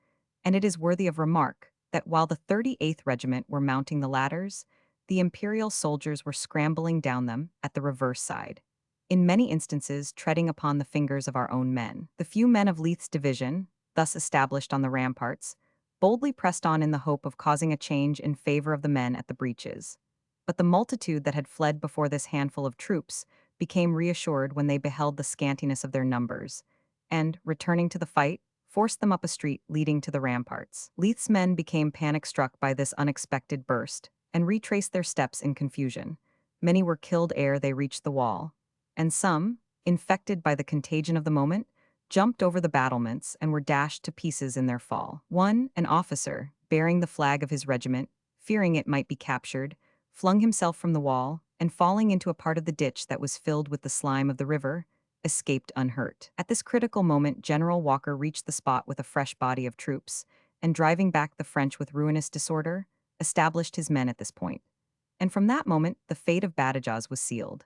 and it is worthy of remark that while the 38th Regiment were mounting the ladders, the Imperial soldiers were scrambling down them at the reverse side, in many instances treading upon the fingers of our own men. The few men of Leith's division, thus established on the ramparts, boldly pressed on in the hope of causing a change in favor of the men at the breaches. But the multitude that had fled before this handful of troops became reassured when they beheld the scantiness of their numbers, and, returning to the fight, forced them up a street leading to the ramparts. Leith's men became panic-struck by this unexpected burst, and retraced their steps in confusion. Many were killed ere they reached the wall, and some, infected by the contagion of the moment, jumped over the battlements and were dashed to pieces in their fall. One, an officer, bearing the flag of his regiment, fearing it might be captured, flung himself from the wall, and falling into a part of the ditch that was filled with the slime of the river, escaped unhurt. At this critical moment, General Walker reached the spot with a fresh body of troops, and driving back the French with ruinous disorder, established his men at this point. And from that moment, the fate of Badajoz was sealed.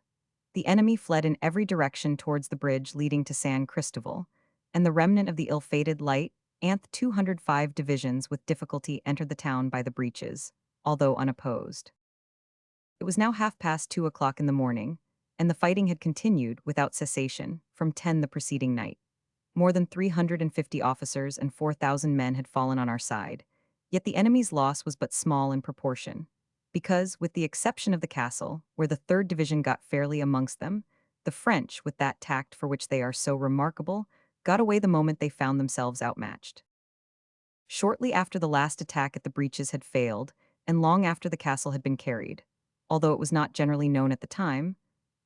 The enemy fled in every direction towards the bridge leading to San Cristobal, and the remnant of the ill-fated light Anth 205 divisions with difficulty entered the town by the breaches, although unopposed. It was now 2:30 in the morning, and the fighting had continued without cessation from 10 the preceding night. More than 350 officers and 4,000 men had fallen on our side, yet the enemy's loss was but small in proportion, because, with the exception of the castle, where the 3rd Division got fairly amongst them, the French, with that tact for which they are so remarkable, got away the moment they found themselves outmatched. Shortly after the last attack at the breaches had failed, and long after the castle had been carried, although it was not generally known at the time,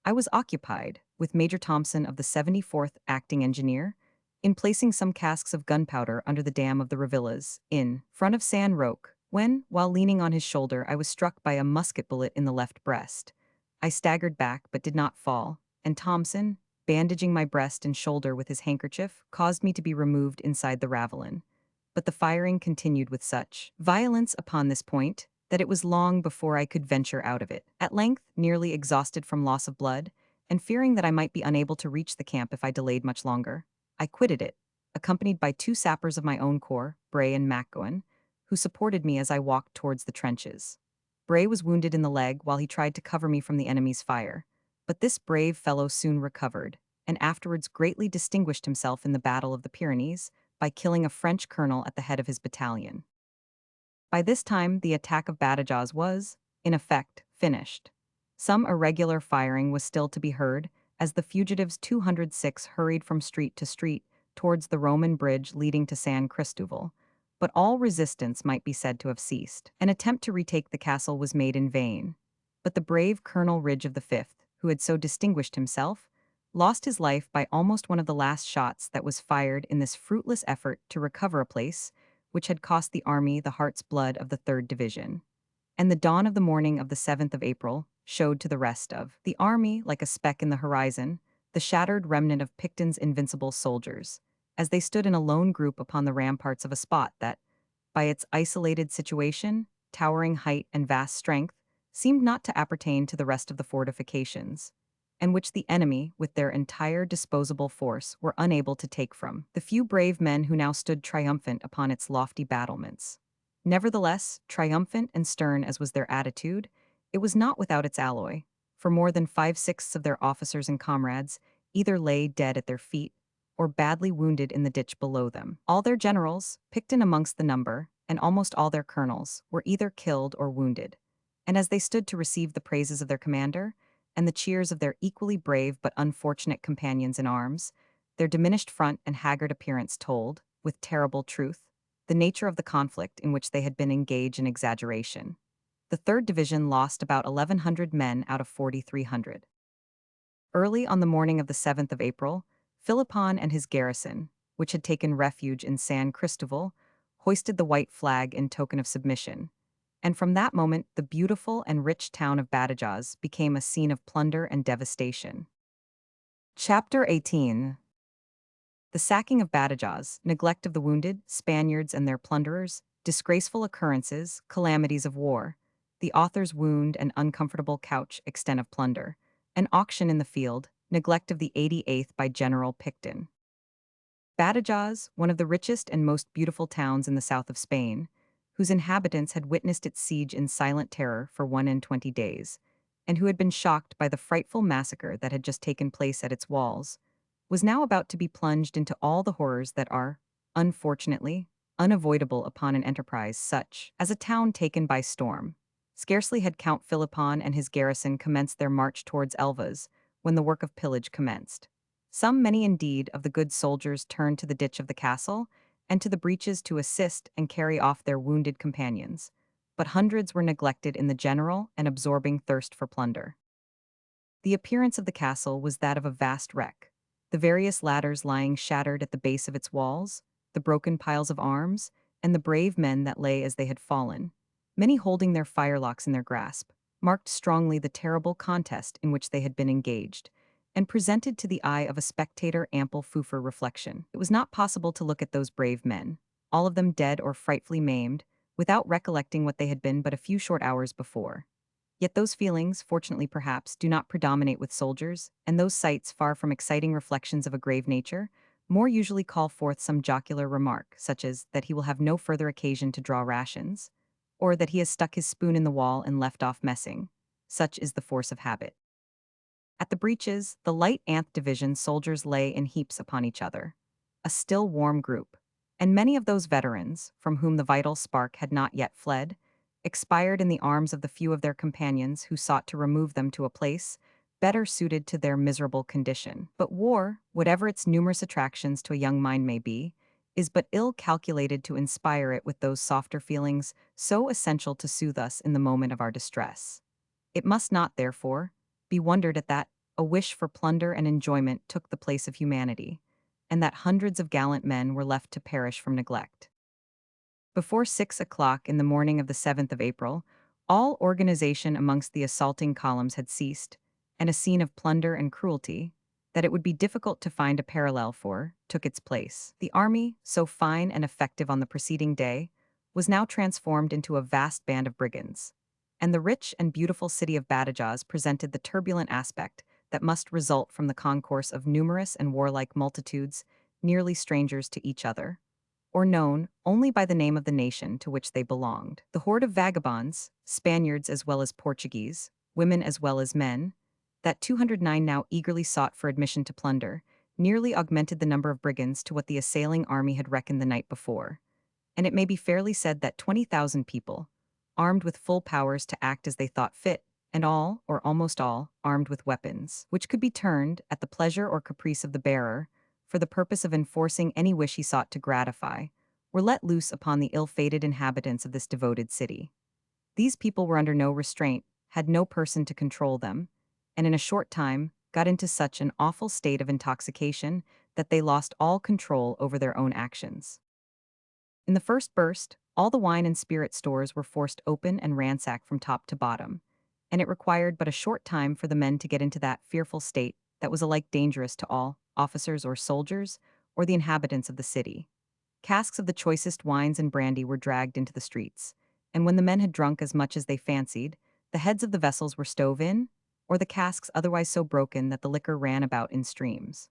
I was occupied, with Major Thompson of the 74th Acting Engineer, in placing some casks of gunpowder under the dam of the Revillas, in front of San Roque, when, while leaning on his shoulder, I was struck by a musket bullet in the left breast. I staggered back but did not fall, and Thompson, bandaging my breast and shoulder with his handkerchief, caused me to be removed inside the ravelin. But the firing continued with such violence upon this point that it was long before I could venture out of it. At length, nearly exhausted from loss of blood, and fearing that I might be unable to reach the camp if I delayed much longer, I quitted it, accompanied by 2 sappers of my own corps, Bray and MacGowan, who supported me as I walked towards the trenches. Bray was wounded in the leg while he tried to cover me from the enemy's fire, but this brave fellow soon recovered, and afterwards greatly distinguished himself in the Battle of the Pyrenees by killing a French colonel at the head of his battalion. By this time, the attack of Badajoz was, in effect, finished. Some irregular firing was still to be heard, as the fugitives 206 hurried from street to street towards the Roman bridge leading to San Cristobal, but all resistance might be said to have ceased. An attempt to retake the castle was made in vain, but the brave Colonel Ridge of the 5th, who had so distinguished himself, lost his life by almost one of the last shots that was fired in this fruitless effort to recover a place which had cost the army the heart's blood of the 3rd Division. And the dawn of the morning of the 7th of April showed to the rest of the army, like a speck in the horizon, the shattered remnant of Picton's invincible soldiers, as they stood in a lone group upon the ramparts of a spot that, by its isolated situation, towering height, and vast strength, seemed not to appertain to the rest of the fortifications, and which the enemy, with their entire disposable force, were unable to take from the few brave men who now stood triumphant upon its lofty battlements. Nevertheless, triumphant and stern as was their attitude, it was not without its alloy, for more than 5/6 of their officers and comrades either lay dead at their feet or badly wounded in the ditch below them. All their generals, Picton amongst the number, and almost all their colonels, were either killed or wounded, and as they stood to receive the praises of their commander, and the cheers of their equally brave but unfortunate companions in arms, their diminished front and haggard appearance told, with terrible truth, the nature of the conflict in which they had been engaged in exaggeration. The 3rd Division lost about 1,100 men out of 4,300. Early on the morning of the 7th of April, Philippon and his garrison, which had taken refuge in San Cristobal, hoisted the white flag in token of submission, and from that moment the beautiful and rich town of Badajoz became a scene of plunder and devastation. Chapter 18. The sacking of Badajoz, neglect of the wounded, Spaniards and their plunderers, disgraceful occurrences, calamities of war, the author's wound and uncomfortable couch extent of plunder, an auction in the field, neglect of the 88th by General Picton. Badajoz, one of the richest and most beautiful towns in the south of Spain, whose inhabitants had witnessed its siege in silent terror for 21 days, and who had been shocked by the frightful massacre that had just taken place at its walls, was now about to be plunged into all the horrors that are, unfortunately, unavoidable upon an enterprise such as a town taken by storm. Scarcely had Count Philippon and his garrison commenced their march towards Elvas, when the work of pillage commenced. Some many indeed of the good soldiers turned to the ditch of the castle, and to the breaches to assist and carry off their wounded companions, but hundreds were neglected in the general and absorbing thirst for plunder. The appearance of the castle was that of a vast wreck, the various ladders lying shattered at the base of its walls, the broken piles of arms, and the brave men that lay as they had fallen, many holding their firelocks in their grasp, marked strongly the terrible contest in which they had been engaged, and presented to the eye of a spectator ample food for reflection. It was not possible to look at those brave men, all of them dead or frightfully maimed, without recollecting what they had been but a few short hours before. Yet those feelings, fortunately perhaps, do not predominate with soldiers, and those sights, far from exciting reflections of a grave nature, more usually call forth some jocular remark, such as that he will have no further occasion to draw rations, or that he has stuck his spoon in the wall and left off messing. Such is the force of habit. At the breaches, the light Anth division soldiers lay in heaps upon each other, a still warm group, and many of those veterans, from whom the vital spark had not yet fled, expired in the arms of the few of their companions who sought to remove them to a place better suited to their miserable condition. But war, whatever its numerous attractions to a young mind may be, is but ill calculated to inspire it with those softer feelings so essential to soothe us in the moment of our distress. It must not, therefore, be wondered at that a wish for plunder and enjoyment took the place of humanity, and that hundreds of gallant men were left to perish from neglect. Before 6 o'clock in the morning of the 7th of April, all organization amongst the assaulting columns had ceased, and a scene of plunder and cruelty, that it would be difficult to find a parallel for, took its place. The army, so fine and effective on the preceding day, was now transformed into a vast band of brigands, and the rich and beautiful city of Badajoz presented the turbulent aspect that must result from the concourse of numerous and warlike multitudes, nearly strangers to each other, or known only by the name of the nation to which they belonged. The horde of vagabonds, Spaniards as well as Portuguese, women as well as men, that 209 now eagerly sought for admission to plunder, nearly augmented the number of brigands to what the assailing army had reckoned the night before, and it may be fairly said that 20,000 people, armed with full powers to act as they thought fit, and all, or almost all, armed with weapons, which could be turned, at the pleasure or caprice of the bearer, for the purpose of enforcing any wish he sought to gratify, were let loose upon the ill-fated inhabitants of this devoted city. These people were under no restraint, had no person to control them, and in a short time got into such an awful state of intoxication that they lost all control over their own actions. In the first burst, all the wine and spirit stores were forced open and ransacked from top to bottom, and it required but a short time for the men to get into that fearful state that was alike dangerous to all, officers or soldiers, or the inhabitants of the city. Casks of the choicest wines and brandy were dragged into the streets, and when the men had drunk as much as they fancied, the heads of the vessels were stove in, or the casks otherwise so broken that the liquor ran about in streams.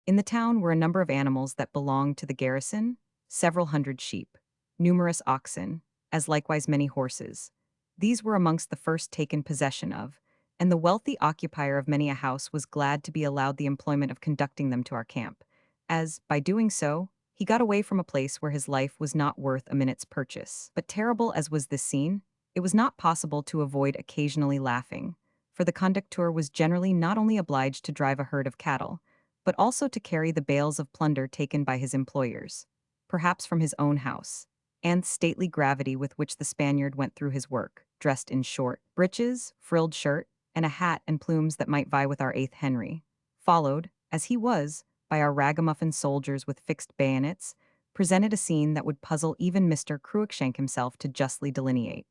In the town were a number of animals that belonged to the garrison, several hundred sheep, numerous oxen, as likewise many horses. These were amongst the first taken possession of, and the wealthy occupier of many a house was glad to be allowed the employment of conducting them to our camp, as, by doing so, he got away from a place where his life was not worth a minute's purchase. But terrible as was this scene, it was not possible to avoid occasionally laughing, for the conductor was generally not only obliged to drive a herd of cattle, but also to carry the bales of plunder taken by his employers, perhaps from his own house, and stately gravity with which the Spaniard went through his work, dressed in short breeches, frilled shirt, and a hat and plumes that might vie with our 8th Henry, followed, as he was, by our ragamuffin soldiers with fixed bayonets, presented a scene that would puzzle even Mr. Cruikshank himself to justly delineate.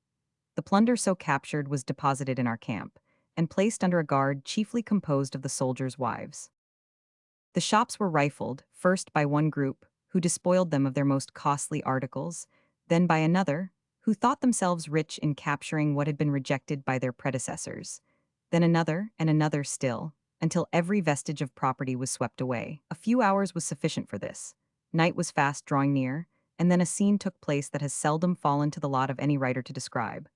The plunder so captured was deposited in our camp, and placed under a guard chiefly composed of the soldiers' wives. The shops were rifled, first by one group, who despoiled them of their most costly articles, then by another, who thought themselves rich in capturing what had been rejected by their predecessors, then another and another still, until every vestige of property was swept away. A few hours was sufficient for this. Night was fast drawing near, and then a scene took place that has seldom fallen to the lot of any writer to describe.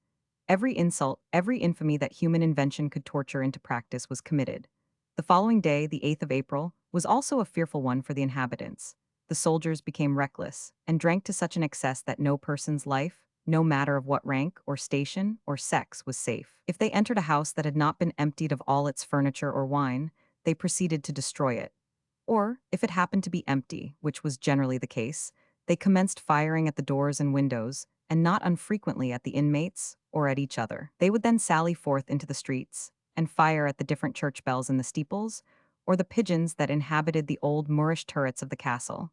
Every insult, every infamy that human invention could torture into practice was committed. The following day, the 8th of April, was also a fearful one for the inhabitants. The soldiers became reckless, and drank to such an excess that no person's life, no matter of what rank, or station, or sex, was safe. If they entered a house that had not been emptied of all its furniture or wine, they proceeded to destroy it. Or, if it happened to be empty, which was generally the case, they commenced firing at the doors and windows, and not unfrequently at the inmates, or at each other. They would then sally forth into the streets, and fire at the different church bells in the steeples, or the pigeons that inhabited the old Moorish turrets of the castle.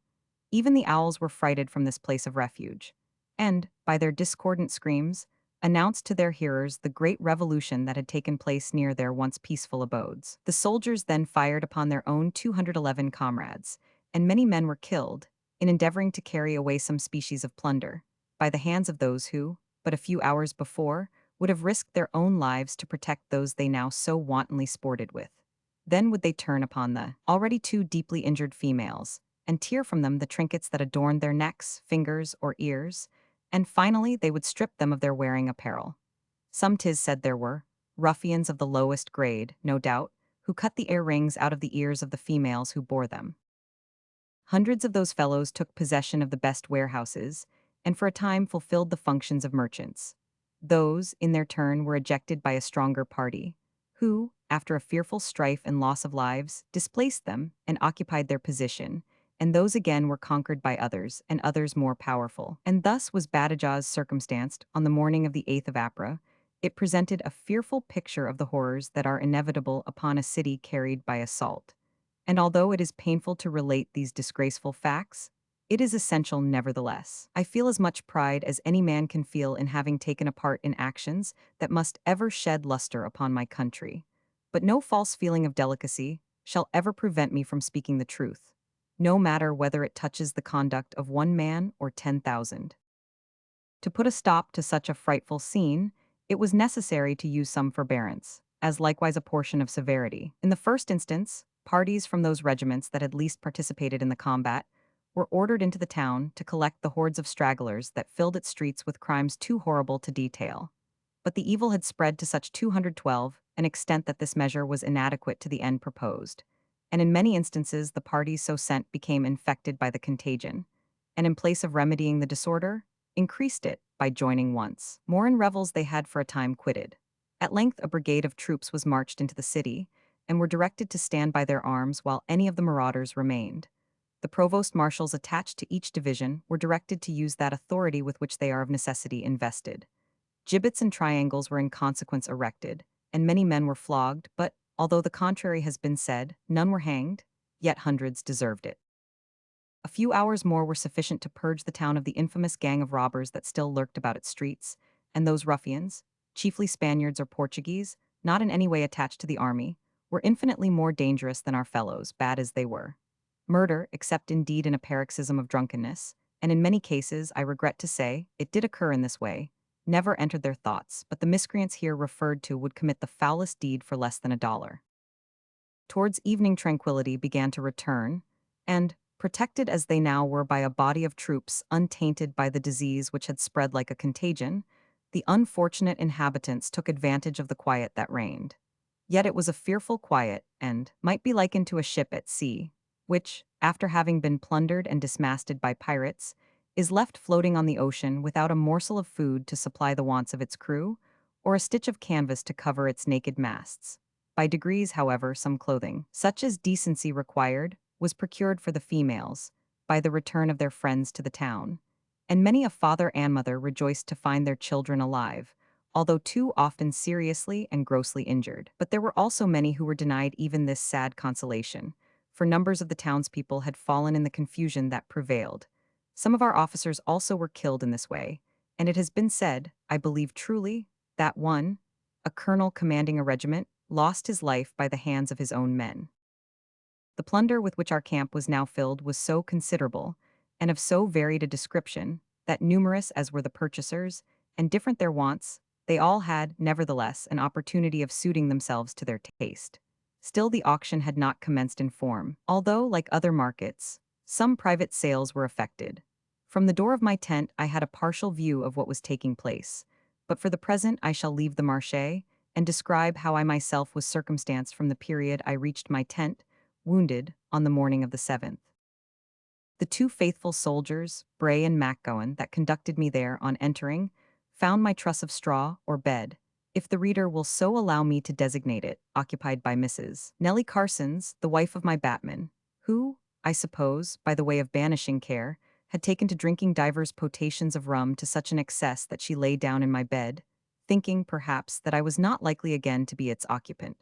Even the owls were frighted from this place of refuge, and, by their discordant screams, announced to their hearers the great revolution that had taken place near their once peaceful abodes. The soldiers then fired upon their own 211 comrades, and many men were killed, in endeavoring to carry away some species of plunder, by the hands of those who, but a few hours before, would have risked their own lives to protect those they now so wantonly sported with. Then would they turn upon the already too deeply injured females, and tear from them the trinkets that adorned their necks, fingers, or ears, and finally they would strip them of their wearing apparel. Some 'tis said there were ruffians of the lowest grade, no doubt, who cut the earrings out of the ears of the females who bore them. Hundreds of those fellows took possession of the best warehouses, and for a time fulfilled the functions of merchants. Those, in their turn, were ejected by a stronger party, who, after a fearful strife and loss of lives, displaced them and occupied their position, and those again were conquered by others, and others more powerful. And thus was Badajoz circumstanced on the morning of the 8th of April. It presented a fearful picture of the horrors that are inevitable upon a city carried by assault. And although it is painful to relate these disgraceful facts, it is essential nevertheless. I feel as much pride as any man can feel in having taken a part in actions that must ever shed luster upon my country. But no false feeling of delicacy shall ever prevent me from speaking the truth, no matter whether it touches the conduct of one man or 10,000. To put a stop to such a frightful scene, it was necessary to use some forbearance, as likewise a portion of severity. In the first instance, parties from those regiments that had least participated in the combat were ordered into the town to collect the hordes of stragglers that filled its streets with crimes too horrible to detail. But the evil had spread to such 212 an extent that this measure was inadequate to the end proposed, and in many instances the parties so sent became infected by the contagion, and in place of remedying the disorder, increased it by joining once more in revels they had for a time quitted. At length a brigade of troops was marched into the city, and were directed to stand by their arms while any of the marauders remained. The provost marshals attached to each division were directed to use that authority with which they are of necessity invested. Gibbets and triangles were in consequence erected, and many men were flogged, but, although the contrary has been said, none were hanged, yet hundreds deserved it. A few hours more were sufficient to purge the town of the infamous gang of robbers that still lurked about its streets, and those ruffians, chiefly Spaniards or Portuguese, not in any way attached to the army, were infinitely more dangerous than our fellows, bad as they were. Murder, except indeed in a paroxysm of drunkenness, and in many cases, I regret to say, it did occur in this way, never entered their thoughts, but the miscreants here referred to would commit the foulest deed for less than $1. Towards evening tranquility began to return, and, protected as they now were by a body of troops untainted by the disease which had spread like a contagion, the unfortunate inhabitants took advantage of the quiet that reigned. Yet it was a fearful quiet, and might be likened to a ship at sea, which, after having been plundered and dismasted by pirates, is left floating on the ocean without a morsel of food to supply the wants of its crew, or a stitch of canvas to cover its naked masts. By degrees, however, some clothing, such as decency required, was procured for the females, by the return of their friends to the town, and many a father and mother rejoiced to find their children alive, although too often seriously and grossly injured. But there were also many who were denied even this sad consolation, for numbers of the townspeople had fallen in the confusion that prevailed. Some of our officers also were killed in this way, and it has been said, I believe truly, that one, a colonel commanding a regiment, lost his life by the hands of his own men. The plunder with which our camp was now filled was so considerable, and of so varied a description, that numerous as were the purchasers, and different their wants, they all had, nevertheless, an opportunity of suiting themselves to their taste. Still the auction had not commenced in form, although, like other markets, some private sales were effected. From the door of my tent I had a partial view of what was taking place, but for the present I shall leave the marché, and describe how I myself was circumstanced from the period I reached my tent, wounded, on the morning of the 7th. The two faithful soldiers, Bray and Macgowan, that conducted me there on entering, found my truss of straw, or bed, if the reader will so allow me to designate it, occupied by Mrs. Nellie Carsons, the wife of my batman, who, I suppose, by the way of banishing care, had taken to drinking divers potations of rum to such an excess that she lay down in my bed, thinking, perhaps, that I was not likely again to be its occupant,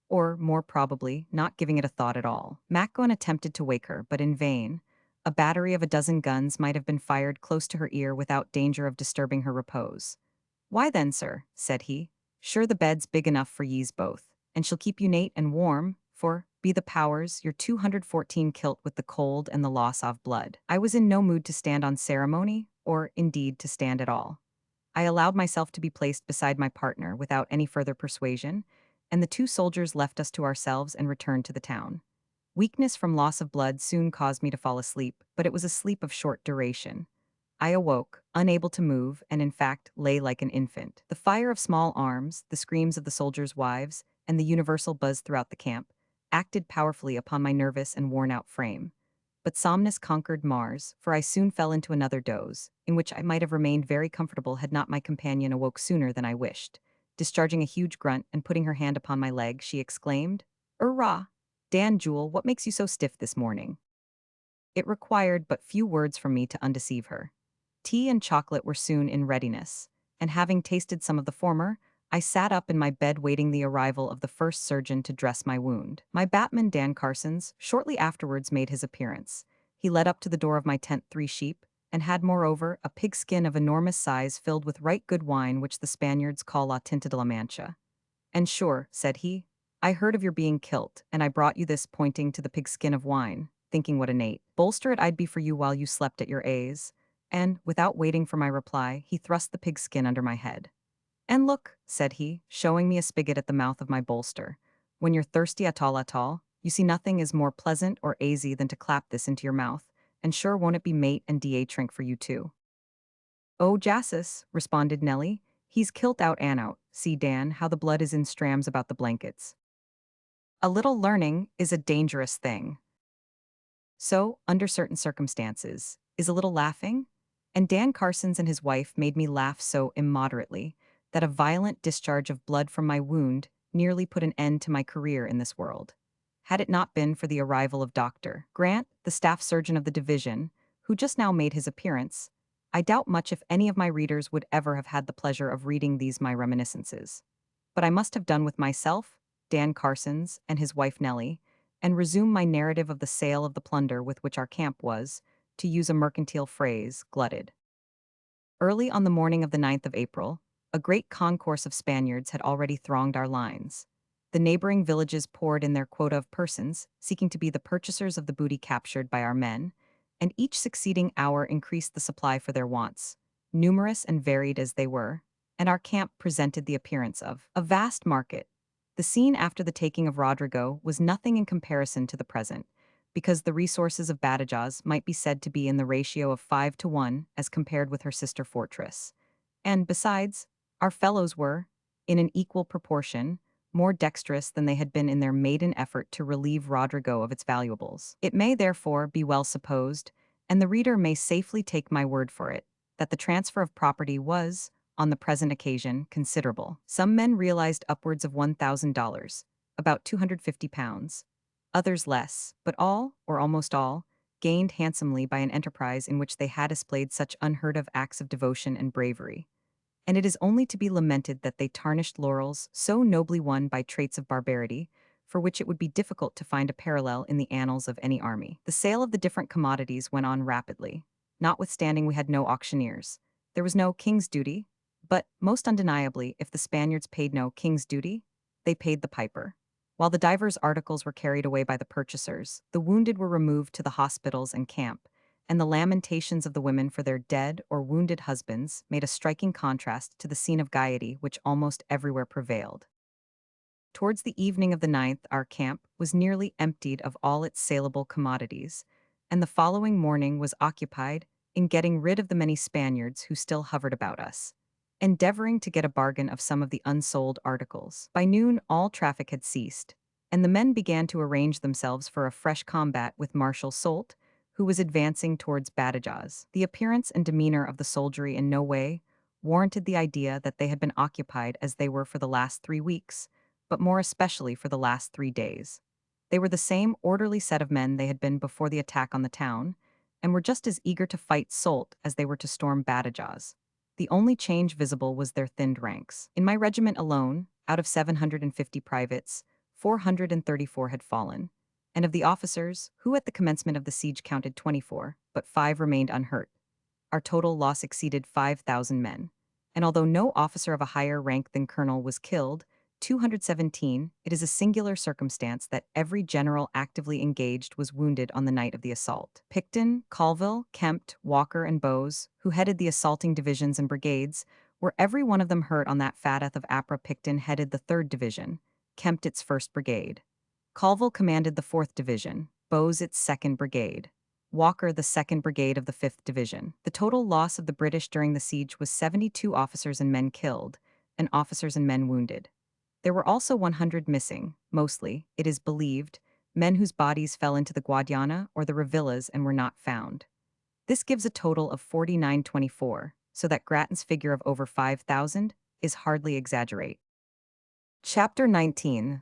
or, more probably, not giving it a thought at all. Macgowan attempted to wake her, but in vain. A battery of a dozen guns might have been fired close to her ear without danger of disturbing her repose. "Why then, sir," said he, "sure the bed's big enough for yees both, and she'll keep you nate and warm, for, be the powers, you're 214 kilt with the cold and the loss of blood." I was in no mood to stand on ceremony, or, indeed, to stand at all. I allowed myself to be placed beside my partner without any further persuasion, and the 2 soldiers left us to ourselves and returned to the town. Weakness from loss of blood soon caused me to fall asleep, but it was a sleep of short duration. I awoke, unable to move, and in fact lay like an infant. The fire of small arms, the screams of the soldiers' wives, and the universal buzz throughout the camp acted powerfully upon my nervous and worn-out frame. But somnus conquered Mars, for I soon fell into another doze, in which I might have remained very comfortable had not my companion awoke sooner than I wished. Discharging a huge grunt and putting her hand upon my leg, she exclaimed, "Hurrah! Dan Jewel, what makes you so stiff this morning?" It required but few words from me to undeceive her. Tea and chocolate were soon in readiness, and having tasted some of the former, I sat up in my bed waiting the arrival of the first surgeon to dress my wound. My batman Dan Carsons shortly afterwards made his appearance. He led up to the door of my tent 3 sheep, and had moreover a pigskin of enormous size filled with right good wine which the Spaniards call La Tinta de la Mancha. "And sure," said he, "I heard of your being kilt, and I brought you this," pointing to the pigskin of wine, thinking what a Nate bolster it I'd be for you while you slept at your A's. And, without waiting for my reply, he thrust the pigskin under my head. "And look," said he, showing me a spigot at the mouth of my bolster. "When you're thirsty at all, you see nothing is more pleasant or aisy than to clap this into your mouth, and sure won't it be mate and da trink for you too." "Oh, Jassus," responded Nellie, "he's kilt out and out. See, Dan, how the blood is in strams about the blankets." A little learning is a dangerous thing. So, under certain circumstances, is a little laughing? And Dan Carsons and his wife made me laugh so immoderately that a violent discharge of blood from my wound nearly put an end to my career in this world. Had it not been for the arrival of Dr. Grant, the staff surgeon of the division, who just now made his appearance, I doubt much if any of my readers would ever have had the pleasure of reading these my reminiscences. But I must have done with myself, Dan Carsons, and his wife Nellie, and resume my narrative of the sale of the plunder with which our camp was, to use a mercantile phrase, glutted. Early on the morning of the 9th of April, a great concourse of Spaniards had already thronged our lines. The neighboring villages poured in their quota of persons, seeking to be the purchasers of the booty captured by our men, and each succeeding hour increased the supply for their wants, numerous and varied as they were, and our camp presented the appearance of a vast market. The scene after the taking of Rodrigo was nothing in comparison to the present, because the resources of Badajoz might be said to be in the ratio of 5 to 1 as compared with her sister fortress. And besides, our fellows were, in an equal proportion, more dexterous than they had been in their maiden effort to relieve Rodrigo of its valuables. It may therefore be well supposed, and the reader may safely take my word for it, that the transfer of property was, on the present occasion, considerable. Some men realized upwards of $1,000, about £250. Others less, but all, or almost all, gained handsomely by an enterprise in which they had displayed such unheard of acts of devotion and bravery. And it is only to be lamented that they tarnished laurels so nobly won by traits of barbarity, for which it would be difficult to find a parallel in the annals of any army. The sale of the different commodities went on rapidly, notwithstanding we had no auctioneers. There was no king's duty, but, most undeniably, if the Spaniards paid no king's duty, they paid the piper. While the divers articles were carried away by the purchasers, the wounded were removed to the hospitals and camp, and the lamentations of the women for their dead or wounded husbands made a striking contrast to the scene of gaiety which almost everywhere prevailed. Towards the evening of the 9th, our camp was nearly emptied of all its saleable commodities, and the following morning was occupied in getting rid of the many Spaniards who still hovered about us, endeavoring to get a bargain of some of the unsold articles. By noon, all traffic had ceased, and the men began to arrange themselves for a fresh combat with Marshal Soult, who was advancing towards Badajoz. The appearance and demeanor of the soldiery in no way warranted the idea that they had been occupied as they were for the last 3 weeks, but more especially for the last 3 days. They were the same orderly set of men they had been before the attack on the town, and were just as eager to fight Soult as they were to storm Badajoz. The only change visible was their thinned ranks. In my regiment alone, out of 750 privates, 434 had fallen, and of the officers, who at the commencement of the siege counted 24, but 5 remained unhurt. Our total loss exceeded 5,000 men, and although no officer of a higher rank than colonel was killed, 217, it is a singular circumstance that every general actively engaged was wounded on the night of the assault. Picton, Colville, Kempt, Walker, and Bowes, who headed the assaulting divisions and brigades, were every one of them hurt on that fatteth of Apra. Picton headed the 3rd Division, Kempt its 1st Brigade. Colville commanded the 4th Division, Bowes its 2nd Brigade, Walker the 2nd Brigade of the 5th Division. The total loss of the British during the siege was 72 officers and men killed, and officers and men wounded. There were also 100 missing, mostly, it is believed, men whose bodies fell into the Guadiana or the Revillas and were not found. This gives a total of 4924, so that Grattan's figure of over 5,000 is hardly exaggerate. Chapter 19.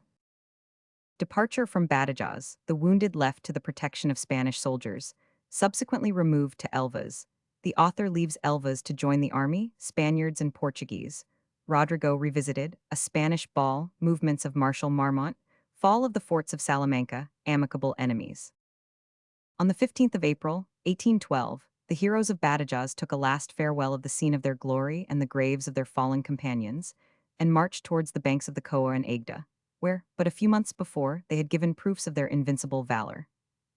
Departure from Badajoz, the wounded left to the protection of Spanish soldiers, subsequently removed to Elvas. The author leaves Elvas to join the army, Spaniards and Portuguese. Rodrigo revisited, a Spanish ball, movements of Marshal Marmont, fall of the forts of Salamanca, amicable enemies. On the 15th of April, 1812, the heroes of Badajoz took a last farewell of the scene of their glory and the graves of their fallen companions, and marched towards the banks of the Coa and Agda, where, but a few months before, they had given proofs of their invincible valor.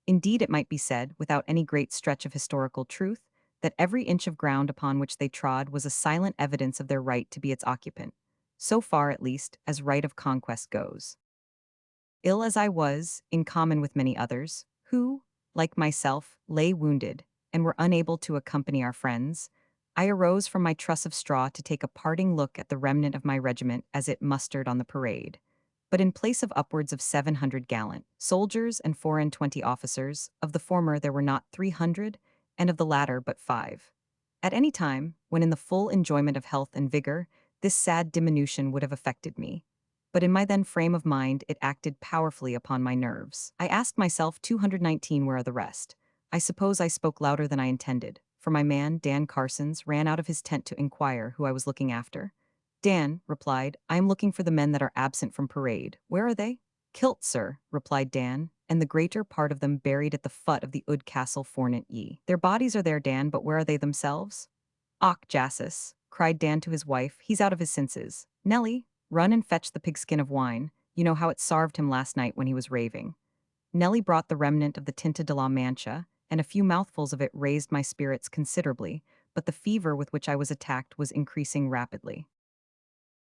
Indeed, it might be said, without any great stretch of historical truth, that every inch of ground upon which they trod was a silent evidence of their right to be its occupant, so far, at least, as right of conquest goes. Ill as I was, in common with many others, who, like myself, lay wounded, and were unable to accompany our friends, I arose from my truss of straw to take a parting look at the remnant of my regiment as it mustered on the parade. But in place of upwards of 700 gallant soldiers and 24 officers, of the former there were not 300, and of the latter but 5. At any time, when in the full enjoyment of health and vigor, this sad diminution would have affected me. But in my then frame of mind it acted powerfully upon my nerves. I asked myself, 219, where are the rest? I suppose I spoke louder than I intended, for my man, Dan Carsons, ran out of his tent to inquire who I was looking after. Dan replied, I am looking for the men that are absent from parade. Where are they? Kilt, sir, replied Dan, and the greater part of them buried at the foot of the Oud Castle Fornant Ye. Their bodies are there, Dan, but where are they themselves? Och, Jassus, cried Dan to his wife, he's out of his senses. Nellie, run and fetch the pigskin of wine. You know how it sarved him last night when he was raving. Nellie brought the remnant of the Tinta de la Mancha, and a few mouthfuls of it raised my spirits considerably, but the fever with which I was attacked was increasing rapidly.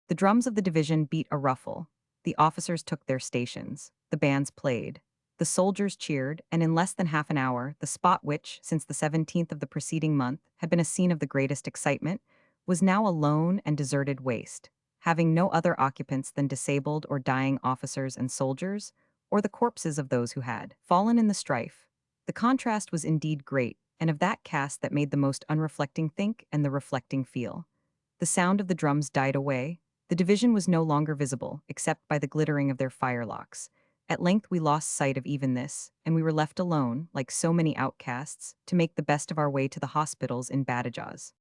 The drums of the division beat a ruffle. The officers took their stations. The bands played. The soldiers cheered, and in less than half an hour, the spot which, since the 17th of the preceding month, had been a scene of the greatest excitement, was now a lone and deserted waste, having no other occupants than disabled or dying officers and soldiers, or the corpses of those who had fallen in the strife. The contrast was indeed great, and of that cast that made the most unreflecting think and the reflecting feel. The sound of the drums died away. The division was no longer visible, except by the glittering of their firelocks. At length we lost sight of even this, and we were left alone, like so many outcasts, to make the best of our way to the hospitals in Badajoz.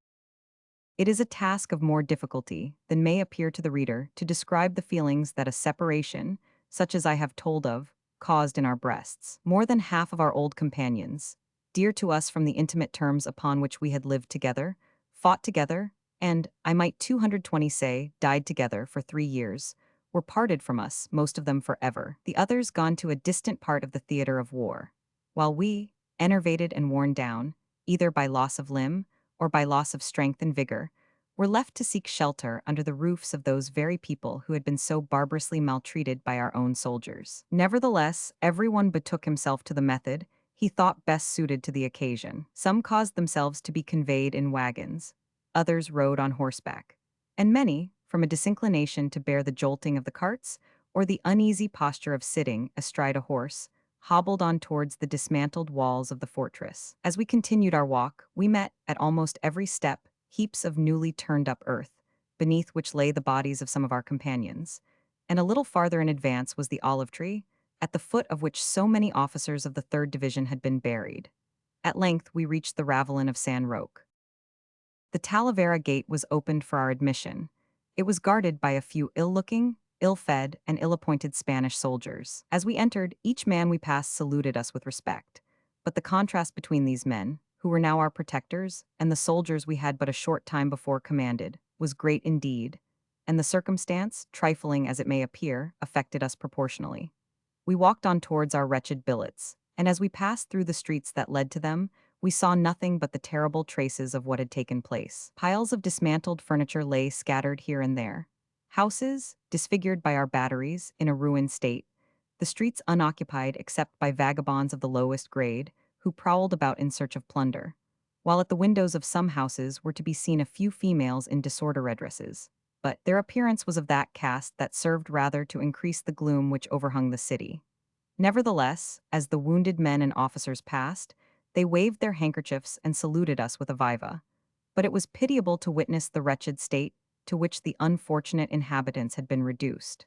It is a task of more difficulty than may appear to the reader to describe the feelings that a separation, such as I have told of, caused in our breasts. More than half of our old companions, dear to us from the intimate terms upon which we had lived together, fought together, and, I might 220 say, died together for 3 years, were parted from us, most of them forever, the others gone to a distant part of the theater of war, while we, enervated and worn down, either by loss of limb or by loss of strength and vigor, were left to seek shelter under the roofs of those very people who had been so barbarously maltreated by our own soldiers. Nevertheless, everyone betook himself to the method he thought best suited to the occasion. Some caused themselves to be conveyed in wagons, others rode on horseback, and many, from a disinclination to bear the jolting of the carts, or the uneasy posture of sitting astride a horse, hobbled on towards the dismantled walls of the fortress. As we continued our walk, we met, at almost every step, heaps of newly turned-up earth, beneath which lay the bodies of some of our companions, and a little farther in advance was the olive tree, at the foot of which so many officers of the 3rd Division had been buried. At length we reached the ravelin of San Roque. The Talavera gate was opened for our admission. It was guarded by a few ill-looking, ill-fed, and ill-appointed Spanish soldiers. As we entered, each man we passed saluted us with respect. But the contrast between these men, who were now our protectors, and the soldiers we had but a short time before commanded, was great indeed, and the circumstance, trifling as it may appear, affected us proportionally. We walked on towards our wretched billets, and as we passed through the streets that led to them, we saw nothing but the terrible traces of what had taken place. Piles of dismantled furniture lay scattered here and there. Houses, disfigured by our batteries, in a ruined state, the streets unoccupied except by vagabonds of the lowest grade, who prowled about in search of plunder, while at the windows of some houses were to be seen a few females in disordered dresses. But their appearance was of that cast that served rather to increase the gloom which overhung the city. Nevertheless, as the wounded men and officers passed, they waved their handkerchiefs and saluted us with a viva. But it was pitiable to witness the wretched state to which the unfortunate inhabitants had been reduced.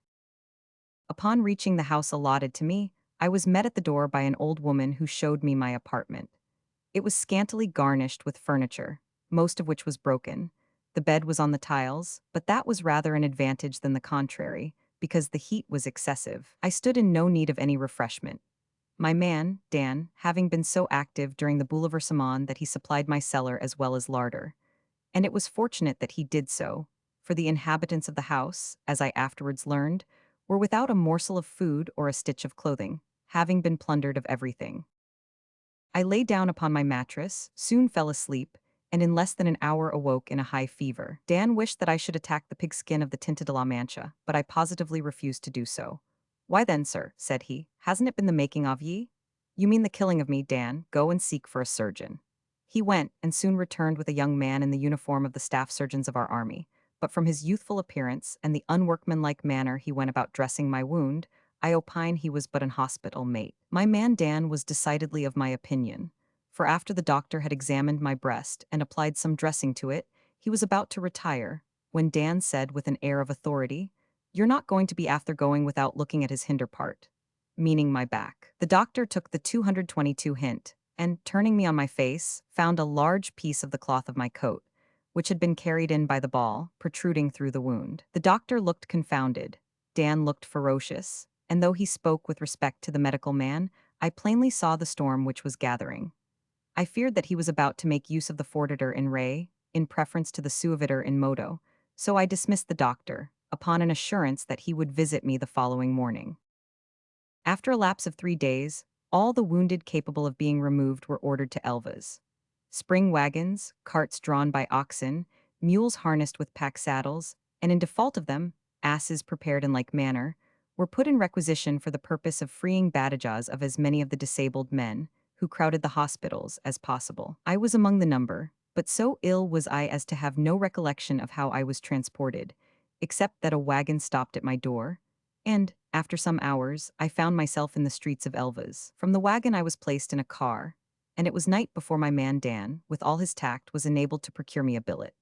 Upon reaching the house allotted to me, I was met at the door by an old woman who showed me my apartment. It was scantily garnished with furniture, most of which was broken. The bed was on the tiles, but that was rather an advantage than the contrary, because the heat was excessive. I stood in no need of any refreshment. My man, Dan, having been so active during the bouleversement that he supplied my cellar as well as larder. And it was fortunate that he did so, for the inhabitants of the house, as I afterwards learned, were without a morsel of food or a stitch of clothing, having been plundered of everything. I lay down upon my mattress, soon fell asleep, and in less than an hour awoke in a high fever. Dan wished that I should attack the pigskin of the Tinta de la Mancha, but I positively refused to do so. "Why then, sir," said he, "hasn't it been the making of ye?" "You mean the killing of me, Dan. Go and seek for a surgeon." He went, and soon returned with a young man in the uniform of the staff surgeons of our army, but from his youthful appearance and the unworkmanlike manner he went about dressing my wound, I opine he was but an hospital mate. My man Dan was decidedly of my opinion, for after the doctor had examined my breast and applied some dressing to it, he was about to retire, when Dan said with an air of authority, "You're not going to be after going without looking at his hinder part," meaning my back. The doctor took the 222 hint, and, turning me on my face, found a large piece of the cloth of my coat, which had been carried in by the ball, protruding through the wound. The doctor looked confounded. Dan looked ferocious, and though he spoke with respect to the medical man, I plainly saw the storm which was gathering. I feared that he was about to make use of the fortiter in re, in preference to the suaviter in modo, so I dismissed the doctor, upon an assurance that he would visit me the following morning. After a lapse of 3 days, all the wounded capable of being removed were ordered to Elvas. Spring wagons, carts drawn by oxen, mules harnessed with pack saddles, and in default of them, asses prepared in like manner, were put in requisition for the purpose of freeing badajas of as many of the disabled men, who crowded the hospitals, as possible. I was among the number, but so ill was I as to have no recollection of how I was transported, except that a wagon stopped at my door, and, after some hours, I found myself in the streets of Elvas. From the wagon I was placed in a car, and it was night before my man Dan, with all his tact, was enabled to procure me a billet.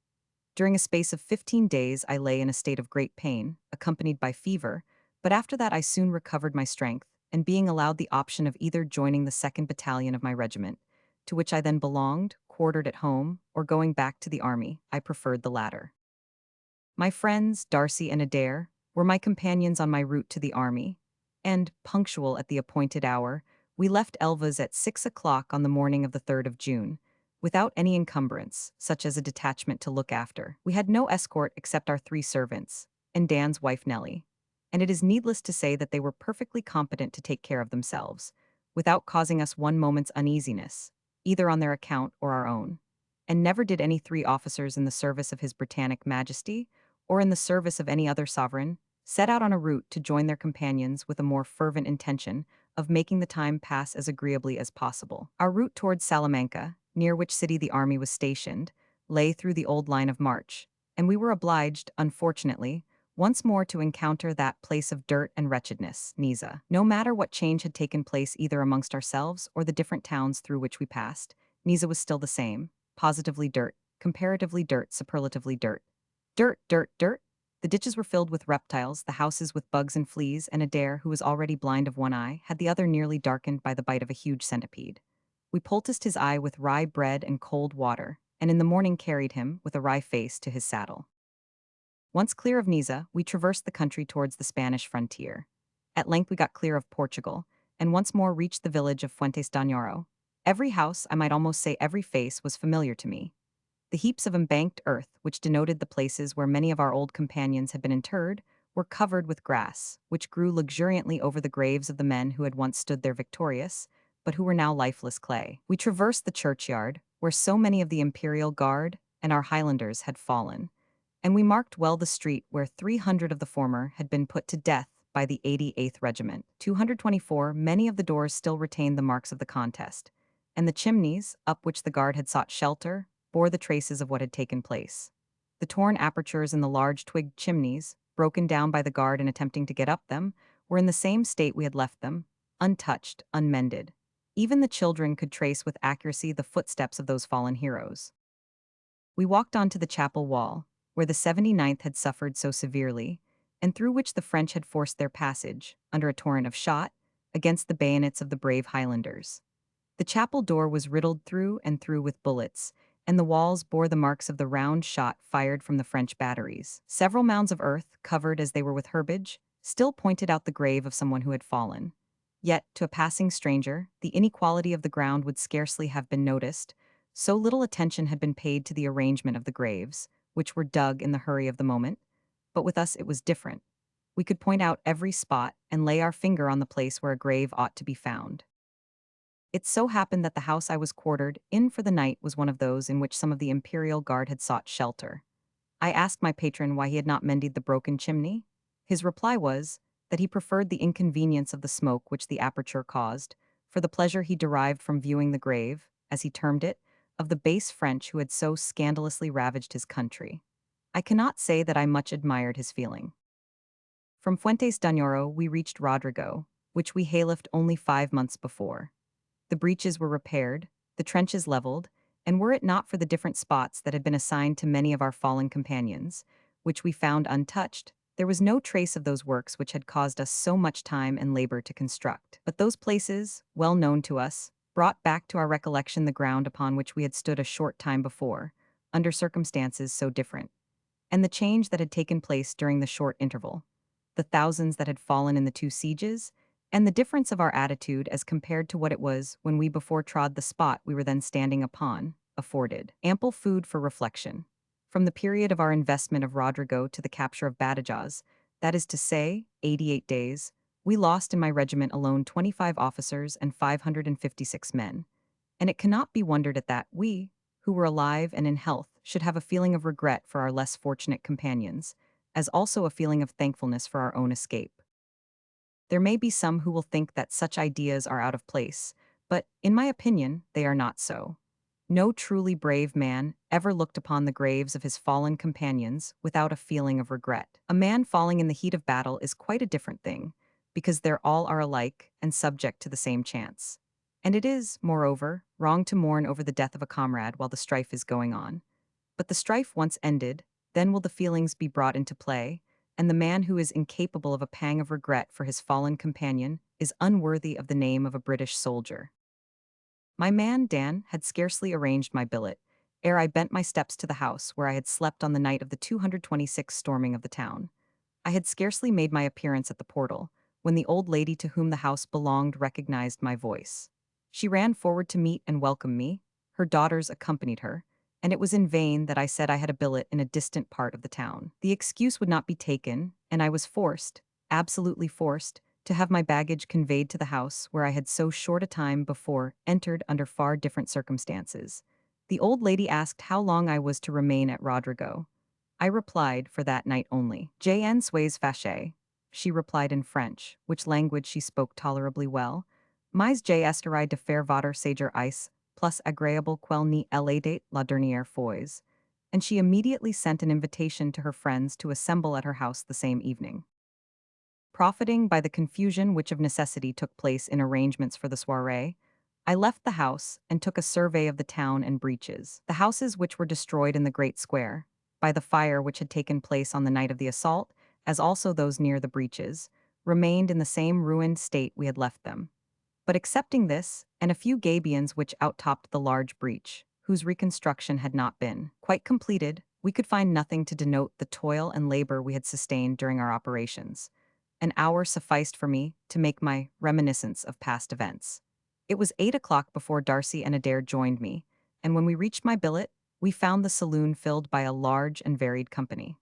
During a space of 15 days I lay in a state of great pain, accompanied by fever, but after that I soon recovered my strength, and being allowed the option of either joining the 2nd Battalion of my regiment, to which I then belonged, quartered at home, or going back to the army, I preferred the latter. My friends, Darcy and Adair, were my companions on my route to the army, and, punctual at the appointed hour, we left Elvas at 6 o'clock on the morning of the 3rd of June, without any encumbrance, such as a detachment to look after. We had no escort except our 3 servants, and Dan's wife Nellie, and it is needless to say that they were perfectly competent to take care of themselves, without causing us one moment's uneasiness, either on their account or our own. And never did any 3 officers in the service of His Britannic Majesty, or in the service of any other sovereign, set out on a route to join their companions with a more fervent intention of making the time pass as agreeably as possible. Our route towards Salamanca, near which city the army was stationed, lay through the old line of march, and we were obliged, unfortunately, once more to encounter that place of dirt and wretchedness, Niza. No matter what change had taken place either amongst ourselves or the different towns through which we passed, Niza was still the same, positively dirt, comparatively dirt, superlatively dirt. Dirt, dirt, dirt. The ditches were filled with reptiles, the houses with bugs and fleas, and Adair, who was already blind of one eye, had the other nearly darkened by the bite of a huge centipede. We poulticed his eye with rye bread and cold water, and in the morning carried him, with a wry face, to his saddle. Once clear of Niza, we traversed the country towards the Spanish frontier. At length we got clear of Portugal, and once more reached the village of Fuentes d'Añoro. Every house, I might almost say every face, was familiar to me. The heaps of embanked earth, which denoted the places where many of our old companions had been interred, were covered with grass, which grew luxuriantly over the graves of the men who had once stood there victorious, but who were now lifeless clay. We traversed the churchyard, where so many of the Imperial Guard and our Highlanders had fallen, and we marked well the street where 300 of the former had been put to death by the 88th Regiment. 224, many of the doors still retained the marks of the contest, and the chimneys, up which the guard had sought shelter, bore the traces of what had taken place. The torn apertures in the large twigged chimneys, broken down by the guard in attempting to get up them, were in the same state we had left them, untouched, unmended. Even the children could trace with accuracy the footsteps of those fallen heroes. We walked on to the chapel wall, where the 79th had suffered so severely, and through which the French had forced their passage, under a torrent of shot, against the bayonets of the brave Highlanders. The chapel door was riddled through and through with bullets, and the walls bore the marks of the round shot fired from the French batteries. Several mounds of earth, covered as they were with herbage, still pointed out the grave of someone who had fallen. Yet, to a passing stranger, the inequality of the ground would scarcely have been noticed, so little attention had been paid to the arrangement of the graves, which were dug in the hurry of the moment. But with us it was different. We could point out every spot and lay our finger on the place where a grave ought to be found. It so happened that the house I was quartered in for the night was one of those in which some of the Imperial Guard had sought shelter. I asked my patron why he had not mended the broken chimney. His reply was that he preferred the inconvenience of the smoke which the aperture caused, for the pleasure he derived from viewing the grave, as he termed it, of the base French who had so scandalously ravaged his country. I cannot say that I much admired his feeling. From Fuentes d'Añoro we reached Rodrigo, which we hay-lifted only 5 months before. The breaches were repaired, the trenches leveled, and were it not for the different spots that had been assigned to many of our fallen companions, which we found untouched, there was no trace of those works which had caused us so much time and labor to construct. But those places, well known to us, brought back to our recollection the ground upon which we had stood a short time before, under circumstances so different, and the change that had taken place during the short interval, the thousands that had fallen in the two sieges, and the difference of our attitude as compared to what it was when we before trod the spot we were then standing upon, afforded ample food for reflection. From the period of our investment of Rodrigo to the capture of Badajoz, that is to say, 88 days, we lost in my regiment alone 25 officers and 556 men. And it cannot be wondered at that we, who were alive and in health, should have a feeling of regret for our less fortunate companions, as also a feeling of thankfulness for our own escape. There may be some who will think that such ideas are out of place, but, in my opinion, they are not so. No truly brave man ever looked upon the graves of his fallen companions without a feeling of regret. A man falling in the heat of battle is quite a different thing, because they all are alike and subject to the same chance. And it is, moreover, wrong to mourn over the death of a comrade while the strife is going on. But the strife once ended, then will the feelings be brought into play, and the man who is incapable of a pang of regret for his fallen companion is unworthy of the name of a British soldier. My man, Dan, had scarcely arranged my billet, ere I bent my steps to the house where I had slept on the night of the 226th storming of the town. I had scarcely made my appearance at the portal, when the old lady to whom the house belonged recognized my voice. She ran forward to meet and welcome me, her daughters accompanied her, and it was in vain that I said I had a billet in a distant part of the town. The excuse would not be taken, and I was forced, absolutely forced, to have my baggage conveyed to the house where I had so short a time before entered under far different circumstances. The old lady asked how long I was to remain at Rodrigo. I replied, for that night only. "J'en suis fâché," she replied in French, which language she spoke tolerably well. "Mais j'essaierai de faire votre séjour ici plus agréable qu'elle n'y l'était la dernière fois," and she immediately sent an invitation to her friends to assemble at her house the same evening. Profiting by the confusion which of necessity took place in arrangements for the soirée, I left the house and took a survey of the town and breaches. The houses which were destroyed in the great square, by the fire which had taken place on the night of the assault, as also those near the breaches, remained in the same ruined state we had left them. But excepting this, and a few gabions which outtopped the large breach, whose reconstruction had not been quite completed, we could find nothing to denote the toil and labor we had sustained during our operations. An hour sufficed for me to make my reminiscence of past events. It was 8 o'clock before Darcy and Adair joined me, and when we reached my billet, we found the saloon filled by a large and varied company.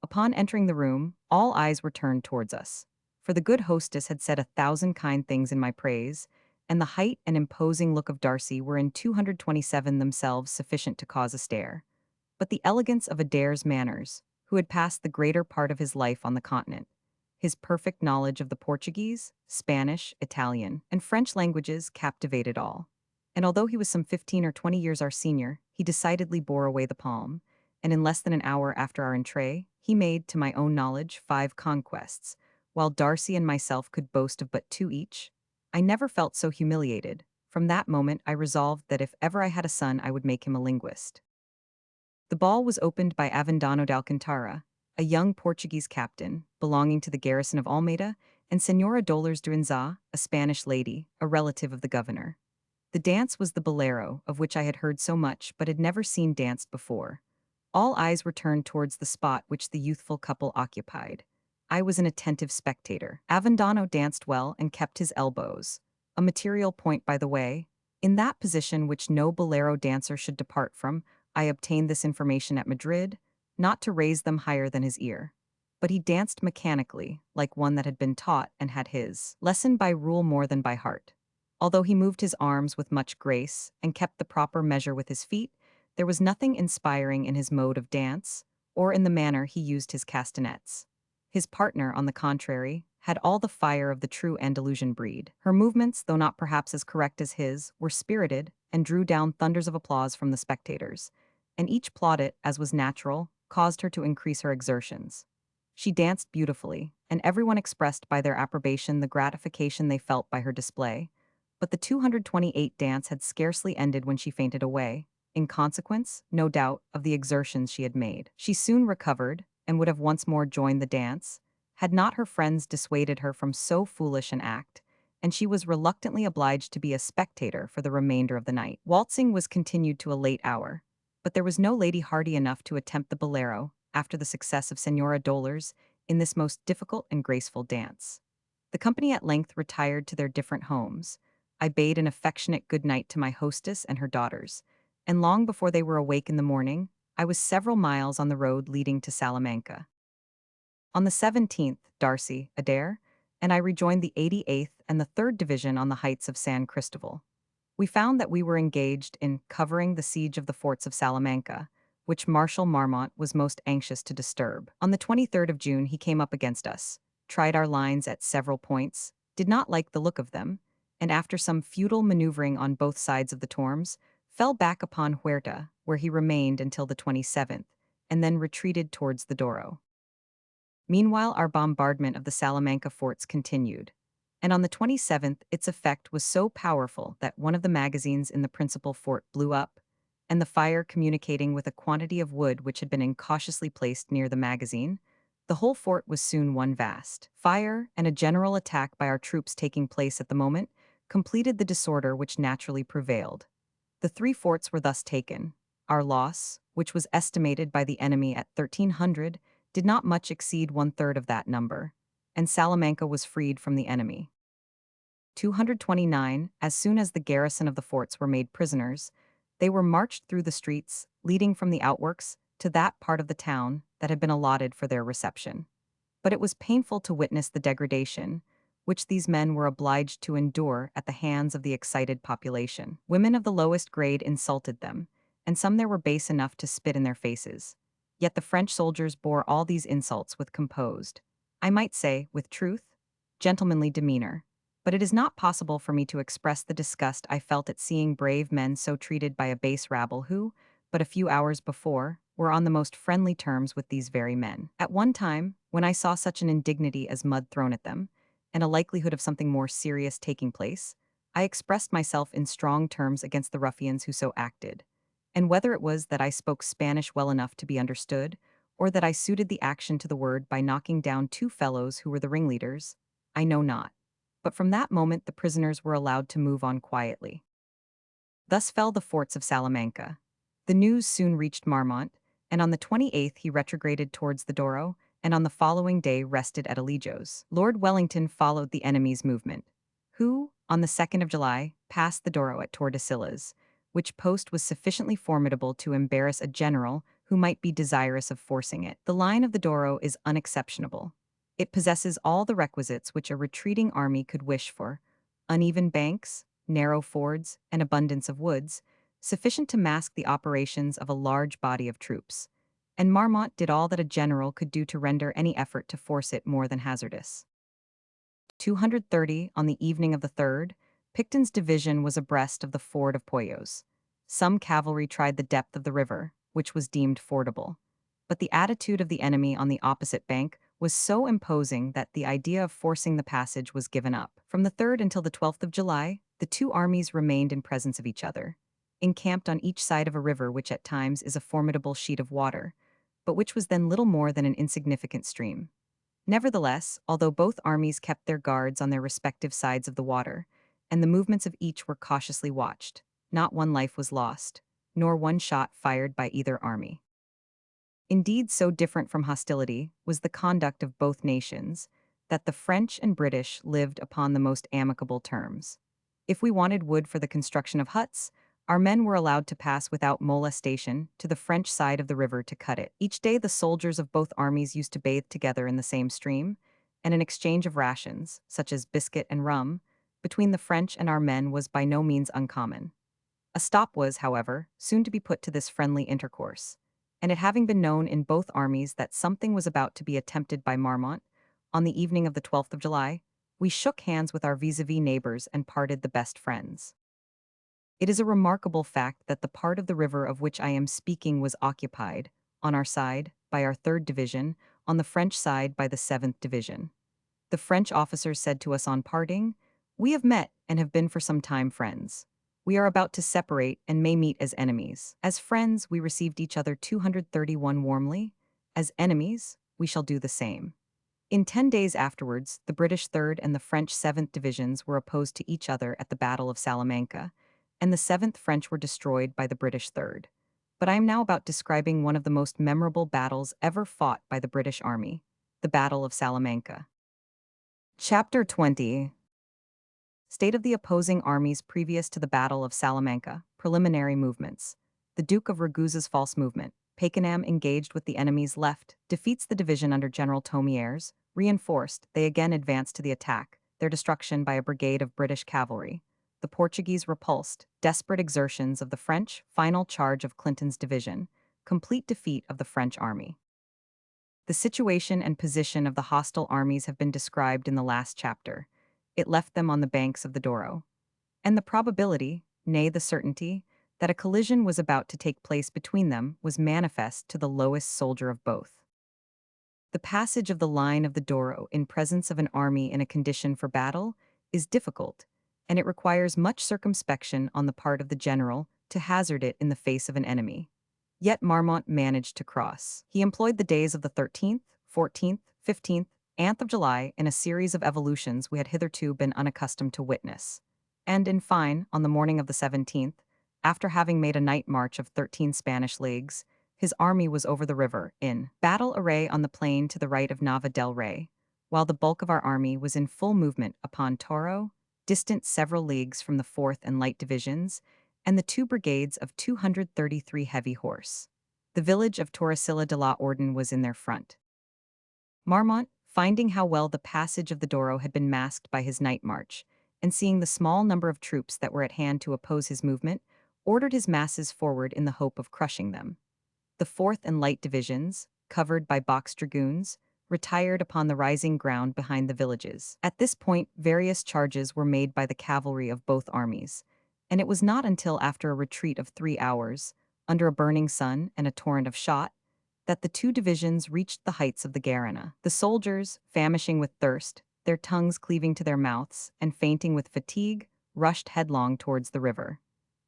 Upon entering the room, all eyes were turned towards us, for the good hostess had said 1,000 kind things in my praise, and the height and imposing look of Darcy were in 227 themselves sufficient to cause a stare. but the elegance of Adair's manners, who had passed the greater part of his life on the continent. His perfect knowledge of the Portuguese, Spanish, Italian, and French languages captivated all. And although he was some 15 or 20 years our senior, he decidedly bore away the palm, and in less than an hour after our entree, he made, to my own knowledge, 5 conquests, while Darcy and myself could boast of but 2 each. I never felt so humiliated. From that moment I resolved that if ever I had a son I would make him a linguist. The ball was opened by Avendano de Alcantara, a young Portuguese captain, belonging to the garrison of Almeida, and Senora Dolores Duinza, a Spanish lady, a relative of the governor. The dance was the bolero, of which I had heard so much but had never seen danced before. All eyes were turned towards the spot which the youthful couple occupied. I was an attentive spectator. Avendano danced well and kept his elbows. A material point, by the way. In that position which no bolero dancer should depart from, I obtained this information at Madrid, not to raise them higher than his ear. But he danced mechanically, like one that had been taught and had his lesson by rule more than by heart. Although he moved his arms with much grace and kept the proper measure with his feet, there was nothing inspiring in his mode of dance, or in the manner he used his castanets. His partner, on the contrary, had all the fire of the true Andalusian breed. Her movements, though not perhaps as correct as his, were spirited, and drew down thunders of applause from the spectators, and each plaudit, as was natural, caused her to increase her exertions. She danced beautifully, and everyone expressed by their approbation the gratification they felt by her display, but the 228 dance had scarcely ended when she fainted away, in consequence, no doubt, of the exertions she had made. She soon recovered, and would have once more joined the dance, had not her friends dissuaded her from so foolish an act, and she was reluctantly obliged to be a spectator for the remainder of the night. Waltzing was continued to a late hour, but there was no lady hardy enough to attempt the bolero, after the success of Senora Dolores, in this most difficult and graceful dance. The company at length retired to their different homes. I bade an affectionate good night to my hostess and her daughters, and long before they were awake in the morning, I was several miles on the road leading to Salamanca. On the 17th, Darcy, Adair, and I rejoined the 88th and the 3rd Division on the heights of San Cristobal. We found that we were engaged in covering the siege of the forts of Salamanca, which Marshal Marmont was most anxious to disturb. On the 23rd of June he came up against us, tried our lines at several points, did not like the look of them, and after some futile maneuvering on both sides of the Tormes, fell back upon Huerta, where he remained until the 27th, and then retreated towards the Douro. Meanwhile our bombardment of the Salamanca forts continued, and on the 27th its effect was so powerful that one of the magazines in the principal fort blew up, and the fire communicating with a quantity of wood which had been incautiously placed near the magazine, the whole fort was soon one vast fire, and a general attack by our troops taking place at the moment, completed the disorder which naturally prevailed. The 3 forts were thus taken. Our loss, which was estimated by the enemy at 1,300, did not much exceed 1/3 of that number, and Salamanca was freed from the enemy. 229, as soon as the garrison of the forts were made prisoners, they were marched through the streets, leading from the outworks to that part of the town that had been allotted for their reception. But it was painful to witness the degradation which these men were obliged to endure at the hands of the excited population. Women of the lowest grade insulted them, and some there were base enough to spit in their faces. Yet the French soldiers bore all these insults with composed, I might say, with truth, gentlemanly demeanor. But it is not possible for me to express the disgust I felt at seeing brave men so treated by a base rabble who, but a few hours before, were on the most friendly terms with these very men. At one time, when I saw such an indignity as mud thrown at them, and a likelihood of something more serious taking place, I expressed myself in strong terms against the ruffians who so acted. And whether it was that I spoke Spanish well enough to be understood, or that I suited the action to the word by knocking down 2 fellows who were the ringleaders, I know not. But from that moment the prisoners were allowed to move on quietly. Thus fell the forts of Salamanca. The news soon reached Marmont, and on the 28th he retrograded towards the Douro, and on the following day rested at Alijos. Lord Wellington followed the enemy's movement, who, on the 2nd of July, passed the Douro at Tordesillas, which post was sufficiently formidable to embarrass a general who might be desirous of forcing it. The line of the Douro is unexceptionable. It possesses all the requisites which a retreating army could wish for: uneven banks, narrow fords, and abundance of woods, sufficient to mask the operations of a large body of troops, and Marmont did all that a general could do to render any effort to force it more than hazardous. 230 on the evening of the 3rd, Picton's division was abreast of the ford of Poyos. Some cavalry tried the depth of the river, which was deemed fordable. But the attitude of the enemy on the opposite bank was so imposing that the idea of forcing the passage was given up. From the 3rd until the 12th of July, the two armies remained in presence of each other, encamped on each side of a river which at times is a formidable sheet of water, but which was then little more than an insignificant stream. Nevertheless, although both armies kept their guards on their respective sides of the water, and the movements of each were cautiously watched, not one life was lost, nor one shot fired by either army. Indeed, so different from hostility was the conduct of both nations, that the French and British lived upon the most amicable terms. If we wanted wood for the construction of huts, our men were allowed to pass without molestation to the French side of the river to cut it. Each day the soldiers of both armies used to bathe together in the same stream, and an exchange of rations, such as biscuit and rum, between the French and our men was by no means uncommon. A stop was, however, soon to be put to this friendly intercourse, and it having been known in both armies that something was about to be attempted by Marmont, on the evening of the 12th of July, we shook hands with our vis-a-vis neighbors and parted the best friends. It is a remarkable fact that the part of the river of which I am speaking was occupied, on our side, by our 3rd Division, on the French side by the 7th Division. The French officers said to us on parting, "We have met and have been for some time friends. We are about to separate and may meet as enemies. As friends, we received each other 231 warmly. As enemies, we shall do the same." In 10 days afterwards, the British 3rd and the French 7th Divisions were opposed to each other at the Battle of Salamanca, and the 7th French were destroyed by the British 3rd. But I am now about describing one of the most memorable battles ever fought by the British Army, the Battle of Salamanca. Chapter 20. State of the opposing armies previous to the Battle of Salamanca, preliminary movements. The Duke of Ragusa's false movement. Pakenham engaged with the enemy's left, defeats the division under General Thomieres. Reinforced, they again advance to the attack, their destruction by a brigade of British cavalry. The Portuguese repulsed, desperate exertions of the French, final charge of Clinton's division, complete defeat of the French army. The situation and position of the hostile armies have been described in the last chapter. It left them on the banks of the Douro. And the probability, nay the certainty, that a collision was about to take place between them was manifest to the lowest soldier of both. The passage of the line of the Douro in presence of an army in a condition for battle is difficult, and it requires much circumspection on the part of the general to hazard it in the face of an enemy. Yet Marmont managed to cross. He employed the days of the 13th, 14th, 15th, and of July in a series of evolutions we had hitherto been unaccustomed to witness. And in fine, on the morning of the 17th, after having made a night march of 13 Spanish leagues, his army was over the river, in battle array on the plain to the right of Nava del Rey, while the bulk of our army was in full movement upon Toro, distant several leagues from the 4th and Light Divisions, and the 2 brigades of 233 heavy horse. The village of Torresilla de la Orden was in their front. Marmont, finding how well the passage of the Douro had been masked by his night march, and seeing the small number of troops that were at hand to oppose his movement, ordered his masses forward in the hope of crushing them. The 4th and Light Divisions, covered by box dragoons, retired upon the rising ground behind the villages. At this point, various charges were made by the cavalry of both armies, and it was not until after a retreat of 3 hours, under a burning sun and a torrent of shot, that the 2 divisions reached the heights of the Grattan. The soldiers, famishing with thirst, their tongues cleaving to their mouths, and fainting with fatigue, rushed headlong towards the river.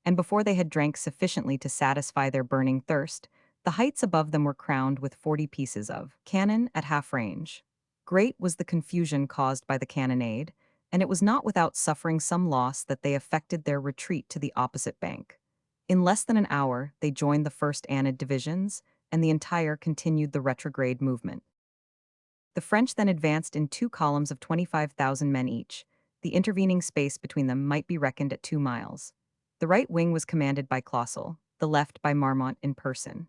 And before they had drank sufficiently to satisfy their burning thirst, the heights above them were crowned with 40 pieces of cannon at half range. Great was the confusion caused by the cannonade, and it was not without suffering some loss that they effected their retreat to the opposite bank. In less than an hour, they joined the 1st Anid divisions, and the entire continued the retrograde movement. The French then advanced in 2 columns of 25,000 men each. The intervening space between them might be reckoned at 2 miles. The right wing was commanded by Clausel, the left by Marmont in person.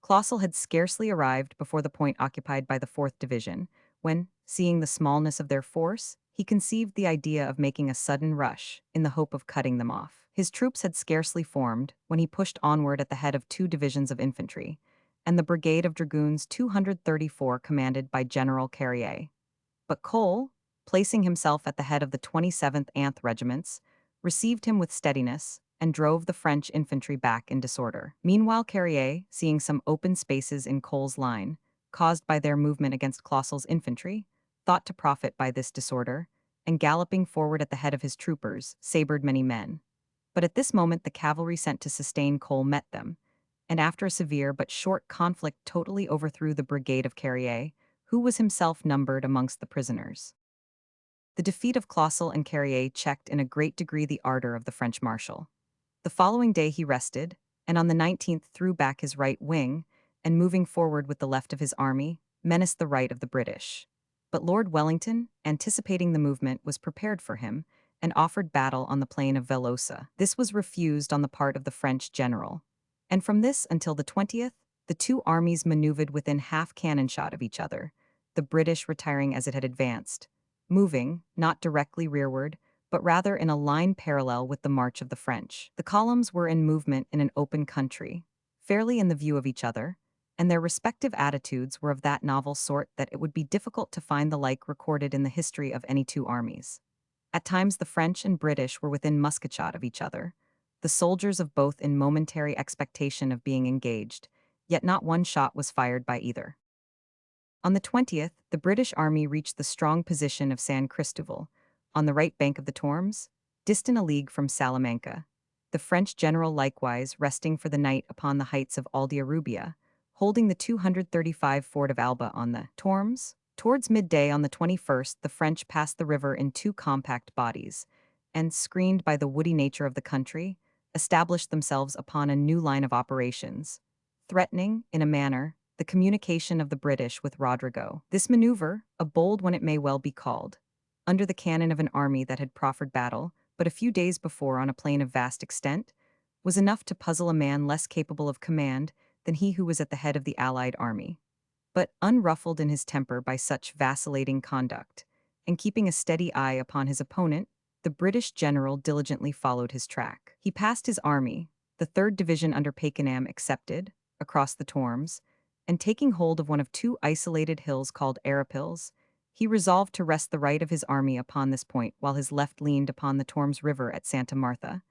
Clausel had scarcely arrived before the point occupied by the 4th Division, when, seeing the smallness of their force, he conceived the idea of making a sudden rush in the hope of cutting them off. His troops had scarcely formed when he pushed onward at the head of two divisions of infantry, and the Brigade of Dragoons 234 commanded by General Carrier. But Cole, placing himself at the head of the 27th Anth regiments, received him with steadiness and drove the French infantry back in disorder. Meanwhile, Carrier, seeing some open spaces in Cole's line, caused by their movement against Clausel's infantry, thought to profit by this disorder, and galloping forward at the head of his troopers, sabred many men. But at this moment the cavalry sent to sustain Cole met them, and after a severe but short conflict totally overthrew the brigade of Carrier, who was himself numbered amongst the prisoners. The defeat of Clausel and Carrier checked in a great degree the ardor of the French marshal. The following day he rested, and on the 19th threw back his right wing, and moving forward with the left of his army, menaced the right of the British. But Lord Wellington, anticipating the movement, was prepared for him, and offered battle on the plain of Velosa. This was refused on the part of the French general. And from this until the 20th, the two armies maneuvered within half cannon shot of each other, the British retiring as it had advanced, moving, not directly rearward, but rather in a line parallel with the march of the French. The columns were in movement in an open country, fairly in the view of each other, and their respective attitudes were of that novel sort that it would be difficult to find the like recorded in the history of any two armies. At times the French and British were within musket-shot of each other, the soldiers of both in momentary expectation of being engaged, yet not one shot was fired by either. On the 20th, the British army reached the strong position of San Cristobal, on the right bank of the Tormes, distant a league from Salamanca. The French general likewise resting for the night upon the heights of Aldearubia, holding the 235 fort of Alba on the Tormes. Towards midday on the 21st, the French passed the river in two compact bodies, and, screened by the woody nature of the country, established themselves upon a new line of operations, threatening, in a manner, the communication of the British with Rodrigo. This maneuver, a bold one it may well be called, under the cannon of an army that had proffered battle, but a few days before on a plain of vast extent, was enough to puzzle a man less capable of command than he who was at the head of the allied army. But unruffled in his temper by such vacillating conduct, and keeping a steady eye upon his opponent, the British general diligently followed his track. He passed his army, the 3rd Division under Pakenham excepted, across the Tormes, and taking hold of one of two isolated hills called Arapils, he resolved to rest the right of his army upon this point while his left leaned upon the Tormes River at Santa Martha,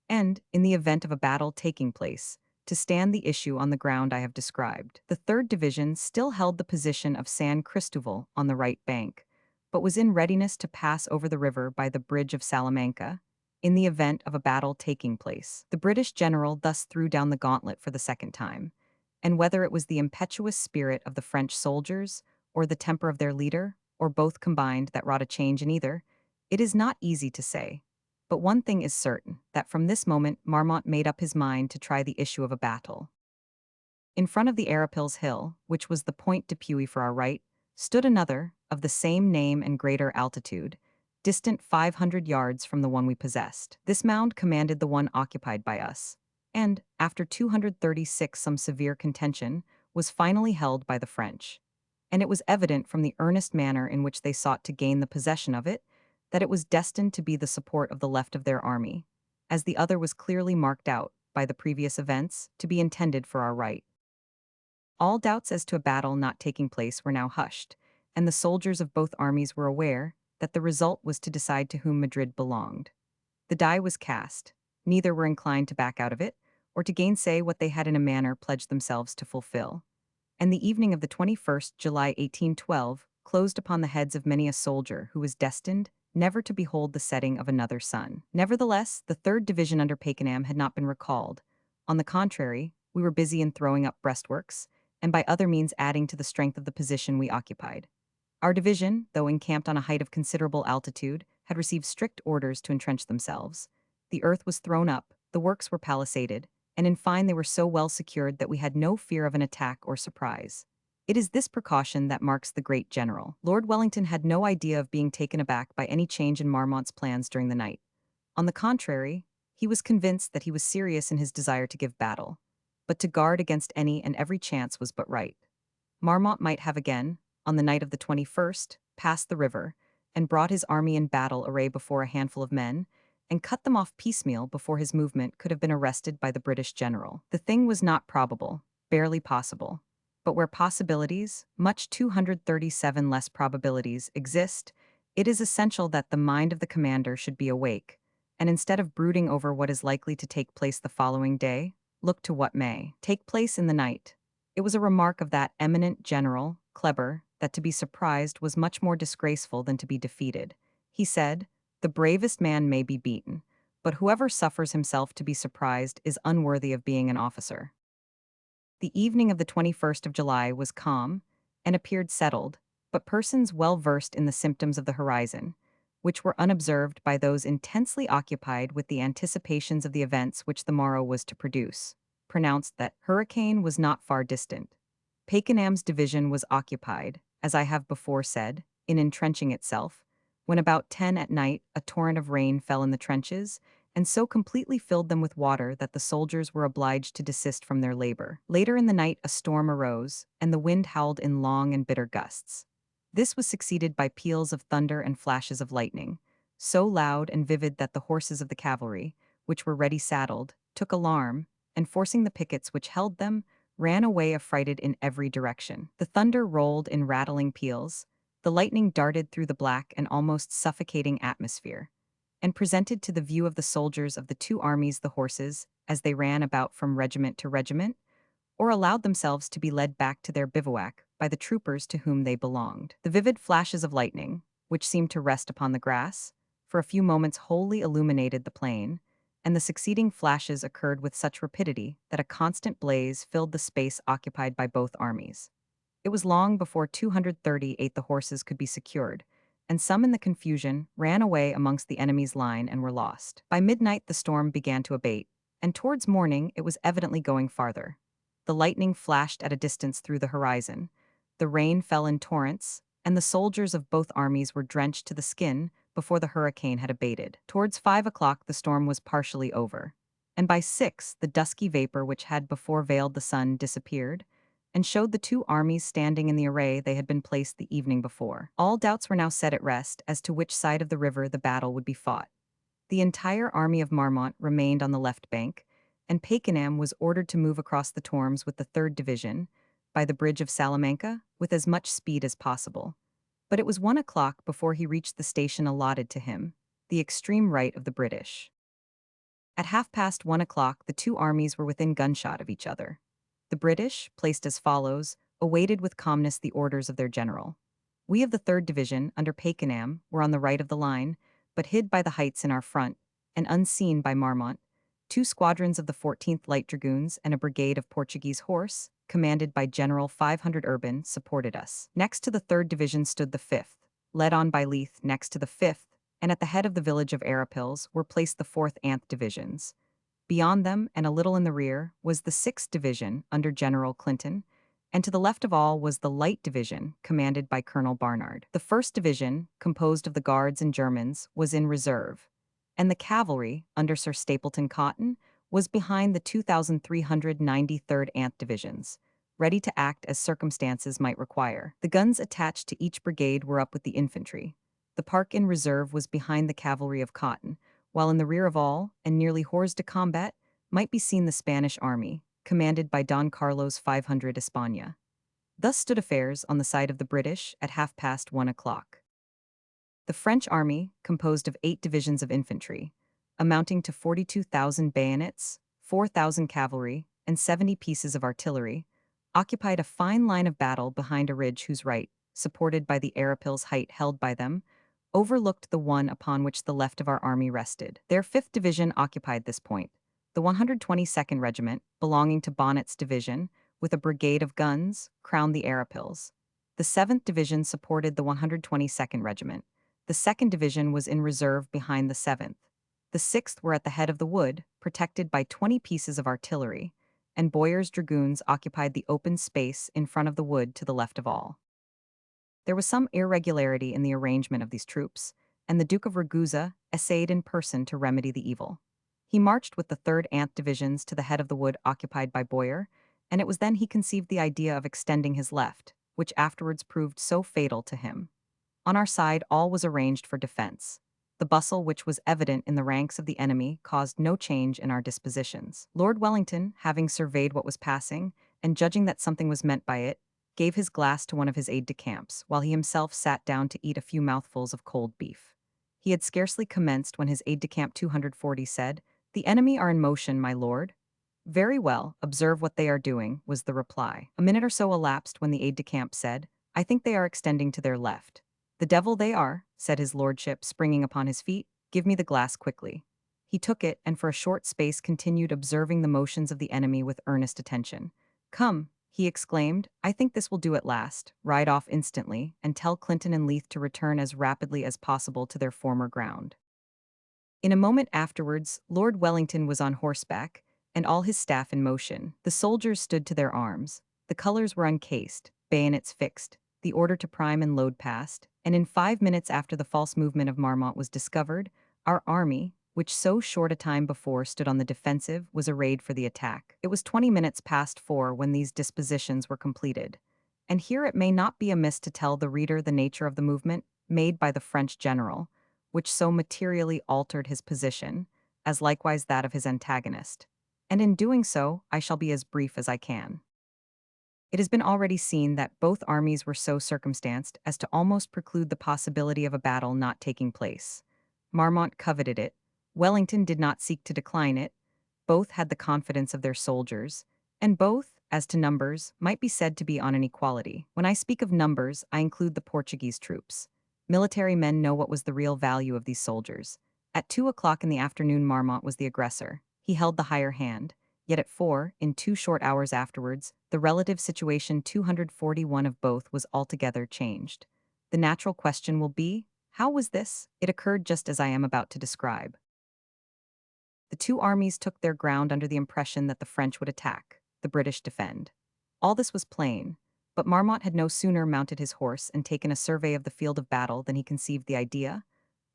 and, in the event of a battle taking place, to stand the issue on the ground I have described. The 3rd Division still held the position of San Cristobal on the right bank, but was in readiness to pass over the river by the bridge of Salamanca, in the event of a battle taking place. The British general thus threw down the gauntlet for the second time, and whether it was the impetuous spirit of the French soldiers, or the temper of their leader, or both combined that wrought a change in either, it is not easy to say. But one thing is certain, that from this moment Marmont made up his mind to try the issue of a battle. In front of the Arapils hill, which was the point de Puy for our right, stood another, of the same name and greater altitude, distant 500 yards from the one we possessed. This mound commanded the one occupied by us, and, after 236 some severe contention, was finally held by the French. And it was evident from the earnest manner in which they sought to gain the possession of it, that it was destined to be the support of the left of their army, as the other was clearly marked out, by the previous events, to be intended for our right. All doubts as to a battle not taking place were now hushed, and the soldiers of both armies were aware that the result was to decide to whom Madrid belonged. The die was cast, neither were inclined to back out of it, or to gainsay what they had in a manner pledged themselves to fulfill. And the evening of the 21st July 1812 closed upon the heads of many a soldier who was destined never to behold the setting of another sun. Nevertheless, the 3rd Division under Pakenham had not been recalled. On the contrary, we were busy in throwing up breastworks, and by other means adding to the strength of the position we occupied. Our division, though encamped on a height of considerable altitude, had received strict orders to entrench themselves. The earth was thrown up, the works were palisaded, and in fine they were so well secured that we had no fear of an attack or surprise. It is this precaution that marks the great general. Lord Wellington had no idea of being taken aback by any change in Marmont's plans during the night. On the contrary, he was convinced that he was serious in his desire to give battle, but to guard against any and every chance was but right. Marmont might have again, on the night of the 21st, passed the river, and brought his army in battle array before a handful of men, and cut them off piecemeal before his movement could have been arrested by the British general. The thing was not probable, barely possible. But where possibilities, much 237 less probabilities, exist, it is essential that the mind of the commander should be awake, and instead of brooding over what is likely to take place the following day, look to what may take place in the night. It was a remark of that eminent general, Kleber, that to be surprised was much more disgraceful than to be defeated. He said, "The bravest man may be beaten, but whoever suffers himself to be surprised is unworthy of being an officer." The evening of the 21st of July was calm and appeared settled, but persons well versed in the symptoms of the horizon, which were unobserved by those intensely occupied with the anticipations of the events which the morrow was to produce, pronounced that hurricane was not far distant. Pakenham's division was occupied, as I have before said, in entrenching itself, when about 10 at night a torrent of rain fell in the trenches, and so completely filled them with water that the soldiers were obliged to desist from their labor. Later in the night a storm arose, and the wind howled in long and bitter gusts. This was succeeded by peals of thunder and flashes of lightning, so loud and vivid that the horses of the cavalry, which were ready saddled, took alarm, and forcing the pickets which held them, ran away affrighted in every direction. The thunder rolled in rattling peals, the lightning darted through the black and almost suffocating atmosphere, and presented to the view of the soldiers of the two armies the horses, as they ran about from regiment to regiment, or allowed themselves to be led back to their bivouac by the troopers to whom they belonged. The vivid flashes of lightning, which seemed to rest upon the grass, for a few moments wholly illuminated the plain, and the succeeding flashes occurred with such rapidity that a constant blaze filled the space occupied by both armies. It was long before 238 the horses could be secured, and some in the confusion ran away amongst the enemy's line and were lost. By midnight the storm began to abate, and towards morning it was evidently going farther. The lightning flashed at a distance through the horizon, the rain fell in torrents, and the soldiers of both armies were drenched to the skin before the hurricane had abated. Towards 5 o'clock the storm was partially over, and by 6 the dusky vapor which had before veiled the sun disappeared, and showed the two armies standing in the array they had been placed the evening before. All doubts were now set at rest as to which side of the river the battle would be fought. The entire army of Marmont remained on the left bank, and Pakenham was ordered to move across the Tormes with the 3rd Division, by the bridge of Salamanca, with as much speed as possible. But it was 1 o'clock before he reached the station allotted to him, the extreme right of the British. At 1:30 o'clock the two armies were within gunshot of each other. The British, placed as follows, awaited with calmness the orders of their general. We of the 3rd Division, under Pakenham, were on the right of the line, but hid by the heights in our front, and unseen by Marmont. 2 squadrons of the 14th Light Dragoons and a brigade of Portuguese horse, commanded by General 500 Urban, supported us. Next to the 3rd Division stood the 5th, led on by Leith next to the 5th, and at the head of the village of Arapils were placed the 4th Anth Divisions. Beyond them, and a little in the rear, was the 6th Division under General Clinton, and to the left of all was the Light Division, commanded by Colonel Barnard. The 1st Division, composed of the Guards and Germans, was in reserve, and the cavalry, under Sir Stapleton Cotton, was behind the 2,393rd Anth Divisions, ready to act as circumstances might require. The guns attached to each brigade were up with the infantry. The park in reserve was behind the cavalry of Cotton, while in the rear of all, and nearly hors de combat, might be seen the Spanish army, commanded by Don Carlos 500 España. Thus stood affairs on the side of the British at 1:30 o'clock. The French army, composed of 8 divisions of infantry, amounting to 42,000 bayonets, 4,000 cavalry, and 70 pieces of artillery, occupied a fine line of battle behind a ridge whose right, supported by the Arapils height held by them, overlooked the one upon which the left of our army rested. Their 5th Division occupied this point. The 122nd Regiment, belonging to Bonnet's division, with a brigade of guns, crowned the Arapils. The 7th Division supported the 122nd Regiment. The 2nd Division was in reserve behind the 7th. The 6th were at the head of the wood, protected by 20 pieces of artillery, and Boyer's dragoons occupied the open space in front of the wood to the left of all. There was some irregularity in the arrangement of these troops, and the Duke of Ragusa essayed in person to remedy the evil. He marched with the 3rd Anth Divisions to the head of the wood occupied by Boyer, and it was then he conceived the idea of extending his left, which afterwards proved so fatal to him. On our side, all was arranged for defense. The bustle which was evident in the ranks of the enemy caused no change in our dispositions. Lord Wellington, having surveyed what was passing, and judging that something was meant by it, gave his glass to one of his aides-de-camps, while he himself sat down to eat a few mouthfuls of cold beef. He had scarcely commenced when his aide-de-camp 240 said, "The enemy are in motion, my lord." "Very well, observe what they are doing," was the reply. A minute or so elapsed when the aide-de-camp said, "I think they are extending to their left." "The devil they are," said his lordship, springing upon his feet. "Give me the glass quickly." He took it, and for a short space continued observing the motions of the enemy with earnest attention. "Come," he exclaimed, "I think this will do at last. Ride off instantly, and tell Clinton and Leith to return as rapidly as possible to their former ground." In a moment afterwards, Lord Wellington was on horseback, and all his staff in motion. The soldiers stood to their arms. The colors were uncased, bayonets fixed, the order to prime and load passed, and in 5 minutes after the false movement of Marmont was discovered, our army, which so short a time before stood on the defensive, was arrayed for the attack. It was 20 minutes past 4 when these dispositions were completed. And here it may not be amiss to tell the reader the nature of the movement made by the French general, which so materially altered his position, as likewise that of his antagonist. And in doing so, I shall be as brief as I can. It has been already seen that both armies were so circumstanced as to almost preclude the possibility of a battle not taking place. Marmont coveted it. Wellington did not seek to decline it. Both had the confidence of their soldiers, and both, as to numbers, might be said to be on an equality. When I speak of numbers, I include the Portuguese troops. Military men know what was the real value of these soldiers. At 2 o'clock in the afternoon, Marmont was the aggressor. He held the higher hand. Yet at 4, in 2 short hours afterwards, the relative situation 241 of both was altogether changed. The natural question will be, how was this? It occurred just as I am about to describe. The two armies took their ground under the impression that the French would attack, the British defend. All this was plain, but Marmont had no sooner mounted his horse and taken a survey of the field of battle than he conceived the idea,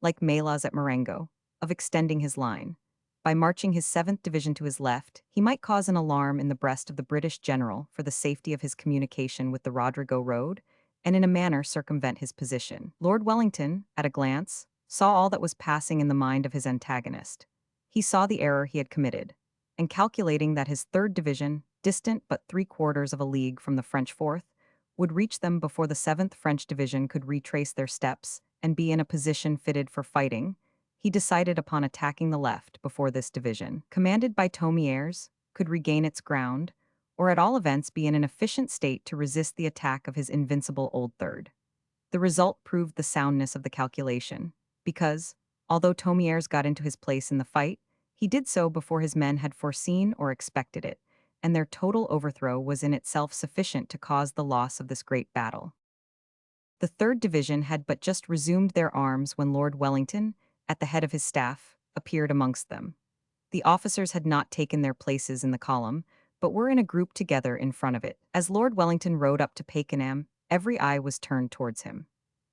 like Melas at Marengo, of extending his line. By marching his 7th Division to his left, he might cause an alarm in the breast of the British general for the safety of his communication with the Rodrigo road, and in a manner circumvent his position. Lord Wellington, at a glance, saw all that was passing in the mind of his antagonist. He saw the error he had committed, and calculating that his 3rd Division, distant but 3/4 of a league from the French 4th, would reach them before the 7th French Division could retrace their steps and be in a position fitted for fighting, he decided upon attacking the left before this division, commanded by Thomieres, could regain its ground, or at all events be in an efficient state to resist the attack of his invincible Old Third. The result proved the soundness of the calculation, because, although Thomieres got into his place in the fight, he did so before his men had foreseen or expected it, and their total overthrow was in itself sufficient to cause the loss of this great battle. The 3rd Division had but just resumed their arms when Lord Wellington, at the head of his staff, appeared amongst them. The officers had not taken their places in the column, but were in a group together in front of it. As Lord Wellington rode up to Pakenham, every eye was turned towards him.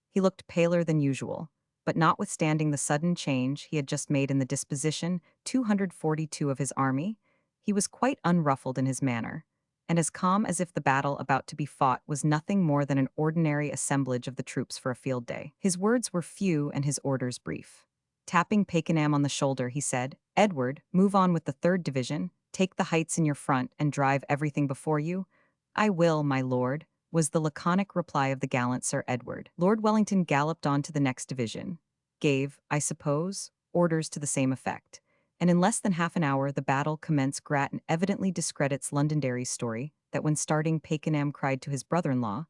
He looked paler than usual, but notwithstanding the sudden change he had just made in the disposition 242 of his army, he was quite unruffled in his manner, and as calm as if the battle about to be fought was nothing more than an ordinary assemblage of the troops for a field day. His words were few and his orders brief. Tapping Pakenham on the shoulder, he said, "Edward, move on with the 3rd Division, take the heights in your front and drive everything before you." "I will, my lord," was the laconic reply of the gallant Sir Edward. Lord Wellington galloped on to the next division, gave, I suppose, orders to the same effect, and in less than half an hour the battle commenced. Grattan evidently discredits Londonderry's story that when starting Pakenham cried to his brother-in-law,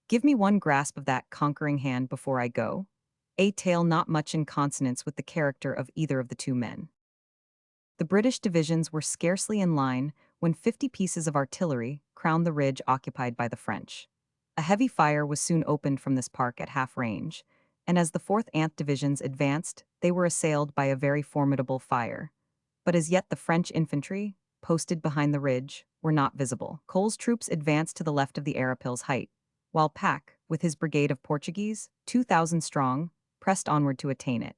"Give me one grasp of that conquering hand before I go," a tale not much in consonance with the character of either of the two men. The British divisions were scarcely in line when 50 pieces of artillery crowned the ridge occupied by the French. A heavy fire was soon opened from this park at half range, and as the 4th Ant divisions advanced, they were assailed by a very formidable fire. But as yet the French infantry, posted behind the ridge, were not visible. Cole's troops advanced to the left of the Arapil's height, while Pack, with his brigade of Portuguese, 2,000 strong, pressed onward to attain it.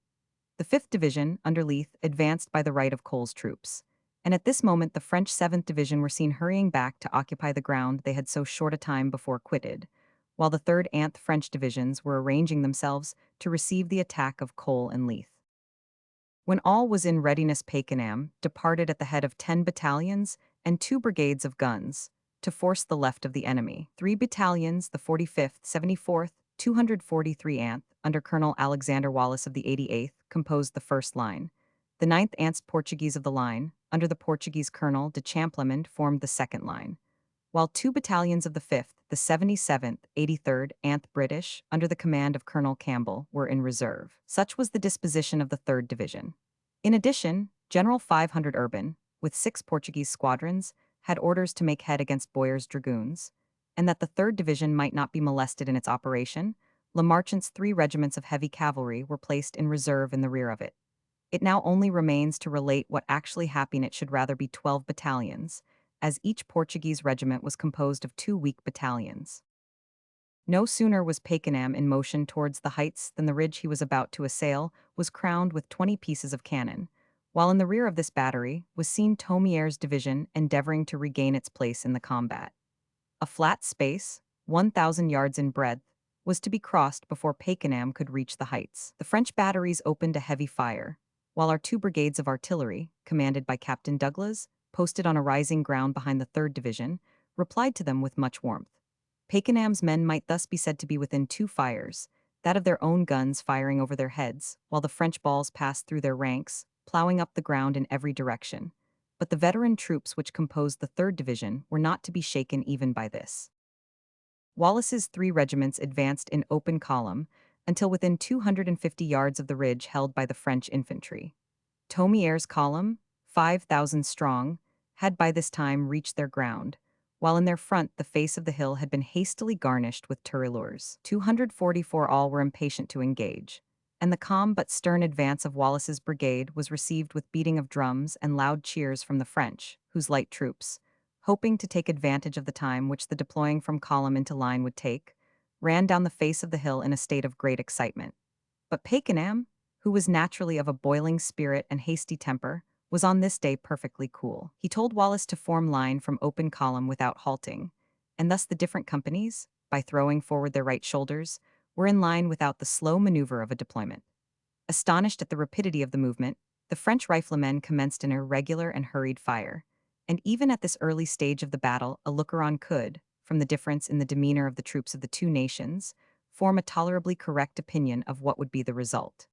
The 5th Division, under Leith, advanced by the right of Cole's troops, and at this moment the French 7th Division were seen hurrying back to occupy the ground they had so short a time before quitted, while the 3rd and French divisions were arranging themselves to receive the attack of Cole and Leith. When all was in readiness, Pakenham departed at the head of 10 battalions and 2 brigades of guns to force the left of the enemy. 3 battalions, the 45th, 74th, 243 Anth, under Colonel Alexander Wallace of the 88th, composed the first line. The 9th Anth Portuguese of the line, under the Portuguese Colonel de Champlemond, formed the second line, while 2 battalions of the 5th, the 77th, 83rd Anth British, under the command of Colonel Campbell, were in reserve. Such was the disposition of the 3rd Division. In addition, General 500 Urban, with 6 Portuguese squadrons, had orders to make head against Boyer's dragoons, and that the 3rd Division might not be molested in its operation, Lamarchan's 3 regiments of heavy cavalry were placed in reserve in the rear of it. It now only remains to relate what actually happened. It should rather be 12 battalions, as each Portuguese regiment was composed of 2 weak battalions. No sooner was Pakenham in motion towards the heights than the ridge he was about to assail was crowned with 20 pieces of cannon, while in the rear of this battery was seen Thomier's division endeavoring to regain its place in the combat. A flat space, 1,000 yards in breadth, was to be crossed before Pakenham could reach the heights. The French batteries opened a heavy fire, while our 2 brigades of artillery, commanded by Captain Douglas, posted on a rising ground behind the 3rd Division, replied to them with much warmth. Pakenham's men might thus be said to be within 2 fires, that of their own guns firing over their heads, while the French balls passed through their ranks, plowing up the ground in every direction. But the veteran troops which composed the 3rd Division were not to be shaken even by this. Wallace's 3 regiments advanced in open column until within 250 yards of the ridge held by the French infantry. Thomier's column, 5,000 strong, had by this time reached their ground, while in their front the face of the hill had been hastily garnished with tirailleurs. 244 all were impatient to engage, and the calm but stern advance of Wallace's brigade was received with beating of drums and loud cheers from the French, whose light troops, hoping to take advantage of the time which the deploying from column into line would take, ran down the face of the hill in a state of great excitement. But Pakenham, who was naturally of a boiling spirit and hasty temper, was on this day perfectly cool. He told Wallace to form line from open column without halting, and thus the different companies, by throwing forward their right shoulders, were in line without the slow maneuver of a deployment. Astonished at the rapidity of the movement, the French riflemen commenced an irregular and hurried fire, and even at this early stage of the battle a looker-on could, from the difference in the demeanor of the troops of the 2 nations, form a tolerably correct opinion of what would be the result.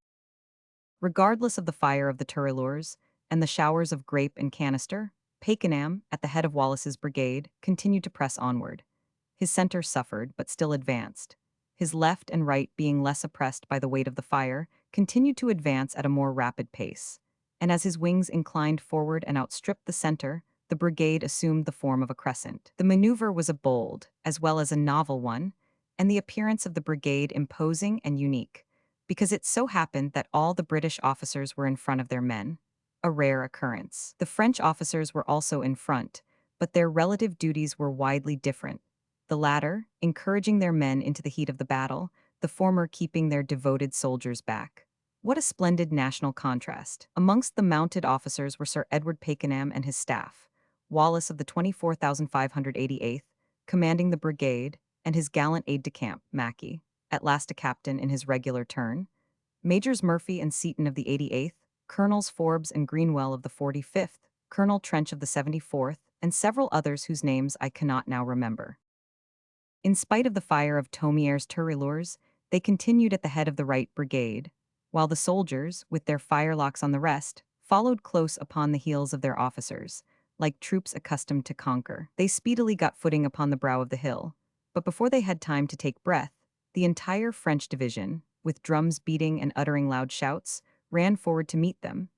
Regardless of the fire of the tirailleurs and the showers of grape and canister, Pakenham, at the head of Wallace's brigade, continued to press onward. His center suffered, but still advanced. His left and right, being less oppressed by the weight of the fire, continued to advance at a more rapid pace. And as his wings inclined forward and outstripped the center, the brigade assumed the form of a crescent. The maneuver was a bold, as well as a novel one, and the appearance of the brigade imposing and unique, because it so happened that all the British officers were in front of their men, a rare occurrence. The French officers were also in front, but their relative duties were widely different, the latter encouraging their men into the heat of the battle, the former keeping their devoted soldiers back. What a splendid national contrast. Amongst the mounted officers were Sir Edward Pakenham and his staff, Wallace of the 24,588th, commanding the brigade, and his gallant aide-de-camp, Mackay, at last a captain in his regular turn, Majors Murphy and Seaton of the 88th, Colonels Forbes and Greenwell of the 45th, Colonel Trench of the 74th, and several others whose names I cannot now remember. In spite of the fire of Thomier's tirailleurs, they continued at the head of the right brigade, while the soldiers, with their firelocks on the rest, followed close upon the heels of their officers, like troops accustomed to conquer. They speedily got footing upon the brow of the hill, but before they had time to take breath, the entire French division, with drums beating and uttering loud shouts, ran forward to meet them,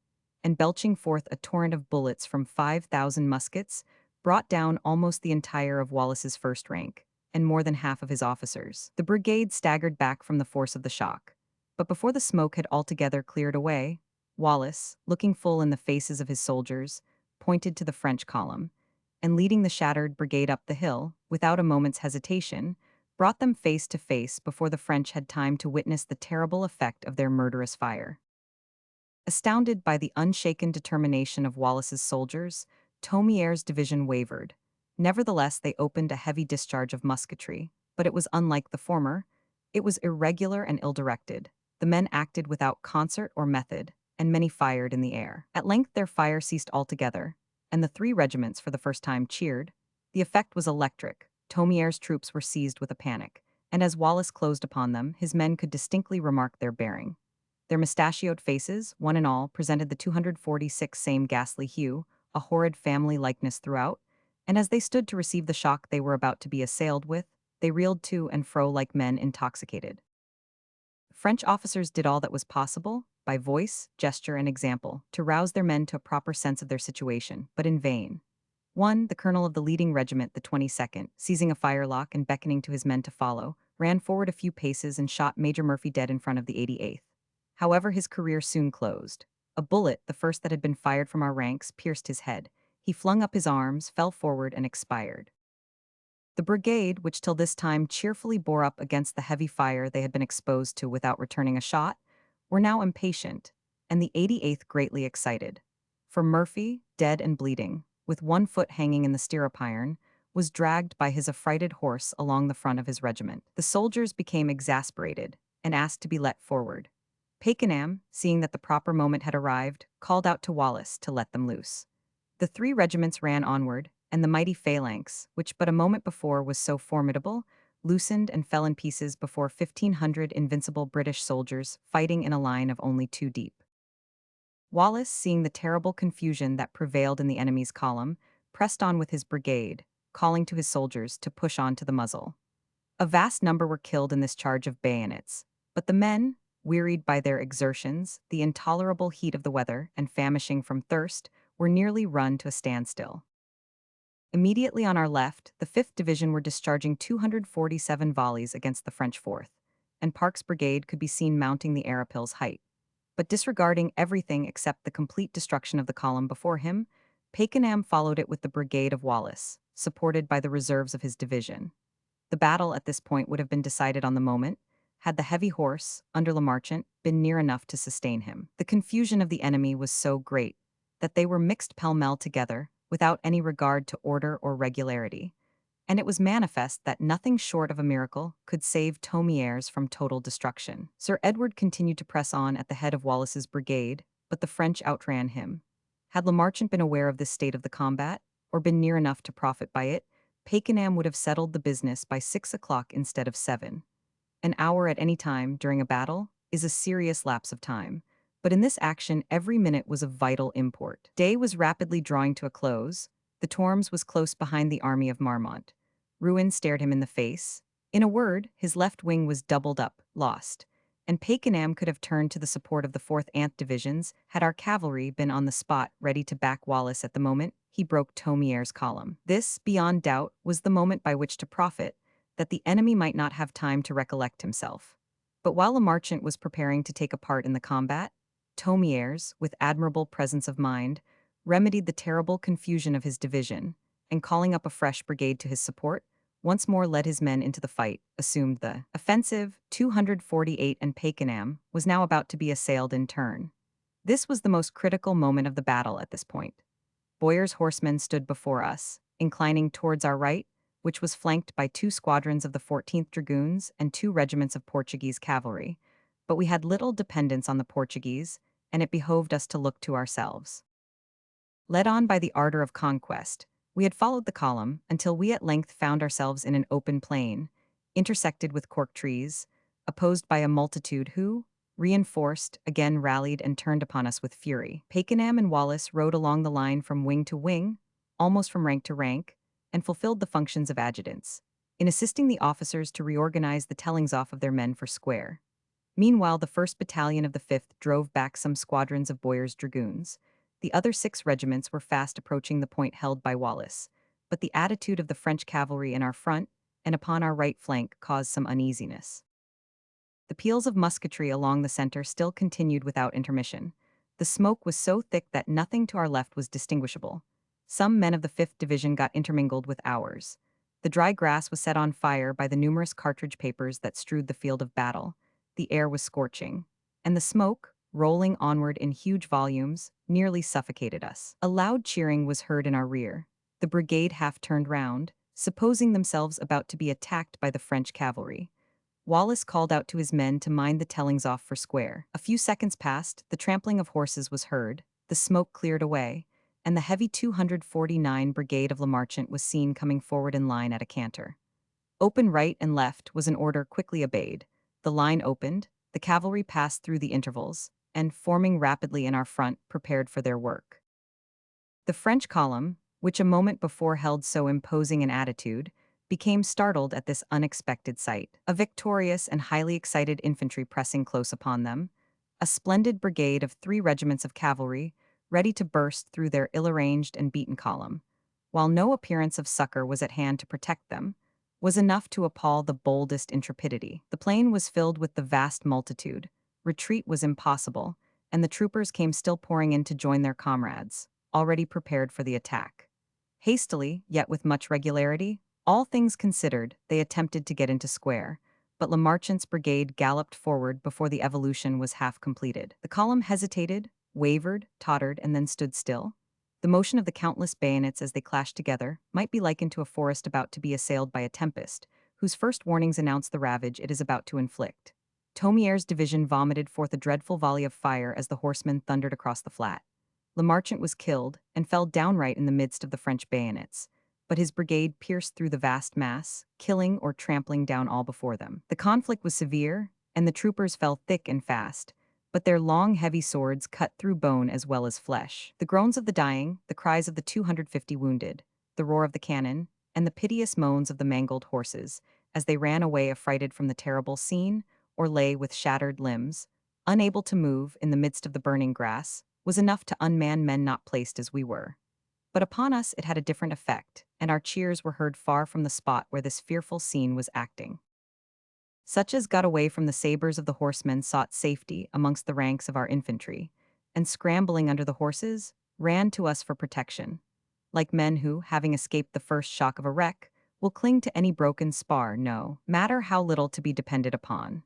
and belching forth a torrent of bullets from 5,000 muskets, brought down almost the entire of Wallace's first rank, and more than half of his officers. The brigade staggered back from the force of the shock, but before the smoke had altogether cleared away, Wallace, looking full in the faces of his soldiers, pointed to the French column, and leading the shattered brigade up the hill, without a moment's hesitation, brought them face to face before the French had time to witness the terrible effect of their murderous fire. Astounded by the unshaken determination of Wallace's soldiers, Thomier's division wavered. Nevertheless, they opened a heavy discharge of musketry, but it was unlike the former. It was irregular and ill-directed. The men acted without concert or method, and many fired in the air. At length their fire ceased altogether, and the three regiments for the first time cheered. The effect was electric. Thomier's troops were seized with a panic, and as Wallace closed upon them, his men could distinctly remark their bearing. Their mustachioed faces, one and all, presented the 246 same ghastly hue, a horrid family likeness throughout, and as they stood to receive the shock they were about to be assailed with, they reeled to and fro like men intoxicated. French officers did all that was possible, by voice, gesture, and example, to rouse their men to a proper sense of their situation, but in vain. One, the colonel of the leading regiment, the 22nd, seizing a firelock and beckoning to his men to follow, ran forward a few paces and shot Major Murphy dead in front of the 88th. However, his career soon closed. A bullet, the first that had been fired from our ranks, pierced his head. He flung up his arms, fell forward, and expired. The brigade, which till this time cheerfully bore up against the heavy fire they had been exposed to without returning a shot, were now impatient, and the 88th greatly excited. For Murphy, dead and bleeding, with one foot hanging in the stirrup iron, was dragged by his affrighted horse along the front of his regiment. The soldiers became exasperated, and asked to be let forward. Pakenham, seeing that the proper moment had arrived, called out to Wallace to let them loose. The three regiments ran onward, and the mighty phalanx, which but a moment before was so formidable, loosened and fell in pieces before 1,500 invincible British soldiers fighting in a line of only 2 deep. Wallace, seeing the terrible confusion that prevailed in the enemy's column, pressed on with his brigade, calling to his soldiers to push on to the muzzle. A vast number were killed in this charge of bayonets, but the men, wearied by their exertions, the intolerable heat of the weather, and famishing from thirst, were nearly run to a standstill. Immediately on our left, the 5th Division were discharging 247 volleys against the French 4th, and Park's brigade could be seen mounting the Arapil's height. But disregarding everything except the complete destruction of the column before him, Pakenham followed it with the brigade of Wallace, supported by the reserves of his division. The battle at this point would have been decided on the moment, had the heavy horse, under Lamarchant, been near enough to sustain him. The confusion of the enemy was so great that they were mixed pell-mell together, without any regard to order or regularity, and it was manifest that nothing short of a miracle could save Thomier's from total destruction. Sir Edward continued to press on at the head of Wallace's brigade, but the French outran him. Had Lamarchant been aware of this state of the combat, or been near enough to profit by it, Pakenham would have settled the business by 6 o'clock instead of 7. An hour at any time during a battle is a serious lapse of time, but in this action every minute was of vital import. Day was rapidly drawing to a close. The Tormes was close behind the army of Marmont. Ruin stared him in the face. In a word, his left wing was doubled up, lost, and Pakenham could have turned to the support of the 4th Ant Divisions had our cavalry been on the spot ready to back Wallace at the moment he broke Thomier's column. This, beyond doubt, was the moment by which to profit, that the enemy might not have time to recollect himself. But while Lamarchant was preparing to take a part in the combat, Thomier's, with admirable presence of mind, remedied the terrible confusion of his division, and calling up a fresh brigade to his support, once more led his men into the fight, assumed the offensive. 248 and Pakenham was now about to be assailed in turn. This was the most critical moment of the battle at this point. Boyer's horsemen stood before us, inclining towards our right, which was flanked by 2 squadrons of the 14th Dragoons and 2 regiments of Portuguese cavalry, but we had little dependence on the Portuguese, and it behoved us to look to ourselves. Led on by the ardor of conquest, we had followed the column until we at length found ourselves in an open plain, intersected with cork trees, opposed by a multitude who, reinforced, again rallied and turned upon us with fury. Pakenham and Wallace rode along the line from wing to wing, almost from rank to rank, and fulfilled the functions of adjutants, in assisting the officers to reorganize the tellings off of their men for square. Meanwhile, the 1st Battalion of the 5th drove back some squadrons of Boyer's dragoons. The other 6 regiments were fast approaching the point held by Wallace, but the attitude of the French cavalry in our front and upon our right flank caused some uneasiness. The peals of musketry along the center still continued without intermission. The smoke was so thick that nothing to our left was distinguishable. Some men of the 5th Division got intermingled with ours. The dry grass was set on fire by the numerous cartridge papers that strewed the field of battle. The air was scorching, and the smoke, rolling onward in huge volumes, nearly suffocated us. A loud cheering was heard in our rear. The brigade half turned round, supposing themselves about to be attacked by the French cavalry. Wallace called out to his men to mind the tellings off for square. A few seconds passed, the trampling of horses was heard, the smoke cleared away, and the heavy 249 Brigade of Lamarchant was seen coming forward in line at a canter. Open right and left was an order quickly obeyed. The line opened, the cavalry passed through the intervals, and, forming rapidly in our front, prepared for their work. The French column, which a moment before held so imposing an attitude, became startled at this unexpected sight. A victorious and highly excited infantry pressing close upon them, a splendid brigade of 3 regiments of cavalry, ready to burst through their ill-arranged and beaten column, while no appearance of succor was at hand to protect them, was enough to appall the boldest intrepidity. The plain was filled with the vast multitude, retreat was impossible, and the troopers came still pouring in to join their comrades, already prepared for the attack. Hastily, yet with much regularity, all things considered, they attempted to get into square, but Lamarchant's brigade galloped forward before the evolution was half completed. The column hesitated, wavered, tottered, and then stood still. The motion of the countless bayonets as they clashed together might be likened to a forest about to be assailed by a tempest, whose first warnings announce the ravage it is about to inflict. Thomier's division vomited forth a dreadful volley of fire as the horsemen thundered across the flat. Lamarchant was killed and fell downright in the midst of the French bayonets, but his brigade pierced through the vast mass, killing or trampling down all before them. The conflict was severe, and the troopers fell thick and fast, but their long, heavy swords cut through bone as well as flesh. The groans of the dying, the cries of the 250 wounded, the roar of the cannon, and the piteous moans of the mangled horses, as they ran away affrighted from the terrible scene, or lay with shattered limbs, unable to move in the midst of the burning grass, was enough to unman men not placed as we were. But upon us it had a different effect, and our cheers were heard far from the spot where this fearful scene was acting. Such as got away from the sabers of the horsemen sought safety amongst the ranks of our infantry, and scrambling under the horses, ran to us for protection, like men who, having escaped the first shock of a wreck, will cling to any broken spar, no matter how little to be depended upon.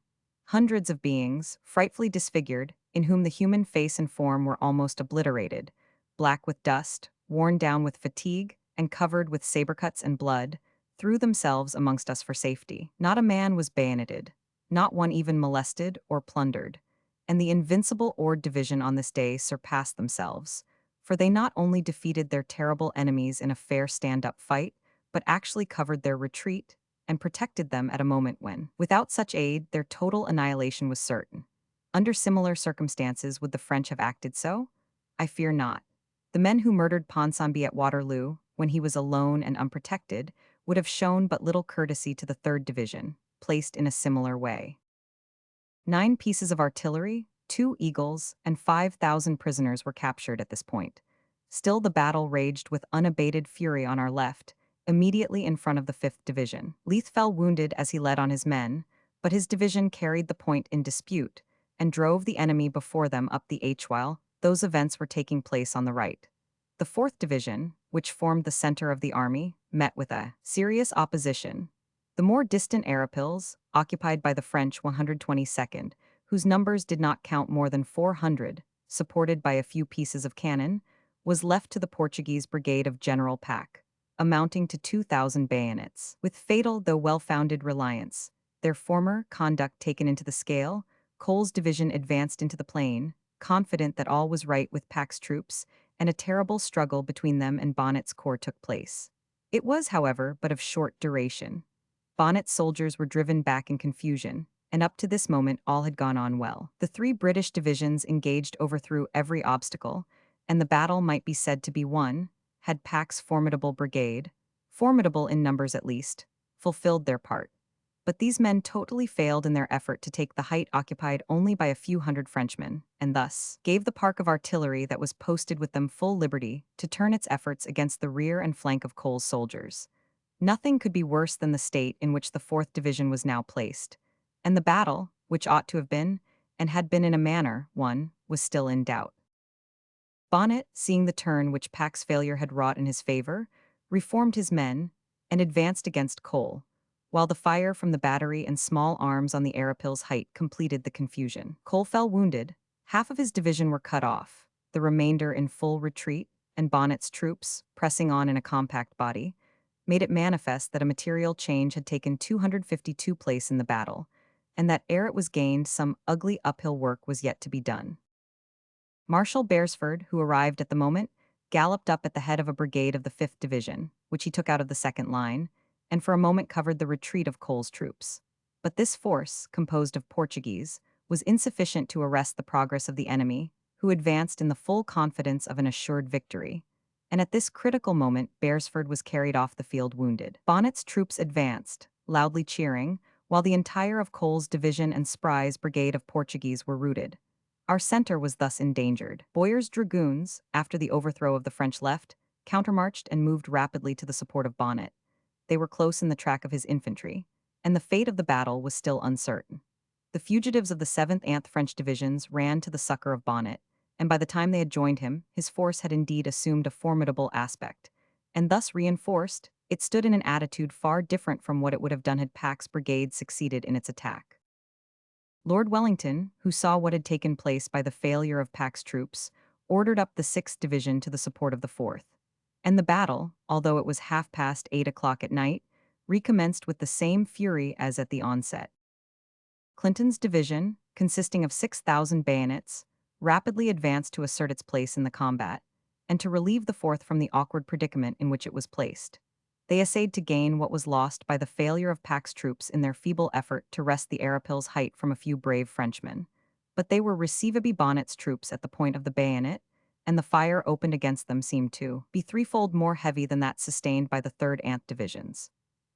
Hundreds of beings, frightfully disfigured, in whom the human face and form were almost obliterated, black with dust, worn down with fatigue, and covered with saber cuts and blood, threw themselves amongst us for safety. Not a man was bayoneted, not one even molested or plundered, and the invincible Ord division on this day surpassed themselves, for they not only defeated their terrible enemies in a fair stand-up fight, but actually covered their retreat and protected them at a moment when, without such aid, their total annihilation was certain. Under similar circumstances, would the French have acted so? I fear not. The men who murdered Ponsonby at Waterloo, when he was alone and unprotected, would have shown but little courtesy to the 3rd Division, placed in a similar way. 9 pieces of artillery, 2 eagles, and 5,000 prisoners were captured at this point. Still the battle raged with unabated fury on our left, immediately in front of the 5th Division. Leith fell wounded as he led on his men, but his division carried the point in dispute and drove the enemy before them up the H while those events were taking place on the right. The 4th Division, which formed the center of the army, met with a serious opposition. The more distant Arapils, occupied by the French 122nd, whose numbers did not count more than 400, supported by a few pieces of cannon, was left to the Portuguese brigade of General Pack, amounting to 2,000 bayonets. With fatal though well-founded reliance, their former conduct taken into the scale, Cole's division advanced into the plain, confident that all was right with Pack's troops, and a terrible struggle between them and Bonnet's corps took place. It was, however, but of short duration. Bonnet's soldiers were driven back in confusion, and up to this moment all had gone on well. The 3 British divisions engaged overthrew every obstacle, and the battle might be said to be won, had Pack's formidable brigade, formidable in numbers at least, fulfilled their part. But these men totally failed in their effort to take the height occupied only by a few hundred Frenchmen, and thus gave the park of artillery that was posted with them full liberty to turn its efforts against the rear and flank of Cole's soldiers. Nothing could be worse than the state in which the 4th Division was now placed, and the battle, which ought to have been, and had been in a manner, won, was still in doubt. Bonnet, seeing the turn which Pack's failure had wrought in his favor, reformed his men, and advanced against Cole, while the fire from the battery and small arms on the Arapil's height completed the confusion. Cole fell wounded, half of his division were cut off, the remainder in full retreat, and Bonnet's troops, pressing on in a compact body, made it manifest that a material change had taken 252 place in the battle, and that ere it was gained some ugly uphill work was yet to be done. Marshal Beresford, who arrived at the moment, galloped up at the head of a brigade of the 5th Division, which he took out of the second line, and for a moment covered the retreat of Cole's troops. But this force, composed of Portuguese, was insufficient to arrest the progress of the enemy, who advanced in the full confidence of an assured victory. And at this critical moment Beresford was carried off the field wounded. Bonnet's troops advanced, loudly cheering, while the entire of Cole's division and Spry's brigade of Portuguese were routed. Our center was thus endangered. Boyer's dragoons, after the overthrow of the French left, countermarched and moved rapidly to the support of Bonnet. They were close in the track of his infantry, and the fate of the battle was still uncertain. The fugitives of the 7th and French divisions ran to the succor of Bonnet, and by the time they had joined him, his force had indeed assumed a formidable aspect, and thus reinforced, it stood in an attitude far different from what it would have done had Pack's brigade succeeded in its attack. Lord Wellington, who saw what had taken place by the failure of Pack's troops, ordered up the 6th Division to the support of the 4th. And the battle, although it was 8:30 at night, recommenced with the same fury as at the onset. Clinton's division, consisting of 6,000 bayonets, rapidly advanced to assert its place in the combat, and to relieve the 4th from the awkward predicament in which it was placed. They essayed to gain what was lost by the failure of Pack's troops in their feeble effort to wrest the Arapil's height from a few brave Frenchmen. But they were receivably Bonnet's troops at the point of the bayonet, and the fire opened against them seemed to be threefold more heavy than that sustained by the 3rd Ant divisions.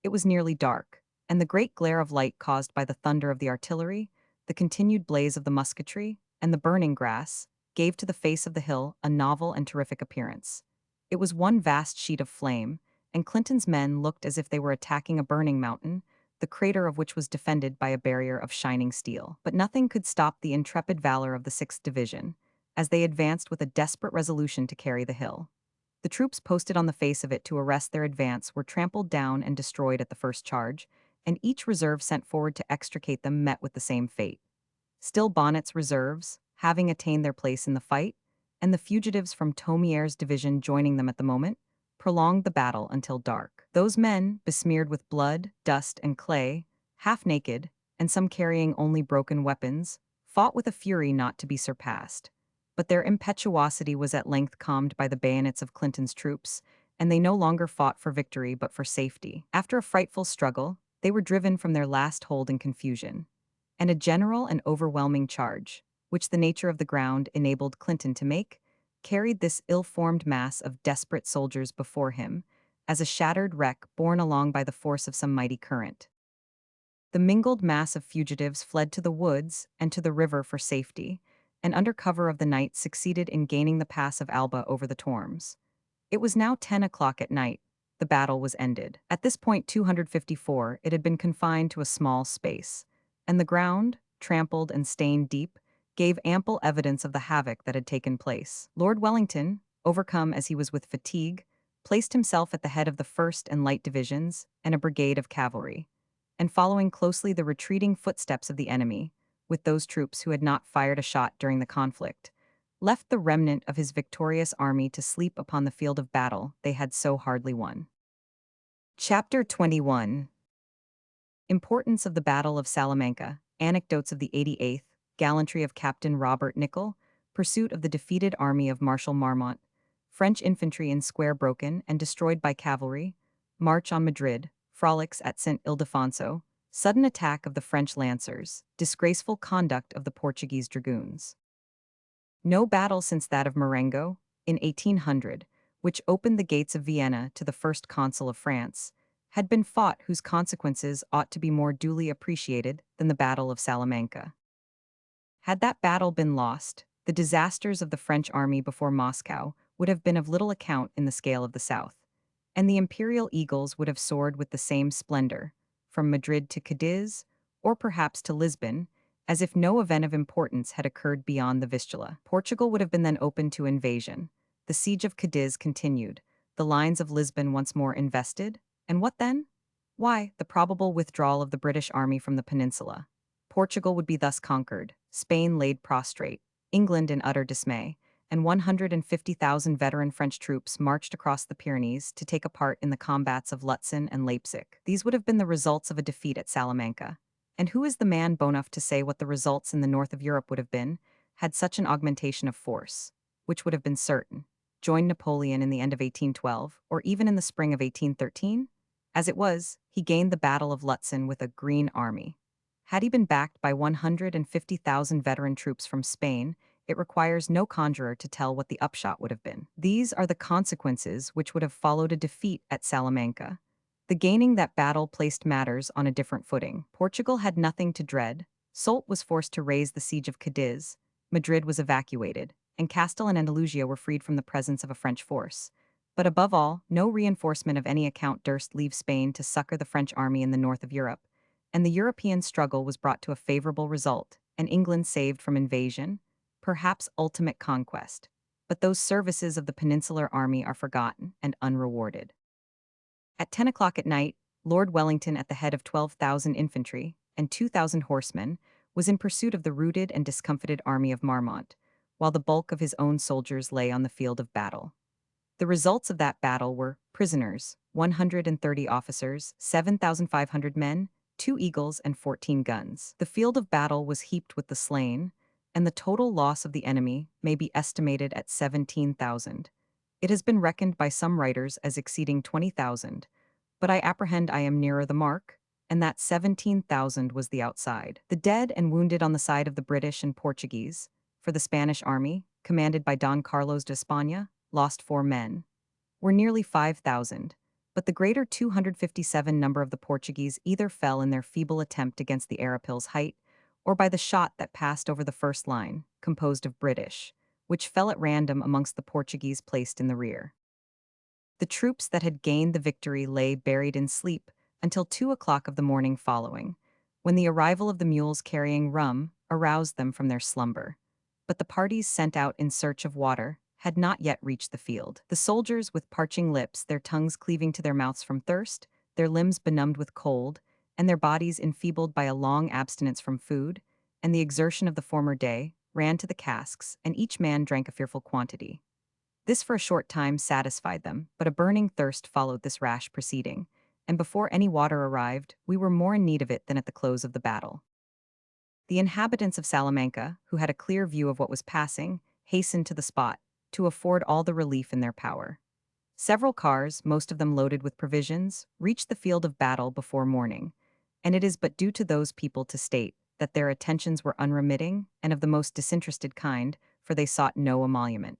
It was nearly dark, and the great glare of light caused by the thunder of the artillery, the continued blaze of the musketry, and the burning grass, gave to the face of the hill a novel and terrific appearance. It was one vast sheet of flame, and Clinton's men looked as if they were attacking a burning mountain, the crater of which was defended by a barrier of shining steel. But nothing could stop the intrepid valor of the 6th Division, as they advanced with a desperate resolution to carry the hill. The troops posted on the face of it to arrest their advance were trampled down and destroyed at the first charge, and each reserve sent forward to extricate them met with the same fate. Still Bonnet's reserves, having attained their place in the fight, and the fugitives from Thomier's division joining them at the moment, prolonged the battle until dark. Those men, besmeared with blood, dust, and clay, half naked, and some carrying only broken weapons, fought with a fury not to be surpassed. But their impetuosity was at length calmed by the bayonets of Clinton's troops, and they no longer fought for victory but for safety. After a frightful struggle, they were driven from their last hold in confusion, and a general and overwhelming charge, which the nature of the ground enabled Clinton to make, carried this ill-formed mass of desperate soldiers before him, as a shattered wreck borne along by the force of some mighty current. The mingled mass of fugitives fled to the woods and to the river for safety, and under cover of the night succeeded in gaining the pass of Alba over the Tormes. It was now 10 o'clock at night. The battle was ended. At this point 254, it had been confined to a small space, and the ground, trampled and stained deep, gave ample evidence of the havoc that had taken place. Lord Wellington, overcome as he was with fatigue, placed himself at the head of the 1st and Light Divisions and a brigade of cavalry, and following closely the retreating footsteps of the enemy, with those troops who had not fired a shot during the conflict, left the remnant of his victorious army to sleep upon the field of battle they had so hardly won. Chapter 21. Importance of the Battle of Salamanca, Anecdotes of the 88th, Gallantry of Captain Robert Nicholl, Pursuit of the Defeated Army of Marshal Marmont, French Infantry in Square broken and destroyed by cavalry, March on Madrid, Frolics at St. Ildefonso, Sudden attack of the French lancers, Disgraceful conduct of the Portuguese dragoons. No battle since that of Marengo, in 1800, which opened the gates of Vienna to the first consul of France, had been fought whose consequences ought to be more duly appreciated than the Battle of Salamanca. Had that battle been lost, the disasters of the French army before Moscow would have been of little account in the scale of the South, and the imperial eagles would have soared with the same splendor, from Madrid to Cadiz, or perhaps to Lisbon, as if no event of importance had occurred beyond the Vistula. Portugal would have been then open to invasion. The siege of Cadiz continued, the lines of Lisbon once more invested, and what then? Why, the probable withdrawal of the British army from the peninsula. Portugal would be thus conquered, Spain laid prostrate, England in utter dismay, and 150,000 veteran French troops marched across the Pyrenees to take a part in the combats of Lutzen and Leipzig. These would have been the results of a defeat at Salamanca. And who is the man bold enough to say what the results in the north of Europe would have been, had such an augmentation of force, which would have been certain, joined Napoleon in the end of 1812, or even in the spring of 1813? As it was, he gained the Battle of Lutzen with a green army. Had he been backed by 150,000 veteran troops from Spain, it requires no conjurer to tell what the upshot would have been. These are the consequences which would have followed a defeat at Salamanca. The gaining that battle placed matters on a different footing. Portugal had nothing to dread. Soult was forced to raise the siege of Cadiz. Madrid was evacuated, and Castile and Andalusia were freed from the presence of a French force. But above all, no reinforcement of any account durst leave Spain to succor the French army in the north of Europe, and the European struggle was brought to a favorable result, and England saved from invasion, perhaps ultimate conquest. But those services of the Peninsular Army are forgotten and unrewarded. At 10 o'clock at night, Lord Wellington, at the head of 12,000 infantry and 2,000 horsemen, was in pursuit of the routed and discomfited army of Marmont, while the bulk of his own soldiers lay on the field of battle. The results of that battle were prisoners, 130 officers, 7,500 men, 2 eagles, and 14 guns. The field of battle was heaped with the slain, and the total loss of the enemy may be estimated at 17,000. It has been reckoned by some writers as exceeding 20,000, but I apprehend I am nearer the mark, and that 17,000 was the outside. The dead and wounded on the side of the British and Portuguese, for the Spanish army, commanded by Don Carlos de España, lost 4 men, were nearly 5,000, but the greater 257 number of the Portuguese either fell in their feeble attempt against the Arapil's height, or by the shot that passed over the first line, composed of British, which fell at random amongst the Portuguese placed in the rear. The troops that had gained the victory lay buried in sleep until 2 o'clock of the morning following, when the arrival of the mules carrying rum aroused them from their slumber. But the parties sent out in search of water had not yet reached the field. The soldiers, with parching lips, their tongues cleaving to their mouths from thirst, their limbs benumbed with cold, and their bodies enfeebled by a long abstinence from food, and the exertion of the former day, ran to the casks, and each man drank a fearful quantity. This for a short time satisfied them, but a burning thirst followed this rash proceeding, and before any water arrived, we were more in need of it than at the close of the battle. The inhabitants of Salamanca, who had a clear view of what was passing, hastened to the spot, to afford all the relief in their power. Several cars, most of them loaded with provisions, reached the field of battle before morning, and it is but due to those people to state that their attentions were unremitting and of the most disinterested kind, for they sought no emolument.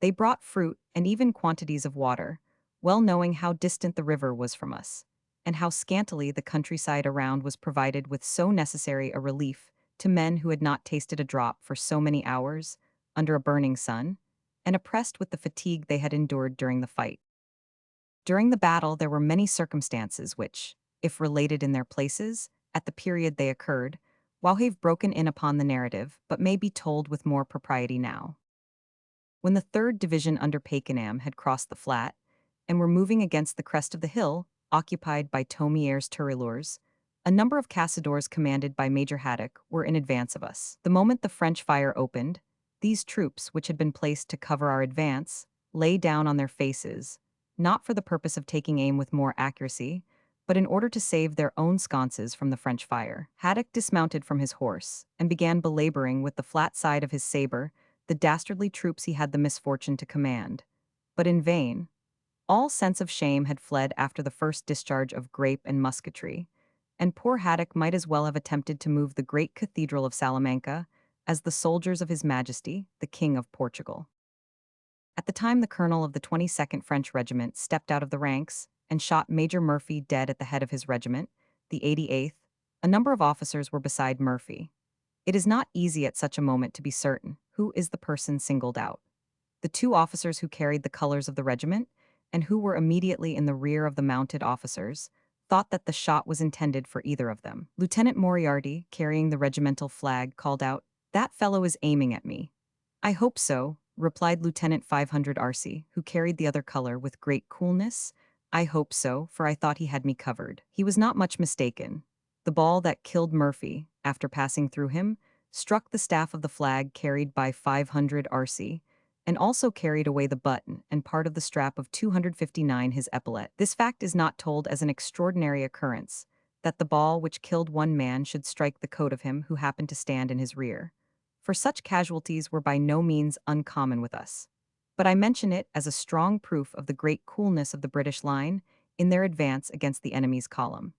They brought fruit and even quantities of water, well knowing how distant the river was from us, and how scantily the countryside around was provided with so necessary a relief to men who had not tasted a drop for so many hours, under a burning sun, and oppressed with the fatigue they had endured during the fight. During the battle there were many circumstances which, if related in their places, at the period they occurred, while have broken in upon the narrative, but may be told with more propriety now. When the 3rd Division under Pakenham had crossed the flat, and were moving against the crest of the hill, occupied by Thomier's tirailleurs, a number of Caçadors commanded by Major Haddock were in advance of us. The moment the French fire opened, these troops, which had been placed to cover our advance, lay down on their faces, not for the purpose of taking aim with more accuracy, but in order to save their own sconces from the French fire. Haddock dismounted from his horse, and began belaboring with the flat side of his saber the dastardly troops he had the misfortune to command. But in vain. All sense of shame had fled after the first discharge of grape and musketry, and poor Haddock might as well have attempted to move the great cathedral of Salamanca as the soldiers of His Majesty, the King of Portugal. At the time the colonel of the 22nd French Regiment stepped out of the ranks and shot Major Murphy dead at the head of his regiment, the 88th, a number of officers were beside Murphy. It is not easy at such a moment to be certain who is the person singled out. The 2 officers who carried the colors of the regiment, and who were immediately in the rear of the mounted officers, thought that the shot was intended for either of them. Lieutenant Moriarty, carrying the regimental flag, called out, "That fellow is aiming at me." "I hope so," replied Lieutenant 500 Arcey, who carried the other color, with great coolness. "I hope so, for I thought he had me covered." He was not much mistaken. The ball that killed Murphy, after passing through him, struck the staff of the flag carried by 500 RC, and also carried away the button and part of the strap of 259 his epaulet. This fact is not told as an extraordinary occurrence, that the ball which killed one man should strike the coat of him who happened to stand in his rear. For such casualties were by no means uncommon with us. But I mention it as a strong proof of the great coolness of the British line in their advance against the enemy's column.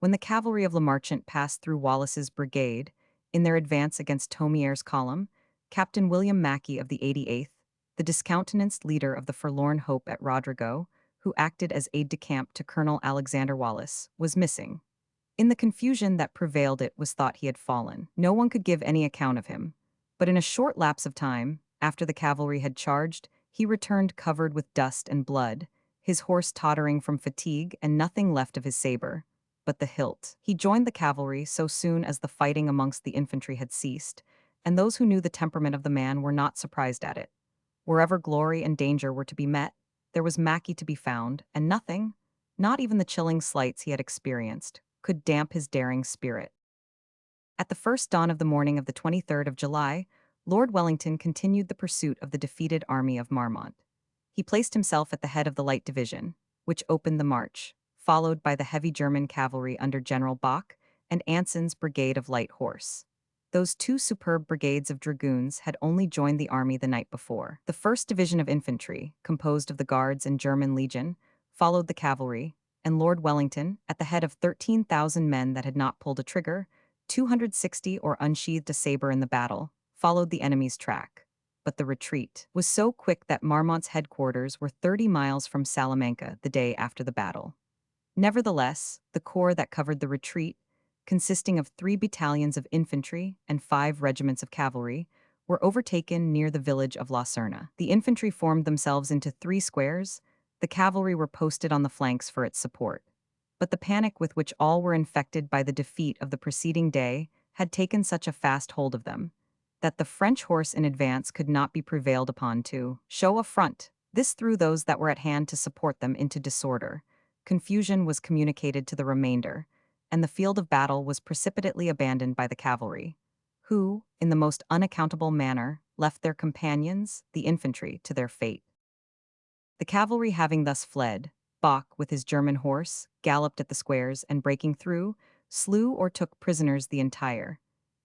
When the cavalry of Lamarchant passed through Wallace's brigade, in their advance against Thomier's column, Captain William Mackey of the 88th, the discountenanced leader of the Forlorn Hope at Rodrigo, who acted as aide-de-camp to Colonel Alexander Wallace, was missing. In the confusion that prevailed it was thought he had fallen. No one could give any account of him. But in a short lapse of time, after the cavalry had charged, he returned covered with dust and blood, his horse tottering from fatigue and nothing left of his saber but the hilt. He joined the cavalry so soon as the fighting amongst the infantry had ceased, and those who knew the temperament of the man were not surprised at it. Wherever glory and danger were to be met, there was Mackey to be found, and nothing, not even the chilling slights he had experienced, could damp his daring spirit. At the first dawn of the morning of the 23rd of July, Lord Wellington continued the pursuit of the defeated army of Marmont. He placed himself at the head of the light division, which opened the march, followed by the heavy German cavalry under General Bach and Anson's brigade of light horse. Those two superb brigades of dragoons had only joined the army the night before. The 1st Division of Infantry, composed of the Guards and German Legion, followed the cavalry, and Lord Wellington, at the head of 13,000 men that had not pulled a trigger, 260 or unsheathed a saber in the battle, followed the enemy's track. But the retreat was so quick that Marmont's headquarters were 30 miles from Salamanca the day after the battle. Nevertheless, the corps that covered the retreat, consisting of 3 battalions of infantry and 5 regiments of cavalry, were overtaken near the village of La Serna. The infantry formed themselves into 3 squares, the cavalry were posted on the flanks for its support. But the panic with which all were infected by the defeat of the preceding day had taken such a fast hold of them, that the French horse in advance could not be prevailed upon to show a front. This threw those that were at hand to support them into disorder. Confusion was communicated to the remainder, and the field of battle was precipitately abandoned by the cavalry, who, in the most unaccountable manner, left their companions, the infantry, to their fate. The cavalry having thus fled, Bach, with his German horse, galloped at the squares and breaking through, slew or took prisoners the entire,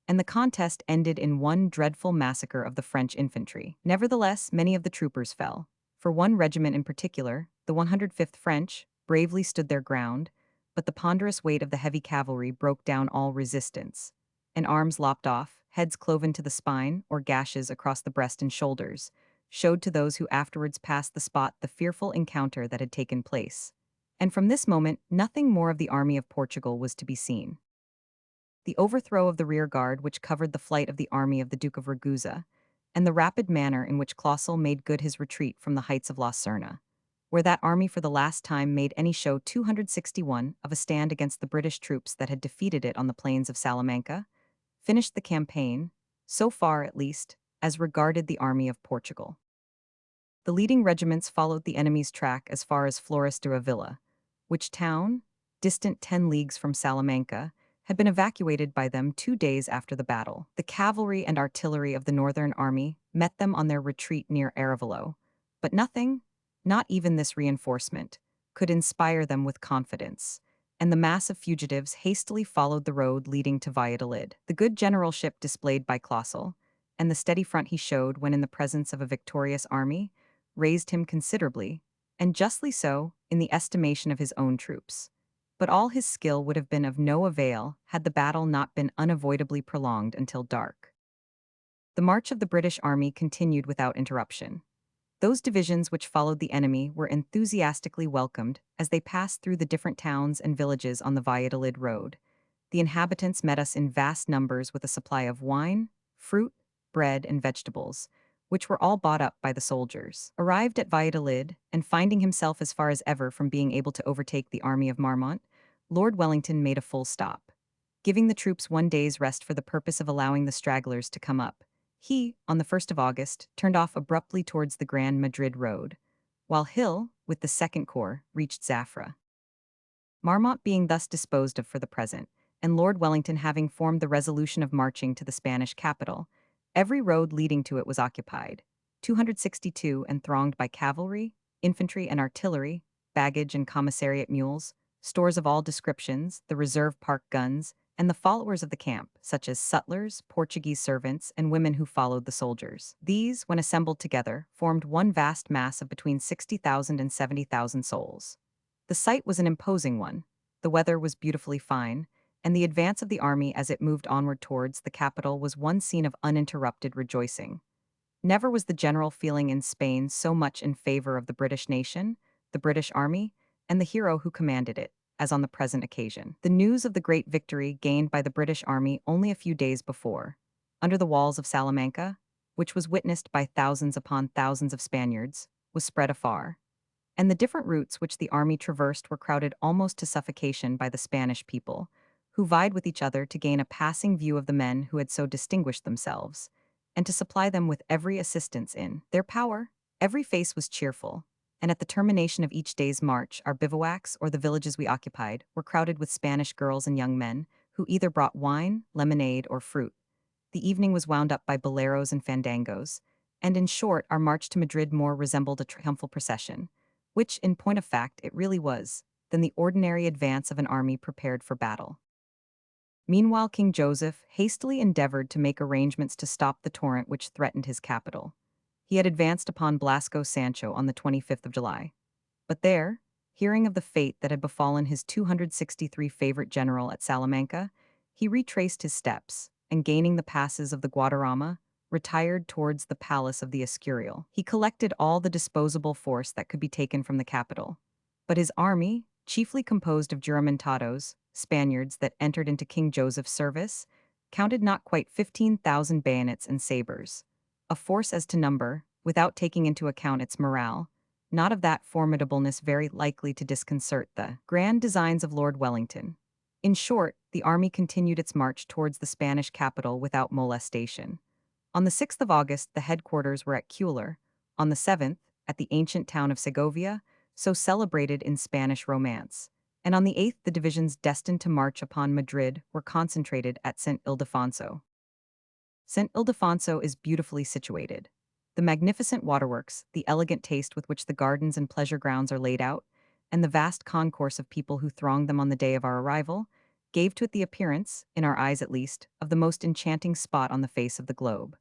and the contest ended in one dreadful massacre of the French infantry. Nevertheless, many of the troopers fell. For one regiment in particular, the 105th French, bravely stood their ground, but the ponderous weight of the heavy cavalry broke down all resistance, and arms lopped off, heads cloven to the spine, or gashes across the breast and shoulders, showed to those who afterwards passed the spot the fearful encounter that had taken place. And from this moment, nothing more of the army of Portugal was to be seen. The overthrow of the rear guard which covered the flight of the army of the Duke of Ragusa, and the rapid manner in which Clausel made good his retreat from the heights of La Serna, where that army for the last time made any show 261 of a stand against the British troops that had defeated it on the plains of Salamanca, finished the campaign, so far at least, as regarded the army of Portugal. The leading regiments followed the enemy's track as far as Flores de Avila, which town, distant 10 leagues from Salamanca, had been evacuated by them 2 days after the battle. The cavalry and artillery of the Northern Army met them on their retreat near Arevalo, but nothing, not even this reinforcement, could inspire them with confidence, and the mass of fugitives hastily followed the road leading to Valladolid. The good generalship displayed by Clausel, and the steady front he showed when in the presence of a victorious army, raised him considerably, and justly so, in the estimation of his own troops. But all his skill would have been of no avail had the battle not been unavoidably prolonged until dark. The march of the British army continued without interruption. Those divisions which followed the enemy were enthusiastically welcomed as they passed through the different towns and villages on the Valladolid road. The inhabitants met us in vast numbers with a supply of wine, fruit, bread, and vegetables, which were all bought up by the soldiers. Arrived at Valladolid, and finding himself as far as ever from being able to overtake the army of Marmont, Lord Wellington made a full stop, giving the troops 1 day's rest for the purpose of allowing the stragglers to come up. He, on the 1st of August, turned off abruptly towards the Grand Madrid road, while Hill, with the 2nd Corps, reached Zafra. Marmont being thus disposed of for the present, and Lord Wellington having formed the resolution of marching to the Spanish capital, every road leading to it was occupied. 262 and thronged by cavalry, infantry and artillery, baggage and commissariat mules, stores of all descriptions, the reserve park guns, and the followers of the camp, such as sutlers, Portuguese servants, and women who followed the soldiers. These, when assembled together, formed one vast mass of between 60,000 and 70,000 souls. The sight was an imposing one. The weather was beautifully fine, and the advance of the army as it moved onward towards the capital was one scene of uninterrupted rejoicing. Never was the general feeling in Spain so much in favor of the British nation, the British army, and the hero who commanded it, as on the present occasion. The news of the great victory gained by the British army only a few days before, under the walls of Salamanca, which was witnessed by thousands upon thousands of Spaniards, was spread afar, and the different routes which the army traversed were crowded almost to suffocation by the Spanish people, who vied with each other to gain a passing view of the men who had so distinguished themselves, and to supply them with every assistance in their power. Every face was cheerful, and at the termination of each day's march, our bivouacs, or the villages we occupied, were crowded with Spanish girls and young men, who either brought wine, lemonade, or fruit. The evening was wound up by boleros and fandangos, and in short, our march to Madrid more resembled a triumphal procession, which, in point of fact, it really was, than the ordinary advance of an army prepared for battle. Meanwhile, King Joseph hastily endeavored to make arrangements to stop the torrent which threatened his capital. He had advanced upon Blasco Sancho on the 25th of July. But there, hearing of the fate that had befallen his 263 favorite general at Salamanca, he retraced his steps, and gaining the passes of the Guadarrama, retired towards the palace of the Escurial. He collected all the disposable force that could be taken from the capital. But his army, chiefly composed of Juramontados, Spaniards that entered into King Joseph's service, counted not quite 15,000 bayonets and sabers, a force as to number, without taking into account its morale, not of that formidableness very likely to disconcert the grand designs of Lord Wellington. In short, the army continued its march towards the Spanish capital without molestation. On the 6th of August, the headquarters were at Cuellar, on the 7th, at the ancient town of Segovia, so celebrated in Spanish romance, and on the 8th the divisions destined to march upon Madrid were concentrated at St. Ildefonso. St. Ildefonso is beautifully situated. The magnificent waterworks, the elegant taste with which the gardens and pleasure grounds are laid out, and the vast concourse of people who thronged them on the day of our arrival, gave to it the appearance, in our eyes at least, of the most enchanting spot on the face of the globe.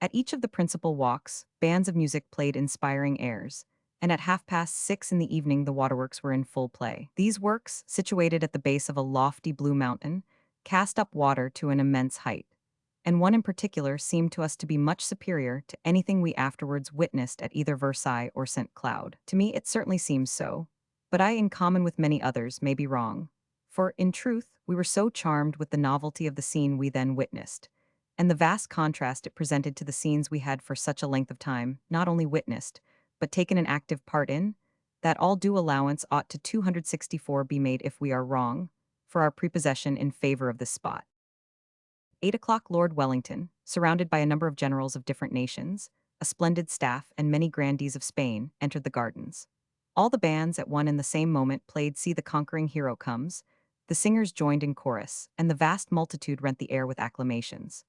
At each of the principal walks, bands of music played inspiring airs, and at 6:30 in the evening the waterworks were in full play. These works, situated at the base of a lofty blue mountain, cast up water to an immense height, and one in particular seemed to us to be much superior to anything we afterwards witnessed at either Versailles or St. Cloud. To me it certainly seems so, but I, in common with many others, may be wrong, for, in truth, we were so charmed with the novelty of the scene we then witnessed, and the vast contrast it presented to the scenes we had for such a length of time not only witnessed, but taken an active part in, that all due allowance ought to 264 be made if we are wrong, for our prepossession in favor of this spot. 8 o'clock. Lord Wellington, surrounded by a number of generals of different nations, a splendid staff, and many grandees of Spain, entered the gardens. All the bands at one and the same moment played "See the Conquering Hero Comes," the singers joined in chorus, and the vast multitude rent the air with acclamations.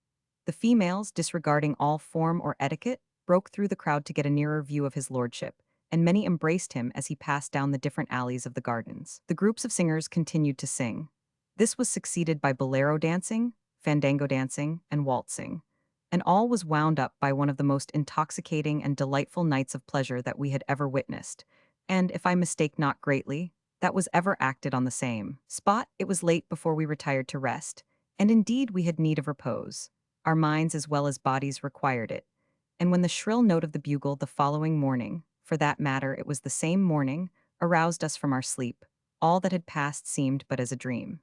The females, disregarding all form or etiquette, broke through the crowd to get a nearer view of his lordship, and many embraced him as he passed down the different alleys of the gardens. The groups of singers continued to sing. This was succeeded by bolero dancing, fandango dancing, and waltzing, and all was wound up by one of the most intoxicating and delightful nights of pleasure that we had ever witnessed, and, if I mistake not greatly, that was ever acted on the same spot. It was late before we retired to rest, and indeed we had need of repose. Our minds as well as bodies required it, and when the shrill note of the bugle the following morning, for that matter it was the same morning, aroused us from our sleep, all that had passed seemed but as a dream.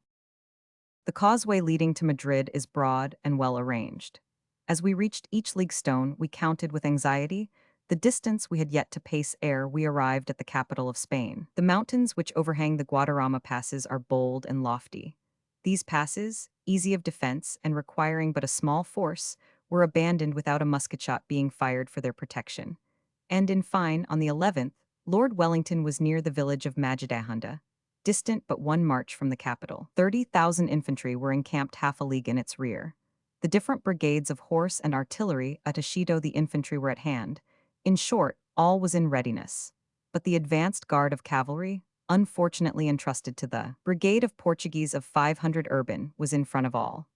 The causeway leading to Madrid is broad and well arranged. As we reached each league stone, we counted with anxiety the distance we had yet to pace ere we arrived at the capital of Spain. The mountains which overhang the Guadarrama passes are bold and lofty. These passes, easy of defense and requiring but a small force, were abandoned without a musket shot being fired for their protection. And in fine, on the 11th, Lord Wellington was near the village of Majadahonda. distant but one march from the capital. 30,000 infantry were encamped half a league in its rear. The different brigades of horse and artillery at Ashido the infantry were at hand. In short, all was in readiness. But the advanced guard of cavalry, unfortunately entrusted to the brigade of Portuguese of 500 urban, was in front of all.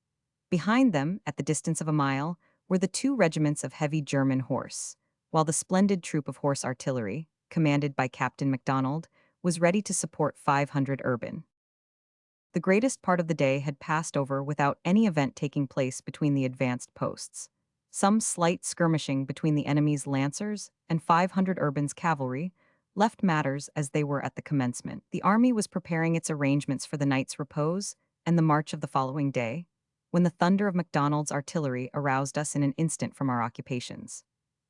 Behind them, at the distance of a mile, were the two regiments of heavy German horse, while the splendid troop of horse artillery, commanded by Captain MacDonald, was ready to support 500 urban. The greatest part of the day had passed over without any event taking place between the advanced posts. Some slight skirmishing between the enemy's lancers and 500 urban's cavalry left matters as they were at the commencement. The army was preparing its arrangements for the night's repose and the march of the following day, when the thunder of MacDonald's artillery aroused us in an instant from our occupations.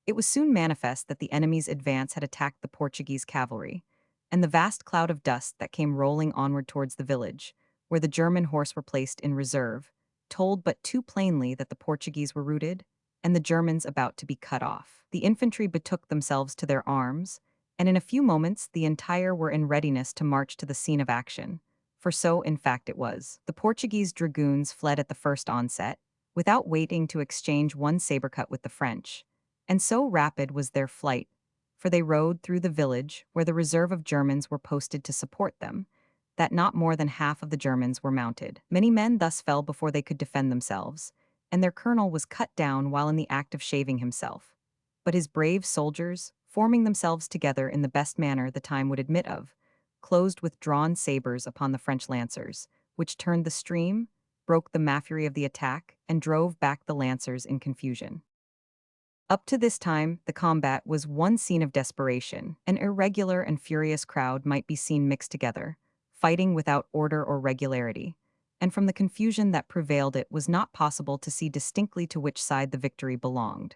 It was soon manifest that the enemy's advance had attacked the Portuguese cavalry, and the vast cloud of dust that came rolling onward towards the village, where the German horse were placed in reserve, told but too plainly that the Portuguese were routed, and the Germans about to be cut off. The infantry betook themselves to their arms, and in a few moments the entire were in readiness to march to the scene of action, for so in fact it was. The Portuguese dragoons fled at the first onset, without waiting to exchange one saber-cut with the French, and so rapid was their flight, for they rode through the village where the reserve of Germans were posted to support them, that not more than half of the Germans were mounted. Many men thus fell before they could defend themselves, and their colonel was cut down while in the act of shaving himself. But his brave soldiers, forming themselves together in the best manner the time would admit of, closed with drawn sabers upon the French lancers, which turned the stream, broke the mafury of the attack, and drove back the lancers in confusion. Up to this time, the combat was one scene of desperation. An irregular and furious crowd might be seen mixed together, fighting without order or regularity, and from the confusion that prevailed it was not possible to see distinctly to which side the victory belonged.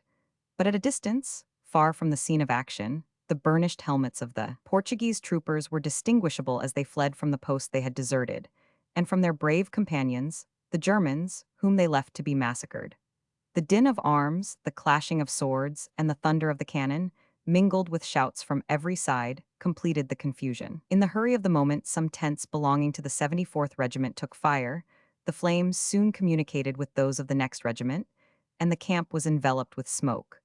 But at a distance, far from the scene of action, the burnished helmets of the Portuguese troopers were distinguishable as they fled from the post they had deserted, and from their brave companions, the Germans, whom they left to be massacred. The din of arms, the clashing of swords, and the thunder of the cannon, mingled with shouts from every side, completed the confusion. In the hurry of the moment, some tents belonging to the 74th Regiment took fire, the flames soon communicated with those of the next regiment, and the camp was enveloped with smoke.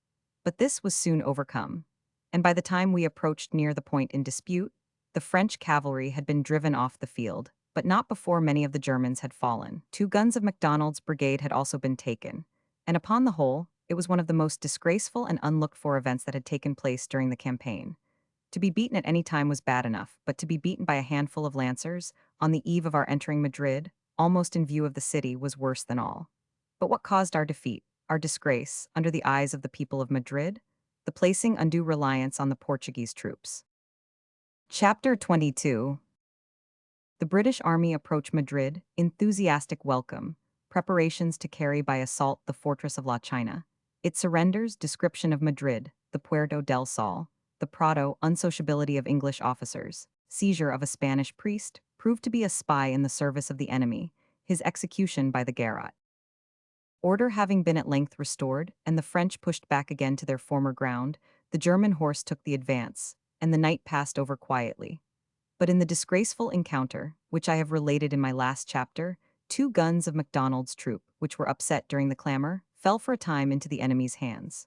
But this was soon overcome, and by the time we approached near the point in dispute, the French cavalry had been driven off the field, but not before many of the Germans had fallen. 2 guns of MacDonald's brigade had also been taken, and upon the whole, it was one of the most disgraceful and unlooked-for events that had taken place during the campaign. To be beaten at any time was bad enough, but to be beaten by a handful of lancers, on the eve of our entering Madrid, almost in view of the city, was worse than all. But what caused our defeat, our disgrace, under the eyes of the people of Madrid? The placing undue reliance on the Portuguese troops. Chapter 22. The British Army approached Madrid, enthusiastic welcome, preparations to carry by assault the fortress of La China. It surrenders, description of Madrid, the Puerto del Sol, the Prado, unsociability of English officers, seizure of a Spanish priest, proved to be a spy in the service of the enemy, his execution by the garrote. Order having been at length restored, and the French pushed back again to their former ground, the German horse took the advance, and the night passed over quietly. But in the disgraceful encounter, which I have related in my last chapter, 2 guns of MacDonald's troop, which were upset during the clamor, fell for a time into the enemy's hands.